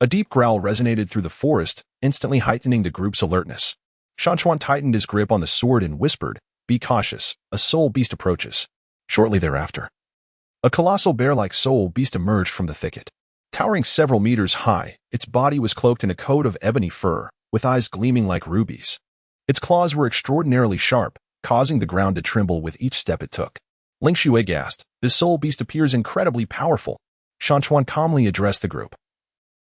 a deep growl resonated through the forest, instantly heightening the group's alertness. Shan Chuan tightened his grip on the sword and whispered, "Be cautious, a soul beast approaches." Shortly thereafter, a colossal bear-like soul beast emerged from the thicket. Towering several meters high, its body was cloaked in a coat of ebony fur, with eyes gleaming like rubies. Its claws were extraordinarily sharp, causing the ground to tremble with each step it took. Ling Shui gasped, "This soul beast appears incredibly powerful." Shan Chuan calmly addressed the group,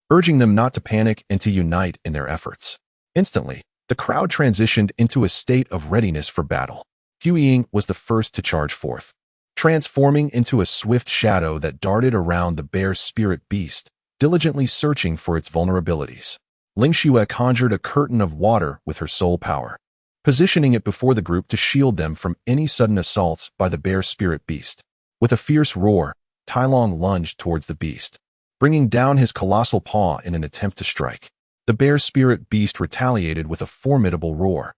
urging them not to panic and to unite in their efforts. Instantly, the crowd transitioned into a state of readiness for battle. Huiying was the first to charge forth, transforming into a swift shadow that darted around the bear spirit beast, diligently searching for its vulnerabilities. Ling Shui conjured a curtain of water with her soul power, positioning it before the group to shield them from any sudden assaults by the bear spirit beast. With a fierce roar, Tai Long lunged towards the beast, bringing down his colossal paw in an attempt to strike. The bear spirit beast retaliated with a formidable roar,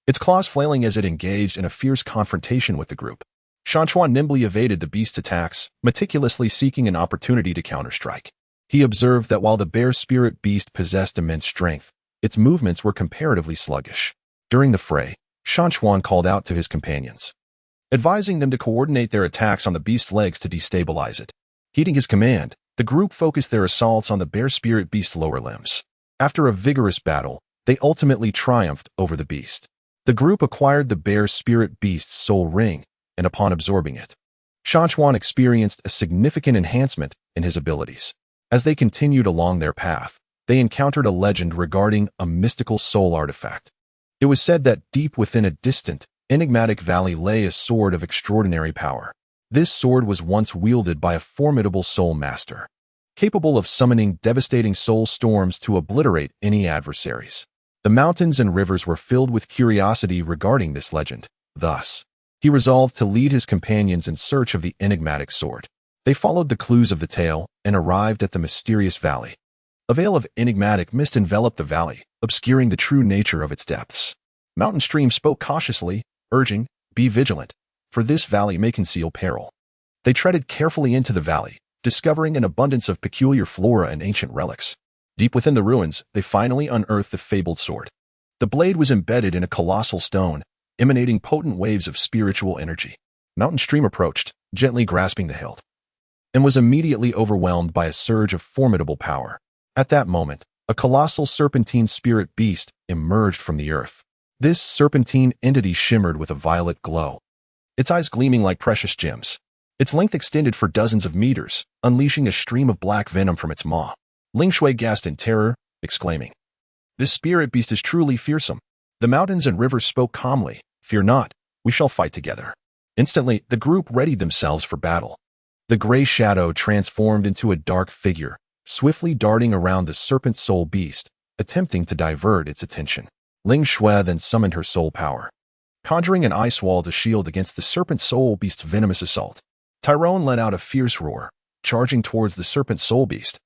its claws flailing as it engaged in a fierce confrontation with the group. Shan Chuan nimbly evaded the beast's attacks, meticulously seeking an opportunity to counterstrike. He observed that while the bear spirit beast possessed immense strength, its movements were comparatively sluggish. During the fray, Shan Chuan called out to his companions, advising them to coordinate their attacks on the beast's legs to destabilize it. Heeding his command, the group focused their assaults on the bear spirit beast's lower limbs. After a vigorous battle, they ultimately triumphed over the beast. The group acquired the bear spirit beast's soul ring, and upon absorbing it, Shan Chuan experienced a significant enhancement in his abilities. As they continued along their path, they encountered a legend regarding a mystical soul artifact. It was said that deep within a distant, enigmatic valley lay a sword of extraordinary power. This sword was once wielded by a formidable Soulmaster, capable of summoning devastating soul storms to obliterate any adversaries. The mountains and rivers were filled with curiosity regarding this legend. Thus, he resolved to lead his companions in search of the enigmatic sword. They followed the clues of the tale and arrived at the mysterious valley. A veil of enigmatic mist enveloped the valley, obscuring the true nature of its depths. Mountain Stream spoke cautiously, urging, "Be vigilant, for this valley may conceal peril." They treaded carefully into the valley, discovering an abundance of peculiar flora and ancient relics. Deep within the ruins, they finally unearthed the fabled sword. The blade was embedded in a colossal stone, emanating potent waves of spiritual energy. Mountain Stream approached, gently grasping the hilt, and was immediately overwhelmed by a surge of formidable power. At that moment, a colossal serpentine spirit beast emerged from the earth. This serpentine entity shimmered with a violet glow, its eyes gleaming like precious gems. Its length extended for dozens of meters, unleashing a stream of black venom from its maw. Ling Shui gasped in terror, exclaiming, "This spirit beast is truly fearsome." The mountains and rivers spoke calmly, "Fear not, we shall fight together." Instantly, the group readied themselves for battle. The gray shadow transformed into a dark figure, swiftly darting around the serpent soul beast, attempting to divert its attention. Ling Shui then summoned her soul power, conjuring an ice wall to shield against the serpent soul beast's venomous assault. Tyrone let out a fierce roar, charging towards the serpent soul beast,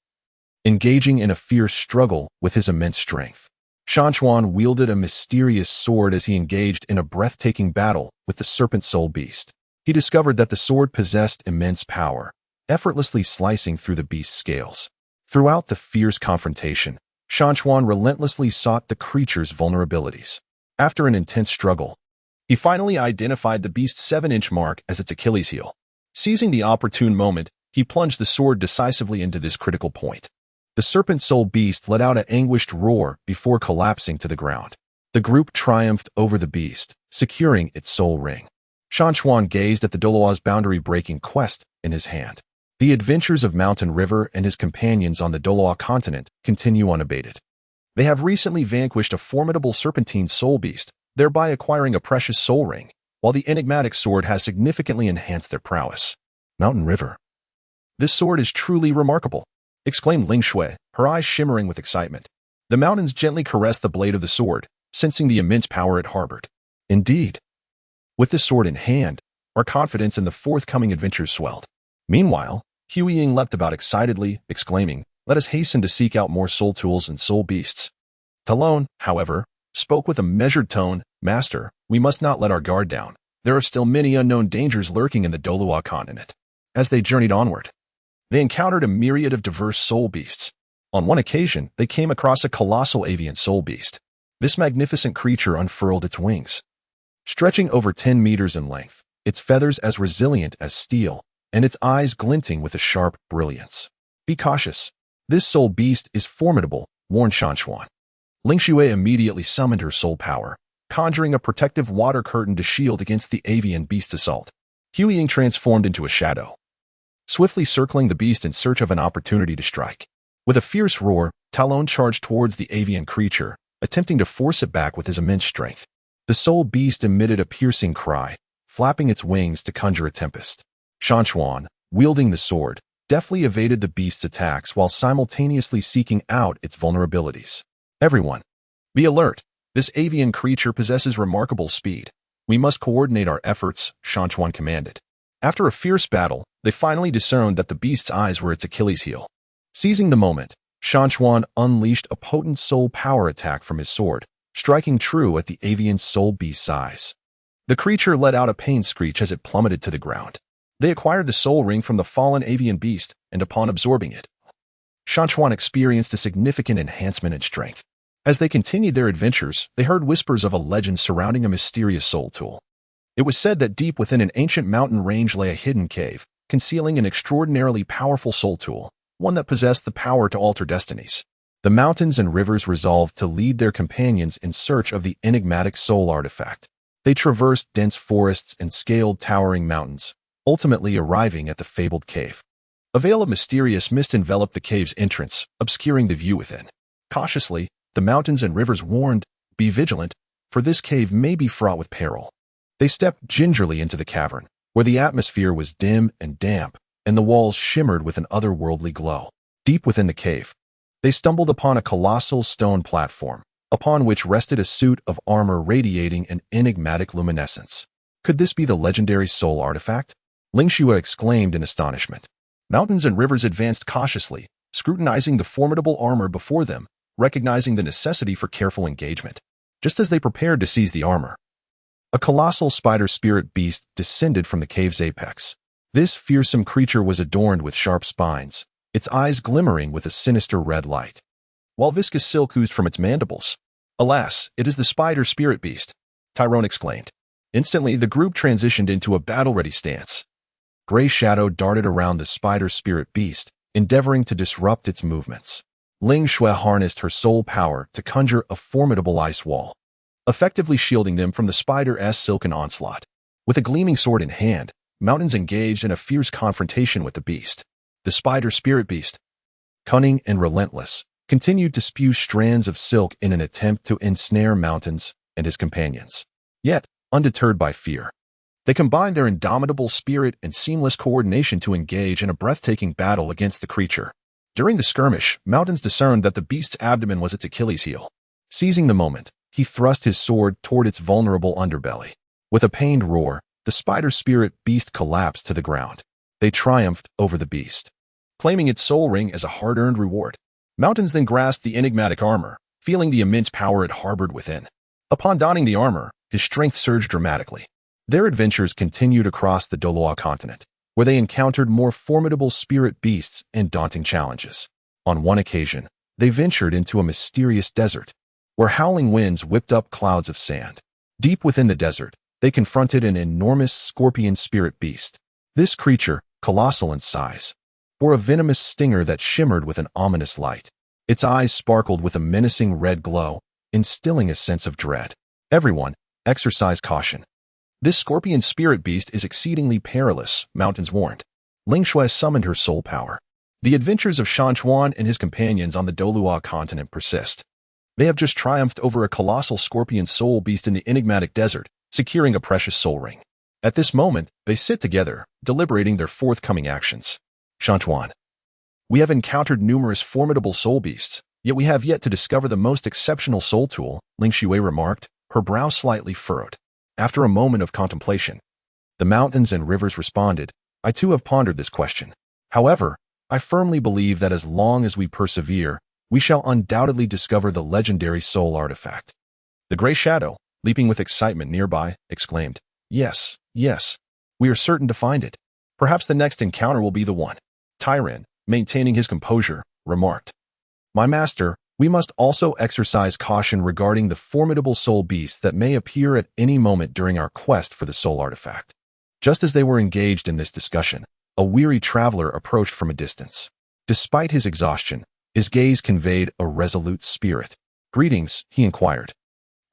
engaging in a fierce struggle with his immense strength. Shan Chuan wielded a mysterious sword as he engaged in a breathtaking battle with the serpent soul beast. He discovered that the sword possessed immense power, effortlessly slicing through the beast's scales. Throughout the fierce confrontation, Shan Chuan relentlessly sought the creature's vulnerabilities. After an intense struggle, he finally identified the beast's 7-inch mark as its Achilles heel. Seizing the opportune moment, he plunged the sword decisively into this critical point. The serpent soul beast let out an anguished roar before collapsing to the ground. The group triumphed over the beast, securing its soul ring. Shan Chuan gazed at the Douluo's boundary-breaking quest in his hand. The adventures of Mountain River and his companions on the Douluo Continent continue unabated. They have recently vanquished a formidable serpentine soul beast, thereby acquiring a precious soul ring, while the enigmatic sword has significantly enhanced their prowess. Mountain River. "This sword is truly remarkable," exclaimed Ling Shui, her eyes shimmering with excitement. The mountains gently caressed the blade of the sword, sensing the immense power it harbored. Indeed, with this sword in hand, our confidence in the forthcoming adventures swelled. Meanwhile, Huiying leapt about excitedly, exclaiming, "Let us hasten to seek out more soul tools and soul beasts." Talon, however, spoke with a measured tone, "Master, we must not let our guard down. There are still many unknown dangers lurking in the Douluo Continent." As they journeyed onward, they encountered a myriad of diverse soul beasts. On one occasion, they came across a colossal avian soul beast. This magnificent creature unfurled its wings, stretching over 10 meters in length, its feathers as resilient as steel, and its eyes glinting with a sharp brilliance. "Be cautious. This soul beast is formidable," warned Shan Chuan. Ling Shui immediately summoned her soul power, conjuring a protective water curtain to shield against the avian beast's assault. Huiying transformed into a shadow, swiftly circling the beast in search of an opportunity to strike. With a fierce roar, Talon charged towards the avian creature, attempting to force it back with his immense strength. The soul beast emitted a piercing cry, flapping its wings to conjure a tempest. Shan Chuan, wielding the sword, deftly evaded the beast's attacks while simultaneously seeking out its vulnerabilities. "Everyone, be alert. This avian creature possesses remarkable speed. We must coordinate our efforts," Shan Chuan commanded. After a fierce battle, they finally discerned that the beast's eyes were its Achilles heel. Seizing the moment, Shan Chuan unleashed a potent soul power attack from his sword, striking true at the avian soul beast's eyes. The creature let out a pained screech as it plummeted to the ground. They acquired the soul ring from the fallen avian beast, and upon absorbing it, Shan Chuan experienced a significant enhancement in strength. As they continued their adventures, they heard whispers of a legend surrounding a mysterious soul tool. It was said that deep within an ancient mountain range lay a hidden cave, concealing an extraordinarily powerful soul tool, one that possessed the power to alter destinies. The mountains and rivers resolved to lead their companions in search of the enigmatic soul artifact. They traversed dense forests and scaled towering mountains, ultimately arriving at the fabled cave. A veil of mysterious mist enveloped the cave's entrance, obscuring the view within. Cautiously, the mountains and rivers warned, "Be vigilant, for this cave may be fraught with peril." They stepped gingerly into the cavern, where the atmosphere was dim and damp, and the walls shimmered with an otherworldly glow. Deep within the cave, they stumbled upon a colossal stone platform, upon which rested a suit of armor radiating an enigmatic luminescence. Could this be the legendary soul artifact? Ling Xue exclaimed in astonishment. Mountains and rivers advanced cautiously, scrutinizing the formidable armor before them, recognizing the necessity for careful engagement. Just as they prepared to seize the armor, a colossal spider spirit beast descended from the cave's apex. This fearsome creature was adorned with sharp spines, its eyes glimmering with a sinister red light, while viscous silk oozed from its mandibles. "Alas, it is the spider spirit beast," Tyrone exclaimed. Instantly, the group transitioned into a battle-ready stance. Gray shadow darted around the spider spirit beast, endeavoring to disrupt its movements. Ling Xue harnessed her soul power to conjure a formidable ice wall, effectively shielding them from the spider's silken onslaught. With a gleaming sword in hand, mountains engaged in a fierce confrontation with the beast. The spider spirit beast, cunning and relentless, continued to spew strands of silk in an attempt to ensnare Mountains and his companions. Yet, undeterred by fear, they combined their indomitable spirit and seamless coordination to engage in a breathtaking battle against the creature. During the skirmish, Mountains discerned that the beast's abdomen was its Achilles heel. Seizing the moment, he thrust his sword toward its vulnerable underbelly. With a pained roar, the spider spirit beast collapsed to the ground. They triumphed over the beast, claiming its soul ring as a hard-earned reward. Mountains then grasped the enigmatic armor, feeling the immense power it harbored within. Upon donning the armor, his strength surged dramatically. Their adventures continued across the Douluo Continent, where they encountered more formidable spirit beasts and daunting challenges. On one occasion, they ventured into a mysterious desert, where howling winds whipped up clouds of sand. Deep within the desert, they confronted an enormous scorpion spirit beast. This creature, colossal in size, bore a venomous stinger that shimmered with an ominous light. Its eyes sparkled with a menacing red glow, instilling a sense of dread. "Everyone, exercise caution. This scorpion spirit beast is exceedingly perilous," Mountains warned. Ling Xue summoned her soul power. The adventures of Shan Chuan and his companions on the Douluo Continent persist. They have just triumphed over a colossal scorpion soul beast in the enigmatic desert, securing a precious soul ring. At this moment, they sit together, deliberating their forthcoming actions. Shan Chuan: "We have encountered numerous formidable soul beasts, yet we have yet to discover the most exceptional soul tool," Ling Xue remarked, her brow slightly furrowed. After a moment of contemplation, the mountains and rivers responded, "I too have pondered this question. However, I firmly believe that as long as we persevere, we shall undoubtedly discover the legendary soul artifact." The gray shadow, leaping with excitement nearby, exclaimed, Yes, we are certain to find it. Perhaps the next encounter will be the one." Tyrant, maintaining his composure, remarked, "My master, we must also exercise caution regarding the formidable soul beasts that may appear at any moment during our quest for the soul artifact." Just as they were engaged in this discussion, a weary traveler approached from a distance. Despite his exhaustion, his gaze conveyed a resolute spirit. "Greetings," he inquired.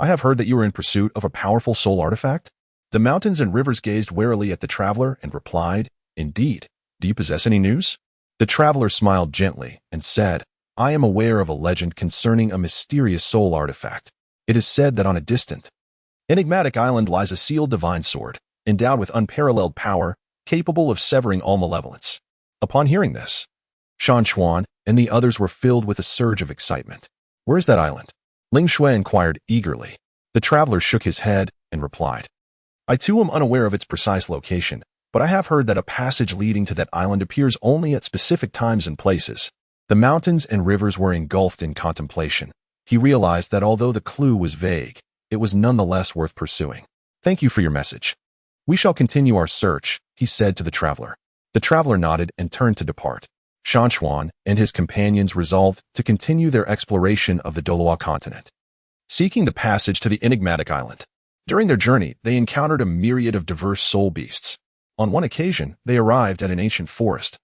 "I have heard that you are in pursuit of a powerful soul artifact?" The mountains and rivers gazed warily at the traveler and replied, "Indeed. Do you possess any news?" The traveler smiled gently and said, "I am aware of a legend concerning a mysterious soul artifact. It is said that on a distant, enigmatic island lies a sealed divine sword, endowed with unparalleled power, capable of severing all malevolence." Upon hearing this, Shan Chuan and the others were filled with a surge of excitement. "Where is that island?" Ling Xue inquired eagerly. The traveler shook his head and replied, "I too am unaware of its precise location, but I have heard that a passage leading to that island appears only at specific times and places." The mountains and rivers were engulfed in contemplation. He realized that although the clue was vague, it was nonetheless worth pursuing. Thank you for your message. We shall continue our search, he said to the traveler. The traveler nodded and turned to depart. Shan Chuan and his companions resolved to continue their exploration of the Douluo Continent, seeking the passage to the enigmatic island. During their journey, they encountered a myriad of diverse soul beasts. On one occasion, they arrived at an ancient forest,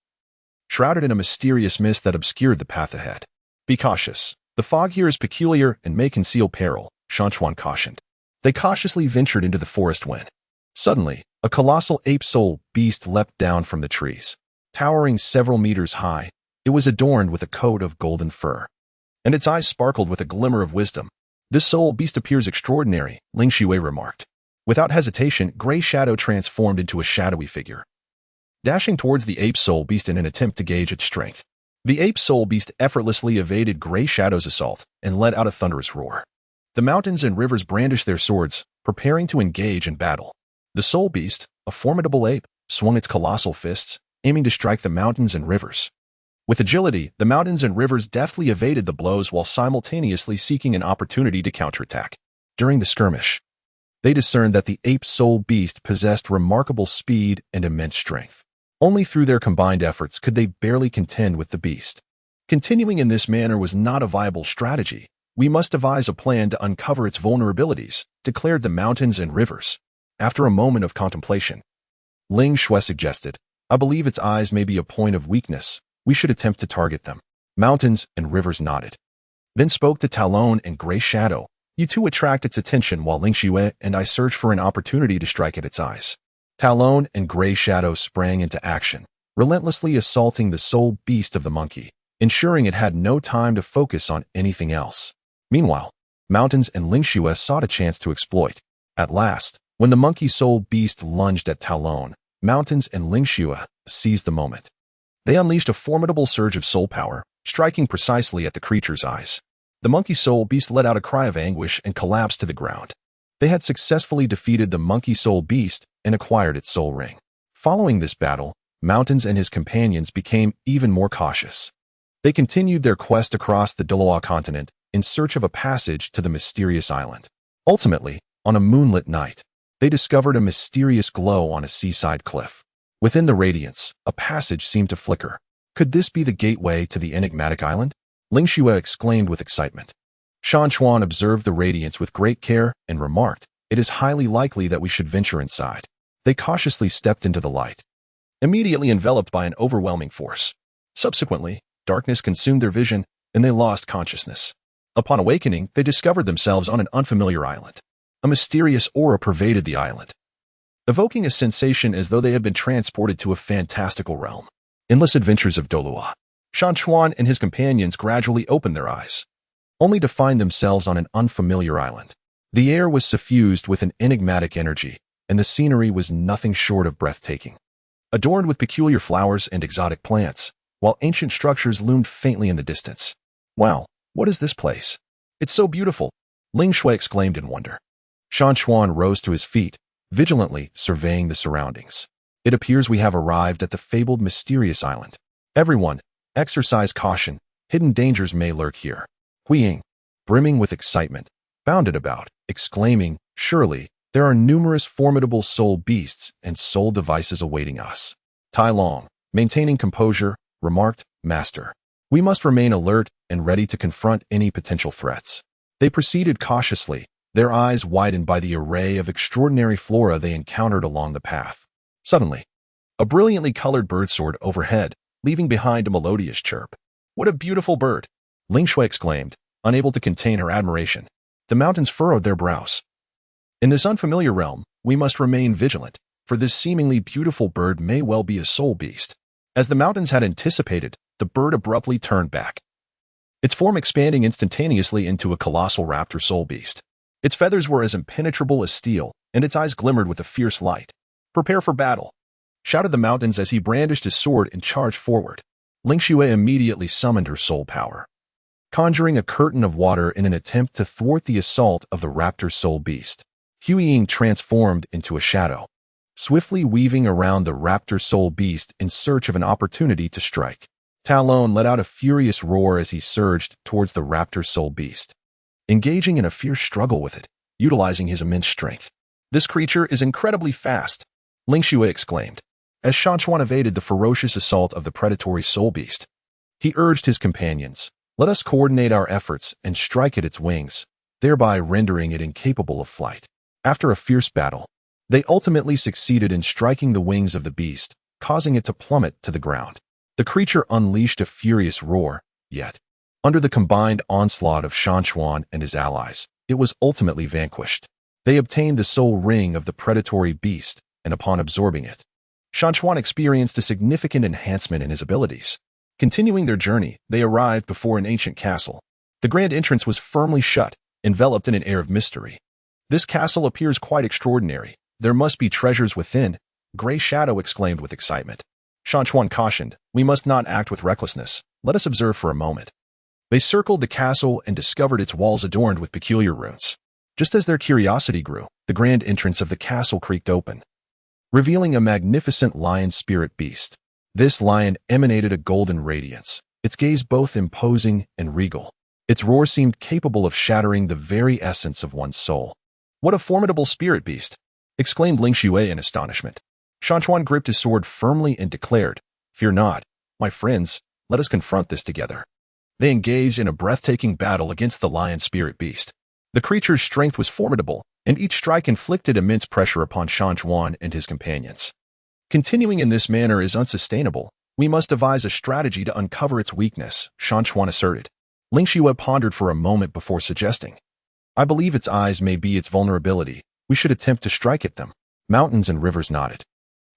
shrouded in a mysterious mist that obscured the path ahead. Be cautious. The fog here is peculiar and may conceal peril, Shan Chuan cautioned. They cautiously ventured into the forest when, suddenly, a colossal ape soul beast leapt down from the trees. Towering several meters high, it was adorned with a coat of golden fur, and its eyes sparkled with a glimmer of wisdom. This soul beast appears extraordinary, Ling Xue remarked. Without hesitation, Gray Shadow transformed into a shadowy figure, dashing towards the ape soul beast in an attempt to gauge its strength. The ape soul beast effortlessly evaded Gray Shadow's assault and let out a thunderous roar. The mountains and rivers brandished their swords, preparing to engage in battle. The soul beast, a formidable ape, swung its colossal fists, aiming to strike the mountains and rivers. With agility, the mountains and rivers deftly evaded the blows while simultaneously seeking an opportunity to counterattack. During the skirmish, they discerned that the ape soul beast possessed remarkable speed and immense strength. Only through their combined efforts could they barely contend with the beast. Continuing in this manner was not a viable strategy. We must devise a plan to uncover its vulnerabilities, declared the mountains and rivers. After a moment of contemplation, Ling Xue suggested, I believe its eyes may be a point of weakness. We should attempt to target them. Mountains and rivers nodded. Then spoke to Talon and Gray Shadow. You two attract its attention while Ling Xue and I search for an opportunity to strike at its eyes. Talon and Gray Shadow sprang into action, relentlessly assaulting the soul beast of the monkey, ensuring it had no time to focus on anything else. Meanwhile, Mountains and Ling Xue sought a chance to exploit. At last, when the monkey soul beast lunged at Talon, Mountains and Ling Xue seized the moment. They unleashed a formidable surge of soul power, striking precisely at the creature's eyes. The monkey soul beast let out a cry of anguish and collapsed to the ground. They had successfully defeated the monkey soul beast and acquired its soul ring. Following this battle, Mountains and his companions became even more cautious. They continued their quest across the Douluo Continent in search of a passage to the mysterious island. Ultimately, on a moonlit night, they discovered a mysterious glow on a seaside cliff. Within the radiance, a passage seemed to flicker. Could this be the gateway to the enigmatic island? Ling Xue exclaimed with excitement. Shan Chuan observed the radiance with great care and remarked, it is highly likely that we should venture inside. They cautiously stepped into the light, immediately enveloped by an overwhelming force. Subsequently, darkness consumed their vision, and they lost consciousness. Upon awakening, they discovered themselves on an unfamiliar island. A mysterious aura pervaded the island, evoking a sensation as though they had been transported to a fantastical realm. Endless adventures of Douluo. Shan Chuan and his companions gradually opened their eyes, only to find themselves on an unfamiliar island. The air was suffused with an enigmatic energy, and the scenery was nothing short of breathtaking. Adorned with peculiar flowers and exotic plants, while ancient structures loomed faintly in the distance. Wow, what is this place? It's so beautiful, Ling Xue exclaimed in wonder. Shan Chuan rose to his feet, vigilantly surveying the surroundings. It appears we have arrived at the fabled mysterious island. Everyone, exercise caution. Hidden dangers may lurk here. Huiying, brimming with excitement, bounded about, exclaiming, surely, there are numerous formidable soul beasts and soul devices awaiting us. Tai Long, maintaining composure, remarked, Master, we must remain alert and ready to confront any potential threats. They proceeded cautiously, their eyes widened by the array of extraordinary flora they encountered along the path. Suddenly, a brilliantly colored bird soared overhead, leaving behind a melodious chirp. What a beautiful bird! Ling Xue exclaimed, unable to contain her admiration. The mountains furrowed their brows. In this unfamiliar realm, we must remain vigilant, for this seemingly beautiful bird may well be a soul beast. As the mountains had anticipated, the bird abruptly turned back, its form expanding instantaneously into a colossal raptor soul beast. Its feathers were as impenetrable as steel, and its eyes glimmered with a fierce light. Prepare for battle, shouted the mountains as he brandished his sword and charged forward. Ling Xue immediately summoned her soul power, conjuring a curtain of water in an attempt to thwart the assault of the raptor soul beast. Huiying transformed into a shadow, swiftly weaving around the raptor soul beast in search of an opportunity to strike. Talon let out a furious roar as he surged towards the raptor soul beast, engaging in a fierce struggle with it, utilizing his immense strength. This creature is incredibly fast, Ling Xue exclaimed, as Shan Chuan evaded the ferocious assault of the predatory soul beast. He urged his companions, "Let us coordinate our efforts and strike at its wings, thereby rendering it incapable of flight." After a fierce battle, they ultimately succeeded in striking the wings of the beast, causing it to plummet to the ground. The creature unleashed a furious roar, yet, under the combined onslaught of Shan Chuan and his allies, it was ultimately vanquished. They obtained the soul ring of the predatory beast, and upon absorbing it, Shan Chuan experienced a significant enhancement in his abilities. Continuing their journey, they arrived before an ancient castle. The grand entrance was firmly shut, enveloped in an air of mystery. "This castle appears quite extraordinary. There must be treasures within," Gray Shadow exclaimed with excitement. Shan Chuan cautioned, "We must not act with recklessness. Let us observe for a moment." They circled the castle and discovered its walls adorned with peculiar runes. Just as their curiosity grew, the grand entrance of the castle creaked open, revealing a magnificent lion spirit beast. This lion emanated a golden radiance, its gaze both imposing and regal. Its roar seemed capable of shattering the very essence of one's soul. "What a formidable spirit beast!" exclaimed Ling Xue in astonishment. Shan Chuan gripped his sword firmly and declared, "Fear not, my friends, let us confront this together." They engaged in a breathtaking battle against the lion spirit beast. The creature's strength was formidable, and each strike inflicted immense pressure upon Shan Chuan and his companions. "Continuing in this manner is unsustainable. We must devise a strategy to uncover its weakness," Shan Chuan asserted. Ling Xue pondered for a moment before suggesting, "I believe its eyes may be its vulnerability. We should attempt to strike at them." Mountains and Rivers nodded.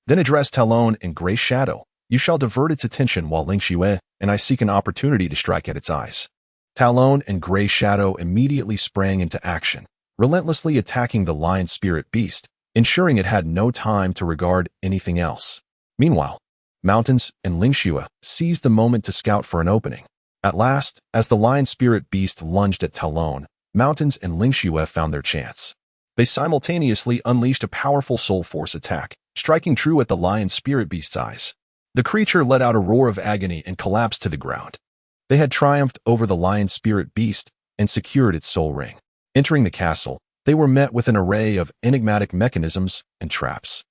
Then addressed Talon and Gray Shadow, "You shall divert its attention while Ling Xue and I seek an opportunity to strike at its eyes." Talon and Gray Shadow immediately sprang into action, relentlessly attacking the lion spirit beast, ensuring it had no time to regard anything else. Meanwhile, Mountains and Ling Xue seized the moment to scout for an opening. At last, as the lion spirit beast lunged at Talon, Mountains and Ling Xue found their chance. They simultaneously unleashed a powerful soul force attack, striking true at the lion spirit beast's eyes. The creature let out a roar of agony and collapsed to the ground. They had triumphed over the lion spirit beast and secured its soul ring. Entering the castle, they were met with an array of enigmatic mechanisms and traps.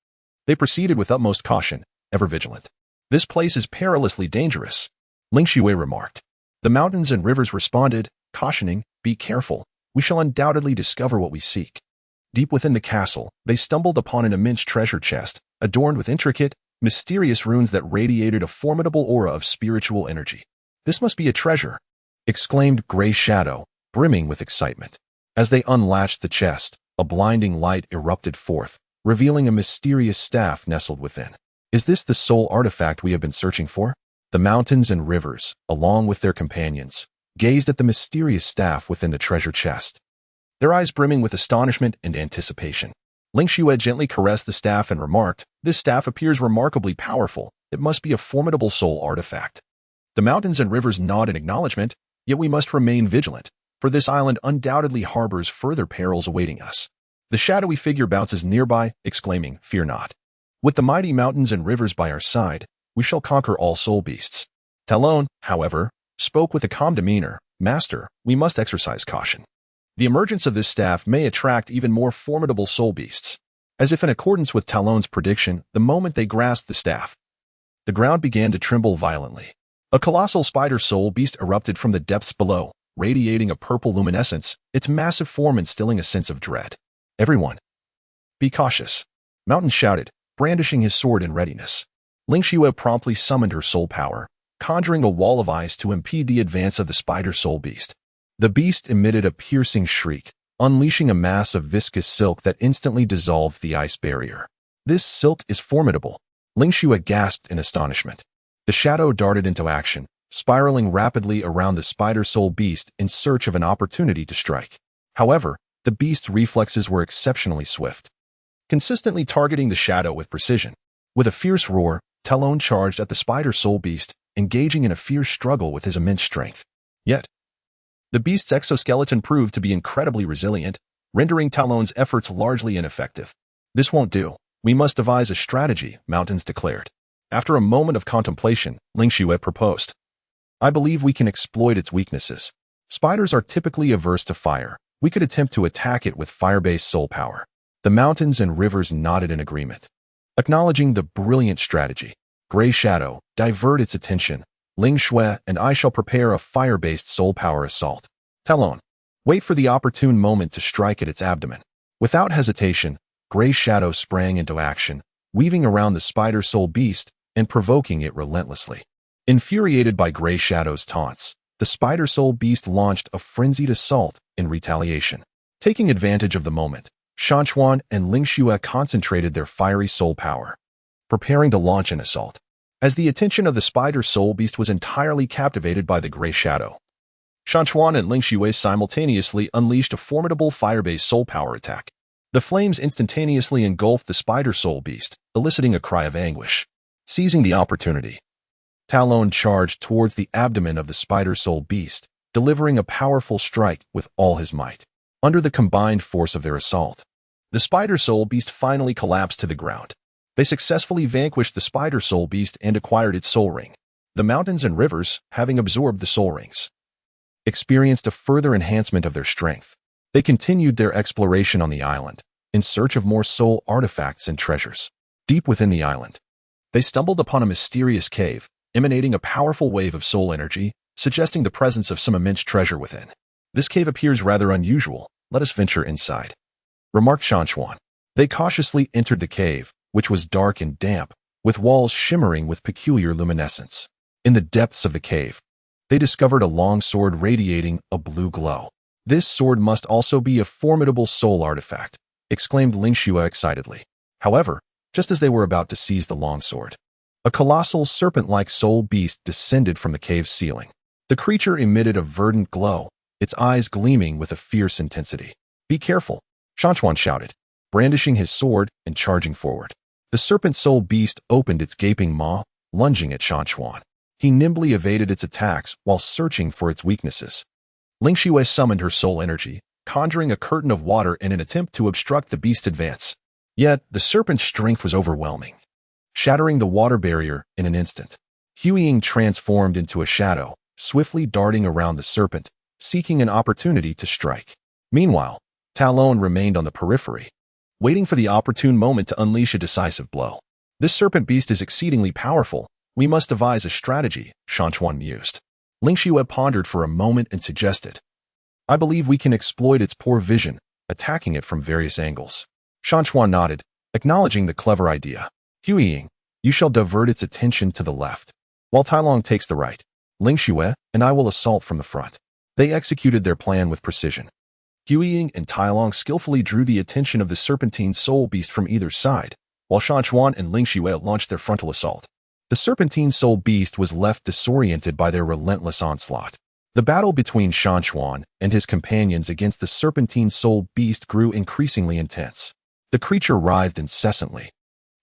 They proceeded with utmost caution, ever vigilant. "This place is perilously dangerous," Ling Xue remarked. The Mountains and Rivers responded, cautioning, "Be careful. We shall undoubtedly discover what we seek." Deep within the castle, they stumbled upon an immense treasure chest, adorned with intricate, mysterious runes that radiated a formidable aura of spiritual energy. "This must be a treasure," exclaimed Gray Shadow, brimming with excitement. As they unlatched the chest, a blinding light erupted forth, revealing a mysterious staff nestled within. "Is this the soul artifact we have been searching for?" The Mountains and Rivers, along with their companions, gazed at the mysterious staff within the treasure chest, their eyes brimming with astonishment and anticipation. Ling Xue gently caressed the staff and remarked, "This staff appears remarkably powerful. It must be a formidable soul artifact." The Mountains and Rivers nodded in acknowledgement, "Yet we must remain vigilant, for this island undoubtedly harbors further perils awaiting us." The shadowy figure bounces nearby, exclaiming, "Fear not. With the mighty Mountains and Rivers by our side, we shall conquer all soul beasts." Talon, however, spoke with a calm demeanor, "Master, we must exercise caution. The emergence of this staff may attract even more formidable soul beasts." As if in accordance with Talon's prediction, the moment they grasped the staff, the ground began to tremble violently. A colossal spider soul beast erupted from the depths below, radiating a purple luminescence, its massive form instilling a sense of dread. "Everyone, be cautious," Mountain shouted, brandishing his sword in readiness. Ling Xue promptly summoned her soul power, conjuring a wall of ice to impede the advance of the spider soul beast. The beast emitted a piercing shriek, unleashing a mass of viscous silk that instantly dissolved the ice barrier. "This silk is formidable," Ling Xue gasped in astonishment. The shadow darted into action, spiraling rapidly around the spider soul beast in search of an opportunity to strike. However, the beast's reflexes were exceptionally swift, consistently targeting the shadow with precision. With a fierce roar, Talon charged at the spider soul beast, engaging in a fierce struggle with his immense strength. Yet, the beast's exoskeleton proved to be incredibly resilient, rendering Talon's efforts largely ineffective. "This won't do. We must devise a strategy," Mountains declared. After a moment of contemplation, Ling Xue proposed, "I believe we can exploit its weaknesses. Spiders are typically averse to fire. We could attempt to attack it with fire-based soul power." The mountains and rivers nodded in agreement. Acknowledging the brilliant strategy, Gray Shadow, divert its attention. Ling Shui and I shall prepare a fire-based soul power assault. Talon, wait for the opportune moment to strike at its abdomen. Without hesitation, Gray Shadow sprang into action, weaving around the spider soul beast and provoking it relentlessly. Infuriated by Gray Shadow's taunts, the spider soul beast launched a frenzied assault in retaliation. Taking advantage of the moment, Shan Chuan and Ling Shui concentrated their fiery soul power, preparing to launch an assault. As the attention of the spider soul beast was entirely captivated by the Gray Shadow, Shan Chuan and Ling Shui simultaneously unleashed a formidable fire-based soul power attack. The flames instantaneously engulfed the spider soul beast, eliciting a cry of anguish. Seizing the opportunity, Talon charged towards the abdomen of the spider soul beast, delivering a powerful strike with all his might. Under the combined force of their assault, the spider soul beast finally collapsed to the ground. They successfully vanquished the spider soul beast and acquired its soul ring. The mountains and rivers, having absorbed the soul rings, experienced a further enhancement of their strength. They continued their exploration on the island, in search of more soul artifacts and treasures. Deep within the island, they stumbled upon a mysterious cave, emanating a powerful wave of soul energy, suggesting the presence of some immense treasure within. This cave appears rather unusual. Let us venture inside, remarked Shan Chuan. They cautiously entered the cave, which was dark and damp, with walls shimmering with peculiar luminescence. In the depths of the cave, they discovered a long sword radiating a blue glow. This sword must also be a formidable soul artifact, exclaimed Ling Shui excitedly. However, just as they were about to seize the long sword, a colossal serpent-like soul beast descended from the cave's ceiling. The creature emitted a verdant glow, its eyes gleaming with a fierce intensity. Be careful, Shan Chuan shouted, brandishing his sword and charging forward. The serpent soul beast opened its gaping maw, lunging at Shan Chuan. He nimbly evaded its attacks while searching for its weaknesses. Ling Shui summoned her soul energy, conjuring a curtain of water in an attempt to obstruct the beast's advance. Yet, the serpent's strength was overwhelming, shattering the water barrier in an instant. Hueying transformed into a shadow, swiftly darting around the serpent, seeking an opportunity to strike. Meanwhile, Talon remained on the periphery, waiting for the opportune moment to unleash a decisive blow. This serpent beast is exceedingly powerful. We must devise a strategy, Shan Chuan mused. Ling Shui pondered for a moment and suggested, I believe we can exploit its poor vision, attacking it from various angles. Shan Chuan nodded, acknowledging the clever idea. Hueying, you shall divert its attention to the left, while Tailong takes the right. Ling Shui and I will assault from the front. They executed their plan with precision. Hueying and Tailong skillfully drew the attention of the serpentine soul beast from either side, while Shan Chuan and Ling Shui launched their frontal assault. The serpentine soul beast was left disoriented by their relentless onslaught. The battle between Shan Chuan and his companions against the serpentine soul beast grew increasingly intense. The creature writhed incessantly,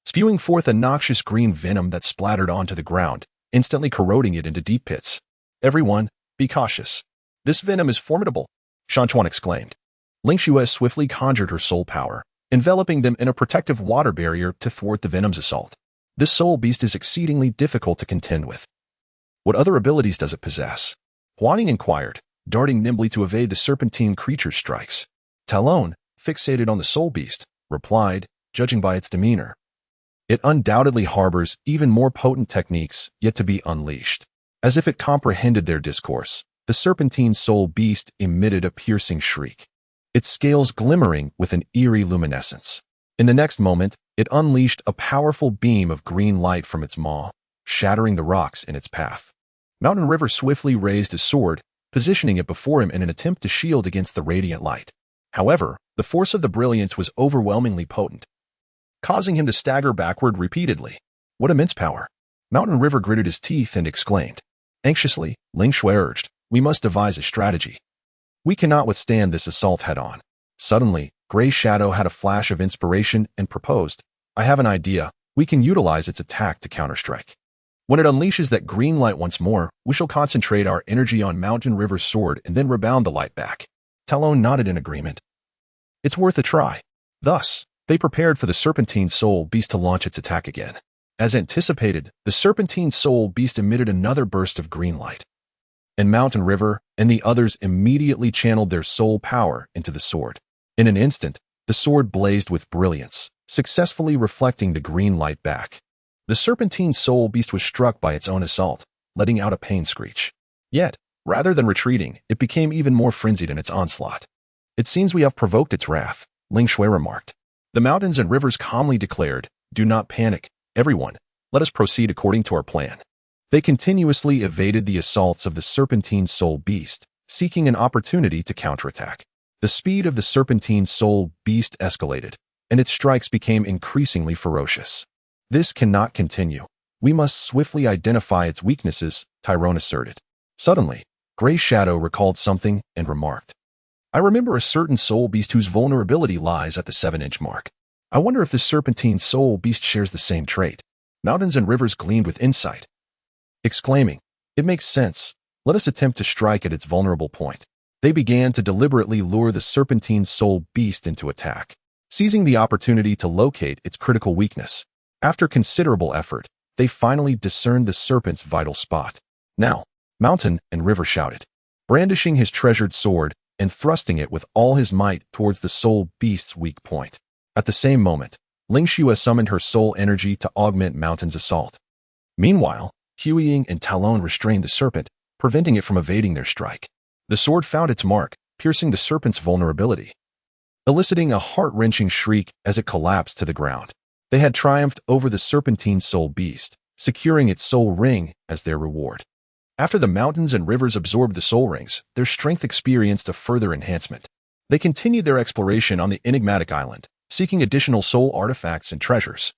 spewing forth a noxious green venom that splattered onto the ground, instantly corroding it into deep pits. Everyone, be cautious. This venom is formidable, Shan Chuan exclaimed. Ling Shui swiftly conjured her soul power, enveloping them in a protective water barrier to thwart the venom's assault. This soul beast is exceedingly difficult to contend with. What other abilities does it possess? Huaning inquired, darting nimbly to evade the serpentine creature's strikes. Talon, fixated on the soul beast, replied, judging by its demeanor, it undoubtedly harbors even more potent techniques yet to be unleashed. As if it comprehended their discourse, the serpentine soul beast emitted a piercing shriek, its scales glimmering with an eerie luminescence. In the next moment, it unleashed a powerful beam of green light from its maw, shattering the rocks in its path. Mountain River swiftly raised his sword, positioning it before him in an attempt to shield against the radiant light. However, the force of the brilliance was overwhelmingly potent, causing him to stagger backward repeatedly. What immense power! Mountain River gritted his teeth and exclaimed. Anxiously, Ling Shui urged, we must devise a strategy. We cannot withstand this assault head-on. Suddenly, Gray Shadow had a flash of inspiration and proposed, I have an idea. We can utilize its attack to counterstrike. When it unleashes that green light once more, we shall concentrate our energy on Mountain River's sword and then rebound the light back. Talon nodded in agreement. It's worth a try. Thus, they prepared for the serpentine soul beast to launch its attack again. As anticipated, the serpentine soul beast emitted another burst of green light, and Mountain River and the others immediately channeled their soul power into the sword. In an instant, The sword blazed with brilliance, successfully reflecting the green light back. The serpentine soul beast was struck by its own assault, letting out a pain screech. Yet, rather than retreating, it became even more frenzied in its onslaught. It seems we have provoked its wrath, Ling Shui remarked. The mountains and rivers calmly declared, "Do not panic, everyone. Let us proceed according to our plan." They continuously evaded the assaults of the serpentine soul beast, seeking an opportunity to counterattack. The speed of the serpentine soul beast escalated, and its strikes became increasingly ferocious. "This cannot continue. We must swiftly identify its weaknesses," Tyrone asserted. Suddenly, Gray Shadow recalled something and remarked, "I remember a certain soul beast whose vulnerability lies at the 7-inch mark. I wonder if this serpentine soul beast shares the same trait." Mountains and rivers gleamed with insight, exclaiming, "It makes sense. Let us attempt to strike at its vulnerable point." They began to deliberately lure the serpentine soul beast into attack, seizing the opportunity to locate its critical weakness. After considerable effort, they finally discerned the serpent's vital spot. "Now," Mountain and River shouted, brandishing his treasured sword and thrusting it with all his might towards the soul beast's weak point. At the same moment, Ling Shui summoned her soul energy to augment Mountain's assault. Meanwhile, Huiying and Talon restrained the serpent, preventing it from evading their strike. The sword found its mark, piercing the serpent's vulnerability, eliciting a heart-wrenching shriek as it collapsed to the ground. They had triumphed over the serpentine soul beast, securing its soul ring as their reward. After the mountains and rivers absorbed the soul rings, their strength experienced a further enhancement. They continued their exploration on the enigmatic island, seeking additional soul artifacts and treasures.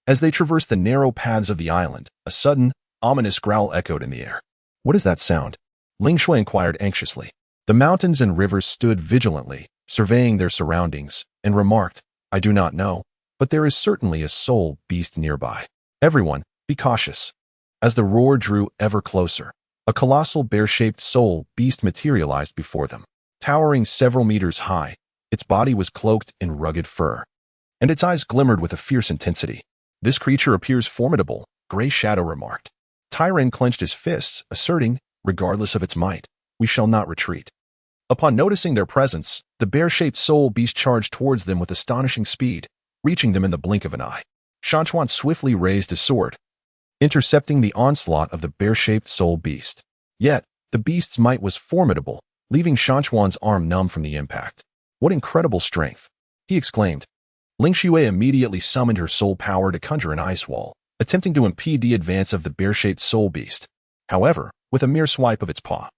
As they traversed the narrow paths of the island, a sudden, ominous growl echoed in the air. "What is that sound?" Ling Shui inquired anxiously. The mountains and rivers stood vigilantly, surveying their surroundings, and remarked, "I do not know, but there is certainly a soul beast nearby. Everyone, be cautious." As the roar drew ever closer, a colossal bear-shaped soul beast materialized before them. Towering several meters high, its body was cloaked in rugged fur, and its eyes glimmered with a fierce intensity. "This creature appears formidable," Gray Shadow remarked. Tyron clenched his fists, asserting, "Regardless of its might, we shall not retreat." Upon noticing their presence, the bear-shaped soul beast charged towards them with astonishing speed, reaching them in the blink of an eye. Shan Chuan swiftly raised his sword, intercepting the onslaught of the bear-shaped soul beast. Yet, the beast's might was formidable, leaving Shan Chuan's arm numb from the impact. "What incredible strength!" he exclaimed. Ling Shui immediately summoned her soul power to conjure an ice wall, attempting to impede the advance of the bear-shaped soul beast. However, with a mere swipe of its paw,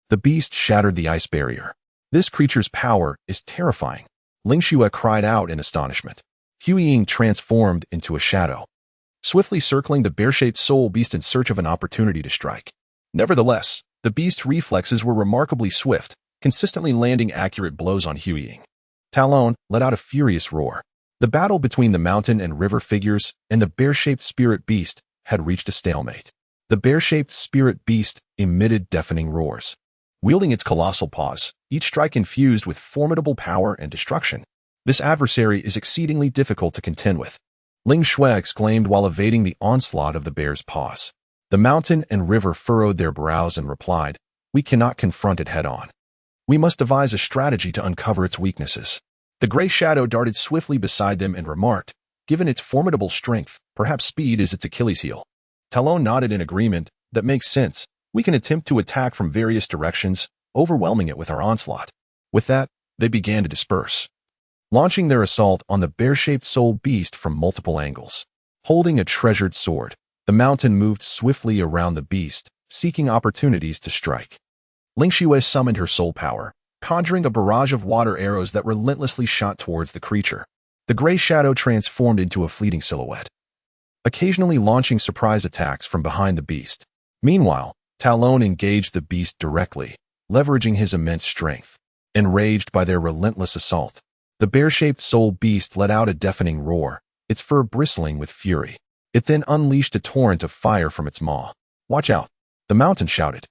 the beast shattered the ice barrier. "This creature's power is terrifying," Ling Shui cried out in astonishment. Huiying transformed into a shadow, swiftly circling the bear-shaped soul beast in search of an opportunity to strike. Nevertheless, the beast's reflexes were remarkably swift, consistently landing accurate blows on Huiying. Talon let out a furious roar. The battle between the mountain and river figures and the bear-shaped spirit beast had reached a stalemate. The bear-shaped spirit beast emitted deafening roars, wielding its colossal paws, each strike infused with formidable power and destruction. "This adversary is exceedingly difficult to contend with," Ling Shui exclaimed while evading the onslaught of the bear's paws. The mountain and river furrowed their brows and replied, "We cannot confront it head-on. We must devise a strategy to uncover its weaknesses." The gray shadow darted swiftly beside them and remarked, "Given its formidable strength, perhaps speed is its Achilles heel." Talon nodded in agreement. "That makes sense. We can attempt to attack from various directions, overwhelming it with our onslaught." With that, they began to disperse, launching their assault on the bear-shaped soul beast from multiple angles. Holding a treasured sword, the mountain moved swiftly around the beast, seeking opportunities to strike. Ling Shui summoned her soul power, conjuring a barrage of water arrows that relentlessly shot towards the creature. The gray shadow transformed into a fleeting silhouette, occasionally launching surprise attacks from behind the beast. Meanwhile, Talon engaged the beast directly, leveraging his immense strength. Enraged by their relentless assault, the bear-shaped soul beast let out a deafening roar, its fur bristling with fury. It then unleashed a torrent of fire from its maw. "Watch out!" the mountain shouted,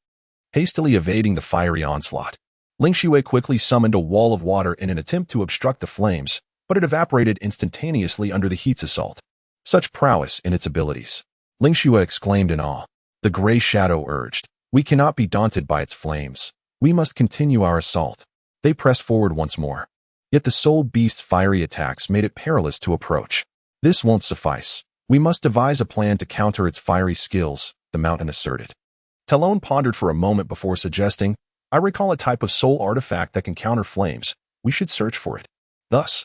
hastily evading the fiery onslaught. Ling Shui quickly summoned a wall of water in an attempt to obstruct the flames, but it evaporated instantaneously under the heat's assault. Such prowess in its abilities! Ling Shui exclaimed in awe. The gray shadow urged, "We cannot be daunted by its flames. We must continue our assault." They pressed forward once more, Yet the soul beast's fiery attacks made it perilous to approach. This won't suffice. We must devise a plan to counter its fiery skills, the mountain asserted. Talon pondered for a moment before suggesting, I recall a type of soul artifact that can counter flames. We should search for it. Thus,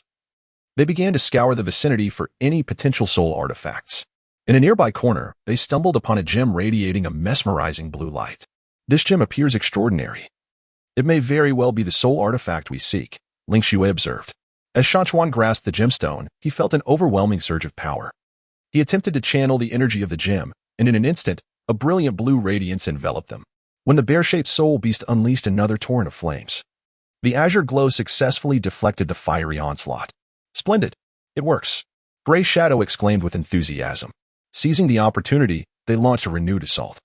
they began to scour the vicinity for any potential soul artifacts. In a nearby corner, they stumbled upon a gem radiating a mesmerizing blue light. This gem appears extraordinary. It may very well be the soul artifact we seek, Ling Xue observed. As Shan Chuan grasped the gemstone, he felt an overwhelming surge of power. He attempted to channel the energy of the gem, and in an instant, a brilliant blue radiance enveloped them. When the bear-shaped soul beast unleashed another torrent of flames, the azure glow successfully deflected the fiery onslaught. Splendid! It works! Gray Shadow exclaimed with enthusiasm. Seizing the opportunity, they launched a renewed assault,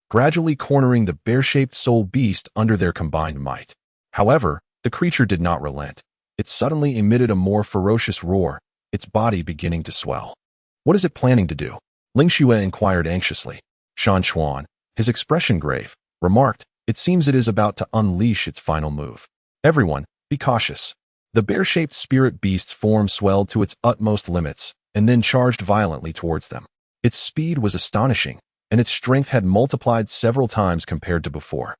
gradually cornering the bear-shaped soul beast under their combined might. However, the creature did not relent. It suddenly emitted a more ferocious roar, its body beginning to swell. What is it planning to do? Ling Xue inquired anxiously. Shan Chuan, his expression grave, remarked, it seems it is about to unleash its final move. Everyone, be cautious. The bear-shaped spirit beast's form swelled to its utmost limits, and then charged violently towards them. Its speed was astonishing, and its strength had multiplied several times compared to before.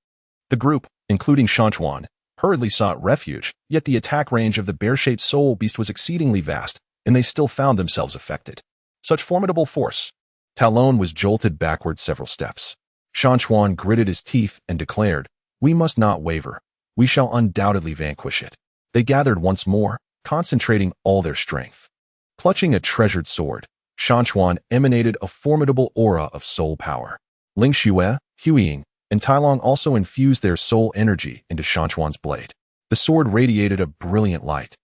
The group, including Shan Chuan, hurriedly sought refuge, yet the attack range of the bear-shaped soul beast was exceedingly vast, and they still found themselves affected. Such formidable force! Talon was jolted backward several steps. Shan Chuan gritted his teeth and declared, we must not waver. We shall undoubtedly vanquish it. They gathered once more, concentrating all their strength. Clutching a treasured sword, Shan Chuan emanated a formidable aura of soul power. Ling Xue, Huiying, and Tailong also infused their soul energy into Shan Chuan's blade. The sword radiated a brilliant light.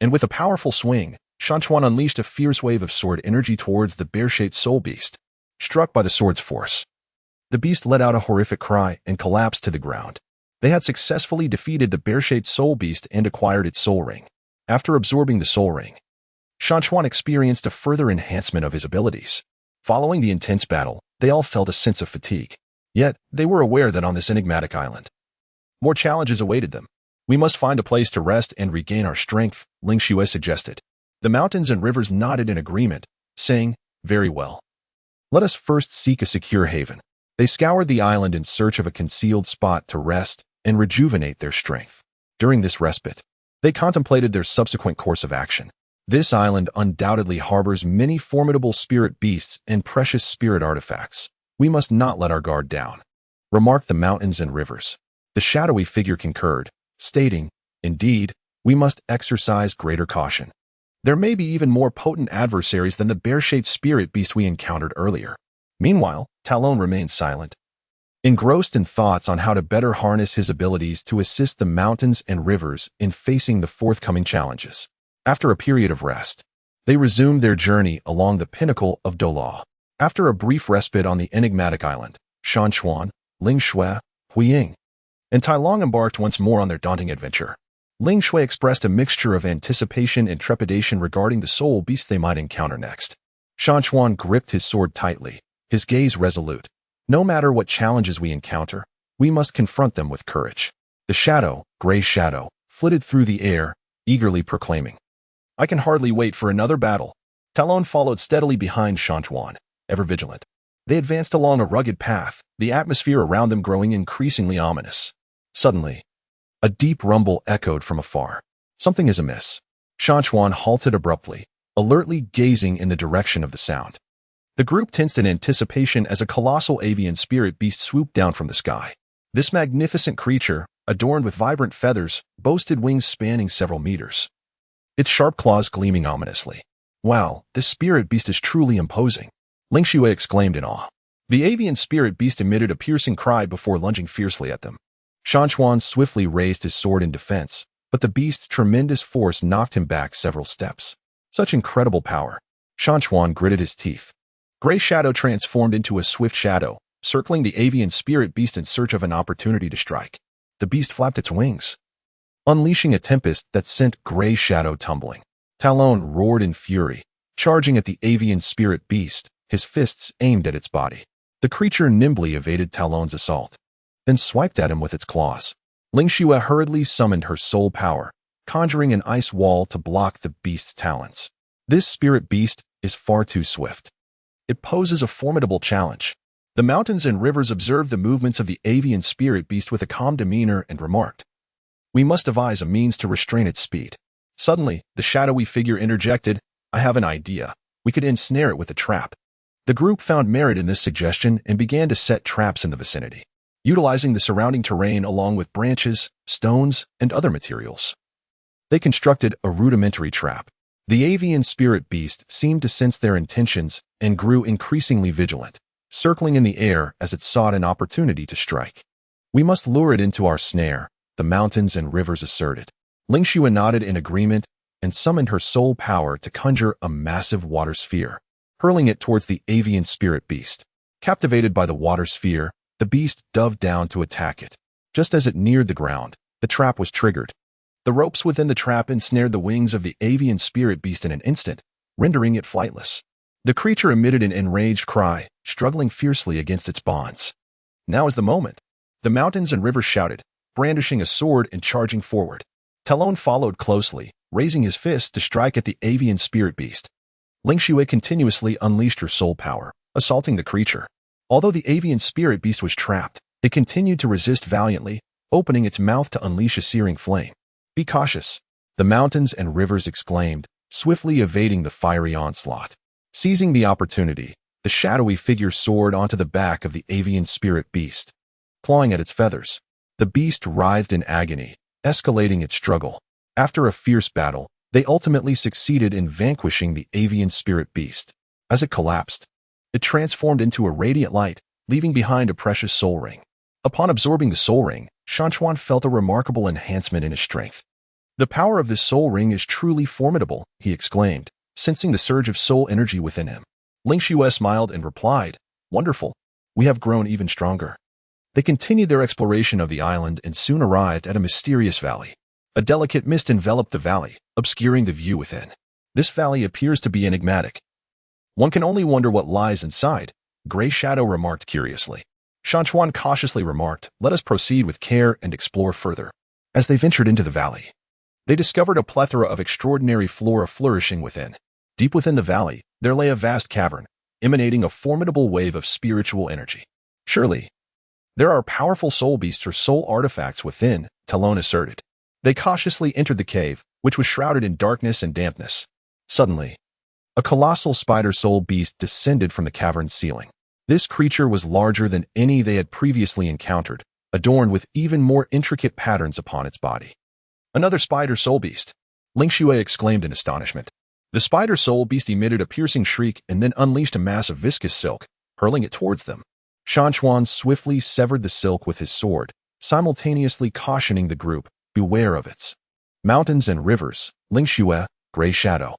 And with a powerful swing, Shan Chuan unleashed a fierce wave of sword energy towards the bear-shaped soul beast. Struck by the sword's force, the beast let out a horrific cry and collapsed to the ground. They had successfully defeated the bear-shaped soul beast and acquired its soul ring. After absorbing the soul ring, Shan Chuan experienced a further enhancement of his abilities. Following the intense battle, they all felt a sense of fatigue. Yet, they were aware that on this enigmatic island, more challenges awaited them. We must find a place to rest and regain our strength, Ling Xue suggested. The mountains and rivers nodded in agreement, saying, very well. Let us first seek a secure haven. They scoured the island in search of a concealed spot to rest and rejuvenate their strength. During this respite, they contemplated their subsequent course of action. This island undoubtedly harbors many formidable spirit beasts and precious spirit artifacts. We must not let our guard down, remarked the mountains and rivers. The shadowy figure concurred, stating, indeed, we must exercise greater caution. There may be even more potent adversaries than the bear-shaped spirit beast we encountered earlier. Meanwhile, Talon remained silent, engrossed in thoughts on how to better harness his abilities to assist the mountains and rivers in facing the forthcoming challenges. After a period of rest, they resumed their journey along the pinnacle of Douluo. After a brief respite on the enigmatic island, Shan Chuan, Ling Xue, Huiying, and Tailong embarked once more on their daunting adventure. Ling Xue expressed a mixture of anticipation and trepidation regarding the soul beast they might encounter next. Shan Chuan gripped his sword tightly, his gaze resolute. No matter what challenges we encounter, we must confront them with courage. The shadow, Gray Shadow, flitted through the air, eagerly proclaiming, I can hardly wait for another battle. Talon followed steadily behind Shan Chuan, ever vigilant. They advanced along a rugged path, the atmosphere around them growing increasingly ominous. Suddenly, a deep rumble echoed from afar. Something is amiss. Shan Chuan halted abruptly, alertly gazing in the direction of the sound. The group tensed in anticipation as a colossal avian spirit beast swooped down from the sky. This magnificent creature, adorned with vibrant feathers, boasted wings spanning several meters, its sharp claws gleaming ominously. Wow, this spirit beast is truly imposing, Ling Xue exclaimed in awe. The avian spirit beast emitted a piercing cry before lunging fiercely at them. Shan Chuan swiftly raised his sword in defense, but the beast's tremendous force knocked him back several steps. Such incredible power. Shan Chuan gritted his teeth. Gray Shadow transformed into a swift shadow, circling the avian spirit beast in search of an opportunity to strike. The beast flapped its wings, unleashing a tempest that sent Gray Shadow tumbling. Talon roared in fury, charging at the avian spirit beast, his fists aimed at its body. The creature nimbly evaded Talon's assault, then swiped at him with its claws. Ling Xue hurriedly summoned her soul power, conjuring an ice wall to block the beast's talons. This spirit beast is far too swift. It poses a formidable challenge. The mountains and rivers observed the movements of the avian spirit beast with a calm demeanor and remarked, "We must devise a means to restrain its speed." Suddenly, the shadowy figure interjected, "I have an idea. We could ensnare it with a trap." The group found merit in this suggestion and began to set traps in the vicinity, utilizing the surrounding terrain along with branches, stones, and other materials. They constructed a rudimentary trap. The avian spirit beast seemed to sense their intentions and grew increasingly vigilant, circling in the air as it sought an opportunity to strike. "We must lure it into our snare," the mountains and rivers asserted. Lingxue nodded in agreement and summoned her soul power to conjure a massive water sphere, hurling it towards the avian spirit beast. Captivated by the water sphere, the beast dove down to attack it. Just as it neared the ground, the trap was triggered. The ropes within the trap ensnared the wings of the avian spirit beast in an instant, rendering it flightless. The creature emitted an enraged cry, struggling fiercely against its bonds. "Now is the moment!" The mountains and rivers shouted, brandishing a sword and charging forward. Talon followed closely, raising his fist to strike at the avian spirit beast. Lingxue continuously unleashed her soul power, assaulting the creature. Although the avian spirit beast was trapped, it continued to resist valiantly, opening its mouth to unleash a searing flame. "Be cautious!" the mountains and rivers exclaimed, swiftly evading the fiery onslaught. Seizing the opportunity, the shadowy figure soared onto the back of the avian spirit beast. Clawing at its feathers, the beast writhed in agony, escalating its struggle. After a fierce battle, they ultimately succeeded in vanquishing the avian spirit beast. As it collapsed, it transformed into a radiant light, leaving behind a precious soul ring. Upon absorbing the soul ring, Shan Chuan felt a remarkable enhancement in his strength. "The power of this soul ring is truly formidable," he exclaimed, sensing the surge of soul energy within him. Lingxue smiled and replied, "Wonderful. We have grown even stronger." They continued their exploration of the island and soon arrived at a mysterious valley. A delicate mist enveloped the valley, obscuring the view within. This valley appears to be enigmatic. "One can only wonder what lies inside," Gray Shadow remarked curiously. Shan Chuan cautiously remarked, "Let us proceed with care and explore further." As they ventured into the valley, they discovered a plethora of extraordinary flora flourishing within. Deep within the valley, there lay a vast cavern, emanating a formidable wave of spiritual energy. "Surely, there are powerful soul beasts or soul artifacts within," Talon asserted. They cautiously entered the cave, which was shrouded in darkness and dampness. Suddenly, a colossal spider soul beast descended from the cavern's ceiling. This creature was larger than any they had previously encountered, adorned with even more intricate patterns upon its body. "Another spider soul beast!" Lingxue exclaimed in astonishment. The spider soul beast emitted a piercing shriek and then unleashed a mass of viscous silk, hurling it towards them. Shan Chuan swiftly severed the silk with his sword, simultaneously cautioning the group, "Beware of its mountains and rivers." Lingxue, Gray Shadow,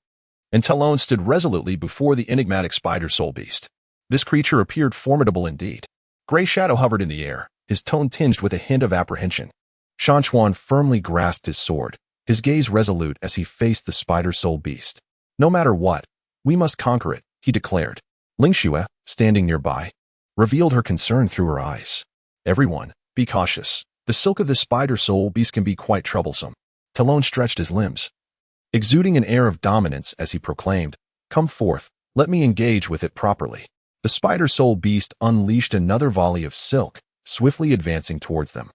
and Talon stood resolutely before the enigmatic spider soul beast. This creature appeared formidable indeed. Gray Shadow hovered in the air, his tone tinged with a hint of apprehension. Shan Chuan firmly grasped his sword, his gaze resolute as he faced the spider soul beast. "No matter what, we must conquer it," he declared. Lingxue, standing nearby, revealed her concern through her eyes. "Everyone, be cautious. The silk of this spider soul beast can be quite troublesome." Talon stretched his limbs, exuding an air of dominance as he proclaimed, "Come forth, let me engage with it properly." The spider soul beast unleashed another volley of silk, swiftly advancing towards them.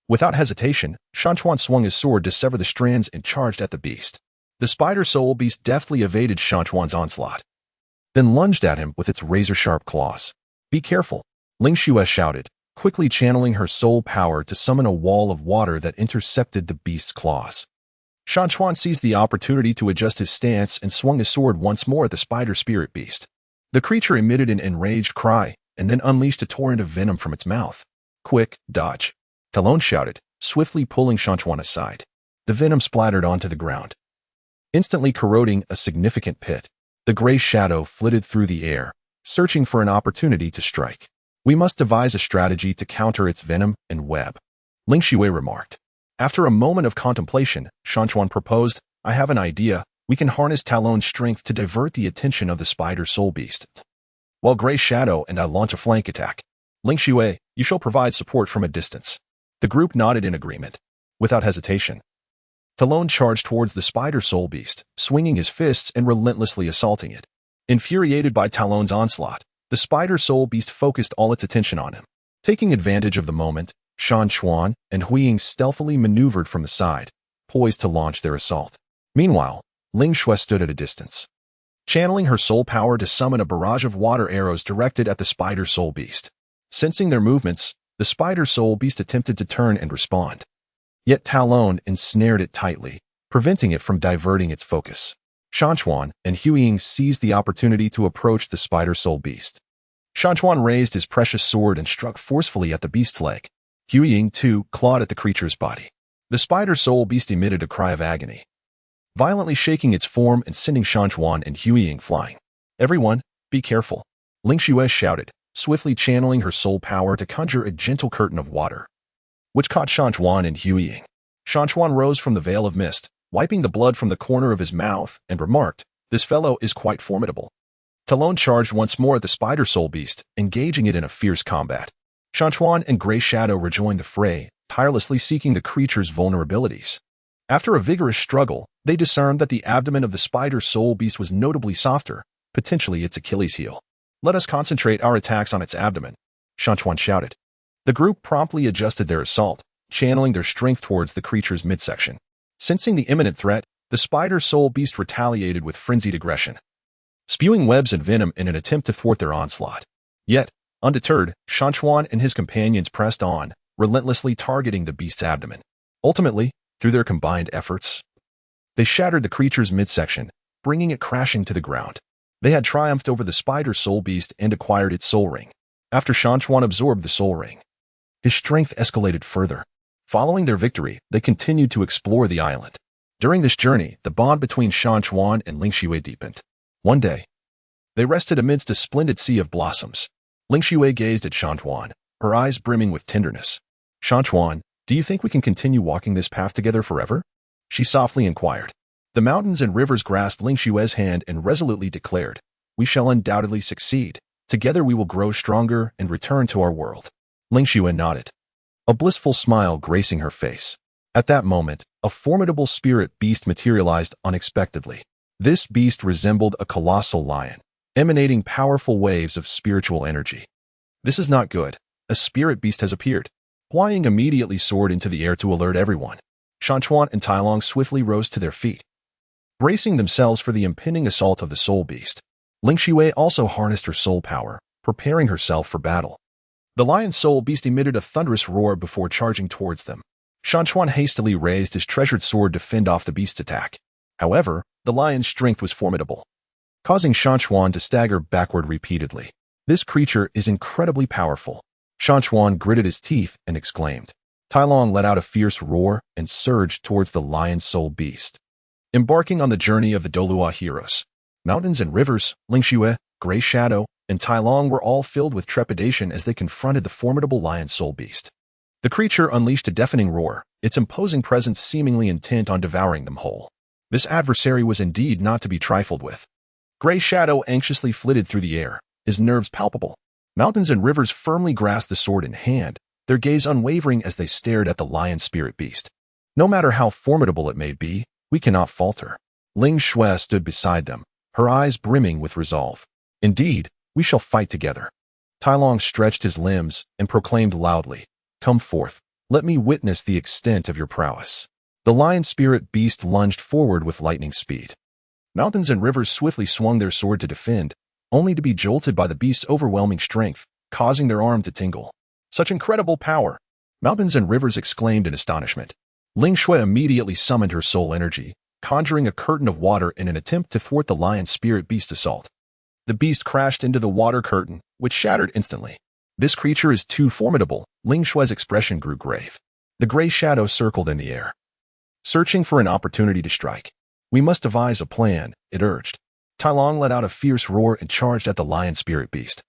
Without hesitation, Shan Chuan swung his sword to sever the strands and charged at the beast. The spider soul beast deftly evaded Shan Chuan's onslaught, then lunged at him with its razor-sharp claws. "Be careful," Lingxue shouted, quickly channeling her soul power to summon a wall of water that intercepted the beast's claws. Shan Chuan seized the opportunity to adjust his stance and swung his sword once more at the spider spirit beast. The creature emitted an enraged cry and then unleashed a torrent of venom from its mouth. "Quick, dodge," Talon shouted, swiftly pulling Shan Chuan aside. The venom splattered onto the ground, instantly corroding a significant pit. The Gray Shadow flitted through the air, searching for an opportunity to strike. "We must devise a strategy to counter its venom and web," Lingxue remarked. After a moment of contemplation, Shan Chuan proposed, "I have an idea. We can harness Talon's strength to divert the attention of the spider soul beast, while Gray Shadow and I launch a flank attack. Lingxue, you shall provide support from a distance." The group nodded in agreement. Without hesitation, Talon charged towards the spider soul beast, swinging his fists and relentlessly assaulting it. Infuriated by Talon's onslaught, the spider soul beast focused all its attention on him. Taking advantage of the moment, Shan Chuan and Huiying stealthily maneuvered from the side, poised to launch their assault. Meanwhile, Ling Shui stood at a distance, channeling her soul power to summon a barrage of water arrows directed at the spider soul beast. Sensing their movements, the spider soul beast attempted to turn and respond. Yet Talon ensnared it tightly, preventing it from diverting its focus. Shan Chuan and Huiying seized the opportunity to approach the spider soul beast. Shan Chuan raised his precious sword and struck forcefully at the beast's leg. Huiying, too, clawed at the creature's body. The spider soul beast emitted a cry of agony, violently shaking its form and sending Shan Chuan and Huiying flying. "Everyone, be careful," Ling Shui shouted, swiftly channeling her soul power to conjure a gentle curtain of water, which caught Shan Chuan and Huiying. Shan Chuan rose from the veil of mist, wiping the blood from the corner of his mouth, and remarked, "This fellow is quite formidable." Talon charged once more at the spider soul beast, engaging it in a fierce combat. Shan Chuan and Grey Shadow rejoined the fray, tirelessly seeking the creature's vulnerabilities. After a vigorous struggle, they discerned that the abdomen of the spider soul beast was notably softer, potentially its Achilles heel. "Let us concentrate our attacks on its abdomen," Shan Chuan shouted. The group promptly adjusted their assault, channeling their strength towards the creature's midsection. Sensing the imminent threat, the spider soul beast retaliated with frenzied aggression, spewing webs and venom in an attempt to thwart their onslaught. Yet, undeterred, Shan Chuan and his companions pressed on, relentlessly targeting the beast's abdomen. Ultimately, through their combined efforts, they shattered the creature's midsection, bringing it crashing to the ground. They had triumphed over the spider soul beast and acquired its soul ring. After Shan Chuan absorbed the soul ring, his strength escalated further. Following their victory, they continued to explore the island. During this journey, the bond between Shan Chuan and Ling Shui deepened. One day, they rested amidst a splendid sea of blossoms. Ling Shui gazed at Shan Chuan, her eyes brimming with tenderness. "Shan Chuan, do you think we can continue walking this path together forever?" she softly inquired. The mountains and rivers grasped Ling Shui's hand and resolutely declared, "We shall undoubtedly succeed. Together we will grow stronger and return to our world." Ling Shui nodded, a blissful smile gracing her face. At that moment, a formidable spirit beast materialized unexpectedly. This beast resembled a colossal lion, emanating powerful waves of spiritual energy. "This is not good. A spirit beast has appeared." Huiying immediately soared into the air to alert everyone. Shan Chuan and Tailong swiftly rose to their feet, bracing themselves for the impending assault of the soul beast. Ling Shui also harnessed her soul power, preparing herself for battle. The lion soul beast emitted a thunderous roar before charging towards them. Shan Chuan hastily raised his treasured sword to fend off the beast's attack. However, the lion's strength was formidable, causing Shan Chuan to stagger backward repeatedly. "This creature is incredibly powerful," Shan Chuan gritted his teeth and exclaimed. Tailong let out a fierce roar and surged towards the lion soul beast. Embarking on the journey of the Douluo heroes, mountains and rivers, Ling Shui, Grey Shadow, and Tailong were all filled with trepidation as they confronted the formidable lion soul beast. The creature unleashed a deafening roar, its imposing presence seemingly intent on devouring them whole. This adversary was indeed not to be trifled with. Grey Shadow anxiously flitted through the air, his nerves palpable. Mountains and rivers firmly grasped the sword in hand, their gaze unwavering as they stared at the lion spirit beast. "No matter how formidable it may be, we cannot falter." Ling Shui stood beside them, her eyes brimming with resolve. "Indeed, we shall fight together." Tailong stretched his limbs and proclaimed loudly, "Come forth, let me witness the extent of your prowess." The lion spirit beast lunged forward with lightning speed. Mountains and rivers swiftly swung their sword to defend, only to be jolted by the beast's overwhelming strength, causing their arm to tingle. "Such incredible power!" Mountains and rivers exclaimed in astonishment. Ling Shui immediately summoned her soul energy, conjuring a curtain of water in an attempt to thwart the lion spirit beast's assault. The beast crashed into the water curtain, which shattered instantly. "This creature is too formidable." Ling Shui's expression grew grave. The Grey Shadow circled in the air, searching for an opportunity to strike. "We must devise a plan," it urged. Tailong let out a fierce roar and charged at the lion spirit beast,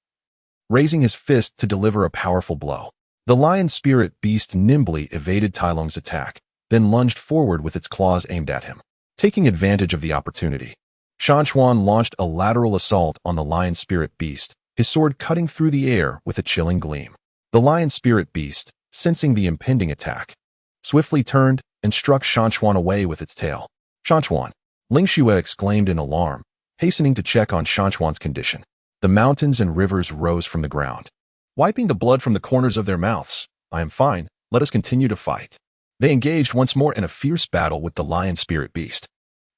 raising his fist to deliver a powerful blow. The lion spirit beast nimbly evaded Tailong's attack, then lunged forward with its claws aimed at him. Taking advantage of the opportunity, Shan Chuan launched a lateral assault on the lion spirit beast, his sword cutting through the air with a chilling gleam. The lion spirit beast, sensing the impending attack, swiftly turned, and struck Shan Chuan away with its tail. Shan Chuan! Ling Xue exclaimed in alarm, hastening to check on Shan Chuan's condition. The mountains and rivers rose from the ground, wiping the blood from the corners of their mouths. I am fine. Let us continue to fight. They engaged once more in a fierce battle with the lion spirit beast.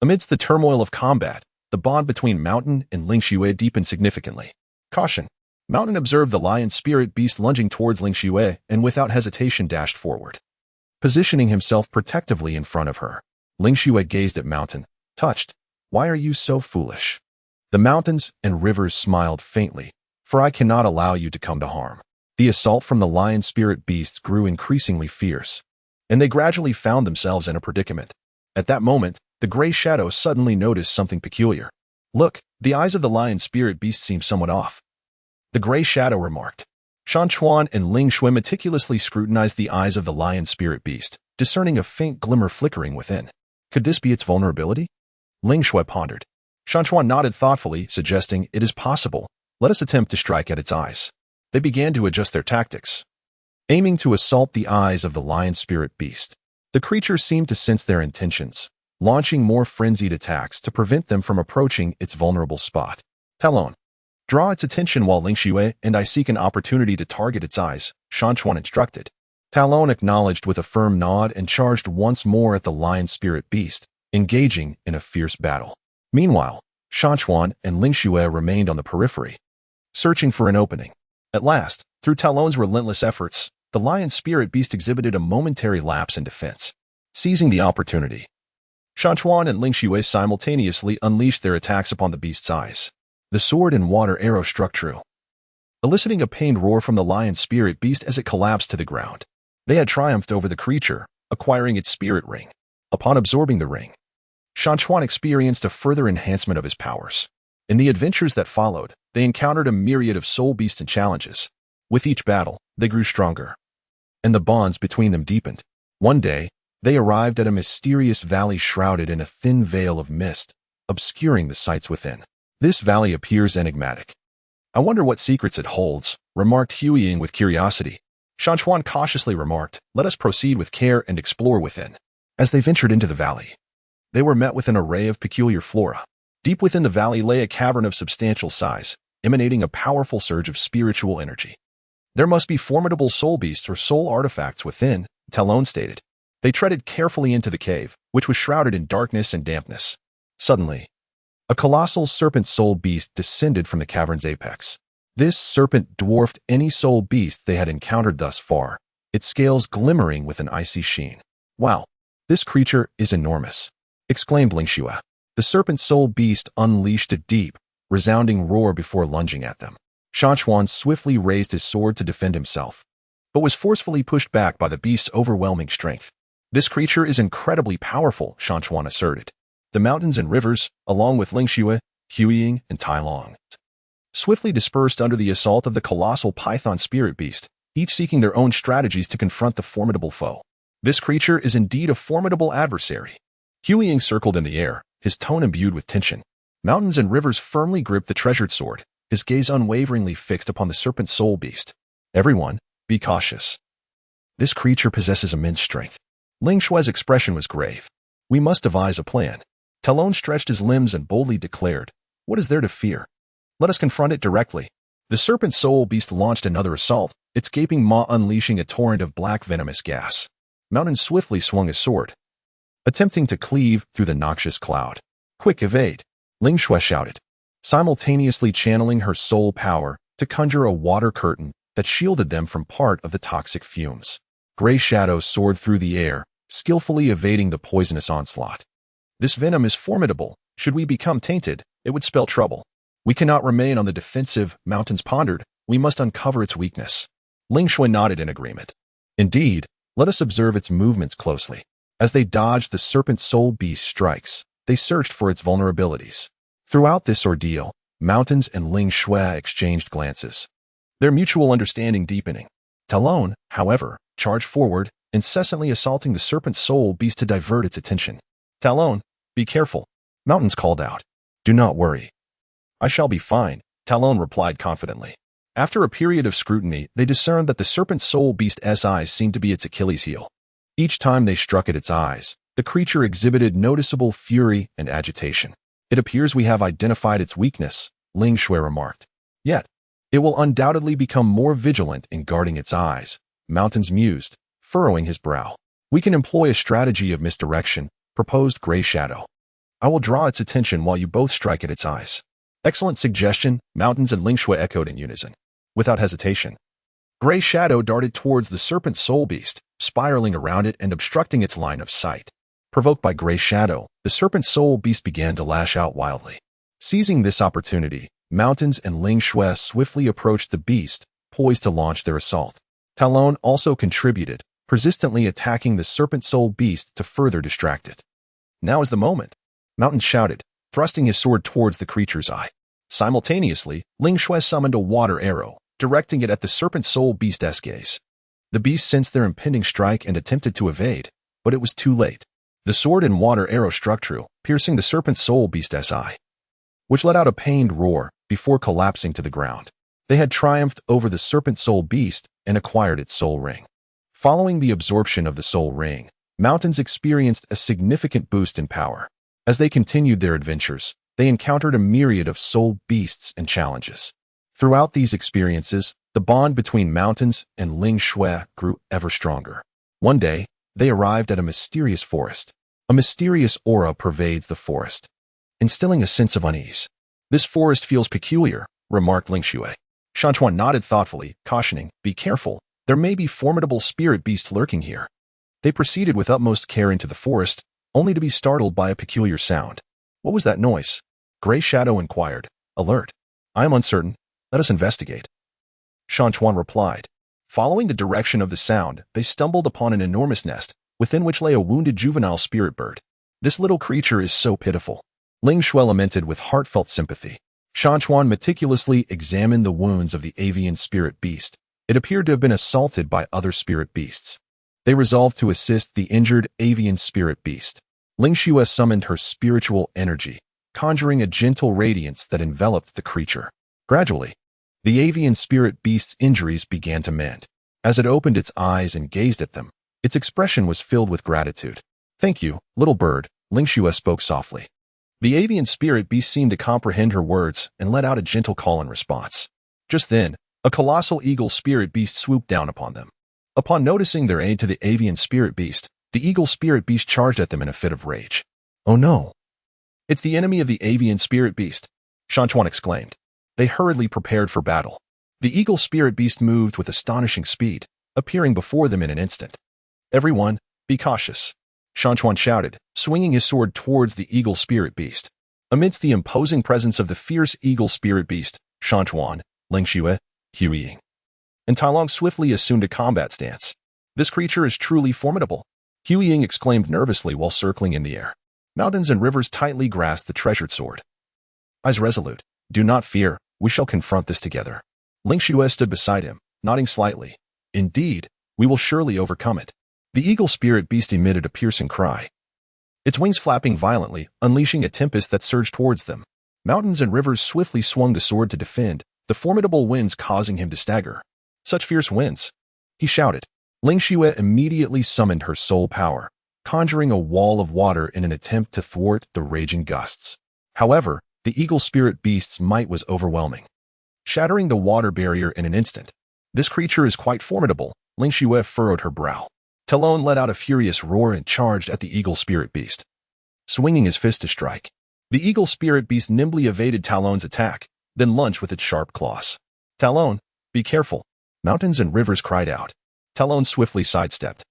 Amidst the turmoil of combat, the bond between Mountain and Ling Xue deepened significantly. Caution! Mountain observed the lion spirit beast lunging towards Ling Xue and without hesitation dashed forward, positioning himself protectively in front of her. Ling Xue gazed at Mountain, touched. Why are you so foolish? The mountains and rivers smiled faintly, for I cannot allow you to come to harm. The assault from the lion spirit beasts grew increasingly fierce, and they gradually found themselves in a predicament. At that moment, the gray shadow suddenly noticed something peculiar. Look, the eyes of the lion spirit beast seem somewhat off. The gray shadow remarked. Shan Chuan and Ling Xue meticulously scrutinized the eyes of the lion spirit beast, discerning a faint glimmer flickering within. Could this be its vulnerability? Ling Xue pondered. Shan Chuan nodded thoughtfully, suggesting, it is possible. Let us attempt to strike at its eyes. They began to adjust their tactics, aiming to assault the eyes of the lion spirit beast. The creature seemed to sense their intentions, launching more frenzied attacks to prevent them from approaching its vulnerable spot. Talon, draw its attention while Ling Xue and I seek an opportunity to target its eyes, Shan Chuan instructed. Talon acknowledged with a firm nod and charged once more at the lion spirit beast, engaging in a fierce battle. Meanwhile, Shan Chuan and Ling Xue remained on the periphery, searching for an opening. At last, through Talon's relentless efforts, the lion spirit beast exhibited a momentary lapse in defense. Seizing the opportunity, Shan Chuan and Ling Xue simultaneously unleashed their attacks upon the beast's eyes. The sword and water arrow struck true, eliciting a pained roar from the lion spirit beast as it collapsed to the ground. They had triumphed over the creature, acquiring its spirit ring. Upon absorbing the ring, Shan Chuan experienced a further enhancement of his powers. In the adventures that followed, they encountered a myriad of soul beasts and challenges. With each battle, they grew stronger, and the bonds between them deepened. One day, they arrived at a mysterious valley shrouded in a thin veil of mist, obscuring the sights within. This valley appears enigmatic. I wonder what secrets it holds, remarked Huiying with curiosity. Shan Chuan cautiously remarked, let us proceed with care and explore within. As they ventured into the valley, they were met with an array of peculiar flora. Deep within the valley lay a cavern of substantial size, emanating a powerful surge of spiritual energy. There must be formidable soul beasts or soul artifacts within, Talon stated. They treaded carefully into the cave, which was shrouded in darkness and dampness. Suddenly, a colossal serpent soul beast descended from the cavern's apex. This serpent dwarfed any soul beast they had encountered thus far, its scales glimmering with an icy sheen. Wow, this creature is enormous, exclaimed Ling Xue. The serpent soul beast unleashed a deep, resounding roar before lunging at them. Shan Chuan swiftly raised his sword to defend himself, but was forcefully pushed back by the beast's overwhelming strength. This creature is incredibly powerful, Shan Chuan asserted. The mountains and rivers, along with Ling Xue, Huiying, and Tai Long, swiftly dispersed under the assault of the colossal python spirit beast, each seeking their own strategies to confront the formidable foe. This creature is indeed a formidable adversary. Huiying circled in the air, his tone imbued with tension. Mountains and rivers firmly gripped the treasured sword, his gaze unwaveringly fixed upon the serpent soul beast. Everyone, be cautious. This creature possesses immense strength. Ling Xue's expression was grave. We must devise a plan. Talon stretched his limbs and boldly declared, what is there to fear? Let us confront it directly. The serpent soul beast launched another assault, its gaping maw unleashing a torrent of black venomous gas. Mountain swiftly swung his sword, attempting to cleave through the noxious cloud. Quick, evade! Ling Xue shouted, simultaneously channeling her soul power to conjure a water curtain that shielded them from part of the toxic fumes. Gray shadows soared through the air, skillfully evading the poisonous onslaught. This venom is formidable. Should we become tainted, it would spell trouble. We cannot remain on the defensive, Mountains pondered. We must uncover its weakness. Ling Xue nodded in agreement. Indeed, let us observe its movements closely. As they dodged the serpent soul beast strikes, they searched for its vulnerabilities. Throughout this ordeal, Mountains and Ling Xue exchanged glances, their mutual understanding deepening. Talon, however, charged forward, incessantly assaulting the serpent soul beast to divert its attention. Talon, be careful, Mountains called out. Do not worry. I shall be fine, Talon replied confidently. After a period of scrutiny, they discerned that the serpent soul beast's eyes seemed to be its Achilles heel. Each time they struck at its eyes, the creature exhibited noticeable fury and agitation. It appears we have identified its weakness, Ling Shui remarked. Yet, it will undoubtedly become more vigilant in guarding its eyes, Mountains mused, furrowing his brow. We can employ a strategy of misdirection, proposed Gray Shadow. I will draw its attention while you both strike at its eyes. Excellent suggestion, Mountains and Ling Shui echoed in unison. Without hesitation, Gray Shadow darted towards the serpent soul beast, spiraling around it and obstructing its line of sight. Provoked by Gray Shadow, the serpent soul beast began to lash out wildly. Seizing this opportunity, Mountains and Ling Shui swiftly approached the beast, poised to launch their assault. Talon also contributed, persistently attacking the serpent soul beast to further distract it. Now is the moment, Mountains shouted, thrusting his sword towards the creature's eye. Simultaneously, Ling Shui summoned a water arrow, directing it at the serpent soul beast's gaze. The beast sensed their impending strike and attempted to evade, but it was too late. The sword and water arrow struck true, piercing the serpent soul beast's eye, which let out a pained roar before collapsing to the ground. They had triumphed over the serpent soul beast and acquired its soul ring. Following the absorption of the soul ring, Mountains experienced a significant boost in power. As they continued their adventures, they encountered a myriad of soul beasts and challenges. Throughout these experiences, the bond between Mountains and Ling Shui grew ever stronger. One day, they arrived at a mysterious forest. A mysterious aura pervades the forest, instilling a sense of unease. This forest feels peculiar, remarked Ling Shui. Shan Chuan nodded thoughtfully, cautioning, be careful, there may be formidable spirit beasts lurking here. They proceeded with utmost care into the forest, only to be startled by a peculiar sound. What was that noise? Gray Shadow inquired, alert. I am uncertain. Let us investigate. Shan Chuan replied. Following the direction of the sound, they stumbled upon an enormous nest, within which lay a wounded juvenile spirit bird. This little creature is so pitiful. Ling Shui lamented with heartfelt sympathy. Shan Chuan meticulously examined the wounds of the avian spirit beast. It appeared to have been assaulted by other spirit beasts. They resolved to assist the injured avian spirit beast. Ling Shui summoned her spiritual energy, conjuring a gentle radiance that enveloped the creature. Gradually, the avian spirit beast's injuries began to mend. As it opened its eyes and gazed at them, its expression was filled with gratitude. Thank you, little bird, Ling Shui spoke softly. The avian spirit beast seemed to comprehend her words and let out a gentle call in response. Just then, a colossal eagle spirit beast swooped down upon them. Upon noticing their aid to the avian spirit beast, the eagle spirit beast charged at them in a fit of rage. Oh no! It's the enemy of the avian spirit beast, Shan Chuan exclaimed. They hurriedly prepared for battle. The eagle spirit beast moved with astonishing speed, appearing before them in an instant. Everyone, be cautious, Shan Chuan shouted, swinging his sword towards the eagle spirit beast. Amidst the imposing presence of the fierce eagle spirit beast, Shan Chuan, Ling Shui, Hu Ying, and Tai Long swiftly assumed a combat stance. This creature is truly formidable, Hu Ying exclaimed nervously while circling in the air. Mountains and rivers tightly grasped the treasured sword. Eyes resolute. Do not fear, we shall confront this together. Ling Shui stood beside him, nodding slightly. Indeed, we will surely overcome it. The eagle spirit beast emitted a piercing cry, its wings flapping violently, unleashing a tempest that surged towards them. Mountains and rivers swiftly swung the sword to defend, the formidable winds causing him to stagger. Such fierce winds! He shouted. Ling Shui immediately summoned her soul power, conjuring a wall of water in an attempt to thwart the raging gusts. However, the eagle spirit beast's might was overwhelming, shattering the water barrier in an instant. This creature is quite formidable, Ling Shui furrowed her brow. Talon let out a furious roar and charged at the eagle spirit beast, swinging his fist to strike. The eagle spirit beast nimbly evaded Talon's attack, then lunged with its sharp claws. Talon, be careful, Mountains and rivers cried out. Talon swiftly sidestepped,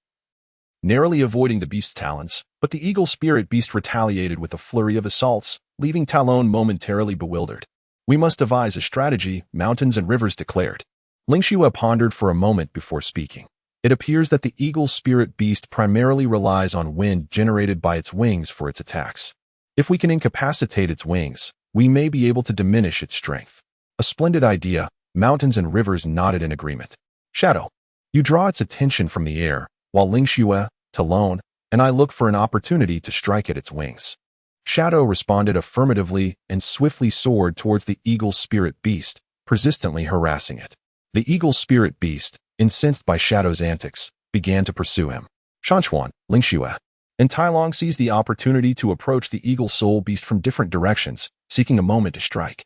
narrowly avoiding the beast's talons, but the eagle spirit beast retaliated with a flurry of assaults, leaving Talon momentarily bewildered. We must devise a strategy, Mountains and rivers declared. Ling Shui pondered for a moment before speaking. It appears that the eagle spirit beast primarily relies on wind generated by its wings for its attacks. If we can incapacitate its wings, we may be able to diminish its strength. A splendid idea, Mountains and rivers nodded in agreement. Shadow, you draw its attention from the air, while Ling Shui, Talon, and I look for an opportunity to strike at its wings. Shadow responded affirmatively and swiftly soared towards the eagle spirit beast, persistently harassing it. The eagle spirit beast, incensed by Shadow's antics, began to pursue him. Shan Chuan, Ling Xue, and Tai Long seized the opportunity to approach the eagle soul beast from different directions, seeking a moment to strike.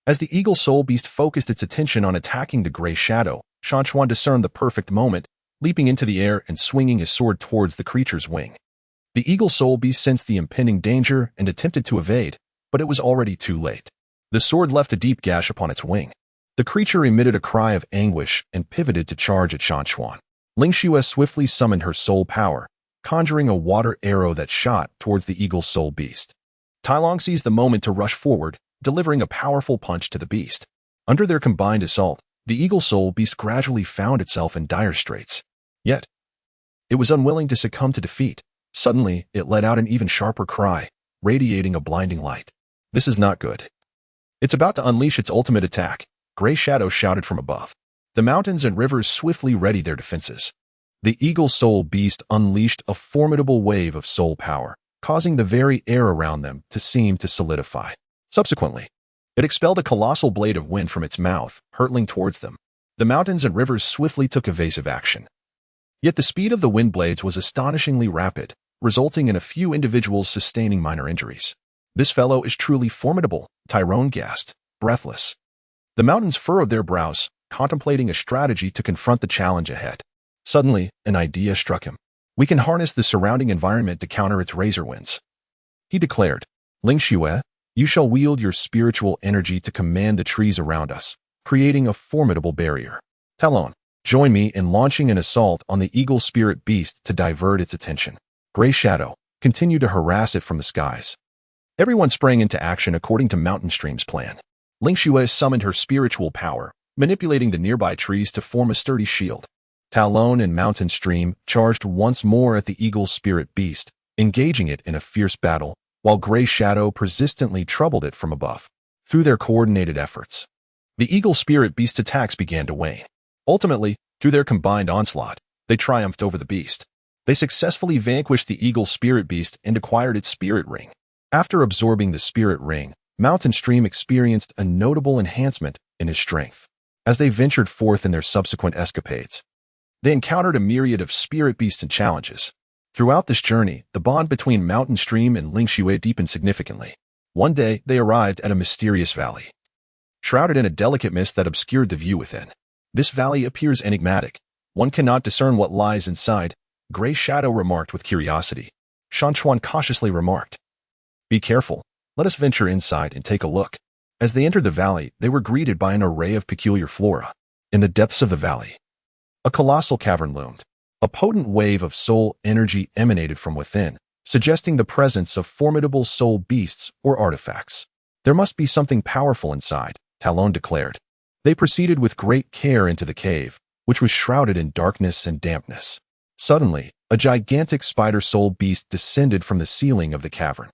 As the eagle soul beast focused its attention on attacking the gray shadow, Shan Chuan discerned the perfect moment, leaping into the air and swinging his sword towards the creature's wing. The eagle soul beast sensed the impending danger and attempted to evade, but it was already too late. The sword left a deep gash upon its wing. The creature emitted a cry of anguish and pivoted to charge at Shan Chuan. Ling Xue swiftly summoned her soul power, conjuring a water arrow that shot towards the eagle soul beast. Tai Long seized the moment to rush forward, delivering a powerful punch to the beast. Under their combined assault, the eagle soul beast gradually found itself in dire straits. Yet, it was unwilling to succumb to defeat. Suddenly, it let out an even sharper cry, radiating a blinding light. This is not good. It's about to unleash its ultimate attack, Gray Shadow shouted from above. The mountains and rivers swiftly readied their defenses. The eagle soul beast unleashed a formidable wave of soul power, causing the very air around them to seem to solidify. Subsequently, it expelled a colossal blade of wind from its mouth, hurtling towards them. The mountains and rivers swiftly took evasive action. Yet the speed of the wind blades was astonishingly rapid, resulting in a few individuals sustaining minor injuries. This fellow is truly formidable, Tyrone gasped, breathless. The mountains furrowed their brows, contemplating a strategy to confront the challenge ahead. Suddenly, an idea struck him. We can harness the surrounding environment to counter its razor winds. He declared, Ling Xue, you shall wield your spiritual energy to command the trees around us, creating a formidable barrier. Talon, join me in launching an assault on the eagle spirit beast to divert its attention. Gray Shadow continued to harass it from the skies. Everyone sprang into action according to Mountain Stream's plan. Ling Xue summoned her spiritual power, manipulating the nearby trees to form a sturdy shield. Talon and Mountain Stream charged once more at the eagle spirit beast, engaging it in a fierce battle, while Gray Shadow persistently troubled it from above. Through their coordinated efforts, the eagle spirit beast's attacks began to wane. Ultimately, through their combined onslaught, they triumphed over the beast. They successfully vanquished the eagle spirit beast and acquired its spirit ring. After absorbing the spirit ring, Mountain Stream experienced a notable enhancement in his strength. As they ventured forth in their subsequent escapades, they encountered a myriad of spirit beasts and challenges. Throughout this journey, the bond between Mountain Stream and Ling Xue deepened significantly. One day, they arrived at a mysterious valley, shrouded in a delicate mist that obscured the view within. This valley appears enigmatic. One cannot discern what lies inside, Gray Shadow remarked with curiosity. Shan Chuan cautiously remarked, Be careful. Let us venture inside and take a look. As they entered the valley, they were greeted by an array of peculiar flora. In the depths of the valley, a colossal cavern loomed. A potent wave of soul energy emanated from within, suggesting the presence of formidable soul beasts or artifacts. There must be something powerful inside, Talon declared. They proceeded with great care into the cave, which was shrouded in darkness and dampness. Suddenly, a gigantic spider soul beast descended from the ceiling of the cavern.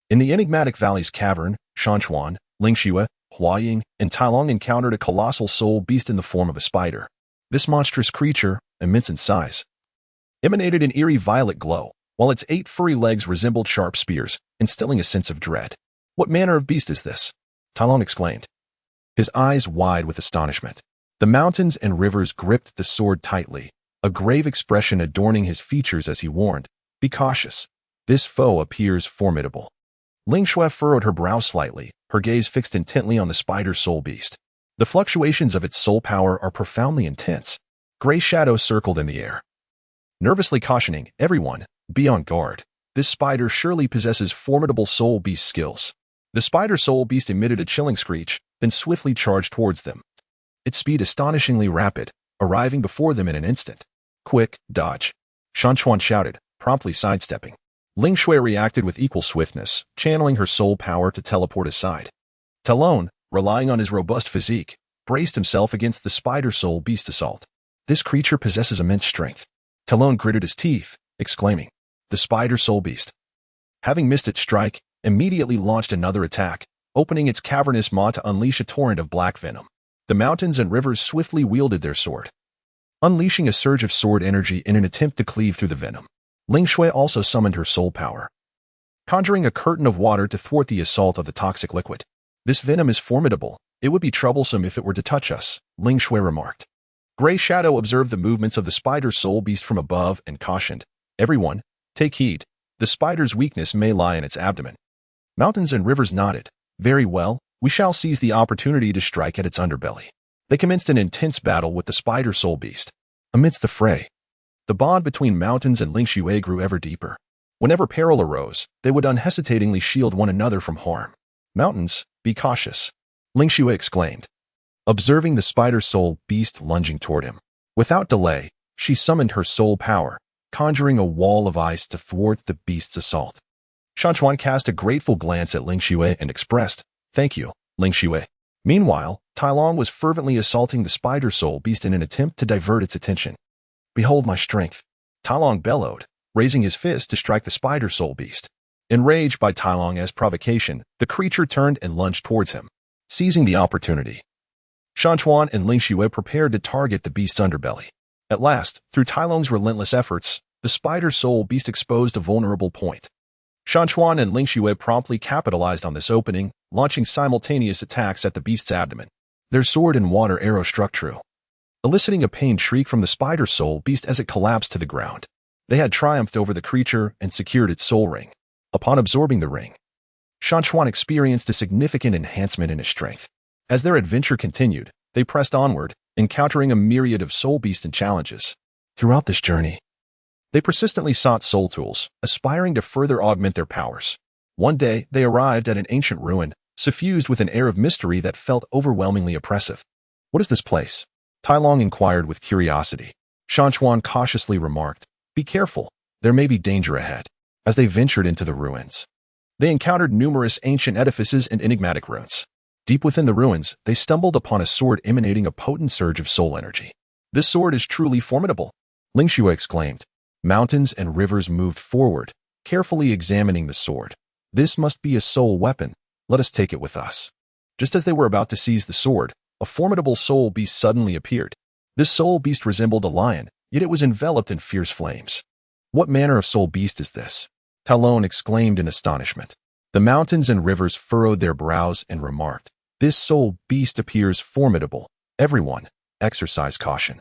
In the enigmatic valley's cavern, Shan Chuan, Ling Xue, Hua Ying, and Tai Long encountered a colossal soul beast in the form of a spider. This monstrous creature, immense in size, emanated an eerie violet glow, while its 8 furry legs resembled sharp spears, instilling a sense of dread. What manner of beast is this? Tai Long exclaimed, his eyes wide with astonishment. The mountains and rivers gripped the sword tightly, a grave expression adorning his features as he warned, Be cautious. This foe appears formidable. Ling Xue furrowed her brow slightly, her gaze fixed intently on the spider soul beast. The fluctuations of its soul power are profoundly intense. Gray Shadow circled in the air, nervously cautioning everyone, be on guard. This spider surely possesses formidable soul beast skills. The spider soul beast emitted a chilling screech, then swiftly charged towards them. Its speed astonishingly rapid, arriving before them in an instant. Quick, dodge. Shan Chuan shouted, promptly sidestepping. Ling Xue reacted with equal swiftness, channeling her soul power to teleport aside. Talon, relying on his robust physique, braced himself against the spider soul beast assault. This creature possesses immense strength. Talon gritted his teeth, exclaiming, The spider soul beast, having missed its strike, immediately launched another attack, opening its cavernous maw to unleash a torrent of black venom. The mountains and rivers swiftly wielded their sword, unleashing a surge of sword energy in an attempt to cleave through the venom. Ling Xue also summoned her soul power, conjuring a curtain of water to thwart the assault of the toxic liquid. This venom is formidable. It would be troublesome if it were to touch us, Ling Xue remarked. Gray Shadow observed the movements of the spider soul beast from above and cautioned, Everyone, take heed. The spider's weakness may lie in its abdomen. Mountains and rivers nodded. Very well, we shall seize the opportunity to strike at its underbelly. They commenced an intense battle with the spider soul beast. Amidst the fray, the bond between mountains and Ling Xue grew ever deeper. Whenever peril arose, they would unhesitatingly shield one another from harm. Mountains, be cautious, Ling Xue exclaimed, observing the spider soul beast lunging toward him. Without delay, she summoned her soul power, conjuring a wall of ice to thwart the beast's assault. Shan Chuan cast a grateful glance at Ling Xue and expressed, "Thank you, Ling Xue." Meanwhile, Tai Long was fervently assaulting the spider soul beast in an attempt to divert its attention. "Behold my strength," Tai Long bellowed, raising his fist to strike the spider soul beast. Enraged by Tai Long's provocation, the creature turned and lunged towards him. Seizing the opportunity, Shan Chuan and Ling Xue prepared to target the beast's underbelly. At last, through Tai Long's relentless efforts, the spider soul beast exposed a vulnerable point. Shan Chuan and Ling Xue promptly capitalized on this opening, launching simultaneous attacks at the beast's abdomen. Their sword and water arrow struck true, eliciting a pained shriek from the spider soul beast as it collapsed to the ground. They had triumphed over the creature and secured its soul ring. Upon absorbing the ring, Shan Chuan experienced a significant enhancement in his strength. As their adventure continued, they pressed onward, encountering a myriad of soul beasts and challenges. Throughout this journey, they persistently sought soul tools, aspiring to further augment their powers. One day, they arrived at an ancient ruin, suffused with an air of mystery that felt overwhelmingly oppressive. "What is this place?" Tai Long inquired with curiosity. Shan Chuan cautiously remarked, "Be careful, there may be danger ahead." As they ventured into the ruins, they encountered numerous ancient edifices and enigmatic ruins. Deep within the ruins, they stumbled upon a sword emanating a potent surge of soul energy. "This sword is truly formidable," Ling Xue exclaimed. Mountains and rivers moved forward, carefully examining the sword. "This must be a soul weapon. Let us take it with us." Just as they were about to seize the sword, a formidable soul beast suddenly appeared. This soul beast resembled a lion, yet it was enveloped in fierce flames. "What manner of soul beast is this?" Tai Long exclaimed in astonishment. The mountains and rivers furrowed their brows and remarked, "This soul beast appears formidable. Everyone, exercise caution."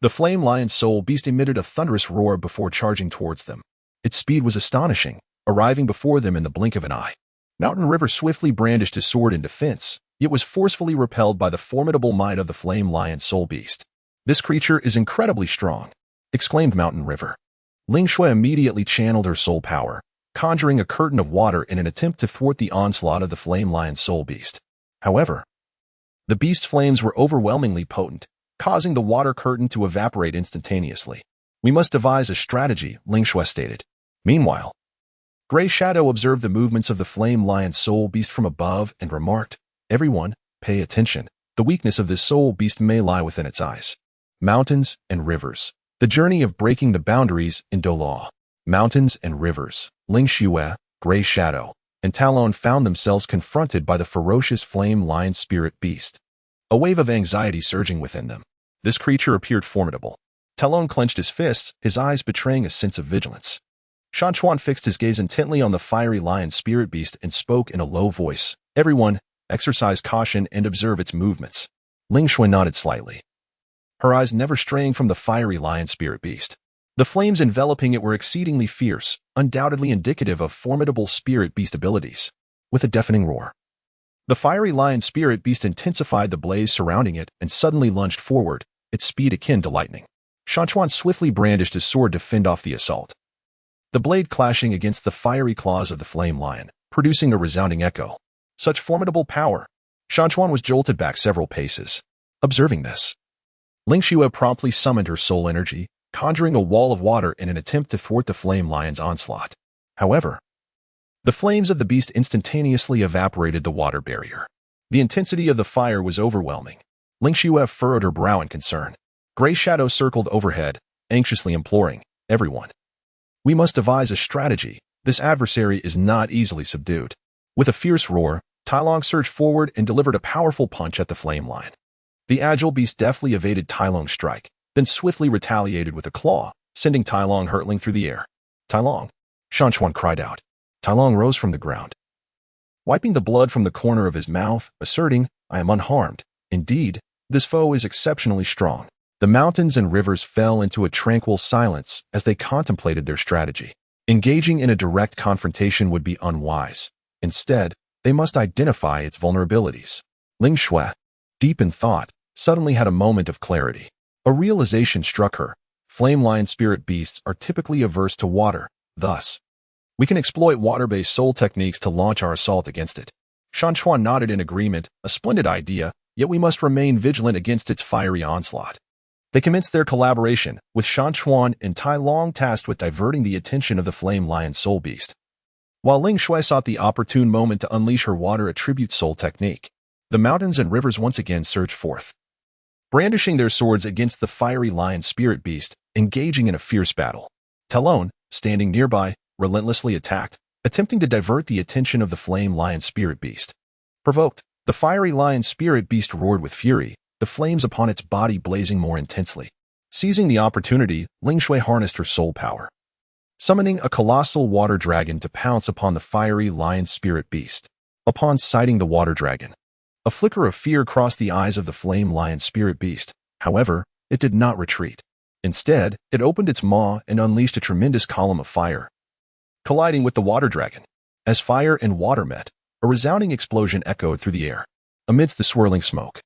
The flame lion soul beast emitted a thunderous roar before charging towards them. Its speed was astonishing, arriving before them in the blink of an eye. Mountain River swiftly brandished his sword in defense, yet was forcefully repelled by the formidable might of the flame lion soul beast. "This creature is incredibly strong," exclaimed Mountain River. Ling Xue immediately channeled her soul power, conjuring a curtain of water in an attempt to thwart the onslaught of the flame lion soul beast. However, the beast's flames were overwhelmingly potent, causing the water curtain to evaporate instantaneously. "We must devise a strategy," Ling Xue stated. Meanwhile, Gray Shadow observed the movements of the flame lion soul beast from above and remarked, "Everyone, pay attention. The weakness of this soul beast may lie within its eyes." Mountains and rivers. The journey of breaking the boundaries in Douluo. Mountains and rivers. Ling Xue, Gray Shadow, and Talon found themselves confronted by the ferocious flame lion spirit beast. A wave of anxiety surging within them. This creature appeared formidable. Talon clenched his fists, his eyes betraying a sense of vigilance. Shan Chuan fixed his gaze intently on the fiery lion spirit beast and spoke in a low voice, "Everyone, exercise caution and observe its movements." Ling Xue nodded slightly, her eyes never straying from the fiery lion spirit beast. The flames enveloping it were exceedingly fierce, undoubtedly indicative of formidable spirit beast abilities. With a deafening roar, the fiery lion spirit beast intensified the blaze surrounding it and suddenly lunged forward, its speed akin to lightning. Shan Chuan swiftly brandished his sword to fend off the assault, the blade clashing against the fiery claws of the flame lion, producing a resounding echo. Such formidable power! Shan Chuan was jolted back several paces. Observing this, Ling Xue promptly summoned her soul energy, conjuring a wall of water in an attempt to thwart the flame lion's onslaught. However, the flames of the beast instantaneously evaporated the water barrier. The intensity of the fire was overwhelming. Ling Xue furrowed her brow in concern. Gray Shadow circled overhead, anxiously imploring, "Everyone, we must devise a strategy. This adversary is not easily subdued." With a fierce roar, Tai Long surged forward and delivered a powerful punch at the flame lion. The agile beast deftly evaded Tai Long's strike, then swiftly retaliated with a claw, sending Tai Long hurtling through the air. "Tai Long!" Shan Chuan cried out. Tai Long rose from the ground, wiping the blood from the corner of his mouth, asserting, "I am unharmed. Indeed, this foe is exceptionally strong." The mountains and rivers fell into a tranquil silence as they contemplated their strategy. Engaging in a direct confrontation would be unwise. Instead, they must identify its vulnerabilities. Ling Shui, deep in thought, suddenly had a moment of clarity. A realization struck her. Flame lion spirit beasts are typically averse to water. Thus, we can exploit water-based soul techniques to launch our assault against it. Shan Chuan nodded in agreement, a splendid idea, yet we must remain vigilant against its fiery onslaught. They commenced their collaboration, with Shan Chuan and Tai Long tasked with diverting the attention of the flame lion soul beast, while Ling Shui sought the opportune moment to unleash her water attribute soul technique. The mountains and rivers once again surged forth, brandishing their swords against the fiery lion spirit beast, engaging in a fierce battle. Talon, standing nearby, relentlessly attacked, attempting to divert the attention of the flame lion spirit beast. Provoked, the fiery lion spirit beast roared with fury, the flames upon its body blazing more intensely. Seizing the opportunity, Ling Shui harnessed her soul power, summoning a colossal water dragon to pounce upon the fiery lion spirit beast. Upon sighting the water dragon, a flicker of fear crossed the eyes of the flame lion spirit beast. However, it did not retreat. Instead, it opened its maw and unleashed a tremendous column of fire, colliding with the water dragon. As fire and water met, a resounding explosion echoed through the air. Amidst the swirling smoke,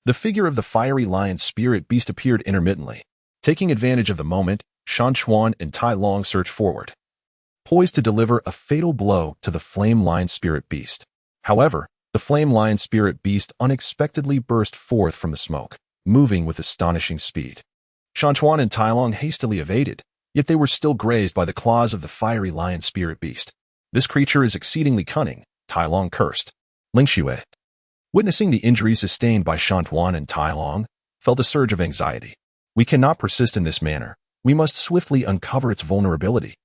the figure of the fiery lion spirit beast appeared intermittently. Taking advantage of the moment, Shan Chuan and Tai Long surged forward, poised to deliver a fatal blow to the flame lion spirit beast. However, the flame lion spirit beast unexpectedly burst forth from the smoke, moving with astonishing speed. Shan Chuan and Tai Long hastily evaded, yet they were still grazed by the claws of the fiery lion spirit beast. This creature is exceedingly cunning, Tai Long cursed. Ling Shui, witnessing the injuries sustained by Shan Chuan and Tai Long, felt a surge of anxiety. We cannot persist in this manner. We must swiftly uncover its vulnerability.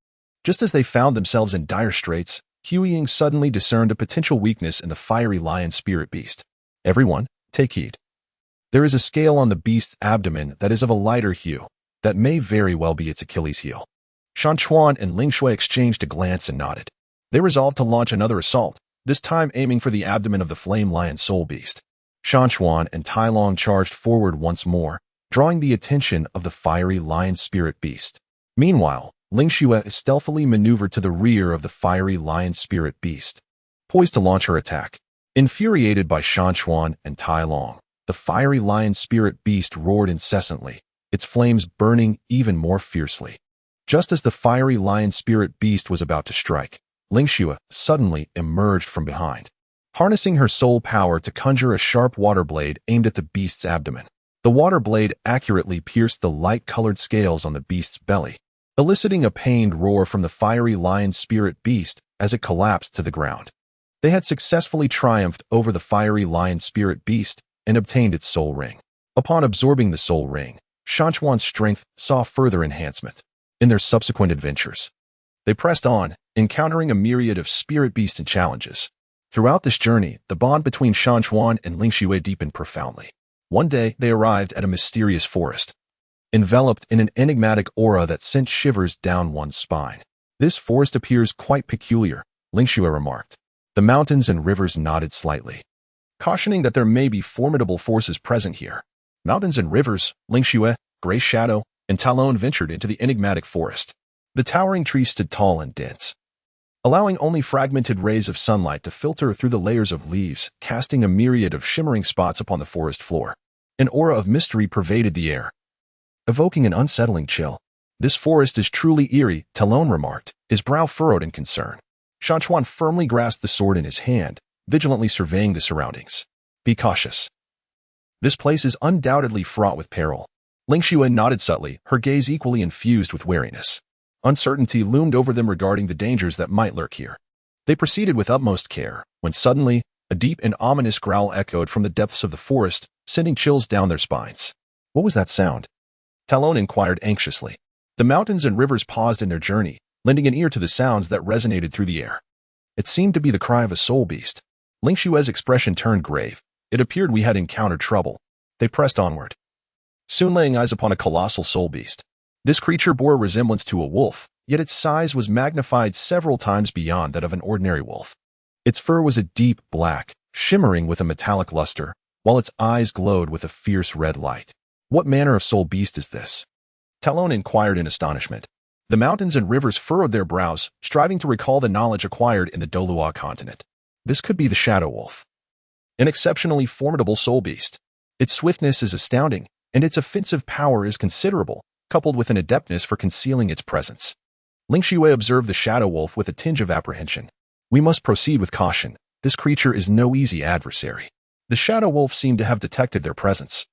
Just as they found themselves in dire straits, Huiying suddenly discerned a potential weakness in the fiery lion spirit beast. Everyone, take heed. There is a scale on the beast's abdomen that is of a lighter hue. That may very well be its Achilles heel. Shan Chuan and Ling Shui exchanged a glance and nodded. They resolved to launch another assault, this time aiming for the abdomen of the flame lion soul beast. Shan Chuan and Tai Long charged forward once more, drawing the attention of the fiery lion spirit beast. Meanwhile, Ling Shui stealthily maneuvered to the rear of the fiery lion spirit beast, poised to launch her attack. Infuriated by Shan Chuan and Tai Long, the fiery lion spirit beast roared incessantly, its flames burning even more fiercely. Just as the fiery lion spirit beast was about to strike, Ling Shui suddenly emerged from behind, harnessing her soul power to conjure a sharp water blade aimed at the beast's abdomen. The water blade accurately pierced the light-colored scales on the beast's belly, eliciting a pained roar from the fiery lion spirit beast as it collapsed to the ground. They had successfully triumphed over the fiery lion spirit beast and obtained its soul ring. Upon absorbing the soul ring, Shan Chuan's strength saw further enhancement. In their subsequent adventures, they pressed on, encountering a myriad of spirit beasts and challenges. Throughout this journey, the bond between Shan Chuan and Ling Shui deepened profoundly. One day, they arrived at a mysterious forest, enveloped in an enigmatic aura that sent shivers down one's spine. This forest appears quite peculiar, Ling Shui remarked. The mountains and rivers nodded slightly, cautioning that there may be formidable forces present here. Mountains and rivers, Ling Shui, Gray Shadow, and Talon ventured into the enigmatic forest. The towering trees stood tall and dense, allowing only fragmented rays of sunlight to filter through the layers of leaves, casting a myriad of shimmering spots upon the forest floor. An aura of mystery pervaded the air, evoking an unsettling chill. This forest is truly eerie, Talon remarked, his brow furrowed in concern. Shan Chuan firmly grasped the sword in his hand, vigilantly surveying the surroundings. Be cautious. This place is undoubtedly fraught with peril. Ling Shui nodded subtly, her gaze equally infused with wariness. Uncertainty loomed over them regarding the dangers that might lurk here. They proceeded with utmost care, when suddenly, a deep and ominous growl echoed from the depths of the forest, sending chills down their spines. What was that sound? Talon inquired anxiously. The mountains and rivers paused in their journey, lending an ear to the sounds that resonated through the air. It seemed to be the cry of a soul beast. Ling Shui's expression turned grave. It appeared we had encountered trouble. They pressed onward, soon laying eyes upon a colossal soul beast. This creature bore a resemblance to a wolf, yet its size was magnified several times beyond that of an ordinary wolf. Its fur was a deep black, shimmering with a metallic luster, while its eyes glowed with a fierce red light. What manner of soul beast is this? Talon inquired in astonishment. The mountains and rivers furrowed their brows, striving to recall the knowledge acquired in the Douluo Continent. This could be the Shadow Wolf, an exceptionally formidable soul beast. Its swiftness is astounding, and its offensive power is considerable, coupled with an adeptness for concealing its presence. Ling Xue observed the Shadow Wolf with a tinge of apprehension. We must proceed with caution. This creature is no easy adversary. The Shadow Wolf seemed to have detected their presence,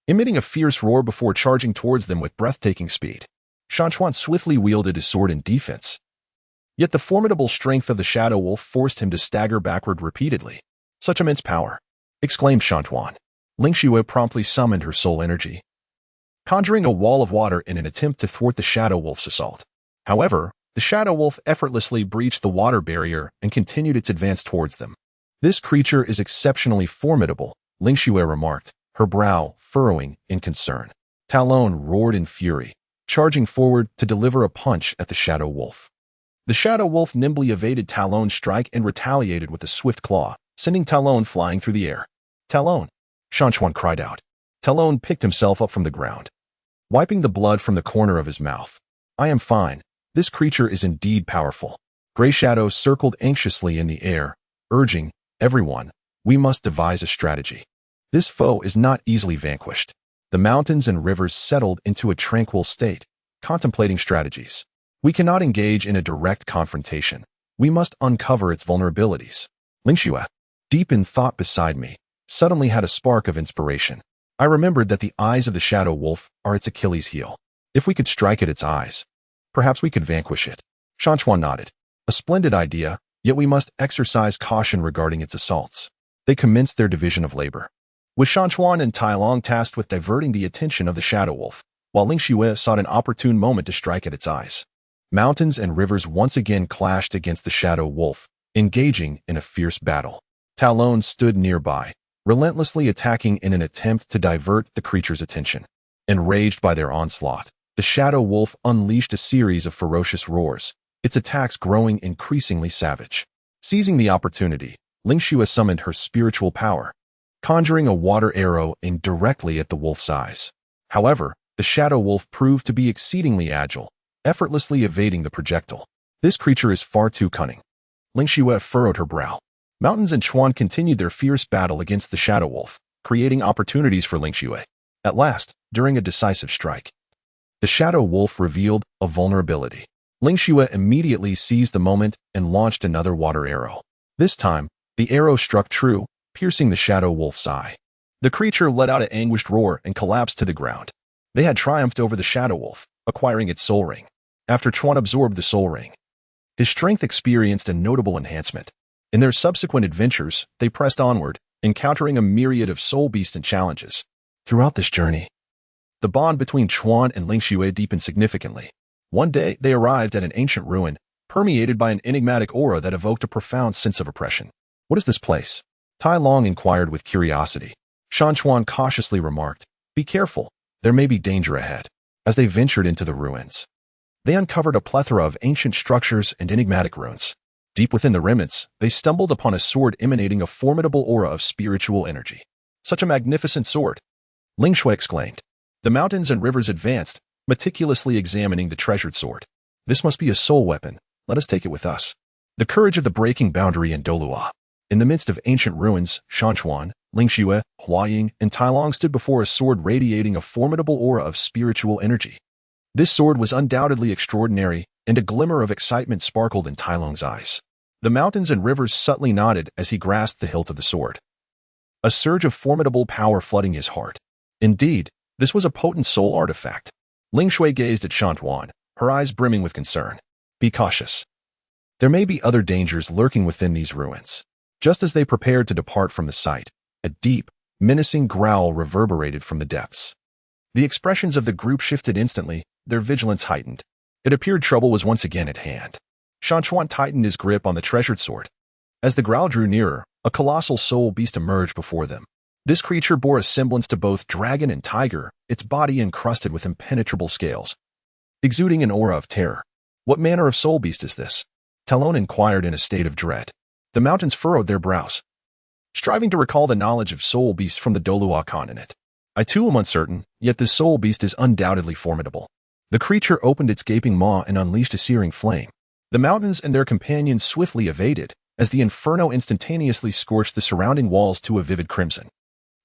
emitting a fierce roar before charging towards them with breathtaking speed. Shan Chuan swiftly wielded his sword in defense. Yet the formidable strength of the Shadow Wolf forced him to stagger backward repeatedly. Such immense power! Exclaimed Shan Chuan. Ling Xue promptly summoned her soul energy, conjuring a wall of water in an attempt to thwart the Shadow Wolf's assault. However, the Shadow Wolf effortlessly breached the water barrier and continued its advance towards them. This creature is exceptionally formidable, Ling Xue remarked, her brow furrowing in concern. Talon roared in fury, charging forward to deliver a punch at the Shadow Wolf. The Shadow Wolf nimbly evaded Talon's strike and retaliated with a swift claw, sending Talon flying through the air. Talon! Shan Chuan cried out. Talon picked himself up from the ground, wiping the blood from the corner of his mouth. I am fine. This creature is indeed powerful. Gray shadows circled anxiously in the air, urging, everyone, we must devise a strategy. This foe is not easily vanquished. The mountains and rivers settled into a tranquil state, contemplating strategies. We cannot engage in a direct confrontation. We must uncover its vulnerabilities. Ling Xue, deep in thought beside me, suddenly had a spark of inspiration. I remembered that the eyes of the Shadow Wolf are its Achilles' heel. If we could strike at its eyes, perhaps we could vanquish it. Shan Chuan nodded. A splendid idea, yet we must exercise caution regarding its assaults. They commenced their division of labor, with Shan Chuan and Tai Long tasked with diverting the attention of the Shadow Wolf, while Ling Xue sought an opportune moment to strike at its eyes. Mountains and rivers once again clashed against the Shadow Wolf, engaging in a fierce battle. Talon stood nearby, relentlessly attacking in an attempt to divert the creature's attention. Enraged by their onslaught, the Shadow Wolf unleashed a series of ferocious roars, its attacks growing increasingly savage. Seizing the opportunity, Ling Xue summoned her spiritual power, conjuring a water arrow aimed directly at the wolf's eyes. However, the Shadow Wolf proved to be exceedingly agile, effortlessly evading the projectile. This creature is far too cunning. Ling Xue furrowed her brow. Mountains and Chuan continued their fierce battle against the Shadow Wolf, creating opportunities for Ling Xue. At last, during a decisive strike, the Shadow Wolf revealed a vulnerability. Ling Xue immediately seized the moment and launched another water arrow. This time, the arrow struck true, piercing the Shadow Wolf's eye. The creature let out an anguished roar and collapsed to the ground. They had triumphed over the Shadow Wolf, acquiring its soul ring. After Chuan absorbed the soul ring, his strength experienced a notable enhancement. In their subsequent adventures, they pressed onward, encountering a myriad of soul beasts and challenges. Throughout this journey, the bond between Chuan and Ling Xue deepened significantly. One day, they arrived at an ancient ruin, permeated by an enigmatic aura that evoked a profound sense of oppression. What is this place? Tai Long inquired with curiosity. Shan Chuan cautiously remarked, be careful, there may be danger ahead. As they ventured into the ruins, they uncovered a plethora of ancient structures and enigmatic runes. Deep within the remnants, they stumbled upon a sword emanating a formidable aura of spiritual energy. Such a magnificent sword! Ling Xue exclaimed. The mountains and rivers advanced, meticulously examining the treasured sword. This must be a soul weapon. Let us take it with us. The courage of the breaking boundary in Douluo. In the midst of ancient ruins, Shan Chuan, Ling Xue, Hua Ying, and Tai Long stood before a sword radiating a formidable aura of spiritual energy. This sword was undoubtedly extraordinary, and a glimmer of excitement sparkled in Tai Long's eyes. The mountains and rivers subtly nodded as he grasped the hilt of the sword, a surge of formidable power flooding his heart. Indeed, this was a potent soul artifact. Ling Xue gazed at Shan Chuan, her eyes brimming with concern. Be cautious. There may be other dangers lurking within these ruins. Just as they prepared to depart from the site, a deep, menacing growl reverberated from the depths. The expressions of the group shifted instantly, their vigilance heightened. It appeared trouble was once again at hand. Shan Chuan tightened his grip on the treasured sword. As the growl drew nearer, a colossal soul beast emerged before them. This creature bore a semblance to both dragon and tiger, its body encrusted with impenetrable scales, exuding an aura of terror. What manner of soul beast is this? Talon inquired in a state of dread. The mountains furrowed their brows, striving to recall the knowledge of soul beasts from the Douluo Continent. I too am uncertain, yet this soul beast is undoubtedly formidable. The creature opened its gaping maw and unleashed a searing flame. The mountains and their companions swiftly evaded, as the inferno instantaneously scorched the surrounding walls to a vivid crimson.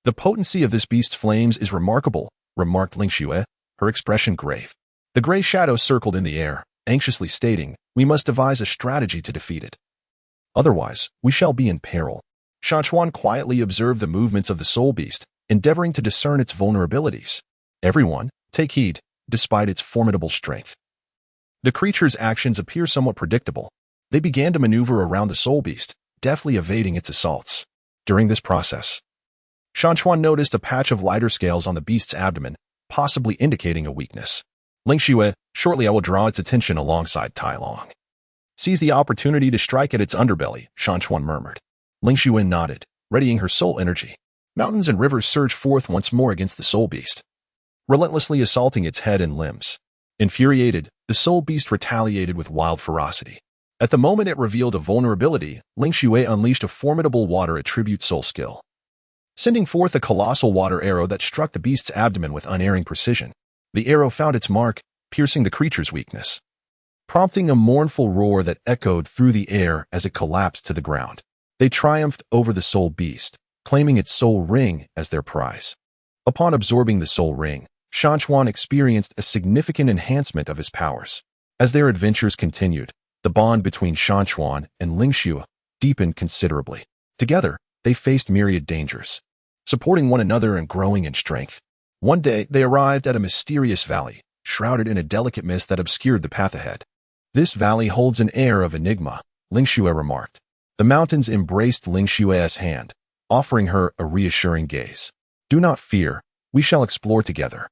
The potency of this beast's flames is remarkable, remarked Ling Xue, her expression grave. The gray shadow circled in the air, anxiously stating, we must devise a strategy to defeat it. Otherwise, we shall be in peril. Shan Chuan quietly observed the movements of the soul beast, endeavoring to discern its vulnerabilities. Everyone, take heed, despite its formidable strength. The creature's actions appear somewhat predictable. They began to maneuver around the soul beast, deftly evading its assaults. During this process, Shan Chuan noticed a patch of lighter scales on the beast's abdomen, possibly indicating a weakness. Ling Xue, shortly I will draw its attention alongside Tai Long. Seize the opportunity to strike at its underbelly, Shan Chuan murmured. Ling Xue nodded, readying her soul energy. Mountains and rivers surged forth once more against the soul beast, relentlessly assaulting its head and limbs. Infuriated, the soul beast retaliated with wild ferocity. At the moment it revealed a vulnerability, Ling Xue unleashed a formidable water attribute soul skill, sending forth a colossal water arrow that struck the beast's abdomen with unerring precision. The arrow found its mark, piercing the creature's weakness, prompting a mournful roar that echoed through the air as it collapsed to the ground. They triumphed over the soul beast, claiming its soul ring as their prize. Upon absorbing the soul ring, Shan Chuan experienced a significant enhancement of his powers. As their adventures continued, the bond between Shan Chuan and Ling Xue deepened considerably. Together, they faced myriad dangers, supporting one another and growing in strength. One day, they arrived at a mysterious valley, shrouded in a delicate mist that obscured the path ahead. This valley holds an air of enigma, Ling Xue remarked. The mountains embraced Ling Xue's hand, offering her a reassuring gaze. Do not fear, we shall explore together.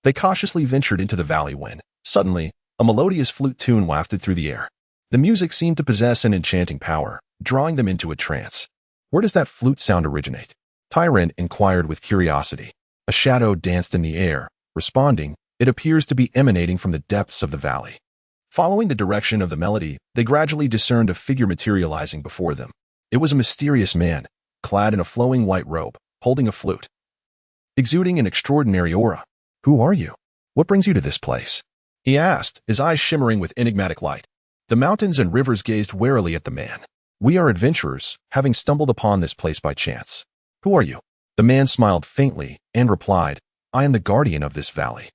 They cautiously ventured into the valley when, suddenly, a melodious flute tune wafted through the air. The music seemed to possess an enchanting power, drawing them into a trance. Where does that flute sound originate? Tyren inquired with curiosity. A shadow danced in the air, responding, it appears to be emanating from the depths of the valley. Following the direction of the melody, they gradually discerned a figure materializing before them. It was a mysterious man, clad in a flowing white robe, holding a flute, exuding an extraordinary aura. Who are you? What brings you to this place? He asked, his eyes shimmering with enigmatic light. The mountains and rivers gazed warily at the man. We are adventurers, having stumbled upon this place by chance. Who are you? The man smiled faintly and replied, I am the guardian of this valley.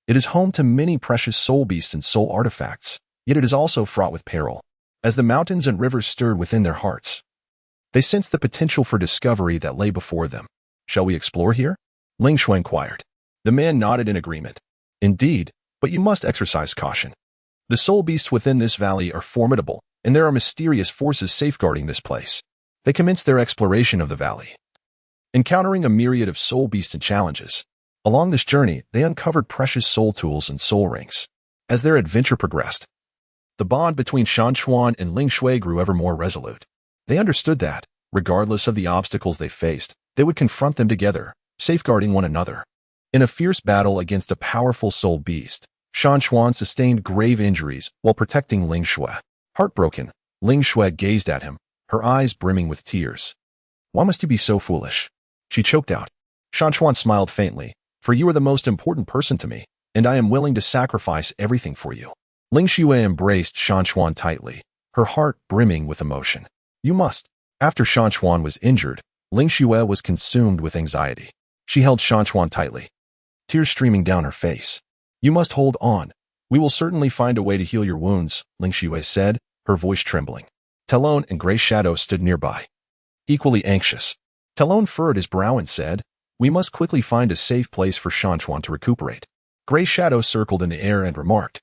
It is home to many precious soul beasts and soul artifacts, yet it is also fraught with peril. As the mountains and rivers stirred within their hearts, they sensed the potential for discovery that lay before them. Shall we explore here? Ling Xue inquired. The man nodded in agreement. Indeed, but you must exercise caution. The soul beasts within this valley are formidable, and there are mysterious forces safeguarding this place. They commenced their exploration of the valley, encountering a myriad of soul beasts and challenges. Along this journey, they uncovered precious soul tools and soul rings. As their adventure progressed, the bond between Shan Chuan and Ling Xue grew ever more resolute. They understood that, regardless of the obstacles they faced, they would confront them together, safeguarding one another. In a fierce battle against a powerful soul beast, Shan Chuan sustained grave injuries while protecting Ling Xue. Heartbroken, Ling Xue gazed at him, her eyes brimming with tears. Why must you be so foolish? She choked out. Shan Chuan smiled faintly. For you are the most important person to me, and I am willing to sacrifice everything for you. Ling Xue embraced Shan Chuan tightly, her heart brimming with emotion. You must. After Shan Chuan was injured, Ling Xue was consumed with anxiety. She held Shan Chuan tightly, tears streaming down her face. You must hold on. We will certainly find a way to heal your wounds, Ling Xue said, her voice trembling. Talon and Gray Shadow stood nearby, equally anxious. Talon furrowed his brow and said, we must quickly find a safe place for Shan Chuan to recuperate. Gray Shadow circled in the air and remarked,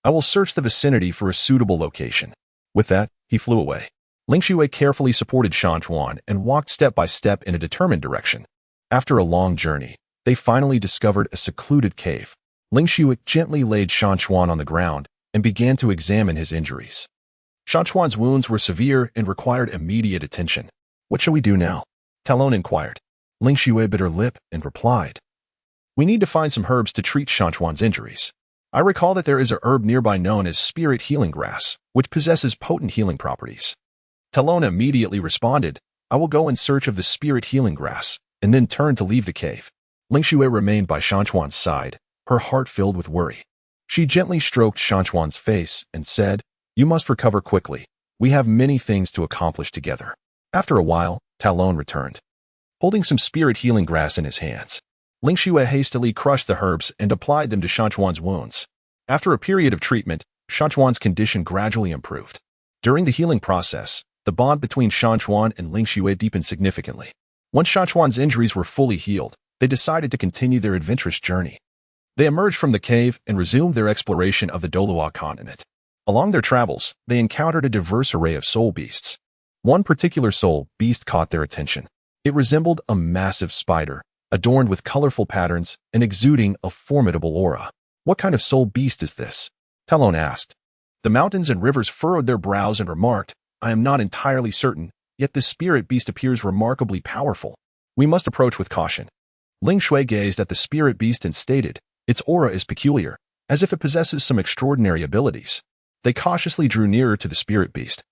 I will search the vicinity for a suitable location. With that, he flew away. Ling Xue carefully supported Shan Chuan and walked step by step in a determined direction. After a long journey, they finally discovered a secluded cave. Ling Xue gently laid Shan Chuan on the ground and began to examine his injuries. Shan Chuan's wounds were severe and required immediate attention. What shall we do now? Talon inquired. Ling Xue bit her lip and replied, we need to find some herbs to treat Shan Chuan's injuries. I recall that there is a herb nearby known as spirit healing grass, which possesses potent healing properties. Talon immediately responded, I will go in search of the spirit healing grass, and then turn to leave the cave. Ling Xue remained by Shan Chuan's side, her heart filled with worry. She gently stroked Shan Chuan's face and said, "You must recover quickly. We have many things to accomplish together." After a while, Talon returned, holding some spirit healing grass in his hands. Ling Xue hastily crushed the herbs and applied them to Shan Chuan's wounds. After a period of treatment, Shan Chuan's condition gradually improved. During the healing process, the bond between Shan Chuan and Ling Xue deepened significantly. Once Shan Chuan's injuries were fully healed, they decided to continue their adventurous journey. They emerged from the cave and resumed their exploration of the Douluo Continent. Along their travels, they encountered a diverse array of soul beasts. One particular soul beast caught their attention. It resembled a massive spider, adorned with colorful patterns and exuding a formidable aura. "What kind of soul beast is this?" Talon asked. The mountains and rivers furrowed their brows and remarked, "I am not entirely certain, yet this spirit beast appears remarkably powerful. We must approach with caution." Ling Xue gazed at the spirit beast and stated, "Its aura is peculiar, as if it possesses some extraordinary abilities." They cautiously drew nearer to the spirit beast,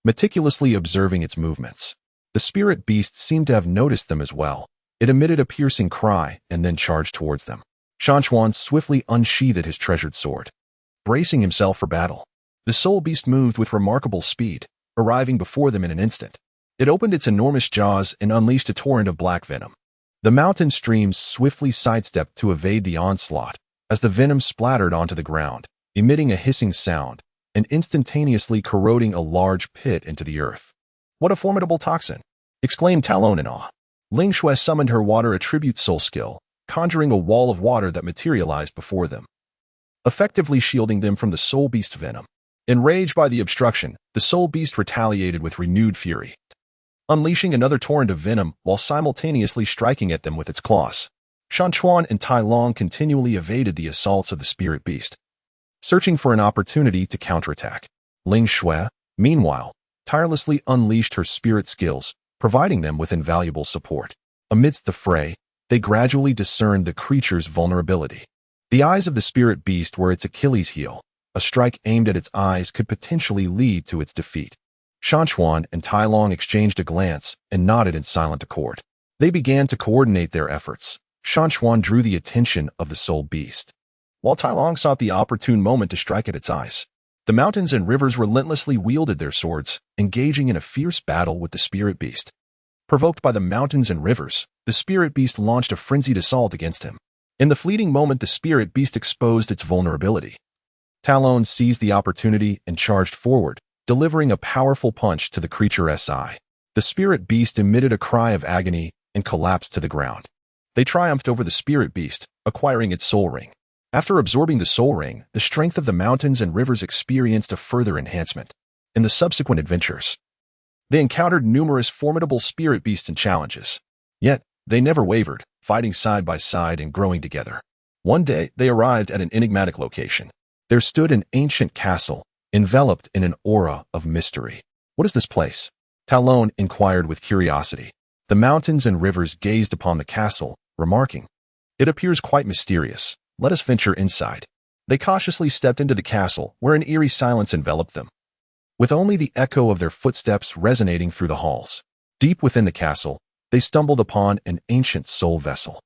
meticulously observing its movements. The spirit beast seemed to have noticed them as well. It emitted a piercing cry and then charged towards them. Shan Chuan swiftly unsheathed his treasured sword, bracing himself for battle. The soul beast moved with remarkable speed, arriving before them in an instant. It opened its enormous jaws and unleashed a torrent of black venom. The mountain streams swiftly sidestepped to evade the onslaught as the venom splattered onto the ground, emitting a hissing sound and instantaneously corroding a large pit into the earth. "What a formidable toxin!" exclaimed Talon in awe. Ling Xue summoned her water attribute soul skill, conjuring a wall of water that materialized before them, effectively shielding them from the soul beast's venom. Enraged by the obstruction, the soul beast retaliated with renewed fury, unleashing another torrent of venom while simultaneously striking at them with its claws. Shan Chuan and Tai Long continually evaded the assaults of the spirit beast, searching for an opportunity to counterattack. Ling Xue, meanwhile, tirelessly unleashed her spirit skills, providing them with invaluable support. Amidst the fray, they gradually discerned the creature's vulnerability. The eyes of the spirit beast were its Achilles heel. A strike aimed at its eyes could potentially lead to its defeat. Shan Chuan and Tai Long exchanged a glance and nodded in silent accord. They began to coordinate their efforts. Shan Chuan drew the attention of the soul beast, while Tai Long sought the opportune moment to strike at its eyes. The mountains and rivers relentlessly wielded their swords, engaging in a fierce battle with the spirit beast. Provoked by the mountains and rivers, the spirit beast launched a frenzied assault against him. In the fleeting moment, the spirit beast exposed its vulnerability. Talon seized the opportunity and charged forward, delivering a powerful punch to the creature's eye. The spirit beast emitted a cry of agony and collapsed to the ground. They triumphed over the spirit beast, acquiring its soul ring. After absorbing the soul ring, the strength of the mountains and rivers experienced a further enhancement. In the subsequent adventures, they encountered numerous formidable spirit beasts and challenges. Yet, they never wavered, fighting side by side and growing together. One day, they arrived at an enigmatic location. There stood an ancient castle, enveloped in an aura of mystery. "What is this place?" Talon inquired with curiosity. The mountains and rivers gazed upon the castle, remarking, "It appears quite mysterious. Let us venture inside." They cautiously stepped into the castle, where an eerie silence enveloped them, with only the echo of their footsteps resonating through the halls. Deep within the castle, they stumbled upon an ancient soul vessel.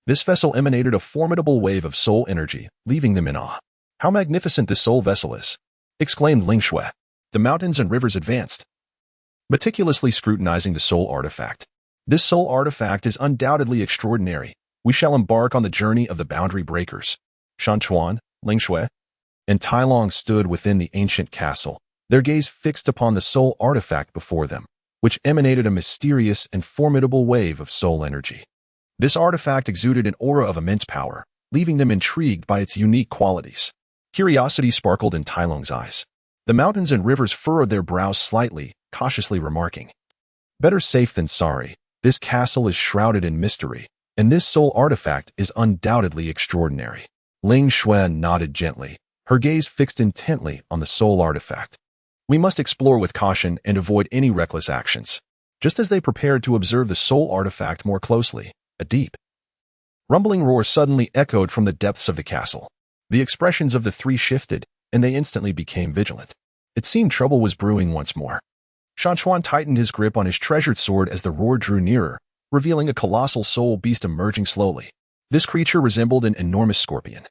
This vessel emanated a formidable wave of soul energy, leaving them in awe. "How magnificent this soul vessel is!" exclaimed Ling Xue. The mountains and rivers advanced, meticulously scrutinizing the soul artifact. "This soul artifact is undoubtedly extraordinary. We shall embark on the journey of the boundary breakers." Shan Chuan, Ling Xue, and Tai Long stood within the ancient castle, their gaze fixed upon the soul artifact before them, which emanated a mysterious and formidable wave of soul energy. This artifact exuded an aura of immense power, leaving them intrigued by its unique qualities. Curiosity sparkled in Tai Long's eyes. The mountains and rivers furrowed their brows slightly, cautiously remarking, "Better safe than sorry. This castle is shrouded in mystery, and this soul artifact is undoubtedly extraordinary." Ling Xue nodded gently, her gaze fixed intently on the soul artifact. "We must explore with caution and avoid any reckless actions." Just as they prepared to observe the soul artifact more closely, a deep, rumbling roar suddenly echoed from the depths of the castle. The expressions of the three shifted, and they instantly became vigilant. It seemed trouble was brewing once more. Shan Chuan tightened his grip on his treasured sword as the roar drew nearer, revealing a colossal soul beast emerging slowly. This creature resembled an enormous scorpion,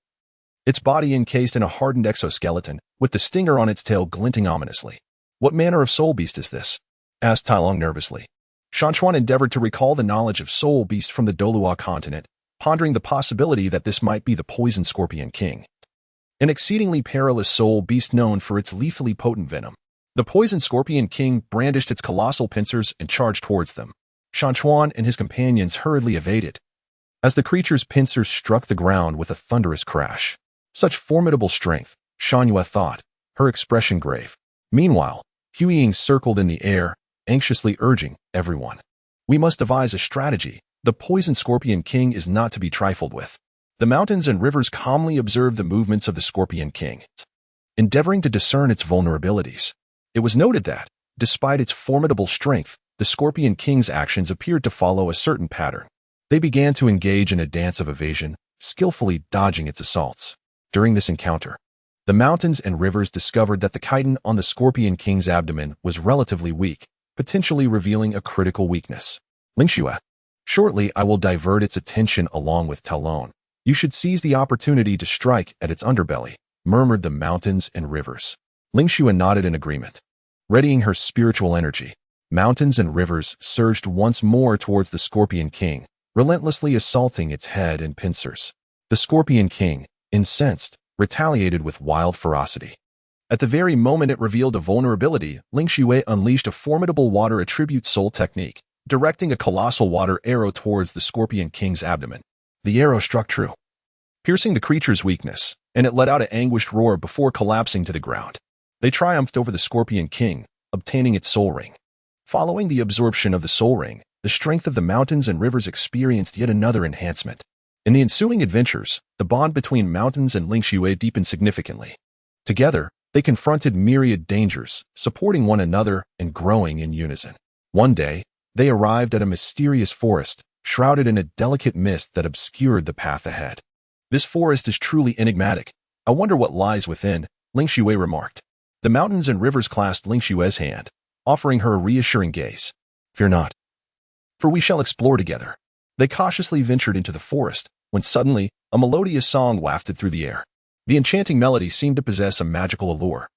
its body encased in a hardened exoskeleton, with the stinger on its tail glinting ominously. "What manner of soul beast is this?" asked Talong nervously. Shan Chuan endeavored to recall the knowledge of soul beast from the Douluo Continent, pondering the possibility that this might be the poison scorpion king, an exceedingly perilous soul beast known for its lethally potent venom. The poison scorpion king brandished its colossal pincers and charged towards them. Shan Chuan and his companions hurriedly evaded, as the creature's pincers struck the ground with a thunderous crash. Such formidable strength, Shan Yue thought, her expression grave. Meanwhile, Huiying circled in the air, anxiously urging everyone. "We must devise a strategy. The poison scorpion king is not to be trifled with." The mountains and rivers calmly observed the movements of the scorpion king, endeavoring to discern its vulnerabilities. It was noted that, despite its formidable strength, the scorpion king's actions appeared to follow a certain pattern. They began to engage in a dance of evasion, skillfully dodging its assaults. During this encounter, the mountains and rivers discovered that the chitin on the scorpion king's abdomen was relatively weak, potentially revealing a critical weakness. "Lingxue, shortly I will divert its attention along with Talon. You should seize the opportunity to strike at its underbelly," murmured the mountains and rivers. Lingxue nodded in agreement. Readying her spiritual energy, mountains and rivers surged once more towards the scorpion king, relentlessly assaulting its head and pincers. The scorpion king, incensed, retaliated with wild ferocity. At the very moment it revealed a vulnerability, Lingxue unleashed a formidable water attribute soul technique, directing a colossal water arrow towards the scorpion king's abdomen. The arrow struck true, piercing the creature's weakness, and it let out an anguished roar before collapsing to the ground. They triumphed over the scorpion king, obtaining its soul ring. Following the absorption of the soul ring, the strength of the mountains and rivers experienced yet another enhancement. In the ensuing adventures, the bond between mountains and Lingxue deepened significantly. Together, they confronted myriad dangers, supporting one another and growing in unison. One day, they arrived at a mysterious forest, shrouded in a delicate mist that obscured the path ahead. "This forest is truly enigmatic. I wonder what lies within," Lingxue remarked. The mountains and rivers clasped Lingxue's hand, offering her a reassuring gaze. "Fear not, for we shall explore together." They cautiously ventured into the forest, when suddenly, a melodious song wafted through the air. The enchanting melody seemed to possess a magical allure,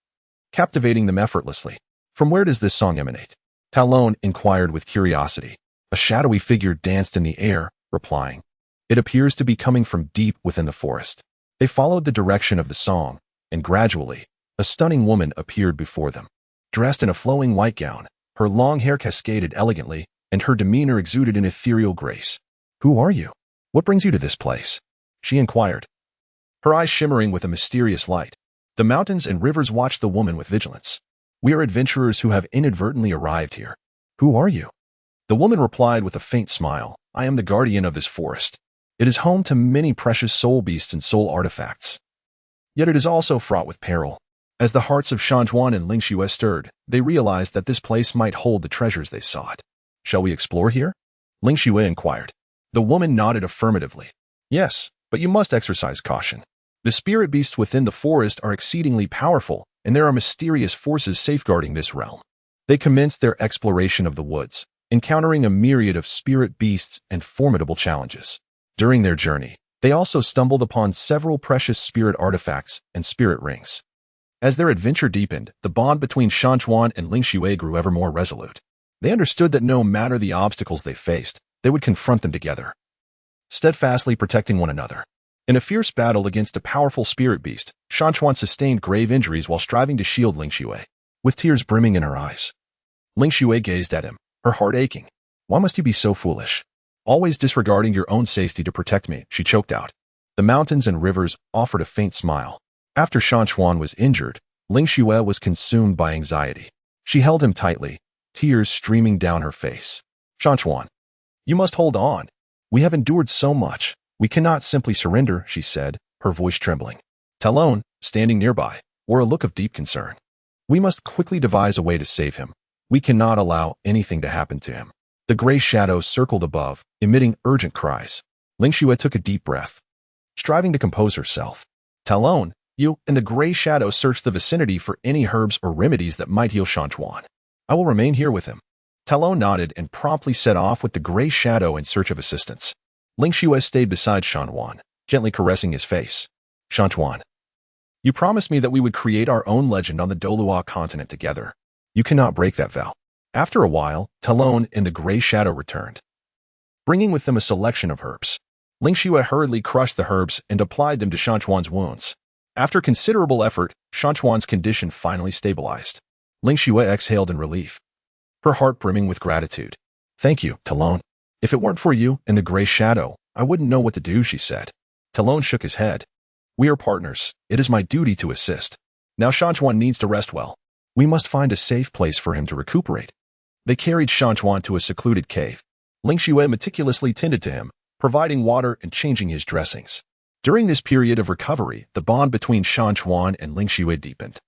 captivating them effortlessly. "From where does this song emanate?" Talon inquired with curiosity. A shadowy figure danced in the air, replying, "It appears to be coming from deep within the forest." They followed the direction of the song, and gradually, a stunning woman appeared before them. Dressed in a flowing white gown, her long hair cascaded elegantly, and her demeanor exuded an ethereal grace. "Who are you? What brings you to this place?" she inquired, her eyes shimmering with a mysterious light. The mountains and rivers watched the woman with vigilance. "We are adventurers who have inadvertently arrived here." "Who are you?" The woman replied with a faint smile. "I am the guardian of this forest. It is home to many precious soul beasts and soul artifacts. Yet it is also fraught with peril." As the hearts of Shan Chuan and Lingxue stirred, they realized that this place might hold the treasures they sought. "Shall we explore here?" Lingxue inquired. The woman nodded affirmatively. "Yes, but you must exercise caution. The spirit beasts within the forest are exceedingly powerful, and there are mysterious forces safeguarding this realm." They commenced their exploration of the woods, encountering a myriad of spirit beasts and formidable challenges. During their journey, they also stumbled upon several precious spirit artifacts and spirit rings. As their adventure deepened, the bond between Shan Chuan and Lingxue grew ever more resolute. They understood that no matter the obstacles they faced, they would confront them together, steadfastly protecting one another. In a fierce battle against a powerful spirit beast, Shan Chuan sustained grave injuries while striving to shield Lingxue, with tears brimming in her eyes. Lingxue gazed at him, her heart aching. "Why must you be so foolish? Always disregarding your own safety to protect me," she choked out. The mountains and rivers offered a faint smile. After Shan Chuan was injured, Lingxue was consumed by anxiety. She held him tightly, tears streaming down her face. "Shan Chuan, you must hold on. We have endured so much. We cannot simply surrender," she said, her voice trembling. Talon, standing nearby, wore a look of deep concern. "We must quickly devise a way to save him. We cannot allow anything to happen to him." The gray shadows circled above, emitting urgent cries. Lingxue took a deep breath, striving to compose herself. "Talon, you and the gray shadow search the vicinity for any herbs or remedies that might heal Shan Chuan. I will remain here with him." Talon nodded and promptly set off with the gray shadow in search of assistance. Ling Xue stayed beside Shan Chuan, gently caressing his face. Shan Chuan, you promised me that we would create our own legend on the Douluo Continent together. You cannot break that vow. After a while, Talon and the Gray Shadow returned, bringing with them a selection of herbs. Ling Xue hurriedly crushed the herbs and applied them to Shan Chuan's wounds. After considerable effort, Shan Chuan's condition finally stabilized. Ling Xue exhaled in relief, her heart brimming with gratitude. Thank you, Talon. If it weren't for you and the Gray Shadow, I wouldn't know what to do, she said. Talon shook his head. We are partners. It is my duty to assist. Now Shan Chuan needs to rest well. We must find a safe place for him to recuperate. They carried Shan Chuan to a secluded cave. Ling Xue meticulously tended to him, providing water and changing his dressings. During this period of recovery, the bond between Shan Chuan and Ling Xue deepened.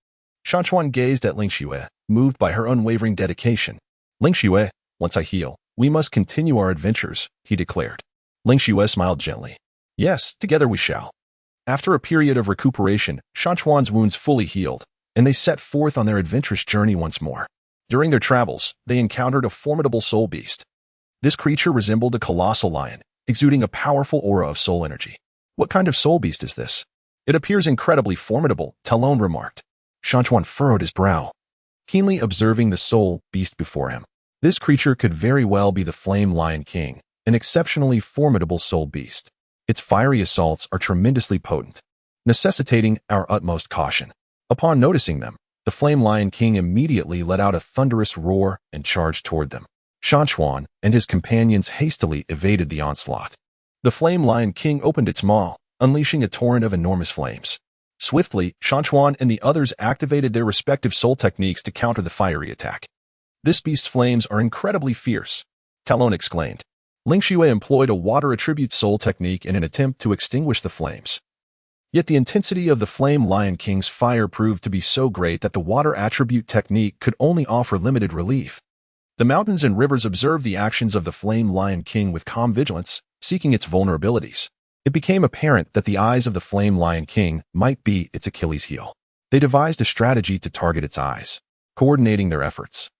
Shan Chuan gazed at Ling Xue, moved by her unwavering dedication. Ling Xue, once I heal, we must continue our adventures, he declared. Ling Xue smiled gently. Yes, together we shall. After a period of recuperation, Shan Chuan's wounds fully healed, and they set forth on their adventurous journey once more. During their travels, they encountered a formidable soul beast. This creature resembled a colossal lion, exuding a powerful aura of soul energy. What kind of soul beast is this? It appears incredibly formidable, Talon remarked. Shan Chuan furrowed his brow, keenly observing the soul beast before him. This creature could very well be the Flame Lion King, an exceptionally formidable soul beast. Its fiery assaults are tremendously potent, necessitating our utmost caution. Upon noticing them, the Flame Lion King immediately let out a thunderous roar and charged toward them. Shan Chuan and his companions hastily evaded the onslaught. The Flame Lion King opened its maw, unleashing a torrent of enormous flames. Swiftly, Shan Chuan and the others activated their respective soul techniques to counter the fiery attack. This beast's flames are incredibly fierce, Talon exclaimed. Ling Xue employed a water attribute soul technique in an attempt to extinguish the flames. Yet the intensity of the Flame Lion King's fire proved to be so great that the water attribute technique could only offer limited relief. The mountains and rivers observed the actions of the Flame Lion King with calm vigilance, seeking its vulnerabilities. It became apparent that the eyes of the Flame Lion King might be its Achilles heel. They devised a strategy to target its eyes, coordinating their efforts.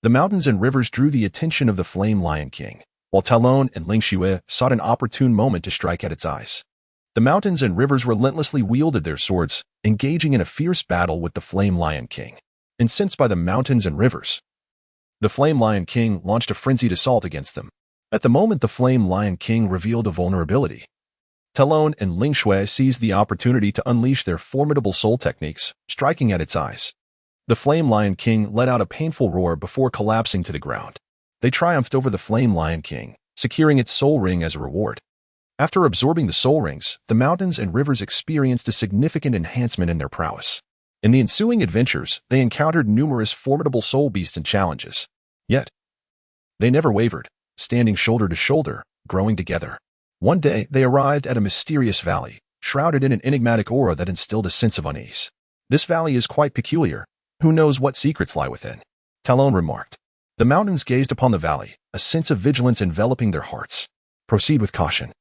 The mountains and rivers drew the attention of the Flame Lion King, while Talon and Ling Xue sought an opportune moment to strike at its eyes. The mountains and rivers relentlessly wielded their swords, engaging in a fierce battle with the Flame Lion King. Incensed by the mountains and rivers, the Flame Lion King launched a frenzied assault against them. At the moment the Flame Lion King revealed a vulnerability, Talon and Ling Xue seized the opportunity to unleash their formidable soul techniques, striking at its eyes. The Flame Lion King let out a painful roar before collapsing to the ground. They triumphed over the Flame Lion King, securing its soul ring as a reward. After absorbing the soul rings, the mountains and rivers experienced a significant enhancement in their prowess. In the ensuing adventures, they encountered numerous formidable soul beasts and challenges. Yet, they never wavered, standing shoulder to shoulder, growing together. One day, they arrived at a mysterious valley, shrouded in an enigmatic aura that instilled a sense of unease. This valley is quite peculiar. Who knows what secrets lie within? Talon remarked. The mountains gazed upon the valley, a sense of vigilance enveloping their hearts. Proceed with caution.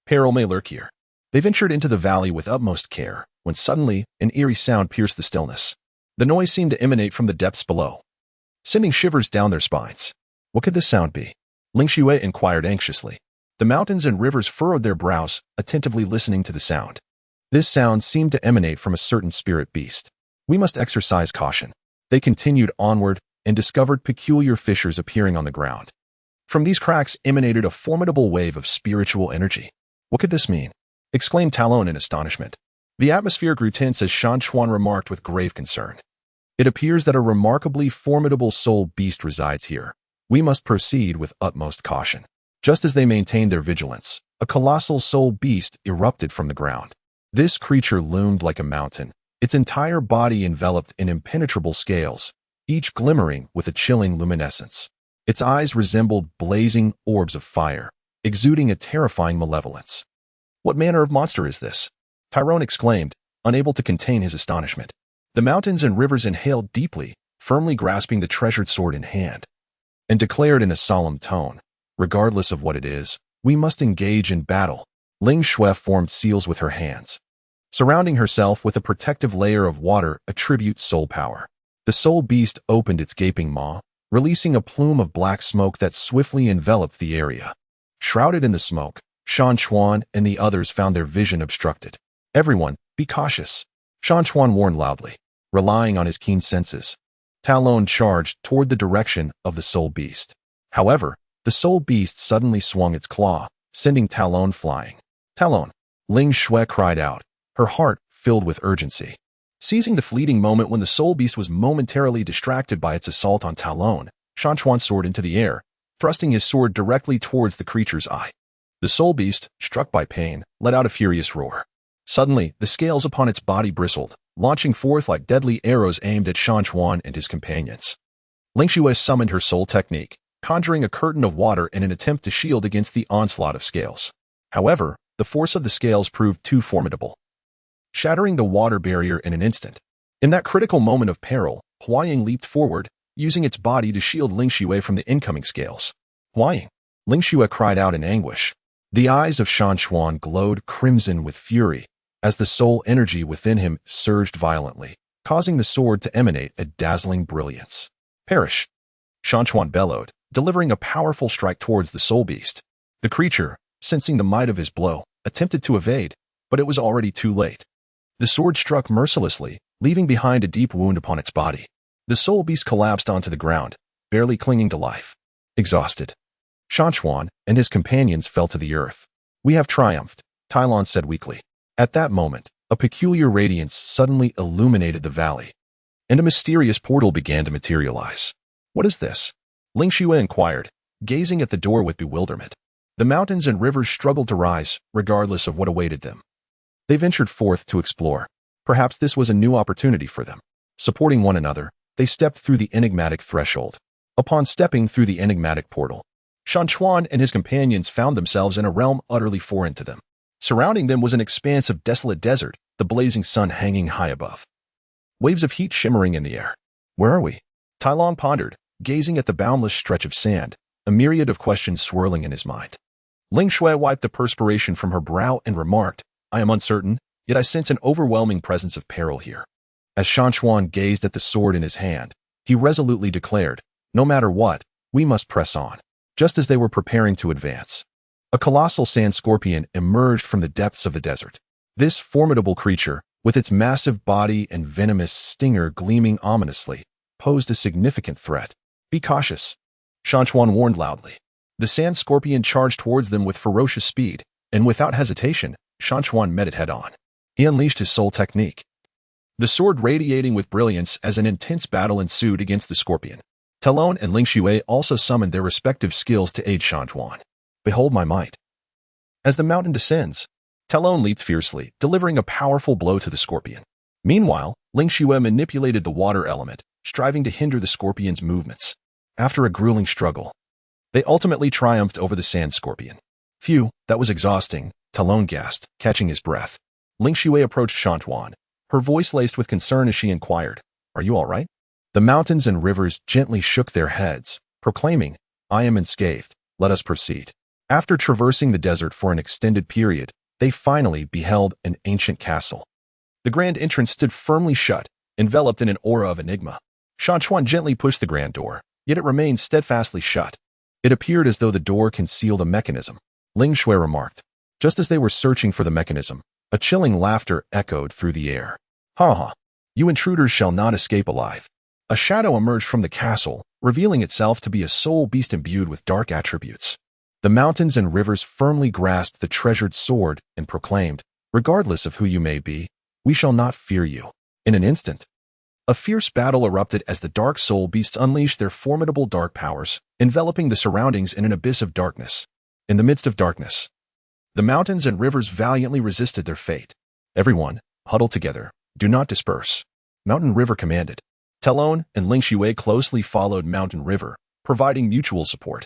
Peril may lurk here. They ventured into the valley with utmost care, when suddenly, an eerie sound pierced the stillness. The noise seemed to emanate from the depths below, sending shivers down their spines. What could this sound be? Ling Xue inquired anxiously. The mountains and rivers furrowed their brows, attentively listening to the sound. This sound seemed to emanate from a certain spirit beast. We must exercise caution. They continued onward and discovered peculiar fissures appearing on the ground. From these cracks emanated a formidable wave of spiritual energy. What could this mean? Exclaimed Talon in astonishment. The atmosphere grew tense as Shan Chuan remarked with grave concern. It appears that a remarkably formidable soul beast resides here. We must proceed with utmost caution. Just as they maintained their vigilance, a colossal soul beast erupted from the ground. This creature loomed like a mountain, its entire body enveloped in impenetrable scales, each glimmering with a chilling luminescence. Its eyes resembled blazing orbs of fire, exuding a terrifying malevolence. What manner of monster is this? Tyrone exclaimed, unable to contain his astonishment. The mountains and rivers inhaled deeply, firmly grasping the treasured sword in hand, and declared in a solemn tone, regardless of what it is, we must engage in battle. Ling Xue formed seals with her hands, surrounding herself with a protective layer of water attribute soul power. The soul beast opened its gaping maw, releasing a plume of black smoke that swiftly enveloped the area. Shrouded in the smoke, Shan Chuan and the others found their vision obstructed. Everyone, be cautious, Shan Chuan warned loudly, relying on his keen senses. Talon charged toward the direction of the soul beast. However, the soul beast suddenly swung its claw, sending Talon flying. Talon! Ling Shui cried out, her heart filled with urgency. Seizing the fleeting moment when the soul beast was momentarily distracted by its assault on Talon, Shan Chuan soared into the air, thrusting his sword directly towards the creature's eye. The soul beast, struck by pain, let out a furious roar. Suddenly, the scales upon its body bristled, launching forth like deadly arrows aimed at Shan Chuan and his companions. Ling Shui summoned her soul technique, conjuring a curtain of water in an attempt to shield against the onslaught of scales. However, the force of the scales proved too formidable, shattering the water barrier in an instant. In that critical moment of peril, Huaying leaped forward, using its body to shield Ling Shui from the incoming scales. Huaying! Ling Shui cried out in anguish. The eyes of Shan Chuan glowed crimson with fury, as the soul energy within him surged violently, causing the sword to emanate a dazzling brilliance. Perish! Shan Chuan bellowed, delivering a powerful strike towards the soul beast. The creature, sensing the might of his blow, attempted to evade, but it was already too late. The sword struck mercilessly, leaving behind a deep wound upon its body. The soul beast collapsed onto the ground, barely clinging to life. Exhausted, Shan Chuan and his companions fell to the earth. We have triumphed, Talon said weakly. At that moment, a peculiar radiance suddenly illuminated the valley, and a mysterious portal began to materialize. What is this? Ling Shui inquired, gazing at the door with bewilderment. The mountains and rivers struggled to rise, regardless of what awaited them. They ventured forth to explore. Perhaps this was a new opportunity for them. Supporting one another, they stepped through the enigmatic threshold. Upon stepping through the enigmatic portal, Shan Chuan and his companions found themselves in a realm utterly foreign to them. Surrounding them was an expanse of desolate desert, the blazing sun hanging high above. Waves of heat shimmering in the air. Where are we? Talon pondered, gazing at the boundless stretch of sand, a myriad of questions swirling in his mind. Ling Shui wiped the perspiration from her brow and remarked, I am uncertain, yet I sense an overwhelming presence of peril here. As Shan Chuan gazed at the sword in his hand, he resolutely declared, no matter what, we must press on. Just as they were preparing to advance, a colossal sand scorpion emerged from the depths of the desert. This formidable creature, with its massive body and venomous stinger gleaming ominously, posed a significant threat. Be cautious, Shan Chuan warned loudly. The sand scorpion charged towards them with ferocious speed, and without hesitation, Shan Chuan met it head-on. He unleashed his soul technique, the sword radiating with brilliance as an intense battle ensued against the scorpion. Talon and Ling Shui also summoned their respective skills to aid Shan Chuan. Behold my might. As the mountain descends, Talon leaped fiercely, delivering a powerful blow to the scorpion. Meanwhile, Ling Shui manipulated the water element, striving to hinder the scorpion's movements. After a grueling struggle, they ultimately triumphed over the sand scorpion. Phew, that was exhausting, Talon gasped, catching his breath. Ling Shui approached Shan Chuan, her voice laced with concern as she inquired, Are you all right? The mountains and rivers gently shook their heads, proclaiming, I am unscathed, let us proceed. After traversing the desert for an extended period, they finally beheld an ancient castle. The grand entrance stood firmly shut, enveloped in an aura of enigma. Shan Chuan gently pushed the grand door, yet it remained steadfastly shut. It appeared as though the door concealed a mechanism. Ling Shui remarked. Just as they were searching for the mechanism, a chilling laughter echoed through the air. Ha ha! You intruders shall not escape alive. A shadow emerged from the castle, revealing itself to be a soul beast imbued with dark attributes. The mountains and rivers firmly grasped the treasured sword and proclaimed, Regardless of who you may be, we shall not fear you. In an instant, a fierce battle erupted as the dark soul beasts unleashed their formidable dark powers, enveloping the surroundings in an abyss of darkness. In the midst of darkness, the mountains and rivers valiantly resisted their fate. Everyone, huddle together, do not disperse. Mountain River commanded. Talon and Ling Shui closely followed Mountain River, providing mutual support.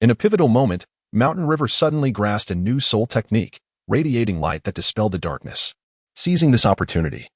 In a pivotal moment, Mountain River suddenly grasped a new soul technique, radiating light that dispelled the darkness. Seizing this opportunity,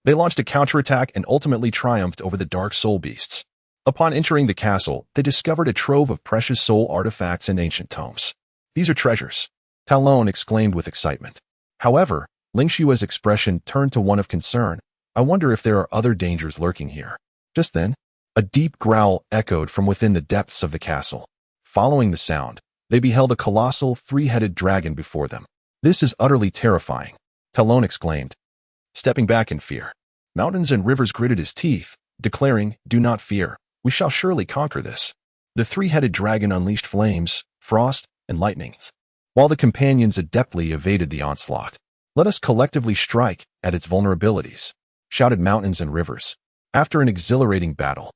they launched a counterattack and ultimately triumphed over the dark soul beasts. Upon entering the castle, they discovered a trove of precious soul artifacts and ancient tomes. These are treasures, Talon exclaimed with excitement. However, Ling Shui's expression turned to one of concern. I wonder if there are other dangers lurking here. Just then, a deep growl echoed from within the depths of the castle. Following the sound, they beheld a colossal, three-headed dragon before them. "This is utterly terrifying," Talon exclaimed, stepping back in fear. Mountains and rivers gritted his teeth, declaring, "Do not fear. We shall surely conquer this." The three-headed dragon unleashed flames, frost, and lightning, while the companions adeptly evaded the onslaught. "Let us collectively strike at its vulnerabilities," shouted mountains and rivers. After an exhilarating battle,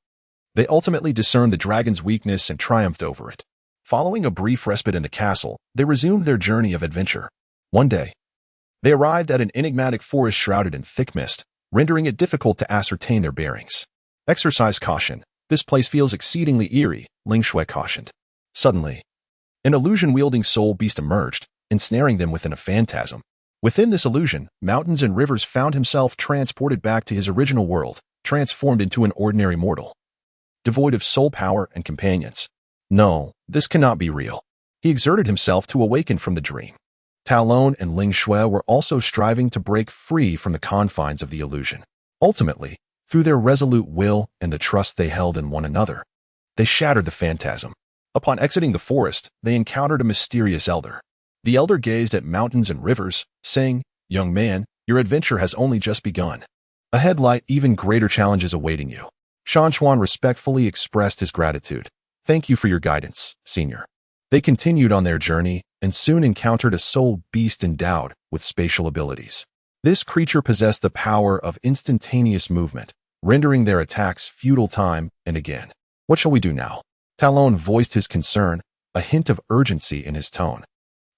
they ultimately discerned the dragon's weakness and triumphed over it. Following a brief respite in the castle, they resumed their journey of adventure. One day, they arrived at an enigmatic forest shrouded in thick mist, rendering it difficult to ascertain their bearings. "Exercise caution. This place feels exceedingly eerie," Ling Shui cautioned. Suddenly, an illusion-wielding soul beast emerged, ensnaring them within a phantasm. Within this illusion, mountains and rivers found himself transported back to his original world, transformed into an ordinary mortal, devoid of soul power and companions. No, this cannot be real. He exerted himself to awaken from the dream. Talon and Ling Shui were also striving to break free from the confines of the illusion. Ultimately, through their resolute will and the trust they held in one another, they shattered the phantasm. Upon exiting the forest, they encountered a mysterious elder. The elder gazed at mountains and rivers, saying, "Young man, your adventure has only just begun. Ahead lie even greater challenges awaiting you." Shan Chuan respectfully expressed his gratitude. "Thank you for your guidance, senior." They continued on their journey and soon encountered a soul beast endowed with spatial abilities. This creature possessed the power of instantaneous movement, rendering their attacks futile time and again. "What shall we do now?" Talon voiced his concern, a hint of urgency in his tone.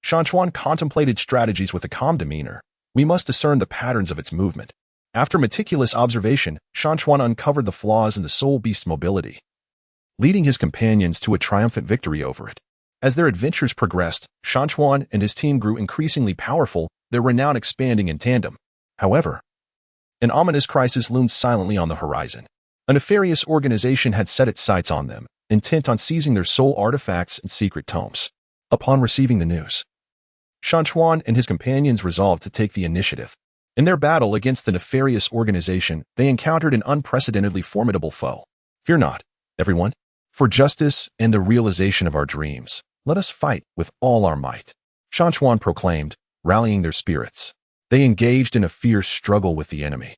Shan Chuan contemplated strategies with a calm demeanor. "We must discern the patterns of its movement." After meticulous observation, Shan Chuan uncovered the flaws in the soul beast's mobility, leading his companions to a triumphant victory over it. As their adventures progressed, Shan Chuan and his team grew increasingly powerful, their renown expanding in tandem. However, an ominous crisis loomed silently on the horizon. A nefarious organization had set its sights on them, intent on seizing their soul artifacts and secret tomes. Upon receiving the news, Shan Chuan and his companions resolved to take the initiative. In their battle against the nefarious organization, they encountered an unprecedentedly formidable foe. "Fear not, everyone. For justice and the realization of our dreams, let us fight with all our might," Shan Chuan proclaimed, rallying their spirits. They engaged in a fierce struggle with the enemy,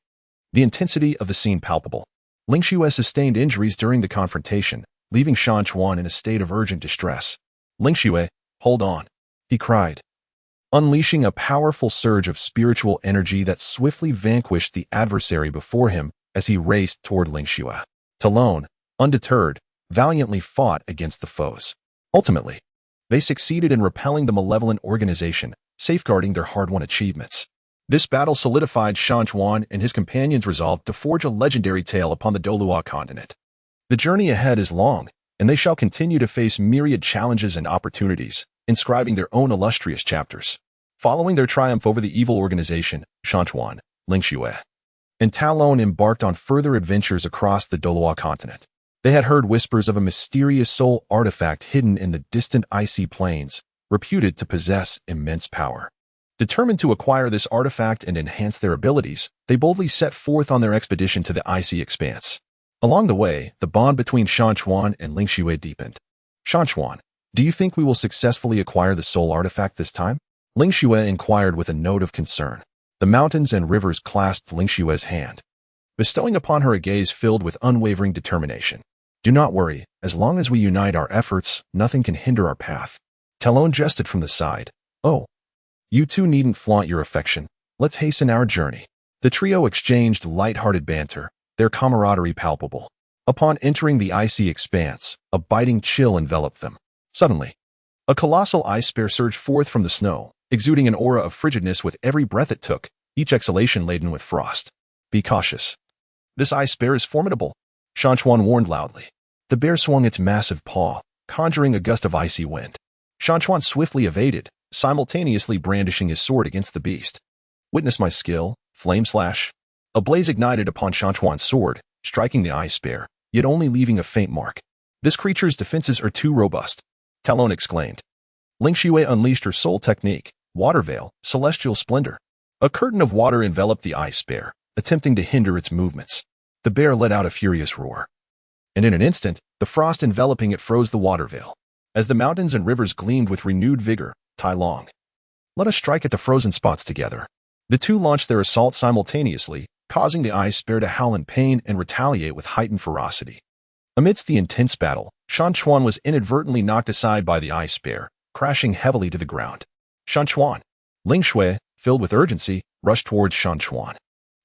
the intensity of the scene palpable. Ling Shui sustained injuries during the confrontation, leaving Shan Chuan in a state of urgent distress. "Ling Shui, hold on," he cried, unleashing a powerful surge of spiritual energy that swiftly vanquished the adversary before him as he raced toward Ling Shui. Talon, undeterred, valiantly fought against the foes. Ultimately, they succeeded in repelling the malevolent organization, safeguarding their hard-won achievements. This battle solidified Shan Chuan and his companions' resolve to forge a legendary tale upon the Douluo Continent. The journey ahead is long, and they shall continue to face myriad challenges and opportunities, inscribing their own illustrious chapters. Following their triumph over the evil organization, Shan Chuan, Ling Shui, and Talon embarked on further adventures across the Douluo Continent. They had heard whispers of a mysterious soul artifact hidden in the distant icy plains, reputed to possess immense power. Determined to acquire this artifact and enhance their abilities, they boldly set forth on their expedition to the icy expanse. Along the way, the bond between Shan Chuan and Ling Shui deepened. "Shan Chuan, do you think we will successfully acquire the soul artifact this time?" Ling Shui inquired with a note of concern. The mountains and rivers clasped Ling Shui's hand, bestowing upon her a gaze filled with unwavering determination. "Do not worry, as long as we unite our efforts, nothing can hinder our path." Talon jested from the side. "Oh, you two needn't flaunt your affection. Let's hasten our journey." The trio exchanged light-hearted banter, their camaraderie palpable. Upon entering the icy expanse, a biting chill enveloped them. Suddenly, a colossal ice bear surged forth from the snow, exuding an aura of frigidness with every breath it took, each exhalation laden with frost. "Be cautious. This ice bear is formidable," Shan Chuan warned loudly. The bear swung its massive paw, conjuring a gust of icy wind. Shan Chuan swiftly evaded, simultaneously brandishing his sword against the beast. "Witness my skill, Flame Slash." A blaze ignited upon Shan Chuan's sword, striking the ice bear, yet only leaving a faint mark. "This creature's defenses are too robust," Talon exclaimed. Ling Shui unleashed her soul technique, Water Veil, Celestial Splendor. A curtain of water enveloped the ice bear, attempting to hinder its movements. The bear let out a furious roar, and in an instant, the frost enveloping it froze the water veil. As the mountains and rivers gleamed with renewed vigor, Tai Long. Let us strike at the frozen spots together. The two launched their assault simultaneously, causing the ice bear to howl in pain and retaliate with heightened ferocity. Amidst the intense battle, Shan Chuan was inadvertently knocked aside by the ice bear, crashing heavily to the ground. Shan Chuan. Ling Shui, filled with urgency, rushed towards Shan Chuan.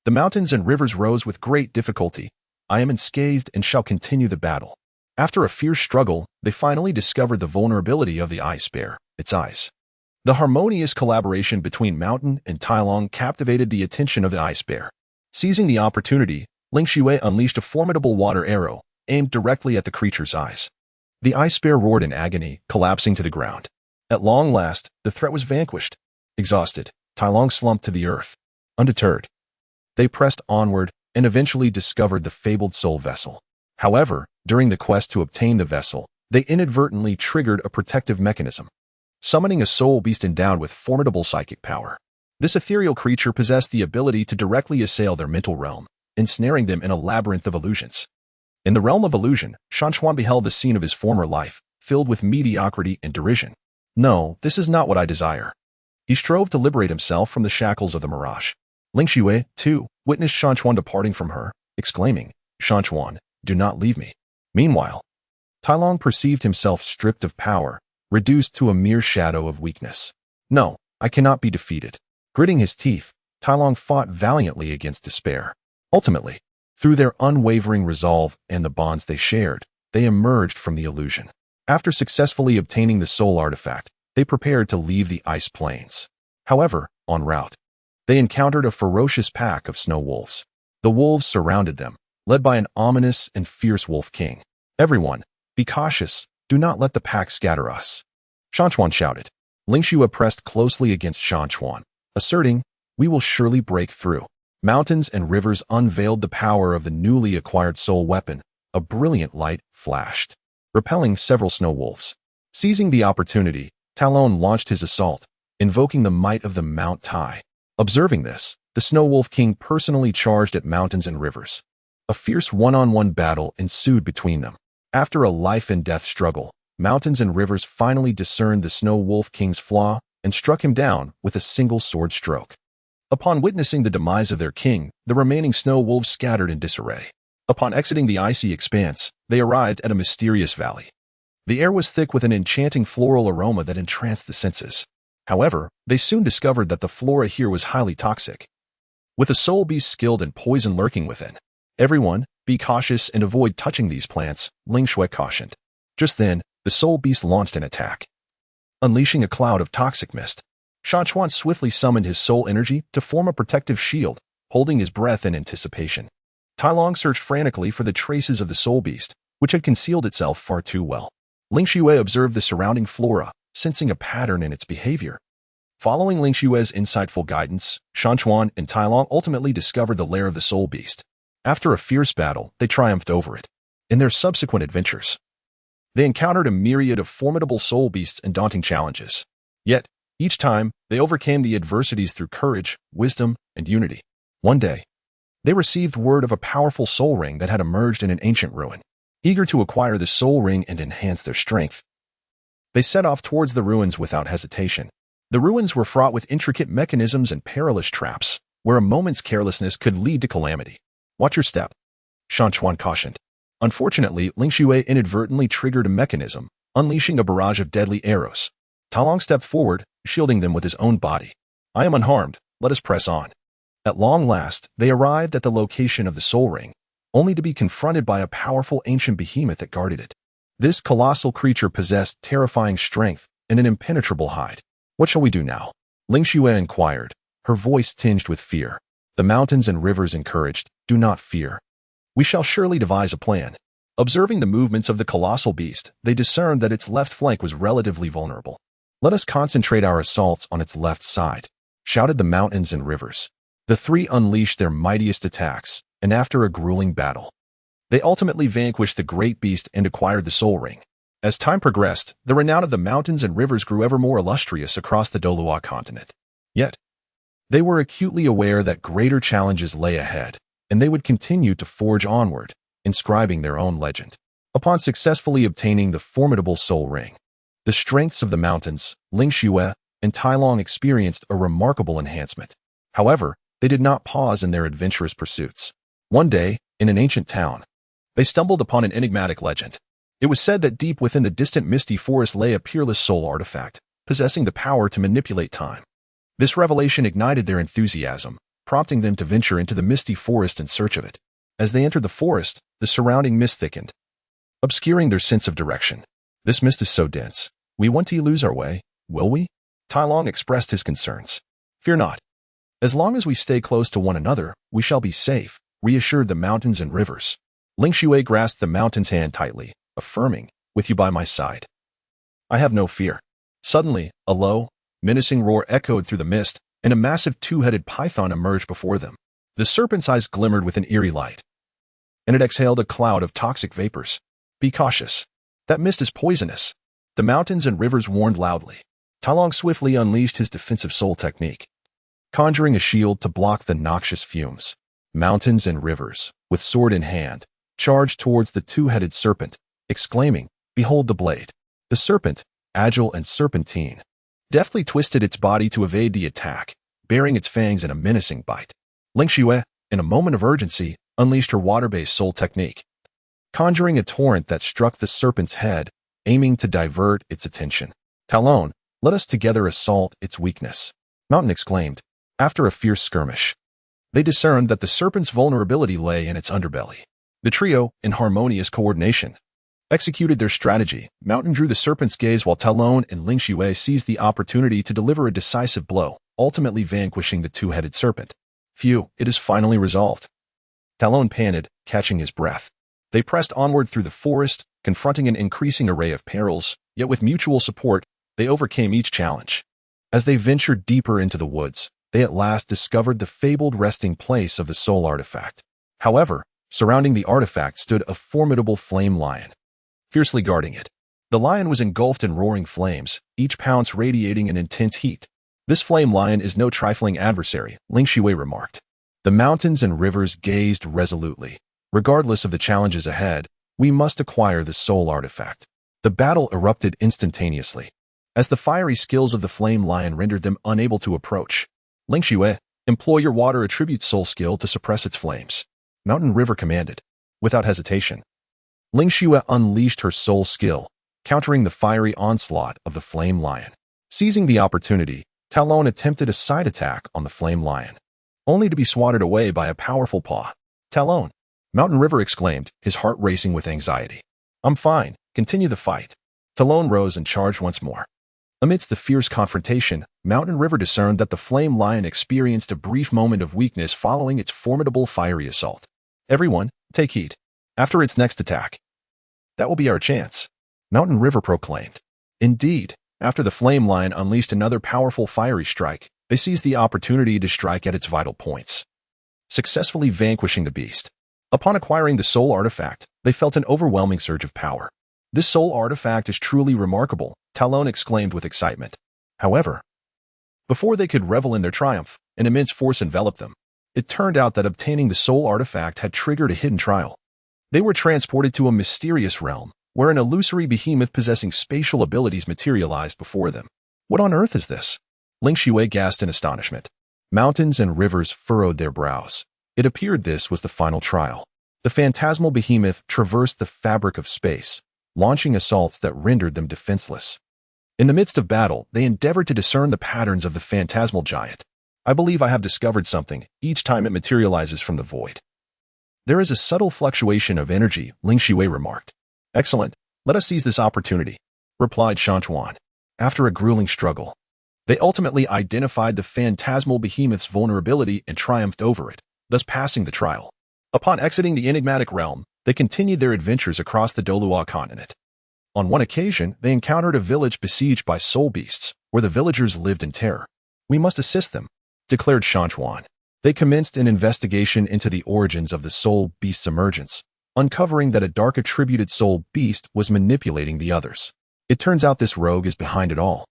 The mountains and rivers rose with great difficulty. I am unscathed and shall continue the battle. After a fierce struggle, they finally discovered the vulnerability of the ice bear, its eyes. The harmonious collaboration between Mountain and Tai Long captivated the attention of the ice bear. Seizing the opportunity, Ling Shui unleashed a formidable water arrow, aimed directly at the creature's eyes. The ice bear roared in agony, collapsing to the ground. At long last, the threat was vanquished. Exhausted, Tai Long slumped to the earth. Undeterred, they pressed onward and eventually discovered the fabled soul vessel. However, during the quest to obtain the vessel, they inadvertently triggered a protective mechanism, summoning a soul beast endowed with formidable psychic power. This ethereal creature possessed the ability to directly assail their mental realm, ensnaring them in a labyrinth of illusions. In the realm of illusion, Shan Chuan beheld the scene of his former life, filled with mediocrity and derision. No, this is not what I desire. He strove to liberate himself from the shackles of the mirage. Ling Shui, too, witnessed Shan Chuan departing from her, exclaiming, Shan Chuan, do not leave me. Meanwhile, Tai Long perceived himself stripped of power, reduced to a mere shadow of weakness. No, I cannot be defeated. Gritting his teeth, Tai Long fought valiantly against despair. Ultimately, through their unwavering resolve and the bonds they shared, they emerged from the illusion. After successfully obtaining the soul artifact, they prepared to leave the ice plains. However, en route, they encountered a ferocious pack of snow wolves. The wolves surrounded them, led by an ominous and fierce wolf king. Everyone, be cautious, do not let the pack scatter us. Shan Chuan shouted. Ling Shui pressed closely against Shan Chuan, asserting, we will surely break through. Mountains and rivers unveiled the power of the newly acquired soul weapon. A brilliant light flashed, repelling several snow wolves. Seizing the opportunity, Tai Long launched his assault, invoking the might of the Mount Tai. Observing this, the Snow Wolf King personally charged at mountains and rivers. A fierce one-on-one battle ensued between them. After a life-and-death struggle, mountains and rivers finally discerned the Snow Wolf King's flaw and struck him down with a single sword stroke. Upon witnessing the demise of their king, the remaining snow wolves scattered in disarray. Upon exiting the icy expanse, they arrived at a mysterious valley. The air was thick with an enchanting floral aroma that entranced the senses. However, they soon discovered that the flora here was highly toxic, with a soul beast skilled in poison lurking within. Everyone, be cautious and avoid touching these plants, Ling Shui cautioned. Just then, the soul beast launched an attack. Unleashing a cloud of toxic mist, Shan Chuan swiftly summoned his soul energy to form a protective shield, holding his breath in anticipation. Tai Long searched frantically for the traces of the soul beast, which had concealed itself far too well. Ling Shui observed the surrounding flora, sensing a pattern in its behavior. Following Ling Shui's insightful guidance, Shan Chuan and Tai Long ultimately discovered the lair of the soul beast. After a fierce battle, they triumphed over it. In their subsequent adventures, they encountered a myriad of formidable soul beasts and daunting challenges. Yet, each time, they overcame the adversities through courage, wisdom, and unity. One day, they received word of a powerful soul ring that had emerged in an ancient ruin. Eager to acquire the soul ring and enhance their strength, they set off towards the ruins without hesitation. The ruins were fraught with intricate mechanisms and perilous traps, where a moment's carelessness could lead to calamity. Watch your step, Shan Chuan cautioned. Unfortunately, Ling Shui inadvertently triggered a mechanism, unleashing a barrage of deadly arrows. Tai Long stepped forward, shielding them with his own body. I am unharmed, let us press on. At long last, they arrived at the location of the soul ring, only to be confronted by a powerful ancient behemoth that guarded it. This colossal creature possessed terrifying strength and an impenetrable hide. What shall we do now? Ling Shui inquired, her voice tinged with fear. The mountains and rivers encouraged, do not fear. We shall surely devise a plan. Observing the movements of the colossal beast, they discerned that its left flank was relatively vulnerable. Let us concentrate our assaults on its left side, shouted the mountains and rivers. The three unleashed their mightiest attacks, and after a grueling battle, they ultimately vanquished the great beast and acquired the soul ring. As time progressed, the renown of the mountains and rivers grew ever more illustrious across the Douluo Continent. Yet, they were acutely aware that greater challenges lay ahead, and they would continue to forge onward, inscribing their own legend. Upon successfully obtaining the formidable soul ring, The strengths of the mountains, Ling Xue and Tai Long experienced a remarkable enhancement. However, they did not pause in their adventurous pursuits. One day, in an ancient town, they stumbled upon an enigmatic legend. It was said that deep within the distant misty forest lay a peerless soul artifact, possessing the power to manipulate time. This revelation ignited their enthusiasm, prompting them to venture into the misty forest in search of it. As they entered the forest, the surrounding mist thickened, obscuring their sense of direction. This mist is so dense. We won't lose our way, will we? Tai Long expressed his concerns. Fear not. As long as we stay close to one another, we shall be safe, reassured the mountains and rivers. Ling Xue grasped the mountain's hand tightly, affirming, with you by my side, I have no fear. Suddenly, a low, menacing roar echoed through the mist, and a massive two-headed python emerged before them. The serpent's eyes glimmered with an eerie light, and it exhaled a cloud of toxic vapors. Be cautious. That mist is poisonous. The mountains and rivers warned loudly. Tai Long swiftly unleashed his defensive soul technique, conjuring a shield to block the noxious fumes. Mountains and rivers, with sword in hand, charged towards the two-headed serpent, exclaiming, Behold the blade. The serpent, agile and serpentine, deftly twisted its body to evade the attack, baring its fangs in a menacing bite. Ling Xue, in a moment of urgency, unleashed her water-based soul technique, conjuring a torrent that struck the serpent's head, aiming to divert its attention. Tai Long, let us together assault its weakness, Mountain exclaimed. After a fierce skirmish, they discerned that the serpent's vulnerability lay in its underbelly. The trio, in harmonious coordination, executed their strategy. Mountain drew the serpent's gaze while Tai Long and Ling Xue seized the opportunity to deliver a decisive blow, ultimately vanquishing the two-headed serpent. Phew, it is finally resolved. Tai Long panted, catching his breath. They pressed onward through the forest, confronting an increasing array of perils, yet with mutual support, they overcame each challenge. As they ventured deeper into the woods, they at last discovered the fabled resting place of the soul artifact. However, surrounding the artifact stood a formidable flame lion, fiercely guarding it. The lion was engulfed in roaring flames, each pounce radiating an intense heat. This flame lion is no trifling adversary, Ling Xue remarked. The mountains and rivers gazed resolutely. Regardless of the challenges ahead, we must acquire the soul artifact. The battle erupted instantaneously, as the fiery skills of the flame lion rendered them unable to approach. Ling Xue, employ your water attribute soul skill to suppress its flames, Mountain River commanded. Without hesitation, Ling Xue unleashed her soul skill, countering the fiery onslaught of the flame lion. Seizing the opportunity, Tai Long attempted a side attack on the flame lion, only to be swatted away by a powerful paw. Tai Long, Mountain River exclaimed, his heart racing with anxiety. I'm fine, continue the fight. Tai Long rose and charged once more. Amidst the fierce confrontation, Mountain River discerned that the flame lion experienced a brief moment of weakness following its formidable fiery assault. Everyone, take heed. After its next attack, that will be our chance, Mountain River proclaimed. Indeed, after the flame lion unleashed another powerful fiery strike, they seized the opportunity to strike at its vital points, successfully vanquishing the beast. Upon acquiring the soul artifact, they felt an overwhelming surge of power. This soul artifact is truly remarkable, Tai Long exclaimed with excitement. However, before they could revel in their triumph, an immense force enveloped them. It turned out that obtaining the soul artifact had triggered a hidden trial. They were transported to a mysterious realm, where an illusory behemoth possessing spatial abilities materialized before them. What on earth is this? Ling Xue gasped in astonishment. Mountains and rivers furrowed their brows. It appeared this was the final trial. The phantasmal behemoth traversed the fabric of space, launching assaults that rendered them defenseless. In the midst of battle, they endeavored to discern the patterns of the phantasmal giant. I believe I have discovered something each time it materializes from the void. There is a subtle fluctuation of energy, Ling Xue remarked. Excellent. Let us seize this opportunity, replied Shan Chuan. After a grueling struggle, they ultimately identified the phantasmal behemoth's vulnerability and triumphed over it, thus passing the trial. Upon exiting the enigmatic realm, they continued their adventures across the Douluo Continent. On one occasion, they encountered a village besieged by soul beasts, where the villagers lived in terror. We must assist them, declared Shan Chuan. They commenced an investigation into the origins of the soul beast's emergence, uncovering that a dark attributed soul beast was manipulating the others. It turns out this rogue is behind it all,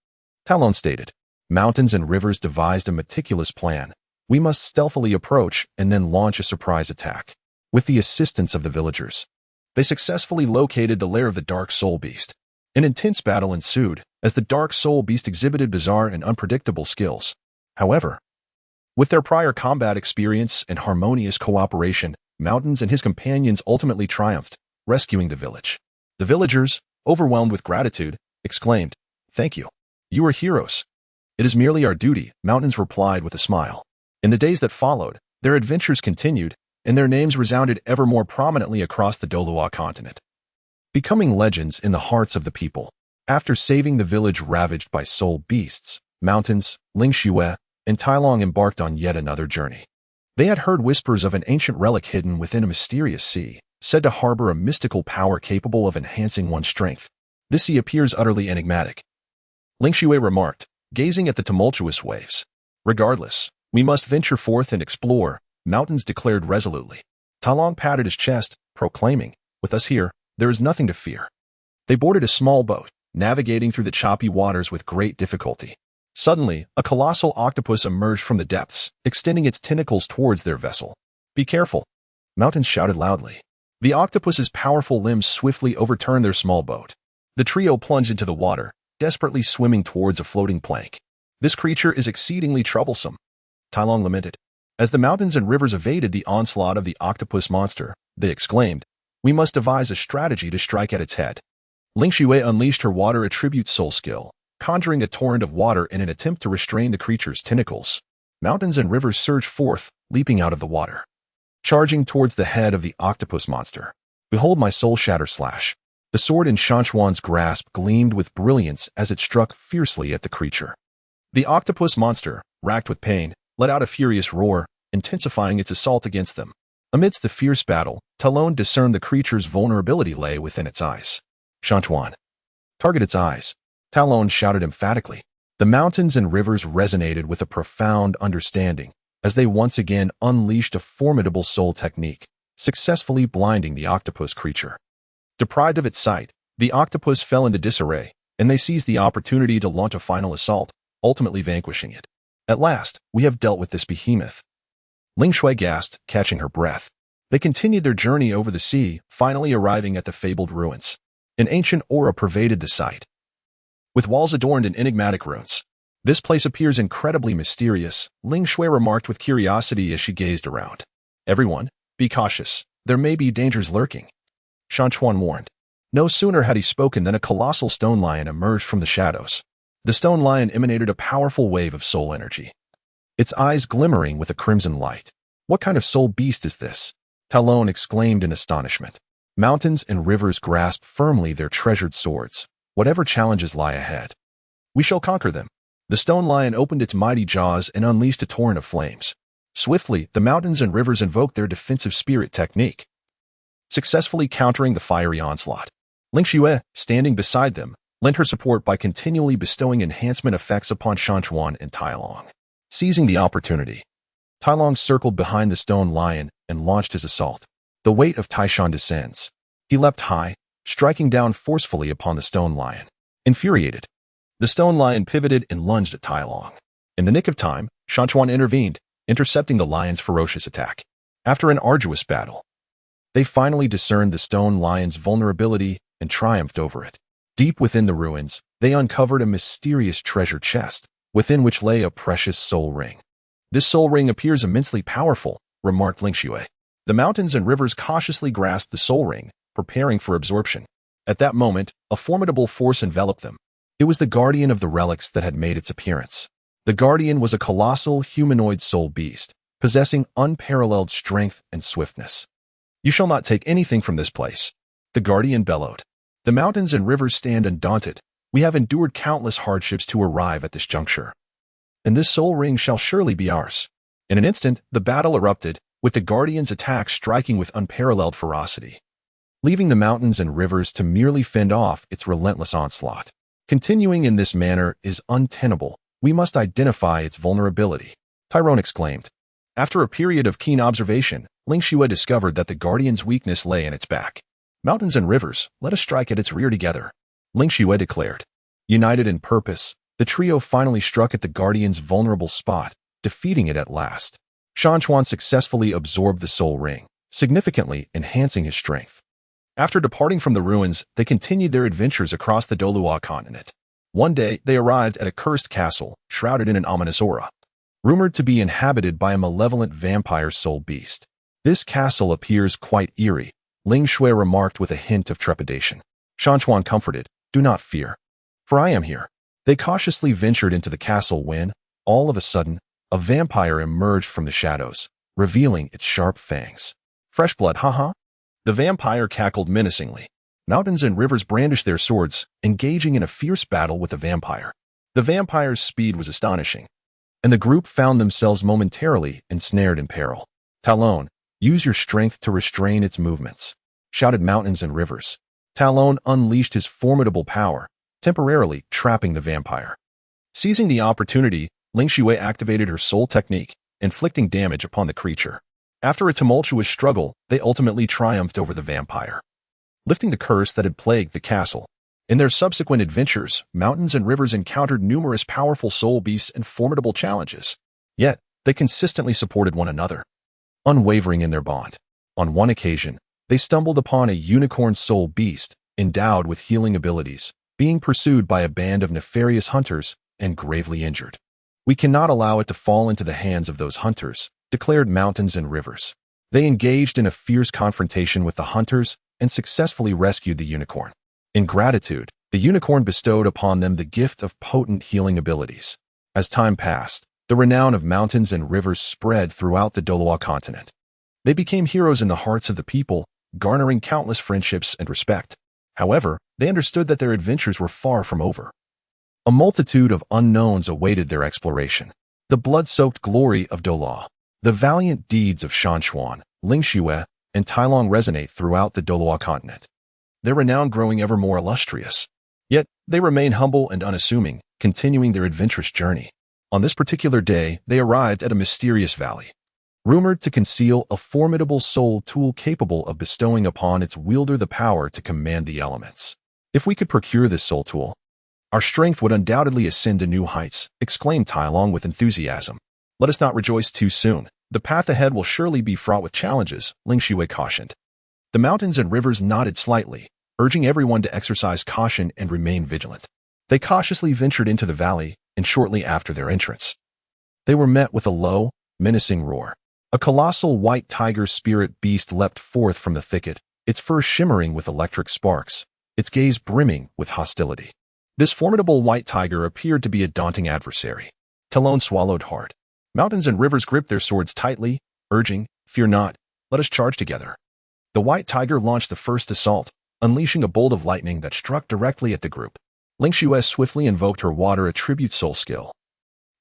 Tai Long stated. Mountains and rivers devised a meticulous plan. We must stealthily approach and then launch a surprise attack. With the assistance of the villagers, they successfully located the lair of the dark soul beast. An intense battle ensued, as the dark soul beast exhibited bizarre and unpredictable skills. However, with their prior combat experience and harmonious cooperation, Mountains and his companions ultimately triumphed, rescuing the village. The villagers, overwhelmed with gratitude, exclaimed, "Thank you. You are heroes." "It is merely our duty," Mountains replied with a smile. In the days that followed, their adventures continued, and their names resounded ever more prominently across the Douluo Continent, becoming legends in the hearts of the people. After saving the village ravaged by soul beasts, Mountains, Ling Xue, and Tai Long embarked on yet another journey. They had heard whispers of an ancient relic hidden within a mysterious sea, said to harbor a mystical power capable of enhancing one's strength. This sea appears utterly enigmatic, Ling Xue remarked, gazing at the tumultuous waves. "Regardless, we must venture forth and explore," Mountains declared resolutely. Tai Long patted his chest, proclaiming, "With us here, there is nothing to fear." They boarded a small boat, navigating through the choppy waters with great difficulty. Suddenly, a colossal octopus emerged from the depths, extending its tentacles towards their vessel. "Be careful," Mountains shouted loudly. The octopus's powerful limbs swiftly overturned their small boat. The trio plunged into the water, desperately swimming towards a floating plank. "This creature is exceedingly troublesome," Tai Long lamented. As the mountains and rivers evaded the onslaught of the octopus monster, they exclaimed, "We must devise a strategy to strike at its head." Ling Xue unleashed her water attribute soul skill, conjuring a torrent of water in an attempt to restrain the creature's tentacles. Mountains and rivers surged forth, leaping out of the water, charging towards the head of the octopus monster. "Behold my soul shatter slash." The sword in Shan Chuan's grasp gleamed with brilliance as it struck fiercely at the creature. The octopus monster, racked with pain, let out a furious roar, intensifying its assault against them. Amidst the fierce battle, Tai Long discerned the creature's vulnerability lay within its eyes. "Shan Chuan, target its eyes," Tai Long shouted emphatically. The mountains and rivers resonated with a profound understanding as they once again unleashed a formidable soul technique, successfully blinding the octopus creature. Deprived of its sight, the octopus fell into disarray, and they seized the opportunity to launch a final assault, ultimately vanquishing it. "At last, we have dealt with this behemoth," Ling Xue gasped, catching her breath. They continued their journey over the sea, finally arriving at the fabled ruins. An ancient aura pervaded the site, with walls adorned in enigmatic runes. "This place appears incredibly mysterious," Ling Xue remarked with curiosity as she gazed around. "Everyone, be cautious. There may be dangers lurking," Shan Chuan warned. No sooner had he spoken than a colossal stone lion emerged from the shadows. The stone lion emanated a powerful wave of soul energy, its eyes glimmering with a crimson light. "What kind of soul beast is this?" Tai Long exclaimed in astonishment. Mountains and rivers grasped firmly their treasured swords. "Whatever challenges lie ahead, we shall conquer them." The stone lion opened its mighty jaws and unleashed a torrent of flames. Swiftly, the mountains and rivers invoked their defensive spirit technique, successfully countering the fiery onslaught. Ling Xue, standing beside them, lent her support by continually bestowing enhancement effects upon Shan Chuan and Tai Long. Seizing the opportunity, Tai Long circled behind the stone lion and launched his assault. The weight of Tai Shan descends. He leapt high, striking down forcefully upon the stone lion. Infuriated, the stone lion pivoted and lunged at Tai Long. In the nick of time, Shan Chuan intervened, intercepting the lion's ferocious attack. After an arduous battle, they finally discerned the stone lion's vulnerability and triumphed over it. Deep within the ruins, they uncovered a mysterious treasure chest, within which lay a precious soul ring. "This soul ring appears immensely powerful," remarked Ling Xue. The mountains and rivers cautiously grasped the soul ring, preparing for absorption. At that moment, a formidable force enveloped them. It was the guardian of the relics that had made its appearance. The guardian was a colossal humanoid soul beast, possessing unparalleled strength and swiftness. "You shall not take anything from this place," the guardian bellowed. "The mountains and rivers stand undaunted. We have endured countless hardships to arrive at this juncture, and this soul ring shall surely be ours." In an instant, the battle erupted, with the guardian's attack striking with unparalleled ferocity, leaving the mountains and rivers to merely fend off its relentless onslaught. "Continuing in this manner is untenable. We must identify its vulnerability," Tyrone exclaimed. After a period of keen observation, Ling Xue discovered that the guardian's weakness lay in its back. "Mountains and rivers, let us strike at its rear together," Ling Xue declared. United in purpose, the trio finally struck at the guardian's vulnerable spot, defeating it at last. Shan Chuan successfully absorbed the soul ring, significantly enhancing his strength. After departing from the ruins, they continued their adventures across the Douluo Continent. One day, they arrived at a cursed castle, shrouded in an ominous aura, rumored to be inhabited by a malevolent vampire soul beast. This castle appears quite eerie, Ling Shui remarked with a hint of trepidation. Shan Chuan comforted, "Do not fear, for I am here." They cautiously ventured into the castle when, all of a sudden, a vampire emerged from the shadows, revealing its sharp fangs. "Fresh blood, haha." The vampire cackled menacingly. Mountains and rivers brandished their swords, engaging in a fierce battle with the vampire. The vampire's speed was astonishing, and the group found themselves momentarily ensnared in peril. "Talon, use your strength to restrain its movements," shouted mountains and rivers. Talon unleashed his formidable power, temporarily trapping the vampire. Seizing the opportunity, Ling Shui activated her soul technique, inflicting damage upon the creature. After a tumultuous struggle, they ultimately triumphed over the vampire, lifting the curse that had plagued the castle. In their subsequent adventures, mountains and rivers encountered numerous powerful soul beasts and formidable challenges. Yet, they consistently supported one another, unwavering in their bond. On one occasion, they stumbled upon a unicorn soul beast, endowed with healing abilities, being pursued by a band of nefarious hunters and gravely injured. "We cannot allow it to fall into the hands of those hunters," declared mountains and rivers. They engaged in a fierce confrontation with the hunters and successfully rescued the unicorn. In gratitude, the unicorn bestowed upon them the gift of potent healing abilities. As time passed, the renown of mountains and rivers spread throughout the Douluo Continent. They became heroes in the hearts of the people, garnering countless friendships and respect. However, they understood that their adventures were far from over. A multitude of unknowns awaited their exploration. The blood-soaked glory of Douluo, the valiant deeds of Shan Chuan, Ling Shui, and Tai Long resonate throughout the Douluo Continent, their renown growing ever more illustrious. Yet, they remain humble and unassuming, continuing their adventurous journey. On this particular day, they arrived at a mysterious valley, rumored to conceal a formidable soul tool capable of bestowing upon its wielder the power to command the elements. "If we could procure this soul tool, our strength would undoubtedly ascend to new heights," exclaimed Tai Long with enthusiasm. "Let us not rejoice too soon. The path ahead will surely be fraught with challenges," Ling Shui cautioned. The mountains and rivers nodded slightly, urging everyone to exercise caution and remain vigilant. They cautiously ventured into the valley, and shortly after their entrance, they were met with a low, menacing roar. A colossal white tiger spirit beast leapt forth from the thicket, its fur shimmering with electric sparks, its gaze brimming with hostility. This formidable white tiger appeared to be a daunting adversary. Talon swallowed hard. Mountains and rivers gripped their swords tightly, urging, "Fear not, let us charge together." The white tiger launched the first assault, unleashing a bolt of lightning that struck directly at the group. Ling Shui swiftly invoked her water attribute soul skill,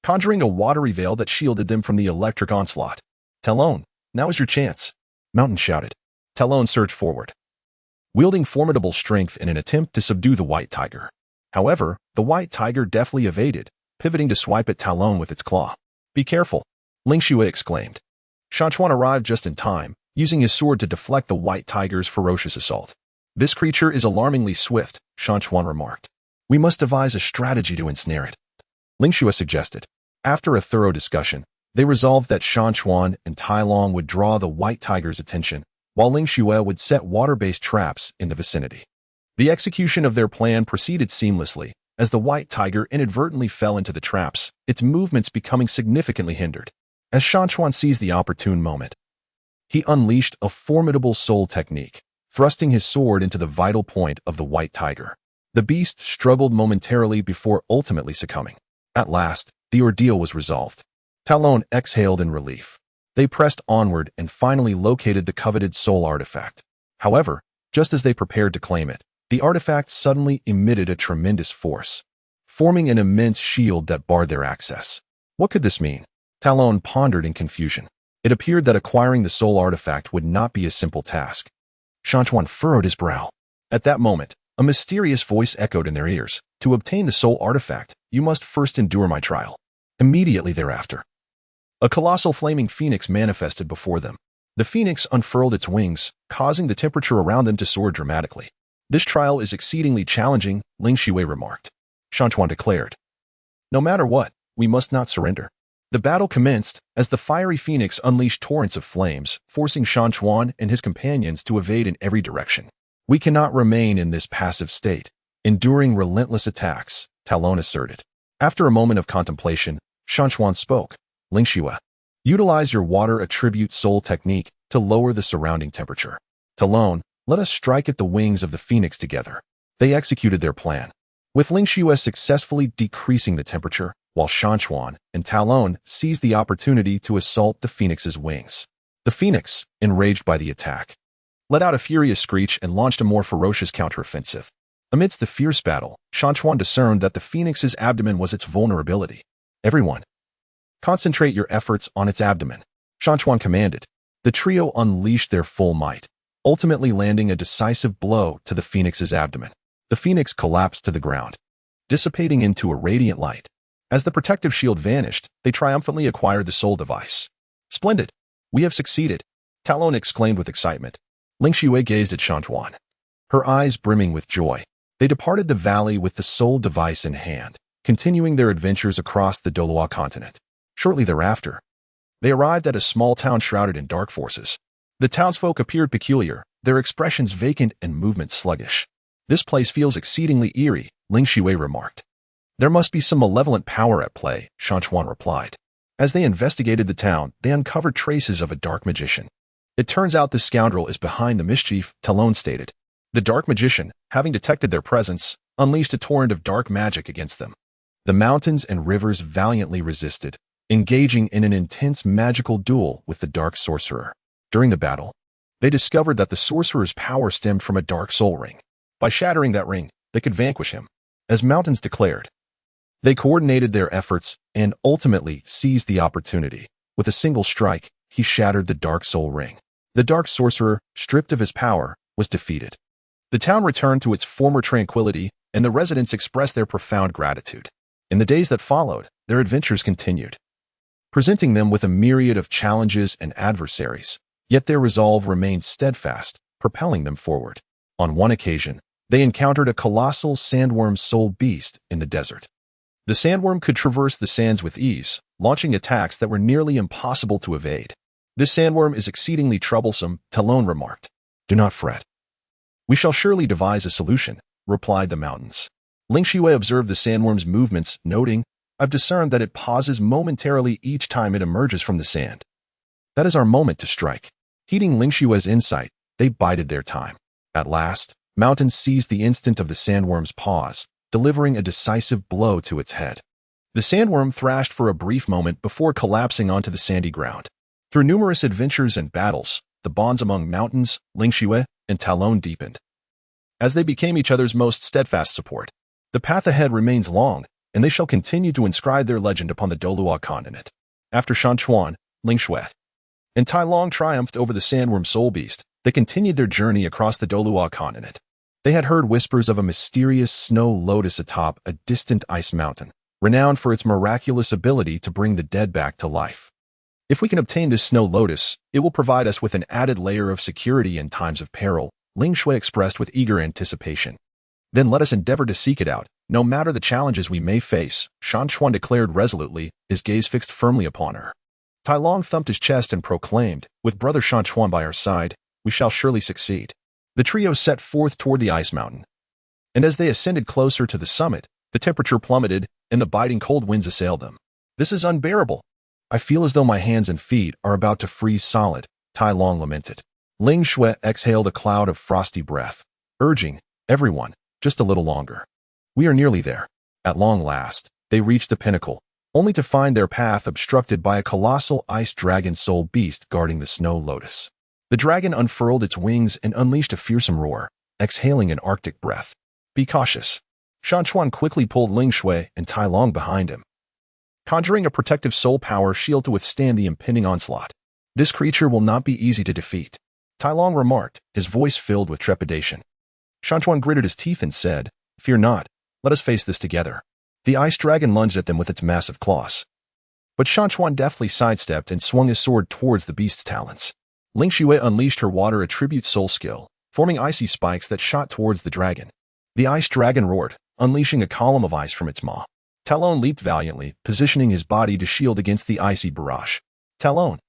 conjuring a watery veil that shielded them from the electric onslaught. "Talon, now is your chance," Mountain shouted. Talon surged forward, wielding formidable strength in an attempt to subdue the white tiger. However, the white tiger deftly evaded, pivoting to swipe at Talon with its claw. "Be careful," Ling Shui exclaimed. Shan Chuan arrived just in time, using his sword to deflect the white tiger's ferocious assault. "This creature is alarmingly swift," Shan Chuan remarked. "We must devise a strategy to ensnare it," Ling Shui suggested. After a thorough discussion, they resolved that Shan Chuan and Tai Long would draw the white tiger's attention, while Ling Shui would set water-based traps in the vicinity. The execution of their plan proceeded seamlessly. As the white tiger inadvertently fell into the traps, its movements becoming significantly hindered. As Shan Chuan seized the opportune moment, he unleashed a formidable soul technique, thrusting his sword into the vital point of the white tiger. The beast struggled momentarily before ultimately succumbing. At last, the ordeal was resolved. Talon exhaled in relief. They pressed onward and finally located the coveted soul artifact. However, just as they prepared to claim it, the artifact suddenly emitted a tremendous force, forming an immense shield that barred their access. What could this mean? Talon pondered in confusion. It appeared that acquiring the soul artifact would not be a simple task. Shan Chuan furrowed his brow. At that moment, a mysterious voice echoed in their ears. "To obtain the soul artifact, you must first endure my trial." Immediately thereafter, a colossal flaming phoenix manifested before them. The phoenix unfurled its wings, causing the temperature around them to soar dramatically. "This trial is exceedingly challenging," Ling Shui remarked. Shan Chuan declared, "No matter what, we must not surrender." The battle commenced as the fiery phoenix unleashed torrents of flames, forcing Shan Chuan and his companions to evade in every direction. We cannot remain in this passive state, enduring relentless attacks, Talon asserted. After a moment of contemplation, Shan Chuan spoke. Lingxue, utilize your water attribute soul technique to lower the surrounding temperature. Talon, let us strike at the wings of the phoenix together. They executed their plan, with Lingxue successfully decreasing the temperature, while Shan Chuan and Talon seized the opportunity to assault the phoenix's wings. The phoenix, enraged by the attack, let out a furious screech and launched a more ferocious counteroffensive. Amidst the fierce battle, Shan Chuan discerned that the phoenix's abdomen was its vulnerability. Everyone, concentrate your efforts on its abdomen, Shan Chuan commanded. The trio unleashed their full might, ultimately landing a decisive blow to the phoenix's abdomen. The phoenix collapsed to the ground, dissipating into a radiant light. As the protective shield vanished, they triumphantly acquired the soul device. Splendid! We have succeeded, Talon exclaimed with excitement. Lingxue gazed at Shan Chuan, her eyes brimming with joy. They departed the valley with the soul device in hand, continuing their adventures across the Douluo Continent. Shortly thereafter, they arrived at a small town shrouded in dark forces. The townsfolk appeared peculiar, their expressions vacant and movements sluggish. This place feels exceedingly eerie, Lingxue remarked. There must be some malevolent power at play, Shan Chuan replied. As they investigated the town, they uncovered traces of a dark magician. It turns out this scoundrel is behind the mischief, Talon stated. The dark magician, having detected their presence, unleashed a torrent of dark magic against them. The mountains and rivers valiantly resisted, engaging in an intense magical duel with the dark sorcerer. During the battle, they discovered that the sorcerer's power stemmed from a dark soul ring. By shattering that ring, they could vanquish him. As mountains declared, they coordinated their efforts and ultimately seized the opportunity. With a single strike, he shattered the dark soul ring. The dark sorcerer, stripped of his power, was defeated. The town returned to its former tranquility, and the residents expressed their profound gratitude. In the days that followed, their adventures continued, presenting them with a myriad of challenges and adversaries, yet their resolve remained steadfast, propelling them forward. On one occasion, they encountered a colossal sandworm soul beast in the desert. The sandworm could traverse the sands with ease, launching attacks that were nearly impossible to evade. This sandworm is exceedingly troublesome, Talon remarked. Do not fret. We shall surely devise a solution, replied the mountains. Lingxue observed the sandworm's movements, noting, I've discerned that it pauses momentarily each time it emerges from the sand. That is our moment to strike. Heeding Lingxue's insight, they bided their time. At last, mountains seized the instant of the sandworm's pause, delivering a decisive blow to its head. The sandworm thrashed for a brief moment before collapsing onto the sandy ground. Through numerous adventures and battles, the bonds among mountains, Lingxue, and Talon deepened, as they became each other's most steadfast support. The path ahead remains long, and they shall continue to inscribe their legend upon the Douluo Continent. After Shan Chuan, Lingxue, and Tai Long triumphed over the sandworm soul beast, they continued their journey across the Douluo Continent. They had heard whispers of a mysterious snow lotus atop a distant ice mountain, renowned for its miraculous ability to bring the dead back to life. If we can obtain this snow lotus, it will provide us with an added layer of security in times of peril, Lingxue expressed with eager anticipation. Then let us endeavor to seek it out, no matter the challenges we may face, Shan Chuan declared resolutely, his gaze fixed firmly upon her. Tai Long thumped his chest and proclaimed, with brother Shan Chuan by our side, we shall surely succeed. The trio set forth toward the ice mountain. And as they ascended closer to the summit, the temperature plummeted and the biting cold winds assailed them. This is unbearable. I feel as though my hands and feet are about to freeze solid, Tai Long lamented. Lingxue exhaled a cloud of frosty breath, urging, everyone, just a little longer. We are nearly there. At long last, they reached the pinnacle, only to find their path obstructed by a colossal ice dragon soul beast guarding the snow lotus. The dragon unfurled its wings and unleashed a fearsome roar, exhaling an arctic breath. Be cautious. Shan Chuan quickly pulled Lingxue and Tai Long behind him, conjuring a protective soul power shield to withstand the impending onslaught. This creature will not be easy to defeat, Tai Long remarked, his voice filled with trepidation. Shan Chuan gritted his teeth and said, Fear not, let us face this together. The ice dragon lunged at them with its massive claws. But Shan Chuan deftly sidestepped and swung his sword towards the beast's talons. Lingxue unleashed her water attribute soul skill, forming icy spikes that shot towards the dragon. The ice dragon roared, unleashing a column of ice from its maw. Talon leaped valiantly, positioning his body to shield against the icy barrage. Talon!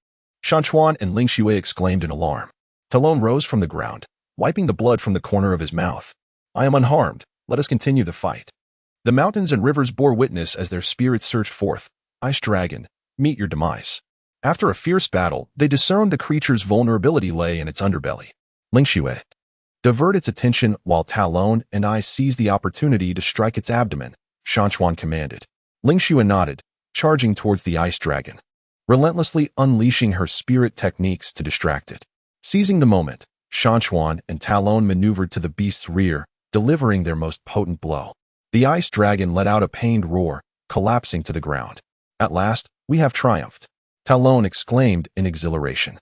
Shan Chuan and Lingxue exclaimed in alarm. Talon rose from the ground, wiping the blood from the corner of his mouth. I am unharmed. Let us continue the fight. The mountains and rivers bore witness as their spirits surged forth. Ice dragon, meet your demise. After a fierce battle, they discerned the creature's vulnerability lay in its underbelly. Lingxue. Divert its attention while Talon and I seize the opportunity to strike its abdomen, Shan Chuan commanded. Lingxue nodded, charging towards the ice dragon, relentlessly unleashing her spirit techniques to distract it. Seizing the moment, Shan Chuan and Talon maneuvered to the beast's rear, delivering their most potent blow. The ice dragon let out a pained roar, collapsing to the ground. At last, we have triumphed, Talon exclaimed in exhilaration.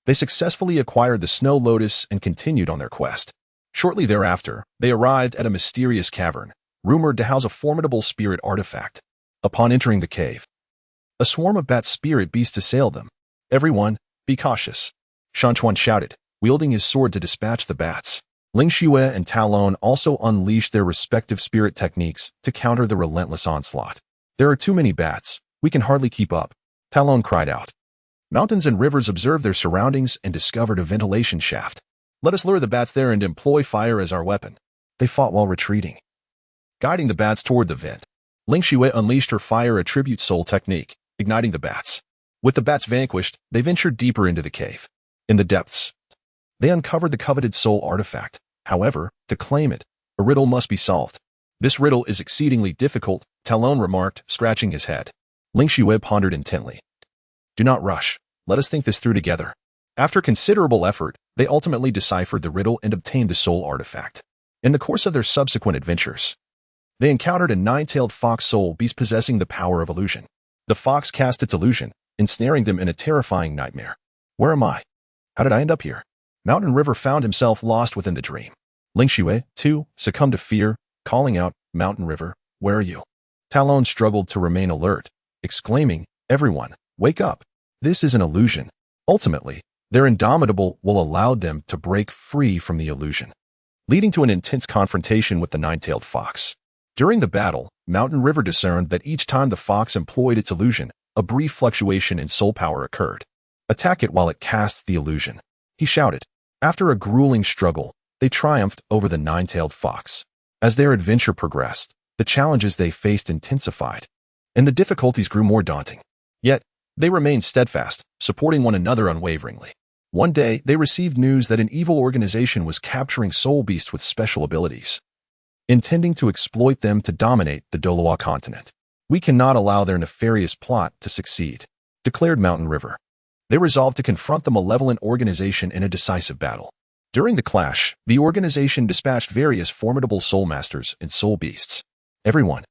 They successfully acquired the snow lotus and continued on their quest. Shortly thereafter, they arrived at a mysterious cavern, rumored to house a formidable spirit artifact. Upon entering the cave, a swarm of bat spirit beasts assailed them. Everyone, be cautious, Shan Chuan shouted, wielding his sword to dispatch the bats. Lingxue and Talon also unleashed their respective spirit techniques to counter the relentless onslaught. There are too many bats, we can hardly keep up, Talon cried out. Mountains and rivers observed their surroundings and discovered a ventilation shaft. Let us lure the bats there and employ fire as our weapon. They fought while retreating, guiding the bats toward the vent. Lingxue unleashed her fire attribute soul technique, igniting the bats. With the bats vanquished, they ventured deeper into the cave. In the depths, they uncovered the coveted soul artifact. However, to claim it, a riddle must be solved. This riddle is exceedingly difficult, Talon remarked, scratching his head. Lingxue pondered intently. Do not rush. Let us think this through together. After considerable effort, they ultimately deciphered the riddle and obtained the soul artifact. In the course of their subsequent adventures, they encountered a nine-tailed fox soul beast possessing the power of illusion. The fox cast its illusion, ensnaring them in a terrifying nightmare. Where am I? How did I end up here? Mountain River found himself lost within the dream. Lingxue, too, succumbed to fear, calling out, Mountain River, where are you? Talon struggled to remain alert, exclaiming, everyone, wake up. This is an illusion. Ultimately, their indomitable will allowed them to break free from the illusion, leading to an intense confrontation with the nine-tailed fox. During the battle, Mountain River discerned that each time the fox employed its illusion, a brief fluctuation in soul power occurred. Attack it while it casts the illusion, he shouted. After a grueling struggle, they triumphed over the nine-tailed fox. As their adventure progressed, the challenges they faced intensified, and the difficulties grew more daunting. Yet, they remained steadfast, supporting one another unwaveringly. One day, they received news that an evil organization was capturing soul beasts with special abilities, intending to exploit them to dominate the Douluo Continent. We cannot allow their nefarious plot to succeed, declared Mountain River. They resolved to confront the malevolent organization in a decisive battle. During the clash, the organization dispatched various formidable Soulmasters and soul beasts. Everyone,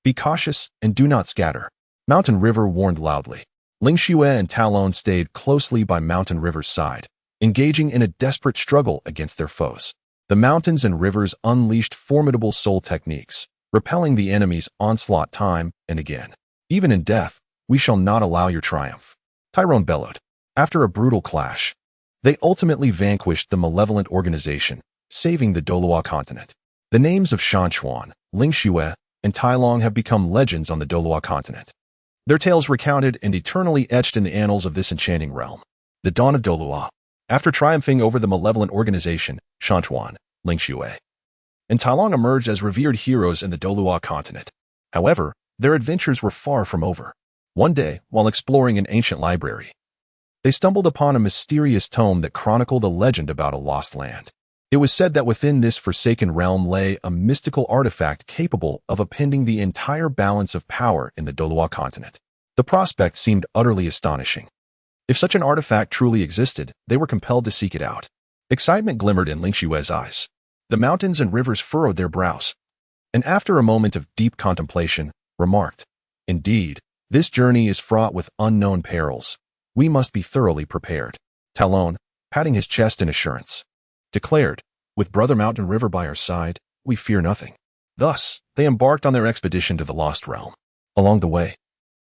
be cautious and do not scatter, Mountain River warned loudly. Lingxue and Talon stayed closely by Mountain River's side, engaging in a desperate struggle against their foes. The mountains and rivers unleashed formidable soul techniques, repelling the enemy's onslaught time and again. Even in death, we shall not allow your triumph, Tyrone bellowed. After a brutal clash, they ultimately vanquished the malevolent organization, saving the Douluo Continent. The names of Shan Chuan, Lingxue, and Tai Long have become legends on the Douluo Continent. Their tales recounted and eternally etched in the annals of this enchanting realm. The dawn of Douluo. After triumphing over the malevolent organization, Shan Chuan, Lingxue, and Tai Long emerged as revered heroes in the Douluo Continent. However, their adventures were far from over. One day, while exploring an ancient library, they stumbled upon a mysterious tome that chronicled a legend about a lost land. It was said that within this forsaken realm lay a mystical artifact capable of upending the entire balance of power in the Douluo Continent. The prospect seemed utterly astonishing. If such an artifact truly existed, they were compelled to seek it out. Excitement glimmered in Lingxue's eyes. The mountains and rivers furrowed their brows, and after a moment of deep contemplation, remarked, indeed, this journey is fraught with unknown perils. We must be thoroughly prepared. Talon, patting his chest in assurance, declared, with Brother Mountain River by our side, we fear nothing. Thus, they embarked on their expedition to the Lost Realm. Along the way,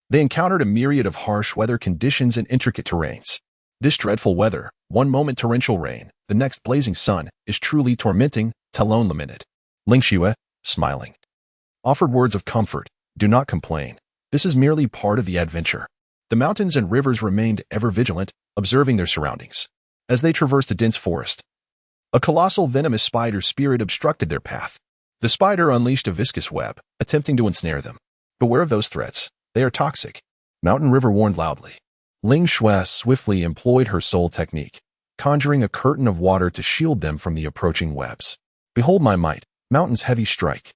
they encountered a myriad of harsh weather conditions and intricate terrains. This dreadful weather, one moment torrential rain, the next blazing sun, is truly tormenting, Talon lamented. Lingxue, smiling, offered words of comfort. Do not complain. This is merely part of the adventure. The mountains and rivers remained ever vigilant, observing their surroundings. As they traversed a dense forest, A colossal venomous spider spirit obstructed their path. The spider unleashed a viscous web, attempting to ensnare them. Beware of those threats. They are toxic. Mountain River warned loudly. Ling Xue swiftly employed her soul technique, conjuring a curtain of water to shield them from the approaching webs. Behold my might, Mountain's heavy strike.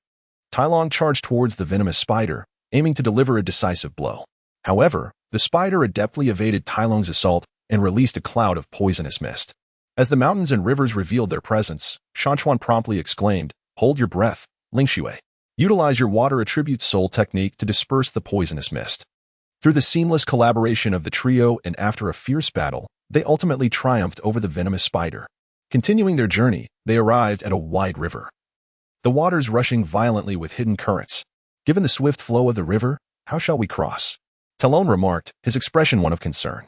Tai Long charged towards the venomous spider, aiming to deliver a decisive blow. However, the spider adeptly evaded Tai Long's assault and released a cloud of poisonous mist. As the mountains and rivers revealed their presence, Shan Chuan promptly exclaimed, "Hold your breath, Ling Xue. Utilize your water attribute soul technique to disperse the poisonous mist." Through the seamless collaboration of the trio and after a fierce battle, they ultimately triumphed over the venomous spider. Continuing their journey, they arrived at a wide river. The waters rushing violently with hidden currents. Given the swift flow of the river, how shall we cross? Talon remarked, his expression one of concern.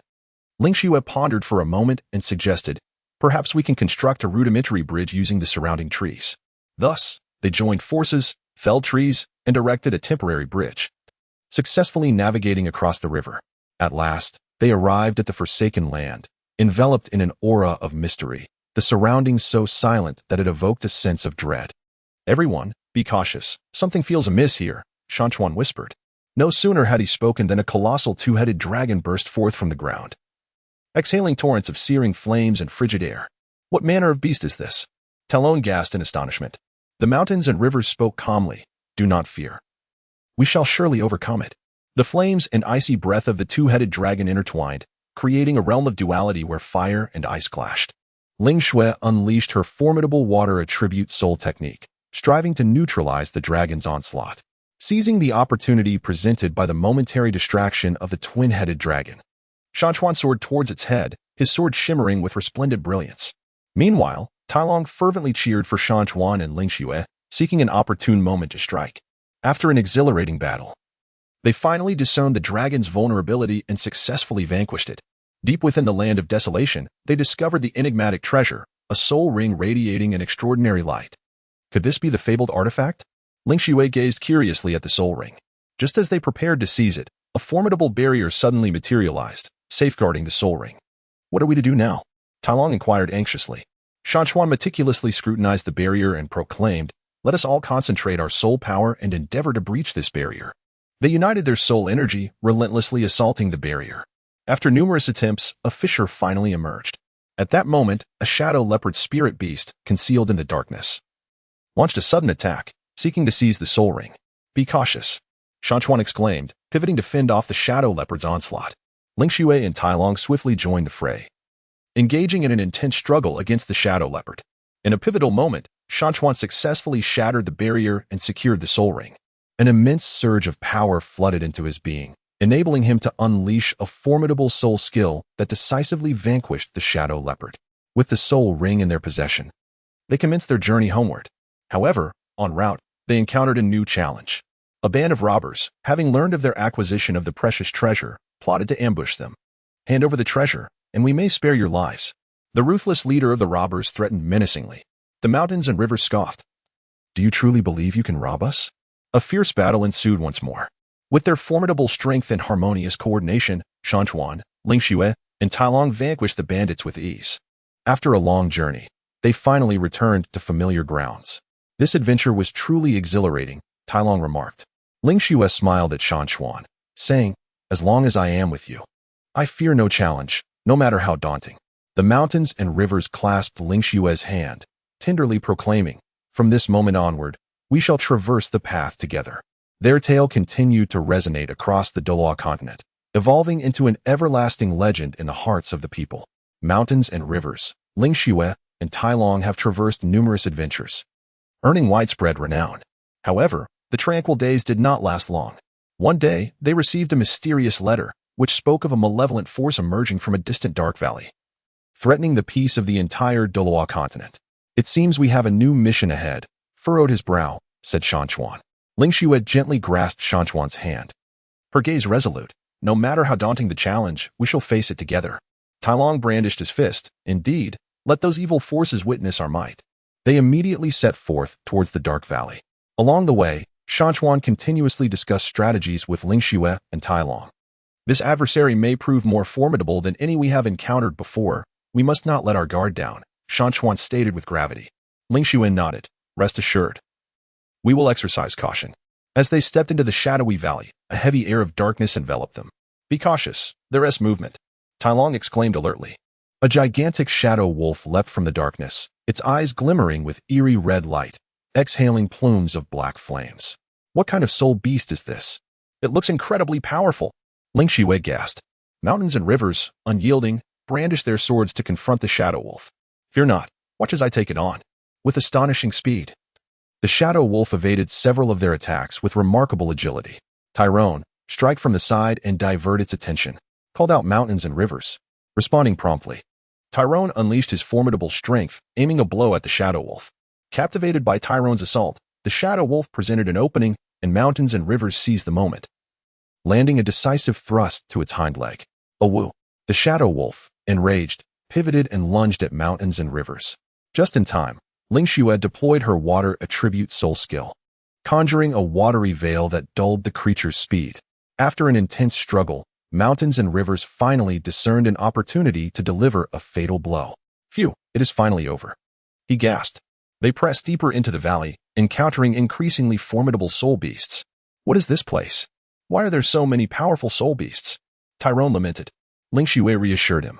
Ling Xue pondered for a moment and suggested, perhaps we can construct a rudimentary bridge using the surrounding trees. Thus, they joined forces, felled trees, and erected a temporary bridge, successfully navigating across the river. At last, they arrived at the forsaken land, enveloped in an aura of mystery, the surroundings so silent that it evoked a sense of dread. "Everyone, be cautious. Something feels amiss here," Shan Chuan whispered. No sooner had he spoken than a colossal two-headed dragon burst forth from the ground, exhaling torrents of searing flames and frigid air. "What manner of beast is this?" Talon gasped in astonishment. The mountains and rivers spoke calmly, "Do not fear. We shall surely overcome it." The flames and icy breath of the two-headed dragon intertwined, creating a realm of duality where fire and ice clashed. Ling Xue unleashed her formidable water attribute soul technique, striving to neutralize the dragon's onslaught. Seizing the opportunity presented by the momentary distraction of the twin-headed dragon, Shan Chuan soared towards its head, his sword shimmering with resplendent brilliance. Meanwhile, Tai Long fervently cheered for Shan Chuan and Ling Xue, seeking an opportune moment to strike. After an exhilarating battle, they finally disowned the dragon's vulnerability and successfully vanquished it. Deep within the land of desolation, they discovered the enigmatic treasure, a soul ring radiating an extraordinary light. Could this be the fabled artifact? Ling Xue gazed curiously at the soul ring. Just as they prepared to seize it, a formidable barrier suddenly materialized, safeguarding the soul ring. "What are we to do now?" Tai Long inquired anxiously. Shan Chuan meticulously scrutinized the barrier and proclaimed, "Let us all concentrate our soul power and endeavor to breach this barrier." They united their soul energy, relentlessly assaulting the barrier. After numerous attempts, a fissure finally emerged. At that moment, a shadow leopard spirit beast, concealed in the darkness, launched a sudden attack, seeking to seize the soul ring. "Be cautious," Shan Chuan exclaimed, pivoting to fend off the shadow leopard's onslaught. Ling Xue and Tai Long swiftly joined the fray, engaging in an intense struggle against the shadow leopard. In a pivotal moment, Shan Chuan successfully shattered the barrier and secured the soul ring. An immense surge of power flooded into his being, enabling him to unleash a formidable soul skill that decisively vanquished the shadow leopard. With the soul ring in their possession, they commenced their journey homeward. However, en route, they encountered a new challenge. A band of robbers, having learned of their acquisition of the precious treasure, plotted to ambush them. "Hand over the treasure, and we may spare your lives." The ruthless leader of the robbers threatened menacingly. The mountains and rivers scoffed. "Do you truly believe you can rob us?" A fierce battle ensued once more. With their formidable strength and harmonious coordination, Shan Chuan, Ling Xue, and Tai Long vanquished the bandits with ease. After a long journey, they finally returned to familiar grounds. "This adventure was truly exhilarating," Tai Long remarked. Ling Xue smiled at Shan Chuan, saying, "As long as I am with you, I fear no challenge, no matter how daunting." The mountains and rivers clasped Ling Xue's hand, tenderly proclaiming, "From this moment onward, we shall traverse the path together." Their tale continued to resonate across the Douluo Continent, evolving into an everlasting legend in the hearts of the people. Mountains and rivers, Ling Xue and Tai Long have traversed numerous adventures, earning widespread renown. However, the tranquil days did not last long. One day, they received a mysterious letter, which spoke of a malevolent force emerging from a distant dark valley, threatening the peace of the entire Douluo Continent. "It seems we have a new mission ahead," furrowed his brow, said Shan Chuan. Ling Xue gently grasped Shan Chuan's hand, her gaze resolute. "No matter how daunting the challenge, we shall face it together." Tai Long brandished his fist. "Indeed, let those evil forces witness our might." They immediately set forth towards the dark valley. Along the way, Shan Chuan continuously discussed strategies with Ling Xue and Tai Long. "This adversary may prove more formidable than any we have encountered before. We must not let our guard down," Shan Chuan stated with gravity. Ling Xuan nodded. Rest assured. We will exercise caution. As they stepped into the shadowy valley, a heavy air of darkness enveloped them. Be cautious, there is movement, Tai Long exclaimed alertly. A gigantic shadow wolf leapt from the darkness, its eyes glimmering with eerie red light, exhaling plumes of black flames. What kind of soul beast is this? It looks incredibly powerful. Ling Xue gasped. Mountains and rivers, unyielding, brandished their swords to confront the shadow wolf. Fear not, watch as I take it on. With astonishing speed. The shadow wolf evaded several of their attacks with remarkable agility. Tyrone, strike from the side and divert its attention, called out mountains and rivers, responding promptly. Tyrone unleashed his formidable strength, aiming a blow at the shadow wolf. Captivated by Tyrone's assault, the shadow wolf presented an opening, and mountains and rivers seized the moment, landing a decisive thrust to its hind leg. A woo. The shadow wolf, enraged, pivoted and lunged at mountains and rivers. Just in time, Ling Xue deployed her water attribute soul skill, conjuring a watery veil that dulled the creature's speed. After an intense struggle, mountains and rivers finally discerned an opportunity to deliver a fatal blow. Phew, it is finally over. He gasped. They pressed deeper into the valley, encountering increasingly formidable soul beasts. What is this place? Why are there so many powerful soul beasts? Tyrone lamented. Ling Xue reassured him.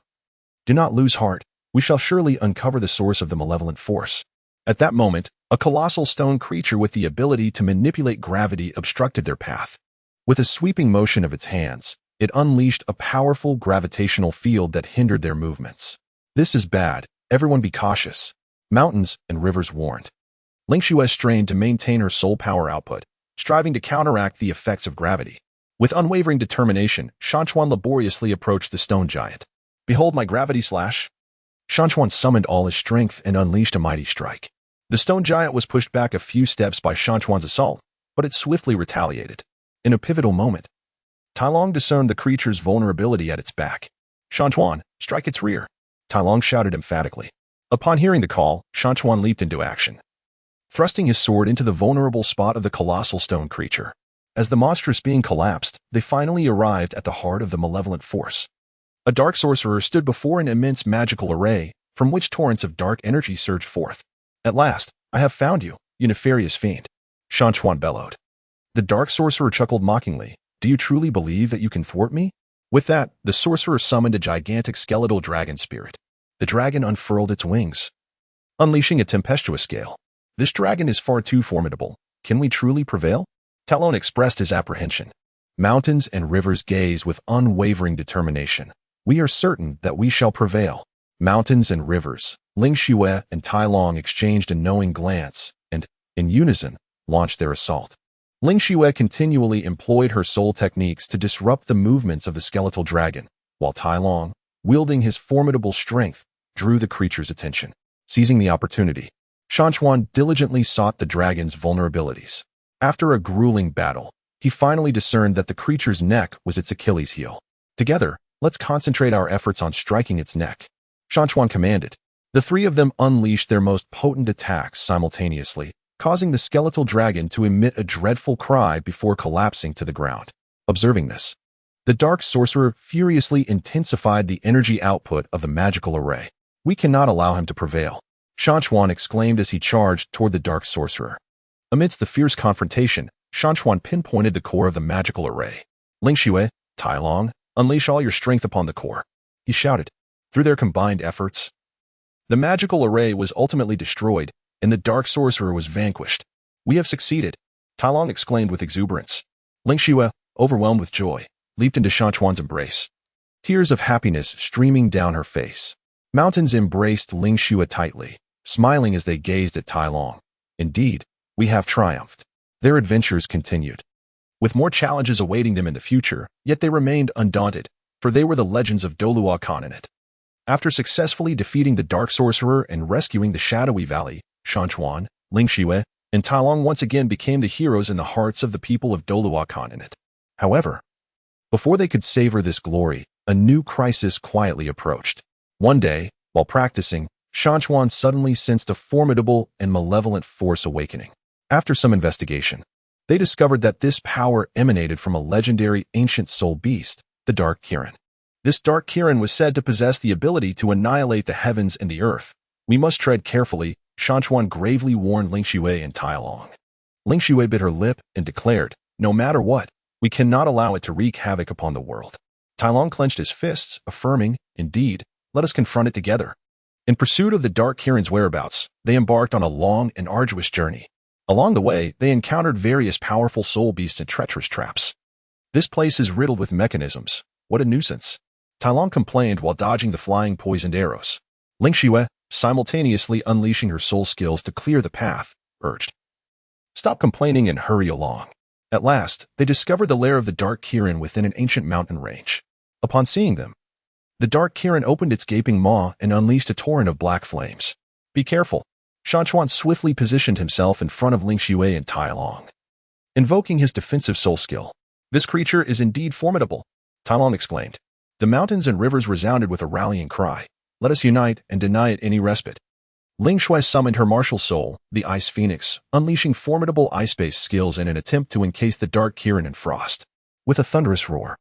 Do not lose heart. We shall surely uncover the source of the malevolent force. At that moment, a colossal stone creature with the ability to manipulate gravity obstructed their path. With a sweeping motion of its hands, it unleashed a powerful gravitational field that hindered their movements. This is bad. Everyone be cautious. Mountains and rivers warned. Ling Xue strained to maintain her soul power output, striving to counteract the effects of gravity. With unwavering determination, Shan Chuan laboriously approached the stone giant. Behold my gravity slash. Shan Chuan summoned all his strength and unleashed a mighty strike. The stone giant was pushed back a few steps by Shan Chuan's assault, but it swiftly retaliated. In a pivotal moment, Tai Long discerned the creature's vulnerability at its back. Shan Chuan, strike its rear. Tai Long shouted emphatically. Upon hearing the call, Shan Chuan leaped into action, thrusting his sword into the vulnerable spot of the colossal stone creature. As the monstrous being collapsed, they finally arrived at the heart of the malevolent force. A dark sorcerer stood before an immense magical array, from which torrents of dark energy surged forth. At last, I have found you, you nefarious fiend. Shan Chuan bellowed. The dark sorcerer chuckled mockingly. Do you truly believe that you can thwart me? With that, the sorcerer summoned a gigantic skeletal dragon spirit. The dragon unfurled its wings, unleashing a tempestuous gale. This dragon is far too formidable. Can we truly prevail? Talon expressed his apprehension. Mountains and rivers gaze with unwavering determination. We are certain that we shall prevail. Mountains and rivers, Ling Xue and Tai Long exchanged a knowing glance and, in unison, launched their assault. Ling Xue continually employed her soul techniques to disrupt the movements of the skeletal dragon, while Tai Long, wielding his formidable strength, drew the creature's attention. Seizing the opportunity, Shan Chuan diligently sought the dragon's vulnerabilities. After a grueling battle, he finally discerned that the creature's neck was its Achilles heel. Together, let's concentrate our efforts on striking its neck. Shan Chuan commanded. The three of them unleashed their most potent attacks simultaneously, causing the skeletal dragon to emit a dreadful cry before collapsing to the ground. Observing this, the dark sorcerer furiously intensified the energy output of the magical array. We cannot allow him to prevail, Shan Chuan exclaimed as he charged toward the dark sorcerer. Amidst the fierce confrontation, Shan Chuan pinpointed the core of the magical array. Ling Xue, Tai Long, unleash all your strength upon the core, he shouted. Through their combined efforts, the magical array was ultimately destroyed, and the dark sorcerer was vanquished. We have succeeded, Tai Long exclaimed with exuberance. Ling Xue, overwhelmed with joy, leaped into Shan Chuan's embrace, tears of happiness streaming down her face. Mountains embraced Ling Xue tightly, smiling as they gazed at Tai Long. Indeed, we have triumphed. Their adventures continued, with more challenges awaiting them in the future, yet they remained undaunted, for they were the legends of Douluo Continent. After successfully defeating the dark sorcerer and rescuing the shadowy valley, Shan Chuan, Ling Xue, and Tai Long once again became the heroes in the hearts of the people of Douluo Continent. However, before they could savor this glory, a new crisis quietly approached. One day, while practicing, Shan Chuan suddenly sensed a formidable and malevolent force awakening. After some investigation, they discovered that this power emanated from a legendary ancient soul beast, the Dark Kirin. This Dark Kirin was said to possess the ability to annihilate the heavens and the earth, We must tread carefully, Shan Chuan gravely warned Ling Xue and Tai Long. Ling Xue bit her lip and declared, no matter what, we cannot allow it to wreak havoc upon the world. Tai Long clenched his fists, affirming, indeed, let us confront it together. In pursuit of the Dark Kirin's whereabouts, they embarked on a long and arduous journey. Along the way, they encountered various powerful soul beasts and treacherous traps. This place is riddled with mechanisms. What a nuisance. Tai Long complained while dodging the flying poisoned arrows. Ling Xue, simultaneously unleashing her soul skills to clear the path, urged. Stop complaining and hurry along. At last, they discovered the lair of the Dark Kirin within an ancient mountain range. Upon seeing them, the Dark Kirin opened its gaping maw and unleashed a torrent of black flames. Be careful. Shan Chuan swiftly positioned himself in front of Ling Xue and Tai Long. Invoking his defensive soul skill. This creature is indeed formidable, Tai Long exclaimed. The mountains and rivers resounded with a rallying cry. Let us unite and deny it any respite. Ling Xue summoned her martial soul, the Ice Phoenix, unleashing formidable ice-based skills in an attempt to encase the Dark Kirin in frost. With a thunderous roar,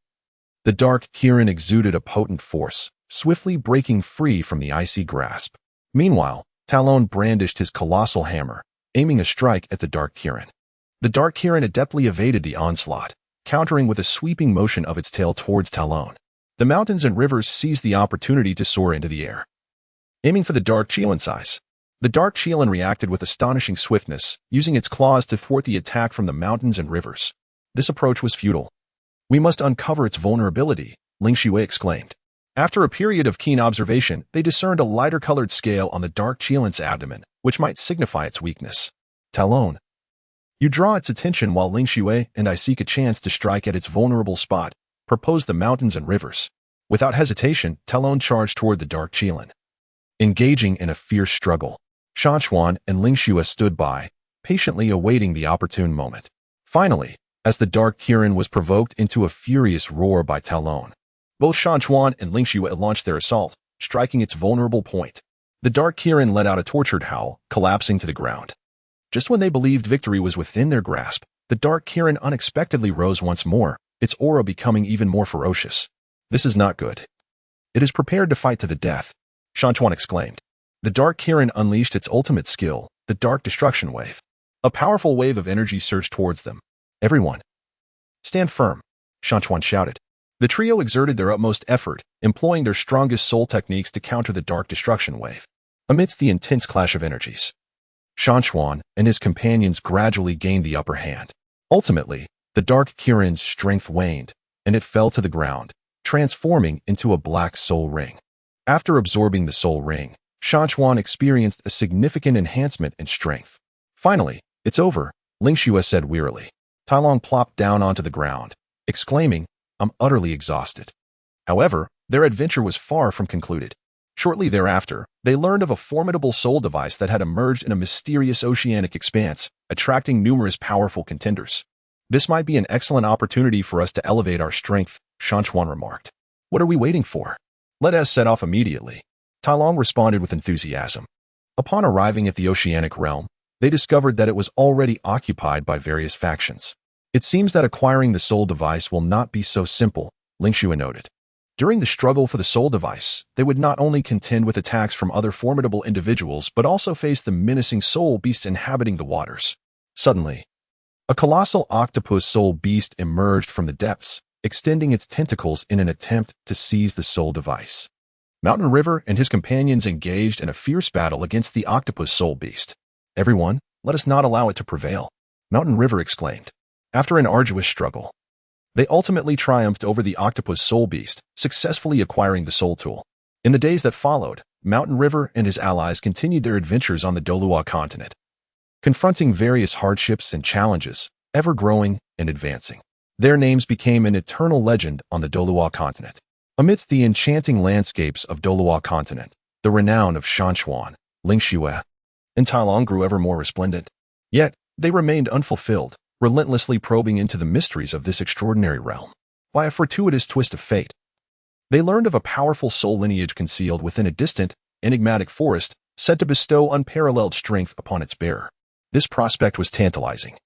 the Dark Kirin exuded a potent force, swiftly breaking free from the icy grasp. Meanwhile, Tai Long brandished his colossal hammer, aiming a strike at the Dark Kirin. The Dark Kirin adeptly evaded the onslaught, countering with a sweeping motion of its tail towards Tai Long. The mountains and rivers seized the opportunity to soar into the air, aiming for the Dark Qilin's eyes. The Dark Qilin reacted with astonishing swiftness, using its claws to thwart the attack from the mountains and rivers. This approach was futile. We must uncover its vulnerability, Ling Xue exclaimed. After a period of keen observation, they discerned a lighter-colored scale on the Dark Qilin's abdomen, which might signify its weakness. Tai Long, you draw its attention while Ling Xue and I seek a chance to strike at its vulnerable spot, proposed the mountains and rivers. Without hesitation, Tai Long charged toward the Dark Qilin. Engaging in a fierce struggle, Shan Chuan and Ling Xue stood by, patiently awaiting the opportune moment. Finally, as the Dark Kirin was provoked into a furious roar by Tai Long, both Shan Chuan and Ling Xue launched their assault, striking its vulnerable point. The Dark Kirin let out a tortured howl, collapsing to the ground. Just when they believed victory was within their grasp, the Dark Kirin unexpectedly rose once more, its aura becoming even more ferocious. This is not good. It is prepared to fight to the death, Shan Chuan exclaimed. The Dark Kirin unleashed its ultimate skill, the Dark Destruction Wave. A powerful wave of energy surged towards them. Everyone, stand firm, Shan Chuan shouted. The trio exerted their utmost effort, employing their strongest soul techniques to counter the Dark Destruction Wave. Amidst the intense clash of energies, Shan Chuan and his companions gradually gained the upper hand. Ultimately, the Dark Kirin's strength waned, and it fell to the ground, transforming into a black soul ring. After absorbing the soul ring, Shan Chuan experienced a significant enhancement in strength. Finally, it's over, Ling Xue said wearily. Tai Long plopped down onto the ground, exclaiming, I'm utterly exhausted. However, their adventure was far from concluded. Shortly thereafter, they learned of a formidable soul device that had emerged in a mysterious oceanic expanse, attracting numerous powerful contenders. This might be an excellent opportunity for us to elevate our strength, Shan Chuan remarked. What are we waiting for? Let us set off immediately. Tai Long responded with enthusiasm. Upon arriving at the oceanic realm, they discovered that it was already occupied by various factions. It seems that acquiring the soul device will not be so simple, Ling Xue noted. During the struggle for the soul device, they would not only contend with attacks from other formidable individuals but also face the menacing soul beasts inhabiting the waters. Suddenly, a colossal octopus soul beast emerged from the depths, extending its tentacles in an attempt to seize the soul device. Mountain River and his companions engaged in a fierce battle against the octopus soul beast. Everyone, let us not allow it to prevail, Mountain River exclaimed. After an arduous struggle, they ultimately triumphed over the octopus soul beast, successfully acquiring the soul tool. In the days that followed, Mountain River and his allies continued their adventures on the Douluo Continent, confronting various hardships and challenges, ever growing and advancing. Their names became an eternal legend on the Douluo Continent. Amidst the enchanting landscapes of Douluo Continent, the renown of Shan Chuan, Ling Xue, and Tai Long grew ever more resplendent. Yet, they remained unfulfilled, relentlessly probing into the mysteries of this extraordinary realm. By a fortuitous twist of fate, they learned of a powerful soul lineage concealed within a distant, enigmatic forest said to bestow unparalleled strength upon its bearer. This prospect was tantalizing.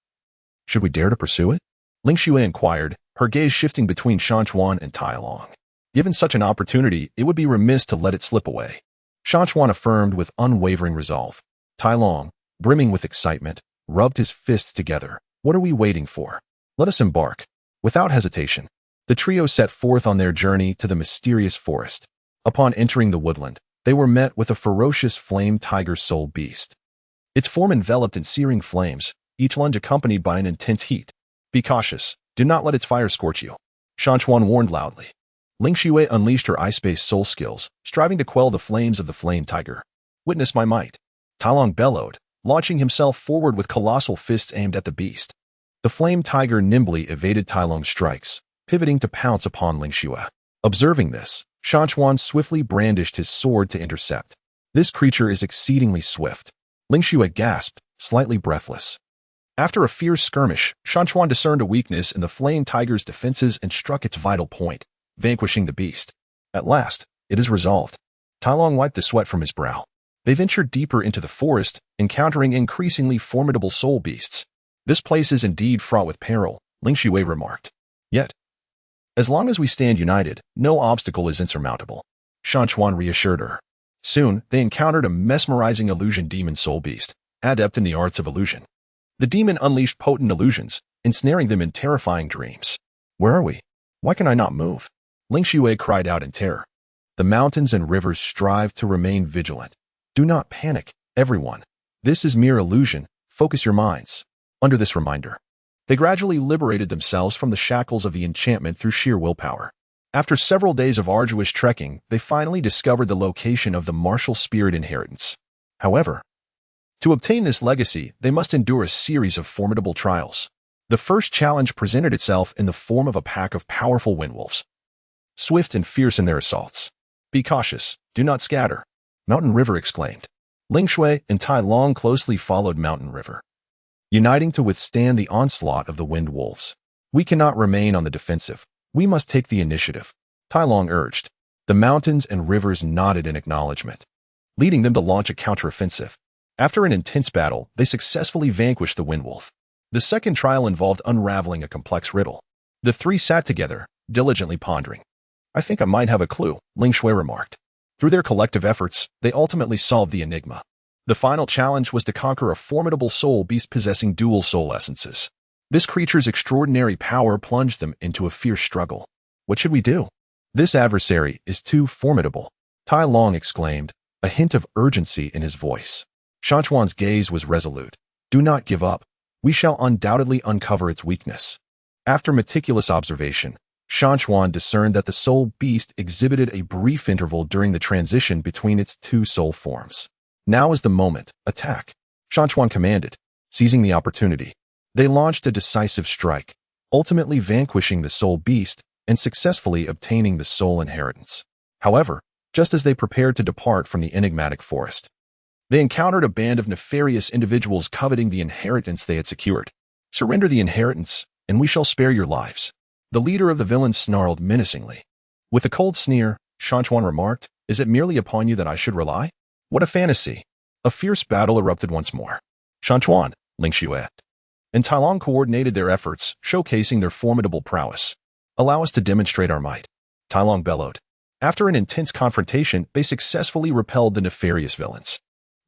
Should we dare to pursue it? Ling Xue inquired, her gaze shifting between Shan Chuan and Tai Long. Given such an opportunity, it would be remiss to let it slip away. Shan Chuan affirmed with unwavering resolve. Tai Long, brimming with excitement, rubbed his fists together. What are we waiting for? Let us embark. Without hesitation, the trio set forth on their journey to the mysterious forest. Upon entering the woodland, they were met with a ferocious flame tiger soul beast. Its form enveloped in searing flames, each lunge accompanied by an intense heat. Be cautious. Do not let its fire scorch you. Shan Chuan warned loudly. Ling Xue unleashed her ice-based soul skills, striving to quell the flames of the flame tiger. Witness my might. Tai Long bellowed, launching himself forward with colossal fists aimed at the beast. The flame tiger nimbly evaded Tai Long's strikes, pivoting to pounce upon Ling Xue. Observing this, Shan Chuan swiftly brandished his sword to intercept. This creature is exceedingly swift. Ling Xue gasped, slightly breathless. After a fierce skirmish, Shan Chuan discerned a weakness in the flame tiger's defenses and struck its vital point, vanquishing the beast. At last, it is resolved. Tai Long wiped the sweat from his brow. They ventured deeper into the forest, encountering increasingly formidable soul beasts. This place is indeed fraught with peril, Ling Xue remarked. Yet, as long as we stand united, no obstacle is insurmountable, Shan Chuan reassured her. Soon, they encountered a mesmerizing illusion demon soul beast, adept in the arts of illusion. The demon unleashed potent illusions, ensnaring them in terrifying dreams. Where are we? Why can I not move? Ling Xue cried out in terror. The mountains and rivers strive to remain vigilant. Do not panic, everyone. This is mere illusion. Focus your minds. Under this reminder, they gradually liberated themselves from the shackles of the enchantment through sheer willpower. After several days of arduous trekking, they finally discovered the location of the martial spirit inheritance. However, to obtain this legacy, they must endure a series of formidable trials. The first challenge presented itself in the form of a pack of powerful windwolves. Swift and fierce in their assaults. Be cautious, do not scatter, Mountain River exclaimed. Ling Xue and Tai Long closely followed Mountain River, uniting to withstand the onslaught of the wind wolves. We cannot remain on the defensive. We must take the initiative, Tai Long urged. The mountains and rivers nodded in acknowledgement, leading them to launch a counteroffensive. After an intense battle, they successfully vanquished the windwolf. The second trial involved unraveling a complex riddle. The three sat together, diligently pondering. I think I might have a clue, Ling Xue remarked. Through their collective efforts, they ultimately solved the enigma. The final challenge was to conquer a formidable soul beast possessing dual soul essences. This creature's extraordinary power plunged them into a fierce struggle. What should we do? This adversary is too formidable, Tai Long exclaimed, a hint of urgency in his voice. Shan Chuan's gaze was resolute. Do not give up. We shall undoubtedly uncover its weakness. After meticulous observation, Shan Chuan discerned that the soul beast exhibited a brief interval during the transition between its two soul forms. Now is the moment. Attack, Shan Chuan commanded. Seizing the opportunity, they launched a decisive strike, ultimately vanquishing the soul beast and successfully obtaining the soul inheritance. However, just as they prepared to depart from the enigmatic forest, they encountered a band of nefarious individuals coveting the inheritance they had secured. Surrender the inheritance, and we shall spare your lives, the leader of the villains snarled menacingly. With a cold sneer, Shan Chuan remarked, Is it merely upon you that I should rely? What a fantasy. A fierce battle erupted once more. Shan Chuan, Ling Xue, and Tai Long coordinated their efforts, showcasing their formidable prowess. Allow us to demonstrate our might, Tai Long bellowed. After an intense confrontation, they successfully repelled the nefarious villains.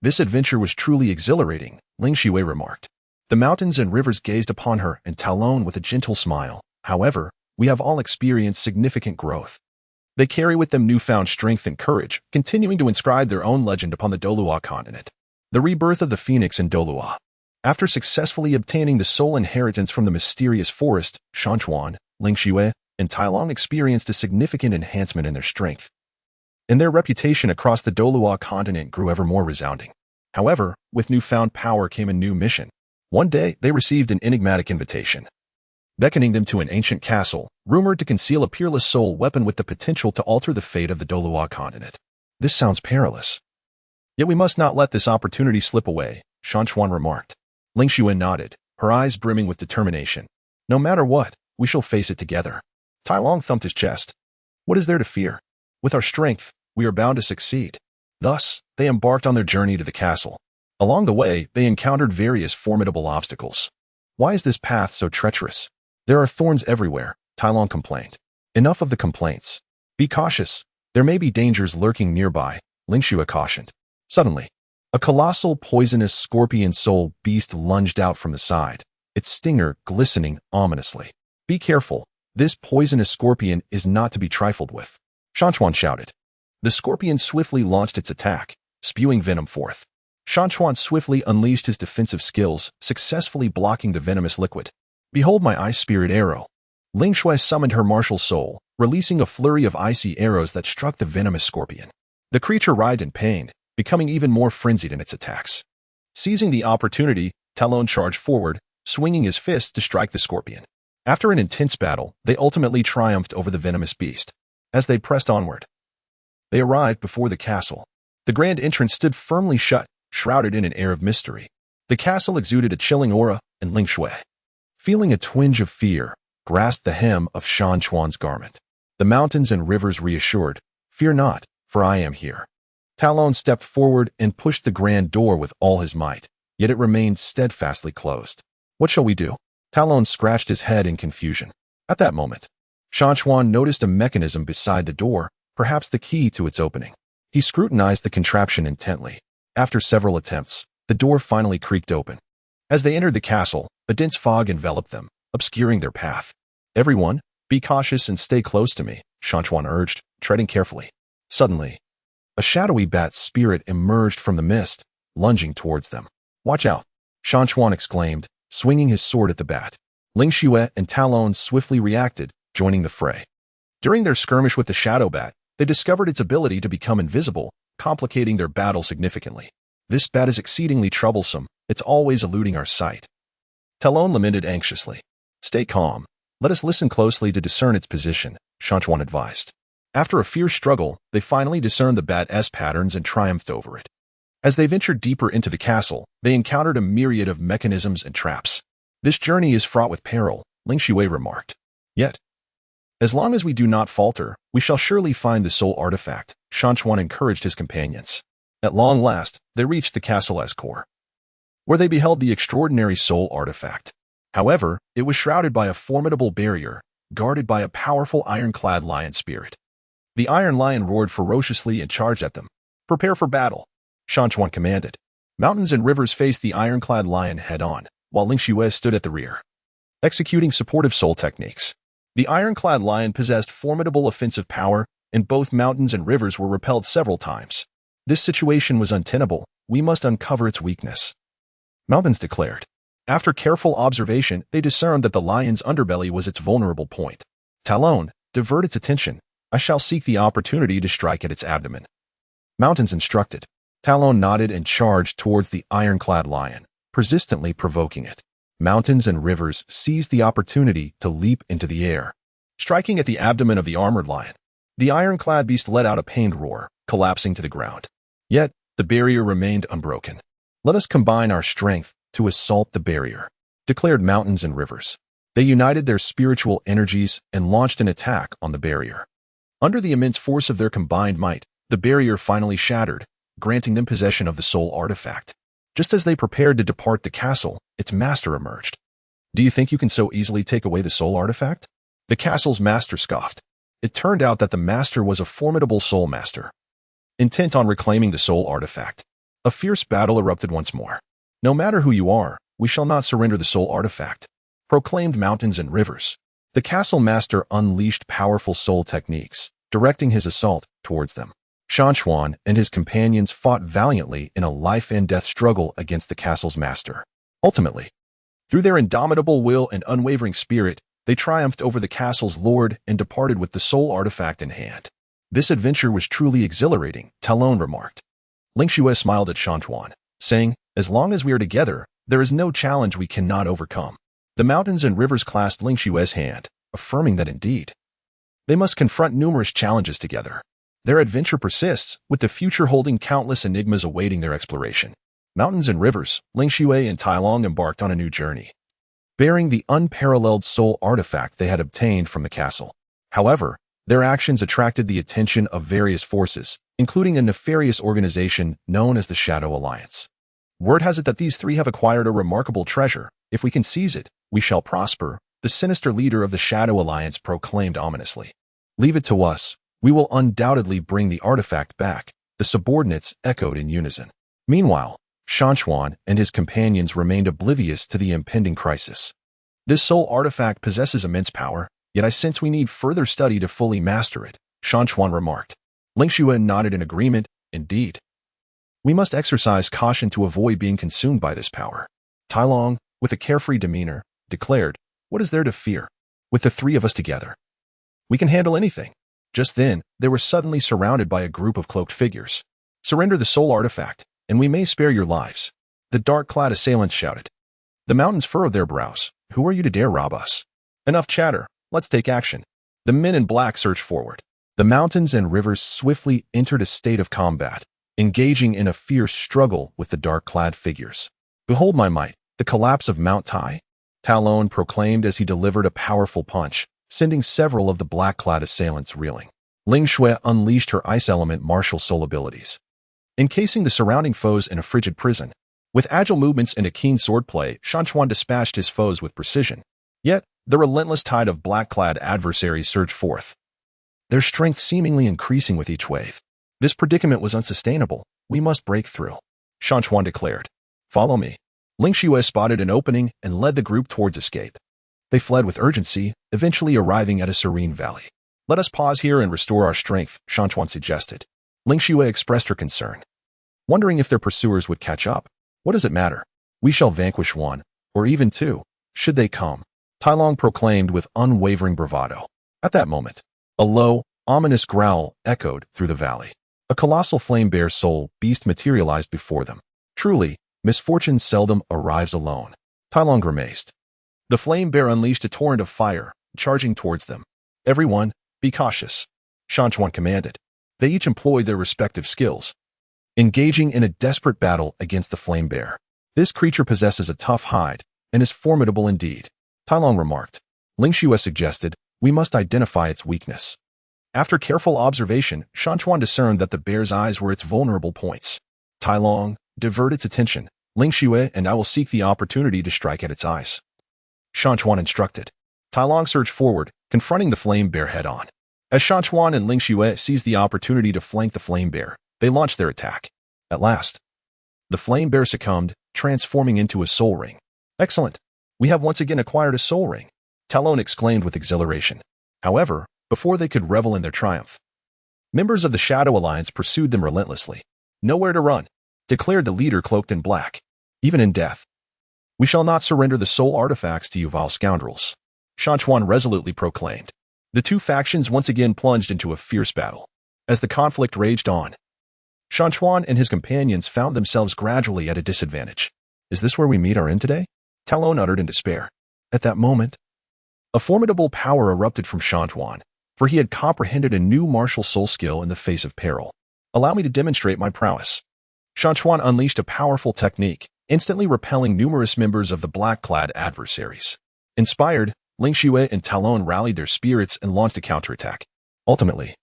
This adventure was truly exhilarating, Ling Xue remarked. The mountains and rivers gazed upon her and Tai Long with a gentle smile. However, we have all experienced significant growth. They carry with them newfound strength and courage, continuing to inscribe their own legend upon the Douluo Continent. The rebirth of the Phoenix in Doulwa. After successfully obtaining the soul inheritance from the mysterious forest, Shan Chuan, Ling Xue, and Tai Long experienced a significant enhancement in their strength, and their reputation across the Douluo Continent grew ever more resounding. However, with newfound power came a new mission. One day, they received an enigmatic invitation, beckoning them to an ancient castle, rumored to conceal a peerless soul weapon with the potential to alter the fate of the Douluo Continent. This sounds perilous. Yet we must not let this opportunity slip away, Shan Chuan remarked. Ling Xue nodded, her eyes brimming with determination. No matter what, we shall face it together. Tai Long thumped his chest. What is there to fear? With our strength, we are bound to succeed. Thus, they embarked on their journey to the castle. Along the way, they encountered various formidable obstacles. Why is this path so treacherous? There are thorns everywhere, Tai Long complained. Enough of the complaints. Be cautious. There may be dangers lurking nearby, Ling Xue cautioned. Suddenly, a colossal poisonous scorpion soul beast lunged out from the side, its stinger glistening ominously. Be careful, this poisonous scorpion is not to be trifled with, Shan Chuan shouted. The scorpion swiftly launched its attack, spewing venom forth. Shan Chuan swiftly unleashed his defensive skills, successfully blocking the venomous liquid. Behold my ice spirit arrow. Ling Xue summoned her martial soul, releasing a flurry of icy arrows that struck the venomous scorpion. The creature writhed in pain, becoming even more frenzied in its attacks. Seizing the opportunity, Talon charged forward, swinging his fist to strike the scorpion. After an intense battle, they ultimately triumphed over the venomous beast. As they pressed onward, they arrived before the castle. The grand entrance stood firmly shut, shrouded in an air of mystery. The castle exuded a chilling aura, and Ling Xue, feeling a twinge of fear, grasped the hem of Shan Chuan's garment. The mountains and rivers reassured, "Fear not, for I am here." Talon stepped forward and pushed the grand door with all his might, yet it remained steadfastly closed. What shall we do? Talon scratched his head in confusion. At that moment, Shan Chuan noticed a mechanism beside the door, perhaps the key to its opening. He scrutinized the contraption intently. After several attempts, the door finally creaked open. As they entered the castle, a dense fog enveloped them, obscuring their path. "Everyone, be cautious and stay close to me," Shan Chuan urged, treading carefully. Suddenly, a shadowy bat spirit emerged from the mist, lunging towards them. "Watch out," Shan Chuan exclaimed, swinging his sword at the bat. Ling Xue and Talon swiftly reacted, joining the fray. During their skirmish with the shadow bat, they discovered its ability to become invisible, complicating their battle significantly. "This bat is exceedingly troublesome. It's always eluding our sight," Talon lamented anxiously. "Stay calm. Let us listen closely to discern its position," Shan Chuan advised. After a fierce struggle, they finally discerned the bat's patterns and triumphed over it. As they ventured deeper into the castle, they encountered a myriad of mechanisms and traps. "This journey is fraught with peril," Ling Xue remarked. "Yet, as long as we do not falter, we shall surely find the soul artifact," Shan Chuan encouraged his companions. At long last, they reached the castle's core, where they beheld the extraordinary soul artifact. However, it was shrouded by a formidable barrier, guarded by a powerful ironclad lion spirit. The iron lion roared ferociously and charged at them. "Prepare for battle," Shan Chuan commanded. Mountains and rivers faced the ironclad lion head-on, while Ling Xue stood at the rear, executing supportive soul techniques. The ironclad lion possessed formidable offensive power, and both mountains and rivers were repelled several times. "This situation was untenable. We must uncover its weakness," Mountains declared. After careful observation, they discerned that the lion's underbelly was its vulnerable point. "Talon, divert its attention. I shall seek the opportunity to strike at its abdomen," Mountains instructed. Talon nodded and charged towards the ironclad lion, persistently provoking it. Mountains and rivers seized the opportunity to leap into the air, striking at the abdomen of the armored lion. The ironclad beast let out a pained roar, collapsing to the ground. Yet, the barrier remained unbroken. "Let us combine our strength to assault the barrier," declared mountains and rivers. They united their spiritual energies and launched an attack on the barrier. Under the immense force of their combined might, the barrier finally shattered, granting them possession of the soul artifact. Just as they prepared to depart the castle, its master emerged. "Do you think you can so easily take away the soul artifact?" The castle's master scoffed. It turned out that the master was a formidable Soulmaster, intent on reclaiming the soul artifact. A fierce battle erupted once more. "No matter who you are, we shall not surrender the soul artifact," proclaimed mountains and rivers. The castle master unleashed powerful soul techniques, directing his assault towards them. Shan Chuan and his companions fought valiantly in a life-and-death struggle against the castle's master. Ultimately, through their indomitable will and unwavering spirit, they triumphed over the castle's lord and departed with the soul artifact in hand. "This adventure was truly exhilarating," Talon remarked. Ling Xue smiled at Shan Chuan, saying, "As long as we are together, there is no challenge we cannot overcome." The mountains and rivers clasped Ling Xue's hand, affirming that indeed, they must confront numerous challenges together. Their adventure persists, with the future holding countless enigmas awaiting their exploration. Mountains and rivers, Ling Xue and Tailong embarked on a new journey, bearing the unparalleled soul artifact they had obtained from the castle. However, their actions attracted the attention of various forces, including a nefarious organization known as the Shadow Alliance. "Word has it that these three have acquired a remarkable treasure. If we can seize it, we shall prosper," the sinister leader of the Shadow Alliance proclaimed ominously. "Leave it to us. We will undoubtedly bring the artifact back," The subordinates echoed in unison. Meanwhile, Shan Chuan and his companions remained oblivious to the impending crisis. This soul artifact possesses immense power, yet I sense we need further study to fully master it, Shan Chuan remarked. Ling Xue nodded in agreement. Indeed. We must exercise caution to avoid being consumed by this power. Tai Long, with a carefree demeanor, declared, "What is there to fear? With the three of us together, we can handle anything." Just then, they were suddenly surrounded by a group of cloaked figures. "Surrender the soul artifact, and we may spare your lives," the dark-clad assailants shouted. The mountains furrowed their brows. "Who are you to dare rob us?" "Enough chatter. Let's take action." The men in black surged forward. The mountains and rivers swiftly entered a state of combat, engaging in a fierce struggle with the dark-clad figures. "Behold my might, the collapse of Mount Tai," Talon proclaimed as he delivered a powerful punch, sending several of the black-clad assailants reeling. Ling Xue unleashed her ice element martial soul abilities, encasing the surrounding foes in a frigid prison. With agile movements and a keen swordplay, Shan Chuan dispatched his foes with precision. Yet, the relentless tide of black-clad adversaries surged forth, their strength seemingly increasing with each wave. This predicament was unsustainable. "We must break through," Shan Chuan declared. "Follow me." Ling Xue spotted an opening and led the group towards escape. They fled with urgency, eventually arriving at a serene valley. "Let us pause here and restore our strength," Shan Chuan suggested. Ling Xue expressed her concern, wondering if their pursuers would catch up. "What does it matter? We shall vanquish one, or even two, should they come," Tai Long proclaimed with unwavering bravado. At that moment, a low, ominous growl echoed through the valley. A colossal flame-bear soul beast materialized before them. "Truly, misfortune seldom arrives alone," Tai Long grimaced. The flame-bear unleashed a torrent of fire, charging towards them. "Everyone, be cautious," Shan Chuan commanded. They each employed their respective skills, engaging in a desperate battle against the flame bear. "This creature possesses a tough hide and is formidable indeed," Tai Long remarked. Ling Xue suggested, "We must identify its weakness." After careful observation, Shan Chuan discerned that the bear's eyes were its vulnerable points. Tai Long, divert its attention, Ling Xue, and I will seek the opportunity to strike at its eyes," Shan Chuan instructed. Tai Long surged forward, confronting the flame bear head-on. As Shan Chuan and Ling Xue seized the opportunity to flank the flame bear, they launched their attack. At last, the flame bear succumbed, transforming into a soul ring. "Excellent! We have once again acquired a soul ring," Talon exclaimed with exhilaration. However, before they could revel in their triumph, members of the Shadow Alliance pursued them relentlessly. "Nowhere to run," declared the leader cloaked in black. "Even in death, we shall not surrender the soul artifacts to you vile scoundrels," Shan Chuan resolutely proclaimed. The two factions once again plunged into a fierce battle. As the conflict raged on, Shan Chuan and his companions found themselves gradually at a disadvantage. "Is this where we meet our end today?" Talon uttered in despair. At that moment, a formidable power erupted from Shan Chuan, for he had comprehended a new martial soul skill in the face of peril. "Allow me to demonstrate my prowess." Shan Chuan unleashed a powerful technique, instantly repelling numerous members of the black-clad adversaries. Inspired, Ling Xue and Talon rallied their spirits and launched a counterattack. Ultimately,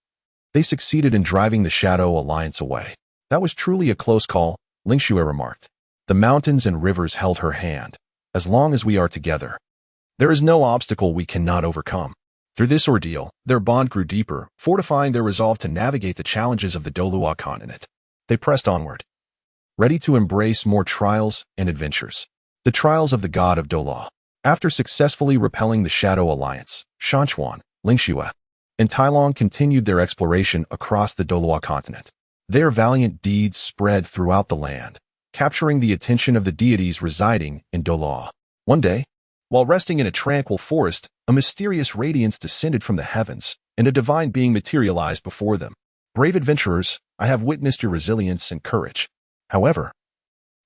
they succeeded in driving the Shadow Alliance away. "That was truly a close call," Ling Xue remarked. "The mountains and rivers held her hand. As long as we are together, there is no obstacle we cannot overcome." Through this ordeal, their bond grew deeper, fortifying their resolve to navigate the challenges of the Douluo Continent. They pressed onward, ready to embrace more trials and adventures. The trials of the god of Douluo. After successfully repelling the Shadow Alliance, Shan Chuan, Ling Xue, and Tai Long continued their exploration across the Douluo Continent. Their valiant deeds spread throughout the land, capturing the attention of the deities residing in Douluo. One day, while resting in a tranquil forest, a mysterious radiance descended from the heavens, and a divine being materialized before them. "Brave adventurers, I have witnessed your resilience and courage. However,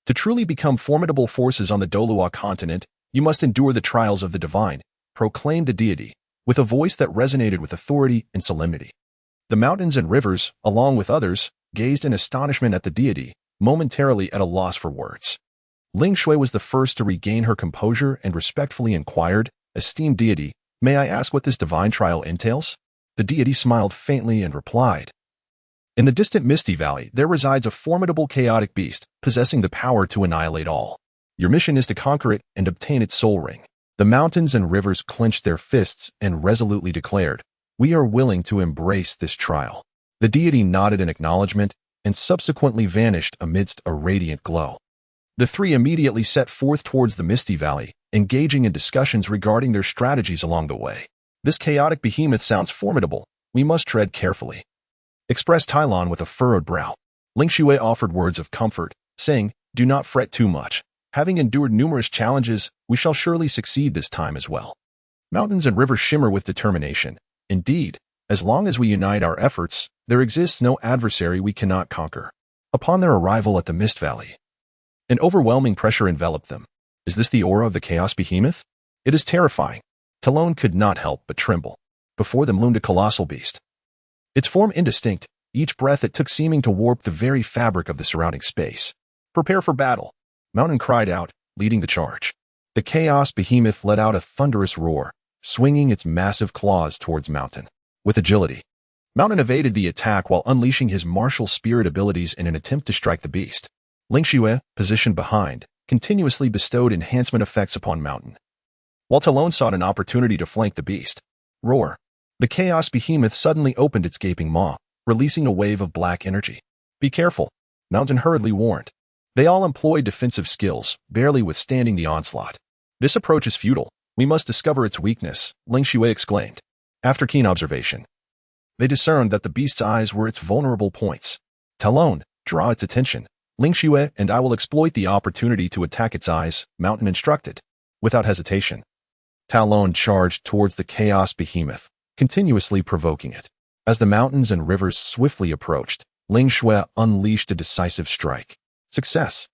to truly become formidable forces on the Douluo Continent, you must endure the trials of the divine," proclaimed the deity, with a voice that resonated with authority and solemnity. The mountains and rivers, along with others, gazed in astonishment at the deity, momentarily at a loss for words. Ling Xue was the first to regain her composure and respectfully inquired, "Esteemed deity, may I ask what this divine trial entails?" The deity smiled faintly and replied, "In the distant Misty Valley, there resides a formidable chaotic beast, possessing the power to annihilate all. Your mission is to conquer it and obtain its soul ring." The mountains and rivers clenched their fists and resolutely declared, "We are willing to embrace this trial." The deity nodded in acknowledgement, and subsequently vanished amidst a radiant glow. The three immediately set forth towards the misty valley, engaging in discussions regarding their strategies along the way. This chaotic behemoth sounds formidable. We must tread carefully, expressed Tylon with a furrowed brow. Ling Xue offered words of comfort, saying, "Do not fret too much. Having endured numerous challenges, we shall surely succeed this time as well." Mountains and rivers shimmer with determination. Indeed, as long as we unite our efforts, there exists no adversary we cannot conquer. Upon their arrival at the Mist Valley, an overwhelming pressure enveloped them. Is this the aura of the Chaos Behemoth? It is terrifying. Talon could not help but tremble. Before them loomed a colossal beast. Its form indistinct, each breath it took seeming to warp the very fabric of the surrounding space. "Prepare for battle," Mountain cried out, leading the charge. The Chaos Behemoth let out a thunderous roar, swinging its massive claws towards Mountain. With agility, Mountain evaded the attack while unleashing his martial spirit abilities in an attempt to strike the beast. Ling Xue, positioned behind, continuously bestowed enhancement effects upon Mountain, while Talon sought an opportunity to flank the beast. Roar. The Chaos Behemoth suddenly opened its gaping maw, releasing a wave of black energy. "Be careful," Mountain hurriedly warned. They all employed defensive skills, barely withstanding the onslaught. "This approach is futile. We must discover its weakness," Ling Xue exclaimed. After keen observation, they discerned that the beast's eyes were its vulnerable points. "Talon, draw its attention. Ling Xue and I will exploit the opportunity to attack its eyes," Mountain instructed. Without hesitation, Talon charged towards the Chaos Behemoth, continuously provoking it. As the mountains and rivers swiftly approached, Ling Xue unleashed a decisive strike. Success!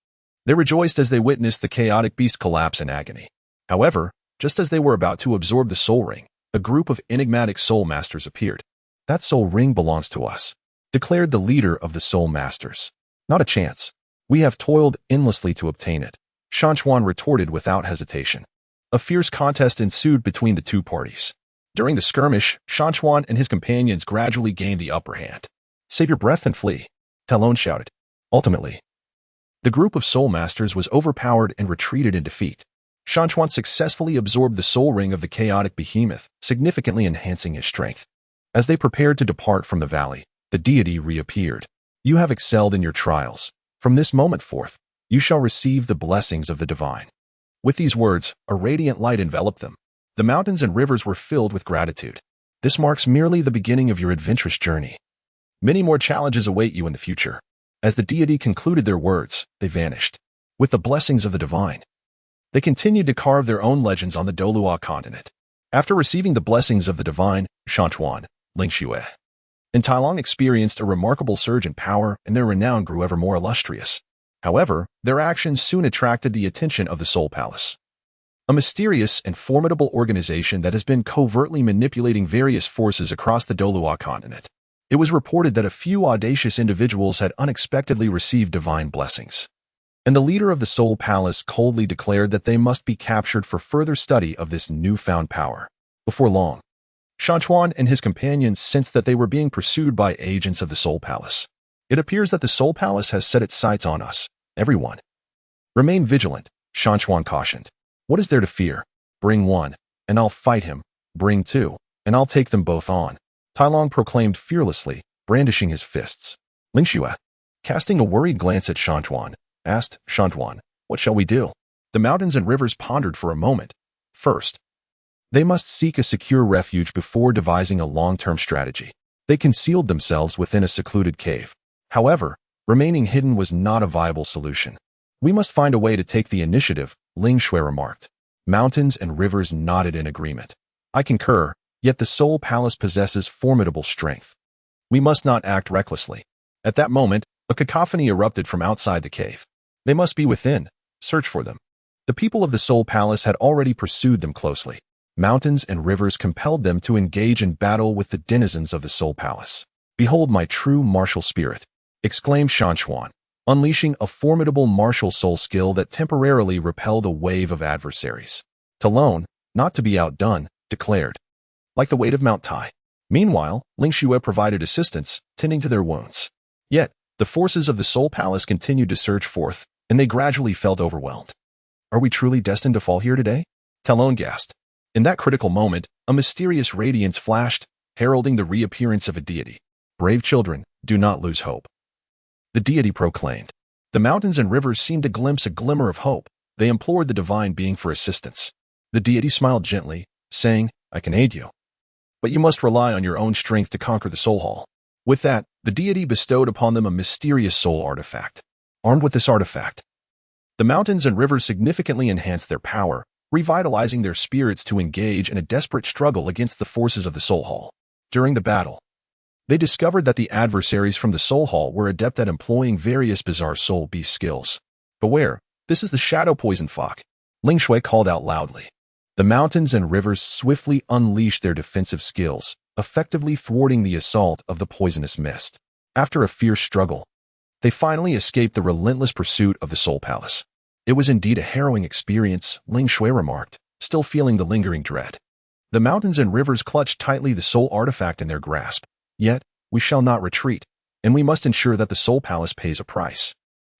They rejoiced as they witnessed the chaotic beast collapse in agony. However, just as they were about to absorb the soul ring, a group of enigmatic Soulmasters appeared. "That soul ring belongs to us," declared the leader of the Soulmasters. "Not a chance. We have toiled endlessly to obtain it," Shan Chuan retorted without hesitation. A fierce contest ensued between the two parties. During the skirmish, Shan Chuan and his companions gradually gained the upper hand. "Save your breath and flee," Talon shouted. Ultimately, the group of Soulmasters was overpowered and retreated in defeat. Shan Chuan successfully absorbed the soul ring of the chaotic behemoth, significantly enhancing his strength. As they prepared to depart from the valley, the deity reappeared. "You have excelled in your trials. From this moment forth, you shall receive the blessings of the divine." With these words, a radiant light enveloped them. The mountains and rivers were filled with gratitude. "This marks merely the beginning of your adventurous journey. Many more challenges await you in the future." As the deity concluded their words, they vanished. With the blessings of the divine, they continued to carve their own legends on the Douluo Continent. After receiving the blessings of the divine, Shan Chuan, Ling Xue, and Tylon experienced a remarkable surge in power, and their renown grew ever more illustrious. However, their actions soon attracted the attention of the Soul Palace, a mysterious and formidable organization that has been covertly manipulating various forces across the Douluo Continent. It was reported that a few audacious individuals had unexpectedly received divine blessings, and the leader of the Soul Palace coldly declared that they must be captured for further study of this newfound power. Before long, Shan Chuan and his companions sensed that they were being pursued by agents of the Soul Palace. "It appears that the Soul Palace has set its sights on us. Everyone, remain vigilant," Shan Chuan cautioned. "What is there to fear? Bring one, and I'll fight him. Bring two, and I'll take them both on," Tylon proclaimed fearlessly, brandishing his fists. Ling Xue, casting a worried glance at Shan Chuan, asked, "Shan Chuan, what shall we do?" The mountains and rivers pondered for a moment. First, they must seek a secure refuge before devising a long-term strategy. They concealed themselves within a secluded cave. However, remaining hidden was not a viable solution. "We must find a way to take the initiative," Ling Xue remarked. Mountains and rivers nodded in agreement. "I concur, yet the Soul Palace possesses formidable strength. We must not act recklessly." At that moment, a cacophony erupted from outside the cave. "They must be within. Search for them." The people of the Soul Palace had already pursued them closely. Mountains and rivers compelled them to engage in battle with the denizens of the Soul Palace. "Behold my true martial spirit," exclaimed Shan Chuan, unleashing a formidable martial soul skill that temporarily repelled a wave of adversaries. Talon, not to be outdone, declared, "Like the weight of Mount Tai." Meanwhile, Ling Xue provided assistance, tending to their wounds. Yet, the forces of the Soul Palace continued to surge forth, and they gradually felt overwhelmed. "Are we truly destined to fall here today?" Talon gasped. In that critical moment, a mysterious radiance flashed, heralding the reappearance of a deity. "Brave children, do not lose hope. the deity proclaimed. The mountains and rivers seemed to glimpse a glimmer of hope. They implored the divine being for assistance. The deity smiled gently, saying, "I can aid you, but you must rely on your own strength to conquer the soul hall." With that, the deity bestowed upon them a mysterious soul artifact. Armed with this artifact, the mountains and rivers significantly enhanced their power, revitalizing their spirits to engage in a desperate struggle against the forces of the soul hall. During the battle, they discovered that the adversaries from the soul hall were adept at employing various bizarre soul beast skills. "Beware, this is the shadow poison fog," Ling Shui called out loudly. The mountains and rivers swiftly unleashed their defensive skills, effectively thwarting the assault of the poisonous mist. After a fierce struggle, they finally escaped the relentless pursuit of the Soul Palace. "It was indeed a harrowing experience," Ling Shui remarked, still feeling the lingering dread. The mountains and rivers clutched tightly the soul artifact in their grasp. "Yet, we shall not retreat, and we must ensure that the Soul Palace pays a price."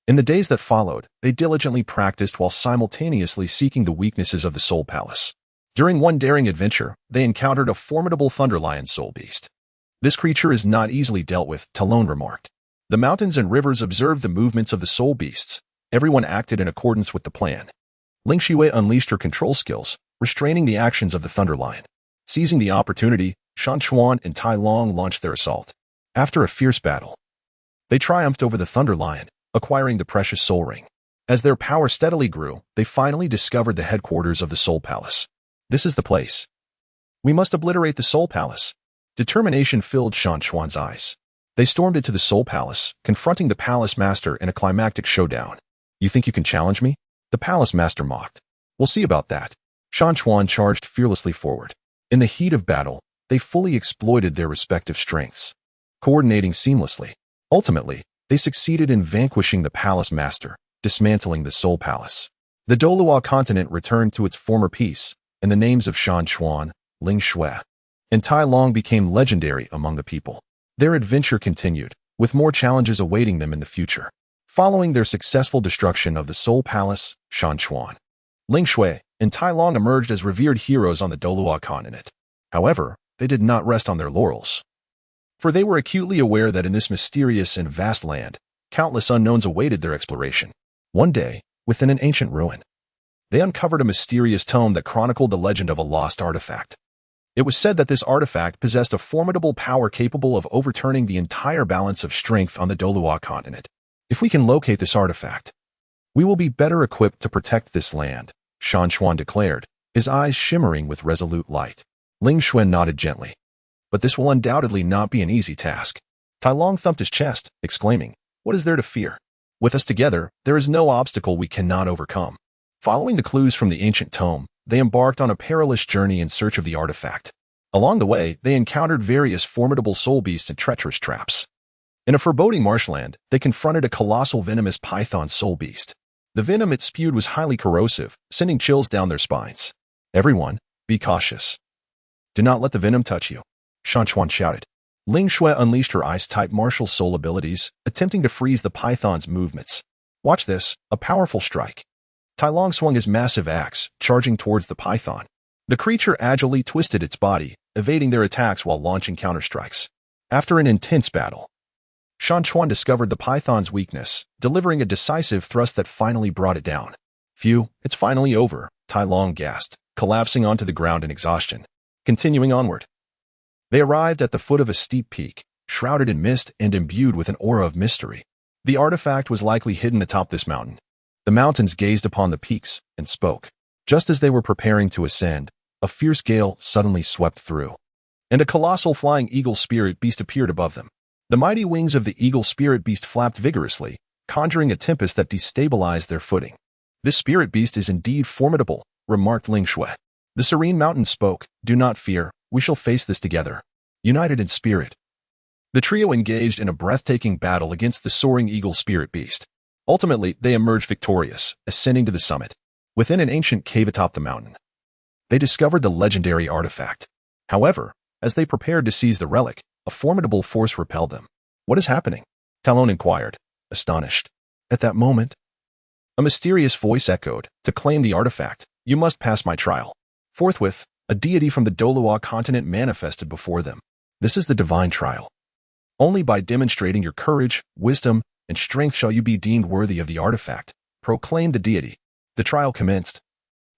In the days that followed, they diligently practiced while simultaneously seeking the weaknesses of the Soul Palace. During one daring adventure, they encountered a formidable thunder lion soul beast. "This creature is not easily dealt with," Talon remarked. The mountains and rivers observed the movements of the soul beasts. Everyone acted in accordance with the plan. Ling Shui unleashed her control skills, restraining the actions of the thunder lion. Seizing the opportunity, Shan Chuan and Tai Long launched their assault. After a fierce battle, they triumphed over the thunder lion, acquiring the precious soul ring. As their power steadily grew, they finally discovered the headquarters of the Soul Palace. "This is the place. We must obliterate the Soul Palace." Determination filled Shan Chuan's eyes. They stormed into the Soul Palace, confronting the Palace Master in a climactic showdown. "You think you can challenge me?" the Palace Master mocked. "We'll see about that." Shan Chuan charged fearlessly forward. In the heat of battle, they fully exploited their respective strengths, coordinating seamlessly. Ultimately, they succeeded in vanquishing the Palace Master, dismantling the Soul Palace. The Douluo Continent returned to its former peace, and the names of Shan Chuan, Ling Shui, and Tai Long became legendary among the people. Their adventure continued, with more challenges awaiting them in the future. Following their successful destruction of the Soul Palace, Shan Chuan, Ling Shui, and Tai Long emerged as revered heroes on the Douluo Continent. However, they did not rest on their laurels, for they were acutely aware that in this mysterious and vast land, countless unknowns awaited their exploration. One day, within an ancient ruin, they uncovered a mysterious tome that chronicled the legend of a lost artifact. It was said that this artifact possessed a formidable power capable of overturning the entire balance of strength on the Douluo Continent. "If we can locate this artifact, we will be better equipped to protect this land," Shan Chuan declared, his eyes shimmering with resolute light. Ling Shui nodded gently. "But this will undoubtedly not be an easy task." Tai Long thumped his chest, exclaiming, "What is there to fear? With us together, there is no obstacle we cannot overcome." Following the clues from the ancient tome, they embarked on a perilous journey in search of the artifact. Along the way, they encountered various formidable soul beasts and treacherous traps. In a foreboding marshland, they confronted a colossal venomous python soul beast. The venom it spewed was highly corrosive, sending chills down their spines. "Everyone, be cautious. Do not let the venom touch you," Shan Chuan shouted. Ling Shui unleashed her ice-type martial soul abilities, attempting to freeze the python's movements. "Watch this, a powerful strike." Tai Long swung his massive axe, charging towards the python. The creature agilely twisted its body, evading their attacks while launching counterstrikes. After an intense battle, Shan Chuan discovered the python's weakness, delivering a decisive thrust that finally brought it down. "Phew, it's finally over," Tai Long gasped, collapsing onto the ground in exhaustion. Continuing onward, they arrived at the foot of a steep peak, shrouded in mist and imbued with an aura of mystery. The artifact was likely hidden atop this mountain. The mountains gazed upon the peaks and spoke. Just as they were preparing to ascend, a fierce gale suddenly swept through, and a colossal flying eagle spirit beast appeared above them. The mighty wings of the eagle spirit beast flapped vigorously, conjuring a tempest that destabilized their footing. "This spirit beast is indeed formidable," remarked Ling Shui. The serene mountain spoke, "Do not fear, we shall face this together, united in spirit." The trio engaged in a breathtaking battle against the soaring eagle spirit beast. Ultimately, they emerged victorious, ascending to the summit. Within an ancient cave atop the mountain, they discovered the legendary artifact. However, as they prepared to seize the relic, a formidable force repelled them. "What is happening?" Talon inquired, astonished. At that moment, a mysterious voice echoed, "To claim the artifact, you must pass my trial." Forthwith, a deity from the Douluo Continent manifested before them. "This is the divine trial. Only by demonstrating your courage, wisdom, and strength shall you be deemed worthy of the artifact, proclaimed the deity. The trial commenced,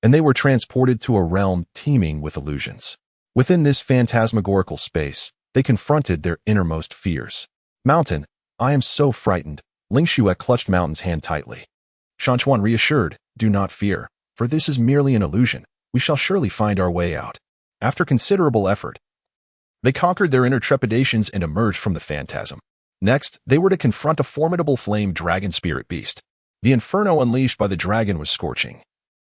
and they were transported to a realm teeming with illusions. Within this phantasmagorical space, they confronted their innermost fears. Mountain, I am so frightened. Ling Xue clutched Mountain's hand tightly. Shan Chuan reassured, do not fear, for this is merely an illusion. We shall surely find our way out. After considerable effort, they conquered their inner trepidations and emerged from the phantasm. Next, they were to confront a formidable flame dragon spirit beast. The inferno unleashed by the dragon was scorching,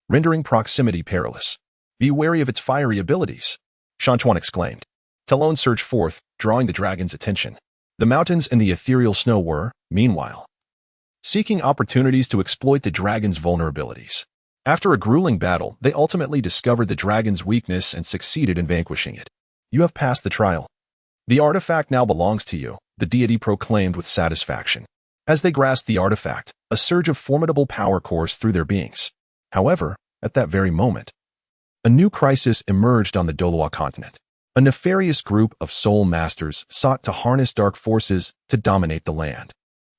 rendering proximity perilous. Be wary of its fiery abilities, Shan Chuan exclaimed. Talon surged forth, drawing the dragon's attention. The mountains and the ethereal snow were, meanwhile, seeking opportunities to exploit the dragon's vulnerabilities. After a grueling battle, they ultimately discovered the dragon's weakness and succeeded in vanquishing it. You have passed the trial. The artifact now belongs to you, the deity proclaimed with satisfaction. As they grasped the artifact, a surge of formidable power coursed through their beings. However, at that very moment, a new crisis emerged on the Douluo Continent. A nefarious group of Soulmasters sought to harness dark forces to dominate the land,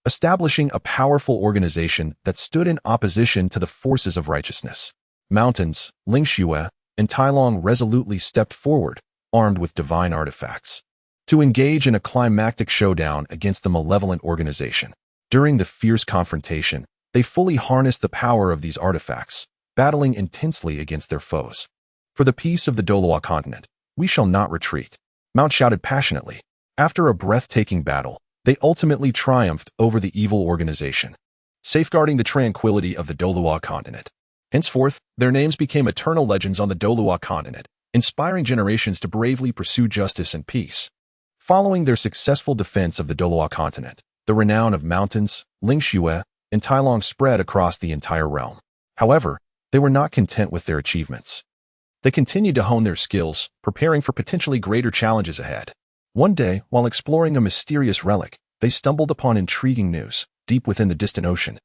establishing a powerful organization that stood in opposition to the forces of righteousness. Mountains, Ling Xue, and Tailong resolutely stepped forward, armed with divine artifacts, to engage in a climactic showdown against the malevolent organization. During the fierce confrontation, they fully harnessed the power of these artifacts, battling intensely against their foes. For the peace of the Douluo Continent, we shall not retreat, Mount shouted passionately. After a breathtaking battle, they ultimately triumphed over the evil organization, safeguarding the tranquility of the Douluo Continent. Henceforth, their names became eternal legends on the Douluo Continent, inspiring generations to bravely pursue justice and peace. Following their successful defense of the Douluo Continent, the renown of Mountains, Ling Xue, and Tailong spread across the entire realm. However, they were not content with their achievements. They continued to hone their skills, preparing for potentially greater challenges ahead. One day, while exploring a mysterious relic, they stumbled upon intriguing news. Deep within the distant ocean,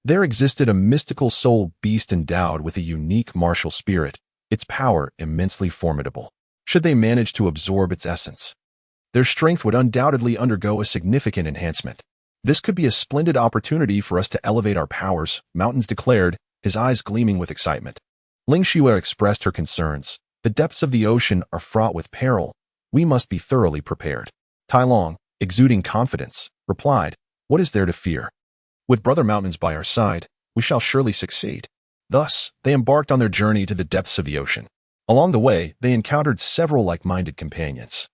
there existed a mystical soul beast endowed with a unique martial spirit, its power immensely formidable. Should they manage to absorb its essence, their strength would undoubtedly undergo a significant enhancement. This could be a splendid opportunity for us to elevate our powers, Mountains declared, his eyes gleaming with excitement. Ling Xue expressed her concerns. The depths of the ocean are fraught with peril. We must be thoroughly prepared. Tailong, exuding confidence, replied, what is there to fear? With Brother Mountains by our side, we shall surely succeed. Thus, they embarked on their journey to the depths of the ocean. Along the way, they encountered several like-minded companions,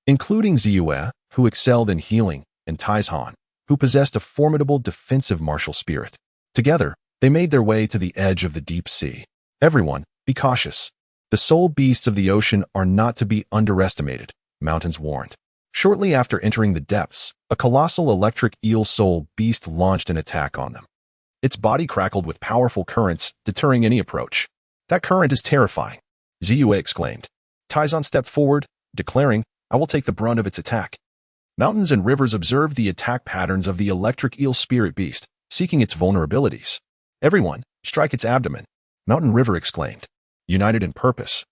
including Ziyue, who excelled in healing, and Taizhan, who possessed a formidable defensive martial spirit. Together, they made their way to the edge of the deep sea. Everyone, be cautious. The soul beasts of the ocean are not to be underestimated, Mountains warned. Shortly after entering the depths, a colossal electric eel soul beast launched an attack on them. Its body crackled with powerful currents, deterring any approach. That current is terrifying, Ziyue exclaimed. Taizhan stepped forward, declaring, I will take the brunt of its attack. Mountains and rivers observed the attack patterns of the electric eel spirit beast, seeking its vulnerabilities. Everyone, strike its abdomen, Mountain River exclaimed. United in purpose,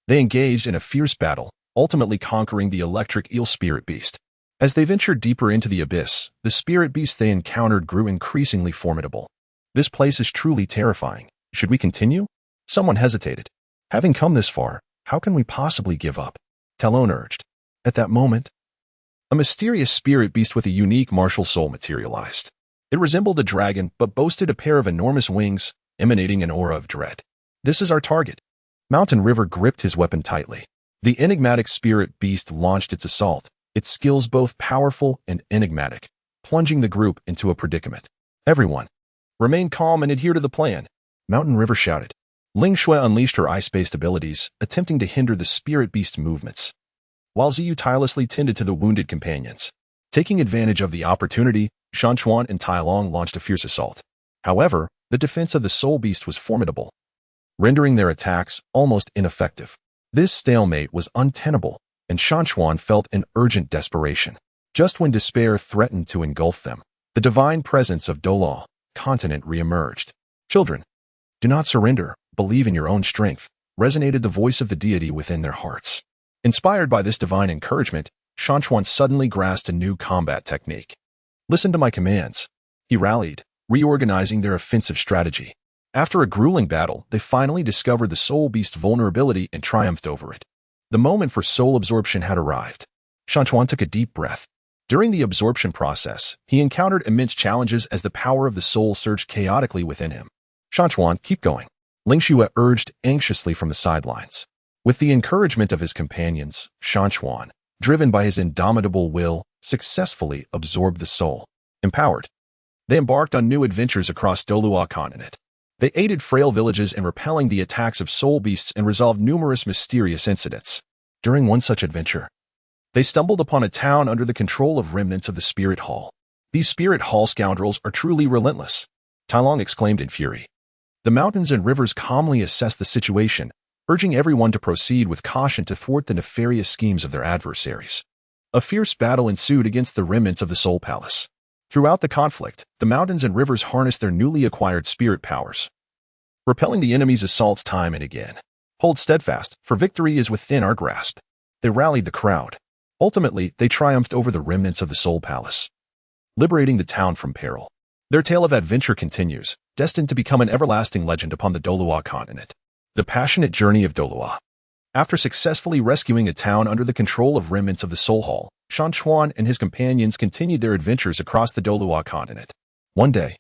they engaged in a fierce battle, ultimately conquering the electric eel spirit beast. As they ventured deeper into the abyss, the spirit beast they encountered grew increasingly formidable. This place is truly terrifying. Should we continue? Someone hesitated. Having come this far, how can we possibly give up? Talon urged. At that moment, a mysterious spirit beast with a unique martial soul materialized. It resembled a dragon, but boasted a pair of enormous wings, emanating an aura of dread. This is our target. Mountain River gripped his weapon tightly. The enigmatic spirit beast launched its assault, its skills both powerful and enigmatic, plunging the group into a predicament. Everyone, remain calm and adhere to the plan, Mountain River shouted. Ling Xue unleashed her ice-based abilities, attempting to hinder the spirit beast's movements, while Ziyu tirelessly tended to the wounded companions. Taking advantage of the opportunity, Shan Chuan and Tailong launched a fierce assault. However, the defense of the soul beast was formidable, rendering their attacks almost ineffective. This stalemate was untenable, and Shan Chuan felt an urgent desperation. Just when despair threatened to engulf them, the divine presence of Douluo Continent re-emerged. Children, do not surrender, believe in your own strength, resonated the voice of the deity within their hearts. Inspired by this divine encouragement, Shan Chuan suddenly grasped a new combat technique. Listen to my commands. He rallied, reorganizing their offensive strategy. After a grueling battle, they finally discovered the soul beast's vulnerability and triumphed over it. The moment for soul absorption had arrived. Shan Chuan took a deep breath. During the absorption process, he encountered immense challenges as the power of the soul surged chaotically within him. Shan Chuan, keep going. Ling Xue urged anxiously from the sidelines. With the encouragement of his companions, Shan Chuan, driven by his indomitable will, successfully absorbed the soul. Empowered, they embarked on new adventures across Douluo Continent. They aided frail villages in repelling the attacks of soul beasts and resolved numerous mysterious incidents. During one such adventure, they stumbled upon a town under the control of remnants of the Spirit Hall. These Spirit Hall scoundrels are truly relentless, Tai Long exclaimed in fury. The mountains and rivers calmly assessed the situation, urging everyone to proceed with caution to thwart the nefarious schemes of their adversaries. A fierce battle ensued against the remnants of the Soul Palace. Throughout the conflict, the mountains and rivers harnessed their newly acquired spirit powers, repelling the enemy's assaults time and again. Hold steadfast, for victory is within our grasp. They rallied the crowd. Ultimately, they triumphed over the remnants of the Soul Palace, liberating the town from peril. Their tale of adventure continues, destined to become an everlasting legend upon the Douluo Continent. The passionate journey of Douluo. After successfully rescuing a town under the control of remnants of the Soul Hall, Shan Chuan and his companions continued their adventures across the Douluo Continent. One day,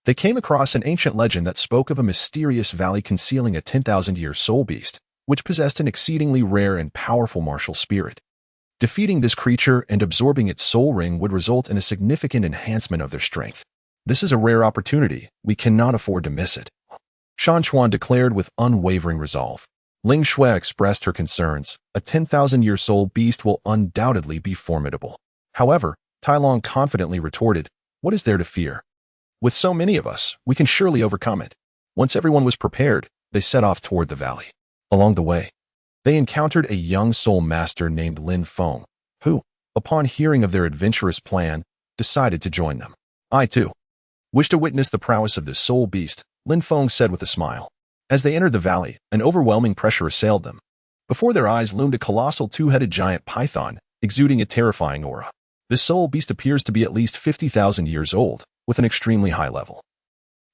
they came across an ancient legend that spoke of a mysterious valley concealing a 10,000-year soul beast, which possessed an exceedingly rare and powerful martial spirit. Defeating this creature and absorbing its soul ring would result in a significant enhancement of their strength. This is a rare opportunity. We cannot afford to miss it, Shan Chuan declared with unwavering resolve. Ling Xue expressed her concerns. A 10,000-year soul beast will undoubtedly be formidable. However, Tai Long confidently retorted, what is there to fear? With so many of us, we can surely overcome it. Once everyone was prepared, they set off toward the valley. Along the way, they encountered a young Soulmaster named Lin Feng, who, upon hearing of their adventurous plan, decided to join them. I, too, wish to witness the prowess of this soul beast, Lin Feng said with a smile. As they entered the valley, an overwhelming pressure assailed them. Before their eyes loomed a colossal two-headed giant python, exuding a terrifying aura. This soul beast appears to be at least 50,000 years old, with an extremely high level.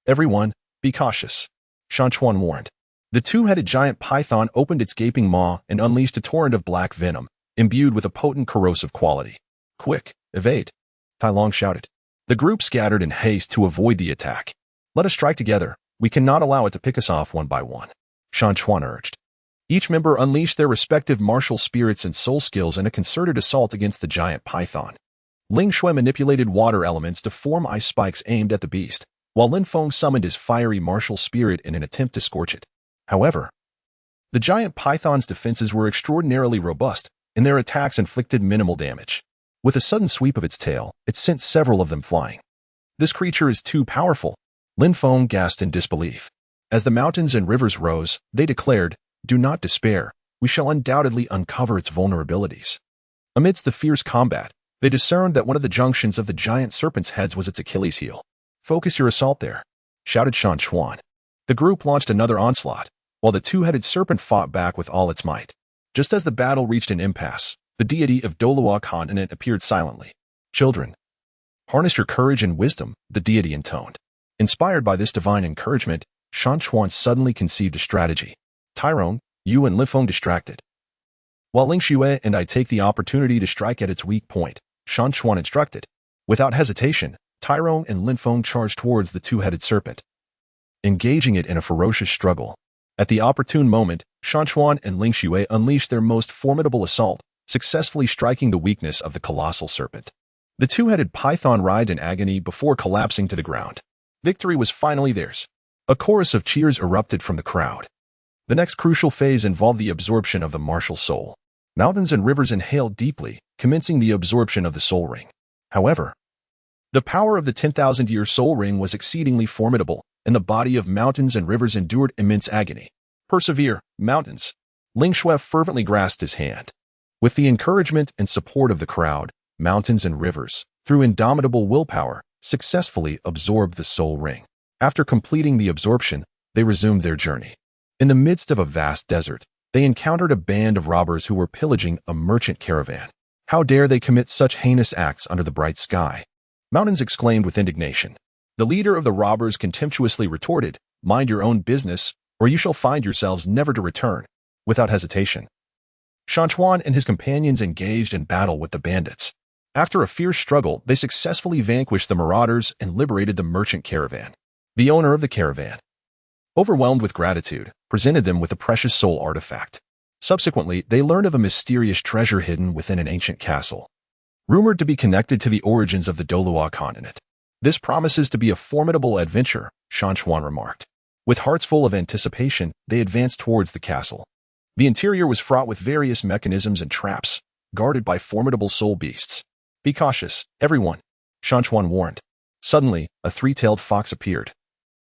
Everyone, be cautious, Shan Chuan warned. The two-headed giant python opened its gaping maw and unleashed a torrent of black venom, imbued with a potent corrosive quality. Quick, evade, Tai Long shouted. The group scattered in haste to avoid the attack. Let us strike together. We cannot allow it to pick us off one by one, Shan Chuan urged. Each member unleashed their respective martial spirits and soul skills in a concerted assault against the giant python. Ling Xue manipulated water elements to form ice spikes aimed at the beast, while Lin Feng summoned his fiery martial spirit in an attempt to scorch it. However, the giant python's defenses were extraordinarily robust, and their attacks inflicted minimal damage. With a sudden sweep of its tail, it sent several of them flying. This creature is too powerful, Lin Feng gasped in disbelief. As the mountains and rivers rose, they declared, do not despair, we shall undoubtedly uncover its vulnerabilities. Amidst the fierce combat, they discerned that one of the junctions of the giant serpent's heads was its Achilles heel. Focus your assault there, shouted Shan Chuan. The group launched another onslaught, while the two-headed serpent fought back with all its might. Just as the battle reached an impasse, the deity of Douluo Continent appeared silently. Children, harness your courage and wisdom, the deity intoned. Inspired by this divine encouragement, Shan Chuan suddenly conceived a strategy. Tyrone, you and Lin Feng distracted, while Ling Xue and I take the opportunity to strike at its weak point, Shan Chuan instructed. Without hesitation, Tyrone and Lin Feng charged towards the two-headed serpent, engaging it in a ferocious struggle. At the opportune moment, Shan Chuan and Ling Xue unleashed their most formidable assault, successfully striking the weakness of the colossal serpent. The two-headed python writhed in agony before collapsing to the ground. Victory was finally theirs. A chorus of cheers erupted from the crowd. The next crucial phase involved the absorption of the martial soul. Mountains and rivers inhaled deeply, commencing the absorption of the soul ring. However, the power of the 10,000-year soul ring was exceedingly formidable, and the body of mountains and rivers endured immense agony. Persevere, mountains. Ling Xue fervently grasped his hand. With the encouragement and support of the crowd, mountains and rivers, through indomitable willpower, successfully absorbed the soul ring. After completing the absorption, they resumed their journey. In the midst of a vast desert, they encountered a band of robbers who were pillaging a merchant caravan. How dare they commit such heinous acts under the bright sky? Mountains exclaimed with indignation. The leader of the robbers contemptuously retorted, "Mind your own business, or you shall find yourselves never to return." Without hesitation, Shan Chuan and his companions engaged in battle with the bandits. After a fierce struggle, they successfully vanquished the marauders and liberated the merchant caravan. The owner of the caravan, overwhelmed with gratitude, presented them with a precious soul artifact. Subsequently, they learned of a mysterious treasure hidden within an ancient castle, rumored to be connected to the origins of the Douluo Continent. "This promises to be a formidable adventure," Shan Chuan remarked. With hearts full of anticipation, they advanced towards the castle. The interior was fraught with various mechanisms and traps, guarded by formidable soul beasts. "Be cautious, everyone," Shan Chuan warned. Suddenly, a three-tailed fox appeared,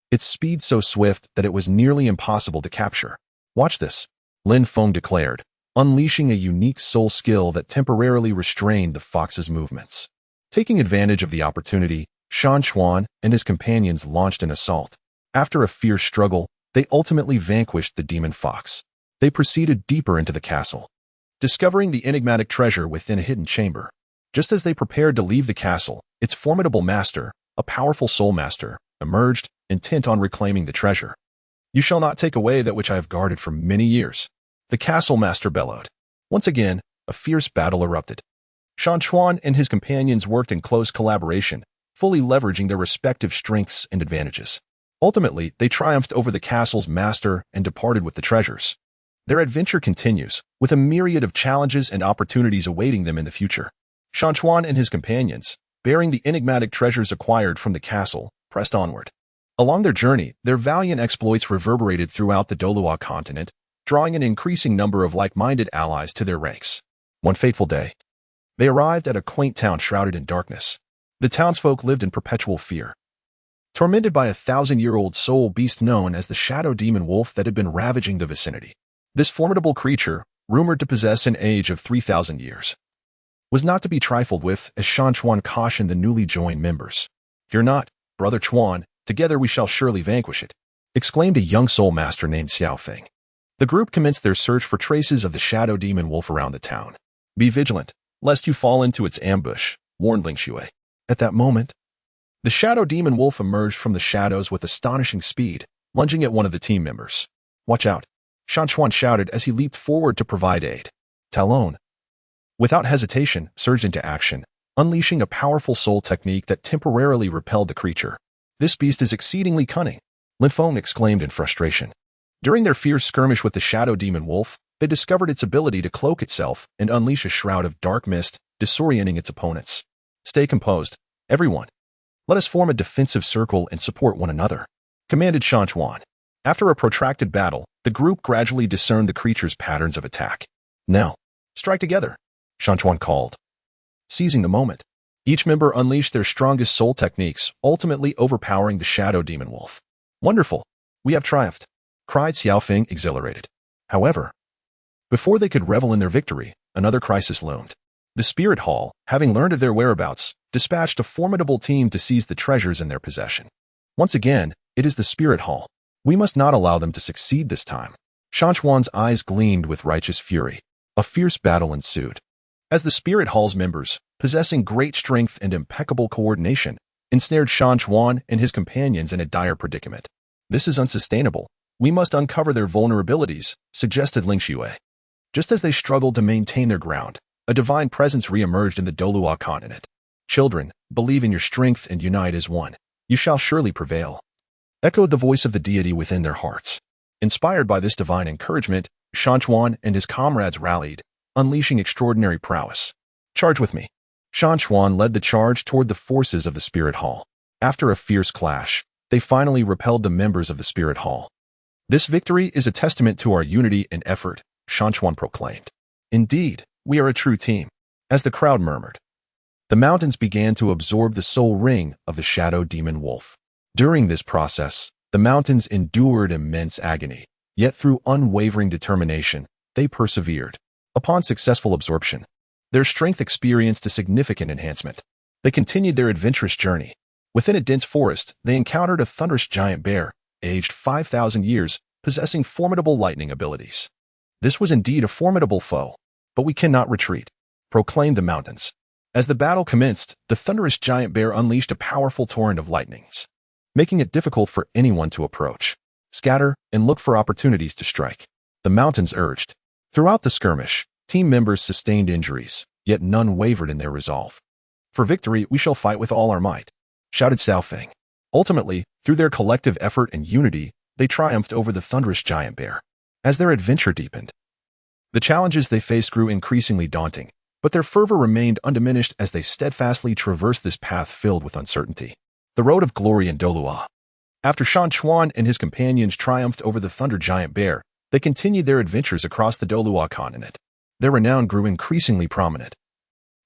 its speed so swift that it was nearly impossible to capture. "Watch this," Lin Feng declared, unleashing a unique soul skill that temporarily restrained the fox's movements. Taking advantage of the opportunity, Shan Chuan and his companions launched an assault. After a fierce struggle, they ultimately vanquished the demon fox. They proceeded deeper into the castle, discovering the enigmatic treasure within a hidden chamber. Just as they prepared to leave the castle, its formidable master, a powerful Soulmaster, emerged, intent on reclaiming the treasure. "You shall not take away that which I have guarded for many years," the castle master bellowed. Once again, a fierce battle erupted. Shan Chuan and his companions worked in close collaboration, fully leveraging their respective strengths and advantages. Ultimately, they triumphed over the castle's master and departed with the treasures. Their adventure continues, with a myriad of challenges and opportunities awaiting them in the future. Shan Chuan and his companions, bearing the enigmatic treasures acquired from the castle, pressed onward. Along their journey, their valiant exploits reverberated throughout the Douluo Continent, drawing an increasing number of like-minded allies to their ranks. One fateful day, they arrived at a quaint town shrouded in darkness. The townsfolk lived in perpetual fear, tormented by a 1,000-year-old soul beast known as the shadow demon wolf that had been ravaging the vicinity. This formidable creature, rumored to possess an age of 3,000 years, was not to be trifled with, as Shan Chuan cautioned the newly joined members. "Fear not, Brother Chuan, together we shall surely vanquish it," exclaimed a young Soulmaster named Xiaofeng. The group commenced their search for traces of the shadow demon wolf around the town. "Be vigilant, lest you fall into its ambush," warned Ling Xue. At that moment, the shadow demon wolf emerged from the shadows with astonishing speed, lunging at one of the team members. "Watch out," Shan Chuan shouted as he leaped forward to provide aid. Talon, without hesitation, surged into action, unleashing a powerful soul technique that temporarily repelled the creature. "This beast is exceedingly cunning," Lin Feng exclaimed in frustration. During their fierce skirmish with the shadow demon wolf, they discovered its ability to cloak itself and unleash a shroud of dark mist, disorienting its opponents. "Stay composed, everyone. Let us form a defensive circle and support one another," commanded Shan Chuan. After a protracted battle, the group gradually discerned the creature's patterns of attack. "Now, strike together," Shan Chuan called. Seizing the moment, each member unleashed their strongest soul techniques, ultimately overpowering the shadow demon wolf. "Wonderful! We have triumphed," cried Xiaofeng, exhilarated. However, before they could revel in their victory, another crisis loomed. The Spirit Hall, having learned of their whereabouts, dispatched a formidable team to seize the treasures in their possession. "Once again, it is the Spirit Hall. We must not allow them to succeed this time." Shan Chuan's eyes gleamed with righteous fury. A fierce battle ensued, as the Spirit Hall's members, possessing great strength and impeccable coordination, ensnared Shan Chuan and his companions in a dire predicament. "This is unsustainable. We must uncover their vulnerabilities," suggested Ling Xue. Just as they struggled to maintain their ground, a divine presence re-emerged in the Douluo Continent. "Children, believe in your strength and unite as one. You shall surely prevail," echoed the voice of the deity within their hearts. Inspired by this divine encouragement, Shan Chuan and his comrades rallied, unleashing extraordinary prowess. "Charge with me." Shan Chuan led the charge toward the forces of the Spirit Hall. After a fierce clash, they finally repelled the members of the Spirit Hall. "This victory is a testament to our unity and effort," Shan Chuan proclaimed. "Indeed, we are a true team." As the crowd murmured, the mountains began to absorb the soul ring of the shadow demon wolf. During this process, the mountains endured immense agony, yet through unwavering determination, they persevered. Upon successful absorption, their strength experienced a significant enhancement. They continued their adventurous journey. Within a dense forest, they encountered a thunderous giant bear, aged 5,000 years, possessing formidable lightning abilities. "This was indeed a formidable foe, but we cannot retreat," proclaimed the mountains. As the battle commenced, the thunderous giant bear unleashed a powerful torrent of lightnings, making it difficult for anyone to approach, scatter, and look for opportunities to strike. The mountains urged. Throughout the skirmish, team members sustained injuries, yet none wavered in their resolve. For victory, we shall fight with all our might, shouted Xiaofeng. Ultimately, through their collective effort and unity, they triumphed over the thunderous giant bear. As their adventure deepened, the challenges they faced grew increasingly daunting, but their fervor remained undiminished as they steadfastly traversed this path filled with uncertainty. The road of glory in Douluo. After Shan Chuan and his companions triumphed over the thunder giant bear, they continued their adventures across the Douluo Continent. Their renown grew increasingly prominent,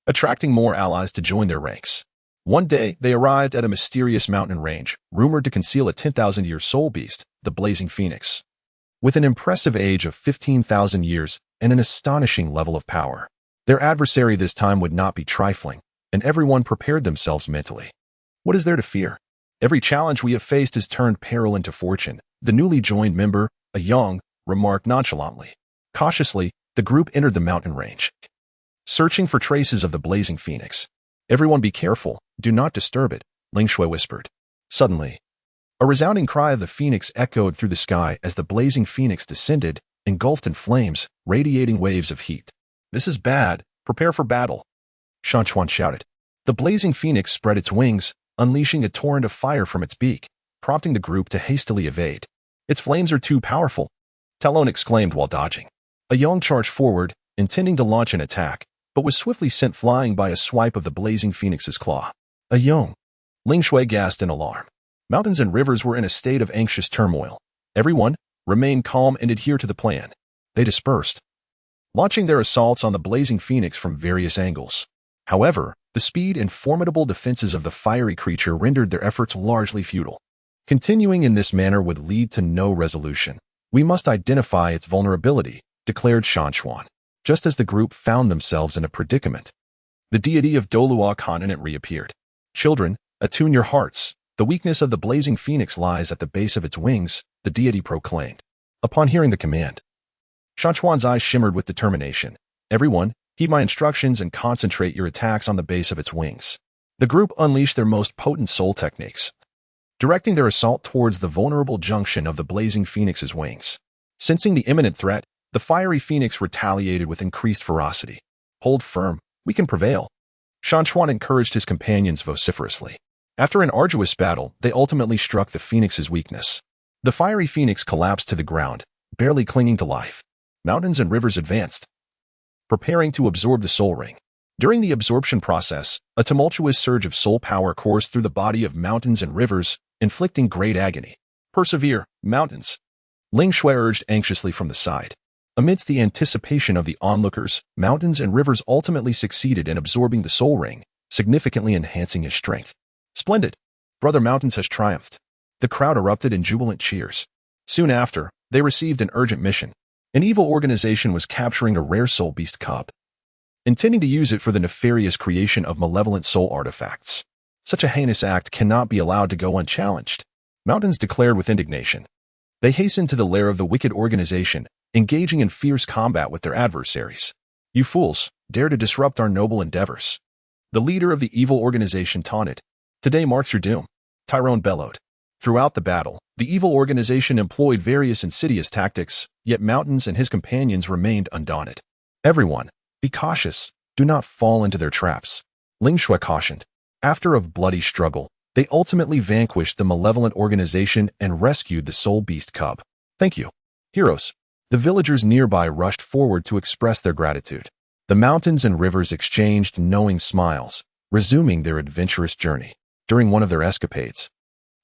attracting more allies to join their ranks. One day, they arrived at a mysterious mountain range, rumored to conceal a 10,000-year soul beast, the blazing phoenix. With an impressive age of 15,000 years and an astonishing level of power, their adversary this time would not be trifling, and everyone prepared themselves mentally. What is there to fear? Every challenge we have faced has turned peril into fortune, the newly joined member, a Yang, remarked nonchalantly. Cautiously, the group entered the mountain range, searching for traces of the blazing phoenix. Everyone be careful, do not disturb it, Ling Shui whispered. Suddenly, a resounding cry of the phoenix echoed through the sky as the blazing phoenix descended, engulfed in flames, radiating waves of heat. This is bad, prepare for battle, Shan Chuan shouted. The blazing phoenix spread its wings, unleashing a torrent of fire from its beak, prompting the group to hastily evade. Its flames are too powerful, Talon exclaimed while dodging. A Yang charged forward, intending to launch an attack, but was swiftly sent flying by a swipe of the blazing phoenix's claw. A Yang! Ling Shui gasped in alarm. Mountains and rivers were in a state of anxious turmoil. Everyone remained calm and adhered to the plan. They dispersed, launching their assaults on the blazing phoenix from various angles. However, the speed and formidable defenses of the fiery creature rendered their efforts largely futile. Continuing in this manner would lead to no resolution. We must identify its vulnerability, declared Shan Chuan. Just as the group found themselves in a predicament, the deity of Douluo Continent reappeared. Children, attune your hearts. The weakness of the blazing phoenix lies at the base of its wings, the deity proclaimed. Upon hearing the command, Shan Chuan's eyes shimmered with determination. Everyone, heed my instructions and concentrate your attacks on the base of its wings. The group unleashed their most potent soul techniques, directing their assault towards the vulnerable junction of the blazing phoenix's wings. Sensing the imminent threat, the fiery phoenix retaliated with increased ferocity. Hold firm, we can prevail, Shan Chuan encouraged his companions vociferously. After an arduous battle, they ultimately struck the phoenix's weakness. The fiery phoenix collapsed to the ground, barely clinging to life. Mountains and rivers advanced, preparing to absorb the soul ring. During the absorption process, a tumultuous surge of soul power coursed through the body of mountains and rivers, inflicting great agony. Persevere, mountains, Ling Shui urged anxiously from the side. Amidst the anticipation of the onlookers, mountains and rivers ultimately succeeded in absorbing the soul ring, significantly enhancing his strength. Splendid! Brother Mountains has triumphed. The crowd erupted in jubilant cheers. Soon after, they received an urgent mission. An evil organization was capturing a rare soul beast cub, intending to use it for the nefarious creation of malevolent soul artifacts. Such a heinous act cannot be allowed to go unchallenged, Mountains declared with indignation. They hastened to the lair of the wicked organization, engaging in fierce combat with their adversaries. You fools, dare to disrupt our noble endeavors. The leader of the evil organization taunted. Today marks your doom, Tyrone bellowed. Throughout the battle, the evil organization employed various insidious tactics, yet Mountains and his companions remained undaunted. Everyone, be cautious, do not fall into their traps, Ling Shui cautioned. After a bloody struggle, they ultimately vanquished the malevolent organization and rescued the soul beast cub. Thank you, heroes. The villagers nearby rushed forward to express their gratitude. The mountains and rivers exchanged knowing smiles, resuming their adventurous journey. During one of their escapades,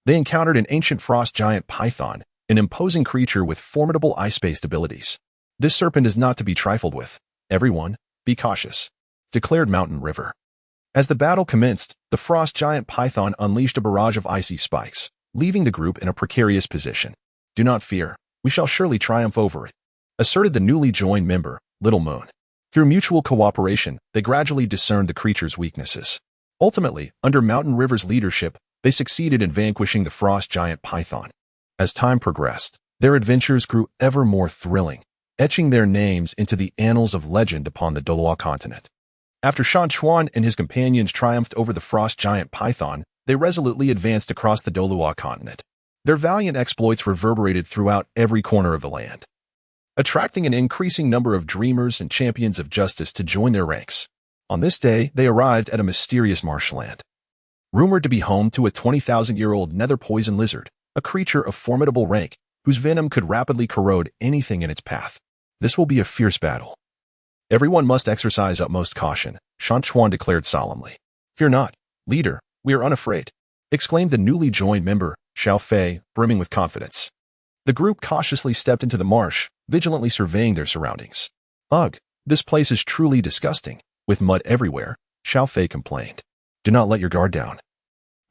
they encountered an ancient frost giant python, an imposing creature with formidable ice-based abilities. This serpent is not to be trifled with. Everyone, be cautious, declared Mountain River. As the battle commenced, the frost giant python unleashed a barrage of icy spikes, leaving the group in a precarious position. Do not fear, we shall surely triumph over it, asserted the newly joined member, Little Moon. Through mutual cooperation, they gradually discerned the creature's weaknesses. Ultimately, under Mountain River's leadership, they succeeded in vanquishing the frost giant python. As time progressed, their adventures grew ever more thrilling, etching their names into the annals of legend upon the Douluo Continent. After Shan Chuan and his companions triumphed over the frost giant python, they resolutely advanced across the Douluo Continent. Their valiant exploits reverberated throughout every corner of the land, attracting an increasing number of dreamers and champions of justice to join their ranks. On this day, they arrived at a mysterious marshland, rumored to be home to a 20,000-year-old nether poison lizard, a creature of formidable rank whose venom could rapidly corrode anything in its path. This will be a fierce battle. Everyone must exercise utmost caution, Shan Chuan declared solemnly. Fear not, leader, we are unafraid, exclaimed the newly joined member, Xiao Fei, brimming with confidence. The group cautiously stepped into the marsh, vigilantly surveying their surroundings. Ugh, this place is truly disgusting, with mud everywhere, Xiao Fei complained. Do not let your guard down.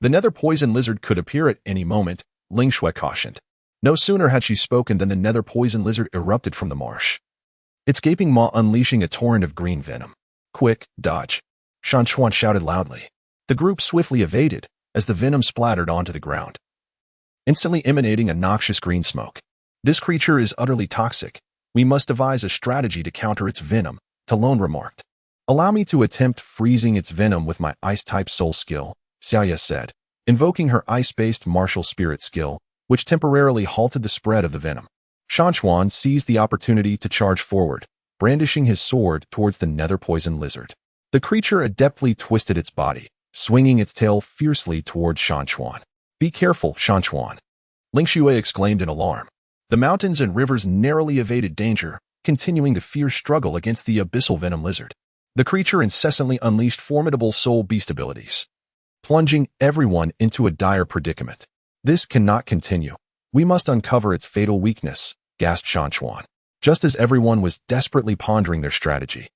The nether poison lizard could appear at any moment, Ling Shui cautioned. No sooner had she spoken than the nether poison lizard erupted from the marsh, its gaping maw unleashing a torrent of green venom. Quick, dodge, Shan Chuan shouted loudly. The group swiftly evaded, as the venom splattered onto the ground, instantly emanating a noxious green smoke. This creature is utterly toxic. We must devise a strategy to counter its venom, Talon remarked. Allow me to attempt freezing its venom with my ice-type soul skill, Xiaoya said, invoking her ice-based martial spirit skill, which temporarily halted the spread of the venom. Shan Chuan seized the opportunity to charge forward, brandishing his sword towards the nether poison lizard. The creature adeptly twisted its body, swinging its tail fiercely towards Shan Chuan. Be careful, Shan Chuan, Ling Shui exclaimed in alarm. The mountains and rivers narrowly evaded danger, continuing the fierce struggle against the abyssal venom lizard. The creature incessantly unleashed formidable soul beast abilities, plunging everyone into a dire predicament. This cannot continue. We must uncover its fatal weakness, gasped Shan Chuan. Just as everyone was desperately pondering their strategy,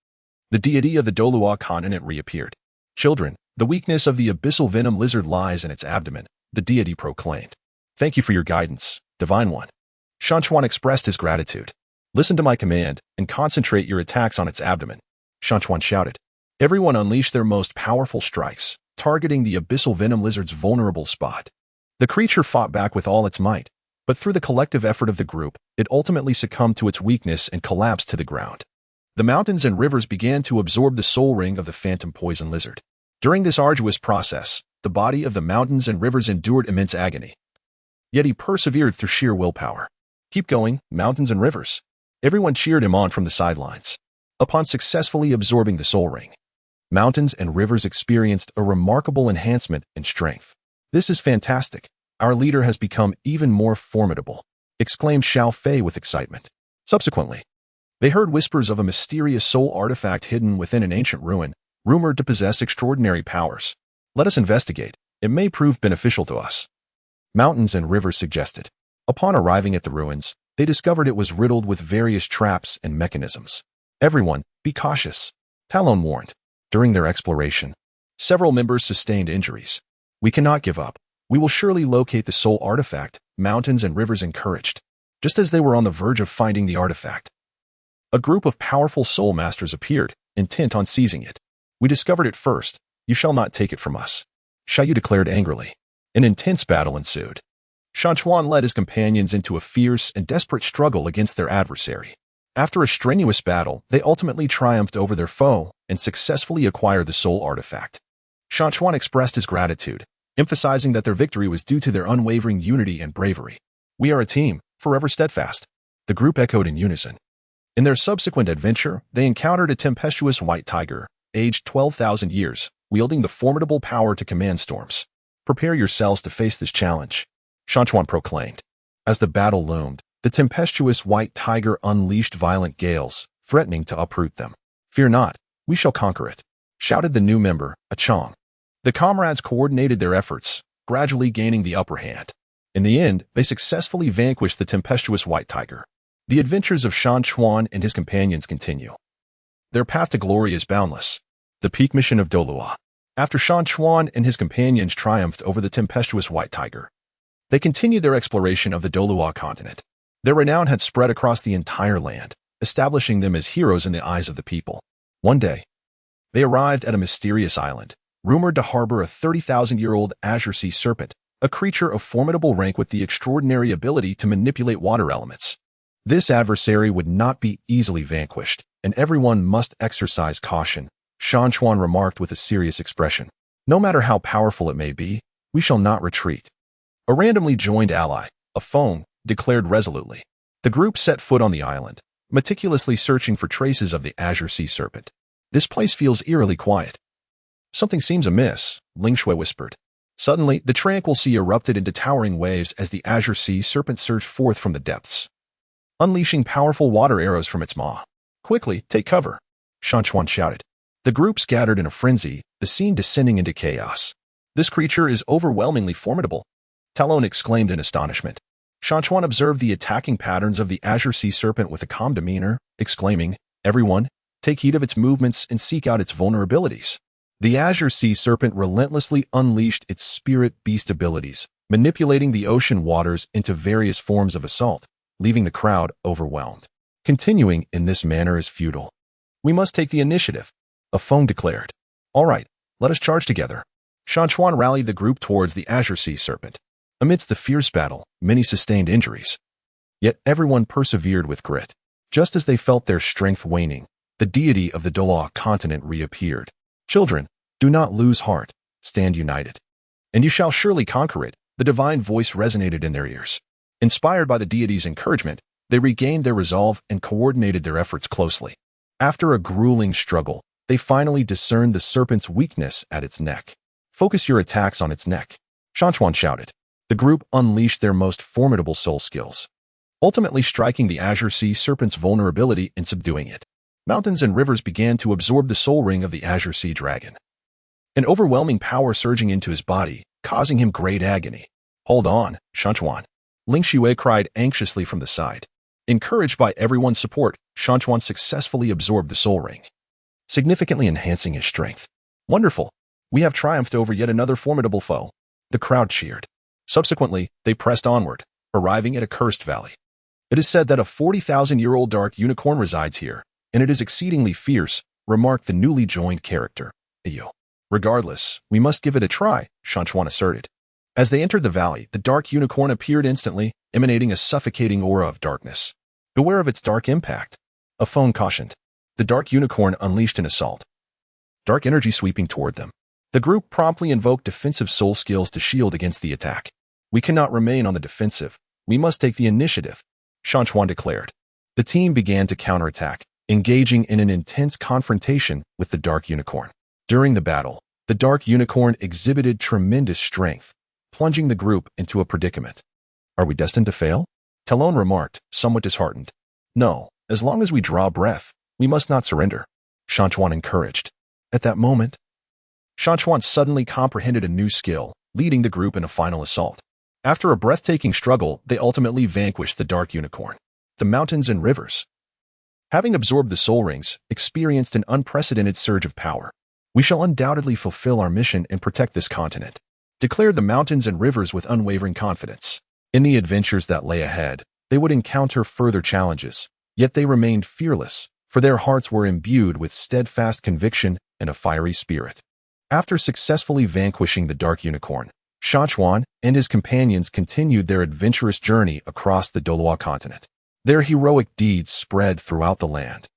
the deity of the Douluo Continent reappeared. Children, the weakness of the abyssal venom lizard lies in its abdomen, the deity proclaimed. Thank you for your guidance, Divine One. Shan Chuan expressed his gratitude. Listen to my command and concentrate your attacks on its abdomen, Shan Chuan shouted. Everyone unleashed their most powerful strikes, targeting the abyssal venom lizard's vulnerable spot. The creature fought back with all its might, but through the collective effort of the group, it ultimately succumbed to its weakness and collapsed to the ground. The mountains and rivers began to absorb the soul ring of the phantom poison lizard. During this arduous process, the body of the mountains and rivers endured immense agony. Yet he persevered through sheer willpower. Keep going, mountains and rivers. Everyone cheered him on from the sidelines. Upon successfully absorbing the soul ring, mountains and rivers experienced a remarkable enhancement in strength. This is fantastic. Our leader has become even more formidable, exclaimed Xiao Fei with excitement. Subsequently, they heard whispers of a mysterious soul artifact hidden within an ancient ruin, rumored to possess extraordinary powers. Let us investigate. It may prove beneficial to us, mountains and rivers suggested. Upon arriving at the ruins, they discovered it was riddled with various traps and mechanisms. Everyone, be cautious, Talon warned. During their exploration, several members sustained injuries. We cannot give up. We will surely locate the soul artifact, mountains and rivers encouraged. Just as they were on the verge of finding the artifact, a group of powerful Soulmasters appeared, intent on seizing it. We discovered it first. You shall not take it from us, Xiaoyu declared angrily. An intense battle ensued. Shan Chuan led his companions into a fierce and desperate struggle against their adversary. After a strenuous battle, they ultimately triumphed over their foe and successfully acquired the soul artifact. Shan Chuan expressed his gratitude, emphasizing that their victory was due to their unwavering unity and bravery. We are a team, forever steadfast, the group echoed in unison. In their subsequent adventure, they encountered a tempestuous white tiger, aged 12,000 years, wielding the formidable power to command storms. Prepare yourselves to face this challenge, Shan Chuan proclaimed. As the battle loomed, the tempestuous white tiger unleashed violent gales, threatening to uproot them. Fear not, we shall conquer it, shouted the new member, Achong. The comrades coordinated their efforts, gradually gaining the upper hand. In the end, they successfully vanquished the tempestuous white tiger. The adventures of Shan Chuan and his companions continue. Their path to glory is boundless. The peak mission of Douluo. After Shan Chuan and his companions triumphed over the tempestuous white tiger, they continued their exploration of the Douluo Continent. Their renown had spread across the entire land, establishing them as heroes in the eyes of the people. One day, they arrived at a mysterious island, rumored to harbor a 30,000-year-old azure sea serpent, a creature of formidable rank with the extraordinary ability to manipulate water elements. This adversary would not be easily vanquished, and everyone must exercise caution, Shan Chuan remarked with a serious expression. No matter how powerful it may be, we shall not retreat. A randomly joined ally, a Feng, declared resolutely. The group set foot on the island, meticulously searching for traces of the azure sea serpent. This place feels eerily quiet. Something seems amiss, Ling Shui whispered. Suddenly, the tranquil sea erupted into towering waves as the azure sea serpent surged forth from the depths, unleashing powerful water arrows from its maw. Quickly, take cover, Shan Chuan shouted. The group scattered in a frenzy, the scene descending into chaos. This creature is overwhelmingly formidable, Talon exclaimed in astonishment. Shan Chuan observed the attacking patterns of the azure sea serpent with a calm demeanor, exclaiming, Everyone, take heed of its movements and seek out its vulnerabilities. The azure sea serpent relentlessly unleashed its spirit beast abilities, manipulating the ocean waters into various forms of assault, leaving the crowd overwhelmed. Continuing in this manner is futile. We must take the initiative, a Feng declared. All right, let us charge together. Shan Chuan rallied the group towards the azure sea serpent. Amidst the fierce battle, many sustained injuries. Yet everyone persevered with grit. Just as they felt their strength waning, the deity of the Douluo Continent reappeared. Children, do not lose heart, stand united. And you shall surely conquer it, the divine voice resonated in their ears. Inspired by the deity's encouragement, they regained their resolve and coordinated their efforts closely. After a grueling struggle, they finally discerned the serpent's weakness at its neck. Focus your attacks on its neck, Shan Chuan shouted. The group unleashed their most formidable soul skills, ultimately striking the azure sea serpent's vulnerability and subduing it. Mountains and rivers began to absorb the soul ring of the azure sea dragon, an overwhelming power surging into his body, causing him great agony. Hold on, Shan Chuan, Ling Shui cried anxiously from the side. Encouraged by everyone's support, Shan Chuan successfully absorbed the soul ring, significantly enhancing his strength. Wonderful! We have triumphed over yet another formidable foe. The crowd cheered. Subsequently, they pressed onward, arriving at a cursed valley. It is said that a 40,000-year-old dark unicorn resides here, and it is exceedingly fierce, remarked the newly joined character, Ayo. Regardless, we must give it a try, Shan Chuan asserted. As they entered the valley, the dark unicorn appeared instantly, emanating a suffocating aura of darkness. Beware of its dark impact, a Feng cautioned. The dark unicorn unleashed an assault, dark energy sweeping toward them. The group promptly invoked defensive soul skills to shield against the attack. We cannot remain on the defensive. We must take the initiative, Shan Chuan declared. The team began to counterattack, engaging in an intense confrontation with the dark unicorn. During the battle, the dark unicorn exhibited tremendous strength, plunging the group into a predicament. Are we destined to fail? Talon remarked, somewhat disheartened. No, as long as we draw breath, we must not surrender, Shan Chuan encouraged. At that moment, Shan Chuan suddenly comprehended a new skill, leading the group in a final assault. After a breathtaking struggle, they ultimately vanquished the dark unicorn. The mountains and rivers, having absorbed the soul rings, experienced an unprecedented surge of power. We shall undoubtedly fulfill our mission and protect this continent, declared the mountains and rivers with unwavering confidence. In the adventures that lay ahead, they would encounter further challenges, yet they remained fearless, for their hearts were imbued with steadfast conviction and a fiery spirit. After successfully vanquishing the dark unicorn, Shan Chuan and his companions continued their adventurous journey across the Douluo Continent. Their heroic deeds spread throughout the land,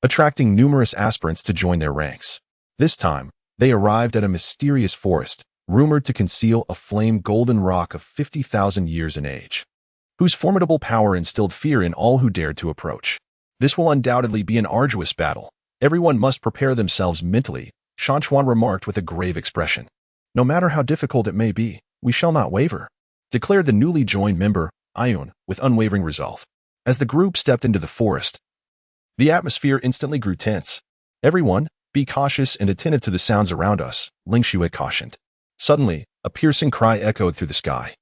attracting numerous aspirants to join their ranks. This time, they arrived at a mysterious forest, rumored to conceal a flame golden rock of 50,000 years in age, whose formidable power instilled fear in all who dared to approach. This will undoubtedly be an arduous battle. Everyone must prepare themselves mentally, Shan Chuan remarked with a grave expression. No matter how difficult it may be, we shall not waver, declared the newly joined member, Ayun, with unwavering resolve. As the group stepped into the forest, the atmosphere instantly grew tense. Everyone, be cautious and attentive to the sounds around us, Ling Shui cautioned. Suddenly, a piercing cry echoed through the sky,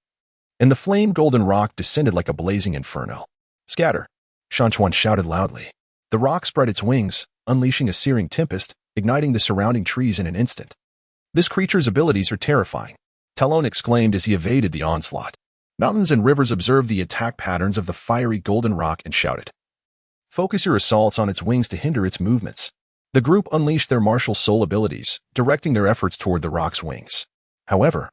and the flame golden rock descended like a blazing inferno. Scatter, Shan Chuan shouted loudly. The rock spread its wings, unleashing a searing tempest, igniting the surrounding trees in an instant. This creature's abilities are terrifying, Talon exclaimed as he evaded the onslaught. Mountains and rivers observed the attack patterns of the fiery golden rock and shouted. Focus your assaults on its wings to hinder its movements. The group unleashed their martial soul abilities, directing their efforts toward the rock's wings. However,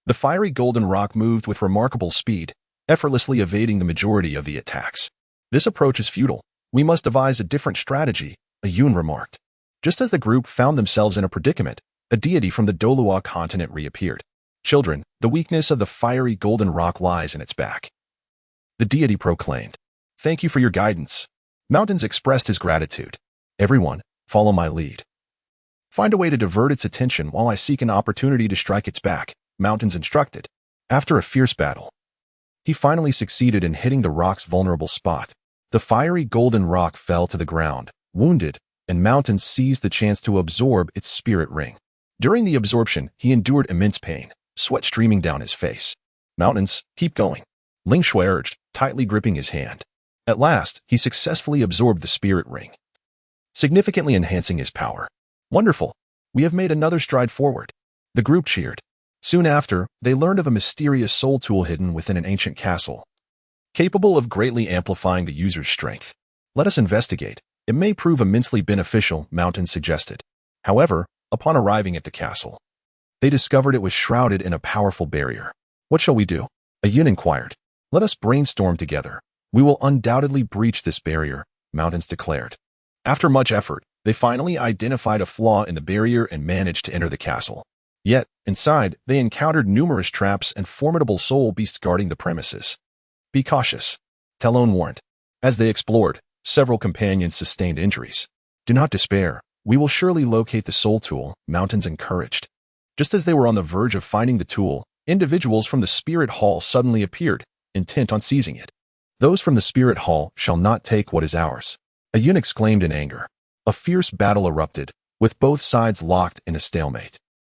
the fiery golden rock moved with remarkable speed, effortlessly evading the majority of the attacks. This approach is futile. We must devise a different strategy, Ayun remarked. Just as the group found themselves in a predicament, a deity from the Douluo Continent reappeared. Children, the weakness of the fiery golden rock lies in its back. The deity proclaimed, "Thank you for your guidance." Mountains expressed his gratitude. "Everyone, follow my lead. Find a way to divert its attention while I seek an opportunity to strike its back," Mountains instructed. After a fierce battle, he finally succeeded in hitting the rock's vulnerable spot. The fiery golden rock fell to the ground, wounded, and Mountains seized the chance to absorb its spirit ring. During the absorption, he endured immense pain, sweat streaming down his face. "Mountains, keep going," Ling Shui urged, tightly gripping his hand. At last, he successfully absorbed the spirit ring, significantly enhancing his power. "Wonderful! We have made another stride forward." The group cheered. Soon after, they learned of a mysterious soul tool hidden within an ancient castle, capable of greatly amplifying the user's strength. "Let us investigate. It may prove immensely beneficial," Mountain suggested. However, upon arriving at the castle, they discovered it was shrouded in a powerful barrier. "What shall we do?" Ayun inquired. "Let us brainstorm together. We will undoubtedly breach this barrier," Mountains declared. After much effort, they finally identified a flaw in the barrier and managed to enter the castle. Yet, inside, they encountered numerous traps and formidable soul beasts guarding the premises. "Be cautious," Talon warned. As they explored, several companions sustained injuries. "Do not despair. We will surely locate the soul tool," Mountains encouraged. Just as they were on the verge of finding the tool, individuals from the Spirit Hall suddenly appeared, intent on seizing it. "Those from the Spirit Hall shall not take what is ours," Ayun exclaimed in anger. A fierce battle erupted, with both sides locked in a stalemate.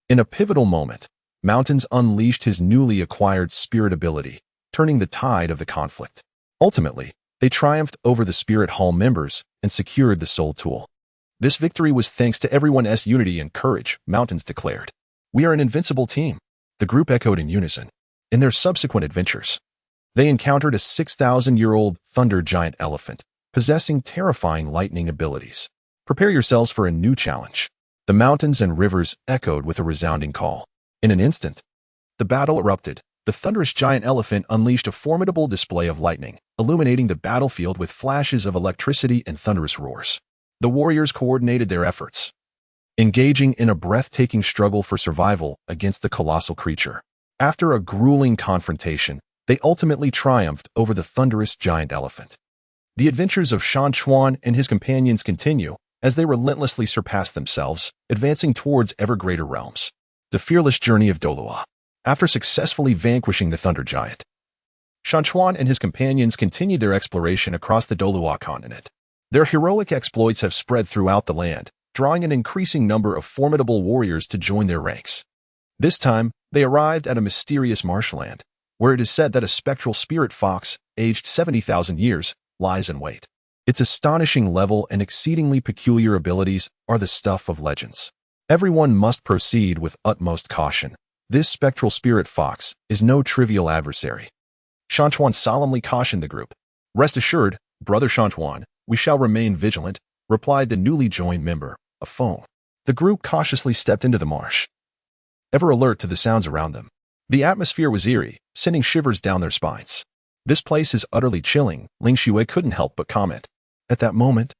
In a pivotal moment, Mountains unleashed his newly acquired spirit ability, turning the tide of the conflict. Ultimately, they triumphed over the Spirit Hall members and secured the soul tool. "This victory was thanks to everyone's unity and courage," Mountains declared. "We are an invincible team," the group echoed in unison. In their subsequent adventures, they encountered a 6,000-year-old thunder giant elephant, possessing terrifying lightning abilities. Prepare yourselves for a new challenge. The mountains and rivers echoed with a resounding call. In an instant, the battle erupted. The thunderous giant elephant unleashed a formidable display of lightning, illuminating the battlefield with flashes of electricity and thunderous roars. The warriors coordinated their efforts, engaging in a breathtaking struggle for survival against the colossal creature. After a grueling confrontation, they ultimately triumphed over the thunderous giant elephant. The adventures of Shan Chuan and his companions continue as they relentlessly surpass themselves, advancing towards ever greater realms. The fearless journey of Doolwa. After successfully vanquishing the thunder giant, Shan Chuan and his companions continued their exploration across the Douluo Continent. Their heroic exploits have spread throughout the land, drawing an increasing number of formidable warriors to join their ranks. This time, they arrived at a mysterious marshland, where it is said that a spectral spirit fox, aged 70,000 years, lies in wait. Its astonishing level and exceedingly peculiar abilities are the stuff of legends. Everyone must proceed with utmost caution. This spectral spirit fox is no trivial adversary. Shan Chuan solemnly cautioned the group. "Rest assured, Brother Shan Chuan, we shall remain vigilant," replied the newly joined member, a phone. The group cautiously stepped into the marsh, ever alert to the sounds around them. The atmosphere was eerie, sending shivers down their spines. "This place is utterly chilling," Ling Xue couldn't help but comment. At that moment,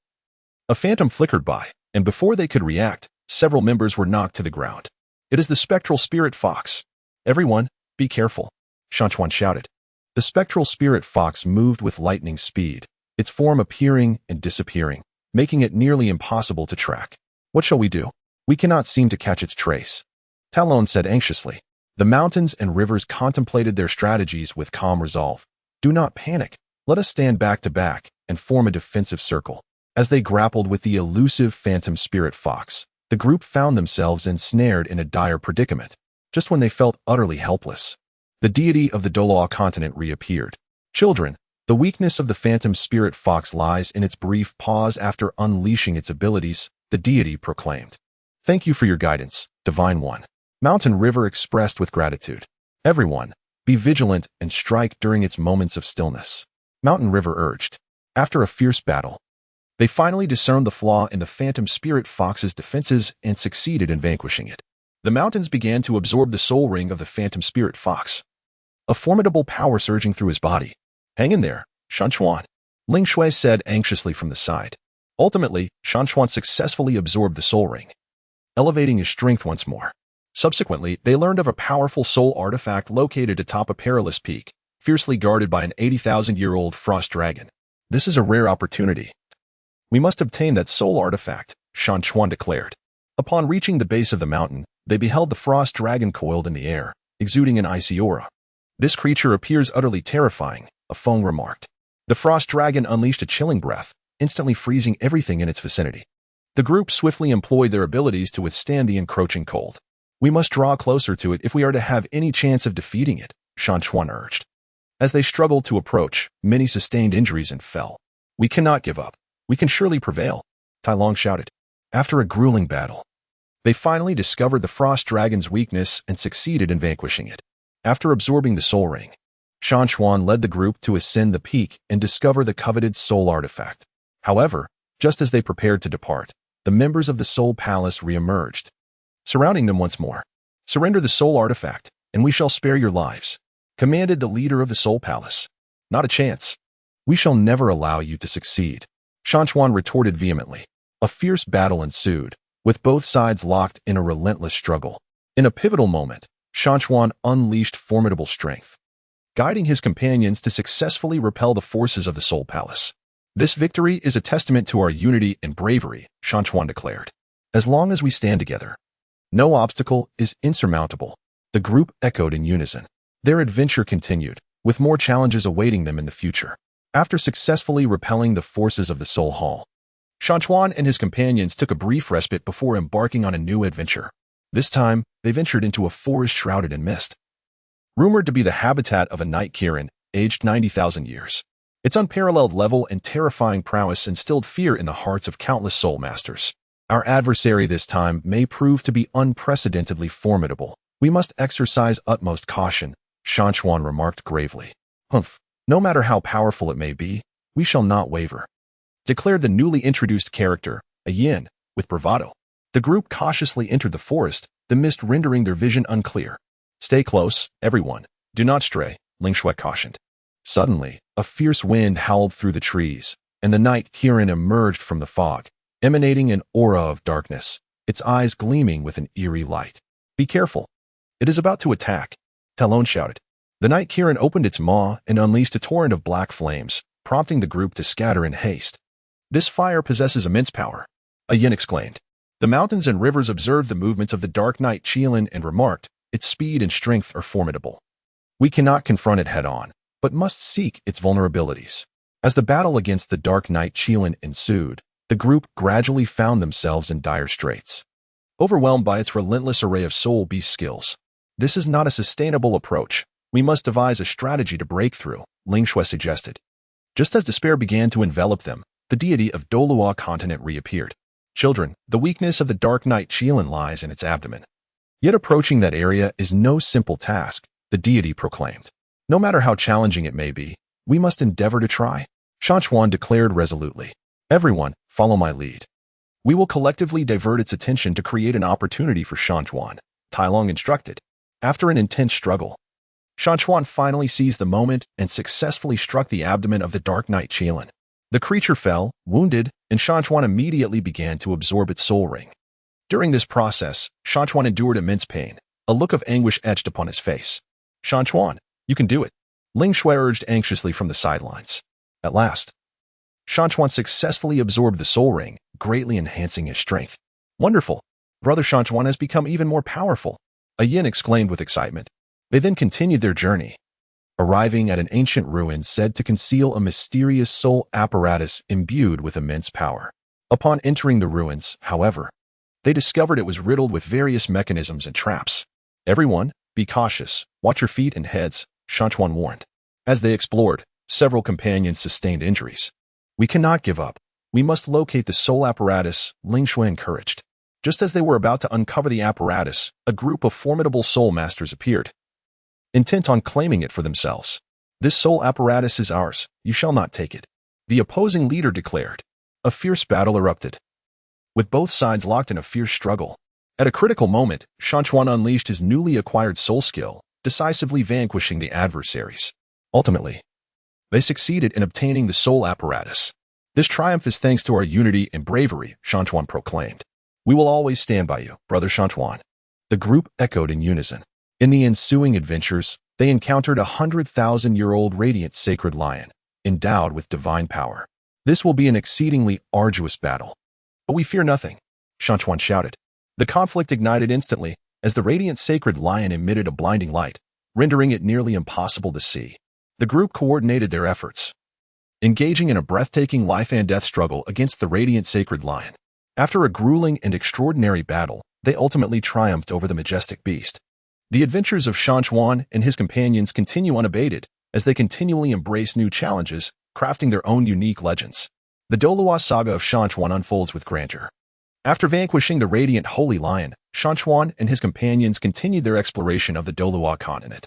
a phantom flickered by, and before they could react, several members were knocked to the ground. "It is the spectral spirit fox. Everyone, be careful," Shan Chuan shouted. The spectral spirit fox moved with lightning speed, its form appearing and disappearing, making it nearly impossible to track. "What shall we do? We cannot seem to catch its trace," Talon said anxiously. The mountains and rivers contemplated their strategies with calm resolve. "Do not panic. Let us stand back to back and form a defensive circle." As they grappled with the elusive phantom spirit fox, the group found themselves ensnared in a dire predicament. Just when they felt utterly helpless, the deity of the Douluo Continent reappeared. "Children, the weakness of the phantom spirit fox lies in its brief pause after unleashing its abilities," the deity proclaimed. "Thank you for your guidance, Divine One," Mountain River expressed with gratitude. "Everyone, be vigilant and strike during its moments of stillness," Mountain River urged. After a fierce battle, they finally discerned the flaw in the phantom spirit fox's defenses and succeeded in vanquishing it. The mountains began to absorb the soul ring of the phantom spirit fox, a formidable power surging through his body. "Hang in there, Shan Chuan," Ling Shui said anxiously from the side. Ultimately, Shan Chuan successfully absorbed the soul ring, elevating his strength once more. Subsequently, they learned of a powerful soul artifact located atop a perilous peak, fiercely guarded by an 80,000-year-old frost dragon. This is a rare opportunity. We must obtain that soul artifact, Shan Chuan declared. Upon reaching the base of the mountain, they beheld the frost dragon coiled in the air, exuding an icy aura. This creature appears utterly terrifying, a Feng remarked. The frost dragon unleashed a chilling breath, instantly freezing everything in its vicinity. The group swiftly employed their abilities to withstand the encroaching cold. We must draw closer to it if we are to have any chance of defeating it, Shan Chuan urged. As they struggled to approach, many sustained injuries and fell. We cannot give up. We can surely prevail, Tai Long shouted. After a grueling battle, they finally discovered the frost dragon's weakness and succeeded in vanquishing it. After absorbing the soul ring, Shan Chuan led the group to ascend the peak and discover the coveted soul artifact. However, just as they prepared to depart, the members of the Soul Palace re-emerged, surrounding them once more. Surrender the soul artifact, and we shall spare your lives, commanded the leader of the Soul Palace. Not a chance. We shall never allow you to succeed, Shan Chuan retorted vehemently. A fierce battle ensued, with both sides locked in a relentless struggle. In a pivotal moment, Shan Chuan unleashed formidable strength, guiding his companions to successfully repel the forces of the Soul Palace. This victory is a testament to our unity and bravery, Shan Chuan declared. As long as we stand together, no obstacle is insurmountable. The group echoed in unison. Their adventure continued, with more challenges awaiting them in the future. After successfully repelling the forces of the Soul Hall, Shan Chuan and his companions took a brief respite before embarking on a new adventure. This time, they ventured into a forest shrouded in mist, rumored to be the habitat of a night Kirin, aged 90,000 years. Its unparalleled level and terrifying prowess instilled fear in the hearts of countless Soulmasters. Our adversary this time may prove to be unprecedentedly formidable. We must exercise utmost caution, Shan Chuan remarked gravely. Humph, no matter how powerful it may be, we shall not waver, declared the newly introduced character, a yin, with bravado. The group cautiously entered the forest, the mist rendering their vision unclear. Stay close, everyone. Do not stray, Ling Shui cautioned. Suddenly, a fierce wind howled through the trees, and the night Kirin emerged from the fog, emanating an aura of darkness, its eyes gleaming with an eerie light. Be careful. It is about to attack, Talon shouted. The night Kirin opened its maw and unleashed a torrent of black flames, prompting the group to scatter in haste. This fire possesses immense power, a yin exclaimed. The mountains and rivers observed the movements of the dark night Qilin and remarked, its speed and strength are formidable. We cannot confront it head-on, but must seek its vulnerabilities. As the battle against the dark night Qilin ensued, the group gradually found themselves in dire straits, overwhelmed by its relentless array of soul beast skills. This is not a sustainable approach. We must devise a strategy to break through, Ling Shui suggested. Just as despair began to envelop them, the deity of Douluo Continent reappeared. Children, the weakness of the dark night Qilin lies in its abdomen. Yet approaching that area is no simple task, the deity proclaimed. No matter how challenging it may be, we must endeavor to try, Shan Chuan declared resolutely. Everyone, follow my lead. We will collectively divert its attention to create an opportunity for Shan Chuan, Tai Long instructed. After an intense struggle, Shan Chuan finally seized the moment and successfully struck the abdomen of the dark night Qilin. The creature fell, wounded, and Shan Chuan immediately began to absorb its soul ring. During this process, Shan Chuan endured immense pain, a look of anguish etched upon his face. Shan Chuan, you can do it, Ling Shui urged anxiously from the sidelines. At last, Shan Chuan successfully absorbed the soul ring, greatly enhancing his strength. Wonderful! Brother Shan Chuan has become even more powerful, a yin exclaimed with excitement. They then continued their journey, arriving at an ancient ruin said to conceal a mysterious soul apparatus imbued with immense power. Upon entering the ruins, however, they discovered it was riddled with various mechanisms and traps. Everyone, be cautious, watch your feet and heads, Shan Chuan warned. As they explored, several companions sustained injuries. We cannot give up. We must locate the soul apparatus, Ling Shui encouraged. Just as they were about to uncover the apparatus, a group of formidable Soulmasters appeared, intent on claiming it for themselves. This soul apparatus is ours. You shall not take it, the opposing leader declared. A fierce battle erupted, with both sides locked in a fierce struggle. At a critical moment, Shan Chuan unleashed his newly acquired soul skill, decisively vanquishing the adversaries. Ultimately, they succeeded in obtaining the soul apparatus. This triumph is thanks to our unity and bravery, Shan Chuan proclaimed. We will always stand by you, brother Shan Chuan. The group echoed in unison. In the ensuing adventures, they encountered 100,000-year-old radiant sacred lion, endowed with divine power. This will be an exceedingly arduous battle. But we fear nothing, Shan Chuan shouted. The conflict ignited instantly as the radiant sacred lion emitted a blinding light, rendering it nearly impossible to see. The group coordinated their efforts, engaging in a breathtaking life-and-death struggle against the radiant sacred lion. After a grueling and extraordinary battle, they ultimately triumphed over the majestic beast. The adventures of Shan Chuan and his companions continue unabated as they continually embrace new challenges, crafting their own unique legends. The Douluo saga of Shan Chuan unfolds with grandeur. After vanquishing the radiant holy lion, Shan Chuan and his companions continued their exploration of the Douluo Continent.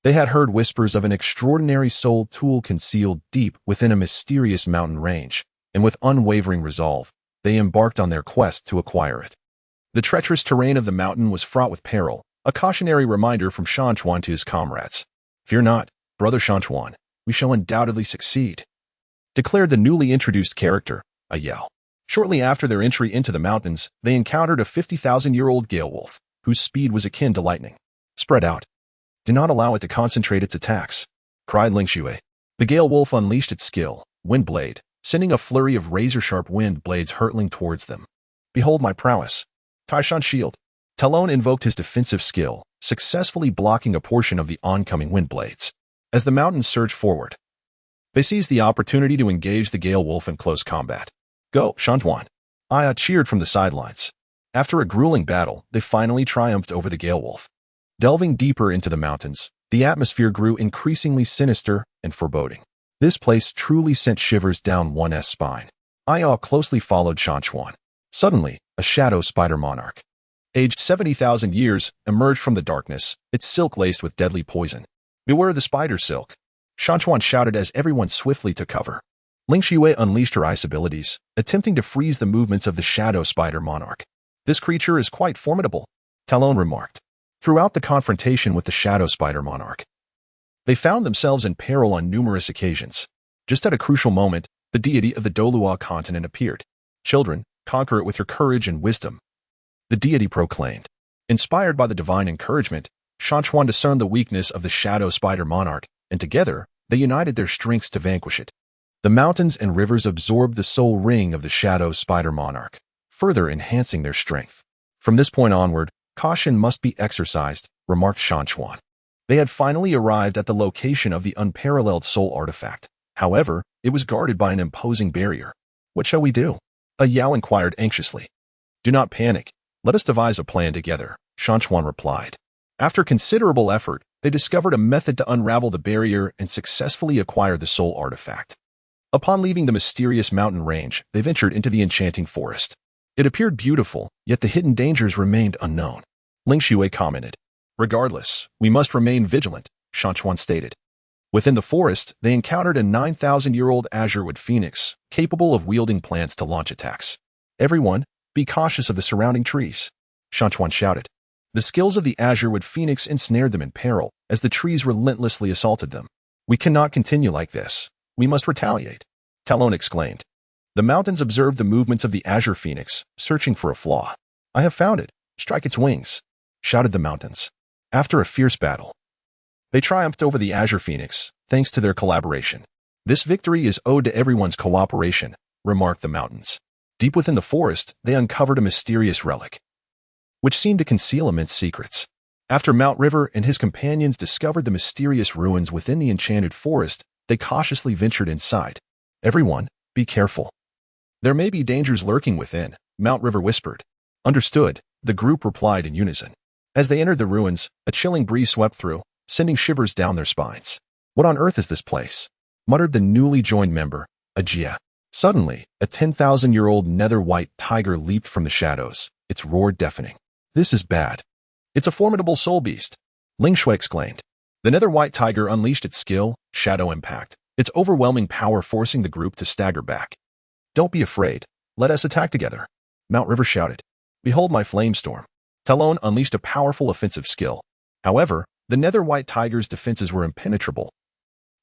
They had heard whispers of an extraordinary soul tool concealed deep within a mysterious mountain range, and with unwavering resolve, they embarked on their quest to acquire it. The treacherous terrain of the mountain was fraught with peril, a cautionary reminder from Shan Chuan to his comrades. "Fear not, brother Shan Chuan, we shall undoubtedly succeed," declared the newly introduced character, a yell. Shortly after their entry into the mountains, they encountered a 50,000-year-old gale wolf, whose speed was akin to lightning. "Spread out. Do not allow it to concentrate its attacks," cried Ling Xue. The gale wolf unleashed its skill, Wind Blade, sending a flurry of razor-sharp wind blades hurtling towards them. "Behold my prowess. Taishan Shield." Talon invoked his defensive skill, successfully blocking a portion of the oncoming wind blades. As the mountains surged forward, they seized the opportunity to engage the gale wolf in close combat. "Go, Shan Chuan!" Aya cheered from the sidelines. After a grueling battle, they finally triumphed over the gale wolf. Delving deeper into the mountains, the atmosphere grew increasingly sinister and foreboding. This place truly sent shivers down one's spine. Aya closely followed Shan Chuan. Suddenly, a shadow spider monarch, aged 70,000 years, emerged from the darkness, its silk laced with deadly poison. "Beware the spider silk," Shan Chuan shouted as everyone swiftly took cover. Ling Xue unleashed her ice abilities, attempting to freeze the movements of the shadow spider monarch. "This creature is quite formidable," Talon remarked. Throughout the confrontation with the shadow spider monarch, they found themselves in peril on numerous occasions. Just at a crucial moment, the deity of the Douluo Continent appeared. "Children, conquer it with your courage and wisdom," the deity proclaimed. Inspired by the divine encouragement, Shan Chuan discerned the weakness of the shadow spider monarch, and together, they united their strengths to vanquish it. The mountains and rivers absorbed the soul ring of the shadow spider monarch, further enhancing their strength. "From this point onward, caution must be exercised," remarked Shan Chuan. They had finally arrived at the location of the unparalleled soul artifact. However, it was guarded by an imposing barrier. "What shall we do?" A Yao inquired anxiously. "Do not panic. Let us devise a plan together," Shan Chuan replied. After considerable effort, they discovered a method to unravel the barrier and successfully acquire the soul artifact. Upon leaving the mysterious mountain range, they ventured into the enchanting forest. It appeared beautiful, yet the hidden dangers remained unknown. Ling Xue commented. "Regardless, we must remain vigilant," Shan Chuan stated. Within the forest, they encountered a 9,000-year-old azurewood phoenix, capable of wielding plants to launch attacks. "Everyone, be cautious of the surrounding trees," Shan Chuan shouted. The skills of the azurewood phoenix ensnared them in peril, as the trees relentlessly assaulted them. "We cannot continue like this. We must retaliate," Talon exclaimed. The mountains observed the movements of the azure phoenix, searching for a flaw. "I have found it. Strike its wings," shouted the mountains. After a fierce battle, they triumphed over the azure phoenix, thanks to their collaboration. "This victory is owed to everyone's cooperation," remarked the mountains. Deep within the forest, they uncovered a mysterious relic, which seemed to conceal immense secrets. After Mount River and his companions discovered the mysterious ruins within the enchanted forest, they cautiously ventured inside. "Everyone, be careful. There may be dangers lurking within," Mount River whispered. "Understood," the group replied in unison. As they entered the ruins, a chilling breeze swept through, sending shivers down their spines. "What on earth is this place?" muttered the newly joined member, Ajia. Suddenly, a 10,000-year-old nether-white tiger leaped from the shadows, its roar deafening. "This is bad. It's a formidable soul beast," Ling Xue exclaimed. The nether-white tiger unleashed its skill, Shadow Impact, its overwhelming power forcing the group to stagger back. "Don't be afraid. Let us attack together," Mount River shouted. "Behold my flamestorm." Talon unleashed a powerful offensive skill. However, the nether-white tiger's defenses were impenetrable,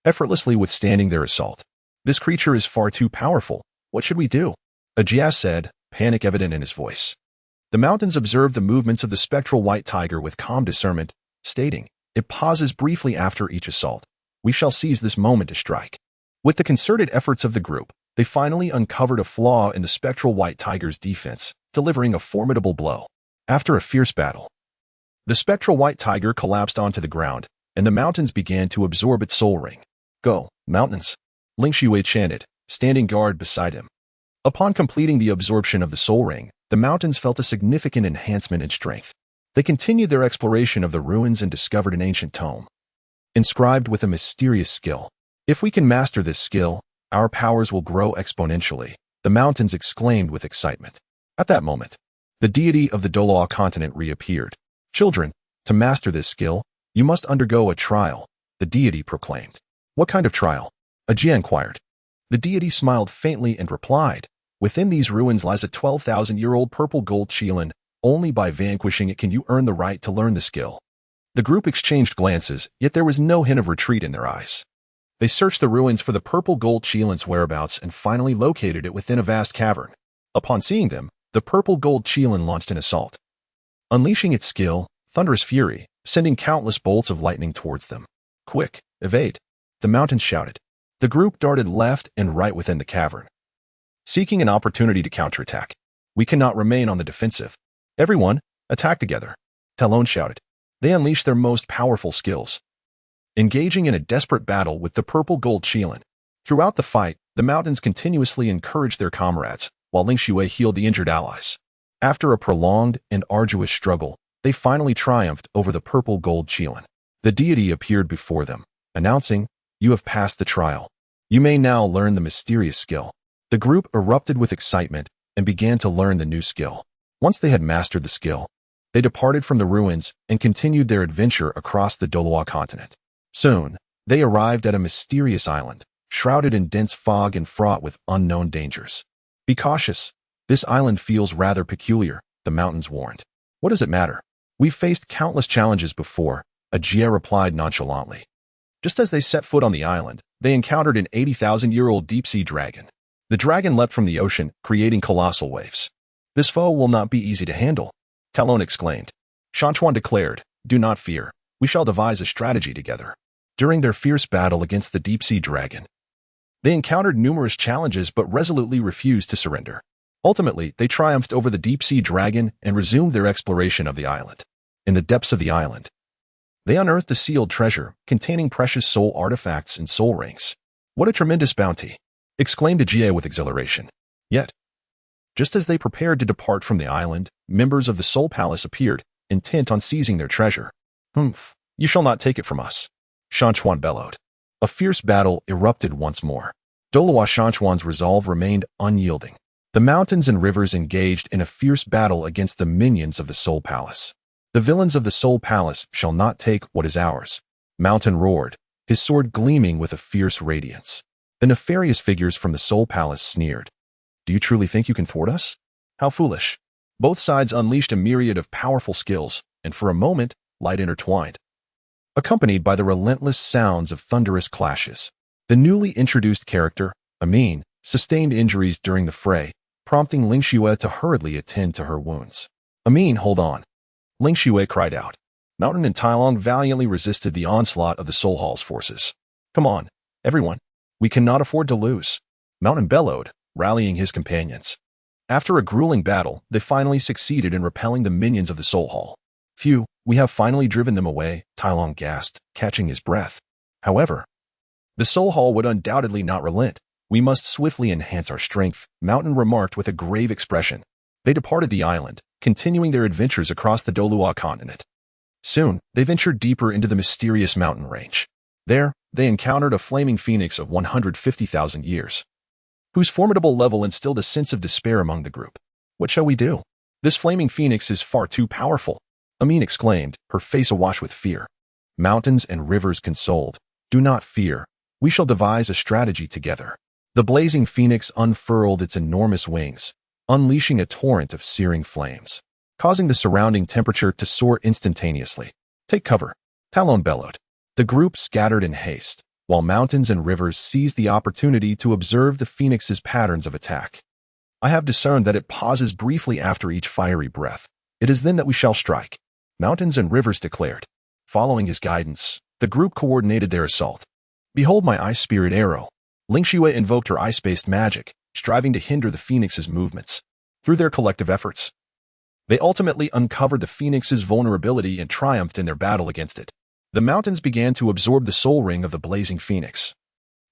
effortlessly withstanding their assault. "This creature is far too powerful," What should we do? Ajia said, panic evident in his voice. The mountains observed the movements of the spectral white tiger with calm discernment, stating, it pauses briefly after each assault. We shall seize this moment to strike. With the concerted efforts of the group, they finally uncovered a flaw in the spectral white tiger's defense, delivering a formidable blow. After a fierce battle, the spectral white tiger collapsed onto the ground, and the mountains began to absorb its soul ring. Go, mountains! Ling Xue chanted, standing guard beside him. Upon completing the absorption of the soul ring, the mountains felt a significant enhancement in strength. They continued their exploration of the ruins and discovered an ancient tome, inscribed with a mysterious skill. If we can master this skill, our powers will grow exponentially, the mountains exclaimed with excitement. At that moment, the deity of the Douluo Continent reappeared. Children, to master this skill, you must undergo a trial, the deity proclaimed. What kind of trial? Ajia inquired. The deity smiled faintly and replied, within these ruins lies a 12,000-year-old purple gold qilin. Only by vanquishing it can you earn the right to learn the skill. The group exchanged glances, yet there was no hint of retreat in their eyes. They searched the ruins for the purple gold qilin's whereabouts and finally located it within a vast cavern. Upon seeing them, the purple gold qilin launched an assault, unleashing its skill, thunderous fury, sending countless bolts of lightning towards them. Quick, evade! The mountains shouted. The group darted left and right within the cavern, seeking an opportunity to counterattack. We cannot remain on the defensive. Everyone, attack together! Talon shouted. They unleashed their most powerful skills, engaging in a desperate battle with the purple gold qilin. Throughout the fight, the mountains continuously encouraged their comrades, while Ling Xue healed the injured allies. After a prolonged and arduous struggle, they finally triumphed over the purple gold qilin. The deity appeared before them, announcing, you have passed the trial. You may now learn the mysterious skill. The group erupted with excitement and began to learn the new skill. Once they had mastered the skill, they departed from the ruins and continued their adventure across the Douluo Continent. Soon, they arrived at a mysterious island, shrouded in dense fog and fraught with unknown dangers. Be cautious. This island feels rather peculiar, the mountains warned. What does it matter? We've faced countless challenges before, Ajia replied nonchalantly. Just as they set foot on the island, they encountered an 80,000-year-old deep-sea dragon. The dragon leapt from the ocean, creating colossal waves. This foe will not be easy to handle, Talon exclaimed. Shan Chuan declared, do not fear. We shall devise a strategy together. During their fierce battle against the deep-sea dragon, they encountered numerous challenges but resolutely refused to surrender. Ultimately, they triumphed over the deep-sea dragon and resumed their exploration of the island. In the depths of the island, they unearthed a sealed treasure containing precious soul artifacts and soul rings. What a tremendous bounty! Exclaimed Ajia with exhilaration. Yet, just as they prepared to depart from the island, members of the Soul Palace appeared, intent on seizing their treasure. Humph, you shall not take it from us, Shan Chuan bellowed. A fierce battle erupted once more. Douluo Shan Chuan's resolve remained unyielding. The mountains and rivers engaged in a fierce battle against the minions of the Soul Palace. The villains of the Soul Palace shall not take what is ours. Mountain roared, his sword gleaming with a fierce radiance. The nefarious figures from the Soul Palace sneered. Do you truly think you can thwart us? How foolish. Both sides unleashed a myriad of powerful skills, and for a moment, light intertwined, accompanied by the relentless sounds of thunderous clashes. The newly introduced character, Amin, sustained injuries during the fray, prompting Ling Xue to hurriedly attend to her wounds. Amin, hold on. Ling Xue cried out. Mountain and Tailong valiantly resisted the onslaught of the Soul Hall's forces. Come on, everyone. We cannot afford to lose. Mountain bellowed, rallying his companions. After a grueling battle, they finally succeeded in repelling the minions of the Soul Hall. Phew, we have finally driven them away, Tailong gasped, catching his breath. However, the Soul Hall would undoubtedly not relent. We must swiftly enhance our strength, Mountain remarked with a grave expression. They departed the island, continuing their adventures across the Douluo Continent. Soon, they ventured deeper into the mysterious mountain range. There, they encountered a flaming phoenix of 150,000 years, whose formidable level instilled a sense of despair among the group. What shall we do? This flaming phoenix is far too powerful, Amin exclaimed, her face awash with fear. Mountains and rivers consoled. Do not fear. We shall devise a strategy together. The blazing phoenix unfurled its enormous wings, unleashing a torrent of searing flames, causing the surrounding temperature to soar instantaneously. Take cover, Talon bellowed. The group scattered in haste, while mountains and rivers seized the opportunity to observe the phoenix's patterns of attack. I have discerned that it pauses briefly after each fiery breath. It is then that we shall strike, mountains and rivers declared. Following his guidance, the group coordinated their assault. Behold my ice spirit arrow. Lingxue invoked her ice-based magic, striving to hinder the phoenix's movements. Through their collective efforts, they ultimately uncovered the phoenix's vulnerability and triumphed in their battle against it. The mountains began to absorb the soul ring of the blazing phoenix,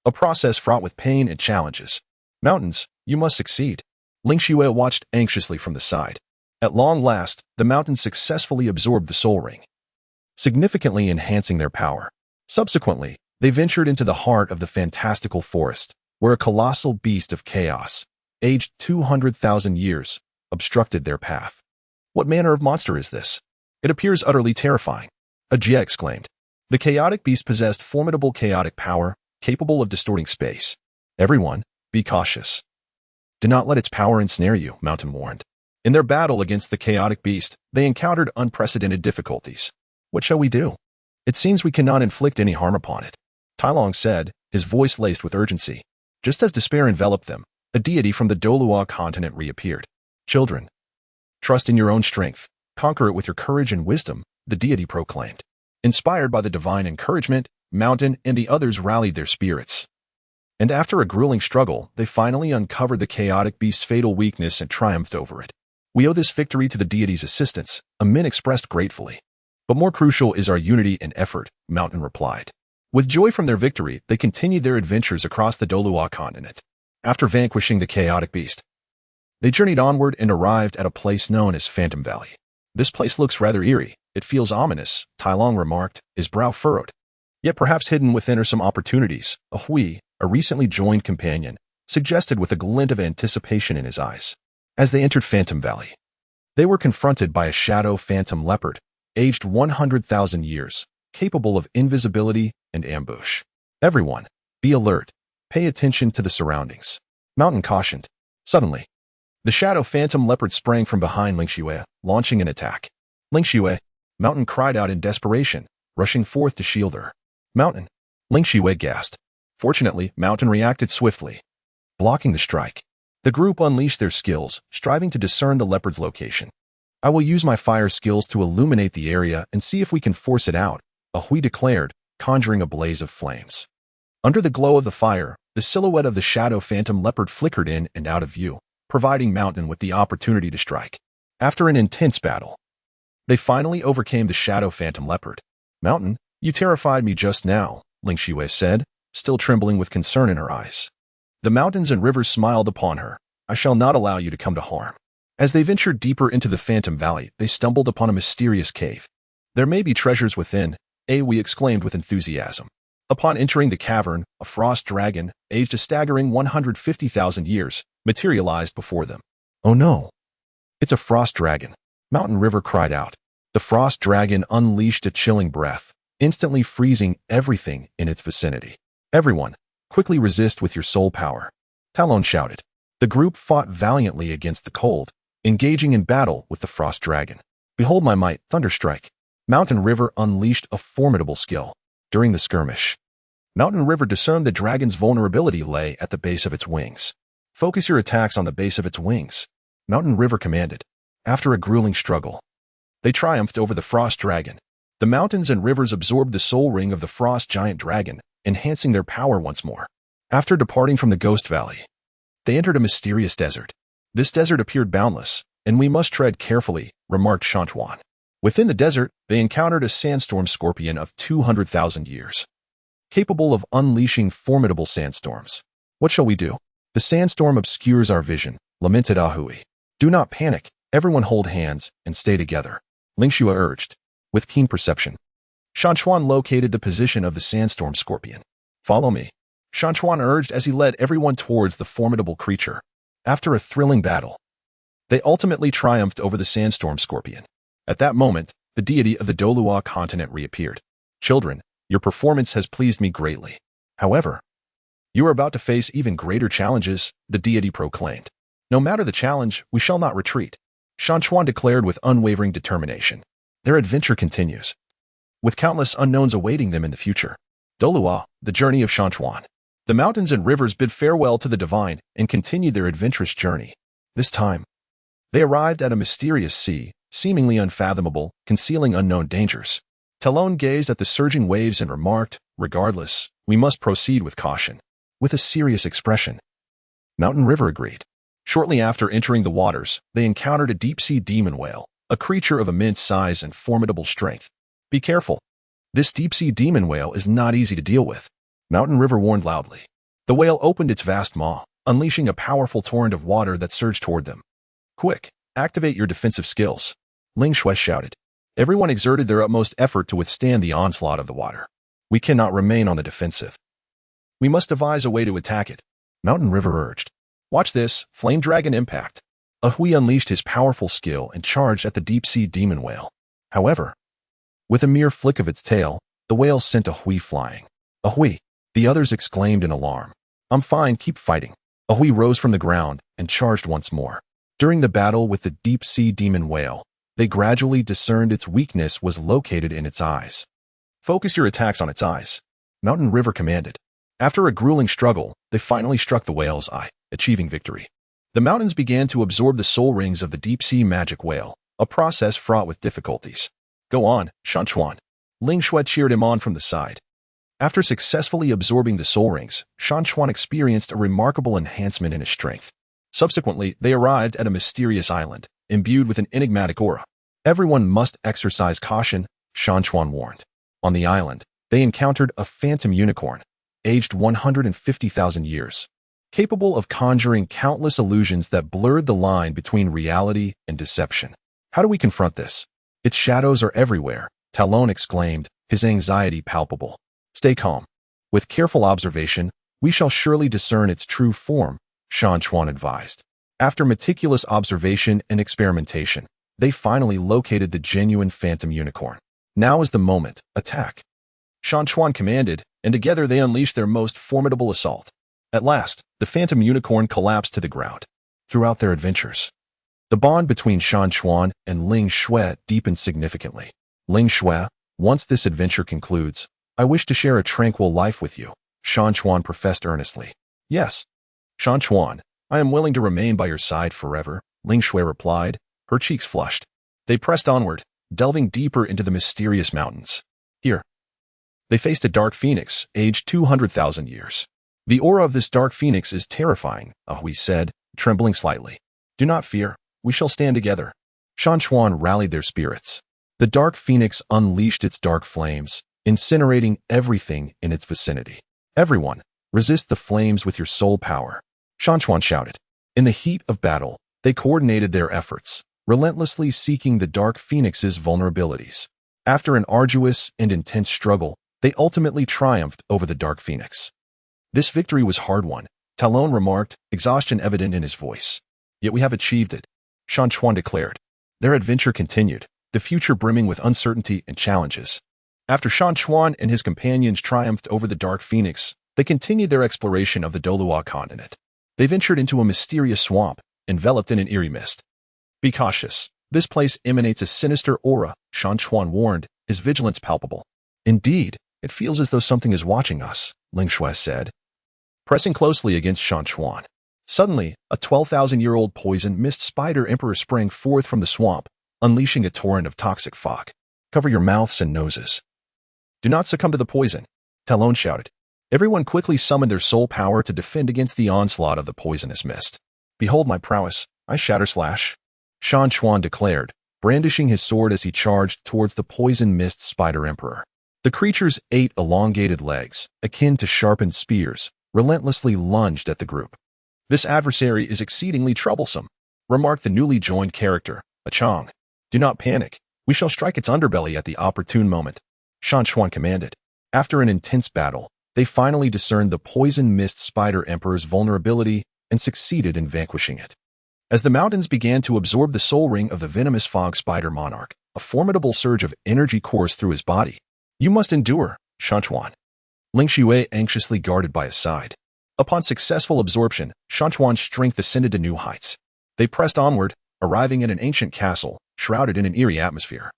a process fraught with pain and challenges. Mountains, you must succeed. Lingxue watched anxiously from the side. At long last, the mountains successfully absorbed the soul ring, significantly enhancing their power. Subsequently, they ventured into the heart of the fantastical forest, where a colossal beast of chaos, aged 200,000 years, obstructed their path. What manner of monster is this? It appears utterly terrifying, Ajie exclaimed. The chaotic beast possessed formidable chaotic power, capable of distorting space. Everyone, be cautious. Do not let its power ensnare you, Mountain warned. In their battle against the chaotic beast, they encountered unprecedented difficulties. What shall we do? It seems we cannot inflict any harm upon it, Tailong said, his voice laced with urgency. Just as despair enveloped them, a deity from the Douluo Continent reappeared. Children, trust in your own strength. Conquer it with your courage and wisdom, the deity proclaimed. Inspired by the divine encouragement, Mountain and the others rallied their spirits. And after a grueling struggle, they finally uncovered the chaotic beast's fatal weakness and triumphed over it. We owe this victory to the deity's assistance, Amin expressed gratefully. But more crucial is our unity and effort, Mountain replied. With joy from their victory, they continued their adventures across the Douluo Continent. After vanquishing the chaotic beast, they journeyed onward and arrived at a place known as Phantom Valley. This place looks rather eerie. It feels ominous, Tailong remarked, his brow furrowed. Yet perhaps hidden within are some opportunities, Hui, a recently joined companion, suggested with a glint of anticipation in his eyes. As they entered Phantom Valley, they were confronted by a shadow phantom leopard, aged 100,000 years, capable of invisibility and ambush. Everyone, be alert. Pay attention to the surroundings, Mountain cautioned. Suddenly, the shadow phantom leopard sprang from behind Lingxue, launching an attack. Lingxue, Mountain cried out in desperation, rushing forth to shield her. Mountain, Lingxue gasped. Fortunately, Mountain reacted swiftly, blocking the strike. The group unleashed their skills, striving to discern the leopard's location. I will use my fire skills to illuminate the area and see if we can force it out, Hui declared, conjuring a blaze of flames. Under the glow of the fire, the silhouette of the shadow phantom leopard flickered in and out of view, providing Mountain with the opportunity to strike. After an intense battle, they finally overcame the shadow phantom leopard. Mountain, you terrified me just now, Lingxue said, still trembling with concern in her eyes. The mountains and rivers smiled upon her. I shall not allow you to come to harm. As they ventured deeper into the Phantom Valley, they stumbled upon a mysterious cave. There may be treasures within, Hui exclaimed with enthusiasm. Upon entering the cavern, a frost dragon, aged a staggering 150,000 years, materialized before them. Oh no! It's a frost dragon, Mountain River cried out. The frost dragon unleashed a chilling breath, instantly freezing everything in its vicinity. Everyone, quickly resist with your soul power, Talon shouted. The group fought valiantly against the cold, engaging in battle with the frost dragon. Behold my might, Thunderstrike. Mountain River unleashed a formidable skill. During the skirmish, Mountain River discerned the dragon's vulnerability lay at the base of its wings. Focus your attacks on the base of its wings, Mountain River commanded. After a grueling struggle, they triumphed over the frost dragon. The mountains and rivers absorbed the soul ring of the frost giant dragon, enhancing their power once more. After departing from the Ghost Valley, they entered a mysterious desert. This desert appeared boundless, and we must tread carefully, remarked Shan Chuan. Within the desert, they encountered a sandstorm scorpion of 200,000 years, capable of unleashing formidable sandstorms. What shall we do? The sandstorm obscures our vision, lamented Hui. Do not panic, everyone hold hands and stay together, Lingxue urged. With keen perception, Shan Chuan located the position of the sandstorm scorpion. Follow me, Shan Chuan urged as he led everyone towards the formidable creature. After a thrilling battle, they ultimately triumphed over the sandstorm scorpion. At that moment, the deity of the Douluo Continent reappeared. Children, your performance has pleased me greatly. However, you are about to face even greater challenges, the deity proclaimed. No matter the challenge, we shall not retreat, Shan Chuan declared with unwavering determination. Their adventure continues, with countless unknowns awaiting them in the future. Douluo, the journey of Shan Chuan. The mountains and rivers bid farewell to the divine and continued their adventurous journey. This time, they arrived at a mysterious sea, seemingly unfathomable, concealing unknown dangers. Talon gazed at the surging waves and remarked, "Regardless, we must proceed with caution." With a serious expression, Mountain River agreed. Shortly after entering the waters, they encountered a deep-sea demon whale, a creature of immense size and formidable strength. "Be careful. This deep-sea demon whale is not easy to deal with," Mountain River warned loudly. The whale opened its vast maw, unleashing a powerful torrent of water that surged toward them. "Quick, activate your defensive skills," Ling Shui shouted. Everyone exerted their utmost effort to withstand the onslaught of the water. "We cannot remain on the defensive. We must devise a way to attack it," Mountain River urged. "Watch this, Flame Dragon Impact." Ahui unleashed his powerful skill and charged at the deep-sea demon whale. However, with a mere flick of its tail, the whale sent Ahui flying. "Ahui!" The others exclaimed in alarm. "I'm fine, keep fighting." Ahui rose from the ground and charged once more. During the battle with the deep-sea demon whale, they gradually discerned its weakness was located in its eyes. "Focus your attacks on its eyes," Mountain River commanded. After a grueling struggle, they finally struck the whale's eye, achieving victory. The mountains began to absorb the soul rings of the deep-sea magic whale, a process fraught with difficulties. "Go on, Shan Chuan." Ling Shui cheered him on from the side. After successfully absorbing the soul rings, Shan Chuan experienced a remarkable enhancement in his strength. Subsequently, they arrived at a mysterious island, imbued with an enigmatic aura. "Everyone must exercise caution," Shan Chuan warned. On the island, they encountered a phantom unicorn, aged 150,000 years, capable of conjuring countless illusions that blurred the line between reality and deception. "How do we confront this? Its shadows are everywhere," Talon exclaimed, his anxiety palpable. "Stay calm. With careful observation, we shall surely discern its true form," Shan Chuan advised. After meticulous observation and experimentation, they finally located the genuine phantom unicorn. "Now is the moment. Attack," Shan Chuan commanded, and together they unleashed their most formidable assault. At last, the phantom unicorn collapsed to the ground. Throughout their adventures, the bond between Shan Chuan and Ling Shui deepened significantly. "Ling Shui, once this adventure concludes, I wish to share a tranquil life with you," Shan Chuan professed earnestly. "Yes, Shan Chuan, I am willing to remain by your side forever," Ling Shui replied, her cheeks flushed. They pressed onward, delving deeper into the mysterious mountains. Here, they faced a dark phoenix, aged 200,000 years. "The aura of this dark phoenix is terrifying," Ahui said, trembling slightly. "Do not fear, we shall stand together." Shan Chuan rallied their spirits. The dark phoenix unleashed its dark flames, incinerating everything in its vicinity. "Everyone, resist the flames with your soul power," Shan Chuan shouted. In the heat of battle, they coordinated their efforts, relentlessly seeking the dark phoenix's vulnerabilities. After an arduous and intense struggle, they ultimately triumphed over the dark phoenix. "This victory was hard-won," Talon remarked, exhaustion evident in his voice. "Yet we have achieved it," Shan Chuan declared. Their adventure continued, the future brimming with uncertainty and challenges. After Shan Chuan and his companions triumphed over the dark phoenix, they continued their exploration of the Douluo Continent. They ventured into a mysterious swamp, enveloped in an eerie mist. "Be cautious. This place emanates a sinister aura," Shan Chuan warned, his vigilance palpable. "Indeed, it feels as though something is watching us," Ling Shui said, pressing closely against Shan Chuan. Suddenly, a 12,000-year-old poison mist spider emperor sprang forth from the swamp, unleashing a torrent of toxic fog. "Cover your mouths and noses. Do not succumb to the poison," Talon shouted. Everyone quickly summoned their soul power to defend against the onslaught of the poisonous mist. "Behold my prowess, I shatter slash," Shan Chuan declared, brandishing his sword as he charged towards the poison mist spider emperor. The creature's 8 elongated legs, akin to sharpened spears, relentlessly lunged at the group. "This adversary is exceedingly troublesome," remarked the newly joined character, a Chong. "Do not panic. We shall strike its underbelly at the opportune moment," Shan Chuan commanded. After an intense battle, they finally discerned the poison mist spider emperor's vulnerability and succeeded in vanquishing it. As the mountains began to absorb the soul ring of the venomous fog spider monarch, a formidable surge of energy coursed through his body. "You must endure, Shan Chuan," Ling Shui anxiously guarded by his side. Upon successful absorption, Shan Chuan's strength ascended to new heights. They pressed onward, arriving at an ancient castle, shrouded in an eerie atmosphere,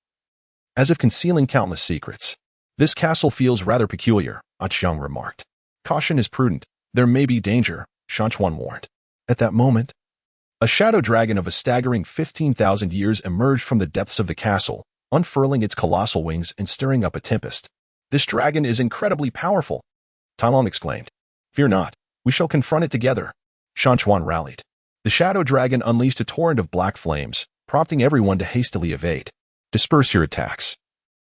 as if concealing countless secrets. "This castle feels rather peculiar," Xiang remarked. Caution is prudent. There may be danger, Shan Chuan warned. At that moment, a shadow dragon of a staggering 15,000 years emerged from the depths of the castle, unfurling its colossal wings and stirring up a tempest. This dragon is incredibly powerful, Talon exclaimed. Fear not, we shall confront it together. Shan Chuan rallied. The shadow dragon unleashed a torrent of black flames, prompting everyone to hastily evade. Disperse your attacks.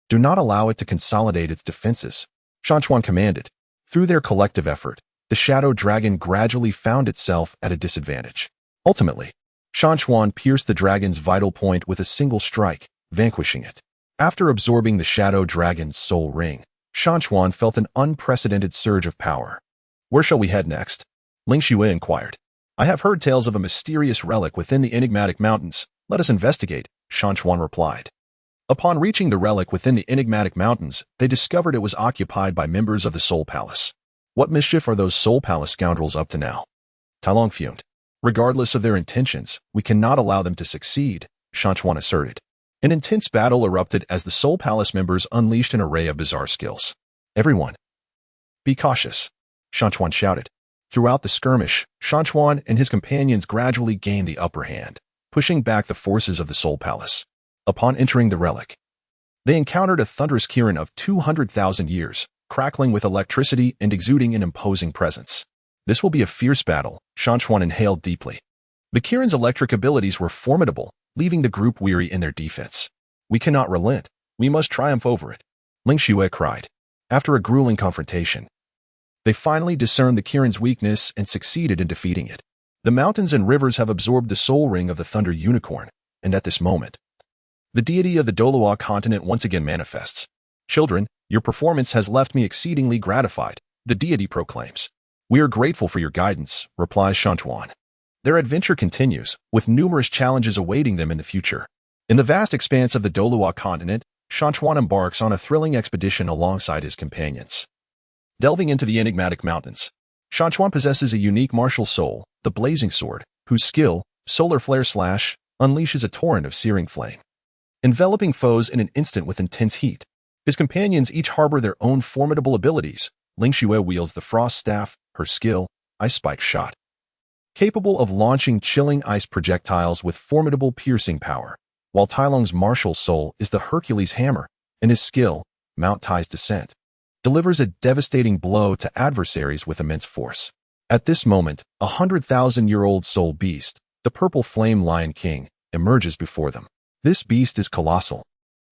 Do not allow it to consolidate its defenses, Shan Chuan commanded. Through their collective effort, the shadow dragon gradually found itself at a disadvantage. Ultimately, Shan Chuan pierced the dragon's vital point with a single strike, vanquishing it. After absorbing the shadow dragon's soul ring, Shan Chuan felt an unprecedented surge of power. Where shall we head next? Ling Xue inquired. I have heard tales of a mysterious relic within the enigmatic mountains. Let us investigate, Shan Chuan replied. Upon reaching the relic within the enigmatic mountains, they discovered it was occupied by members of the Soul Palace. What mischief are those Soul Palace scoundrels up to now? Talon fumed. Regardless of their intentions, we cannot allow them to succeed, Shan Chuan asserted. An intense battle erupted as the Soul Palace members unleashed an array of bizarre skills. Everyone, be cautious, Shan Chuan shouted. Throughout the skirmish, Shan Chuan and his companions gradually gained the upper hand, pushing back the forces of the Soul Palace. Upon entering the relic, they encountered a thunderous Kirin of 200,000 years, crackling with electricity and exuding an imposing presence. This will be a fierce battle, Shan Chuan inhaled deeply. The Kirin's electric abilities were formidable, leaving the group weary in their defense. We cannot relent. We must triumph over it, Ling Xue cried. After a grueling confrontation, they finally discerned the Kirin's weakness and succeeded in defeating it. The mountains and rivers have absorbed the soul ring of the Thunder Unicorn, and at this moment, the deity of the Douluo Continent once again manifests. Children, your performance has left me exceedingly gratified, the deity proclaims. We are grateful for your guidance, replies Shan Chuan. Their adventure continues, with numerous challenges awaiting them in the future. In the vast expanse of the Douluo Continent, Shan Chuan embarks on a thrilling expedition alongside his companions. Delving into the enigmatic mountains, Shan Chuan possesses a unique martial soul, the Blazing Sword, whose skill, Solar Flare Slash, unleashes a torrent of searing flame, enveloping foes in an instant with intense heat. His companions each harbor their own formidable abilities. Ling Xue wields the Frost Staff, her skill, Ice Spike Shot, capable of launching chilling ice projectiles with formidable piercing power, while Tai Long's martial soul is the Hercules Hammer, and his skill, Mount Tai's Descent, delivers a devastating blow to adversaries with immense force. At this moment, a 100,000-year-old soul beast, the Purple Flame Lion King, emerges before them. This beast is colossal,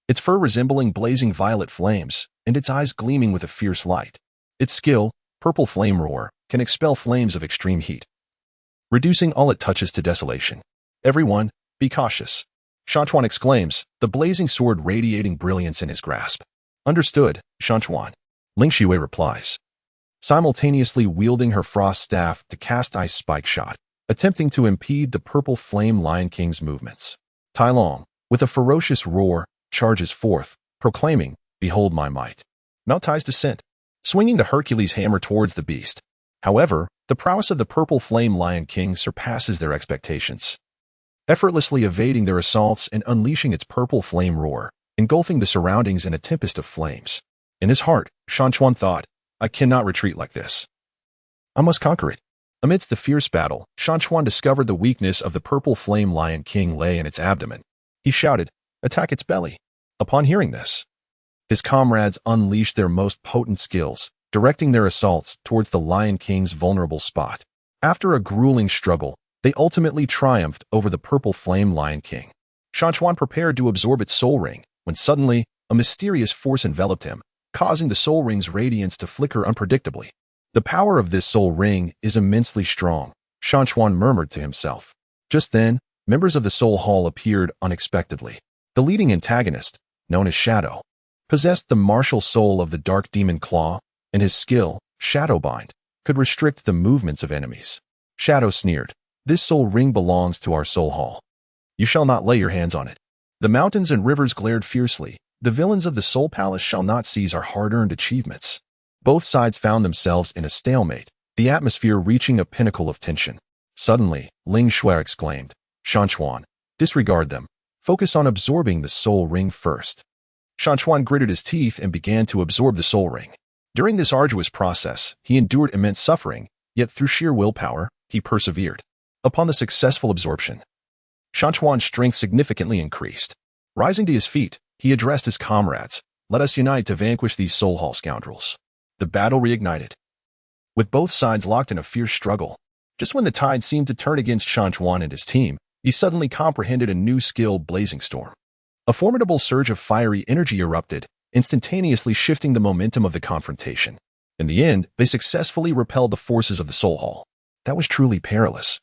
its fur resembling blazing violet flames, and its eyes gleaming with a fierce light. Its skill, Purple Flame Roar, can expel flames of extreme heat, reducing all it touches to desolation. Everyone, be cautious, Shan Chuan exclaims, the blazing sword radiating brilliance in his grasp. Understood, Shan Chuan, Ling Xue replies, simultaneously wielding her frost staff to cast Ice Spike Shot, attempting to impede the Purple Flame Lion King's movements. Tai Long, with a ferocious roar, charges forth, proclaiming, behold my might. Mount Tai's Descent, swinging the Hercules hammer towards the beast. However, the prowess of the Purple Flame Lion King surpasses their expectations, effortlessly evading their assaults and unleashing its purple flame roar, engulfing the surroundings in a tempest of flames. In his heart, Shan Chuan thought, I cannot retreat like this. I must conquer it. Amidst the fierce battle, Shan Chuan discovered the weakness of the Purple Flame Lion King lay in its abdomen. He shouted, attack its belly. Upon hearing this, his comrades unleashed their most potent skills, directing their assaults towards the Lion King's vulnerable spot. After a grueling struggle, they ultimately triumphed over the Purple Flame Lion King. Shan Chuan prepared to absorb its soul ring, when suddenly, a mysterious force enveloped him, causing the soul ring's radiance to flicker unpredictably. The power of this soul ring is immensely strong, Shan Chuan murmured to himself. Just then, members of the Soul Hall appeared unexpectedly. The leading antagonist, known as Shadow, possessed the martial soul of the Dark Demon Claw, and his skill, Shadowbind, could restrict the movements of enemies. Shadow sneered, this soul ring belongs to our Soul Hall. You shall not lay your hands on it. The mountains and rivers glared fiercely. The villains of the Soul Palace shall not seize our hard-earned achievements. Both sides found themselves in a stalemate, the atmosphere reaching a pinnacle of tension. Suddenly, Ling Xue exclaimed, Shan Chuan, disregard them. Focus on absorbing the soul ring first. Shan Chuan gritted his teeth and began to absorb the soul ring. During this arduous process, he endured immense suffering, yet through sheer willpower, he persevered. Upon the successful absorption, Shan Chuan's strength significantly increased. Rising to his feet, he addressed his comrades, "Let us unite to vanquish these soul hall scoundrels." The battle reignited, with both sides locked in a fierce struggle. Just when the tide seemed to turn against Shan Chuan and his team, he suddenly comprehended a new skill, blazing storm. A formidable surge of fiery energy erupted, instantaneously shifting the momentum of the confrontation. In the end, they successfully repelled the forces of the Soul Hall. That was truly perilous.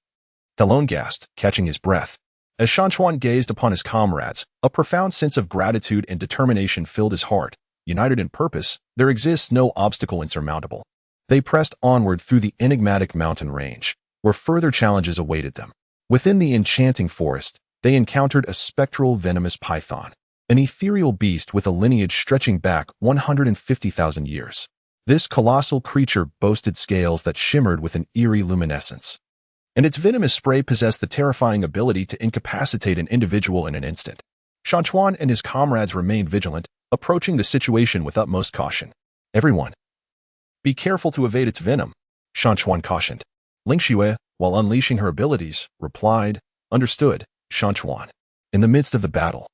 Talon gasped, catching his breath. As Shan Chuan gazed upon his comrades, a profound sense of gratitude and determination filled his heart. United in purpose, there exists no obstacle insurmountable. They pressed onward through the enigmatic mountain range, where further challenges awaited them. Within the enchanting forest, they encountered a spectral venomous python, an ethereal beast with a lineage stretching back 150,000 years. This colossal creature boasted scales that shimmered with an eerie luminescence, and its venomous spray possessed the terrifying ability to incapacitate an individual in an instant. Shan Chuan and his comrades remained vigilant, approaching the situation with utmost caution. "Everyone, be careful to evade its venom," Shan Chuan cautioned. Ling Xue, while unleashing her abilities, replied, "Understood, Shan Chuan." In the midst of the battle,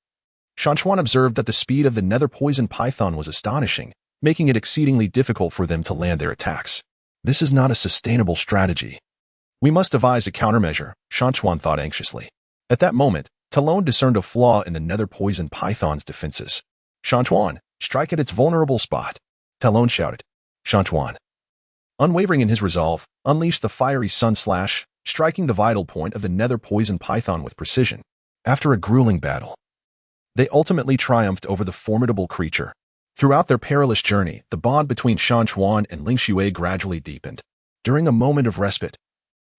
Shan Chuan observed that the speed of the nether poison python was astonishing, making it exceedingly difficult for them to land their attacks. This is not a sustainable strategy. We must devise a countermeasure, Shan Chuan thought anxiously. At that moment, Talon discerned a flaw in the nether poison python's defenses. "Shan Chuan, strike at its vulnerable spot," Talon shouted. Shan Chuan, unwavering in his resolve, unleashed the fiery sun slash, striking the vital point of the nether poison python with precision. After a grueling battle, they ultimately triumphed over the formidable creature. Throughout their perilous journey, the bond between Shan Chuan and Ling Xue gradually deepened. During a moment of respite,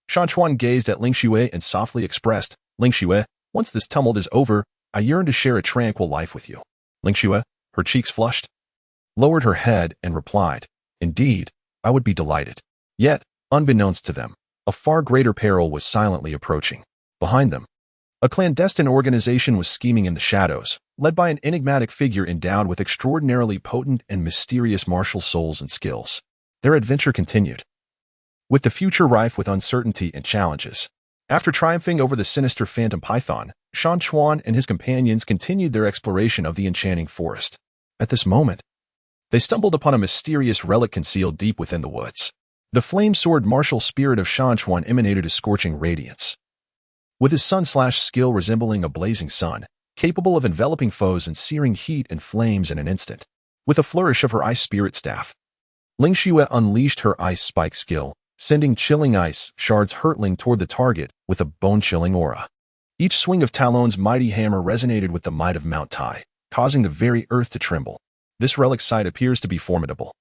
Shan Chuan gazed at Ling Xue and softly expressed, "Ling Xue, once this tumult is over, I yearn to share a tranquil life with you." Ling Xue, her cheeks flushed, lowered her head and replied, "Indeed, I would be delighted." Yet, unbeknownst to them, a far greater peril was silently approaching. Behind them, a clandestine organization was scheming in the shadows, led by an enigmatic figure endowed with extraordinarily potent and mysterious martial souls and skills. Their adventure continued, with the future rife with uncertainty and challenges. After triumphing over the sinister phantom python, Shan Chuan and his companions continued their exploration of the enchanting forest. At this moment, they stumbled upon a mysterious relic concealed deep within the woods. The flame-sword martial spirit of Shan Chuan emanated a scorching radiance, with his sun-slash skill resembling a blazing sun, capable of enveloping foes and searing heat and flames in an instant. With a flourish of her ice spirit staff, Ling Xue unleashed her ice spike skill, sending chilling ice shards hurtling toward the target with a bone-chilling aura. Each swing of Talon's mighty hammer resonated with the might of Mount Tai, causing the very earth to tremble. This relic site appears to be formidable.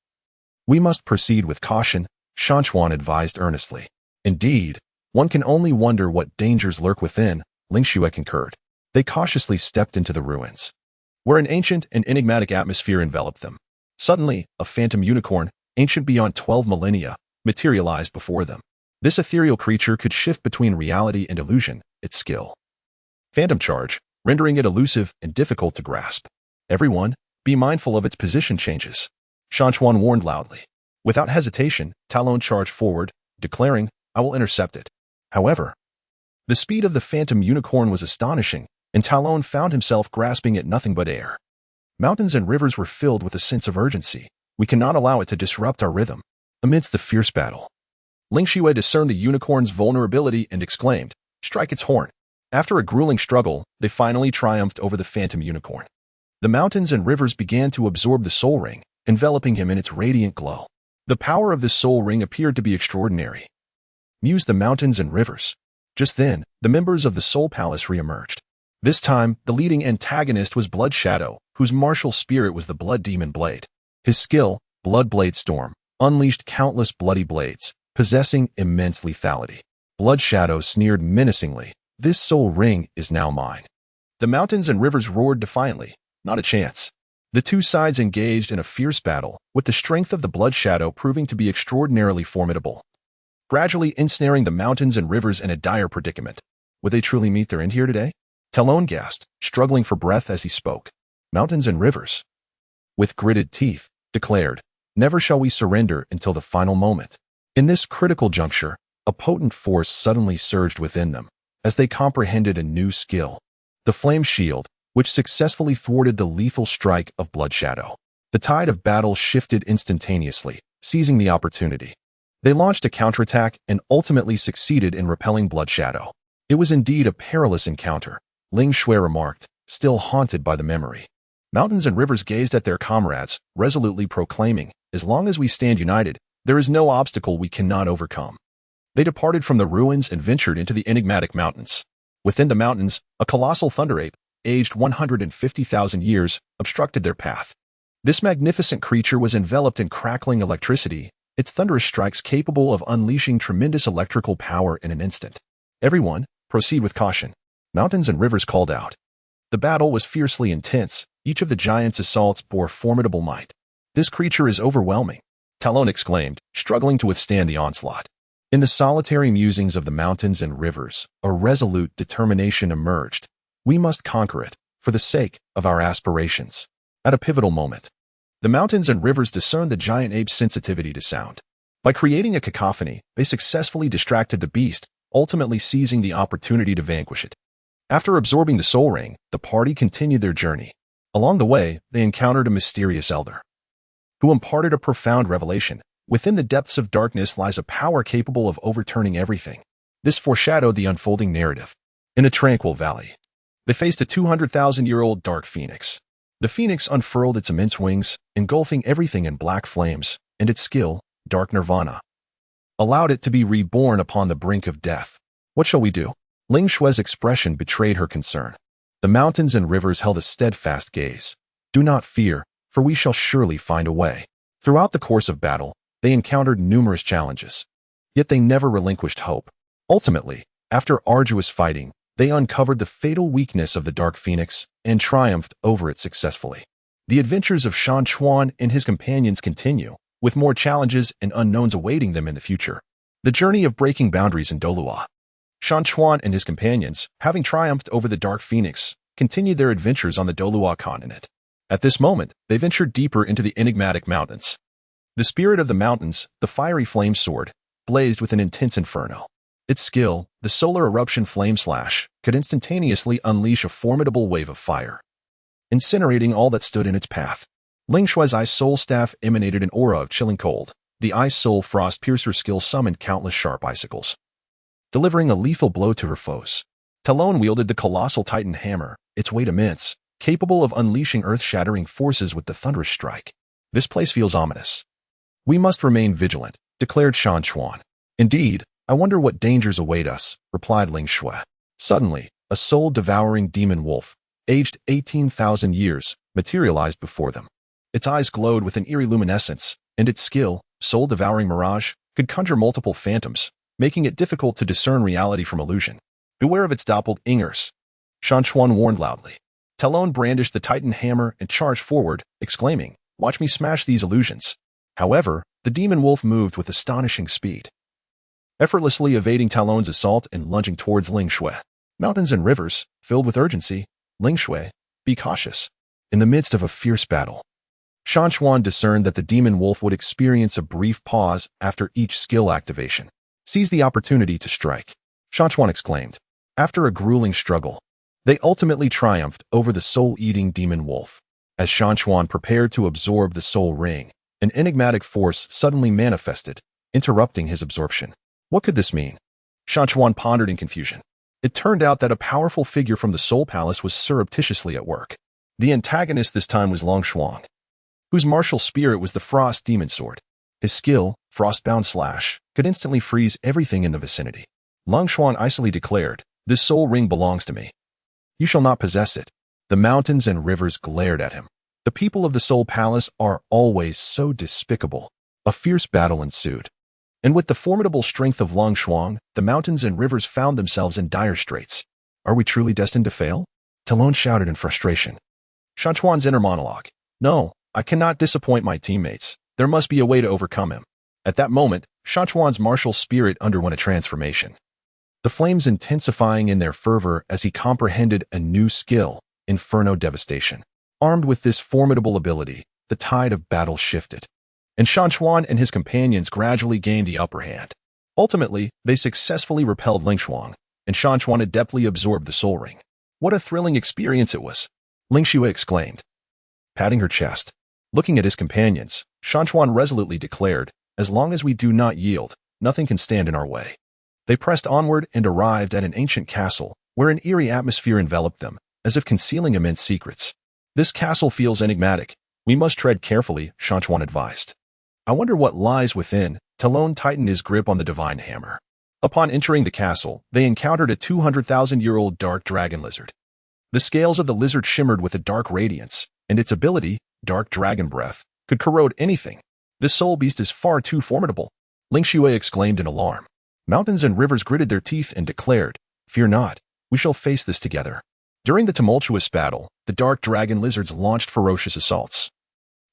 "We must proceed with caution," Shan Chuan advised earnestly. "Indeed, one can only wonder what dangers lurk within," Ling Xue concurred. They cautiously stepped into the ruins, where an ancient and enigmatic atmosphere enveloped them. Suddenly, a phantom unicorn, ancient beyond 12 millennia, materialized before them. This ethereal creature could shift between reality and illusion, its skill, phantom charge, rendering it elusive and difficult to grasp. "Everyone, be mindful of its position changes," Shan Chuan warned loudly. Without hesitation, Talon charged forward, declaring, "I will intercept it." However, the speed of the phantom unicorn was astonishing, and Talon found himself grasping at nothing but air. Mountains and rivers were filled with a sense of urgency. "We cannot allow it to disrupt our rhythm." Amidst the fierce battle, Ling Xue discerned the unicorn's vulnerability and exclaimed, "Strike its horn." After a grueling struggle, they finally triumphed over the phantom unicorn. The mountains and rivers began to absorb the soul ring, enveloping him in its radiant glow. The power of this soul ring appeared to be extraordinary, mused the mountains and rivers. Just then, the members of the Soul Palace re-emerged. This time, the leading antagonist was Blood Shadow, whose martial spirit was the Blood Demon Blade. His skill, Blood Blade Storm, unleashed countless bloody blades, possessing immense lethality. Blood Shadow sneered menacingly, "This soul ring is now mine." The mountains and rivers roared defiantly, "Not a chance." The two sides engaged in a fierce battle, with the strength of the Blood Shadow proving to be extraordinarily formidable, gradually ensnaring the mountains and rivers in a dire predicament. Would they truly meet their end here today? Talon gasped, struggling for breath as he spoke. "Mountains and rivers," with gritted teeth, declared, Never shall we surrender until the final moment. In this critical juncture, a potent force suddenly surged within them, as they comprehended a new skill. The flame shield, which successfully thwarted the lethal strike of Blood Shadow. The tide of battle shifted instantaneously, seizing the opportunity. They launched a counterattack and ultimately succeeded in repelling Blood Shadow. It was indeed a perilous encounter, Ling Shui remarked, still haunted by the memory. Mountains and rivers gazed at their comrades, resolutely proclaiming, "As long as we stand united, there is no obstacle we cannot overcome." They departed from the ruins and ventured into the enigmatic mountains. Within the mountains, a colossal thunder ape, aged 150,000 years, obstructed their path. This magnificent creature was enveloped in crackling electricity, its thunderous strikes capable of unleashing tremendous electrical power in an instant. "Everyone, proceed with caution," mountains and rivers called out. The battle was fiercely intense. Each of the giant's assaults bore formidable might. "This creature is overwhelming," Talon exclaimed, struggling to withstand the onslaught. In the solitary musings of the mountains and rivers, a resolute determination emerged. We must conquer it, for the sake of our aspirations. At a pivotal moment, the mountains and rivers discerned the giant ape's sensitivity to sound. By creating a cacophony, they successfully distracted the beast, ultimately seizing the opportunity to vanquish it. After absorbing the soul ring, the party continued their journey. Along the way, they encountered a mysterious elder, who imparted a profound revelation. Within the depths of darkness lies a power capable of overturning everything. This foreshadowed the unfolding narrative. In a tranquil valley, they faced a 200,000-year-old dark phoenix. The phoenix unfurled its immense wings, engulfing everything in black flames, and its skill, dark nirvana, allowed it to be reborn upon the brink of death. "What shall we do?" Ling Shui's expression betrayed her concern. The mountains and rivers held a steadfast gaze. "Do not fear, for we shall surely find a way." Throughout the course of battle, they encountered numerous challenges. Yet they never relinquished hope. Ultimately, after arduous fighting, they uncovered the fatal weakness of the Dark Phoenix and triumphed over it successfully. The adventures of Shan Chuan and his companions continue, with more challenges and unknowns awaiting them in the future. The journey of breaking boundaries in Douluo. Shan Chuan and his companions, having triumphed over the Dark Phoenix, continued their adventures on the Douluo Continent. At this moment, they ventured deeper into the enigmatic mountains. The spirit of the mountains, the fiery flame sword, blazed with an intense inferno. Its skill, the solar eruption flame slash, could instantaneously unleash a formidable wave of fire, incinerating all that stood in its path. Ling Shui's ice soul staff emanated an aura of chilling cold. The ice soul frost piercer skill summoned countless sharp icicles, delivering a lethal blow to her foes. Talon wielded the colossal titan hammer, its weight immense, capable of unleashing earth-shattering forces with the thunderous strike. "This place feels ominous. We must remain vigilant," declared Shan Chuan. "Indeed, I wonder what dangers await us," replied Ling Shui. Suddenly, a soul-devouring demon wolf, aged 18,000 years, materialized before them. Its eyes glowed with an eerie luminescence, and its skill, soul-devouring mirage, could conjure multiple phantoms, making it difficult to discern reality from illusion. "Beware of its doppelgangers," Shan Chuan warned loudly. Talon brandished the titan hammer and charged forward, exclaiming, "Watch me smash these illusions." However, the demon wolf moved with astonishing speed, effortlessly evading Talon's assault and lunging towards Ling Shui. Mountains and rivers, filled with urgency. "Ling Shui, be cautious." In the midst of a fierce battle, Shan Chuan discerned that the demon wolf would experience a brief pause after each skill activation. "Seize the opportunity to strike," Shan Chuan exclaimed. After a grueling struggle, they ultimately triumphed over the soul-eating demon wolf. As Shan Chuan prepared to absorb the soul ring, an enigmatic force suddenly manifested, interrupting his absorption. What could this mean? Shan Chuan pondered in confusion. It turned out that a powerful figure from the Soul Palace was surreptitiously at work. The antagonist this time was Long Shuang, whose martial spirit was the Frost Demon Sword. His skill, Frostbound Slash, could instantly freeze everything in the vicinity. Long Shuang icily declared, "This soul ring belongs to me. You shall not possess it." The mountains and rivers glared at him. The people of the Soul Palace are always so despicable. A fierce battle ensued. And with the formidable strength of Long Shuang, the mountains and rivers found themselves in dire straits. "Are we truly destined to fail?" Talon shouted in frustration. Shan Chuan's inner monologue. "No, I cannot disappoint my teammates. There must be a way to overcome him." At that moment, Shan Chuan's martial spirit underwent a transformation, the flames intensifying in their fervor as he comprehended a new skill, Inferno Devastation. Armed with this formidable ability, the tide of battle shifted. and Shan Chuan and his companions gradually gained the upper hand. Ultimately, they successfully repelled Ling Shuang, and Shan Chuan adeptly absorbed the soul ring. What a thrilling experience it was! Ling Xue exclaimed, patting her chest. Looking at his companions, Shan Chuan resolutely declared, as long as we do not yield, nothing can stand in our way. They pressed onward and arrived at an ancient castle, where an eerie atmosphere enveloped them, as if concealing immense secrets. This castle feels enigmatic. We must tread carefully, Shan Chuan advised. I wonder what lies within. Talon tightened his grip on the divine hammer. Upon entering the castle, they encountered a 200,000-year-old dark dragon lizard. The scales of the lizard shimmered with a dark radiance, and its ability, dark dragon breath, could corrode anything. This soul beast is far too formidable, Ling Xue exclaimed in alarm. Mountains and rivers gritted their teeth and declared, fear not, we shall face this together. During the tumultuous battle, the dark dragon lizards launched ferocious assaults,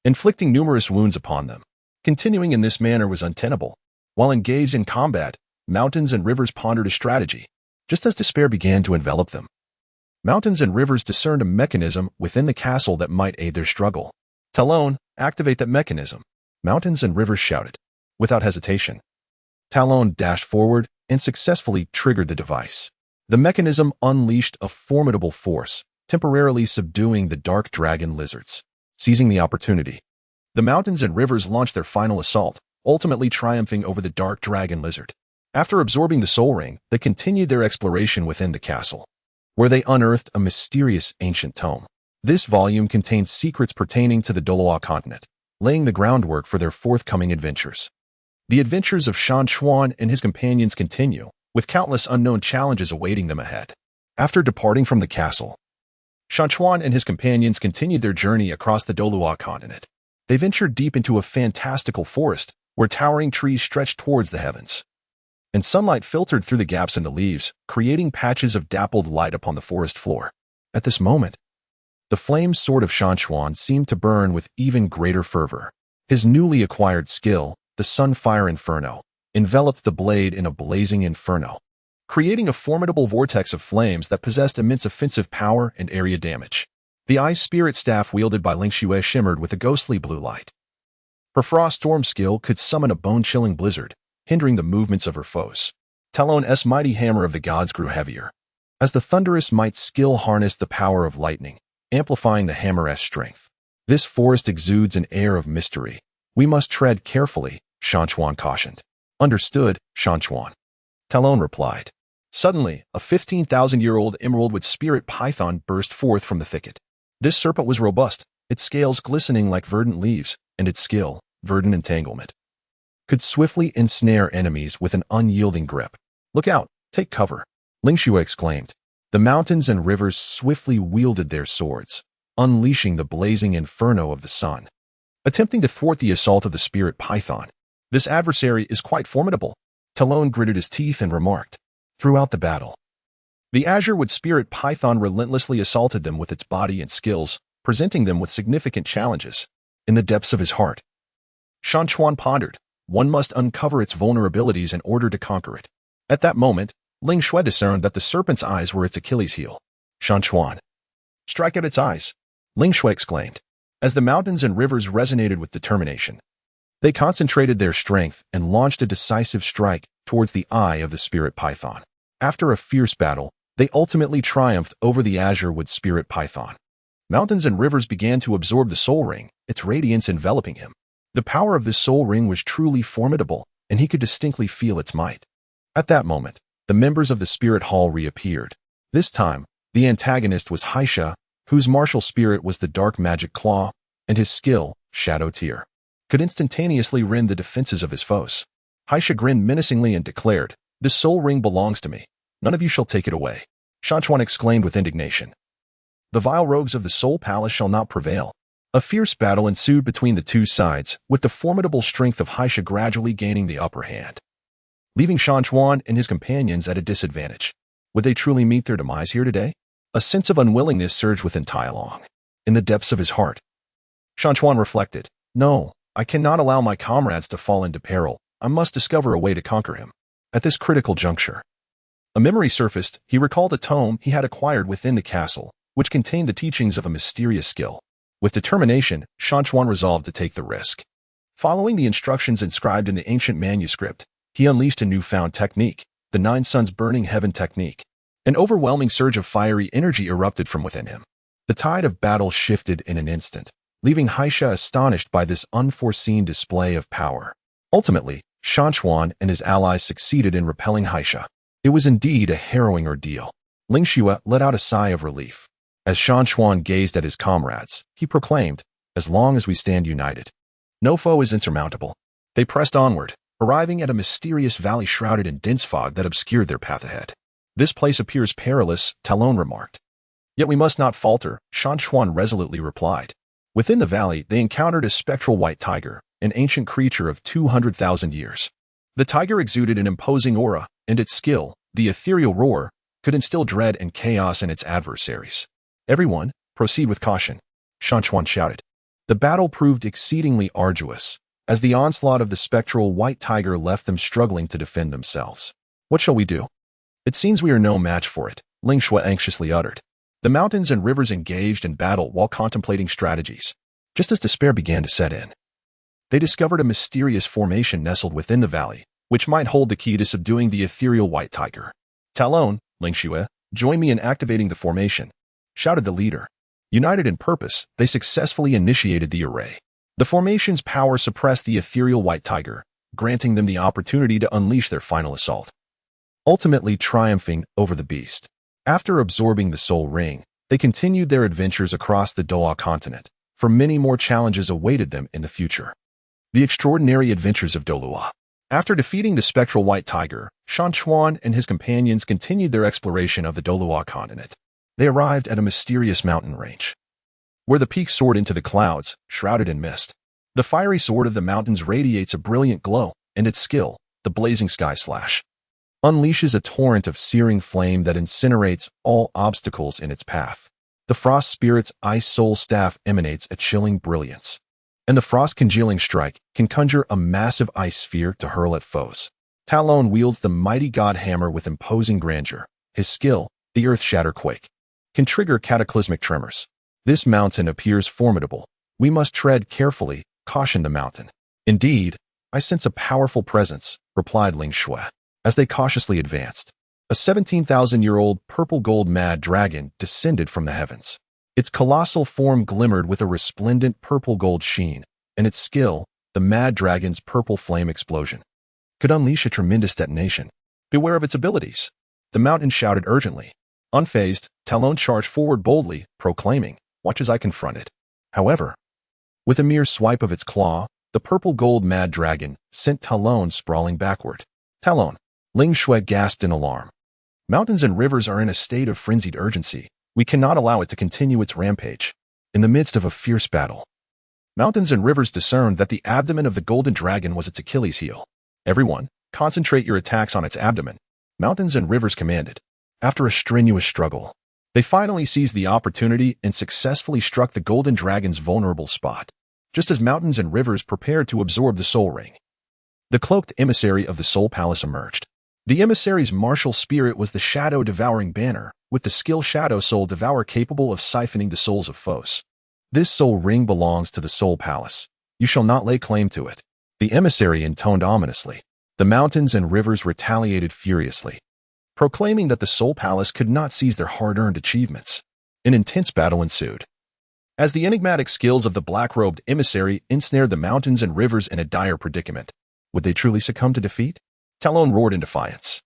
inflicting numerous wounds upon them. Continuing in this manner was untenable. While engaged in combat, mountains and rivers pondered a strategy, just as despair began to envelop them. Mountains and rivers discerned a mechanism within the castle that might aid their struggle. Talon, activate that mechanism, mountains and rivers shouted. Without hesitation, Talon dashed forward and successfully triggered the device. The mechanism unleashed a formidable force, temporarily subduing the dark dragon lizards. Seizing the opportunity, the mountains and rivers launched their final assault, ultimately triumphing over the dark dragon lizard. After absorbing the soul ring, they continued their exploration within the castle, where they unearthed a mysterious ancient tome. This volume contained secrets pertaining to the Douluo Continent, laying the groundwork for their forthcoming adventures. The adventures of Shan Chuan and his companions continue, with countless unknown challenges awaiting them ahead. After departing from the castle, Shan Chuan and his companions continued their journey across the Douluo Continent. They ventured deep into a fantastical forest, where towering trees stretched towards the heavens, and sunlight filtered through the gaps in the leaves, creating patches of dappled light upon the forest floor. At this moment, the flamed sword of Shan Chuan seemed to burn with even greater fervor. His newly acquired skill, the Sunfire Inferno, enveloped the blade in a blazing inferno, creating a formidable vortex of flames that possessed immense offensive power and area damage. The Ice Spirit Staff wielded by Ling Xue shimmered with a ghostly blue light. Her Frost Storm skill could summon a bone-chilling blizzard, hindering the movements of her foes. Talon's mighty hammer of the gods grew heavier, as the thunderous might skill harnessed the power of lightning, amplifying the hammer's strength. This forest exudes an air of mystery. We must tread carefully, Shan Chuan cautioned. Understood, Shan Chuan, Talon replied. Suddenly, a 15,000-year-old emerald-wood spirit python burst forth from the thicket. This serpent was robust, its scales glistening like verdant leaves, and its skill, verdant entanglement, could swiftly ensnare enemies with an unyielding grip. Look out, take cover, Ling Xue exclaimed. The mountains and rivers swiftly wielded their swords, unleashing the blazing inferno of the sun, attempting to thwart the assault of the spirit python. This adversary is quite formidable, Talon gritted his teeth and remarked. Throughout the battle, the azure-wood spirit python relentlessly assaulted them with its body and skills, presenting them with significant challenges. In the depths of his heart, Shan Chuan pondered, one must uncover its vulnerabilities in order to conquer it. At that moment, Ling Xue discerned that the serpent's eyes were its Achilles heel. Shan Chuan, strike out its eyes, Ling Xue exclaimed. As the mountains and rivers resonated with determination, they concentrated their strength and launched a decisive strike towards the eye of the spirit python. After a fierce battle, they ultimately triumphed over the azure-wood spirit python. Mountains and rivers began to absorb the soul ring, its radiance enveloping him. The power of this soul ring was truly formidable, and he could distinctly feel its might. At that moment, the members of the spirit hall reappeared. This time, the antagonist was Haisha, whose martial spirit was the dark magic claw, and his skill, Shadow Tear, could instantaneously rend the defenses of his foes. Haisha grinned menacingly and declared, "This soul ring belongs to me. None of you shall take it away." Shan Chuan exclaimed with indignation. "The vile rogues of the Soul Palace shall not prevail." A fierce battle ensued between the two sides, with the formidable strength of Haisha gradually gaining the upper hand, leaving Shan Chuan and his companions at a disadvantage. Would they truly meet their demise here today? A sense of unwillingness surged within Tailong. In the depths of his heart, Shan Chuan reflected, "No, I cannot allow my comrades to fall into peril. I must discover a way to conquer him." At this critical juncture, a memory surfaced. He recalled a tome he had acquired within the castle, which contained the teachings of a mysterious skill. With determination, Shan Chuan resolved to take the risk. Following the instructions inscribed in the ancient manuscript, he unleashed a newfound technique, the Nine Suns Burning Heaven technique. An overwhelming surge of fiery energy erupted from within him. The tide of battle shifted in an instant, leaving Haisha astonished by this unforeseen display of power. Ultimately, Shan Chuan and his allies succeeded in repelling Haisha. It was indeed a harrowing ordeal. Ling Xue let out a sigh of relief. As Shan Chuan gazed at his comrades, he proclaimed, "As long as we stand united, no foe is insurmountable." They pressed onward, arriving at a mysterious valley shrouded in dense fog that obscured their path ahead. "This place appears perilous," Talon remarked. "Yet we must not falter," Shan Chuan resolutely replied. Within the valley, they encountered a spectral white tiger, an ancient creature of 200,000 years. The tiger exuded an imposing aura, and its skill, the ethereal roar, could instill dread and chaos in its adversaries. "Everyone, proceed with caution," Shan Chuan shouted. The battle proved exceedingly arduous, as the onslaught of the spectral white tiger left them struggling to defend themselves. "What shall we do?" "It seems we are no match for it," Ling Xue anxiously uttered. The mountains and rivers engaged in battle while contemplating strategies. Just as despair began to set in, they discovered a mysterious formation nestled within the valley, which might hold the key to subduing the ethereal white tiger. "Talon," Ling Xue, "join me in activating the formation," shouted the leader. United in purpose, they successfully initiated the array. The formation's power suppressed the ethereal white tiger, granting them the opportunity to unleash their final assault, ultimately triumphing over the beast. After absorbing the soul ring, they continued their adventures across the Douluo Continent, for many more challenges awaited them in the future. The extraordinary adventures of Doolwa. After defeating the spectral white tiger, Shan Chuan and his companions continued their exploration of the Douluo Continent. They arrived at a mysterious mountain range, where the peaks soared into the clouds, shrouded in mist. The fiery sword of the mountains radiates a brilliant glow, and its skill, the blazing sky slash, unleashes a torrent of searing flame that incinerates all obstacles in its path. The frost spirit's ice soul staff emanates a chilling brilliance, and the frost congealing strike can conjure a massive ice sphere to hurl at foes. Talon wields the mighty god hammer with imposing grandeur. His skill, the earth shatter quake, can trigger cataclysmic tremors. "This mountain appears formidable. We must tread carefully," cautioned the mountain. "Indeed, I sense a powerful presence," replied Ling Xue. As they cautiously advanced, a 17,000-year-old purple-gold mad dragon descended from the heavens. Its colossal form glimmered with a resplendent purple-gold sheen, and its skill, the mad dragon's purple flame explosion, could unleash a tremendous detonation. "Beware of its abilities," the mountain shouted urgently. Unfazed, Talon charged forward boldly, proclaiming, "Watch as I confront it." However, with a mere swipe of its claw, the purple-gold mad dragon sent Talon sprawling backward. "Talon!" Ling Xue gasped in alarm. "Mountains and rivers are in a state of frenzied urgency. We cannot allow it to continue its rampage." In the midst of a fierce battle, mountains and rivers discerned that the abdomen of the golden dragon was its Achilles heel. "Everyone, concentrate your attacks on its abdomen," mountains and rivers commanded. After a strenuous struggle, they finally seized the opportunity and successfully struck the golden dragon's vulnerable spot, just as mountains and rivers prepared to absorb the soul ring. The cloaked emissary of the Soul Palace emerged. The emissary's martial spirit was the shadow-devouring banner, with the skill Shadow Soul Devour capable of siphoning the souls of foes. "This soul ring belongs to the Soul Palace. You shall not lay claim to it," the emissary intoned ominously. The mountains and rivers retaliated furiously, proclaiming that the Soul Palace could not seize their hard-earned achievements. An intense battle ensued, as the enigmatic skills of the black-robed emissary ensnared the mountains and rivers in a dire predicament. Would they truly succumb to defeat? Talon roared in defiance.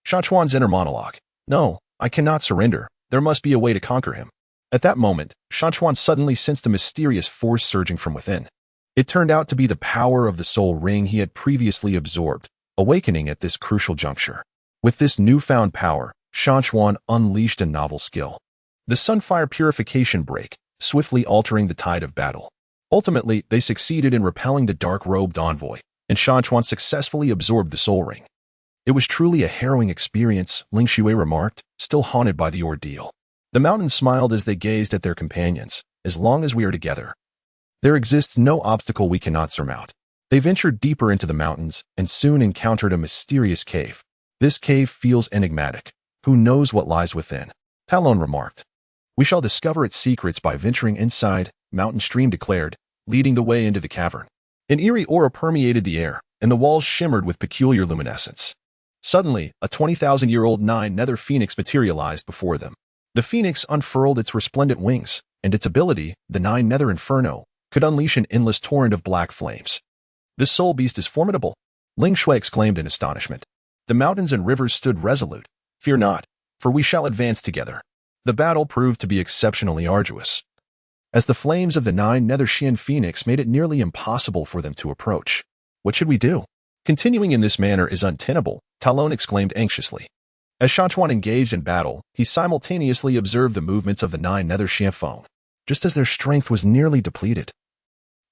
Shan Chuan's inner monologue. "No, I cannot surrender. There must be a way to conquer him." At that moment, Shan Chuan suddenly sensed a mysterious force surging from within. It turned out to be the power of the soul ring he had previously absorbed, awakening at this crucial juncture. With this newfound power, Shan Chuan unleashed a novel skill, the Sunfire Purification Break, swiftly altering the tide of battle. Ultimately, they succeeded in repelling the dark-robed envoy, and Shan Chuan successfully absorbed the soul ring. "It was truly a harrowing experience," Ling Xue remarked, still haunted by the ordeal. The mountains smiled as they gazed at their companions. "As long as we are together, there exists no obstacle we cannot surmount." They ventured deeper into the mountains and soon encountered a mysterious cave. "This cave feels enigmatic. Who knows what lies within?" Talon remarked. "We shall discover its secrets by venturing inside," Mountain Stream declared, leading the way into the cavern. An eerie aura permeated the air, and the walls shimmered with peculiar luminescence. Suddenly, a 20,000-year-old nine-nether phoenix materialized before them. The phoenix unfurled its resplendent wings, and its ability, the nine-nether inferno, could unleash an endless torrent of black flames. This soul beast is formidable, Ling Shui exclaimed in astonishment. The mountains and rivers stood resolute. Fear not, for we shall advance together. The battle proved to be exceptionally arduous, as the flames of the nine-nether Shan phoenix made it nearly impossible for them to approach. What should we do? Continuing in this manner is untenable, Talon exclaimed anxiously. As Shan Chuan engaged in battle, he simultaneously observed the movements of the nine-nether Shan Feng, just as their strength was nearly depleted.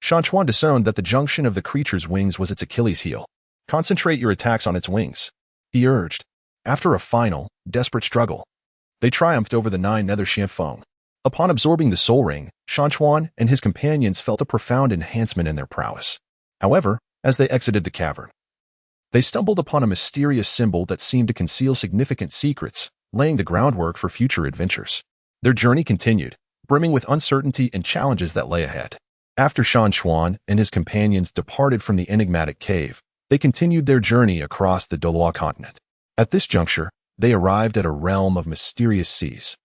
Shan Chuan discerned that the junction of the creature's wings was its Achilles heel. Concentrate your attacks on its wings, he urged. After a final, desperate struggle, they triumphed over the nine-nether Shan Feng. Upon absorbing the soul ring, Shan Chuan and his companions felt a profound enhancement in their prowess. However, as they exited the cavern, they stumbled upon a mysterious symbol that seemed to conceal significant secrets, laying the groundwork for future adventures. Their journey continued, brimming with uncertainty and challenges that lay ahead. After Shan Chuan and his companions departed from the enigmatic cave, they continued their journey across the Douluo Continent. At this juncture, they arrived at a realm of mysterious seas.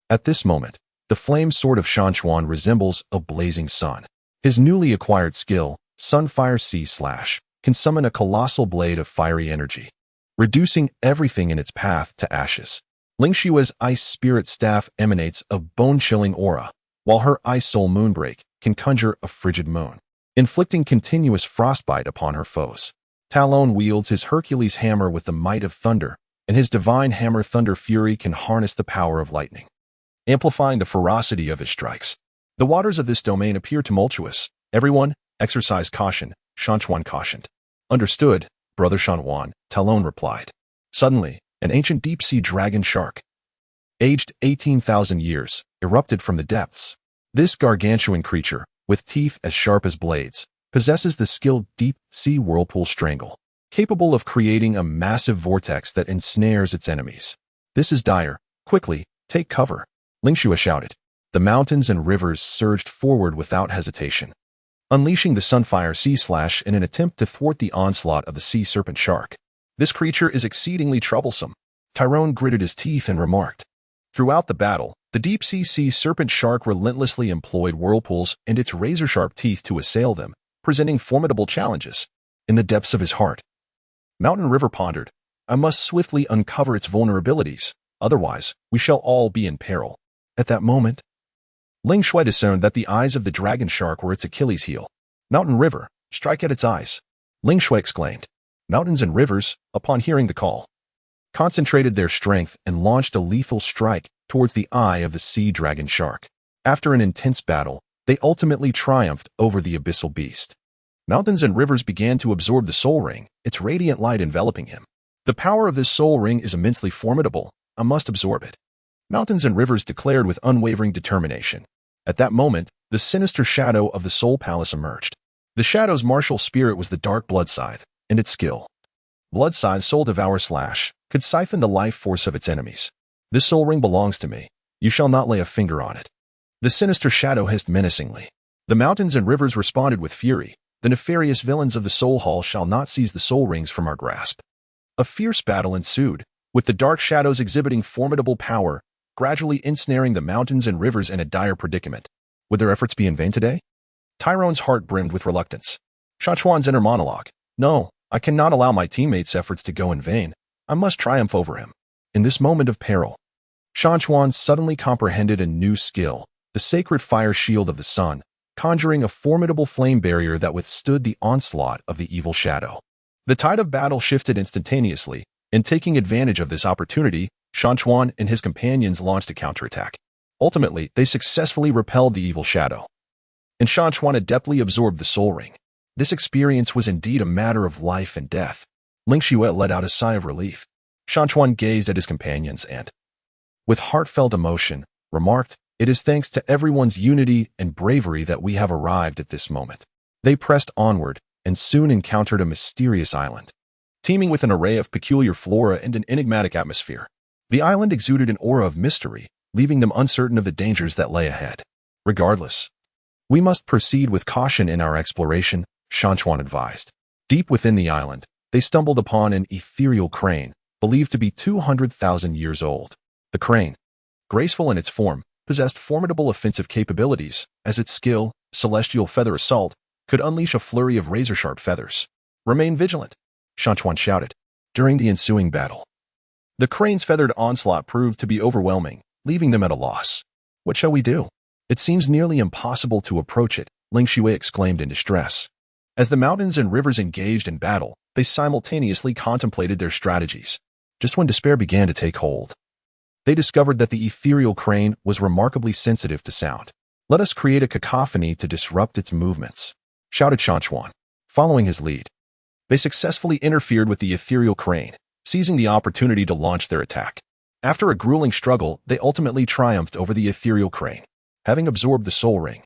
At this moment, the flame sword of Shan Chuan resembles a blazing sun. His newly acquired skill, Sunfire Sea Slash, can summon a colossal blade of fiery energy, reducing everything in its path to ashes. Ling Xue's Ice Spirit Staff emanates a bone-chilling aura, while her Ice Soul Moonbreak can conjure a frigid moon, inflicting continuous frostbite upon her foes. Talon wields his Hercules hammer with the might of thunder, and his divine hammer Thunder Fury can harness the power of lightning, amplifying the ferocity of his strikes. The waters of this domain appear tumultuous. Everyone, exercise caution, Shan Chuan cautioned. Understood, Brother Shan Chuan, Talon replied. Suddenly, an ancient deep-sea dragon shark, aged 18,000 years, erupted from the depths. This gargantuan creature, with teeth as sharp as blades, possesses the skilled deep-sea whirlpool strangle, capable of creating a massive vortex that ensnares its enemies. This is dire. Quickly, take cover, Ling Xue shouted. The mountains and rivers surged forward without hesitation, unleashing the Sunfire Sea Slash in an attempt to thwart the onslaught of the sea serpent shark. This creature is exceedingly troublesome, Tyrone gritted his teeth and remarked. Throughout the battle, the deep-sea sea serpent shark relentlessly employed whirlpools and its razor-sharp teeth to assail them, presenting formidable challenges. In the depths of his heart, Mountain River pondered, I must swiftly uncover its vulnerabilities, otherwise we shall all be in peril. At that moment, Ling Shui discerned that the eyes of the dragon shark were its Achilles heel. Mountain River, strike at its eyes, Ling Shui exclaimed. Mountains and rivers, upon hearing the call, concentrated their strength and launched a lethal strike towards the eye of the sea dragon shark. After an intense battle, they ultimately triumphed over the abyssal beast. Mountains and rivers began to absorb the soul ring, its radiant light enveloping him. The power of this soul ring is immensely formidable. I must absorb it, mountains and rivers declared with unwavering determination. At that moment, the sinister shadow of the Soul Palace emerged. The shadow's martial spirit was the Dark Blood Scythe, and its skill, Blood Scythe Soul Devour Slash, could siphon the life force of its enemies. This soul ring belongs to me. You shall not lay a finger on it, the sinister shadow hissed menacingly. The mountains and rivers responded with fury. The nefarious villains of the Soul Hall shall not seize the soul rings from our grasp. A fierce battle ensued, with the dark shadows exhibiting formidable power, gradually ensnaring the mountains and rivers in a dire predicament. Would their efforts be in vain today? Tyrone's heart brimmed with reluctance. Shan Chuan's inner monologue. No, I cannot allow my teammates' efforts to go in vain. I must triumph over him. In this moment of peril, Shan Chuan suddenly comprehended a new skill, the sacred fire shield of the sun, conjuring a formidable flame barrier that withstood the onslaught of the evil shadow. The tide of battle shifted instantaneously, and taking advantage of this opportunity, Shan Chuan and his companions launched a counterattack. Ultimately, they successfully repelled the evil shadow, and Shan Chuan adeptly absorbed the soul ring. This experience was indeed a matter of life and death. Ling Xue let out a sigh of relief. Shan Chuan gazed at his companions and, with heartfelt emotion, remarked, It is thanks to everyone's unity and bravery that we have arrived at this moment. They pressed onward and soon encountered a mysterious island, teeming with an array of peculiar flora and an enigmatic atmosphere. The island exuded an aura of mystery, leaving them uncertain of the dangers that lay ahead. Regardless, we must proceed with caution in our exploration, Shan Chuan advised. Deep within the island, they stumbled upon an ethereal crane, believed to be 200,000 years old. The crane, graceful in its form, possessed formidable offensive capabilities, as its skill, celestial feather assault, could unleash a flurry of razor-sharp feathers. Remain vigilant, Shan Chuan shouted. During the ensuing battle, the crane's feathered onslaught proved to be overwhelming, leaving them at a loss. What shall we do? It seems nearly impossible to approach it, Ling Shui exclaimed in distress. As the mountains and rivers engaged in battle, they simultaneously contemplated their strategies. Just when despair began to take hold, they discovered that the ethereal crane was remarkably sensitive to sound. Let us create a cacophony to disrupt its movements, shouted Shan Chuan. Following his lead, they successfully interfered with the ethereal crane, seizing the opportunity to launch their attack. After a grueling struggle, they ultimately triumphed over the ethereal crane, having absorbed the soul ring.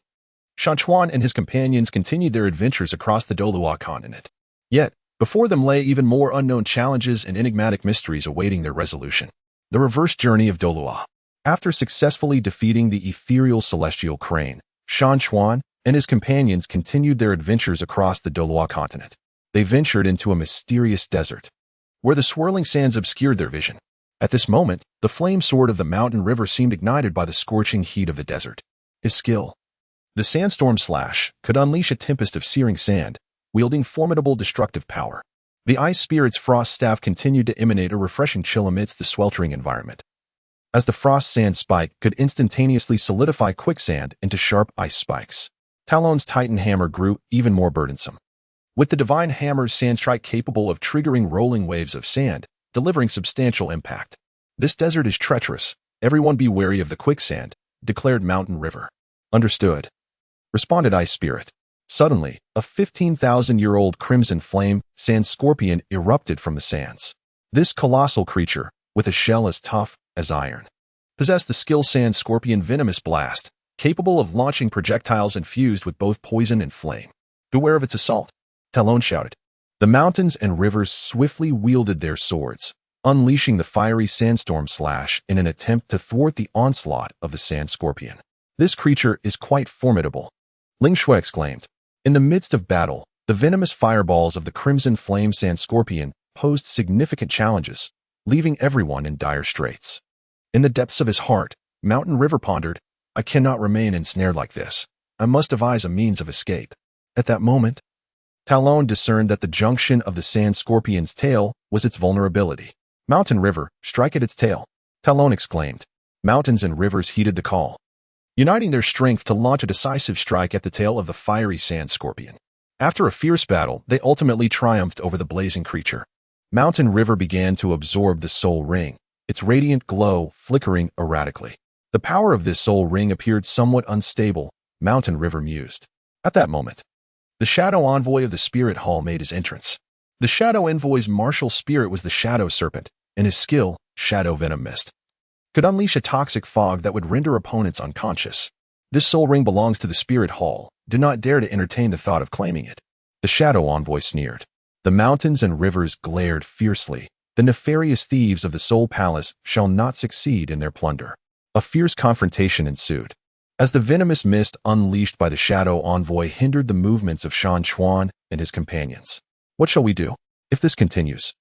Shan Chuan and his companions continued their adventures across the Douluo Continent. Yet, before them lay even more unknown challenges and enigmatic mysteries awaiting their resolution. The reverse journey of Douluo. After successfully defeating the ethereal celestial crane, Shan Chuan and his companions continued their adventures across the Douluo Continent. They ventured into a mysterious desert, where the swirling sands obscured their vision. At this moment, the flame sword of the mountain river seemed ignited by the scorching heat of the desert. His skill, the sandstorm slash, could unleash a tempest of searing sand, wielding formidable destructive power. The ice spirit's frost staff continued to emanate a refreshing chill amidst the sweltering environment, as the frost sand spike could instantaneously solidify quicksand into sharp ice spikes. Talon's titan hammer grew even more burdensome, with the divine hammer's sand strike capable of triggering rolling waves of sand, delivering substantial impact. This desert is treacherous. Everyone be wary of the quicksand, declared Mountain River. Understood, responded Ice Spirit. Suddenly, a 15,000-year-old crimson flame sand scorpion erupted from the sands. This colossal creature, with a shell as tough as iron, possessed the skill sand scorpion venomous blast, capable of launching projectiles infused with both poison and flame. Beware of its assault, Talon shouted. The mountains and rivers swiftly wielded their swords, unleashing the fiery sandstorm slash in an attempt to thwart the onslaught of the sand scorpion. This creature is quite formidable, Ling Shui exclaimed. In the midst of battle, the venomous fireballs of the crimson flame sand scorpion posed significant challenges, leaving everyone in dire straits. In the depths of his heart, Mountain River pondered, I cannot remain ensnared like this. I must devise a means of escape. At that moment, Talon discerned that the junction of the sand scorpion's tail was its vulnerability. Mountain River, strike at its tail, Talon exclaimed. Mountains and rivers heeded the call, uniting their strength to launch a decisive strike at the tail of the fiery sand scorpion. After a fierce battle, they ultimately triumphed over the blazing creature. Mountain River began to absorb the soul ring, its radiant glow flickering erratically. The power of this soul ring appeared somewhat unstable, Mountain River mused. At that moment, the Shadow Envoy of the Spirit Hall made his entrance. The Shadow Envoy's martial spirit was the Shadow Serpent, and his skill, Shadow Venom Mist, could unleash a toxic fog that would render opponents unconscious. This soul ring belongs to the Spirit Hall. Do not dare to entertain the thought of claiming it, the Shadow Envoy sneered. The mountains and rivers glared fiercely. The nefarious thieves of the Soul Palace shall not succeed in their plunder. A fierce confrontation ensued, as the venomous mist unleashed by the Shadow Envoy hindered the movements of Shan Chuan and his companions. What shall we do? If this continues,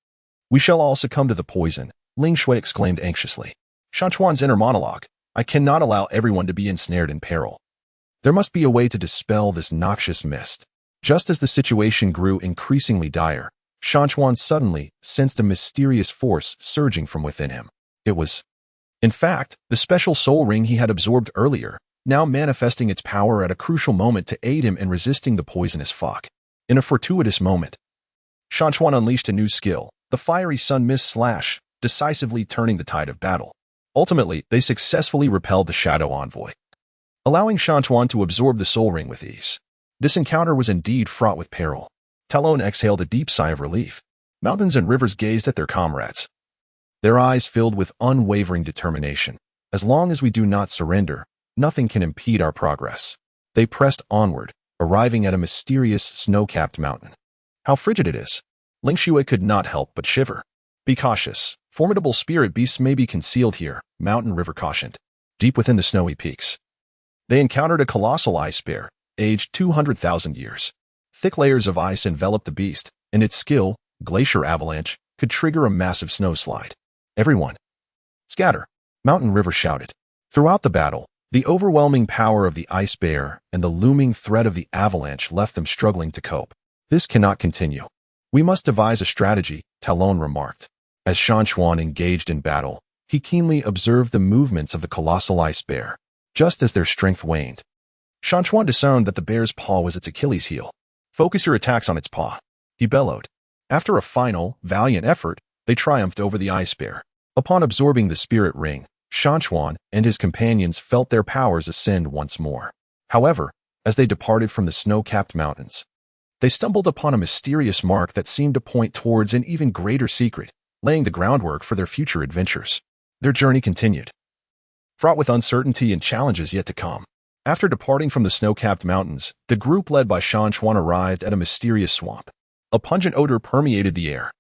we shall all succumb to the poison, Ling Shui exclaimed anxiously. Shan Chuan's inner monologue, I cannot allow everyone to be ensnared in peril. There must be a way to dispel this noxious mist. Just as the situation grew increasingly dire, Shan Chuan suddenly sensed a mysterious force surging from within him. It was, in fact, the special soul ring he had absorbed earlier, now manifesting its power at a crucial moment to aid him in resisting the poisonous fog. In a fortuitous moment, Shan Chuan unleashed a new skill, the fiery sun mist slash, decisively turning the tide of battle. Ultimately, they successfully repelled the Shadow Envoy, allowing Shan Chuan to absorb the soul ring with ease. This encounter was indeed fraught with peril. Talon exhaled a deep sigh of relief. Mountains and rivers gazed at their comrades, their eyes filled with unwavering determination. As long as we do not surrender, nothing can impede our progress. They pressed onward, arriving at a mysterious snow-capped mountain. How frigid it is! Ling Shui could not help but shiver. Be cautious. Formidable spirit beasts may be concealed here, Mountain River cautioned. Deep within the snowy peaks, they encountered a colossal ice bear, aged 200,000 years. Thick layers of ice enveloped the beast, and its skill, glacier avalanche, could trigger a massive snowslide. Everyone, scatter! Mountain River shouted. Throughout the battle, the overwhelming power of the ice bear and the looming threat of the avalanche left them struggling to cope. This cannot continue. We must devise a strategy, Talon remarked. As Shan Chuan engaged in battle, he keenly observed the movements of the colossal ice bear. Just as their strength waned, Shan Chuan discerned that the bear's paw was its Achilles heel. Focus your attacks on its paw, he bellowed. After a final, valiant effort, they triumphed over the ice bear. Upon absorbing the spirit ring, Shan Chuan and his companions felt their powers ascend once more. However, as they departed from the snow-capped mountains, they stumbled upon a mysterious mark that seemed to point towards an even greater secret, laying the groundwork for their future adventures. Their journey continued, fraught with uncertainty and challenges yet to come. After departing from the snow-capped mountains, the group led by Shan Chuan arrived at a mysterious swamp. A pungent odor permeated the air,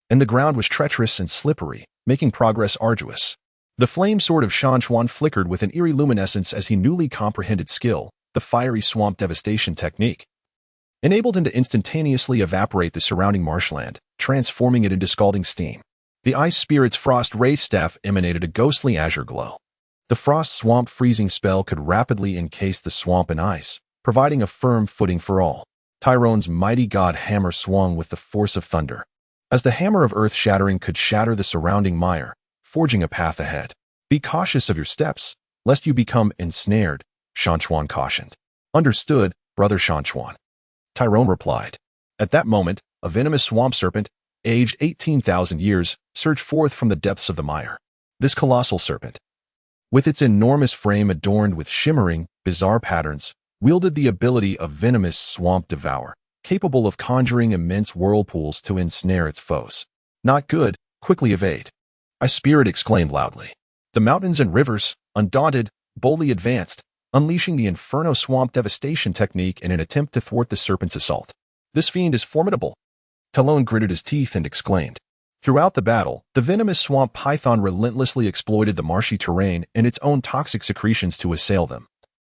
and the ground was treacherous and slippery, making progress arduous. The flame sword of Shan Chuan flickered with an eerie luminescence as he newly comprehended skill, the fiery swamp devastation technique, enabled him to instantaneously evaporate the surrounding marshland, transforming it into scalding steam. The ice spirit's frost wraith staff emanated a ghostly azure glow. The frost swamp freezing spell could rapidly encase the swamp in ice, providing a firm footing for all. Tyrone's mighty god hammer swung with the force of thunder, as the hammer of earth shattering could shatter the surrounding mire, forging a path ahead. Be cautious of your steps, lest you become ensnared, Shan Chuan cautioned. Understood, brother Shan Chuan, Tyrone replied. At that moment, a venomous swamp serpent, aged 18,000 years, surged forth from the depths of the mire. This colossal serpent, with its enormous frame adorned with shimmering, bizarre patterns, wielded the ability of venomous swamp devour, capable of conjuring immense whirlpools to ensnare its foes. Not good, quickly evade. A spirit exclaimed loudly. The mountains and rivers, undaunted, boldly advanced, unleashing the Inferno Swamp Devastation technique in an attempt to thwart the serpent's assault. This fiend is formidable. Talon gritted his teeth and exclaimed. Throughout the battle, the venomous swamp python relentlessly exploited the marshy terrain and its own toxic secretions to assail them,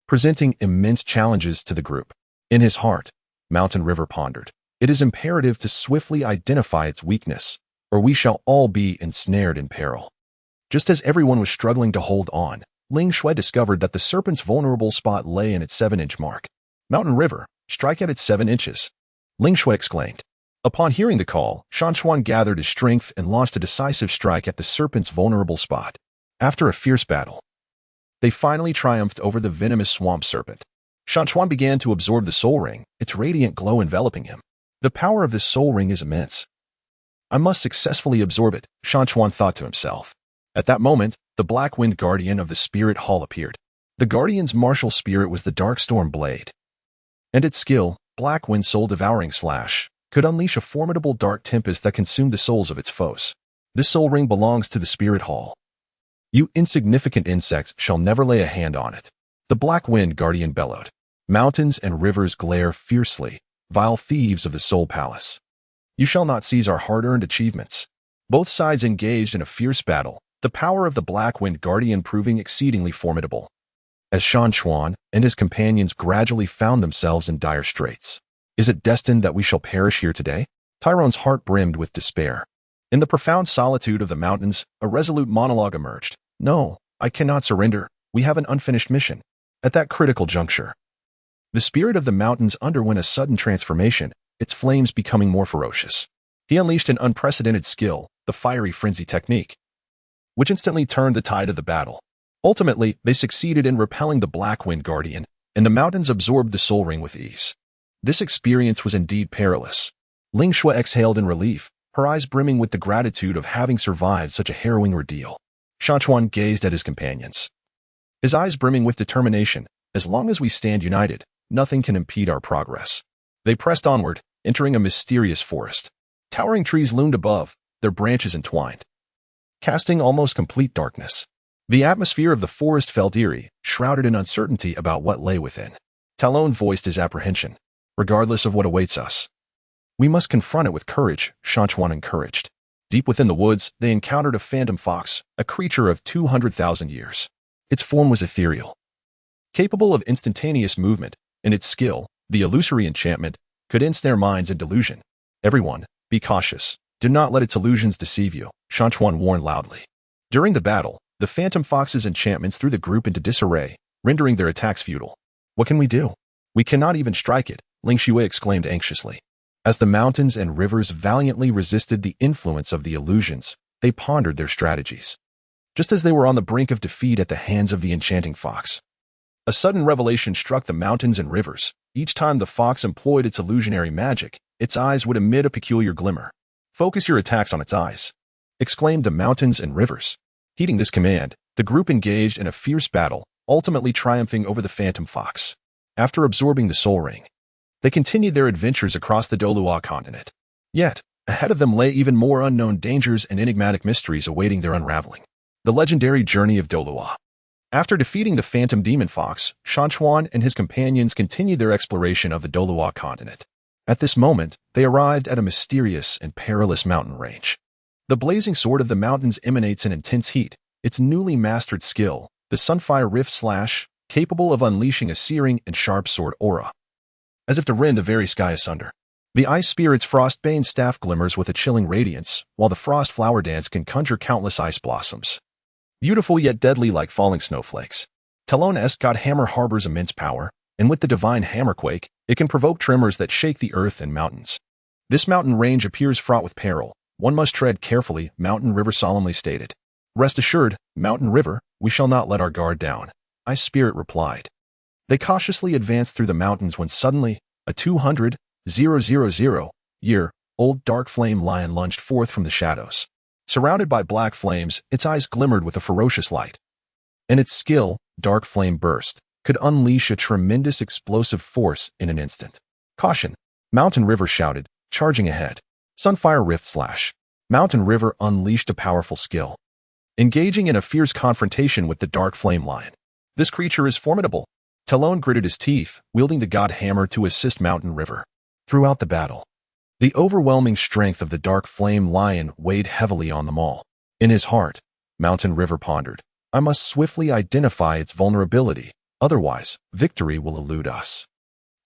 presenting immense challenges to the group. In his heart, Mountain River pondered. It is imperative to swiftly identify its weakness, or we shall all be ensnared in peril. Just as everyone was struggling to hold on, Ling Shui discovered that the serpent's vulnerable spot lay in its 7-inch mark. Mountain River, strike at its 7 inches, Ling Shui exclaimed. Upon hearing the call, Shan Chuan gathered his strength and launched a decisive strike at the serpent's vulnerable spot. After a fierce battle, they finally triumphed over the venomous swamp serpent. Shan Chuan began to absorb the soul ring, its radiant glow enveloping him. The power of this soul ring is immense. I must successfully absorb it, Shan Chuan thought to himself. At that moment, the Black Wind Guardian of the Spirit Hall appeared. The Guardian's martial spirit was the Dark Storm Blade, and its skill, Black Wind Soul Devouring Slash, could unleash a formidable dark tempest that consumed the souls of its foes. This soul ring belongs to the Spirit Hall. You insignificant insects shall never lay a hand on it, the Black Wind Guardian bellowed. Mountains and rivers glare fiercely, vile thieves of the Soul Palace. You shall not seize our hard-earned achievements. Both sides engaged in a fierce battle, the power of the Black Wind Guardian proving exceedingly formidable. As Shan Chuan and his companions gradually found themselves in dire straits. Is it destined that we shall perish here today? Tyrone's heart brimmed with despair. In the profound solitude of the mountains, a resolute monologue emerged. No, I cannot surrender. We have an unfinished mission. At that critical juncture, the spirit of the mountains underwent a sudden transformation, its flames becoming more ferocious. He unleashed an unprecedented skill, the fiery frenzy technique, which instantly turned the tide of the battle. Ultimately, they succeeded in repelling the Black Wind Guardian, and the mountains absorbed the soul ring with ease. This experience was indeed perilous. Ling Shui exhaled in relief, her eyes brimming with the gratitude of having survived such a harrowing ordeal. Shan Chuan gazed at his companions, his eyes brimming with determination. As long as we stand united, nothing can impede our progress. They pressed onward, entering a mysterious forest. Towering trees loomed above, their branches entwined, casting almost complete darkness. The atmosphere of the forest felt eerie, shrouded in uncertainty about what lay within. Talon voiced his apprehension. Regardless of what awaits us, we must confront it with courage, Shan Chuan encouraged. Deep within the woods, they encountered a phantom fox, a creature of 200,000 years. Its form was ethereal, capable of instantaneous movement, and its skill, the illusory enchantment, could ensnare minds in delusion. Everyone, be cautious. Do not let its illusions deceive you, Shan Chuan warned loudly. During the battle, the Phantom Fox's enchantments threw the group into disarray, rendering their attacks futile. What can we do? We cannot even strike it, Ling Xue exclaimed anxiously. As the mountains and rivers valiantly resisted the influence of the illusions, they pondered their strategies. Just as they were on the brink of defeat at the hands of the enchanting fox, a sudden revelation struck the mountains and rivers. Each time the fox employed its illusionary magic, its eyes would emit a peculiar glimmer. Focus your attacks on its eyes, exclaimed the mountains and rivers. Heeding this command, the group engaged in a fierce battle, ultimately triumphing over the Phantom Fox. After absorbing the Soul Ring, they continued their adventures across the Douluo Continent. Yet, ahead of them lay even more unknown dangers and enigmatic mysteries awaiting their unraveling. The legendary journey of Douluo. After defeating the Phantom Demon Fox, Shan Chuan and his companions continued their exploration of the Douluo Continent. At this moment, they arrived at a mysterious and perilous mountain range. The blazing sword of the mountains emanates an intense heat, its newly mastered skill, the Sunfire Rift Slash, capable of unleashing a searing and sharp sword aura, as if to rend the very sky asunder. The Ice Spirit's Frostbane staff glimmers with a chilling radiance, while the Frost Flower Dance can conjure countless ice blossoms. Beautiful yet deadly like falling snowflakes. Talon's God Hammer harbors immense power, and with the divine Hammerquake, it can provoke tremors that shake the earth and mountains. This mountain range appears fraught with peril. One must tread carefully, Mountain River solemnly stated. Rest assured, Mountain River, we shall not let our guard down, Ice Spirit replied. They cautiously advanced through the mountains when suddenly, a 200,000-year-old dark flame lion lunged forth from the shadows. Surrounded by black flames, its eyes glimmered with a ferocious light. And its skill, Dark Flame Burst, could unleash a tremendous explosive force in an instant. Caution! Mountain River shouted, charging ahead. Sunfire Rift Slash. Mountain River unleashed a powerful skill, engaging in a fierce confrontation with the Dark Flame Lion. This creature is formidable. Talon gritted his teeth, wielding the God Hammer to assist Mountain River. Throughout the battle, the overwhelming strength of the Dark Flame Lion weighed heavily on them all. In his heart, Mountain River pondered, I must swiftly identify its vulnerability, otherwise, victory will elude us.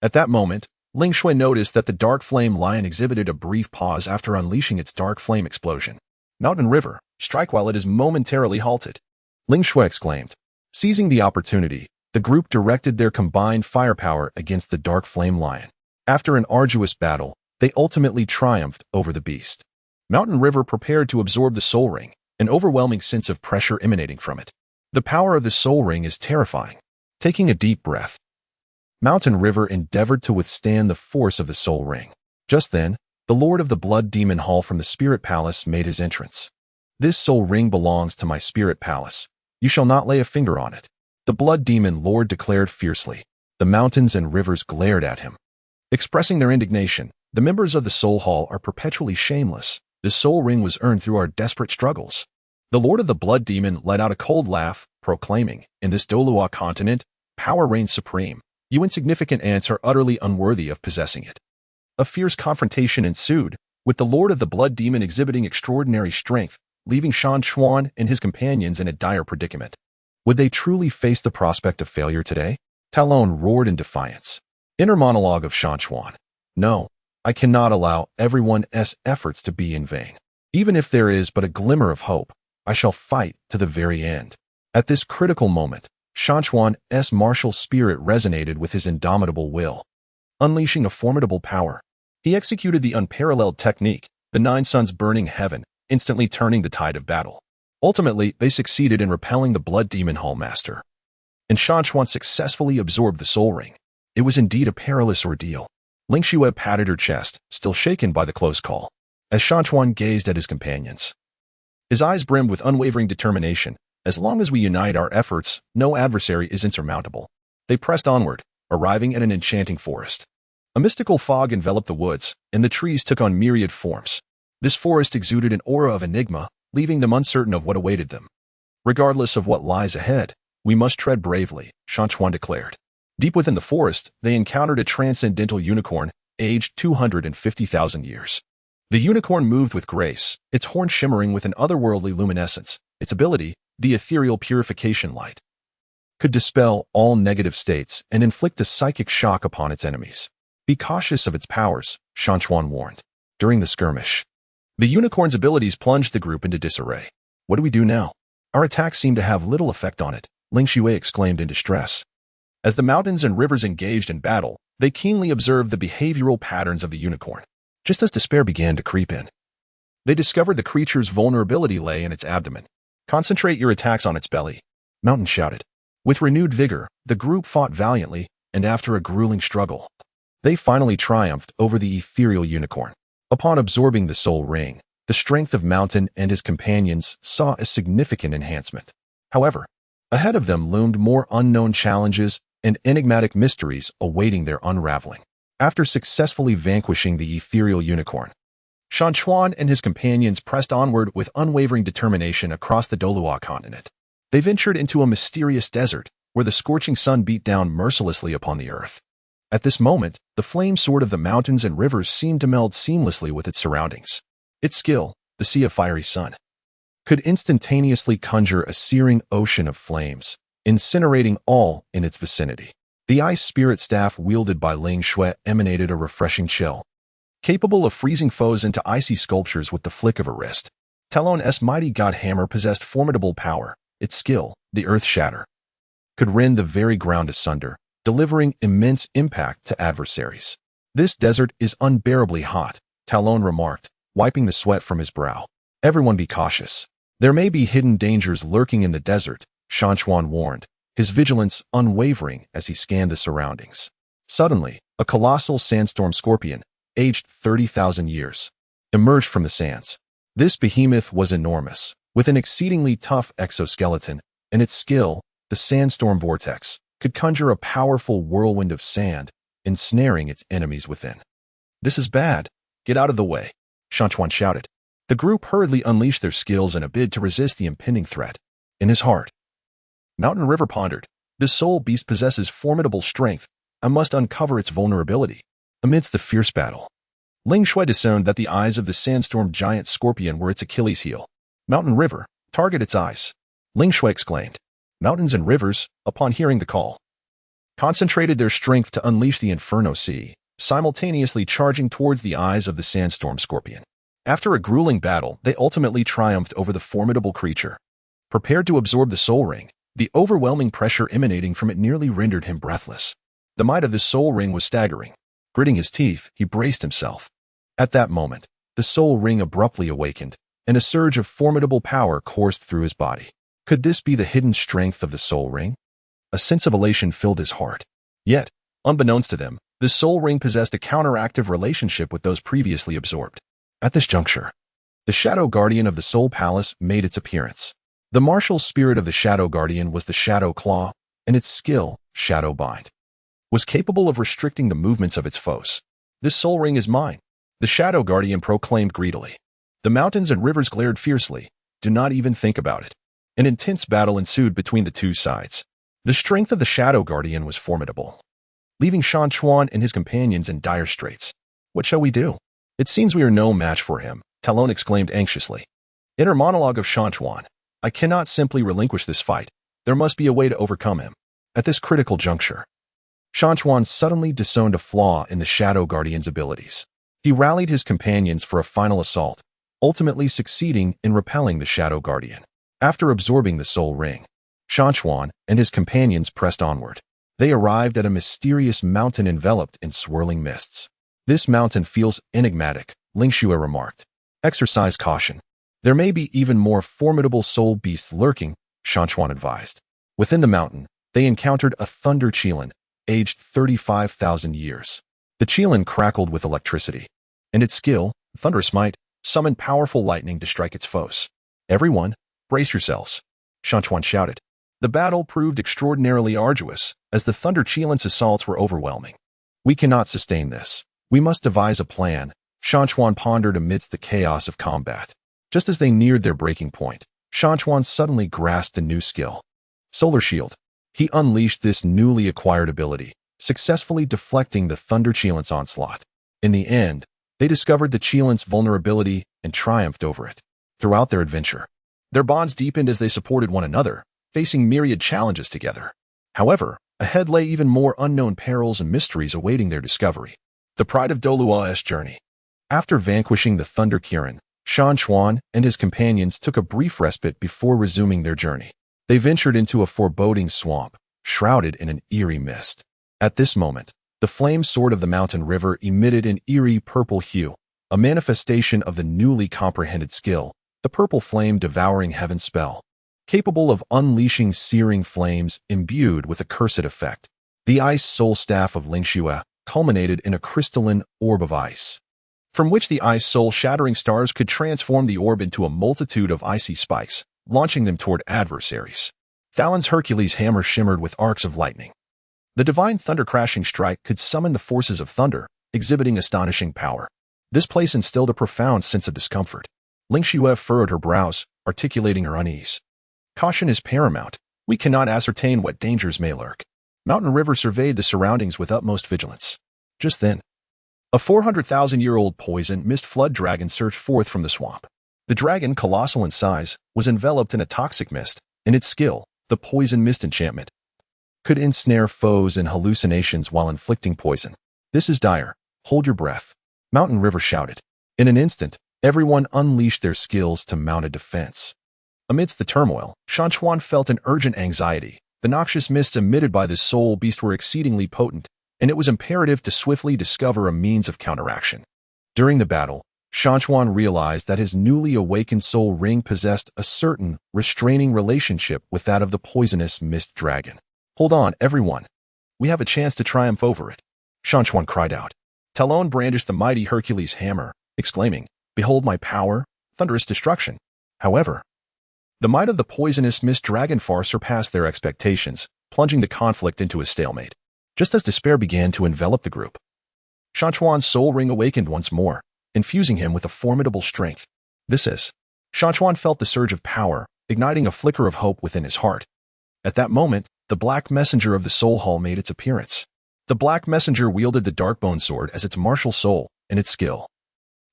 At that moment, Ling Xue noticed that the Dark Flame Lion exhibited a brief pause after unleashing its Dark Flame explosion. Mountain River, strike while it is momentarily halted, Ling Xue exclaimed. Seizing the opportunity, the group directed their combined firepower against the Dark Flame Lion. After an arduous battle, they ultimately triumphed over the beast. Mountain River prepared to absorb the Soul Ring, an overwhelming sense of pressure emanating from it. The power of the Soul Ring is terrifying. Taking a deep breath, Mountain River endeavored to withstand the force of the Soul Ring. Just then, the Lord of the Blood Demon Hall from the Spirit Palace made his entrance. This Soul Ring belongs to my Spirit Palace. You shall not lay a finger on it, the Blood Demon Lord declared fiercely. The mountains and rivers glared at him, expressing their indignation. The members of the Soul Hall are perpetually shameless. The Soul Ring was earned through our desperate struggles. The Lord of the Blood Demon let out a cold laugh, proclaiming, in this Douluo Continent, power reigns supreme. You insignificant ants are utterly unworthy of possessing it. A fierce confrontation ensued, with the Lord of the Blood Demon exhibiting extraordinary strength, leaving Shan Chuan and his companions in a dire predicament. Would they truly face the prospect of failure today? Talon roared in defiance. Inner monologue of Shan Chuan. No, I cannot allow everyone's efforts to be in vain. Even if there is but a glimmer of hope, I shall fight to the very end. At this critical moment, Shan Chuan's martial spirit resonated with his indomitable will, unleashing a formidable power. He executed the unparalleled technique, the Nine Suns burning heaven, instantly turning the tide of battle. Ultimately, they succeeded in repelling the Blood Demon Hall Master, and Shan Chuan successfully absorbed the Soul Ring. It was indeed a perilous ordeal. Ling Xue patted her chest, still shaken by the close call, as Shan Chuan gazed at his companions. His eyes brimmed with unwavering determination. As long as we unite our efforts, no adversary is insurmountable. They pressed onward, arriving at an enchanting forest. A mystical fog enveloped the woods, and the trees took on myriad forms. This forest exuded an aura of enigma, leaving them uncertain of what awaited them. Regardless of what lies ahead, we must tread bravely, Shan Chuan declared. Deep within the forest, they encountered a transcendental unicorn, aged 250,000 years. The unicorn moved with grace, its horn shimmering with an otherworldly luminescence. Its ability, the ethereal purification light, could dispel all negative states and inflict a psychic shock upon its enemies. Be cautious of its powers, Shan Chuan warned. During the skirmish, the unicorn's abilities plunged the group into disarray. What do we do now? Our attacks seem to have little effect on it, Ling Xue exclaimed in distress. As the mountains and rivers engaged in battle, they keenly observed the behavioral patterns of the unicorn. Just as despair began to creep in, they discovered the creature's vulnerability lay in its abdomen. Concentrate your attacks on its belly, Mountain shouted. With renewed vigor, the group fought valiantly, and after a grueling struggle, they finally triumphed over the ethereal unicorn. Upon absorbing the soul ring, the strength of Mountain and his companions saw a significant enhancement. However, ahead of them loomed more unknown challenges and enigmatic mysteries awaiting their unraveling. After successfully vanquishing the ethereal unicorn, Shan Chuan and his companions pressed onward with unwavering determination across the Douluo Continent. They ventured into a mysterious desert, where the scorching sun beat down mercilessly upon the earth. At this moment, the flame sword of the mountains and rivers seemed to meld seamlessly with its surroundings. Its skill, the Sea of Fiery Sun, could instantaneously conjure a searing ocean of flames, incinerating all in its vicinity. The ice spirit staff wielded by Ling Xue emanated a refreshing chill, capable of freezing foes into icy sculptures with the flick of a wrist. Talon's mighty god hammer possessed formidable power. Its skill, the Earth Shatter, could rend the very ground asunder, delivering immense impact to adversaries. This desert is unbearably hot, Talon remarked, wiping the sweat from his brow. Everyone be cautious. There may be hidden dangers lurking in the desert, Shan Chuan warned, his vigilance unwavering as he scanned the surroundings. Suddenly, a colossal sandstorm scorpion, aged 30,000 years, emerged from the sands. This behemoth was enormous, with an exceedingly tough exoskeleton, and its skill, the sandstorm vortex, could conjure a powerful whirlwind of sand, ensnaring its enemies within. This is bad. Get out of the way, Shan Chuan shouted. The group hurriedly unleashed their skills in a bid to resist the impending threat. In his heart, Mountain River pondered, this soul beast possesses formidable strength. I must uncover its vulnerability. Amidst the fierce battle, Ling Xue discerned that the eyes of the sandstorm giant scorpion were its Achilles heel. Mountain River, target its eyes, Ling Xue exclaimed. Mountains and rivers, upon hearing the call, concentrated their strength to unleash the Inferno Sea, simultaneously charging towards the eyes of the sandstorm scorpion. After a grueling battle, they ultimately triumphed over the formidable creature. Prepared to absorb the soul ring, the overwhelming pressure emanating from it nearly rendered him breathless. The might of the soul ring was staggering. Gritting his teeth, he braced himself. At that moment, the soul ring abruptly awakened, and a surge of formidable power coursed through his body. Could this be the hidden strength of the soul ring? A sense of elation filled his heart. Yet, unbeknownst to them, the soul ring possessed a counteractive relationship with those previously absorbed. At this juncture, the Shadow Guardian of the Soul Palace made its appearance. The martial spirit of the Shadow Guardian was the Shadow Claw, and its skill, Shadow Bind, was capable of restricting the movements of its foes. This soul ring is mine, the Shadow Guardian proclaimed greedily. The mountains and rivers glared fiercely. Do not even think about it. An intense battle ensued between the two sides. The strength of the Shadow Guardian was formidable, leaving Shan Chuan and his companions in dire straits. What shall we do? It seems we are no match for him, Talon exclaimed anxiously. Inner monologue of Shan Chuan. I cannot simply relinquish this fight. There must be a way to overcome him. At this critical juncture, Shan Chuan suddenly discerned a flaw in the Shadow Guardian's abilities. He rallied his companions for a final assault, ultimately succeeding in repelling the Shadow Guardian. After absorbing the soul ring, Shan Chuan and his companions pressed onward. They arrived at a mysterious mountain enveloped in swirling mists. This mountain feels enigmatic, Ling Xue remarked. Exercise caution. There may be even more formidable soul beasts lurking, Shan Chuan advised. Within the mountain, they encountered a thunder Qilin, aged 35,000 years. The Qilin crackled with electricity, and its skill, Thunderous Might, summoned powerful lightning to strike its foes. Everyone, brace yourselves, Shan Chuan shouted. The battle proved extraordinarily arduous, as the Thunder Qilin's assaults were overwhelming. We cannot sustain this. We must devise a plan, Shan Chuan pondered amidst the chaos of combat. Just as they neared their breaking point, Shan Chuan suddenly grasped a new skill. Solar Shield. He unleashed this newly acquired ability, successfully deflecting the Thunder Qilin's onslaught. In the end, they discovered the Qilin's vulnerability and triumphed over it. Throughout their adventure, their bonds deepened as they supported one another, facing myriad challenges together. However, ahead lay even more unknown perils and mysteries awaiting their discovery. The pride of Doulua's journey. After vanquishing the Thunder Kirin, Shan Chuan and his companions took a brief respite before resuming their journey. They ventured into a foreboding swamp, shrouded in an eerie mist. At this moment, the flame sword of the mountain river emitted an eerie purple hue, a manifestation of the newly comprehended skill, the purple flame devouring heaven spell, capable of unleashing searing flames imbued with a cursed effect. The ice soul staff of Lingxue culminated in a crystalline orb of ice, from which the ice soul shattering stars could transform the orb into a multitude of icy spikes, launching them toward adversaries. Thalin's Hercules hammer shimmered with arcs of lightning. The divine thunder-crashing strike could summon the forces of thunder, exhibiting astonishing power. This place instilled a profound sense of discomfort. Lingxue furrowed her brows, articulating her unease. Caution is paramount. We cannot ascertain what dangers may lurk. Mountain River surveyed the surroundings with utmost vigilance. Just then, a 400,000-year-old poison mist flood dragon surged forth from the swamp. The dragon, colossal in size, was enveloped in a toxic mist, and its skill, the poison mist enchantment, could ensnare foes in hallucinations while inflicting poison. This is dire. Hold your breath. Mountain River shouted. In an instant, everyone unleashed their skills to mount a defense. Amidst the turmoil, Shan Chuan felt an urgent anxiety. The noxious mists emitted by the soul beast were exceedingly potent, and it was imperative to swiftly discover a means of counteraction. During the battle, Shan Chuan realized that his newly awakened soul ring possessed a certain, restraining relationship with that of the poisonous mist dragon. Hold on, everyone. We have a chance to triumph over it. Shan Chuan cried out. Talon brandished the mighty Hercules hammer, exclaiming, Behold my power, thunderous destruction. However, the might of the poisonous mist dragon far surpassed their expectations, plunging the conflict into a stalemate. Just as despair began to envelop the group, Shan Chuan's soul ring awakened once more, infusing him with a formidable strength. Shan Chuan felt the surge of power, igniting a flicker of hope within his heart. At that moment, the Black Messenger of the Soul Hall made its appearance. The Black Messenger wielded the Darkbone Sword as its martial soul, and its skill,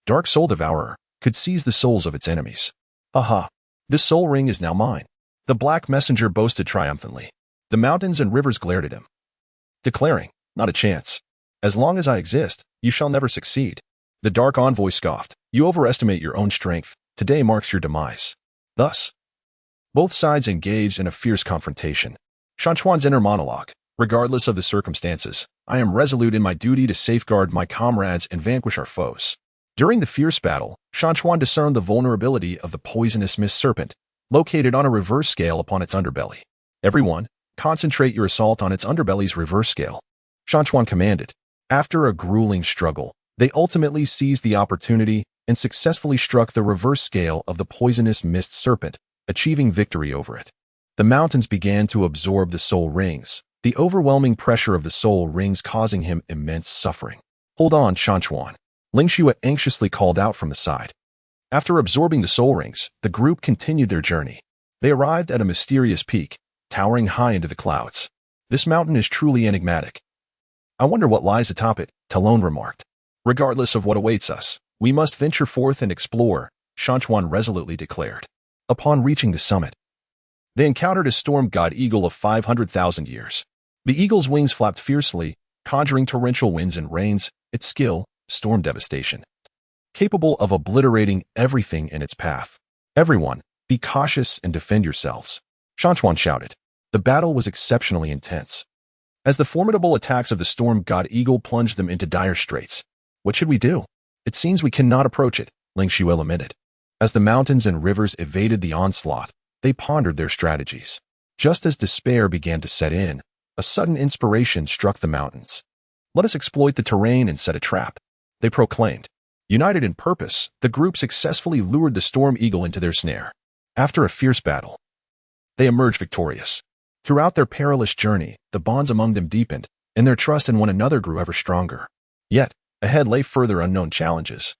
Dark Soul Devourer, could seize the souls of its enemies. Aha! This soul ring is now mine. The Black Messenger boasted triumphantly. The mountains and rivers glared at him, declaring, Not a chance. As long as I exist, you shall never succeed. The Dark Envoy scoffed. You overestimate your own strength. Today marks your demise. Thus, both sides engaged in a fierce confrontation. Shan Chuan's inner monologue. Regardless of the circumstances, I am resolute in my duty to safeguard my comrades and vanquish our foes. During the fierce battle, Shan Chuan discerned the vulnerability of the poisonous mist serpent, located on a reverse scale upon its underbelly. Everyone, concentrate your assault on its underbelly's reverse scale, Shan Chuan commanded. After a grueling struggle, they ultimately seized the opportunity and successfully struck the reverse scale of the poisonous mist serpent, achieving victory over it. The mountains began to absorb the soul rings, the overwhelming pressure of the soul rings causing him immense suffering. Hold on, Shan Chuan. Lingxue anxiously called out from the side. After absorbing the soul rings, the group continued their journey. They arrived at a mysterious peak, towering high into the clouds. This mountain is truly enigmatic. I wonder what lies atop it, Talon remarked. Regardless of what awaits us, we must venture forth and explore, Shan Chuan resolutely declared. Upon reaching the summit, they encountered a storm god eagle of 500,000 years. The eagle's wings flapped fiercely, conjuring torrential winds and rains, its skill, storm devastation, capable of obliterating everything in its path. Everyone, be cautious and defend yourselves, Shan Chuan shouted. The battle was exceptionally intense, as the formidable attacks of the storm god eagle plunged them into dire straits. What should we do? It seems we cannot approach it, Lingxue lamented. As the mountains and rivers evaded the onslaught, they pondered their strategies. Just as despair began to set in, a sudden inspiration struck the mountains. Let us exploit the terrain and set a trap, they proclaimed. United in purpose, the group successfully lured the storm eagle into their snare. After a fierce battle, they emerged victorious. Throughout their perilous journey, the bonds among them deepened, and their trust in one another grew ever stronger. Yet, ahead lay further unknown challenges,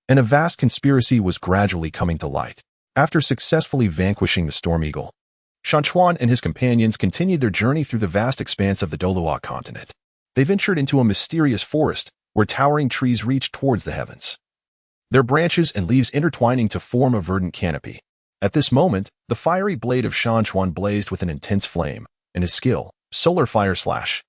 and a vast conspiracy was gradually coming to light. After successfully vanquishing the storm eagle, Shan Chuan and his companions continued their journey through the vast expanse of the Douluo Continent. They ventured into a mysterious forest, where towering trees reached towards the heavens, their branches and leaves intertwining to form a verdant canopy. At this moment, the fiery blade of Shan Chuan blazed with an intense flame, and his skill, Solar Fire Slash,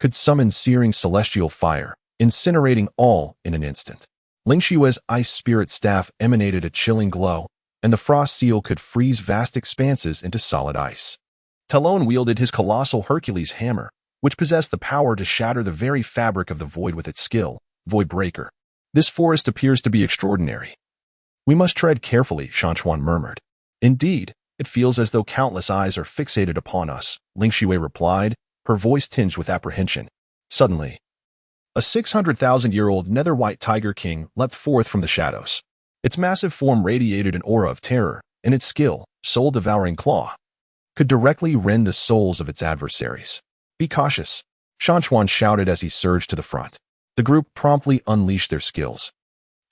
could summon searing celestial fire, incinerating all in an instant. Ling Xue's ice spirit staff emanated a chilling glow, and the frost seal could freeze vast expanses into solid ice. Talon wielded his colossal Hercules hammer, which possessed the power to shatter the very fabric of the void with its skill, Void Breaker. This forest appears to be extraordinary. We must tread carefully, Shan Chuan murmured. Indeed, it feels as though countless eyes are fixated upon us, Ling Xue replied, her voice tinged with apprehension. Suddenly, a 600,000-year-old nether white tiger king leapt forth from the shadows. Its massive form radiated an aura of terror, and its skill, soul-devouring claw, could directly rend the souls of its adversaries. Be cautious, Shan Chuan shouted as he surged to the front. The group promptly unleashed their skills,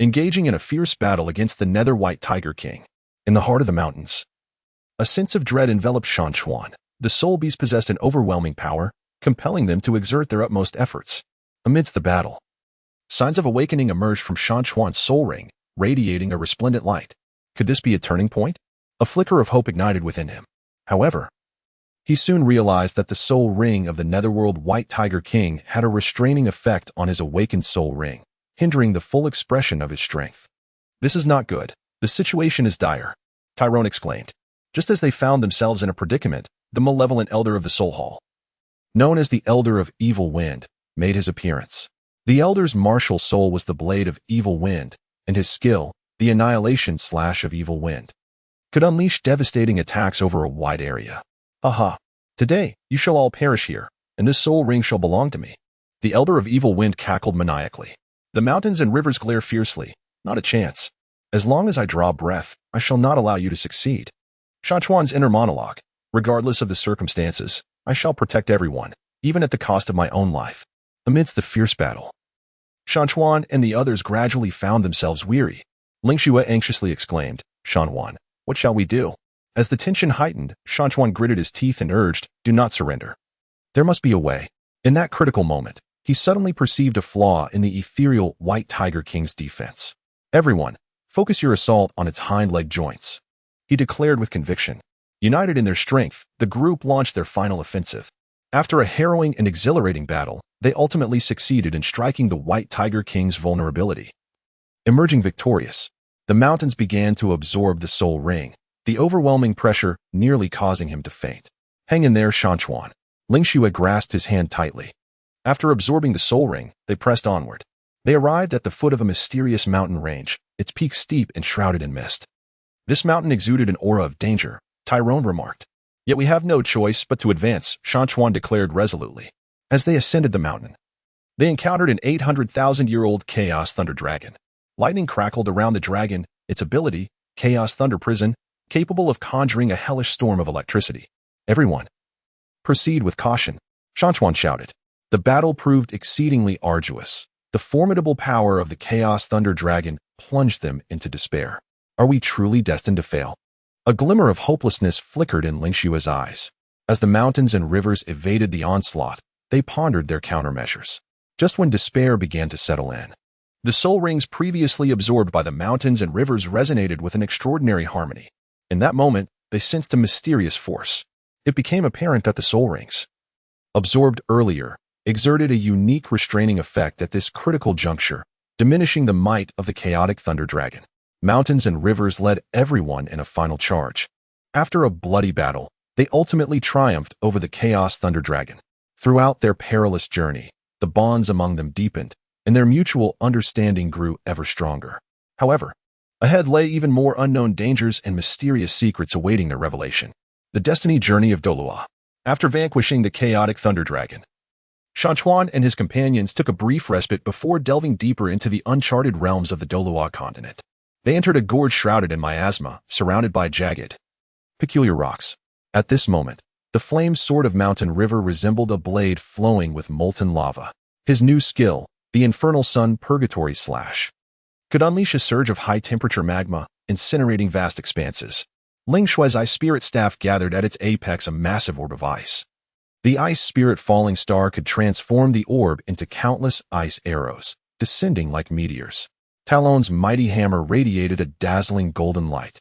engaging in a fierce battle against the nether white tiger king. In the heart of the mountains, a sense of dread enveloped Shan Chuan. The soul beast possessed an overwhelming power, compelling them to exert their utmost efforts. Amidst the battle, signs of awakening emerged from Shan Chuan's soul ring, radiating a resplendent light. Could this be a turning point? A flicker of hope ignited within him. However, he soon realized that the soul ring of the netherworld White Tiger King had a restraining effect on his awakened soul ring, hindering the full expression of his strength. This is not good. The situation is dire, Tyrone exclaimed. Just as they found themselves in a predicament, the malevolent elder of the Soul Hall, known as the Elder of Evil Wind, made his appearance. The elder's martial soul was the blade of evil wind, and his skill, the annihilation slash of evil wind, could unleash devastating attacks over a wide area. Aha! Today, you shall all perish here, and this soul ring shall belong to me. The Elder of Evil Wind cackled maniacally. The mountains and rivers glare fiercely. Not a chance. As long as I draw breath, I shall not allow you to succeed. Shan Chuan's inner monologue. Regardless of the circumstances, I shall protect everyone, even at the cost of my own life. Amidst the fierce battle, Shan Chuan and the others gradually found themselves weary. Ling Xue anxiously exclaimed, Shan Chuan, what shall we do? As the tension heightened, Shan Chuan gritted his teeth and urged, do not surrender. There must be a way. In that critical moment, he suddenly perceived a flaw in the ethereal White Tiger King's defense. Everyone, focus your assault on its hind leg joints, he declared with conviction. United in their strength, the group launched their final offensive. After a harrowing and exhilarating battle, they ultimately succeeded in striking the White Tiger King's vulnerability. Emerging victorious, the mountains began to absorb the soul ring, the overwhelming pressure nearly causing him to faint. Hang in there, Shan Chuan. Ling Xue grasped his hand tightly. After absorbing the soul ring, they pressed onward. They arrived at the foot of a mysterious mountain range, its peak steep and shrouded in mist. This mountain exuded an aura of danger, Tyrone remarked. Yet we have no choice but to advance, Shan Chuan declared resolutely. As they ascended the mountain, they encountered an 800,000-year-old Chaos Thunder Dragon. Lightning crackled around the dragon, its ability, Chaos Thunder Prison, capable of conjuring a hellish storm of electricity. Everyone, proceed with caution, Shan Chuan shouted. The battle proved exceedingly arduous. The formidable power of the Chaos Thunder Dragon plunged them into despair. Are we truly destined to fail? A glimmer of hopelessness flickered in Ling Xue's eyes. As the mountains and rivers evaded the onslaught, they pondered their countermeasures. Just when despair began to settle in, the soul rings previously absorbed by the mountains and rivers resonated with an extraordinary harmony. In that moment, they sensed a mysterious force. It became apparent that the soul rings, absorbed earlier, exerted a unique restraining effect at this critical juncture, diminishing the might of the chaotic Thunder Dragon. Mountains and rivers led everyone in a final charge. After a bloody battle, they ultimately triumphed over the Chaos Thunder Dragon. Throughout their perilous journey, the bonds among them deepened, and their mutual understanding grew ever stronger. However, ahead lay even more unknown dangers and mysterious secrets awaiting their revelation. The destiny journey of Douluo. After vanquishing the chaotic Thunder Dragon, Shan Chuan and his companions took a brief respite before delving deeper into the uncharted realms of the Douluo Continent. They entered a gorge shrouded in miasma, surrounded by jagged, peculiar rocks. At this moment, the flame sword of Mountain River resembled a blade flowing with molten lava. His new skill, the Infernal Sun Purgatory Slash, could unleash a surge of high-temperature magma, incinerating vast expanses. Ling Xue's ice spirit staff gathered at its apex a massive orb of ice. The ice spirit falling star could transform the orb into countless ice arrows, descending like meteors. Talon's mighty hammer radiated a dazzling golden light,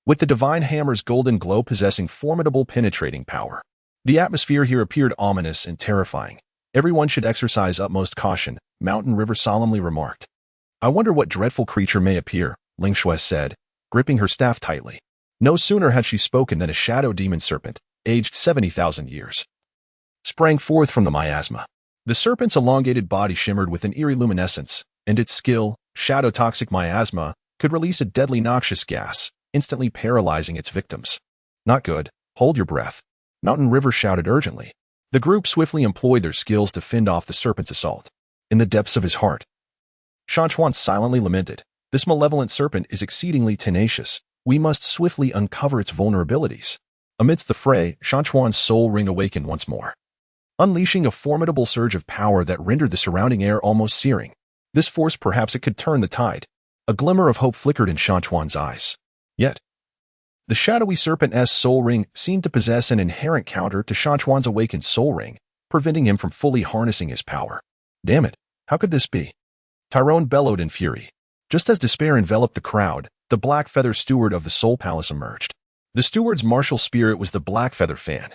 with the divine hammer's golden glow possessing formidable penetrating power. The atmosphere here appeared ominous and terrifying, Everyone should exercise utmost caution, Mountain River solemnly remarked. I wonder what dreadful creature may appear, Ling Shui said, gripping her staff tightly. No sooner had she spoken than a shadow demon serpent, aged 70,000 years, sprang forth from the miasma. The serpent's elongated body shimmered with an eerie luminescence, and its skill, shadow-toxic miasma, could release a deadly noxious gas, instantly paralyzing its victims. Not good. Hold your breath. Mountain River shouted urgently. The group swiftly employed their skills to fend off the serpent's assault. In the depths of his heart, Shan Chuan silently lamented, this malevolent serpent is exceedingly tenacious. We must swiftly uncover its vulnerabilities. Amidst the fray, Shan Chuan's soul ring awakened once more, unleashing a formidable surge of power that rendered the surrounding air almost searing. This force, perhaps it could turn the tide. A glimmer of hope flickered in Shan Chuan's eyes. Yet, the shadowy serpent's soul ring seemed to possess an inherent counter to Shan Chuan's awakened soul ring, preventing him from fully harnessing his power. Damn it, how could this be? Tyrone bellowed in fury. Just as despair enveloped the crowd, the Black Feather Steward of the Soul Palace emerged. The steward's martial spirit was the Black Feather Fan,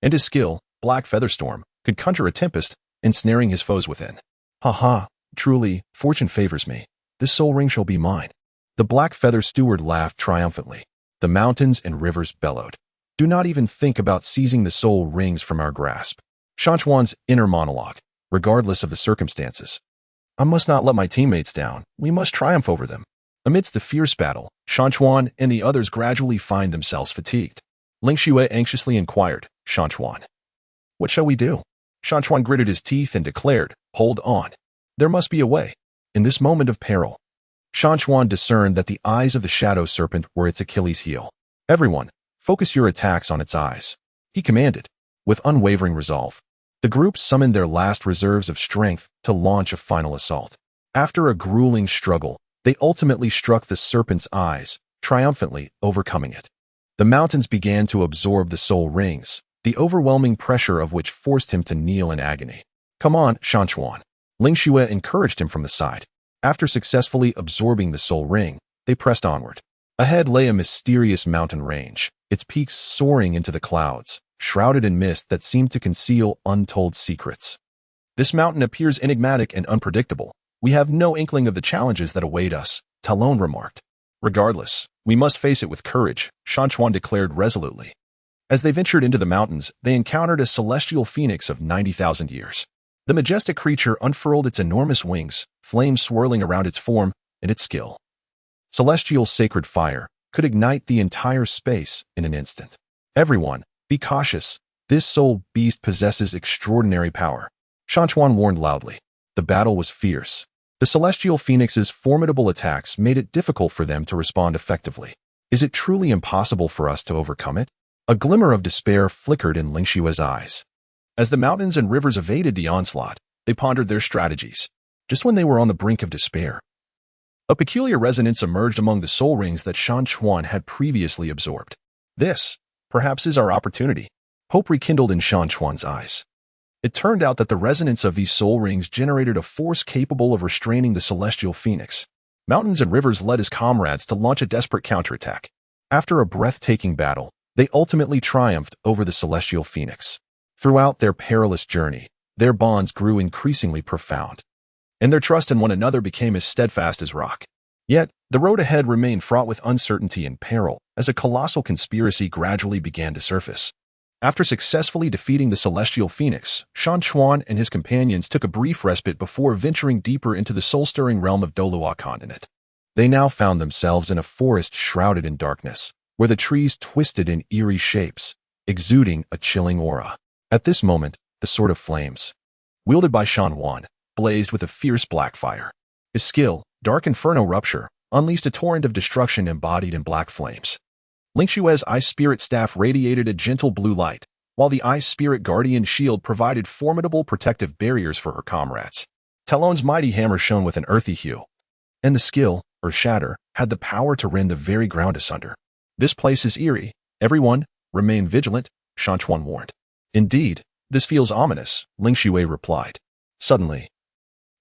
and his skill, Black Feather Storm, could conjure a tempest, ensnaring his foes within. Ha ha, truly, fortune favors me. This soul ring shall be mine. The Black Feather Steward laughed triumphantly. The mountains and rivers bellowed. Do not even think about seizing the soul rings from our grasp. Shan Chuan's inner monologue, regardless of the circumstances. I must not let my teammates down. We must triumph over them. Amidst the fierce battle, Shan Chuan and the others gradually find themselves fatigued. Ling Shui anxiously inquired, Shan Chuan, what shall we do? Shan Chuan gritted his teeth and declared, hold on. There must be a way. In this moment of peril, Shan Chuan discerned that the eyes of the shadow serpent were its Achilles heel. Everyone, focus your attacks on its eyes, he commanded, with unwavering resolve. The group summoned their last reserves of strength to launch a final assault. After a grueling struggle, they ultimately struck the serpent's eyes, triumphantly overcoming it. The mountains began to absorb the soul rings, the overwhelming pressure of which forced him to kneel in agony. Come on, Shan Chuan. Ling Shui encouraged him from the side. After successfully absorbing the soul ring, they pressed onward. Ahead lay a mysterious mountain range, its peaks soaring into the clouds, shrouded in mist that seemed to conceal untold secrets. This mountain appears enigmatic and unpredictable. We have no inkling of the challenges that await us, Talon remarked. Regardless, we must face it with courage, Shan Chuan declared resolutely. As they ventured into the mountains, they encountered a celestial phoenix of 90,000 years. The majestic creature unfurled its enormous wings, flames swirling around its form and its skill. Celestial sacred fire could ignite the entire space in an instant. Everyone, be cautious. This soul beast possesses extraordinary power. Shan Chuan warned loudly. The battle was fierce. The celestial phoenix's formidable attacks made it difficult for them to respond effectively. Is it truly impossible for us to overcome it? A glimmer of despair flickered in Ling Shui's eyes. As the mountains and rivers evaded the onslaught, they pondered their strategies. Just when they were on the brink of despair, a peculiar resonance emerged among the soul rings that Shan Chuan had previously absorbed. This, perhaps, is our opportunity. Hope rekindled in Shan Chuan's eyes. It turned out that the resonance of these soul rings generated a force capable of restraining the celestial phoenix. Mountains and rivers led his comrades to launch a desperate counterattack. After a breathtaking battle, they ultimately triumphed over the celestial phoenix. Throughout their perilous journey, their bonds grew increasingly profound, and their trust in one another became as steadfast as rock. Yet, the road ahead remained fraught with uncertainty and peril as a colossal conspiracy gradually began to surface. After successfully defeating the celestial phoenix, Shan Chuan and his companions took a brief respite before venturing deeper into the soul-stirring realm of Douluo Continent. They now found themselves in a forest shrouded in darkness, where the trees twisted in eerie shapes, exuding a chilling aura. At this moment, the sword of flames, wielded by Shan Chuan, blazed with a fierce black fire. His skill, Dark Inferno Rupture, unleashed a torrent of destruction embodied in black flames. Ling Shui's Ice Spirit Staff radiated a gentle blue light, while the Ice Spirit Guardian Shield provided formidable protective barriers for her comrades. Talon's mighty hammer shone with an earthy hue, and the skill, or Shatter, had the power to rend the very ground asunder. This place is eerie. Everyone, remain vigilant, Shan Chuan warned. Indeed, this feels ominous, Ling Shui replied. Suddenly,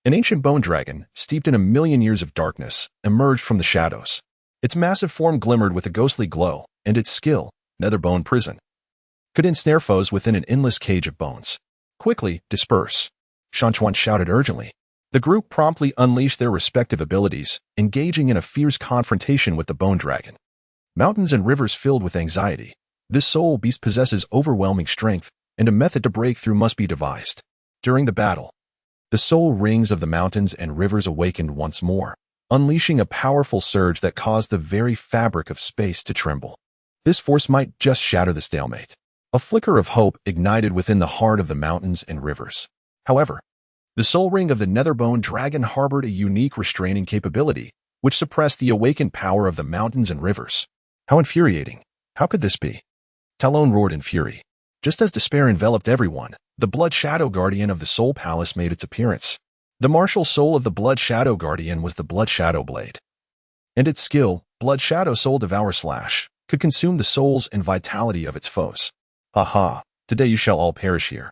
an ancient bone dragon, steeped in 1,000,000 years of darkness, emerged from the shadows. Its massive form glimmered with a ghostly glow, and its skill, Netherbone Prison, could ensnare foes within an endless cage of bones. Quickly, disperse. Shan Chuan shouted urgently. The group promptly unleashed their respective abilities, engaging in a fierce confrontation with the bone dragon. Mountains and rivers filled with anxiety. This soul beast possesses overwhelming strength, and a method to break through must be devised. During the battle, the soul rings of the mountains and rivers awakened once more, unleashing a powerful surge that caused the very fabric of space to tremble. This force might just shatter the stalemate. A flicker of hope ignited within the heart of the mountains and rivers. However, the soul ring of the Netherbone dragon harbored a unique restraining capability, which suppressed the awakened power of the mountains and rivers. How infuriating! How could this be? Talon roared in fury. Just as despair enveloped everyone, the Blood Shadow Guardian of the Soul Palace made its appearance. The martial soul of the Blood Shadow Guardian was the Blood Shadow Blade. And its skill, Blood Shadow Soul Devour Slash, could consume the souls and vitality of its foes. Ha ha, today you shall all perish here.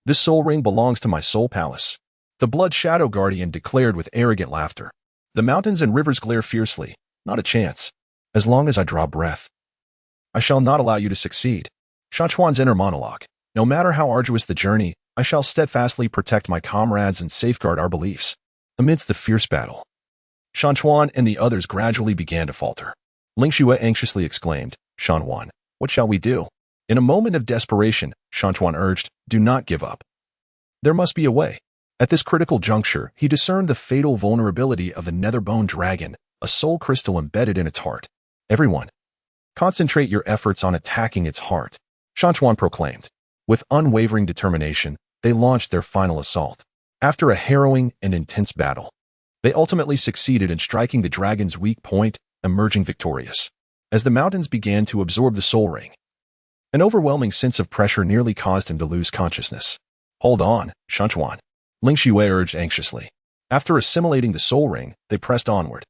This soul ring belongs to my soul palace. The Blood Shadow Guardian declared with arrogant laughter. The mountains and rivers glare fiercely. Not a chance. As long as I draw breath, I shall not allow you to succeed. Shan Chuan's inner monologue. No matter how arduous the journey, I shall steadfastly protect my comrades and safeguard our beliefs. Amidst the fierce battle, Shan Chuan and the others gradually began to falter. Ling Xue anxiously exclaimed, Shan Chuan, what shall we do? In a moment of desperation, Shan Chuan urged, do not give up. There must be a way. At this critical juncture, he discerned the fatal vulnerability of the Netherbone dragon, a soul crystal embedded in its heart. Everyone, concentrate your efforts on attacking its heart, Shan Chuan proclaimed. With unwavering determination, they launched their final assault. After a harrowing and intense battle, they ultimately succeeded in striking the dragon's weak point, emerging victorious. As the mountains began to absorb the soul ring, an overwhelming sense of pressure nearly caused him to lose consciousness. Hold on, Shan Chuan, Ling Xue urged anxiously. After assimilating the soul ring, they pressed onward.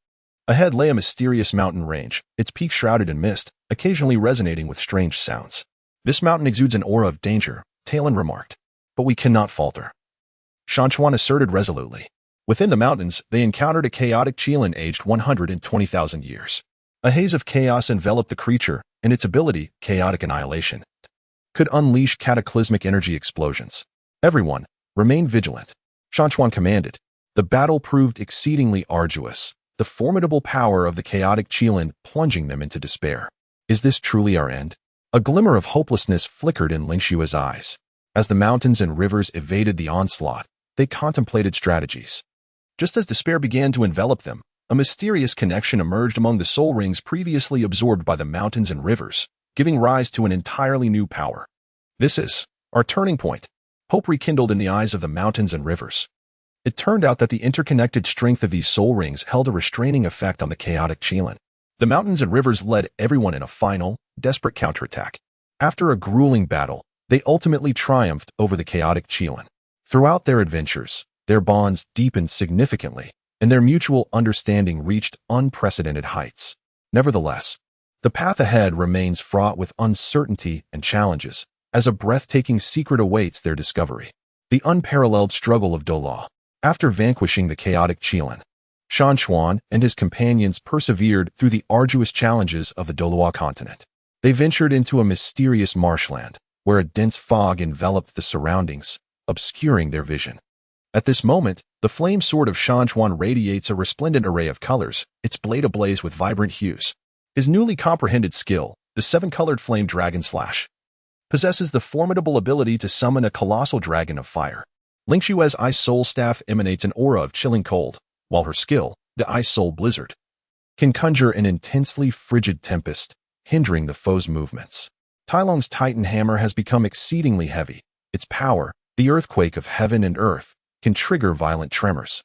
Ahead lay a mysterious mountain range, its peak shrouded in mist, occasionally resonating with strange sounds. This mountain exudes an aura of danger, Talon remarked. But we cannot falter, Shan Chuan asserted resolutely. Within the mountains, they encountered a chaotic qilin aged 120,000 years. A haze of chaos enveloped the creature, and its ability, chaotic annihilation, could unleash cataclysmic energy explosions. Everyone, remain vigilant, Shan Chuan commanded. The battle proved exceedingly arduous, the formidable power of the chaotic qilin plunging them into despair. Is this truly our end? A glimmer of hopelessness flickered in Ling Xue's eyes. As the mountains and rivers evaded the onslaught, they contemplated strategies. Just as despair began to envelop them, a mysterious connection emerged among the soul rings previously absorbed by the mountains and rivers, giving rise to an entirely new power. This is our turning point. Hope rekindled in the eyes of the mountains and rivers. It turned out that the interconnected strength of these soul rings held a restraining effect on the chaotic qilin. The mountains and rivers led everyone in a final, desperate counterattack. After a grueling battle, they ultimately triumphed over the chaotic qilin. Throughout their adventures, their bonds deepened significantly, and their mutual understanding reached unprecedented heights. Nevertheless, the path ahead remains fraught with uncertainty and challenges, as a breathtaking secret awaits their discovery. The unparalleled struggle of Douluo. After vanquishing the chaotic qilin, Shan Chuan and his companions persevered through the arduous challenges of the Douluo Continent. They ventured into a mysterious marshland, where a dense fog enveloped the surroundings, obscuring their vision. At this moment, the flame sword of Shan Chuan radiates a resplendent array of colors, its blade ablaze with vibrant hues. His newly comprehended skill, the seven-colored flame dragon slash, possesses the formidable ability to summon a colossal dragon of fire. Ling Xue's ice soul staff emanates an aura of chilling cold, while her skill, the ice soul blizzard, can conjure an intensely frigid tempest, hindering the foe's movements. Tai Long's titan hammer has become exceedingly heavy. Its power, the earthquake of heaven and earth, can trigger violent tremors,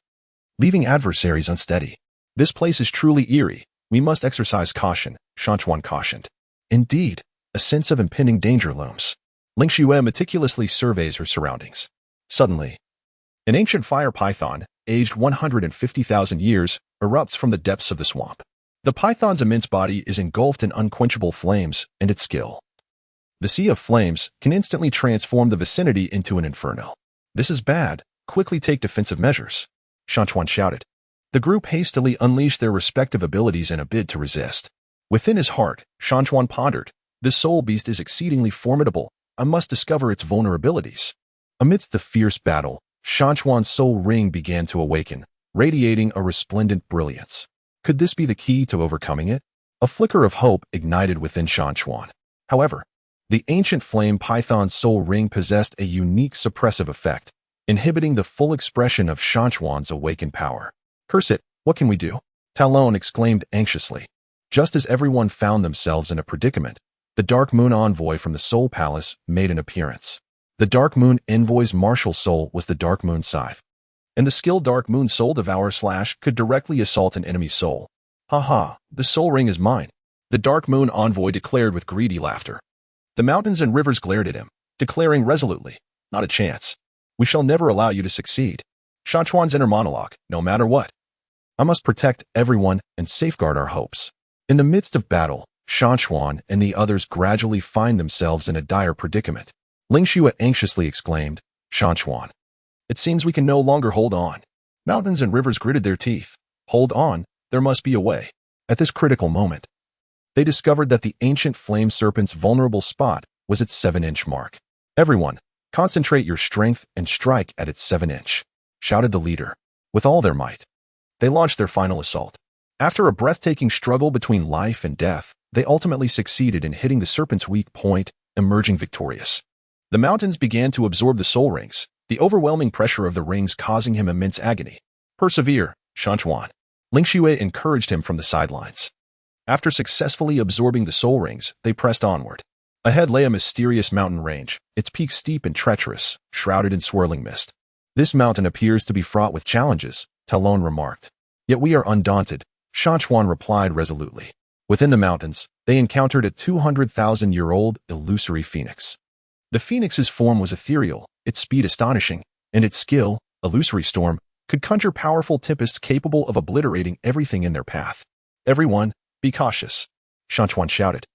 leaving adversaries unsteady. This place is truly eerie. We must exercise caution, Shan Chuan cautioned. Indeed, a sense of impending danger looms. Ling Xue meticulously surveys her surroundings. Suddenly, an ancient fire python, aged 150,000 years, erupts from the depths of the swamp. The python's immense body is engulfed in unquenchable flames, and its skill, the sea of flames, can instantly transform the vicinity into an inferno. This is bad. Quickly take defensive measures, Shan Chuan shouted. The group hastily unleashed their respective abilities in a bid to resist. Within his heart, Shan Chuan pondered, this soul beast is exceedingly formidable. I must discover its vulnerabilities. Amidst the fierce battle, Shan Chuan's soul ring began to awaken, radiating a resplendent brilliance. Could this be the key to overcoming it? A flicker of hope ignited within Shan Chuan. However, the ancient flame python's soul ring possessed a unique suppressive effect, inhibiting the full expression of Shan Chuan's awakened power. "Curse it, what can we do?" Talon exclaimed anxiously. Just as everyone found themselves in a predicament, the Dark Moon envoy from the Soul Palace made an appearance. The Dark Moon envoy's martial soul was the Dark Moon Scythe, and the skilled Dark Moon Soul Devourer / could directly assault an enemy's soul. "Ha, the soul ring is mine," the Dark Moon envoy declared with greedy laughter. The mountains and rivers glared at him, declaring resolutely, "Not a chance. We shall never allow you to succeed." Shan Chuan's inner monologue, "No matter what, I must protect everyone and safeguard our hopes." In the midst of battle, Shan Chuan and the others gradually find themselves in a dire predicament. Ling Xue anxiously exclaimed, "Shan Chuan, it seems we can no longer hold on." Mountains and rivers gritted their teeth. Hold on, there must be a way. At this critical moment, they discovered that the ancient flame serpent's vulnerable spot was its 7-inch mark. "Everyone, concentrate your strength and strike at its 7-inch," shouted the leader. With all their might, they launched their final assault. After a breathtaking struggle between life and death, they ultimately succeeded in hitting the serpent's weak point, emerging victorious. The mountains began to absorb the soul rings, the overwhelming pressure of the rings causing him immense agony. "Persevere, Shan Chuan," Ling Xue encouraged him from the sidelines. After successfully absorbing the soul rings, they pressed onward. Ahead lay a mysterious mountain range, its peaks steep and treacherous, shrouded in swirling mist. "This mountain appears to be fraught with challenges," Talon remarked. "Yet we are undaunted," Shan Chuan replied resolutely. Within the mountains, they encountered a 200,000-year-old illusory phoenix. The phoenix's form was ethereal, its speed astonishing, and its skill, illusory storm, could conjure powerful tempests capable of obliterating everything in their path. "Everyone, be cautious," Shan Chuan shouted.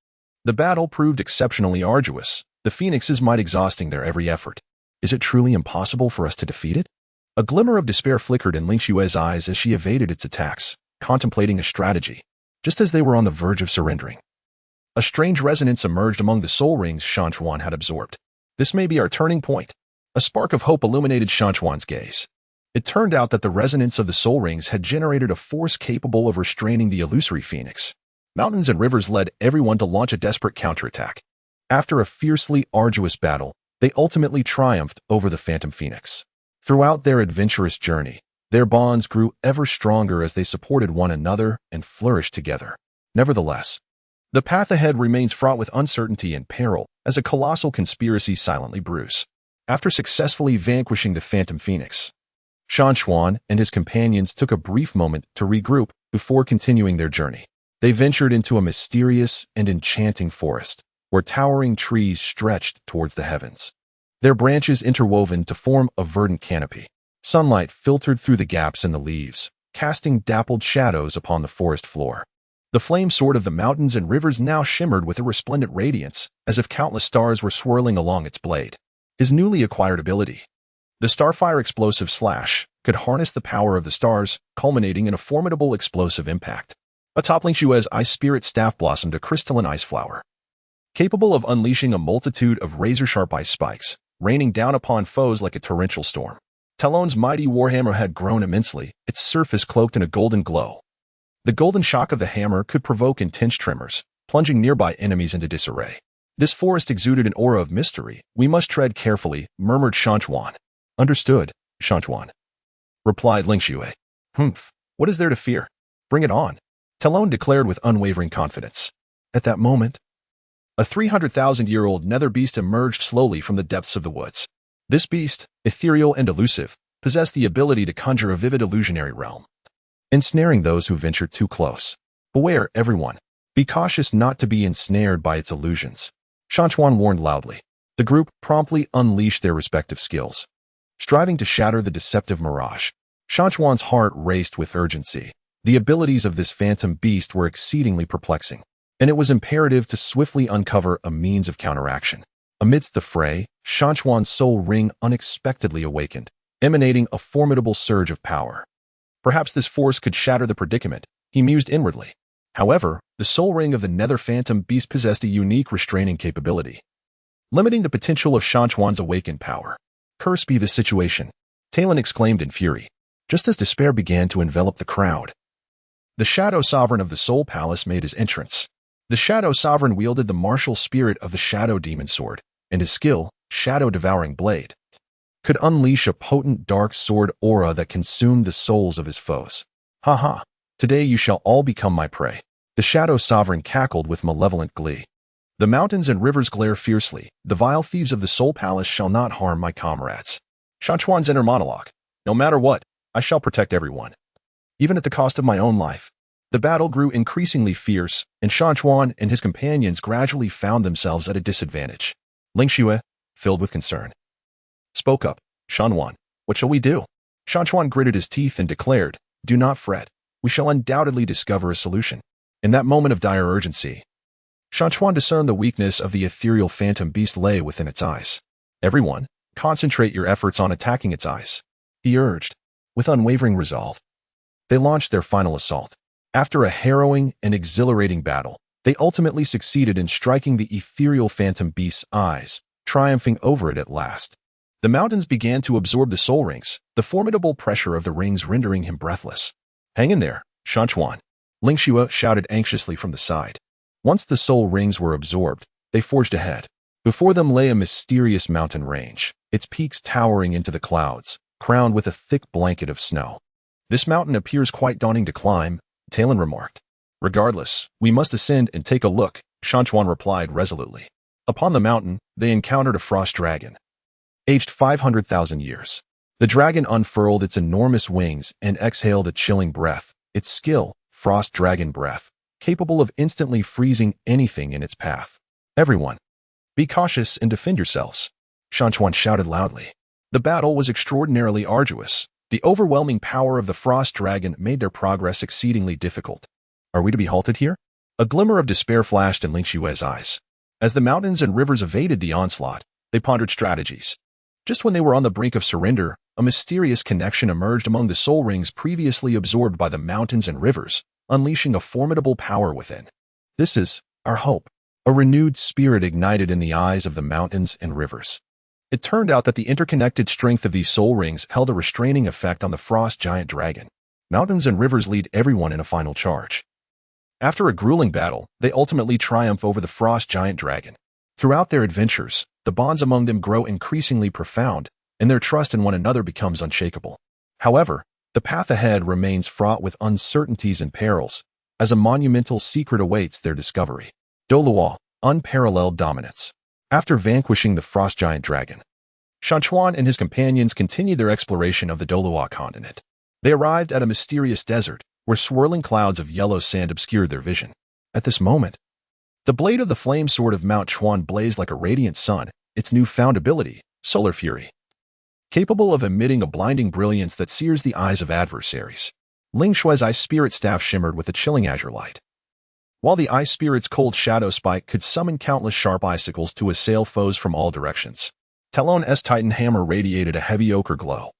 The battle proved exceptionally arduous, the phoenixes might exhausting their every effort. "Is it truly impossible for us to defeat it?" A glimmer of despair flickered in Ling Xue's eyes as she evaded its attacks, contemplating a strategy. Just as they were on the verge of surrendering, a strange resonance emerged among the soul rings Shan Chuan had absorbed. "This may be our turning point." A spark of hope illuminated Shan Chuan's gaze. It turned out that the resonance of the soul rings had generated a force capable of restraining the illusory phoenix. Mountains and rivers led everyone to launch a desperate counterattack. After a fiercely arduous battle, they ultimately triumphed over the phantom phoenix. Throughout their adventurous journey, their bonds grew ever stronger as they supported one another and flourished together. Nevertheless, the path ahead remains fraught with uncertainty and peril as a colossal conspiracy silently brews. After successfully vanquishing the phantom phoenix, Shan Chuan and his companions took a brief moment to regroup before continuing their journey. They ventured into a mysterious and enchanting forest, where towering trees stretched towards the heavens, their branches interwoven to form a verdant canopy. Sunlight filtered through the gaps in the leaves, casting dappled shadows upon the forest floor. The flame sword of the mountains and rivers now shimmered with a resplendent radiance, as if countless stars were swirling along its blade. His newly acquired ability, the Starfire Explosive Slash, could harness the power of the stars, culminating in a formidable explosive impact. Atop Ling Xue's ice spirit staff blossomed a crystalline ice flower, capable of unleashing a multitude of razor-sharp ice spikes, raining down upon foes like a torrential storm. Talon's mighty warhammer had grown immensely, its surface cloaked in a golden glow. The golden shock of the hammer could provoke intense tremors, plunging nearby enemies into disarray. This forest exuded an aura of mystery. "We must tread carefully," murmured Shan Chuan. "Understood, Shan Chuan," replied Ling Xue. "Humph, what is there to fear? Bring it on," Talon declared with unwavering confidence. At that moment, a 300,000-year-old nether beast emerged slowly from the depths of the woods. This beast, ethereal and elusive, possessed the ability to conjure a vivid illusionary realm, ensnaring those who ventured too close. "Beware, everyone. Be cautious not to be ensnared by its illusions," Shan Chuan warned loudly. The group promptly unleashed their respective skills, striving to shatter the deceptive mirage. Shan Chuan's heart raced with urgency. The abilities of this phantom beast were exceedingly perplexing, and it was imperative to swiftly uncover a means of counteraction. Amidst the fray, Shan Chuan's soul ring unexpectedly awakened, emanating a formidable surge of power. Perhaps this force could shatter the predicament, he mused inwardly. However, the soul ring of the nether phantom beast possessed a unique restraining capability, limiting the potential of Shan Chuan's awakened power. Curse be this situation, Talon exclaimed in fury, just as despair began to envelop the crowd. The Shadow Sovereign of the Soul Palace made his entrance. The Shadow Sovereign wielded the martial spirit of the Shadow Demon Sword, and his skill, Shadow-Devouring Blade, could unleash a potent dark sword aura that consumed the souls of his foes. Ha ha, today you shall all become my prey. The Shadow Sovereign cackled with malevolent glee. The mountains and rivers glare fiercely. The vile thieves of the Soul Palace shall not harm my comrades. Shan Chuan's inner monologue. No matter what, I shall protect everyone, even at the cost of my own life. The battle grew increasingly fierce, and Shan Chuan and his companions gradually found themselves at a disadvantage. Ling Xue, filled with concern, spoke up. Shan Chuan, what shall we do? Shan Chuan gritted his teeth and declared, do not fret. We shall undoubtedly discover a solution. In that moment of dire urgency, Shan Chuan discerned the weakness of the ethereal phantom beast lay within its eyes. Everyone, concentrate your efforts on attacking its eyes, he urged, with unwavering resolve. They launched their final assault. After a harrowing and exhilarating battle, they ultimately succeeded in striking the ethereal phantom beast's eyes, triumphing over it at last. The mountains began to absorb the soul rings, the formidable pressure of the rings rendering him breathless. Hang in there, Shan Chuan, Ling Xue shouted anxiously from the side. Once the soul rings were absorbed, they forged ahead. Before them lay a mysterious mountain range, its peaks towering into the clouds, crowned with a thick blanket of snow. This mountain appears quite daunting to climb, Talon remarked. Regardless, we must ascend and take a look, Shan Chuan replied resolutely. Upon the mountain, they encountered a frost dragon, aged 500,000 years. The dragon unfurled its enormous wings and exhaled a chilling breath, its skill, frost dragon breath, capable of instantly freezing anything in its path. Everyone, be cautious and defend yourselves, Shan Chuan shouted loudly. The battle was extraordinarily arduous. The overwhelming power of the frost dragon made their progress exceedingly difficult. Are we to be halted here? A glimmer of despair flashed in Ling Xue's eyes. As the mountains and rivers evaded the onslaught, they pondered strategies. Just when they were on the brink of surrender, a mysterious connection emerged among the soul rings previously absorbed by the mountains and rivers, unleashing a formidable power within. This is our hope. A renewed spirit ignited in the eyes of the mountains and rivers. It turned out that the interconnected strength of these soul rings held a restraining effect on the frost giant dragon. Mountains and rivers lead everyone in a final charge. After a grueling battle, they ultimately triumph over the frost giant dragon. Throughout their adventures, the bonds among them grow increasingly profound, and their trust in one another becomes unshakable. However, the path ahead remains fraught with uncertainties and perils, as a monumental secret awaits their discovery. Douluo, unparalleled dominance. After vanquishing the frost giant dragon, Shan Chuan and his companions continued their exploration of the Douluo Continent. They arrived at a mysterious desert, where swirling clouds of yellow sand obscured their vision. At this moment, the blade of the flame sword of Mount Chuan blazed like a radiant sun, its newfound ability, Solar Fury, capable of emitting a blinding brilliance that sears the eyes of adversaries. Ling Xue's ice spirit staff shimmered with a chilling azure light, while the ice spirit's cold shadow spike could summon countless sharp icicles to assail foes from all directions. Talon's titan hammer radiated a heavy ochre glow,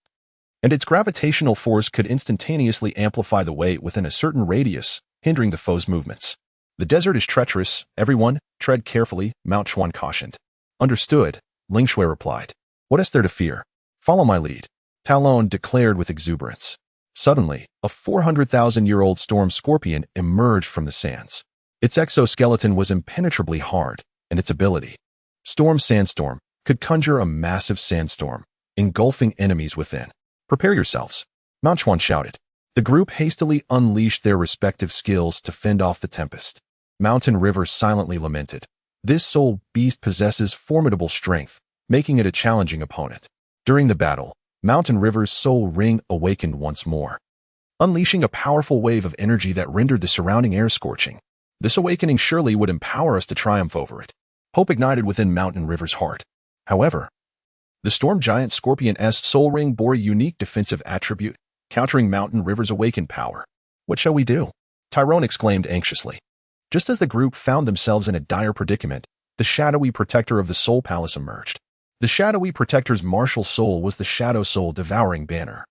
and its gravitational force could instantaneously amplify the weight within a certain radius, hindering the foe's movements. The desert is treacherous, everyone, tread carefully, Mount Chuan cautioned. Understood, Ling Xue replied. What is there to fear? Follow my lead, Talon declared with exuberance. Suddenly, a 400,000-year-old storm scorpion emerged from the sands. Its exoskeleton was impenetrably hard, and its ability, Storm Sandstorm, could conjure a massive sandstorm, engulfing enemies within. Prepare yourselves, Mount Chuan shouted. The group hastily unleashed their respective skills to fend off the tempest. Mountain River silently lamented. This soul beast possesses formidable strength, making it a challenging opponent. During the battle, Mountain River's soul ring awakened once more, unleashing a powerful wave of energy that rendered the surrounding air scorching. This awakening surely would empower us to triumph over it. Hope ignited within Mountain River's heart. However, the storm giant Scorpion's soul ring bore a unique defensive attribute, countering Mountain River's awakened power. What shall we do? Tyrone exclaimed anxiously. Just as the group found themselves in a dire predicament, the shadowy protector of the Soul Palace emerged. The shadowy protector's martial soul was the Shadow Soul Devouring Banner,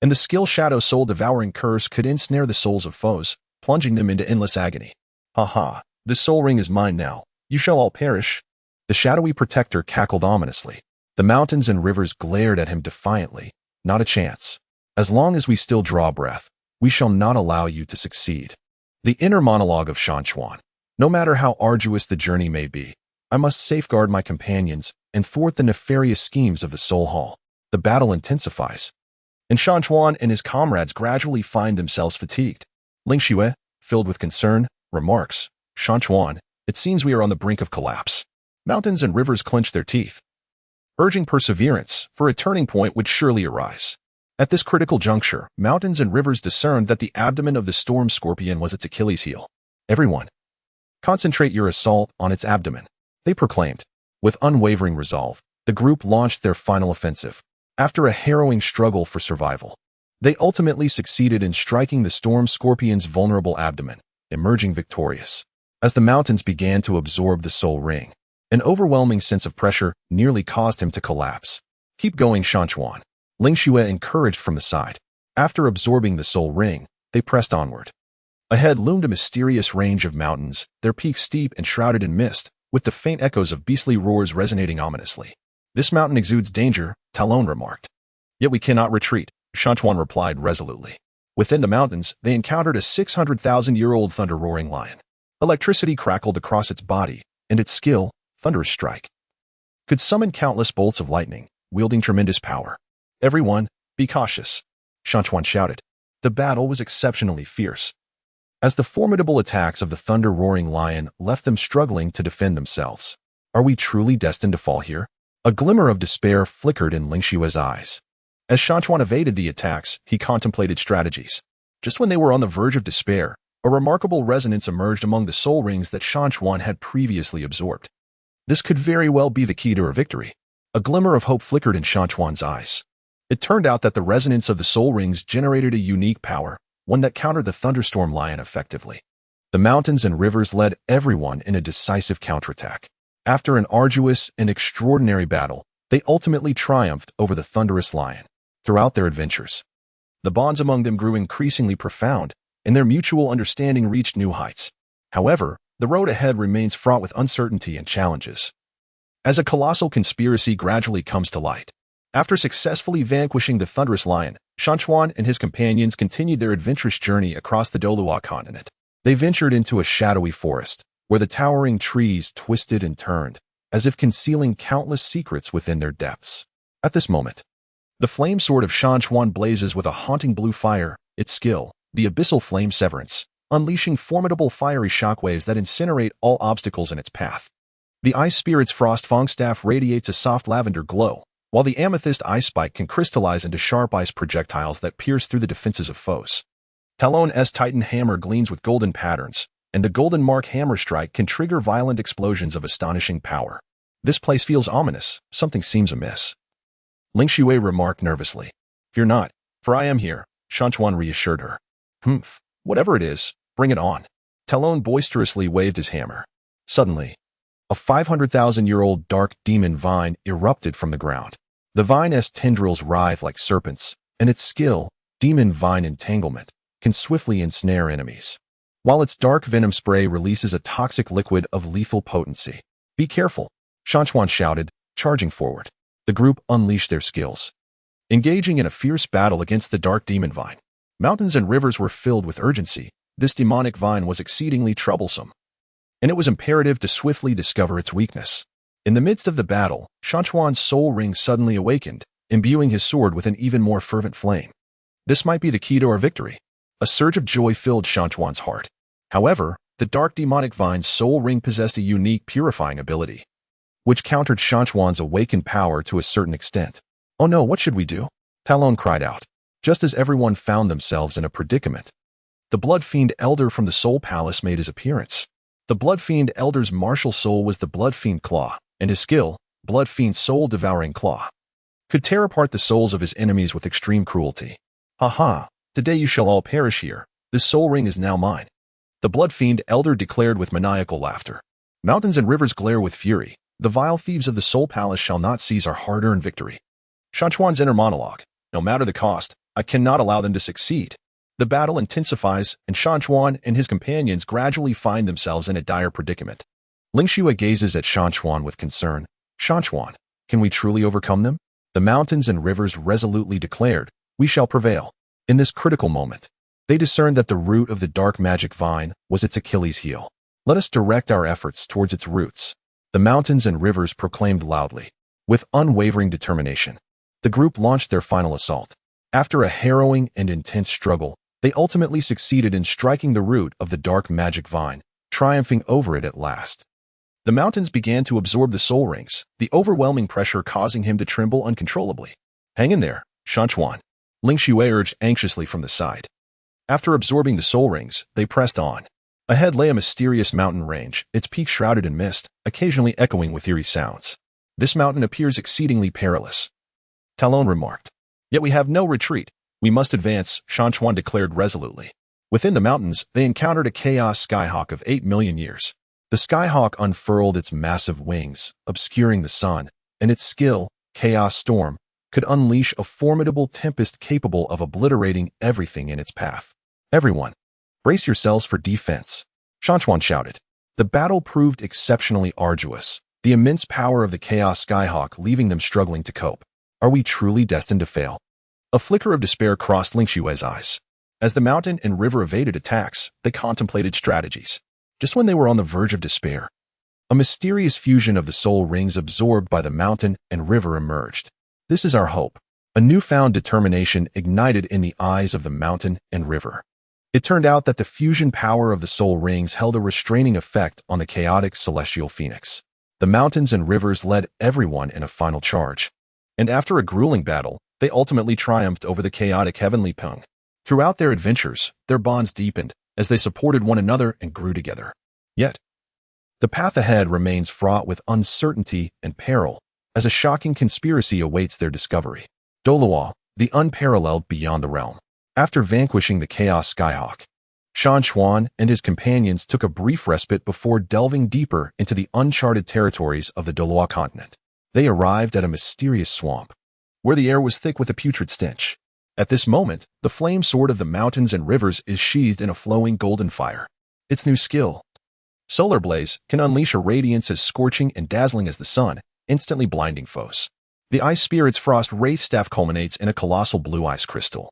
and the skill Shadow Soul Devouring Curse could ensnare the souls of foes, plunging them into endless agony. Ha ha, this soul ring is mine now. You shall all perish. The shadowy protector cackled ominously. The mountains and rivers glared at him defiantly. Not a chance. As long as we still draw breath, we shall not allow you to succeed. The inner monologue of Shan Chuan. No matter how arduous the journey may be, I must safeguard my companions and thwart the nefarious schemes of the Soul Hall. The battle intensifies, and Shan Chuan and his comrades gradually find themselves fatigued. Ling Xue, filled with concern, remarks, Shan Chuan, it seems we are on the brink of collapse. Mountains and rivers clench their teeth, urging perseverance, for a turning point would surely arise. At this critical juncture, mountains and rivers discerned that the abdomen of the storm scorpion was its Achilles heel. Everyone, concentrate your assault on its abdomen, they proclaimed. With unwavering resolve, the group launched their final offensive. After a harrowing struggle for survival, they ultimately succeeded in striking the storm scorpion's vulnerable abdomen, emerging victorious. As the mountains began to absorb the soul ring, an overwhelming sense of pressure nearly caused him to collapse. Keep going, Shan Chuan, Ling Xue encouraged from the side. After absorbing the soul ring, they pressed onward. Ahead loomed a mysterious range of mountains, their peaks steep and shrouded in mist, with the faint echoes of beastly roars resonating ominously. This mountain exudes danger, Talon remarked. Yet we cannot retreat, Shan Chuan replied resolutely. Within the mountains, they encountered a 600,000-year-old thunder-roaring lion. Electricity crackled across its body, and its skill, thunderous strike, could summon countless bolts of lightning, wielding tremendous power. Everyone, be cautious, Shan Chuan shouted. The battle was exceptionally fierce, as the formidable attacks of the thunder-roaring lion left them struggling to defend themselves. Are we truly destined to fall here? A glimmer of despair flickered in Ling Xue's eyes. As Shan Chuan evaded the attacks, he contemplated strategies. Just when they were on the verge of despair, a remarkable resonance emerged among the soul rings that Shan Chuan had previously absorbed. This could very well be the key to her victory. A glimmer of hope flickered in Shan Chuan's eyes. It turned out that the resonance of the soul rings generated a unique power, one that countered the thunderstorm lion effectively. The mountains and rivers led everyone in a decisive counterattack. After an arduous and extraordinary battle, they ultimately triumphed over the thunderous lion. Throughout their adventures, the bonds among them grew increasingly profound, and their mutual understanding reached new heights. However, the road ahead remains fraught with uncertainty and challenges, as a colossal conspiracy gradually comes to light. After successfully vanquishing the thunderous lion, Shan Chuan and his companions continued their adventurous journey across the Douluo Continent. They ventured into a shadowy forest, where the towering trees twisted and turned, as if concealing countless secrets within their depths. At this moment, the flame sword of Shan Chuan blazes with a haunting blue fire, its skill, the abyssal flame severance, unleashing formidable fiery shockwaves that incinerate all obstacles in its path. The ice spirit's frost fang staff radiates a soft lavender glow, while the amethyst ice spike can crystallize into sharp ice projectiles that pierce through the defenses of foes. Talon's titan hammer gleams with golden patterns, and the golden mark hammer strike can trigger violent explosions of astonishing power. This place feels ominous. Something seems amiss, Ling Xue remarked nervously. Fear not, for I am here, Shan Chuan reassured her. Humph, whatever it is, bring it on. Talon boisterously waved his hammer. Suddenly, a 500,000-year-old dark demon vine erupted from the ground. The vine's tendrils writhe like serpents, and its skill, demon vine entanglement, can swiftly ensnare enemies, while its dark venom spray releases a toxic liquid of lethal potency. Be careful, Shan Chuan shouted, charging forward. The group unleashed their skills, engaging in a fierce battle against the dark demon vine. Mountains and rivers were filled with urgency. This demonic vine was exceedingly troublesome, and it was imperative to swiftly discover its weakness. In the midst of the battle, Shan Chuan's soul ring suddenly awakened, imbuing his sword with an even more fervent flame. This might be the key to our victory. A surge of joy filled Shan Chuan's heart. However, the dark demonic vine's soul ring possessed a unique purifying ability, which countered Shan Chuan's awakened power to a certain extent. Oh no, what should we do? Talon cried out, just as everyone found themselves in a predicament. The Blood Fiend Elder from the Soul Palace made his appearance. The Blood Fiend Elder's martial soul was the Blood Fiend Claw, and his skill, Blood Fiend Soul Devouring Claw, could tear apart the souls of his enemies with extreme cruelty. Ha ha, today you shall all perish here. This soul ring is now mine, the Blood Fiend Elder declared with maniacal laughter. Mountains and rivers glare with fury. The vile thieves of the Soul Palace shall not seize our hard-earned victory. Shan Chuan's inner monologue. No matter the cost, I cannot allow them to succeed. The battle intensifies, and Shan Chuan and his companions gradually find themselves in a dire predicament. Ling Xue gazes at Shan Chuan with concern. Shan Chuan, Can we truly overcome them? The mountains and rivers resolutely declared, "We shall prevail." In this critical moment, they discerned that the root of the dark magic vine was its Achilles heel. Let us direct our efforts towards its roots. The mountains and rivers proclaimed loudly. With unwavering determination, the group launched their final assault. After a harrowing and intense struggle, they ultimately succeeded in striking the root of the dark magic vine, triumphing over it at last. The mountains began to absorb the soul rings, the overwhelming pressure causing him to tremble uncontrollably. "Hang in there, Shan Chuan," Ling Xue urged anxiously from the side. After absorbing the soul rings, they pressed on. Ahead lay a mysterious mountain range, its peak shrouded in mist, occasionally echoing with eerie sounds. "This mountain appears exceedingly perilous," Talon remarked. "Yet we have no retreat. We must advance," Shan Chuan declared resolutely. Within the mountains, they encountered a chaos skyhawk of 8 million years. The skyhawk unfurled its massive wings, obscuring the sun, and its skill, Chaos Storm, could unleash a formidable tempest capable of obliterating everything in its path. "Everyone, brace yourselves for defense," Shan Chuan shouted. The battle proved exceptionally arduous, the immense power of the Chaos Skyhawk leaving them struggling to cope. Are we truly destined to fail? A flicker of despair crossed Ling Xue's eyes. As the mountain and river evaded attacks, they contemplated strategies. Just when they were on the verge of despair, a mysterious fusion of the soul rings absorbed by the mountain and river emerged. "This is our hope." A newfound determination ignited in the eyes of the mountain and river. It turned out that the fusion power of the soul rings held a restraining effect on the chaotic celestial phoenix. The mountains and rivers led everyone in a final charge. And after a grueling battle, they ultimately triumphed over the chaotic heavenly Peng. Throughout their adventures, their bonds deepened as they supported one another and grew together. Yet, the path ahead remains fraught with uncertainty and peril, as a shocking conspiracy awaits their discovery. Douluo, the unparalleled beyond the realm. After vanquishing the Chaos Skyhawk, Shan Chuan and his companions took a brief respite before delving deeper into the uncharted territories of the Douluo Continent. They arrived at a mysterious swamp, where the air was thick with a putrid stench. At this moment, the flame sword of the mountains and rivers is sheathed in a flowing golden fire. Its new skill, Solar Blaze, can unleash a radiance as scorching and dazzling as the sun, instantly blinding foes. The Ice Spirit's Frost Wraith Staff culminates in a colossal blue ice crystal,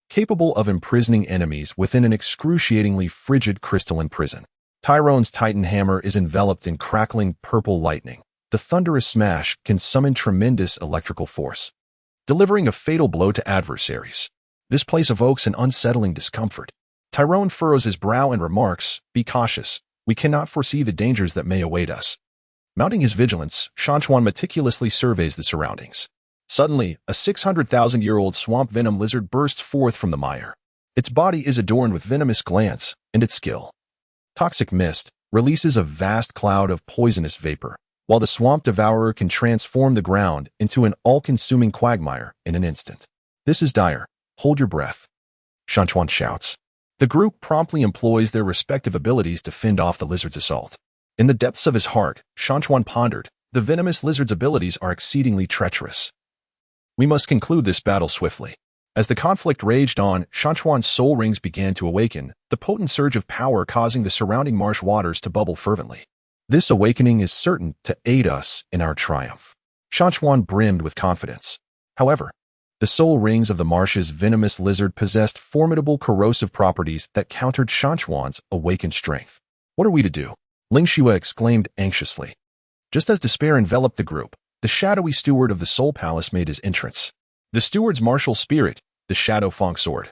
capable of imprisoning enemies within an excruciatingly frigid crystalline prison. Tyrone's Titan Hammer is enveloped in crackling purple lightning. The thunderous smash can summon tremendous electrical force, delivering a fatal blow to adversaries. This place evokes an unsettling discomfort. Tyrone furrows his brow and remarks, "Be cautious. We cannot foresee the dangers that may await us." Mounting his vigilance, Shan Chuan meticulously surveys the surroundings. Suddenly, a 600,000-year-old swamp venom lizard bursts forth from the mire. Its body is adorned with venomous glands, and its skill, Toxic Mist, releases a vast cloud of poisonous vapor, while the swamp devourer can transform the ground into an all-consuming quagmire in an instant. "This is dire. Hold your breath," Shan Chuan shouts. The group promptly employs their respective abilities to fend off the lizard's assault. In the depths of his heart, Shan Chuan pondered, the venomous lizard's abilities are exceedingly treacherous. We must conclude this battle swiftly. As the conflict raged on, Shan Chuan's soul rings began to awaken, the potent surge of power causing the surrounding marsh waters to bubble fervently. "This awakening is certain to aid us in our triumph." Shan Chuan brimmed with confidence. However, the soul rings of the marsh's venomous lizard possessed formidable corrosive properties that countered Shan Chuan's awakened strength. "What are we to do?" Ling Xue exclaimed anxiously. Just as despair enveloped the group, the shadowy steward of the Soul Palace made his entrance. The steward's martial spirit, the Shadow Fong Sword,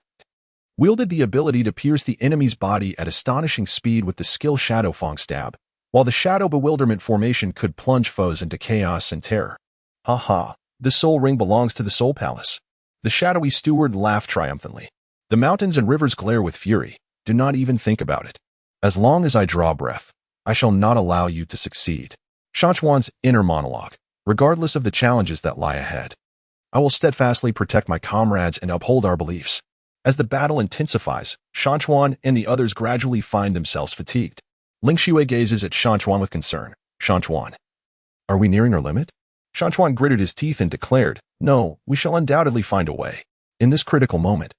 wielded the ability to pierce the enemy's body at astonishing speed with the skill Shadow Fong Stab, while the Shadow Bewilderment formation could plunge foes into chaos and terror. "Ha ha, the Soul Ring belongs to the Soul Palace." The shadowy steward laughed triumphantly. "The mountains and rivers glare with fury. Do not even think about it. As long as I draw breath, I shall not allow you to succeed." Shan Chuan's inner monologue, regardless of the challenges that lie ahead. "I will steadfastly protect my comrades and uphold our beliefs." As the battle intensifies, Shan Chuan and the others gradually find themselves fatigued. Ling Xue gazes at Shan Chuan with concern. "Shan Chuan, are we nearing our limit?" Shan Chuan gritted his teeth and declared, "No, we shall undoubtedly find a way." In this critical moment,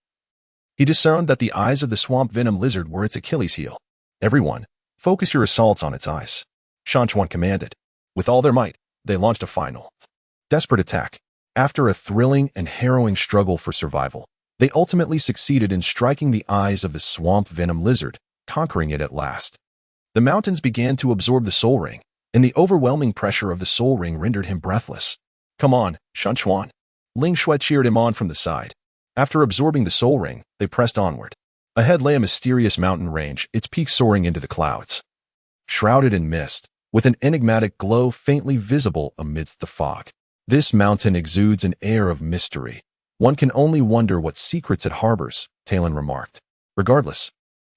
he discerned that the eyes of the swamp venom lizard were its Achilles heel. "Everyone, focus your assaults on its eyes," Shan Chuan commanded. With all their might, they launched a final Desperate attack. After a thrilling and harrowing struggle for survival, they ultimately succeeded in striking the eyes of the swamp venom lizard, conquering it at last. The mountains began to absorb the soul ring, and the overwhelming pressure of the soul ring rendered him breathless. Come on, Shan Chuan. Ling Shui cheered him on from the side. After absorbing the soul ring, they pressed onward. Ahead lay a mysterious mountain range, its peak soaring into the clouds. Shrouded in mist, with an enigmatic glow faintly visible amidst the fog. This mountain exudes an air of mystery. One can only wonder what secrets it harbors, Talon remarked. Regardless,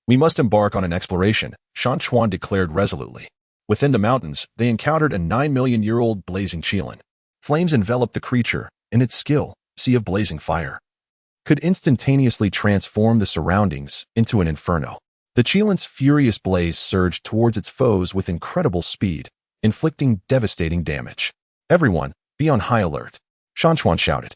we must embark on an exploration, Shan Chuan declared resolutely. Within the mountains, they encountered a 9-million-year-old blazing qilin. Flames enveloped the creature, and its skill, sea of blazing fire, could instantaneously transform the surroundings into an inferno. The qilin's furious blaze surged towards its foes with incredible speed, inflicting devastating damage. Everyone, be on high alert, Shan Chuan shouted.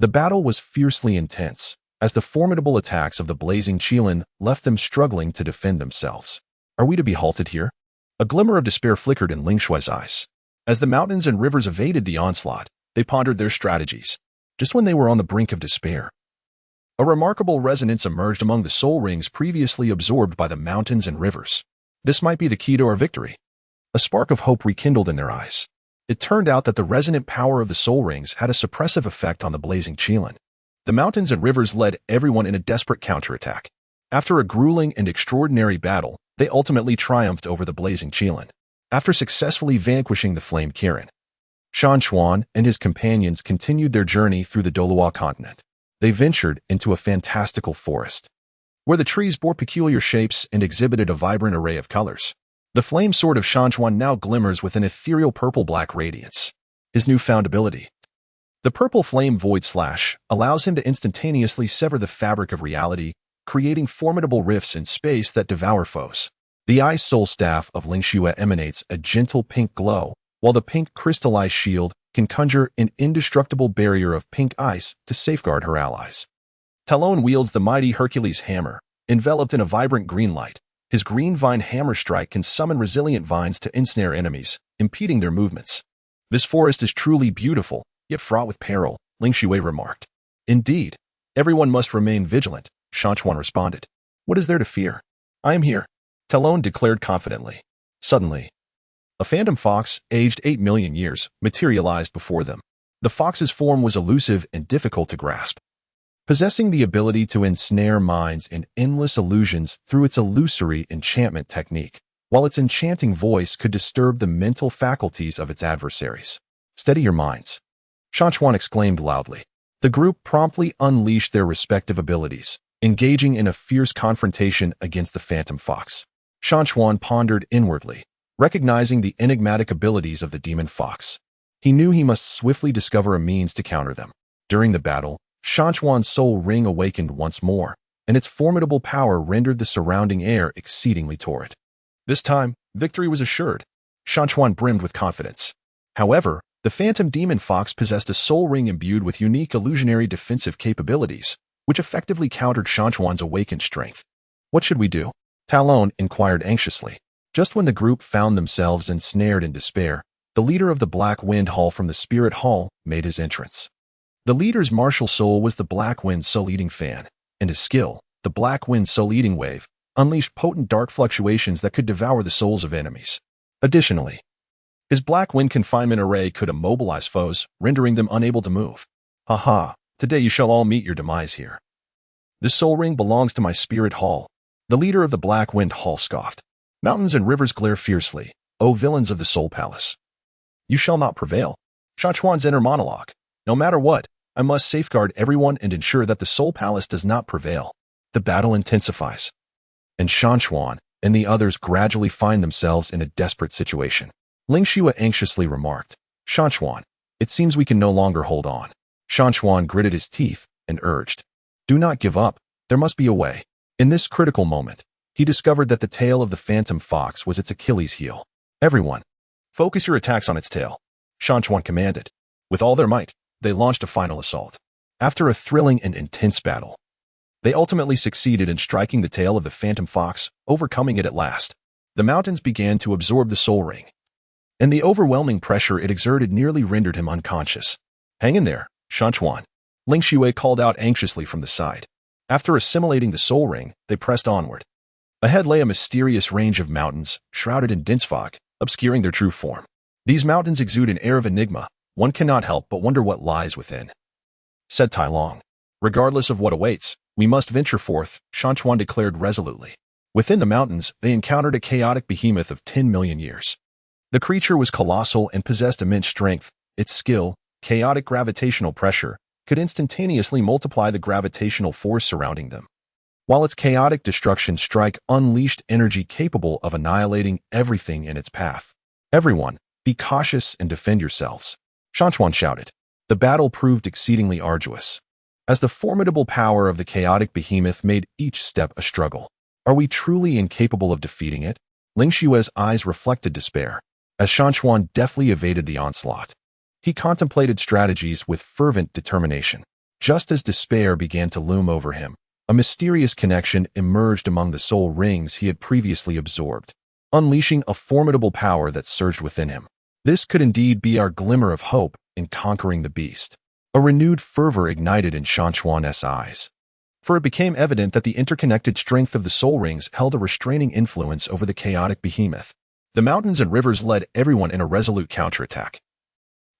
The battle was fiercely intense, as the formidable attacks of the blazing qilin left them struggling to defend themselves. Are we to be halted here? A glimmer of despair flickered in Ling Shui's eyes. As the mountains and rivers evaded the onslaught, they pondered their strategies. Just when they were on the brink of despair, a remarkable resonance emerged among the soul rings previously absorbed by the mountains and rivers. This might be the key to our victory. A spark of hope rekindled in their eyes. It turned out that the resonant power of the soul rings had a suppressive effect on the blazing qilin. The mountains and rivers led everyone in a desperate counterattack. After a grueling and extraordinary battle, they ultimately triumphed over the blazing qilin. After successfully vanquishing the flame Kirin, Shan Chuan and his companions continued their journey through the Douluo Continent. They ventured into a fantastical forest, where the trees bore peculiar shapes and exhibited a vibrant array of colors. The flame sword of Shan Chuan now glimmers with an ethereal purple-black radiance. His newfound ability, the purple flame void slash, allows him to instantaneously sever the fabric of reality, creating formidable rifts in space that devour foes. The ice soul staff of Ling Shui emanates a gentle pink glow, while the pink crystallized shield can conjure an indestructible barrier of pink ice to safeguard her allies. Talon wields the mighty Hercules hammer, enveloped in a vibrant green light. His green vine hammer strike can summon resilient vines to ensnare enemies, impeding their movements. This forest is truly beautiful, yet fraught with peril, Ling Shui remarked. Indeed, everyone must remain vigilant, Shan Chuan responded. What is there to fear? I am here, Talon declared confidently. Suddenly, a phantom fox, aged 8 million years, materialized before them. The fox's form was elusive and difficult to grasp, possessing the ability to ensnare minds in endless illusions through its illusory enchantment technique, while its enchanting voice could disturb the mental faculties of its adversaries. Steady your minds, Shan Chuan exclaimed loudly. The group promptly unleashed their respective abilities, engaging in a fierce confrontation against the phantom fox. Shan Chuan pondered inwardly, recognizing the enigmatic abilities of the demon fox. He knew he must swiftly discover a means to counter them. During the battle, Shan Chuan's soul ring awakened once more, and its formidable power rendered the surrounding air exceedingly torrid. This time, victory was assured. Shan Chuan brimmed with confidence. However, the phantom demon fox possessed a soul ring imbued with unique illusionary defensive capabilities, which effectively countered Shan Chuan's awakened strength. What should we do? Talon inquired anxiously. Just when the group found themselves ensnared in despair, the leader of the Black Wind Hall from the Spirit Hall made his entrance. The leader's martial soul was the Black Wind Soul-Eating Fan, and his skill, the Black Wind Soul-Eating Wave, unleashed potent dark fluctuations that could devour the souls of enemies. Additionally, his Black Wind Confinement Array could immobilize foes, rendering them unable to move. Haha, today you shall all meet your demise here. This soul ring belongs to my Spirit Hall. The leader of the Black Wind Hall scoffed. Mountains and rivers glare fiercely, O villains of the Soul Palace. You shall not prevail. Shan Chuan's inner monologue. No matter what, I must safeguard everyone and ensure that the Soul Palace does not prevail. The battle intensifies, and Shan Chuan and the others gradually find themselves in a desperate situation. Ling Shui anxiously remarked, Shan Chuan, it seems we can no longer hold on. Shan Chuan gritted his teeth and urged, do not give up. There must be a way. In this critical moment, he discovered that the tail of the phantom fox was its Achilles heel. Everyone, focus your attacks on its tail, Shan Chuan commanded. With all their might, they launched a final assault. After a thrilling and intense battle, they ultimately succeeded in striking the tail of the phantom fox, overcoming it at last. The mountains began to absorb the soul ring, and the overwhelming pressure it exerted nearly rendered him unconscious. "Hang in there, Shan Chuan," Ling Xue called out anxiously from the side. After assimilating the soul ring, they pressed onward. Ahead lay a mysterious range of mountains, shrouded in dense fog, obscuring their true form. These mountains exude an air of enigma. One cannot help but wonder what lies within, said Tai Long. "Regardless of what awaits, we must venture forth," Shan Chuan declared resolutely. Within the mountains, they encountered a chaotic behemoth of 10 million years. The creature was colossal and possessed immense strength. Its skill, chaotic gravitational pressure, could instantaneously multiply the gravitational force surrounding them, while its chaotic destruction strike unleashed energy capable of annihilating everything in its path. "Everyone, be cautious and defend yourselves," Shan Chuan shouted. The battle proved exceedingly arduous, as the formidable power of the chaotic behemoth made each step a struggle. "Are we truly incapable of defeating it?" Ling Xue's eyes reflected despair, as Shan Chuan deftly evaded the onslaught. He contemplated strategies with fervent determination. Just as despair began to loom over him, a mysterious connection emerged among the soul rings he had previously absorbed, unleashing a formidable power that surged within him. This could indeed be our glimmer of hope in conquering the beast. A renewed fervor ignited in Shan Chuan's eyes, for it became evident that the interconnected strength of the soul rings held a restraining influence over the chaotic behemoth. The mountains and rivers led everyone in a resolute counterattack,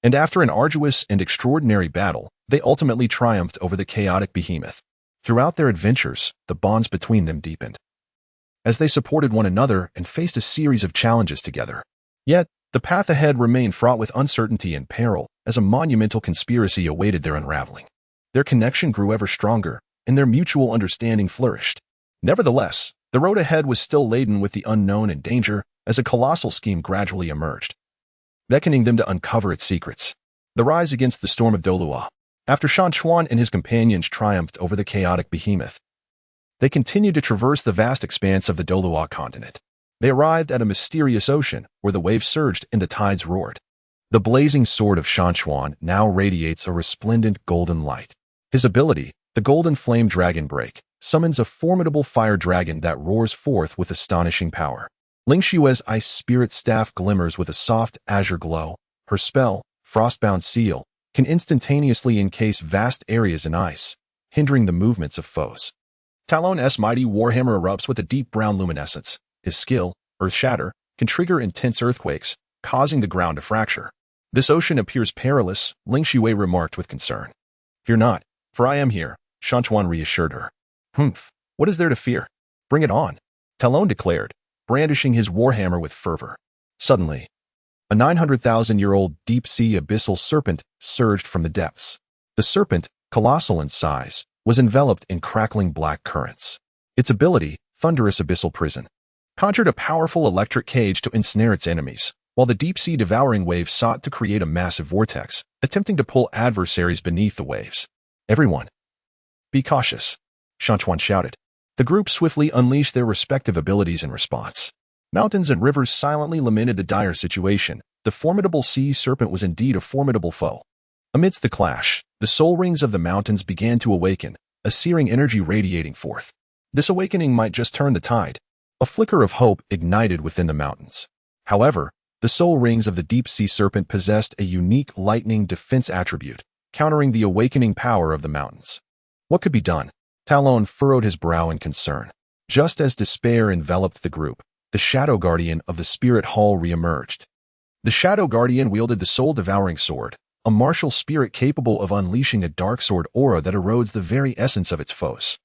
and after an arduous and extraordinary battle, they ultimately triumphed over the chaotic behemoth. Throughout their adventures, the bonds between them deepened, as they supported one another and faced a series of challenges together. Yet, the path ahead remained fraught with uncertainty and peril, as a monumental conspiracy awaited their unraveling. Their connection grew ever stronger, and their mutual understanding flourished. Nevertheless, the road ahead was still laden with the unknown and danger, as a colossal scheme gradually emerged, beckoning them to uncover its secrets. The rise against the storm of Douluo. After Shan Chuan and his companions triumphed over the chaotic behemoth, they continued to traverse the vast expanse of the Douluo Continent. They arrived at a mysterious ocean where the waves surged and the tides roared. The blazing sword of Shan Chuan now radiates a resplendent golden light. His ability, the Golden Flame Dragon Break, summons a formidable fire dragon that roars forth with astonishing power. Ling Xue's ice spirit staff glimmers with a soft azure glow. Her spell, Frostbound Seal, can instantaneously encase vast areas in ice, hindering the movements of foes. Talon's mighty warhammer erupts with a deep brown luminescence. His skill, Earth Shatter, can trigger intense earthquakes, causing the ground to fracture. "This ocean appears perilous," Ling Xue remarked with concern. "Fear not, for I am here," Shan Chuan reassured her. "Humph, what is there to fear? Bring it on," Talon declared, brandishing his warhammer with fervor. Suddenly, a 900,000-year-old deep-sea abyssal serpent surged from the depths. The serpent, colossal in size, was enveloped in crackling black currents. Its ability, Thunderous Abyssal Prison, conjured a powerful electric cage to ensnare its enemies, while the deep-sea devouring wave sought to create a massive vortex, attempting to pull adversaries beneath the waves. "Everyone, be cautious," Shan Chuan shouted. The group swiftly unleashed their respective abilities in response. Mountains and rivers silently lamented the dire situation. The formidable sea serpent was indeed a formidable foe. Amidst the clash, the soul rings of the mountains began to awaken, a searing energy radiating forth. This awakening might just turn the tide. A flicker of hope ignited within the mountains. However, the soul rings of the deep-sea serpent possessed a unique lightning defense attribute, countering the awakening power of the mountains. What could be done? Talon furrowed his brow in concern. Just as despair enveloped the group, the Shadow Guardian of the Spirit Hall re-emerged. The Shadow Guardian wielded the soul-devouring sword, a martial spirit capable of unleashing a dark sword aura that erodes the very essence of its foes.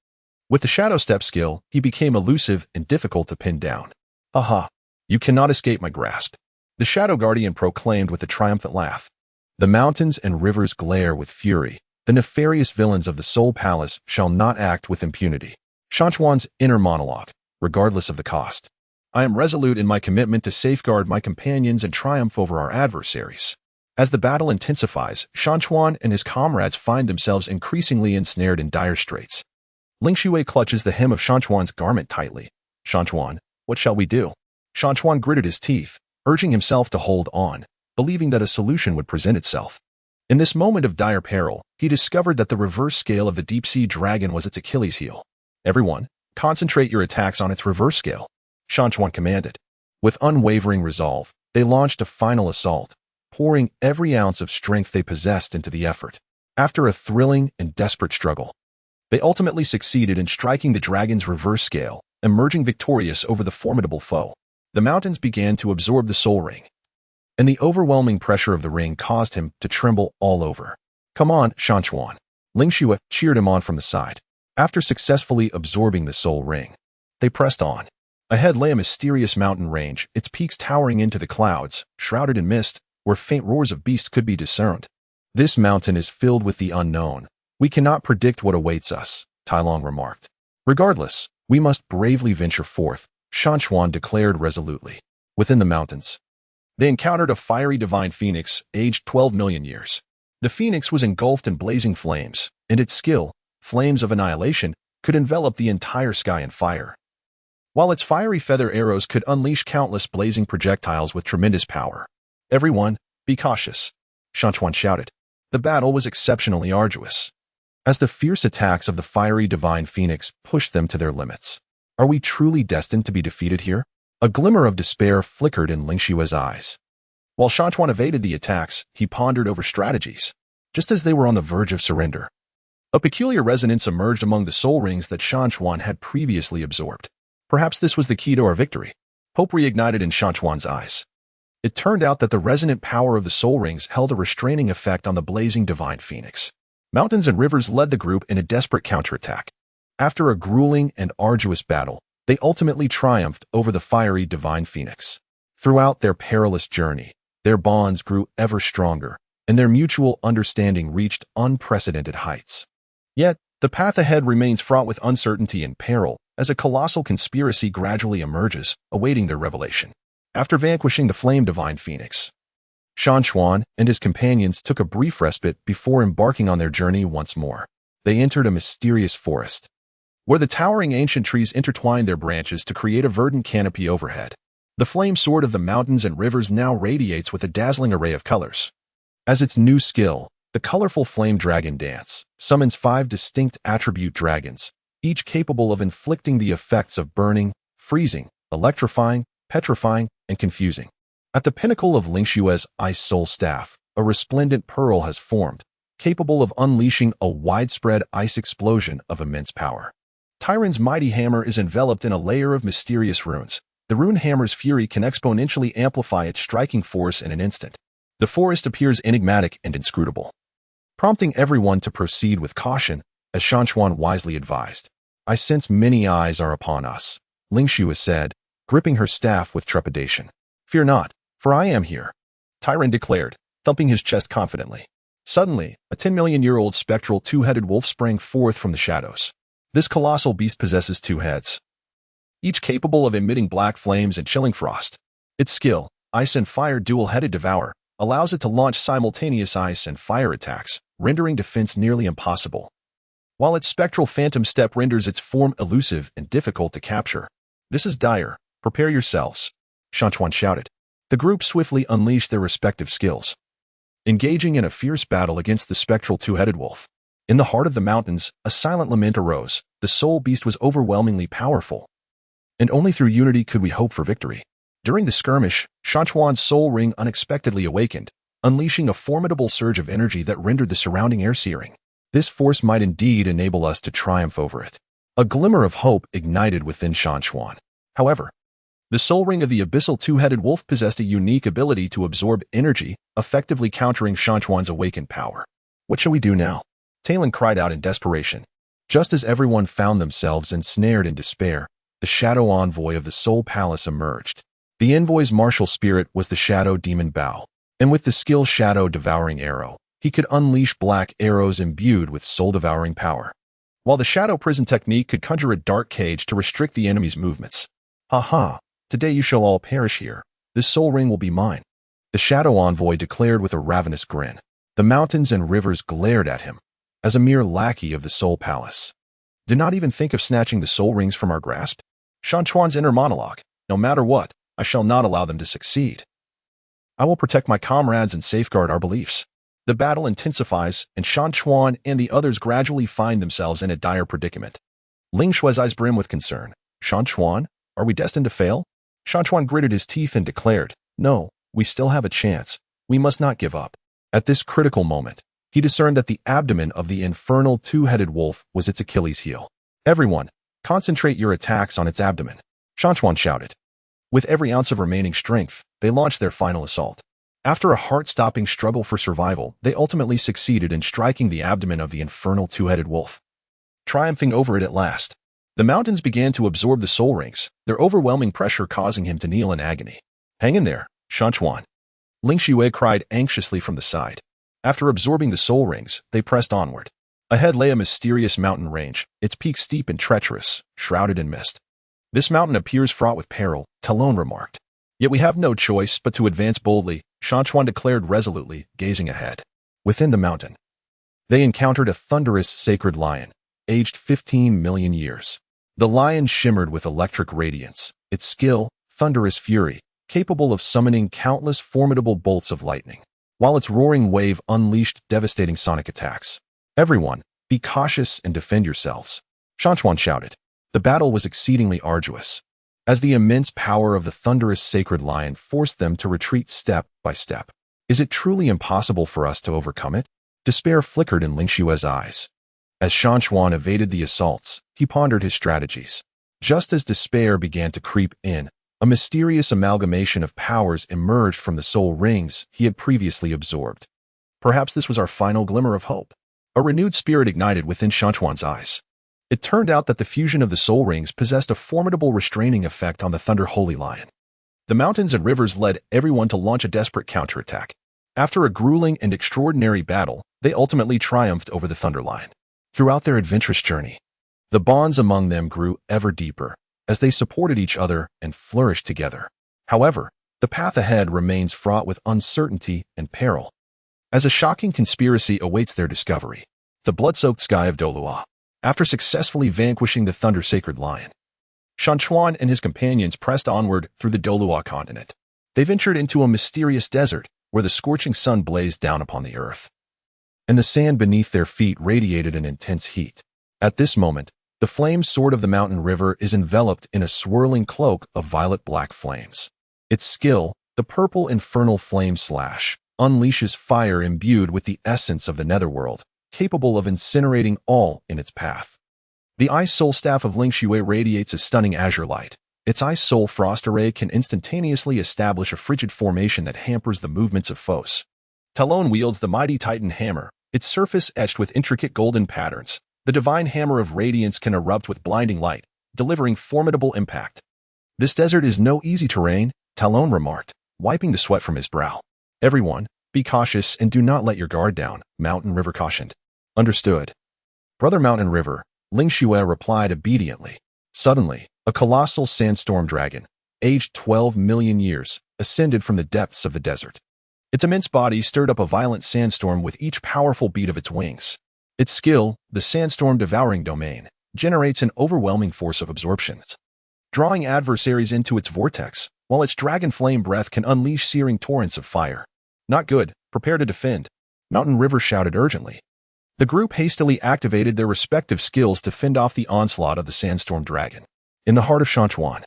With the Shadow Step skill, he became elusive and difficult to pin down. "Aha! You cannot escape my grasp," the Shadow Guardian proclaimed with a triumphant laugh. "The mountains and rivers glare with fury. The nefarious villains of the Soul Palace shall not act with impunity." Shan Chuan's inner monologue, regardless of the cost. "I am resolute in my commitment to safeguard my companions and triumph over our adversaries." As the battle intensifies, Shan Chuan and his comrades find themselves increasingly ensnared in dire straits. Ling Xue clutches the hem of Shan Chuan's garment tightly. "Shan Chuan, what shall we do?" Shan Chuan gritted his teeth, urging himself to hold on, believing that a solution would present itself. In this moment of dire peril, he discovered that the reverse scale of the deep-sea dragon was its Achilles heel. "Everyone, concentrate your attacks on its reverse scale," Shan Chuan commanded. With unwavering resolve, They launched a final assault, pouring every ounce of strength they possessed into the effort. After a thrilling and desperate struggle, they ultimately succeeded in striking the dragon's reverse scale, emerging victorious over the formidable foe. The mountains began to absorb the soul ring, and the overwhelming pressure of the ring caused him to tremble all over. "Come on, Shan Chuan." Ling Xue cheered him on from the side. After successfully absorbing the soul ring, they pressed on. Ahead lay a mysterious mountain range, its peaks towering into the clouds, shrouded in mist, where faint roars of beasts could be discerned. "This mountain is filled with the unknown. We cannot predict what awaits us," Tai Long remarked. "Regardless, we must bravely venture forth," Shan Chuan declared resolutely. Within the mountains, they encountered a fiery divine phoenix, aged 12 million years. The phoenix was engulfed in blazing flames, and its skill, flames of annihilation, could envelop the entire sky in fire. While its fiery feather arrows could unleash countless blazing projectiles with tremendous power. "Everyone, be cautious," Shan Chuan shouted. The battle was exceptionally arduous, as the fierce attacks of the fiery divine phoenix pushed them to their limits. Are we truly destined to be defeated here? A glimmer of despair flickered in Ling Xue's eyes. While Shan Chuan evaded the attacks, he pondered over strategies. Just as they were on the verge of surrender, a peculiar resonance emerged among the soul rings that Shan Chuan had previously absorbed. Perhaps this was the key to our victory. Hope reignited in Shan Chuan's eyes. It turned out that the resonant power of the soul rings held a restraining effect on the blazing divine phoenix. Mountains and rivers led the group in a desperate counterattack. After a grueling and arduous battle, they ultimately triumphed over the fiery divine phoenix. Throughout their perilous journey, their bonds grew ever stronger, and their mutual understanding reached unprecedented heights. Yet, the path ahead remains fraught with uncertainty and peril, as a colossal conspiracy gradually emerges, awaiting their revelation. After vanquishing the flame divine phoenix, Shan Chuan and his companions took a brief respite before embarking on their journey once more. They entered a mysterious forest, where the towering ancient trees intertwined their branches to create a verdant canopy overhead. The flame sword of the mountains and rivers now radiates with a dazzling array of colors. As its new skill, the colorful flame dragon dance, summons 5 distinct attribute dragons, each capable of inflicting the effects of burning, freezing, electrifying, petrifying, and confusing. At the pinnacle of Ling Xue's ice soul staff, a resplendent pearl has formed, capable of unleashing a widespread ice explosion of immense power. Tyron's mighty hammer is enveloped in a layer of mysterious runes. The rune hammer's fury can exponentially amplify its striking force in an instant. The forest appears enigmatic and inscrutable, prompting everyone to proceed with caution, as Shan Chuan wisely advised. "I sense many eyes are upon us," Ling Xue said, gripping her staff with trepidation. "Fear not, for I am here," Tyron declared, thumping his chest confidently. Suddenly, a 10-million-year-old spectral two-headed wolf sprang forth from the shadows. This colossal beast possesses 2 heads, each capable of emitting black flames and chilling frost. Its skill, Ice and Fire Dual-Headed Devour, allows it to launch simultaneous ice and fire attacks, rendering defense nearly impossible, while its spectral phantom step renders its form elusive and difficult to capture. "This is dire. Prepare yourselves," Shan Chuan shouted. The group swiftly unleashed their respective skills, engaging in a fierce battle against the spectral two-headed wolf. In the heart of the mountains, a silent lament arose. The soul beast was overwhelmingly powerful, and only through unity could we hope for victory. During the skirmish, Shan Chuan's soul ring unexpectedly awakened, unleashing a formidable surge of energy that rendered the surrounding air searing. This force might indeed enable us to triumph over it. A glimmer of hope ignited within Shan Chuan. However, the soul ring of the abyssal two-headed wolf possessed a unique ability to absorb energy, effectively countering Shan Chuan's awakened power. "What shall we do now?" Talon cried out in desperation. Just as everyone found themselves ensnared in despair, the shadow envoy of the Soul Palace emerged. The envoy's martial spirit was the Shadow Demon Bao, and with the skill Shadow Devouring Arrow, he could unleash black arrows imbued with soul-devouring power, while the Shadow Prison technique could conjure a dark cage to restrict the enemy's movements. "Ha! Today you shall all perish here. This soul ring will be mine," the Shadow Envoy declared with a ravenous grin. The mountains and rivers glared at him. As a mere lackey of the Soul Palace, did not even think of snatching the soul rings from our grasp? Shan Chuan's inner monologue. "No matter what, I shall not allow them to succeed. I will protect my comrades and safeguard our beliefs." The battle intensifies, and Shan Chuan and the others gradually find themselves in a dire predicament. Ling Xue's eyes brim with concern. "Shan Chuan, are we destined to fail?" Shan Chuan gritted his teeth and declared, "No, We still have a chance. We must not give up. At this critical moment, he discerned that the abdomen of the infernal two-headed wolf was its Achilles heel. Everyone, concentrate your attacks on its abdomen, Shan Chuan shouted. With every ounce of remaining strength, they launched their final assault. After a heart-stopping struggle for survival, they ultimately succeeded in striking the abdomen of the infernal two-headed wolf. Triumphing over it at last, the mountains began to absorb the soul rings, their overwhelming pressure causing him to kneel in agony. Hang in there, Shan Chuan. Ling Xue cried anxiously from the side. After absorbing the soul rings, they pressed onward. Ahead lay a mysterious mountain range, its peak steep and treacherous, shrouded in mist. This mountain appears fraught with peril, Talon remarked. Yet we have no choice but to advance boldly, Shan Chuan declared resolutely, gazing ahead. Within the mountain, they encountered a thunderous sacred lion, aged 15 million years. The lion shimmered with electric radiance, its skill, thunderous fury, capable of summoning countless formidable bolts of lightning, while its roaring wave unleashed devastating sonic attacks. Everyone, be cautious and defend yourselves, Shan Chuan shouted. The battle was exceedingly arduous, as the immense power of the thunderous sacred lion forced them to retreat step by step. Is it truly impossible for us to overcome it? Despair flickered in Ling Xue's eyes. As Shan Chuan evaded the assaults, he pondered his strategies. Just as despair began to creep in, a mysterious amalgamation of powers emerged from the soul rings he had previously absorbed. Perhaps this was our final glimmer of hope. A renewed spirit ignited within Shan Chuan's eyes. It turned out that the fusion of the soul rings possessed a formidable restraining effect on the Thunder Holy Lion. The mountains and rivers led everyone to launch a desperate counterattack. After a grueling and extraordinary battle, they ultimately triumphed over the Thunder Lion. Throughout their adventurous journey, the bonds among them grew ever deeper as they supported each other and flourished together. However, the path ahead remains fraught with uncertainty and peril, as a shocking conspiracy awaits their discovery. The blood-soaked sky of Douluo. After successfully vanquishing the Thunder Sacred Lion, Shan Chuan and his companions pressed onward through the Douluo Continent. They ventured into a mysterious desert where the scorching sun blazed down upon the earth, and the sand beneath their feet radiated an intense heat. At this moment, the flame sword of the mountain river is enveloped in a swirling cloak of violet-black flames. Its skill, the purple infernal flame slash, unleashes fire imbued with the essence of the netherworld, capable of incinerating all in its path. The Ice Soul Staff of Ling Xue radiates a stunning azure light. Its Ice Soul Frost Array can instantaneously establish a frigid formation that hampers the movements of foes. Talon wields the mighty Titan Hammer, its surface etched with intricate golden patterns. The divine hammer of radiance can erupt with blinding light, delivering formidable impact. This desert is no easy terrain, Talon remarked, wiping the sweat from his brow. Everyone, be cautious and do not let your guard down, Mountain River cautioned. Understood. Brother Mountain River, Ling Xue replied obediently. Suddenly, a colossal sandstorm dragon, aged 12 million years, ascended from the depths of the desert. Its immense body stirred up a violent sandstorm with each powerful beat of its wings. Its skill, the sandstorm devouring domain, generates an overwhelming force of absorption, drawing adversaries into its vortex, while its dragon flame breath can unleash searing torrents of fire. Not good, prepare to defend, Mountain River shouted urgently. The group hastily activated their respective skills to fend off the onslaught of the sandstorm dragon. In the heart of Shan Chuan,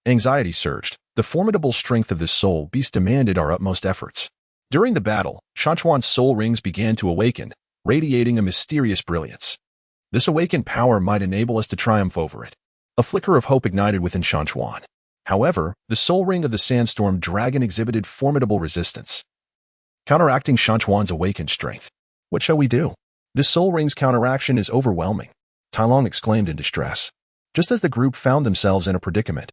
anxiety surged. The formidable strength of this soul beast demanded our utmost efforts. During the battle, Shan Chuan's soul rings began to awaken, radiating a mysterious brilliance. This awakened power might enable us to triumph over it. A flicker of hope ignited within Shan Chuan. However, the soul ring of the sandstorm dragon exhibited formidable resistance, counteracting Shan Chuan's awakened strength. What shall we do? This soul ring's counteraction is overwhelming, Tai Long exclaimed in distress, just as the group found themselves in a predicament.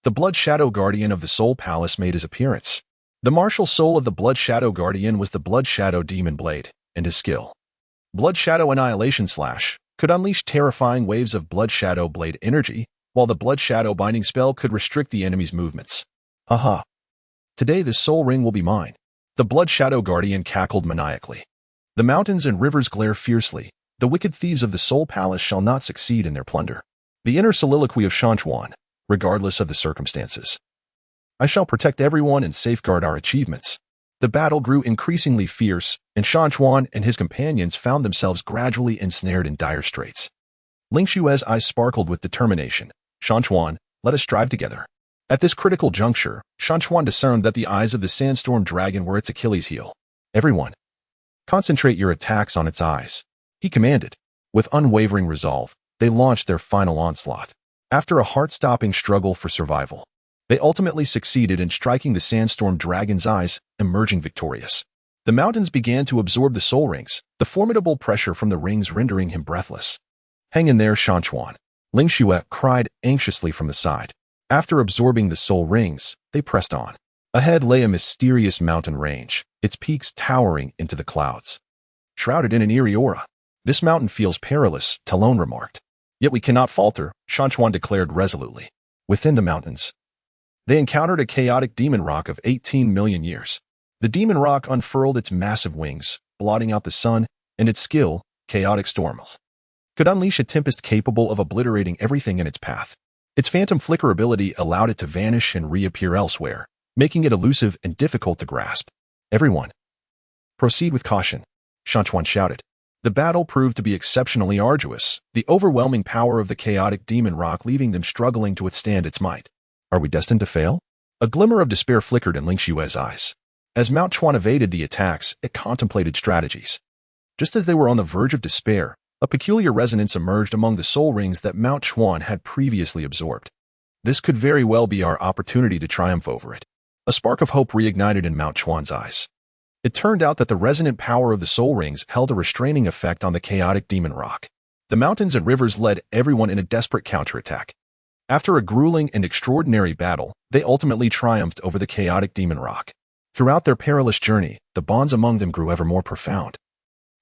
The Blood Shadow Guardian of the Soul Palace made his appearance. The martial soul of the Blood Shadow Guardian was the Blood Shadow Demon Blade, and his skill, Blood Shadow Annihilation Slash, could unleash terrifying waves of Blood Shadow Blade energy, while the Blood Shadow Binding spell could restrict the enemy's movements. Haha. Today this soul ring will be mine. The Blood Shadow Guardian cackled maniacally. The mountains and rivers glare fiercely. The wicked thieves of the Soul Palace shall not succeed in their plunder. The inner soliloquy of Shan Chuan, regardless of the circumstances. I shall protect everyone and safeguard our achievements. The battle grew increasingly fierce, and Shan Chuan and his companions found themselves gradually ensnared in dire straits. Ling Xue's eyes sparkled with determination. Shan Chuan, let us strive together. At this critical juncture, Shan Chuan discerned that the eyes of the sandstorm dragon were its Achilles heel. Everyone, concentrate your attacks on its eyes, he commanded. With unwavering resolve, they launched their final onslaught. After a heart-stopping struggle for survival, they ultimately succeeded in striking the sandstorm dragon's eyes, emerging victorious. The mountains began to absorb the soul rings, the formidable pressure from the rings rendering him breathless. Hang in there, Shan Chuan, Ling Xue cried anxiously from the side. After absorbing the soul rings, they pressed on. Ahead lay a mysterious mountain range, its peaks towering into the clouds. Shrouded in an eerie aura. This mountain feels perilous, Talon remarked. Yet we cannot falter, Shan Chuan declared resolutely. Within the mountains, they encountered a chaotic demon rock of 18 million years. The demon rock unfurled its massive wings, blotting out the sun, and its skill, chaotic storms, could unleash a tempest capable of obliterating everything in its path. Its phantom flicker ability allowed it to vanish and reappear elsewhere, making it elusive and difficult to grasp. Everyone, proceed with caution, Shan Chuan shouted. The battle proved to be exceptionally arduous, the overwhelming power of the chaotic demon rock leaving them struggling to withstand its might. Are we destined to fail? A glimmer of despair flickered in Ling Xue's eyes. As Mount Chuan evaded the attacks, it contemplated strategies. Just as they were on the verge of despair, a peculiar resonance emerged among the soul rings that Mount Chuan had previously absorbed. This could very well be our opportunity to triumph over it. A spark of hope reignited in Mount Chuan's eyes. It turned out that the resonant power of the soul rings held a restraining effect on the chaotic demon rock. The mountains and rivers led everyone in a desperate counterattack. After a grueling and extraordinary battle, they ultimately triumphed over the chaotic demon rock. Throughout their perilous journey, the bonds among them grew ever more profound,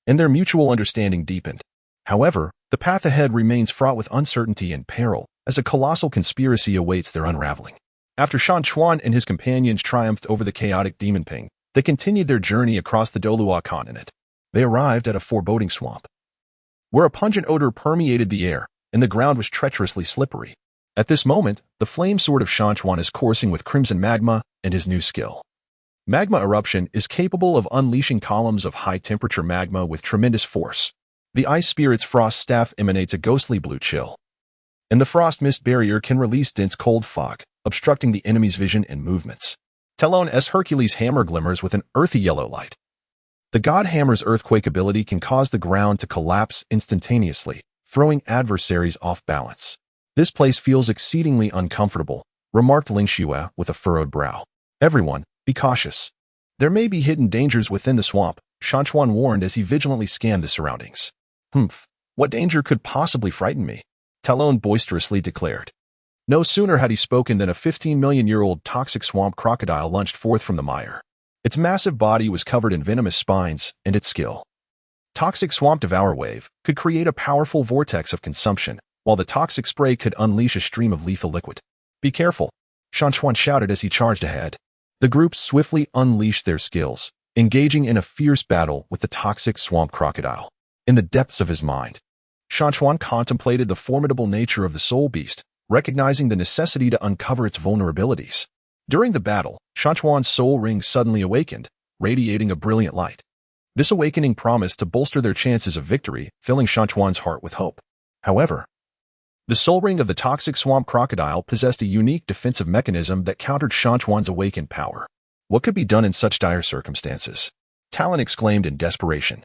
and their mutual understanding deepened. However, the path ahead remains fraught with uncertainty and peril, as a colossal conspiracy awaits their unraveling. After Shan Chuan and his companions triumphed over the chaotic demon ping, they continued their journey across the Douluo Continent. They arrived at a foreboding swamp, where a pungent odor permeated the air, and the ground was treacherously slippery. At this moment, the flame sword of Shan Chuan is coursing with crimson magma and his new skill. Magma eruption is capable of unleashing columns of high-temperature magma with tremendous force. The ice spirit's frost staff emanates a ghostly blue chill, and the frost mist barrier can release dense cold fog, obstructing the enemy's vision and movements. Talon's Hercules hammer glimmers with an earthy yellow light. The god hammer's earthquake ability can cause the ground to collapse instantaneously, throwing adversaries off balance. This place feels exceedingly uncomfortable, remarked Ling Xue with a furrowed brow. Everyone, be cautious. There may be hidden dangers within the swamp, Shan Chuan warned as he vigilantly scanned the surroundings. What danger could possibly frighten me? Talon boisterously declared. No sooner had he spoken than a 15-million-year-old toxic swamp crocodile lunged forth from the mire. Its massive body was covered in venomous spines, and its skill, Toxic Swamp Devour Wave, could create a powerful vortex of consumption, while the toxic spray could unleash a stream of lethal liquid. Be careful, Shan Chuan shouted as he charged ahead. The group swiftly unleashed their skills, engaging in a fierce battle with the toxic swamp crocodile. In the depths of his mind, Shan Chuan contemplated the formidable nature of the soul beast, recognizing the necessity to uncover its vulnerabilities. During the battle, Shan Chuan's soul ring suddenly awakened, radiating a brilliant light. This awakening promised to bolster their chances of victory, filling Shan Chuan's heart with hope. However, the soul ring of the toxic swamp crocodile possessed a unique defensive mechanism that countered Shan Chuan's awakened power. What could be done in such dire circumstances? Talon exclaimed in desperation.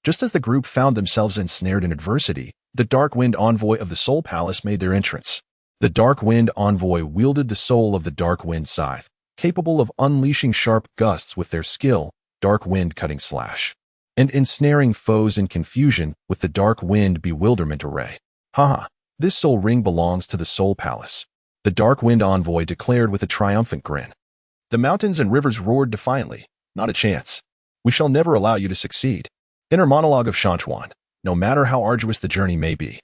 Just as the group found themselves ensnared in adversity, the Dark Wind Envoy of the Soul Palace made their entrance. The Dark Wind Envoy wielded the soul of the Dark Wind Scythe, capable of unleashing sharp gusts with their skill, Dark Wind Cutting Slash, and ensnaring foes in confusion with the Dark Wind Bewilderment Array. Haha, this soul ring belongs to the Soul Palace, the Dark Wind Envoy declared with a triumphant grin. The mountains and rivers roared defiantly. Not a chance. We shall never allow you to succeed. Inner monologue of Shan Chuan. No matter how arduous the journey may be,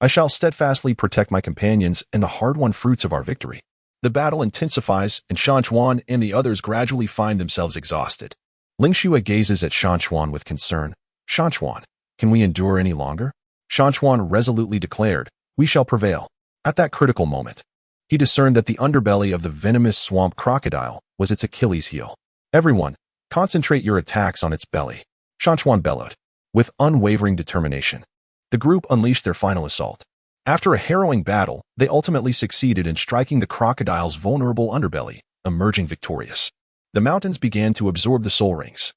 I shall steadfastly protect my companions and the hard-won fruits of our victory. The battle intensifies, and Shan Chuan and the others gradually find themselves exhausted. Ling Xue gazes at Shan Chuan with concern. Shan Chuan, can we endure any longer? Shan Chuan resolutely declared, we shall prevail. At that critical moment, he discerned that the underbelly of the venomous swamp crocodile was its Achilles heel. Everyone, concentrate your attacks on its belly, Shan Chuan bellowed. With unwavering determination, the group unleashed their final assault. After a harrowing battle, they ultimately succeeded in striking the crocodile's vulnerable underbelly, emerging victorious. The mountains began to absorb the soul rings,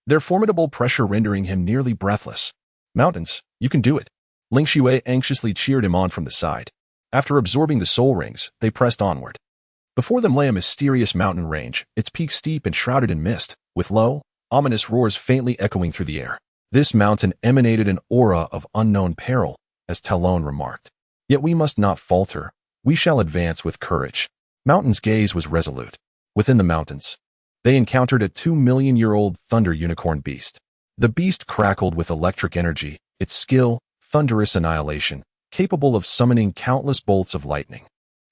their formidable pressure rendering him nearly breathless. "Mountains, you can do it." Ling Xue anxiously cheered him on from the side. After absorbing the soul rings, they pressed onward. Before them lay a mysterious mountain range, its peak steep and shrouded in mist, with low, ominous roars faintly echoing through the air. This mountain emanated an aura of unknown peril, as Talon remarked. "Yet we must not falter. We shall advance with courage." Mountain's gaze was resolute. Within the mountains, they encountered a 2-million-year-old thunder unicorn beast. The beast crackled with electric energy, its skill, thunderous annihilation, capable of summoning countless bolts of lightning.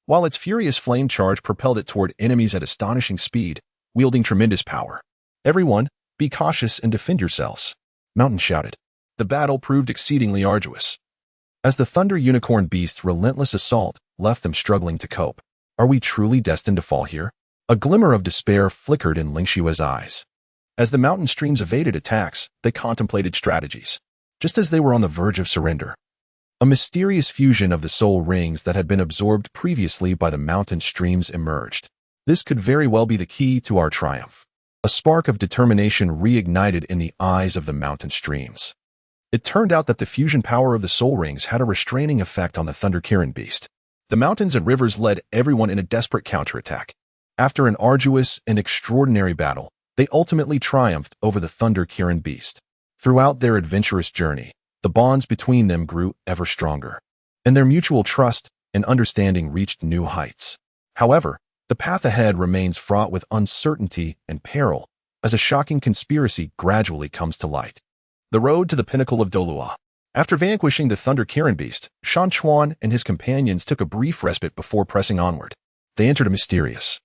While its furious flame charge propelled it toward enemies at astonishing speed, wielding tremendous power. "Everyone, be cautious and defend yourselves," Mountain shouted. The battle proved exceedingly arduous, as the thunder unicorn beast's relentless assault left them struggling to cope. "Are we truly destined to fall here?" A glimmer of despair flickered in Ling Xue's eyes. As the mountain streams evaded attacks, they contemplated strategies. Just as they were on the verge of surrender, a mysterious fusion of the soul rings that had been absorbed previously by the mountain streams emerged. "This could very well be the key to our triumph." A spark of determination reignited in the eyes of the mountain streams. It turned out that the fusion power of the soul rings had a restraining effect on the Thunder Kirin beast. The mountains and rivers led everyone in a desperate counterattack. After an arduous and extraordinary battle, they ultimately triumphed over the Thunder Kirin beast. Throughout their adventurous journey, the bonds between them grew ever stronger, and their mutual trust and understanding reached new heights. However, the path ahead remains fraught with uncertainty and peril, as a shocking conspiracy gradually comes to light. The road to the Pinnacle of Doolwa. After vanquishing the Thunder Kirin beast, Shan Chuan and his companions took a brief respite before pressing onward. They entered a mysterious,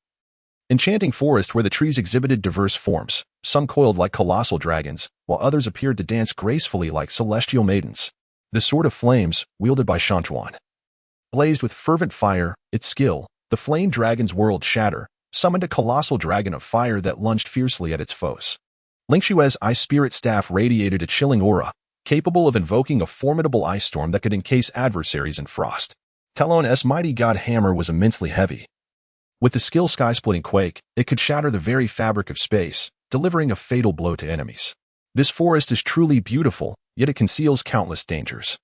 enchanting forest where the trees exhibited diverse forms, some coiled like colossal dragons, while others appeared to dance gracefully like celestial maidens. The Sword of Flames, wielded by Shan Chuan, blazed with fervent fire. Its skill, the flame dragon's world shatter, summoned a colossal dragon of fire that lunged fiercely at its foes. Ling Xue's ice spirit staff radiated a chilling aura, capable of invoking a formidable ice storm that could encase adversaries in frost. Talon's mighty god hammer was immensely heavy. With the skill sky-splitting quake, it could shatter the very fabric of space, delivering a fatal blow to enemies. "This forest is truly beautiful, yet it conceals countless dangers,"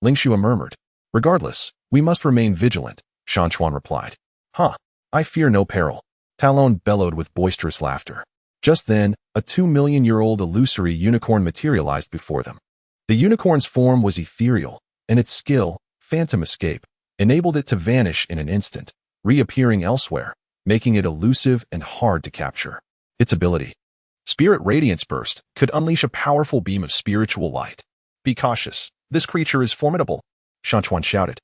Ling Xue murmured. "Regardless, we must remain vigilant," Shan Chuan replied. "Huh, I fear no peril," Talon bellowed with boisterous laughter. Just then, a 2-million-year-old illusory unicorn materialized before them. The unicorn's form was ethereal, and its skill, Phantom Escape, enabled it to vanish in an instant, reappearing elsewhere, making it elusive and hard to capture. Its ability, Spirit Radiance Burst, could unleash a powerful beam of spiritual light. "Be cautious. This creature is formidable," Shan Chuan shouted.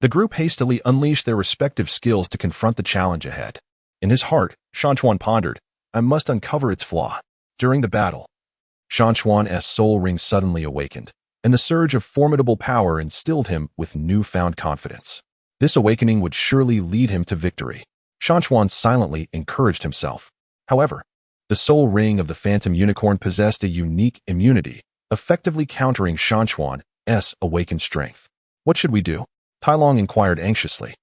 The group hastily unleashed their respective skills to confront the challenge ahead. In his heart, Shan Chuan pondered, "I must uncover its flaw." During the battle, Shan Chuan's soul ring suddenly awakened, and the surge of formidable power instilled him with newfound confidence. This awakening would surely lead him to victory. Shan Chuan silently encouraged himself. However, the soul ring of the Phantom Unicorn possessed a unique immunity, effectively countering Shan Chuan's awakened strength. "What should we do?" Tai Long inquired anxiously.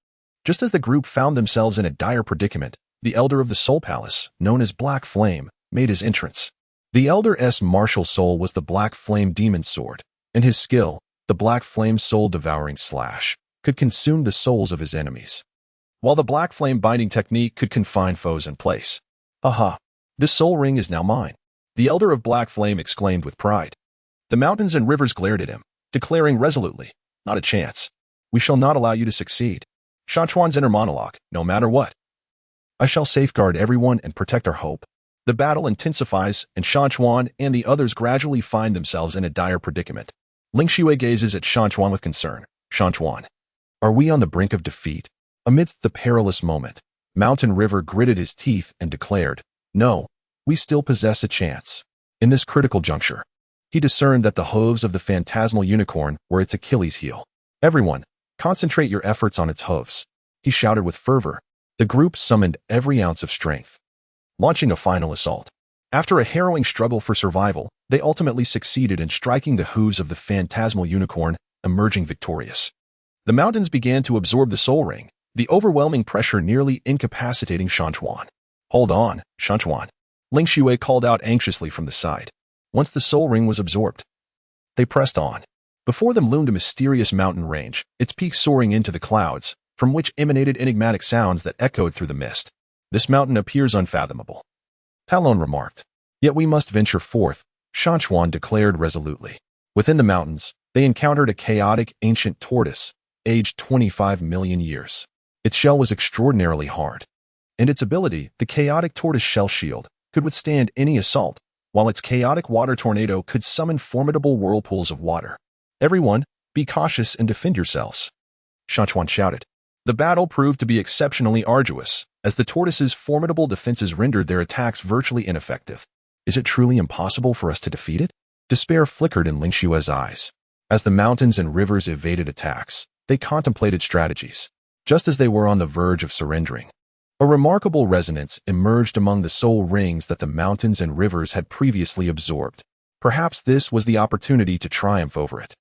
Just as the group found themselves in a dire predicament, the Elder of the Soul Palace, known as Black Flame, made his entrance. The Elder's martial soul was the Black Flame Demon Sword, and his skill, the Black Flame Soul Devouring Slash, could consume the souls of his enemies, while the Black Flame Binding Technique could confine foes in place. "Aha! This soul ring is now mine," the Elder of Black Flame exclaimed with pride. The mountains and rivers glared at him, declaring resolutely, "Not a chance. We shall not allow you to succeed." Shan Chuan's inner monologue, "No matter what, I shall safeguard everyone and protect our hope." The battle intensifies, and Shan Chuan and the others gradually find themselves in a dire predicament. Ling Xue gazes at Shan Chuan with concern. "Shan Chuan, are we on the brink of defeat?" Amidst the perilous moment, Mountain River gritted his teeth and declared, "No, we still possess a chance." In this critical juncture, he discerned that the hooves of the phantasmal unicorn were its Achilles heel. "Everyone, concentrate your efforts on its hooves," he shouted with fervor. The group summoned every ounce of strength, launching a final assault. After a harrowing struggle for survival, they ultimately succeeded in striking the hooves of the phantasmal unicorn, emerging victorious. The mountains began to absorb the soul ring, the overwhelming pressure nearly incapacitating Shan Chuan. "Hold on, Shan Chuan," Ling Xue called out anxiously from the side. Once the soul ring was absorbed, they pressed on. Before them loomed a mysterious mountain range, its peak soaring into the clouds, from which emanated enigmatic sounds that echoed through the mist. "This mountain appears unfathomable," Talon remarked. "Yet we must venture forth," Shan Chuan declared resolutely. Within the mountains, they encountered a chaotic ancient tortoise, aged 25 million years. Its shell was extraordinarily hard, and its ability, the chaotic tortoise shell shield, could withstand any assault, while its chaotic water tornado could summon formidable whirlpools of water. "Everyone, be cautious and defend yourselves," Shan Chuan shouted. The battle proved to be exceptionally arduous, as the tortoise's formidable defenses rendered their attacks virtually ineffective. "Is it truly impossible for us to defeat it?" Despair flickered in Ling Xue's eyes. As the mountains and rivers evaded attacks, they contemplated strategies. Just as they were on the verge of surrendering, a remarkable resonance emerged among the soul rings that the mountains and rivers had previously absorbed. Perhaps this was the opportunity to triumph over it.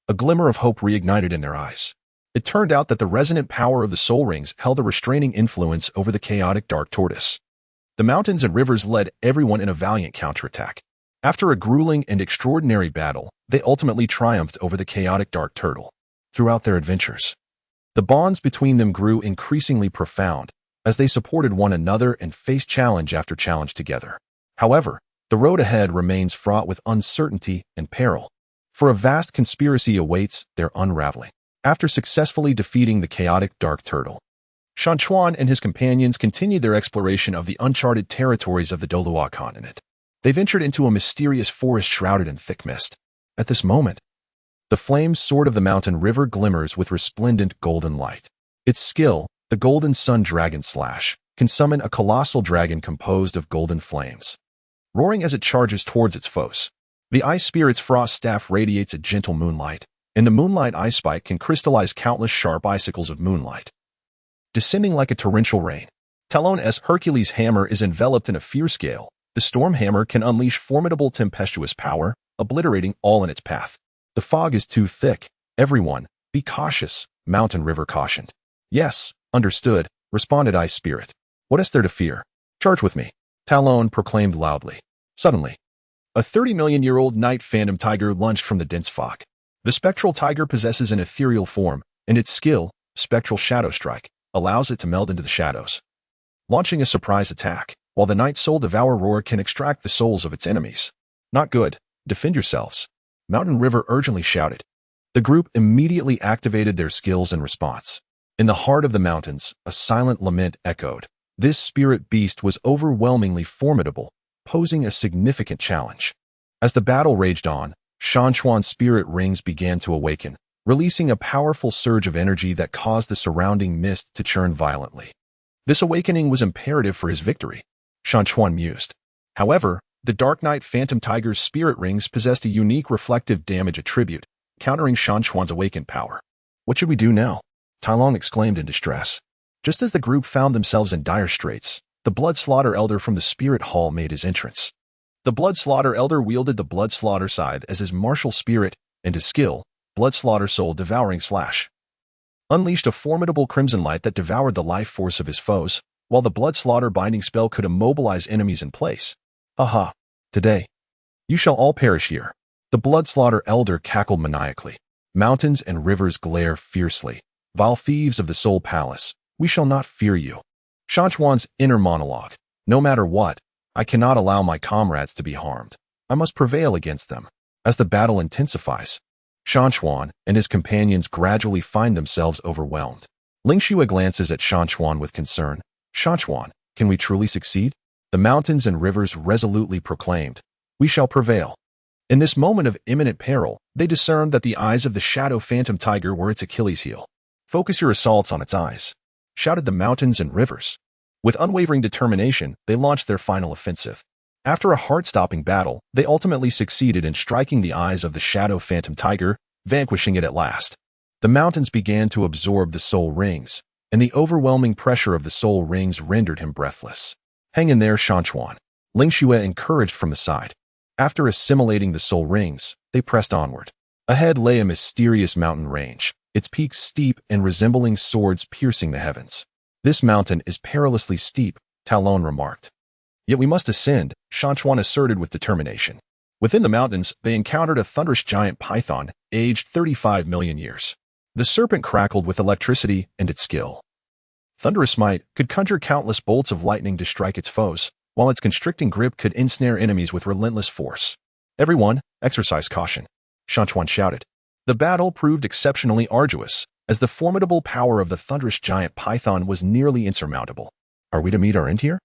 A glimmer of hope reignited in their eyes. It turned out that the resonant power of the soul rings held a restraining influence over the chaotic dark tortoise. The mountains and rivers led everyone in a valiant counterattack. After a grueling and extraordinary battle, they ultimately triumphed over the chaotic dark turtle. Throughout their adventures, the bonds between them grew increasingly profound as they supported one another and faced challenge after challenge together. However, the road ahead remains fraught with uncertainty and peril, for a vast conspiracy awaits their unraveling. After successfully defeating the chaotic dark turtle, Shan Chuan and his companions continued their exploration of the uncharted territories of the Douluo Continent. They ventured into a mysterious forest shrouded in thick mist. At this moment, the flamed sword of the mountain river glimmers with resplendent golden light. Its skill, the golden sun dragon slash, can summon a colossal dragon composed of golden flames, roaring as it charges towards its foes. The ice spirit's frost staff radiates a gentle moonlight, and the moonlight ice spike can crystallize countless sharp icicles of moonlight, descending like a torrential rain. Talon's Hercules hammer is enveloped in a fierce gale. The storm hammer can unleash formidable tempestuous power, obliterating all in its path. "The fog is too thick. Everyone, be cautious," Mountain River cautioned. "Yes, understood," responded Ice Spirit. "What is there to fear? Charge with me," Talon proclaimed loudly. Suddenly, a 30-million-year-old night phantom tiger lunged from the dense fog. The spectral tiger possesses an ethereal form, and its skill, Spectral Shadow Strike, allows it to meld into the shadows, launching a surprise attack, while the Night Soul Devour Roar can extract the souls of its enemies. "Not good. Defend yourselves," Mountain River urgently shouted. The group immediately activated their skills in response. In the heart of the mountains, a silent lament echoed. This spirit beast was overwhelmingly formidable, posing a significant challenge. As the battle raged on, Shan Chuan's spirit rings began to awaken, releasing a powerful surge of energy that caused the surrounding mist to churn violently. This awakening was imperative for his victory, Shan Chuan mused. However, the Dark Knight Phantom Tiger's spirit rings possessed a unique reflective damage attribute, countering Shan Chuan's awakened power. "What should we do now?" Talon exclaimed in distress. Just as the group found themselves in dire straits, the Blood Slaughter Elder from the Spirit Hall made his entrance. The Blood Slaughter Elder wielded the Blood Slaughter Scythe as his martial spirit, and his skill, Blood Slaughter Soul Devouring Slash, unleashed a formidable crimson light that devoured the life force of his foes, while the Blood Slaughter Binding spell could immobilize enemies in place. "Aha! Today, you shall all perish here." The Blood Slaughter Elder cackled maniacally. "Mountains and rivers glare fiercely. Vile thieves of the Soul Palace, we shall not fear you." Shan Chuan's inner monologue. "No matter what, I cannot allow my comrades to be harmed. I must prevail against them." As the battle intensifies, Shan Chuan and his companions gradually find themselves overwhelmed. Ling Xue glances at Shan Chuan with concern. "Shan Chuan, can we truly succeed?" The mountains and rivers resolutely proclaimed, "We shall prevail." In this moment of imminent peril, they discerned that the eyes of the Shadow Phantom Tiger were its Achilles heel. "Focus your assaults on its eyes," shouted the mountains and rivers. With unwavering determination, they launched their final offensive. After a heart-stopping battle, they ultimately succeeded in striking the eyes of the Shadow Phantom Tiger, vanquishing it at last. The mountains began to absorb the soul rings, and the overwhelming pressure of the soul rings rendered him breathless. "Hang in there, Shan Chuan," Ling Xue encouraged from the side. After assimilating the soul rings, they pressed onward. Ahead lay a mysterious mountain range, its peaks steep and resembling swords piercing the heavens. "This mountain is perilously steep," Talon remarked. "Yet we must ascend," Shan Chuan asserted with determination. Within the mountains, they encountered a thunderous giant python, aged 35 million years. The serpent crackled with electricity and its skill. Thunderous might could conjure countless bolts of lightning to strike its foes, while its constricting grip could ensnare enemies with relentless force. "Everyone, exercise caution," Shan Chuan shouted. The battle proved exceptionally arduous, as the formidable power of the thunderous giant python was nearly insurmountable. "Are we to meet our end here?"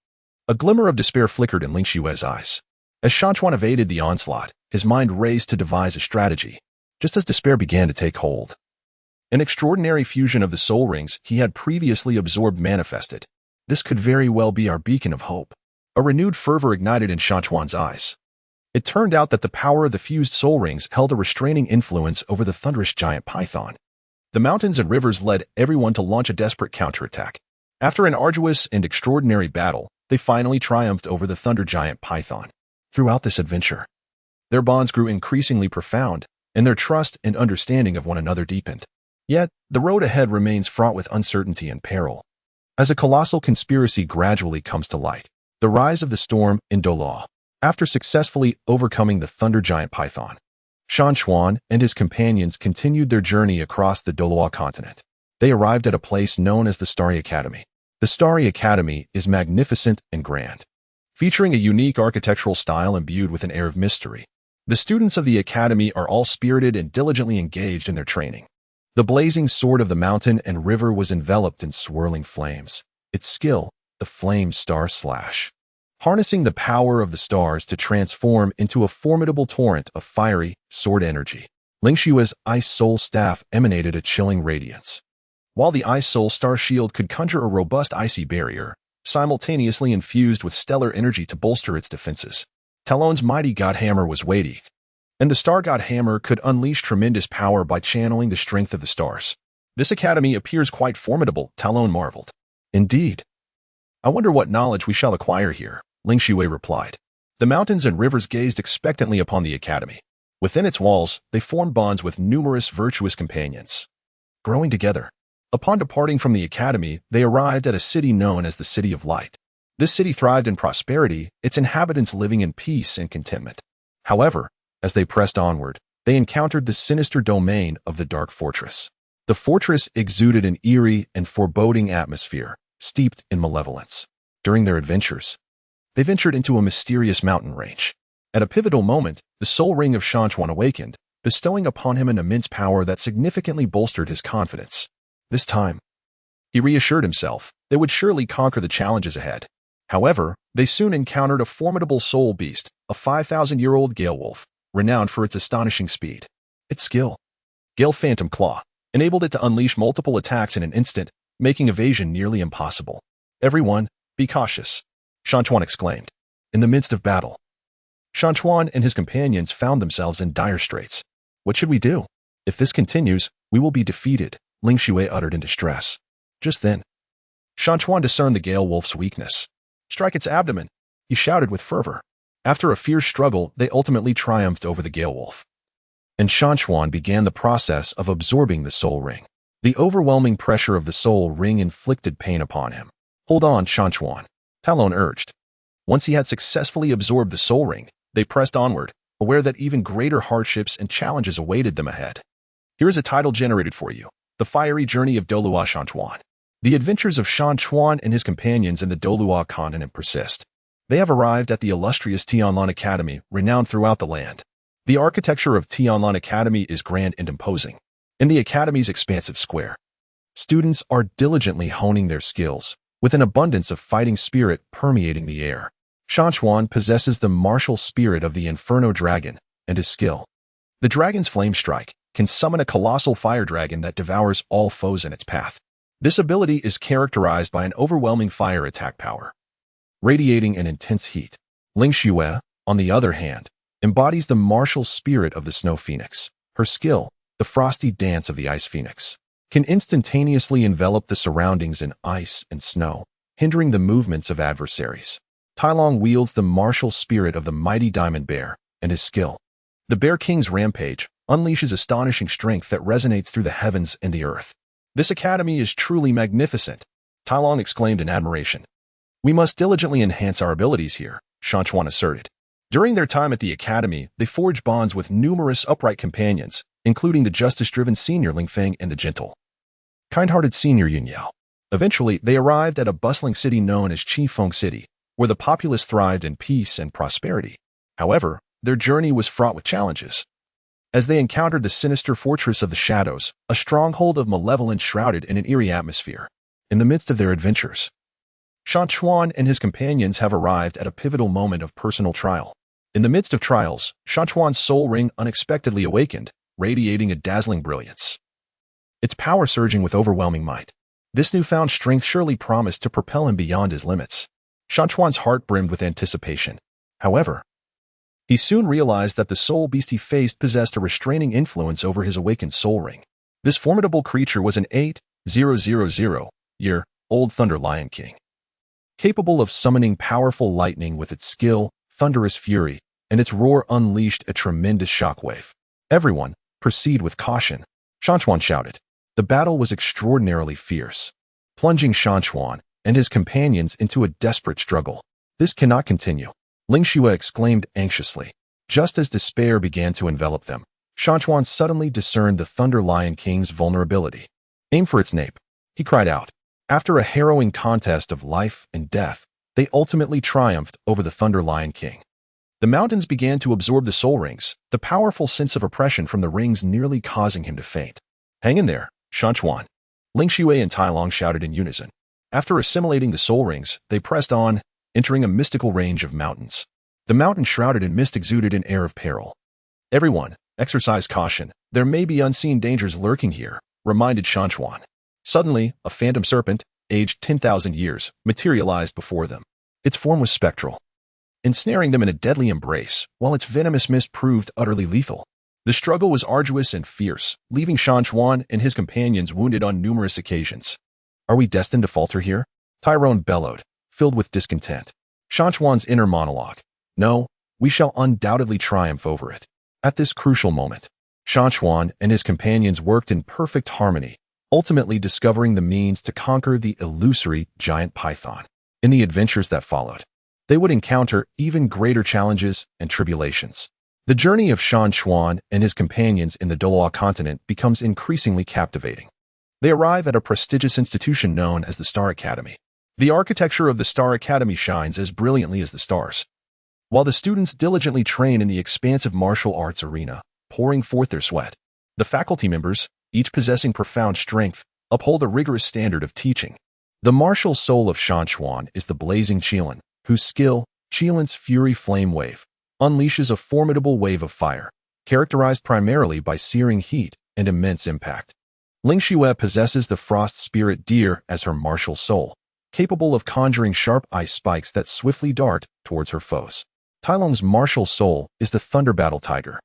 A glimmer of despair flickered in Ling Xue's eyes. As Shan Chuan evaded the onslaught, his mind raced to devise a strategy, just as despair began to take hold. An extraordinary fusion of the soul rings he had previously absorbed manifested. "This could very well be our beacon of hope." A renewed fervor ignited in Shan Chuan's eyes. It turned out that the power of the fused soul rings held a restraining influence over the thunderous giant python. The mountains and rivers led everyone to launch a desperate counterattack. After an arduous and extraordinary battle, they finally triumphed over the thunder giant python. Throughout this adventure, their bonds grew increasingly profound, and their trust and understanding of one another deepened. Yet, the road ahead remains fraught with uncertainty and peril. As a colossal conspiracy gradually comes to light, the rise of the storm in Douluo. After successfully overcoming the thunder giant python, Shan Chuan and his companions continued their journey across the Douluo Continent. They arrived at a place known as the Starry Academy. The Starry Academy is magnificent and grand, featuring a unique architectural style imbued with an air of mystery. The students of the academy are all spirited and diligently engaged in their training. The blazing sword of the mountain and river was enveloped in swirling flames. Its skill, the flame star slash, harnessing the power of the stars to transform into a formidable torrent of fiery, sword energy. Ling Xue's Ice Soul Staff emanated a chilling radiance, while the Ice Soul Star Shield could conjure a robust icy barrier, simultaneously infused with stellar energy to bolster its defenses. Talon's mighty God Hammer was weighty, and the Star God Hammer could unleash tremendous power by channeling the strength of the stars. "This academy appears quite formidable," Talon marveled. "Indeed. I wonder what knowledge we shall acquire here," Ling Xue replied. The mountains and rivers gazed expectantly upon the academy. Within its walls, they formed bonds with numerous virtuous companions, growing together. Upon departing from the academy, they arrived at a city known as the City of Light. This city thrived in prosperity, its inhabitants living in peace and contentment. However, as they pressed onward, they encountered the sinister domain of the Dark Fortress. The fortress exuded an eerie and foreboding atmosphere, steeped in malevolence. During their adventures, they ventured into a mysterious mountain range. At a pivotal moment, the soul ring of Shan Chuan awakened, bestowing upon him an immense power that significantly bolstered his confidence. This time, he reassured himself they would surely conquer the challenges ahead. However, they soon encountered a formidable soul beast, a 5,000-year-old gale wolf, renowned for its astonishing speed. Its skill, Gale Phantom Claw, enabled it to unleash multiple attacks in an instant, making evasion nearly impossible. "Everyone, be cautious," Shan Chuan exclaimed. In the midst of battle, Shan Chuan and his companions found themselves in dire straits. "What should we do? If this continues, we will be defeated," Ling Xue uttered in distress. Just then, Shan Chuan discerned the gale wolf's weakness. "Strike its abdomen," he shouted with fervor. After a fierce struggle, they ultimately triumphed over the gale wolf, and Shan Chuan began the process of absorbing the soul ring. The overwhelming pressure of the soul ring inflicted pain upon him. "Hold on, Shan Chuan," Talon urged. Once he had successfully absorbed the soul ring, they pressed onward, aware that even greater hardships and challenges awaited them ahead. Here is a title generated for you: The Fiery Journey of Douluo Shan Chuan. The adventures of Shan Chuan and his companions in the Douluo Continent persist. They have arrived at the illustrious Tianlan Academy, renowned throughout the land. The architecture of Tianlan Academy is grand and imposing. In the Academy's expansive square, students are diligently honing their skills, with an abundance of fighting spirit permeating the air. Shan Chuan possesses the martial spirit of the Inferno Dragon and his skill. The dragon's flame strike can summon a colossal fire dragon that devours all foes in its path. This ability is characterized by an overwhelming fire attack power, radiating an intense heat. Ling Xue, on the other hand, embodies the martial spirit of the Snow Phoenix. Her skill, the frosty dance of the Ice Phoenix, can instantaneously envelop the surroundings in ice and snow, hindering the movements of adversaries. Tailong wields the martial spirit of the mighty Diamond Bear and his skill, the Bear King's Rampage, unleashes astonishing strength that resonates through the heavens and the earth. This academy is truly magnificent, Tai Long exclaimed in admiration. We must diligently enhance our abilities here, Shan Chuan asserted. During their time at the academy, they forged bonds with numerous upright companions, including the justice-driven senior Ling Feng and the gentle, kind-hearted senior Yun Yao. Eventually, they arrived at a bustling city known as Qifeng City, where the populace thrived in peace and prosperity. However, their journey was fraught with challenges. As they encountered the sinister fortress of the shadows, a stronghold of malevolence shrouded in an eerie atmosphere. In the midst of their adventures, Shan Chuan and his companions have arrived at a pivotal moment of personal trial. In the midst of trials, Shan Chuan's soul ring unexpectedly awakened, radiating a dazzling brilliance, its power surging with overwhelming might. This newfound strength surely promised to propel him beyond his limits. Shan Chuan's heart brimmed with anticipation. However, he soon realized that the soul beast he faced possessed a restraining influence over his awakened soul ring. This formidable creature was an 8,000-year-old Thunder Lion King, capable of summoning powerful lightning with its skill, thunderous fury, and its roar unleashed a tremendous shockwave. Everyone, proceed with caution, Shan Chuan shouted. The battle was extraordinarily fierce, plunging Shan Chuan and his companions into a desperate struggle. This cannot continue, Ling Xue exclaimed anxiously. Just as despair began to envelop them, Shan Chuan suddenly discerned the Thunder Lion King's vulnerability. Aim for its nape, he cried out. After a harrowing contest of life and death, they ultimately triumphed over the Thunder Lion King. The mountains began to absorb the soul rings, the powerful sense of oppression from the rings nearly causing him to faint. Hang in there, Shan Chuan, Ling Xue and Tai Long shouted in unison. After assimilating the soul rings, they pressed on, entering a mystical range of mountains. The mountain shrouded in mist exuded an air of peril. Everyone, exercise caution. There may be unseen dangers lurking here, reminded Shan Chuan. Suddenly, a phantom serpent, aged 10,000 years, materialized before them. Its form was spectral, ensnaring them in a deadly embrace, while its venomous mist proved utterly lethal. The struggle was arduous and fierce, leaving Shan Chuan and his companions wounded on numerous occasions. Are we destined to falter here? Tyrone bellowed, filled with discontent. Shan Chuan's inner monologue. No, we shall undoubtedly triumph over it. At this crucial moment, Shan Chuan and his companions worked in perfect harmony, ultimately discovering the means to conquer the illusory giant python. In the adventures that followed, they would encounter even greater challenges and tribulations. The journey of Shan Chuan and his companions in the Douluo Continent becomes increasingly captivating. They arrive at a prestigious institution known as the Star Academy. The architecture of the Star Academy shines as brilliantly as the stars, while the students diligently train in the expansive martial arts arena, pouring forth their sweat. The faculty members, each possessing profound strength, uphold a rigorous standard of teaching. The martial soul of Shan Chuan is the blazing Qilin, whose skill, Qilin's fury flame wave, unleashes a formidable wave of fire, characterized primarily by searing heat and immense impact. Ling Xue possesses the frost spirit deer as her martial soul, capable of conjuring sharp ice spikes that swiftly dart towards her foes. Tai Long's martial soul is the thunder battle tiger,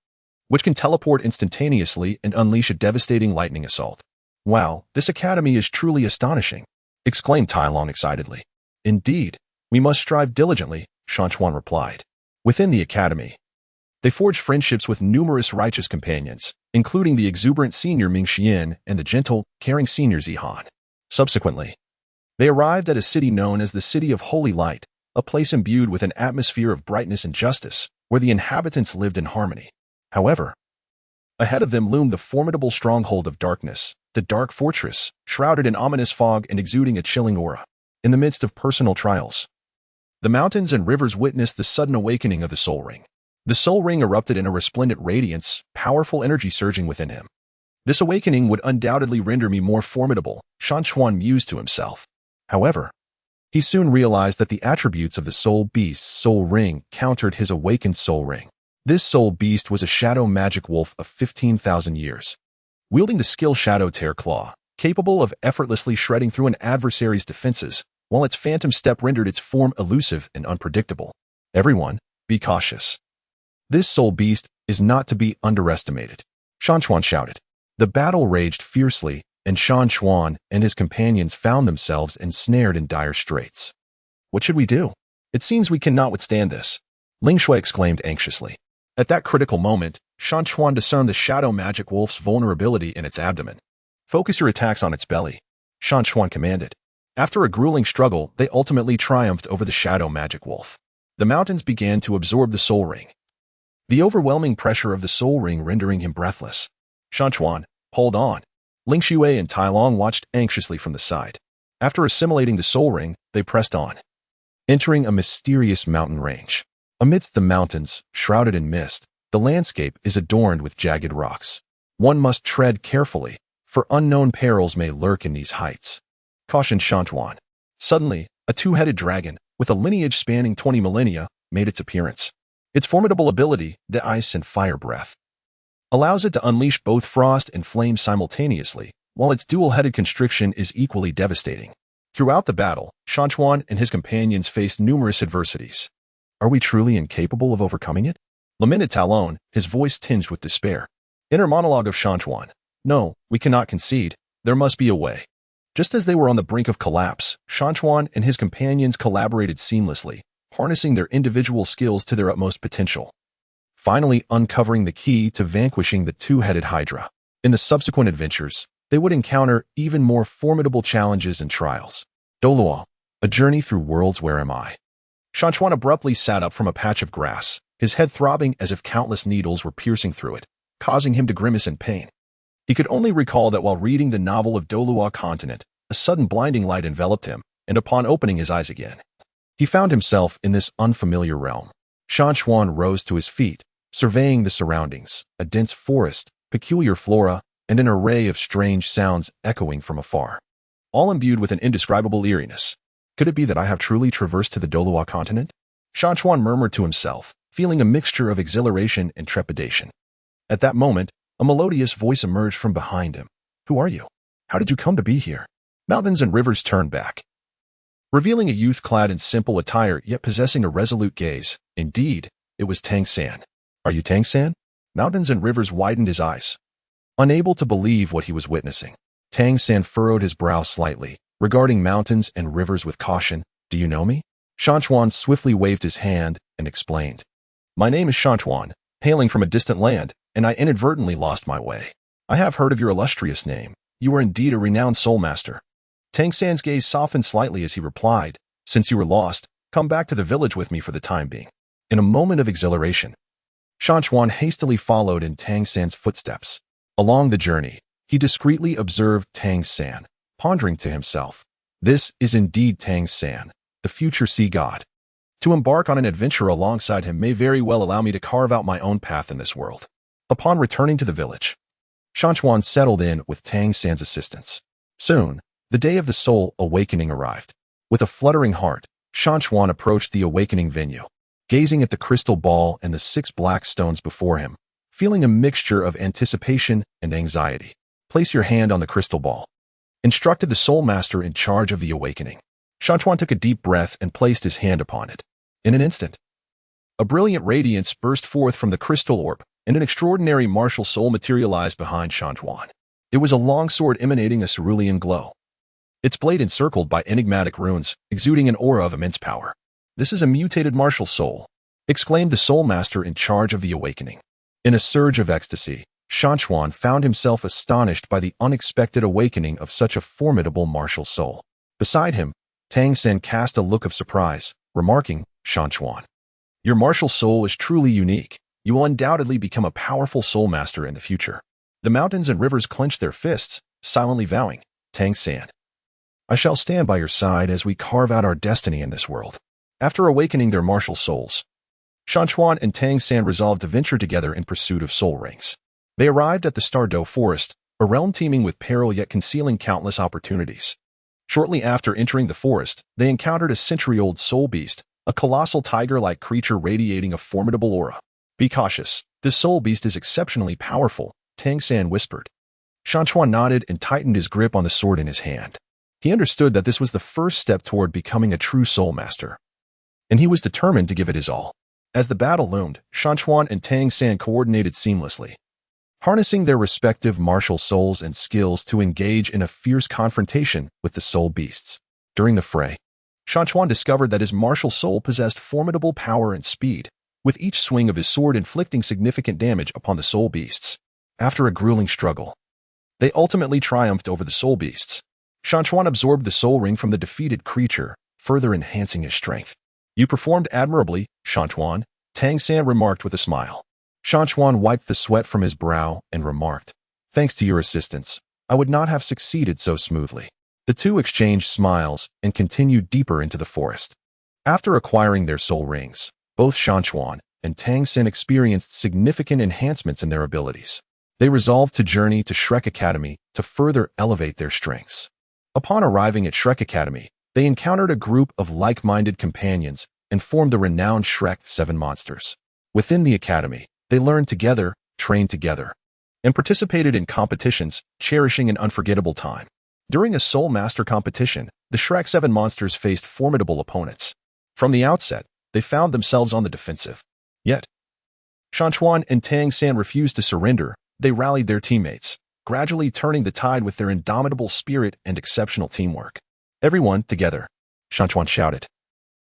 which can teleport instantaneously and unleash a devastating lightning assault. Wow, this academy is truly astonishing, exclaimed Tai Long excitedly. Indeed, we must strive diligently, Shan Chuan replied. Within the academy, they forged friendships with numerous righteous companions, including the exuberant senior Ming Xian and the gentle, caring senior Zihan. Subsequently, they arrived at a city known as the City of Holy Light, a place imbued with an atmosphere of brightness and justice, where the inhabitants lived in harmony. However, ahead of them loomed the formidable stronghold of darkness, the Dark Fortress, shrouded in ominous fog and exuding a chilling aura. In the midst of personal trials, the mountains and rivers witnessed the sudden awakening of the Soul Ring. The Soul Ring erupted in a resplendent radiance, powerful energy surging within him. This awakening would undoubtedly render me more formidable, Shan Chuan mused to himself. However, he soon realized that the attributes of the Soul Beast's Soul Ring countered his awakened Soul Ring. This Soul Beast was a shadow magic wolf of 15,000 years, wielding the skill Shadow Tear Claw, capable of effortlessly shredding through an adversary's defenses, while its phantom step rendered its form elusive and unpredictable. Everyone, be cautious. This Soul Beast is not to be underestimated, Shan Chuan shouted. The battle raged fiercely, and Shan Chuan and his companions found themselves ensnared in dire straits. What should we do? It seems we cannot withstand this, Ling Xue exclaimed anxiously. At that critical moment, Shan Chuan discerned the shadow magic wolf's vulnerability in its abdomen. Focus your attacks on its belly, Shan Chuan commanded. After a grueling struggle, they ultimately triumphed over the shadow magic wolf. The mountains began to absorb the soul ring, the overwhelming pressure of the soul ring rendering him breathless. Shan Chuan, hold on. Ling Xue and Tai Long watched anxiously from the side. After assimilating the soul ring, they pressed on, entering a mysterious mountain range. Amidst the mountains, shrouded in mist, the landscape is adorned with jagged rocks. One must tread carefully, for unknown perils may lurk in these heights, cautioned Shan Chuan. Suddenly, a two-headed dragon, with a lineage spanning 20 millennia, made its appearance. Its formidable ability, the ice and fire breath, allows it to unleash both frost and flame simultaneously, while its dual-headed constriction is equally devastating. Throughout the battle, Shan Chuan and his companions faced numerous adversities. Are we truly incapable of overcoming it? Lamented Talon, his voice tinged with despair. Inner monologue of Shan Chuan. No, we cannot concede. There must be a way. Just as they were on the brink of collapse, Shan Chuan and his companions collaborated seamlessly, harnessing their individual skills to their utmost potential, finally uncovering the key to vanquishing the two-headed Hydra. In the subsequent adventures, they would encounter even more formidable challenges and trials. Douluo, a journey through worlds. Where am I? Shan Chuan abruptly sat up from a patch of grass, his head throbbing as if countless needles were piercing through it, causing him to grimace in pain. He could only recall that while reading the novel of Douluo Continent, a sudden blinding light enveloped him, and upon opening his eyes again, he found himself in this unfamiliar realm. Shan Chuan rose to his feet, surveying the surroundings, a dense forest, peculiar flora, and an array of strange sounds echoing from afar, all imbued with an indescribable eeriness. Could it be that I have truly traversed to the Douluo Continent? Shan Chuan murmured to himself, feeling a mixture of exhilaration and trepidation. At that moment, a melodious voice emerged from behind him. Who are you? How did you come to be here? Mountains and rivers turned back, revealing a youth clad in simple attire yet possessing a resolute gaze. Indeed, it was Tang San. Are you Tang San? Mountains and rivers widened his eyes, unable to believe what he was witnessing. Tang San furrowed his brow slightly, regarding mountains and rivers with caution. Do you know me? Shan Chuan swiftly waved his hand and explained. My name is Shan Chuan, hailing from a distant land, and I inadvertently lost my way. I have heard of your illustrious name. You are indeed a renowned Soulmaster. Tang San's gaze softened slightly as he replied, Since you were lost, come back to the village with me for the time being. In a moment of exhilaration, Shan Chuan hastily followed in Tang San's footsteps. Along the journey, he discreetly observed Tang San, pondering to himself, This is indeed Tang San, the future sea god. To embark on an adventure alongside him may very well allow me to carve out my own path in this world. Upon returning to the village, Shan Chuan settled in with Tang San's assistance. Soon, the day of the soul awakening arrived. With a fluttering heart, Shan Chuan approached the awakening venue, gazing at the crystal ball and the 6 black stones before him, feeling a mixture of anticipation and anxiety. Place your hand on the crystal ball, instructed the Soulmaster in charge of the awakening. Shan Chuan took a deep breath and placed his hand upon it. In an instant, a brilliant radiance burst forth from the crystal orb, and an extraordinary martial soul materialized behind Shan Chuan. It was a long sword emanating a cerulean glow, its blade encircled by enigmatic runes, exuding an aura of immense power. This is a mutated martial soul, exclaimed the Soulmaster in charge of the awakening. In a surge of ecstasy, Shan Chuan found himself astonished by the unexpected awakening of such a formidable martial soul. Beside him, Tang San cast a look of surprise, remarking, Shan Chuan, your martial soul is truly unique. You will undoubtedly become a powerful Soulmaster in the future. The mountains and rivers clenched their fists, silently vowing, Tang San, I shall stand by your side as we carve out our destiny in this world. After awakening their martial souls, Shan Chuan and Tang San resolved to venture together in pursuit of soul rings. They arrived at the Starry Forest, a realm teeming with peril yet concealing countless opportunities. Shortly after entering the forest, they encountered a century-old soul beast, a colossal tiger-like creature radiating a formidable aura. Be cautious. This soul beast is exceptionally powerful, Tang San whispered. Shan Chuan nodded and tightened his grip on the sword in his hand. He understood that this was the first step toward becoming a true Soulmaster, and he was determined to give it his all. As the battle loomed, Shan Chuan and Tang San coordinated seamlessly, harnessing their respective martial souls and skills to engage in a fierce confrontation with the soul beasts. During the fray, Shan Chuan discovered that his martial soul possessed formidable power and speed, with each swing of his sword inflicting significant damage upon the soul beasts. After a grueling struggle, they ultimately triumphed over the soul beasts. Shan Chuan absorbed the soul ring from the defeated creature, further enhancing his strength. "You performed admirably, Shan Chuan," Tang San remarked with a smile. Shan Chuan wiped the sweat from his brow and remarked, "Thanks to your assistance, I would not have succeeded so smoothly." The two exchanged smiles and continued deeper into the forest. After acquiring their soul rings, both Shan Chuan and Tang San experienced significant enhancements in their abilities. They resolved to journey to Shrek Academy to further elevate their strengths. Upon arriving at Shrek Academy, they encountered a group of like-minded companions and formed the renowned Shrek 7 Monsters. Within the academy, they learned together, trained together, and participated in competitions, cherishing an unforgettable time. During a Soulmaster competition, the Shrek 7 Monsters faced formidable opponents. From the outset, they found themselves on the defensive. Yet, Shan Chuan and Tang San refused to surrender. They rallied their teammates, gradually turning the tide with their indomitable spirit and exceptional teamwork. "Everyone, together," Shan Chuan shouted,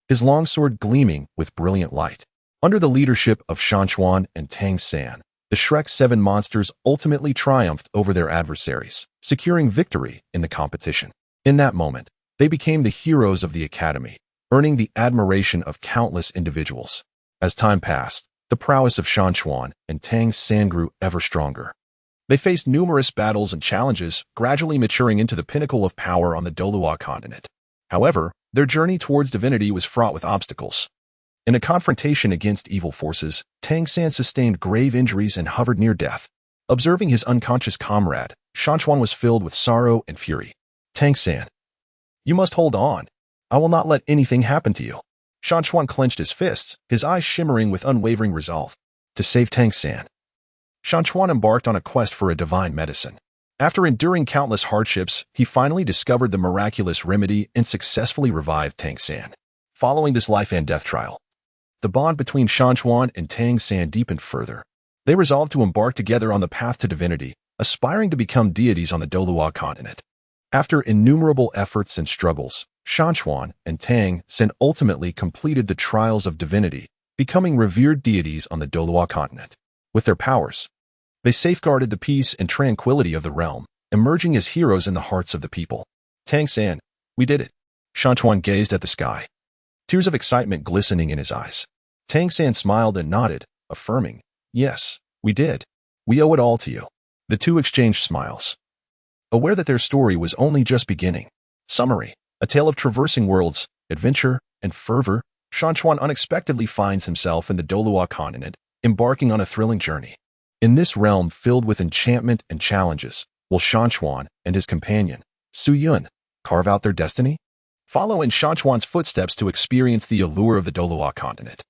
his longsword gleaming with brilliant light. Under the leadership of Shan Chuan and Tang San, the Shrek 7 Monsters ultimately triumphed over their adversaries, securing victory in the competition. In that moment, they became the heroes of the academy, earning the admiration of countless individuals. As time passed, the prowess of Shan Chuan and Tang San grew ever stronger. They faced numerous battles and challenges, gradually maturing into the pinnacle of power on the Douluo Continent. However, their journey towards divinity was fraught with obstacles. In a confrontation against evil forces, Tang San sustained grave injuries and hovered near death. Observing his unconscious comrade, Shan Chuan was filled with sorrow and fury. "Tang San, you must hold on. I will not let anything happen to you." Shan Chuan clenched his fists, his eyes shimmering with unwavering resolve. To save Tang San, Shan Chuan embarked on a quest for a divine medicine. After enduring countless hardships, he finally discovered the miraculous remedy and successfully revived Tang San. Following this life and death trial, the bond between Shan Chuan and Tang San deepened further. They resolved to embark together on the path to divinity, aspiring to become deities on the Douluo Continent. After innumerable efforts and struggles, Shan Chuan and Tang San ultimately completed the trials of divinity, becoming revered deities on the Douluo Continent. With their powers, they safeguarded the peace and tranquility of the realm, emerging as heroes in the hearts of the people. "Tang San, we did it." Shan Chuan gazed at the sky, tears of excitement glistening in his eyes. Tang San smiled and nodded, affirming, "Yes, we did. We owe it all to you." The two exchanged smiles, aware that their story was only just beginning. Summary: a tale of traversing worlds, adventure, and fervor. Shan Chuan unexpectedly finds himself in the Douluo Continent, embarking on a thrilling journey. In this realm filled with enchantment and challenges, will Shan Chuan and his companion, Su Yun, carve out their destiny? Follow in Shan Chuan's footsteps to experience the allure of the Douluo Continent.